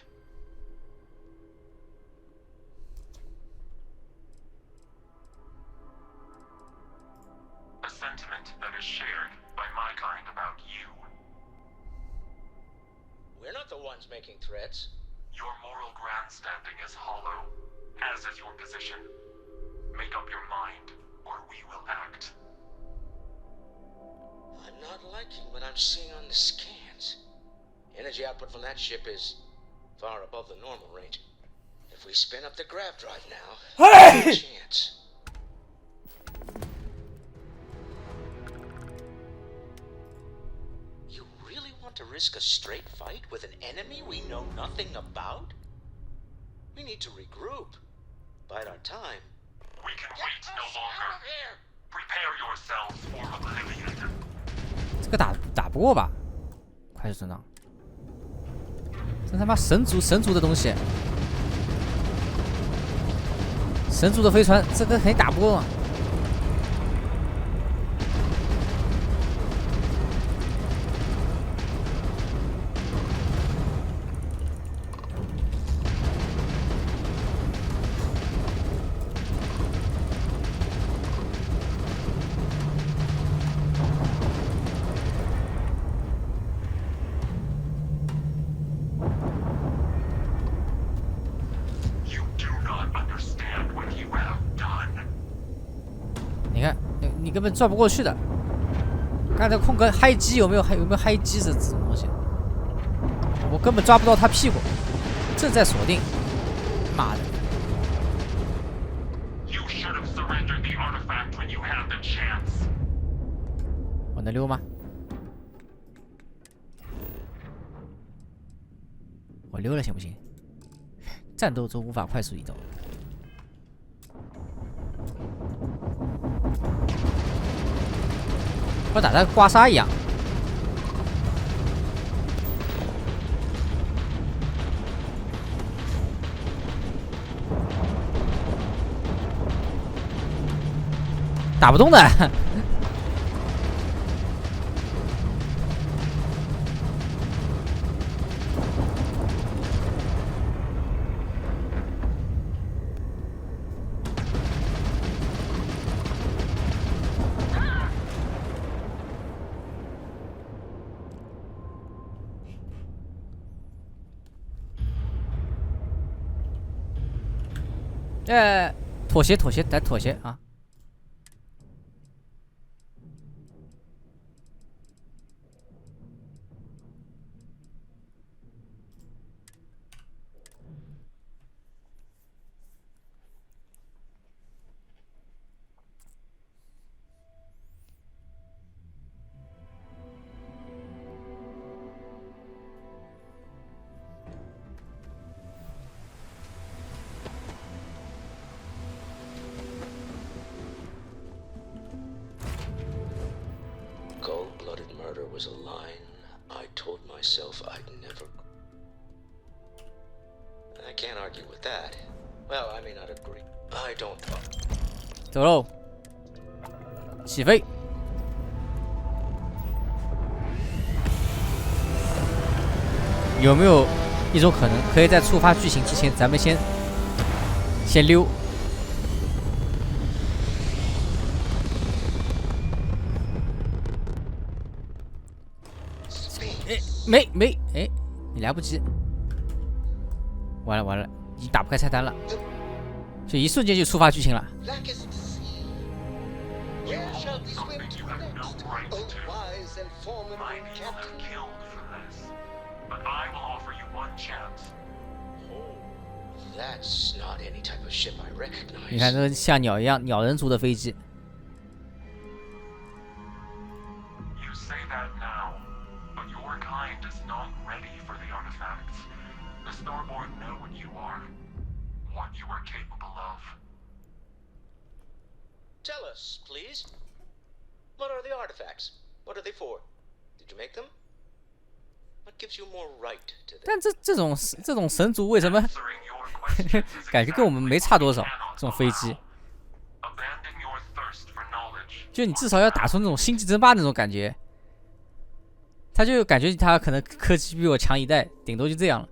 [SPEAKER 8] A sentiment that is shared by my kind about you.
[SPEAKER 3] We're not the ones making threats.
[SPEAKER 8] Your moral grandstanding is hollow, as is your position. Make up your mind, or we will act.
[SPEAKER 3] I'm not liking what I'm seeing on the scans. Energy output from that ship is far above the normal range. If we spin up the grav drive now, there's a chance. You really want to risk a straight fight with an enemy we know nothing about? We need to regroup. Bide our time.
[SPEAKER 8] We can wait no longer. Prepare yourselves for oblivion.
[SPEAKER 4] 这个打不过吧？快速成长，这他妈神族的东西，神族的飞船，这个肯定打不过嘛。你根本转不过去的。刚才空格嗨机有没有嗨机这种东西？我根本抓不到他屁股，正在锁定。妈的！我能溜吗？我溜了行不行？战斗中无法快速移动。我打在刮痧一样。打不动的。妥协，妥协，得妥协啊！Cold-blooded
[SPEAKER 3] murder was a line I told myself I'd never. I can't argue with that. Well, I may not agree. I don't.
[SPEAKER 4] 走喽，起飞。有没有一种可能，可以在触发剧情之前，咱们先溜？没，哎，你来不及，完了，已经打不开菜单了，就一瞬间就触发剧情了。你看，这像鸟一样，鸟人族的飞机。
[SPEAKER 3] Tell us, please. What are the artifacts? What are they for? Did you make them? What gives you more right to them?
[SPEAKER 4] 但这种神族为什么感觉跟我们没差多少？这种飞机，就你至少要打出那种星际争霸那种感觉。他就感觉他可能科技比我强一代，顶多就这样了。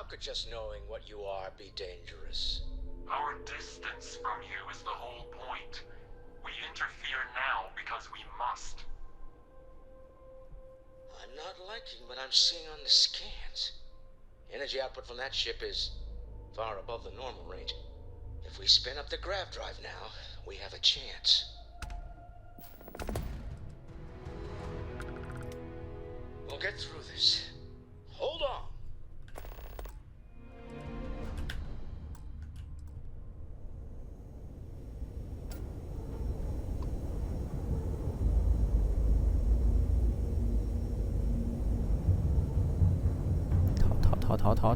[SPEAKER 3] Could just knowing what you are be dangerous?
[SPEAKER 8] Our distance from you is the whole point. We interfere now because we must.
[SPEAKER 3] I'm not liking what I'm seeing on the scans. Energy output from that ship is far above the normal range. If we spin up the grav drive now, we have a chance. We'll get through this. Hold on.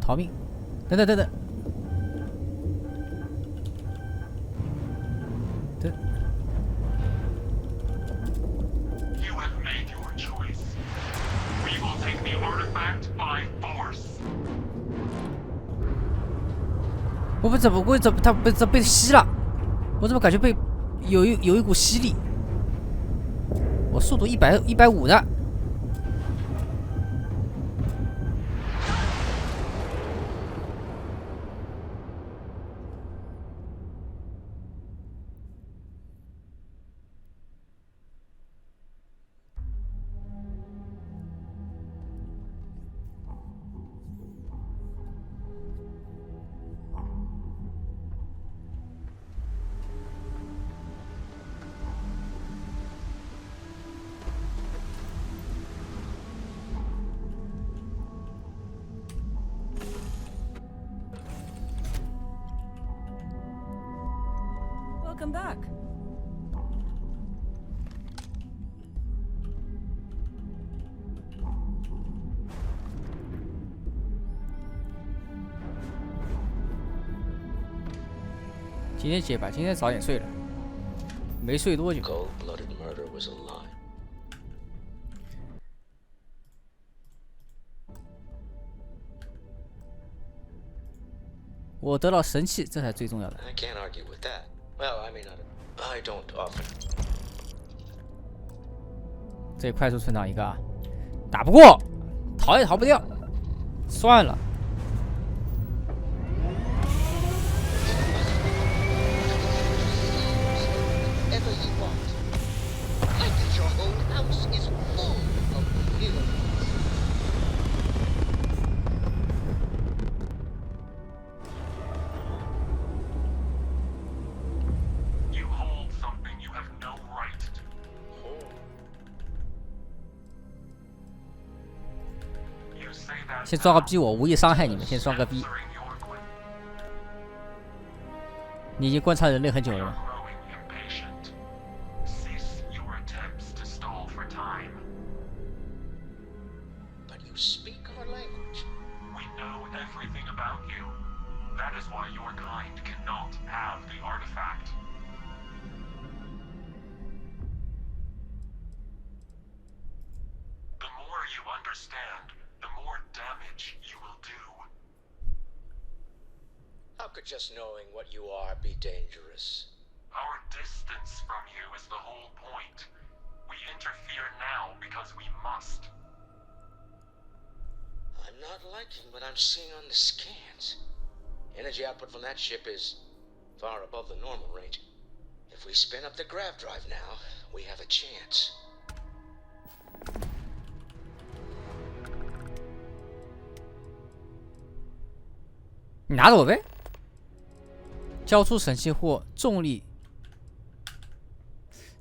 [SPEAKER 4] 逃命！等。
[SPEAKER 8] You have made your choice. We will take the artifact by force.
[SPEAKER 4] 我怎么他被吸了？我怎么感觉被有一股吸力？我速度150的。
[SPEAKER 6] Welcome back.
[SPEAKER 4] 今天结巴，今天早点睡了，没睡多久。
[SPEAKER 3] Cold-blooded murder was a lie.
[SPEAKER 4] 我得到神器，这才最重要的。
[SPEAKER 3] I can't argue with that. Well, I mean, I don't often.
[SPEAKER 4] 这快速存档一个啊，打不过，逃也逃不掉，算了。
[SPEAKER 1] Whatever you want. I bet your whole house is full of mirrors.
[SPEAKER 8] You hold something you have no right to hold. You say that
[SPEAKER 4] 先装个逼，我无意伤害你们，先装个逼。你已经观察人类很久了吗？
[SPEAKER 8] cease your attempts to stall for time.
[SPEAKER 1] But you speak our language.
[SPEAKER 8] We know everything about you. That is why your kind cannot have the artifact. The more you understand, the more damage you will do.
[SPEAKER 3] How could just knowing what you are be dangerous?
[SPEAKER 8] Our distance from you is the whole point. We interfere now because we must.
[SPEAKER 3] I'm not liking what I'm seeing on the scans. Energy output from that ship is far above the normal range. If we spin up the grav drive now, we have a chance.
[SPEAKER 4] 你拿走呗。交出神器或重力。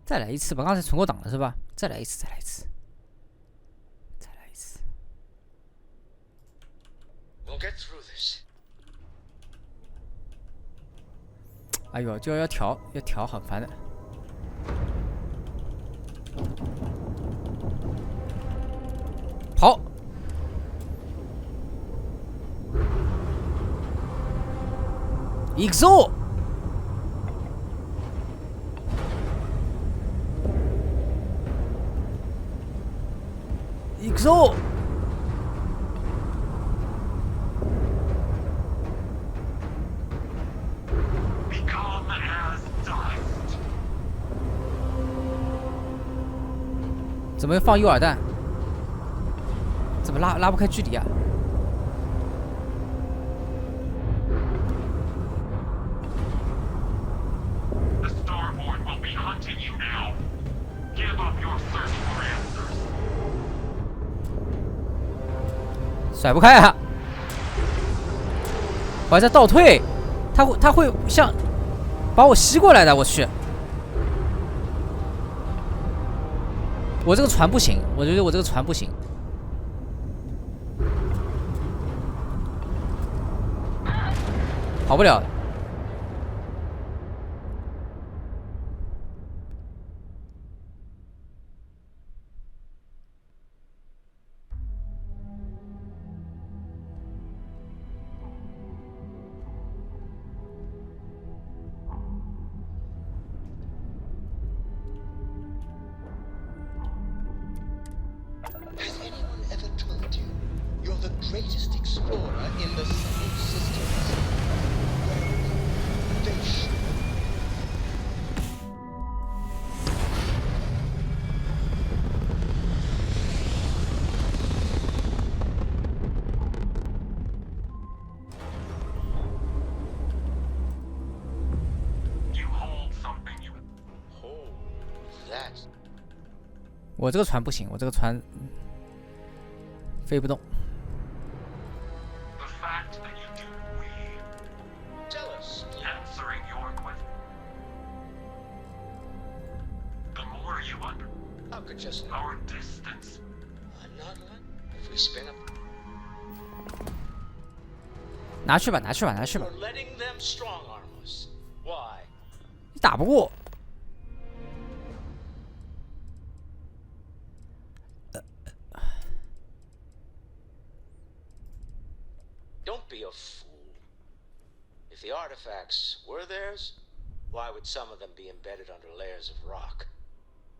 [SPEAKER 4] 再来一次吧，刚才存过档了是吧？再来一次，再来一次，再来一次。
[SPEAKER 3] We'll get through this.
[SPEAKER 4] 哎呦，就要调，很烦的。跑！一个走！一个走！ 怎么放诱饵弹？怎么拉不开距离啊？ 甩不开啊！我还在倒退，他会像把我吸过来的，我去！我这个船不行，我觉得我这个船不行。跑不了。
[SPEAKER 1] Has anyone ever told you you're the greatest explorer in the solar systems? Well, they should.
[SPEAKER 8] You hold something you
[SPEAKER 3] hold that.
[SPEAKER 4] 我这个船不行，我这个船飞不动。
[SPEAKER 8] The fact that you do we
[SPEAKER 1] Tell us.
[SPEAKER 8] answering your question. The more you under
[SPEAKER 3] How could just
[SPEAKER 8] our distance.
[SPEAKER 3] I'm not like if we spin up.
[SPEAKER 4] 拿去吧，拿去吧，拿去吧！
[SPEAKER 3] We're letting them strong arm us. Why?
[SPEAKER 4] 你打不过。
[SPEAKER 3] Don't be a fool. If the artifacts were theirs, Why would some of them be embedded under layers of rock?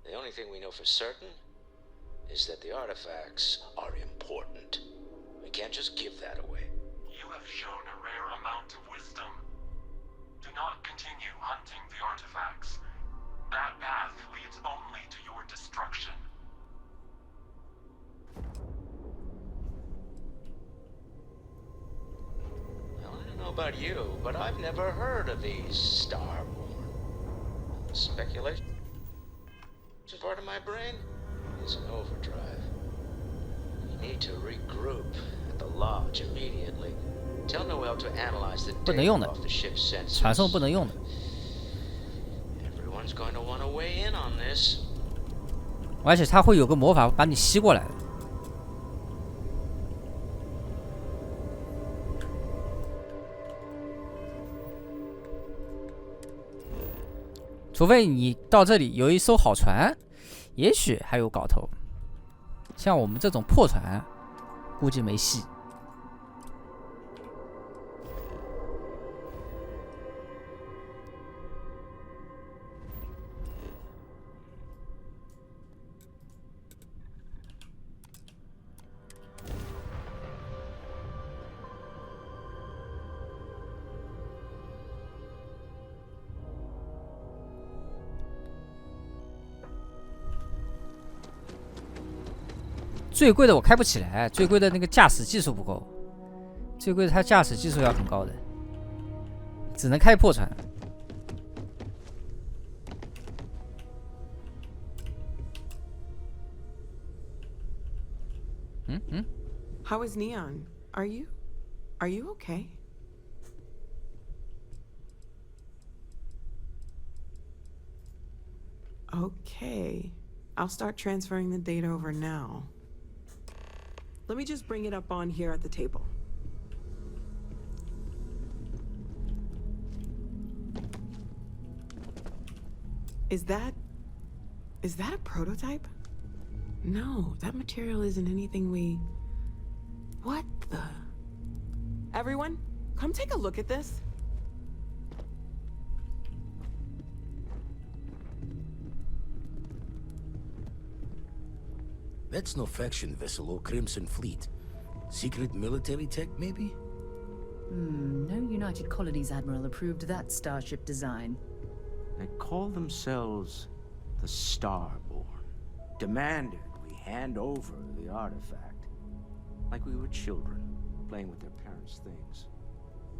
[SPEAKER 3] The only thing we know for certain is that the artifacts are important. We can't just give that away.
[SPEAKER 8] You have shown a rare amount of wisdom. Do not continue hunting the artifacts. That path leads only to your destruction.
[SPEAKER 3] Well, I don't know about you, but I've never heard of these Starborn. Speculation part of my brain is in overdrive. We need to regroup at the lodge immediately. Tell Noel to analyze the data off the ship's sensors.
[SPEAKER 4] 传送不能用的。
[SPEAKER 3] Everyone's going to want to weigh in on this.
[SPEAKER 4] 而且它会有个魔法把你吸过来的。除非你到这里有一艘好船，也许还有搞头。像我们这种破船，估计没戏。最贵的我开不起来，最贵的那个驾驶技术不够，最贵的它驾驶技术要很高的，只能开破船。
[SPEAKER 9] How is Neon? Are you okay? Okay. I'll start transferring the data over now. Let me just bring it up on here at the table. Is that a prototype? No, that material isn't anything we... What the... Everyone, come take a look at this.
[SPEAKER 13] That's no faction vessel or Crimson Fleet. Secret military tech, maybe?
[SPEAKER 22] No United Colonies Admiral approved that starship design.
[SPEAKER 3] They call themselves the Starborn. Demanded we hand over the artifact. Like we were children, playing with their parents' things.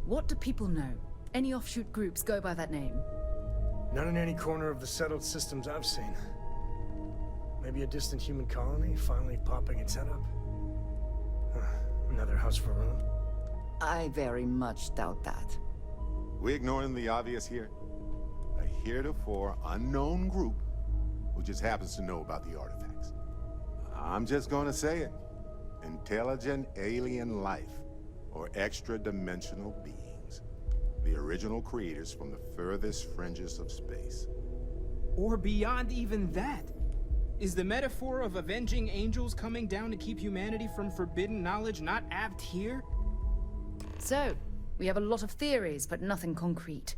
[SPEAKER 22] What do people know? Any offshoot groups go by that name?
[SPEAKER 24] Not in any corner of the settled systems I've seen. Maybe a distant human colony finally popping its head up? Another house for Rune?
[SPEAKER 11] I very much doubt that.
[SPEAKER 25] We ignoring the obvious here? A heretofore unknown group who just happens to know about the artifacts. I'm just gonna say it. Intelligent alien life, or extra-dimensional beings. The original creators from the furthest fringes of space.
[SPEAKER 26] Or beyond even that. Is the metaphor of avenging angels coming down to keep humanity from forbidden knowledge not apt here?
[SPEAKER 22] So, we have a lot of theories, but nothing concrete.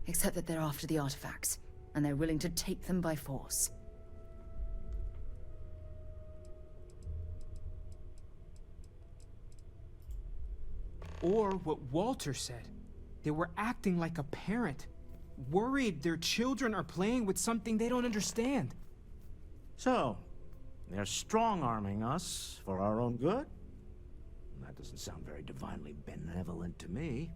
[SPEAKER 22] Except that they're after the artifacts, and they're willing to take them by force.
[SPEAKER 26] Or what Walter said. They were acting like a parent. Worried their children are playing with something they don't understand.
[SPEAKER 3] So, they're strong-arming us for our own good? That doesn't sound very divinely benevolent to me.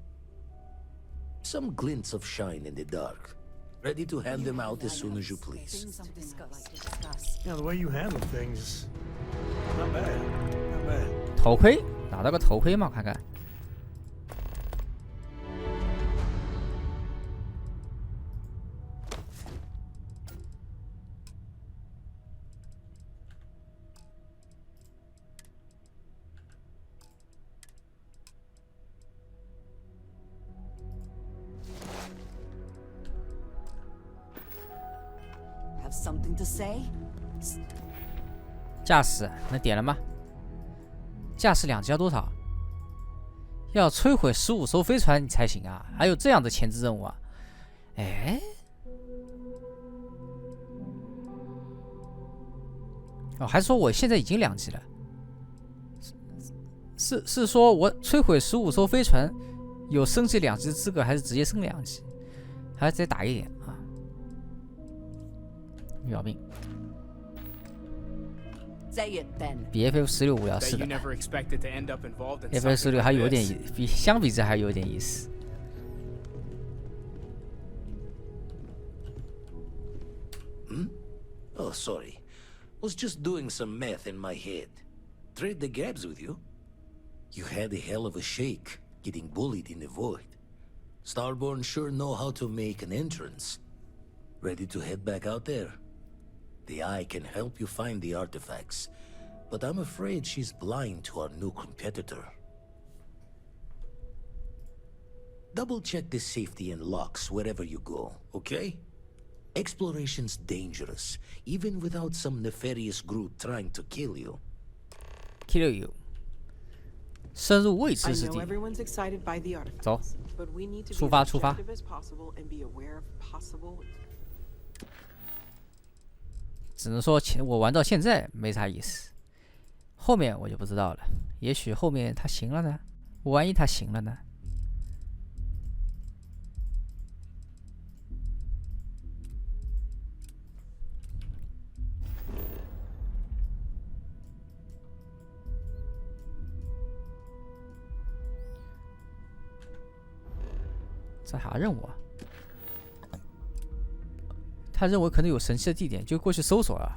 [SPEAKER 13] Some glints of shine in the dark. Ready to hand them out as soon as you please.
[SPEAKER 24] Yeah, the way you handle things, not bad, not bad.
[SPEAKER 4] 头盔，拿到个头盔嘛，看看。
[SPEAKER 11] Something to say?
[SPEAKER 4] 驾驶能点了吗？驾驶2级要多少？要摧毁15艘飞船你才行啊！还有这样的前置任务啊？哎。哦，还是说我现在已经2级了？是说我摧毁15艘飞船有升级2级的资格，还是直接升2级？还是再打一点啊？要命！比 FF16 无聊是的 ，FF16 还有点相比之还有点意思。
[SPEAKER 13] Oh, sorry. Was just doing some math in my head. Trade the gabs with you? You had a hell of a shake, getting bullied in the void. Starborn sure know how to make an entrance. Ready to head back out there? The Eye can help you find the artifacts, but I'm afraid she's blind to our new competitor. Double-check the safety and locks wherever you go, okay? Exploration's dangerous, even without some nefarious group trying to kill you.
[SPEAKER 4] Kill you. 深入未知之
[SPEAKER 9] I know
[SPEAKER 4] 地。
[SPEAKER 9] everyone's excited by the artifacts,
[SPEAKER 4] 走，
[SPEAKER 9] but we need to
[SPEAKER 4] 出
[SPEAKER 9] be
[SPEAKER 4] 发
[SPEAKER 9] as
[SPEAKER 4] 出发。
[SPEAKER 9] objective as possible and be aware of possible.
[SPEAKER 4] 只能说我玩到现在没啥意思，后面我就不知道了。也许后面他行了呢，万一他行了呢？这啥任务啊？他认为可能有神奇的地点，就过去搜索了。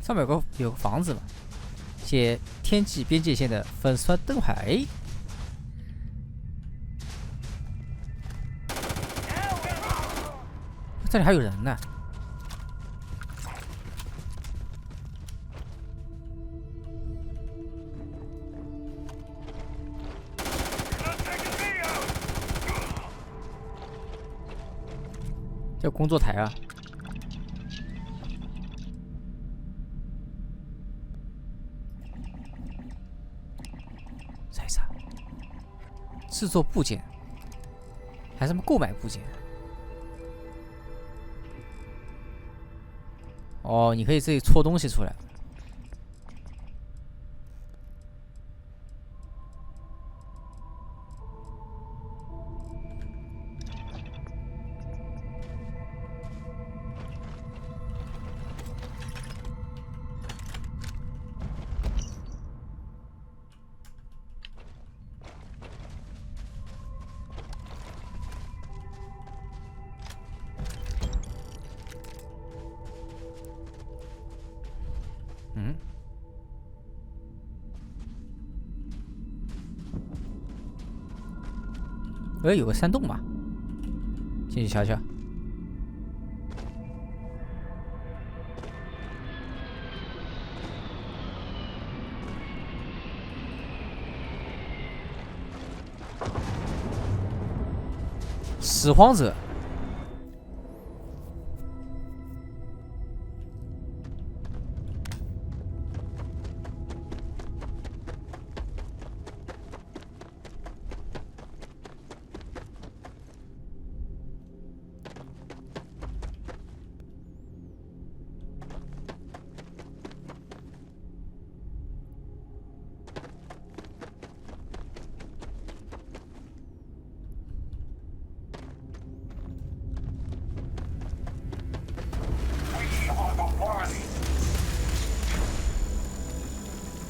[SPEAKER 4] 上面有个房子嘛，写天际边界线的粉刷灯牌。这里还有人呢。这工作台啊。 制作部件，还是什么购买部件？哦，你可以自己搓东西出来。有个山洞嘛，进去瞧瞧。拾荒者。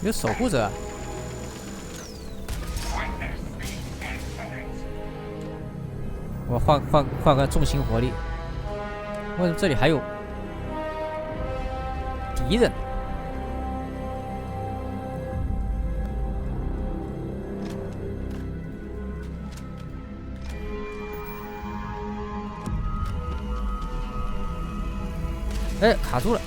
[SPEAKER 4] 有守护者。我换个重型火力。为什么这里还有敌人？哎，卡住了。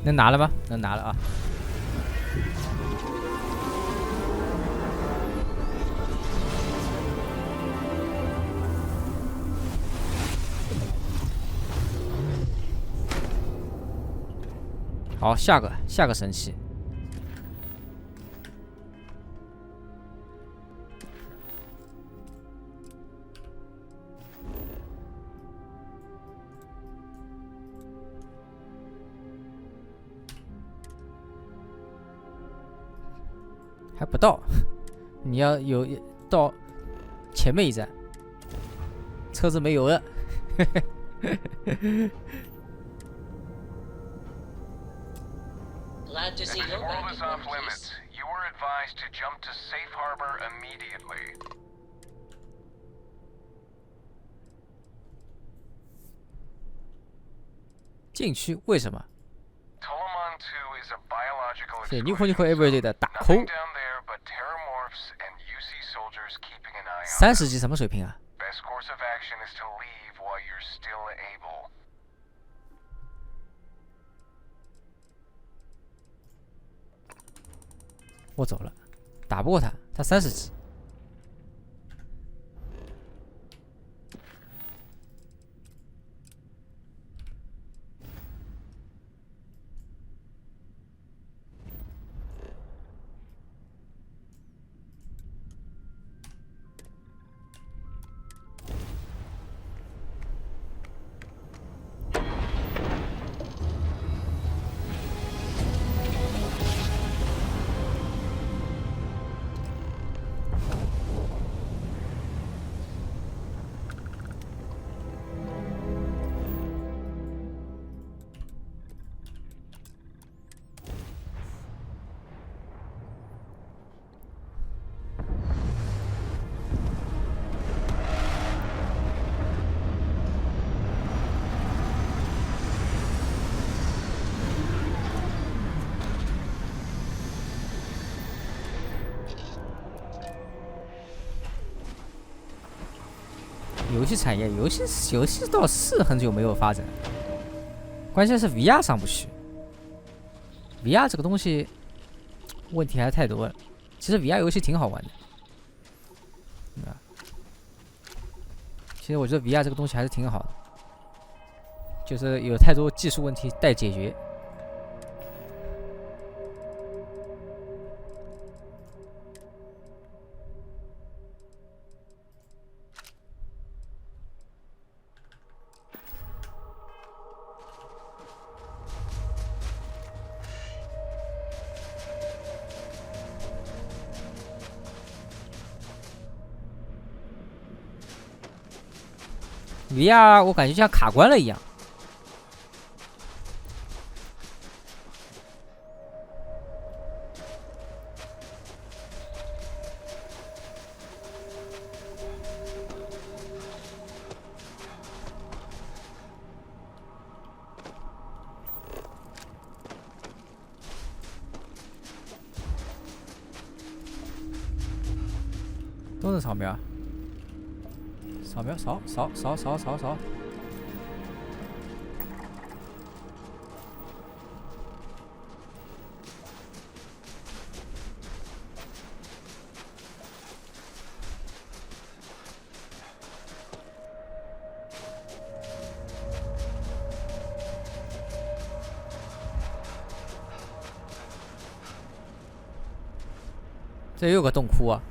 [SPEAKER 4] 能拿了吗？能拿了啊！好，下个神器。还不到，你要有到前面一站，车子没油了。
[SPEAKER 7] Glad to see you
[SPEAKER 8] The
[SPEAKER 7] back
[SPEAKER 8] world is
[SPEAKER 7] in one
[SPEAKER 8] off limits.
[SPEAKER 7] piece.
[SPEAKER 8] You were advised to jump to safe harbor immediately.
[SPEAKER 4] 禁区为什么？
[SPEAKER 8] Tolomon 2 is a biological
[SPEAKER 4] 是
[SPEAKER 8] exclusion
[SPEAKER 4] Nico Everyday 的打
[SPEAKER 8] Nothing
[SPEAKER 4] 抠。
[SPEAKER 8] down there but terramorphs and UC soldiers keeping an eye on
[SPEAKER 4] 30级什么水平啊？
[SPEAKER 8] Best course of action is to leave while you're still able.
[SPEAKER 4] 我走了，打不过他，他30级。游戏产业，游戏倒是很久没有发展，关键是 VR 上不去。VR 这个东西问题还太多了。其实 VR 游戏挺好玩的，对吧？其实我觉得 VR 这个东西还是挺好的，就是有太多技术问题待解决。VR 我感觉像卡关了一样。都能扫描。扫描，扫。这又有个洞窟啊！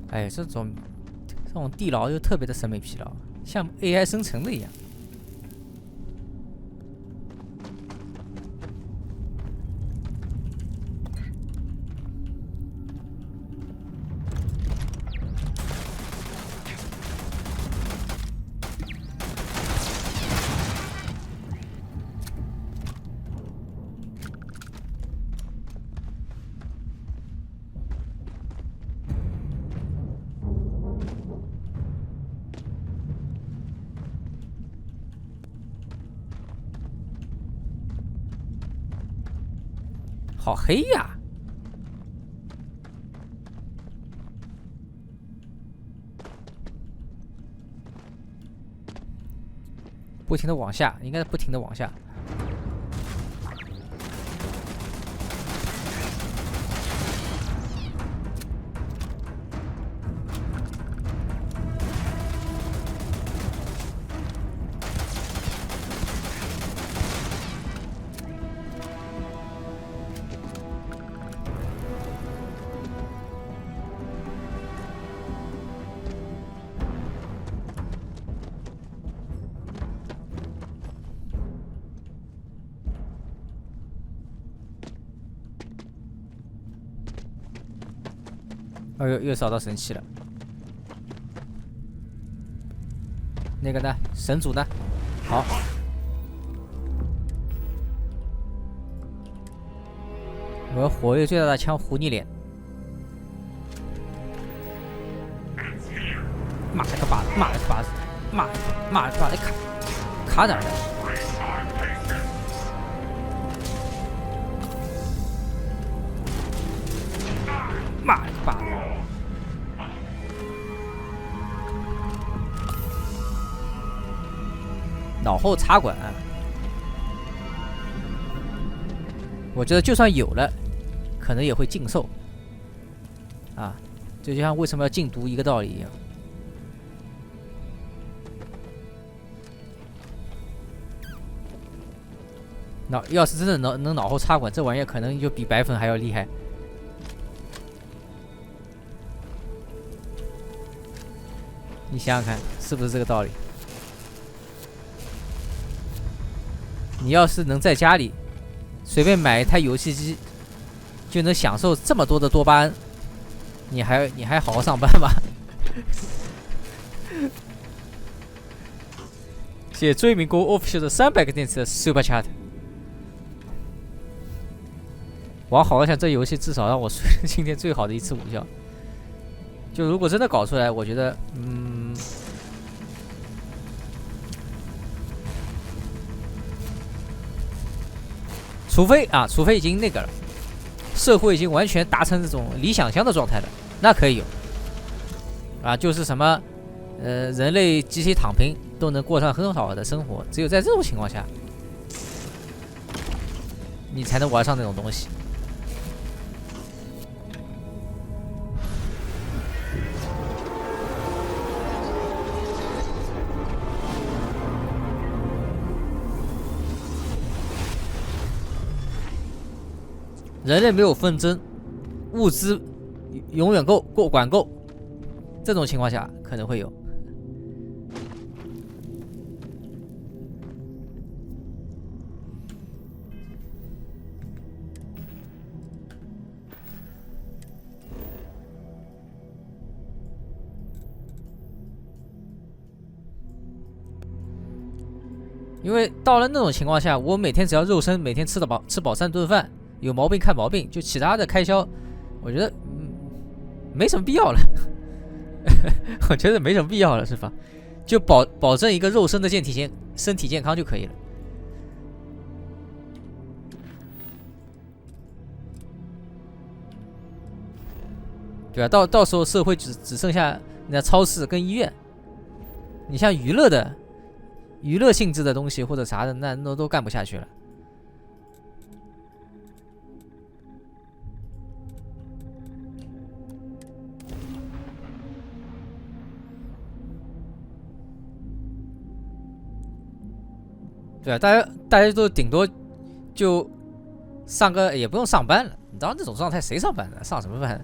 [SPEAKER 4] 哎，这种地牢又特别的审美疲劳，像 AI 生成的一样。好黑呀！不停的往下，应该是不停的往下。哦，又找到神器了。那个呢？神主呢？好。我要火力最大的枪糊你脸！妈了个巴子！妈了个巴子！妈了个巴子！卡哪儿了？妈了个巴子！脑后插管，我觉得就算有了，可能也会禁售。啊，这就像为什么要禁毒一个道理一样。要是真的能脑后插管，这玩意儿可能就比白粉还要厉害。你想想看，是不是这个道理？你要是能在家里随便买一台游戏机，就能享受这么多的多巴胺，你还好好上班吗？谢谢追名国 official 的300个电池的 super chat。我好好想这游戏至少让我睡了今天最好的一次午觉。就如果真的搞出来，我觉得，除非已经那个了，社会已经完全达成这种理想乡的状态了，那可以有。就是什么，人类集体躺平都能过上很好的生活，只有在这种情况下，你才能玩上那种东西。人类没有纷争，物资永远管够，这种情况下可能会有。因为到了那种情况下，我每天只要肉身，每天吃饱3顿饭。有毛病看毛病，就其他的开销，我觉得没什么必要了。我觉得没什么必要了，是吧？就保证一个肉身的身体健康就可以了。对吧？到时候社会只剩下那超市跟医院，你像娱乐性质的东西或者啥的，那都干不下去了。对啊，大家都顶多就上个，也不用上班了。你当这种状态谁上班呢？上什么班？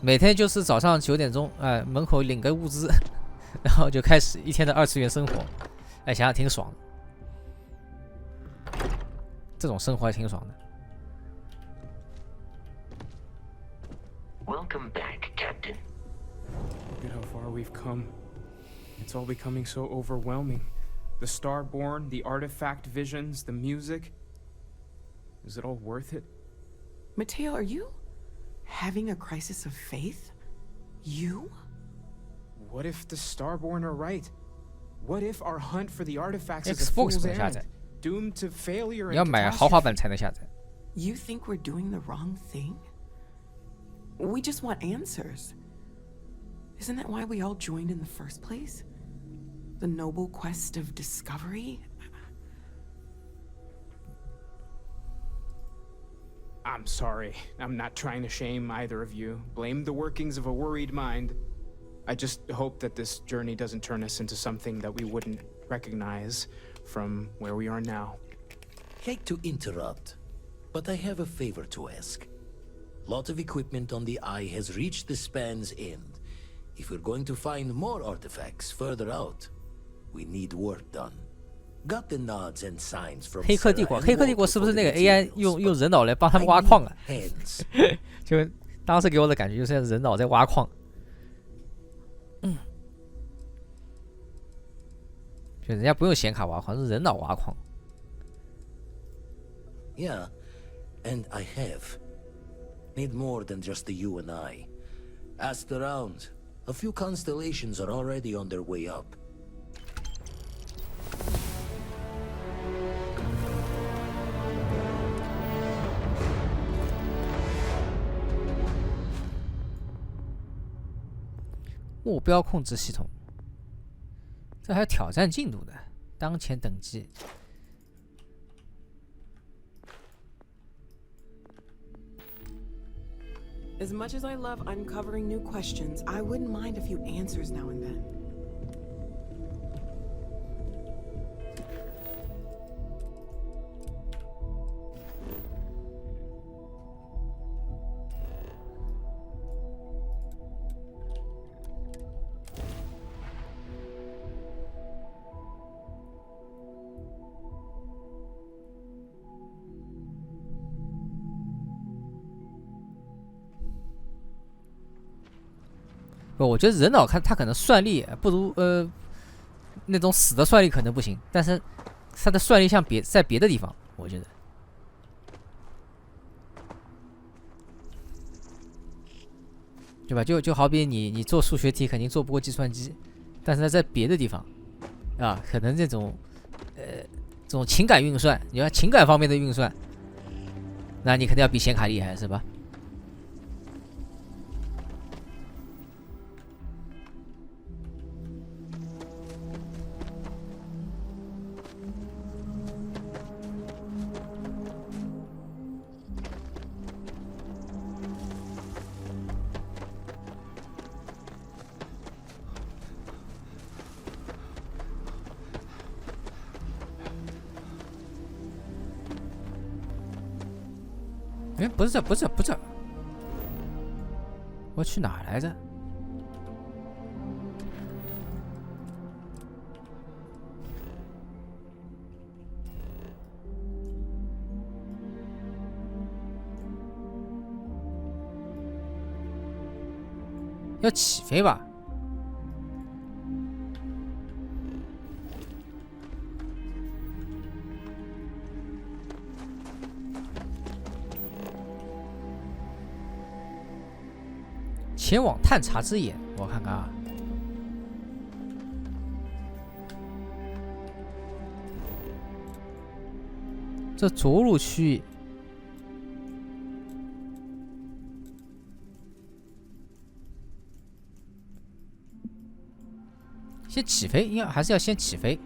[SPEAKER 4] 每天就是早上9点钟，门口领个物资，然后就开始一天的2次元生活。想想挺爽的，这种生活还挺爽的。
[SPEAKER 12] Welcome back, Captain.
[SPEAKER 26] Look at how far we've come. It's all becoming so overwhelming. The Starborn, the artifact visions, the music. Is it all worth it?
[SPEAKER 9] Mateo, are you having a crisis of faith? You?
[SPEAKER 26] What if the Starborn are right? What if our hunt for the artifacts is a
[SPEAKER 4] Xbox
[SPEAKER 26] fool's
[SPEAKER 4] 不能下载，
[SPEAKER 26] errand, doomed to failure
[SPEAKER 4] 你要
[SPEAKER 26] and
[SPEAKER 4] 买豪华
[SPEAKER 26] catastrophe?
[SPEAKER 4] 版才能下载。
[SPEAKER 9] You think we're doing the wrong thing? We just want answers. Isn't that why we all joined in the first place? The noble quest of discovery?
[SPEAKER 26] I'm sorry. I'm not trying to shame either of you. Blame the workings of a worried mind. I just hope that this journey doesn't turn us into something that we wouldn't recognize from where we are now.
[SPEAKER 13] Hate to interrupt, but I have a favor to ask. Lot of equipment on the Eye has reached the span's end. If we're going to find more artifacts further out, we need work done. Got the nods and signs from
[SPEAKER 4] 黑客帝国，
[SPEAKER 13] Sarah and
[SPEAKER 4] 黑客帝国
[SPEAKER 13] Walter
[SPEAKER 4] 是不是
[SPEAKER 13] for
[SPEAKER 4] 那
[SPEAKER 13] the
[SPEAKER 4] 个 AI
[SPEAKER 13] materials,
[SPEAKER 4] 用人脑来帮他们
[SPEAKER 13] I
[SPEAKER 4] 挖矿啊？
[SPEAKER 13] need hands.
[SPEAKER 4] 就当时给我的感觉就是人脑在挖矿。就人家不用显卡挖矿，是人脑挖矿。
[SPEAKER 13] Yeah, and I have. Need more than just the you and I. Asked around. A few constellations are already on their way up. 目标控制系统，这还有挑战进度的，当前等级。
[SPEAKER 9] As much as I love uncovering new questions, I wouldn't mind a few answers now and then.
[SPEAKER 4] 不，我觉得人脑看他可能算力不如那种死的算力可能不行，但是他的算力像在别的地方，我觉得。对吧？就好比你做数学题肯定做不过计算机，但是呢在别的地方，啊，可能这种这种情感运算，你要情感方面的运算，那你肯定要比显卡厉害，是吧？ 哎，不是这，不是这，我去哪来着？要起飞吧？ 前往探查之眼，我看看啊。这着陆区域，先起飞，应该还是要先起飞。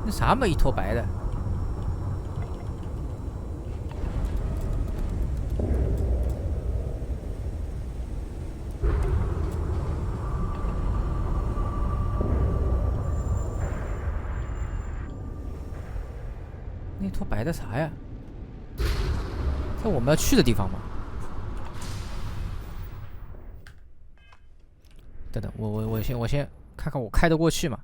[SPEAKER 4] 那啥嘛，一坨白的。那坨白的啥呀？在我们要去的地方吗？等等，我先看看我开得过去吗？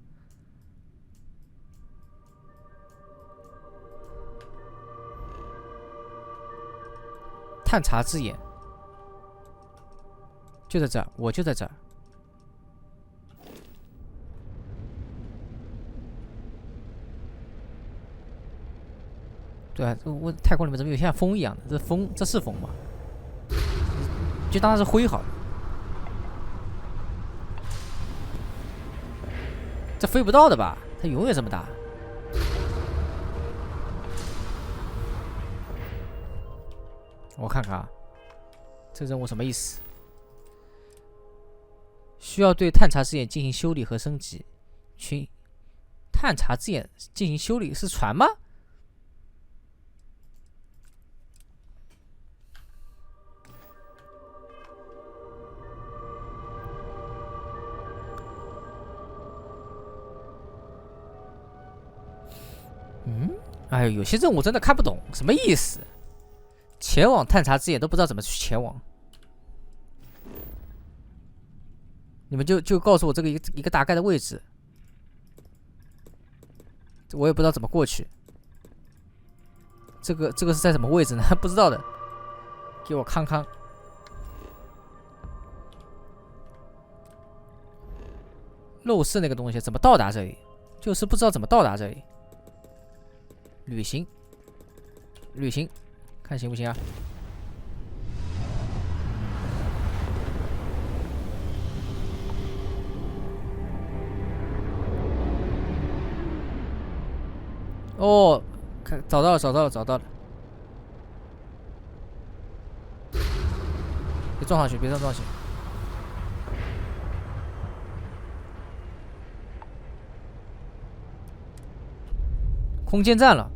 [SPEAKER 4] 探查之眼就在这儿，我就在这儿。对啊，我太空里面怎么有像风一样的？这风，这是风吗？就当它是灰好了。这飞不到的吧？它永远这么大。我看看啊，这任务什么意思？需要对探查之眼进行修理和升级。探查之眼进行修理是船吗？哎呦，有些任务真的看不懂，什么意思？前往探查之眼都不知道怎么去前往，你们就告诉我这个一个大概的位置，我也不知道怎么过去。这个是在什么位置呢？不知道的，给我看看。漏室那个东西怎么到达这里？就是不知道怎么到达这里。旅行，看行不行啊？哦，看找到了！别撞上去，别撞上去！空间站了。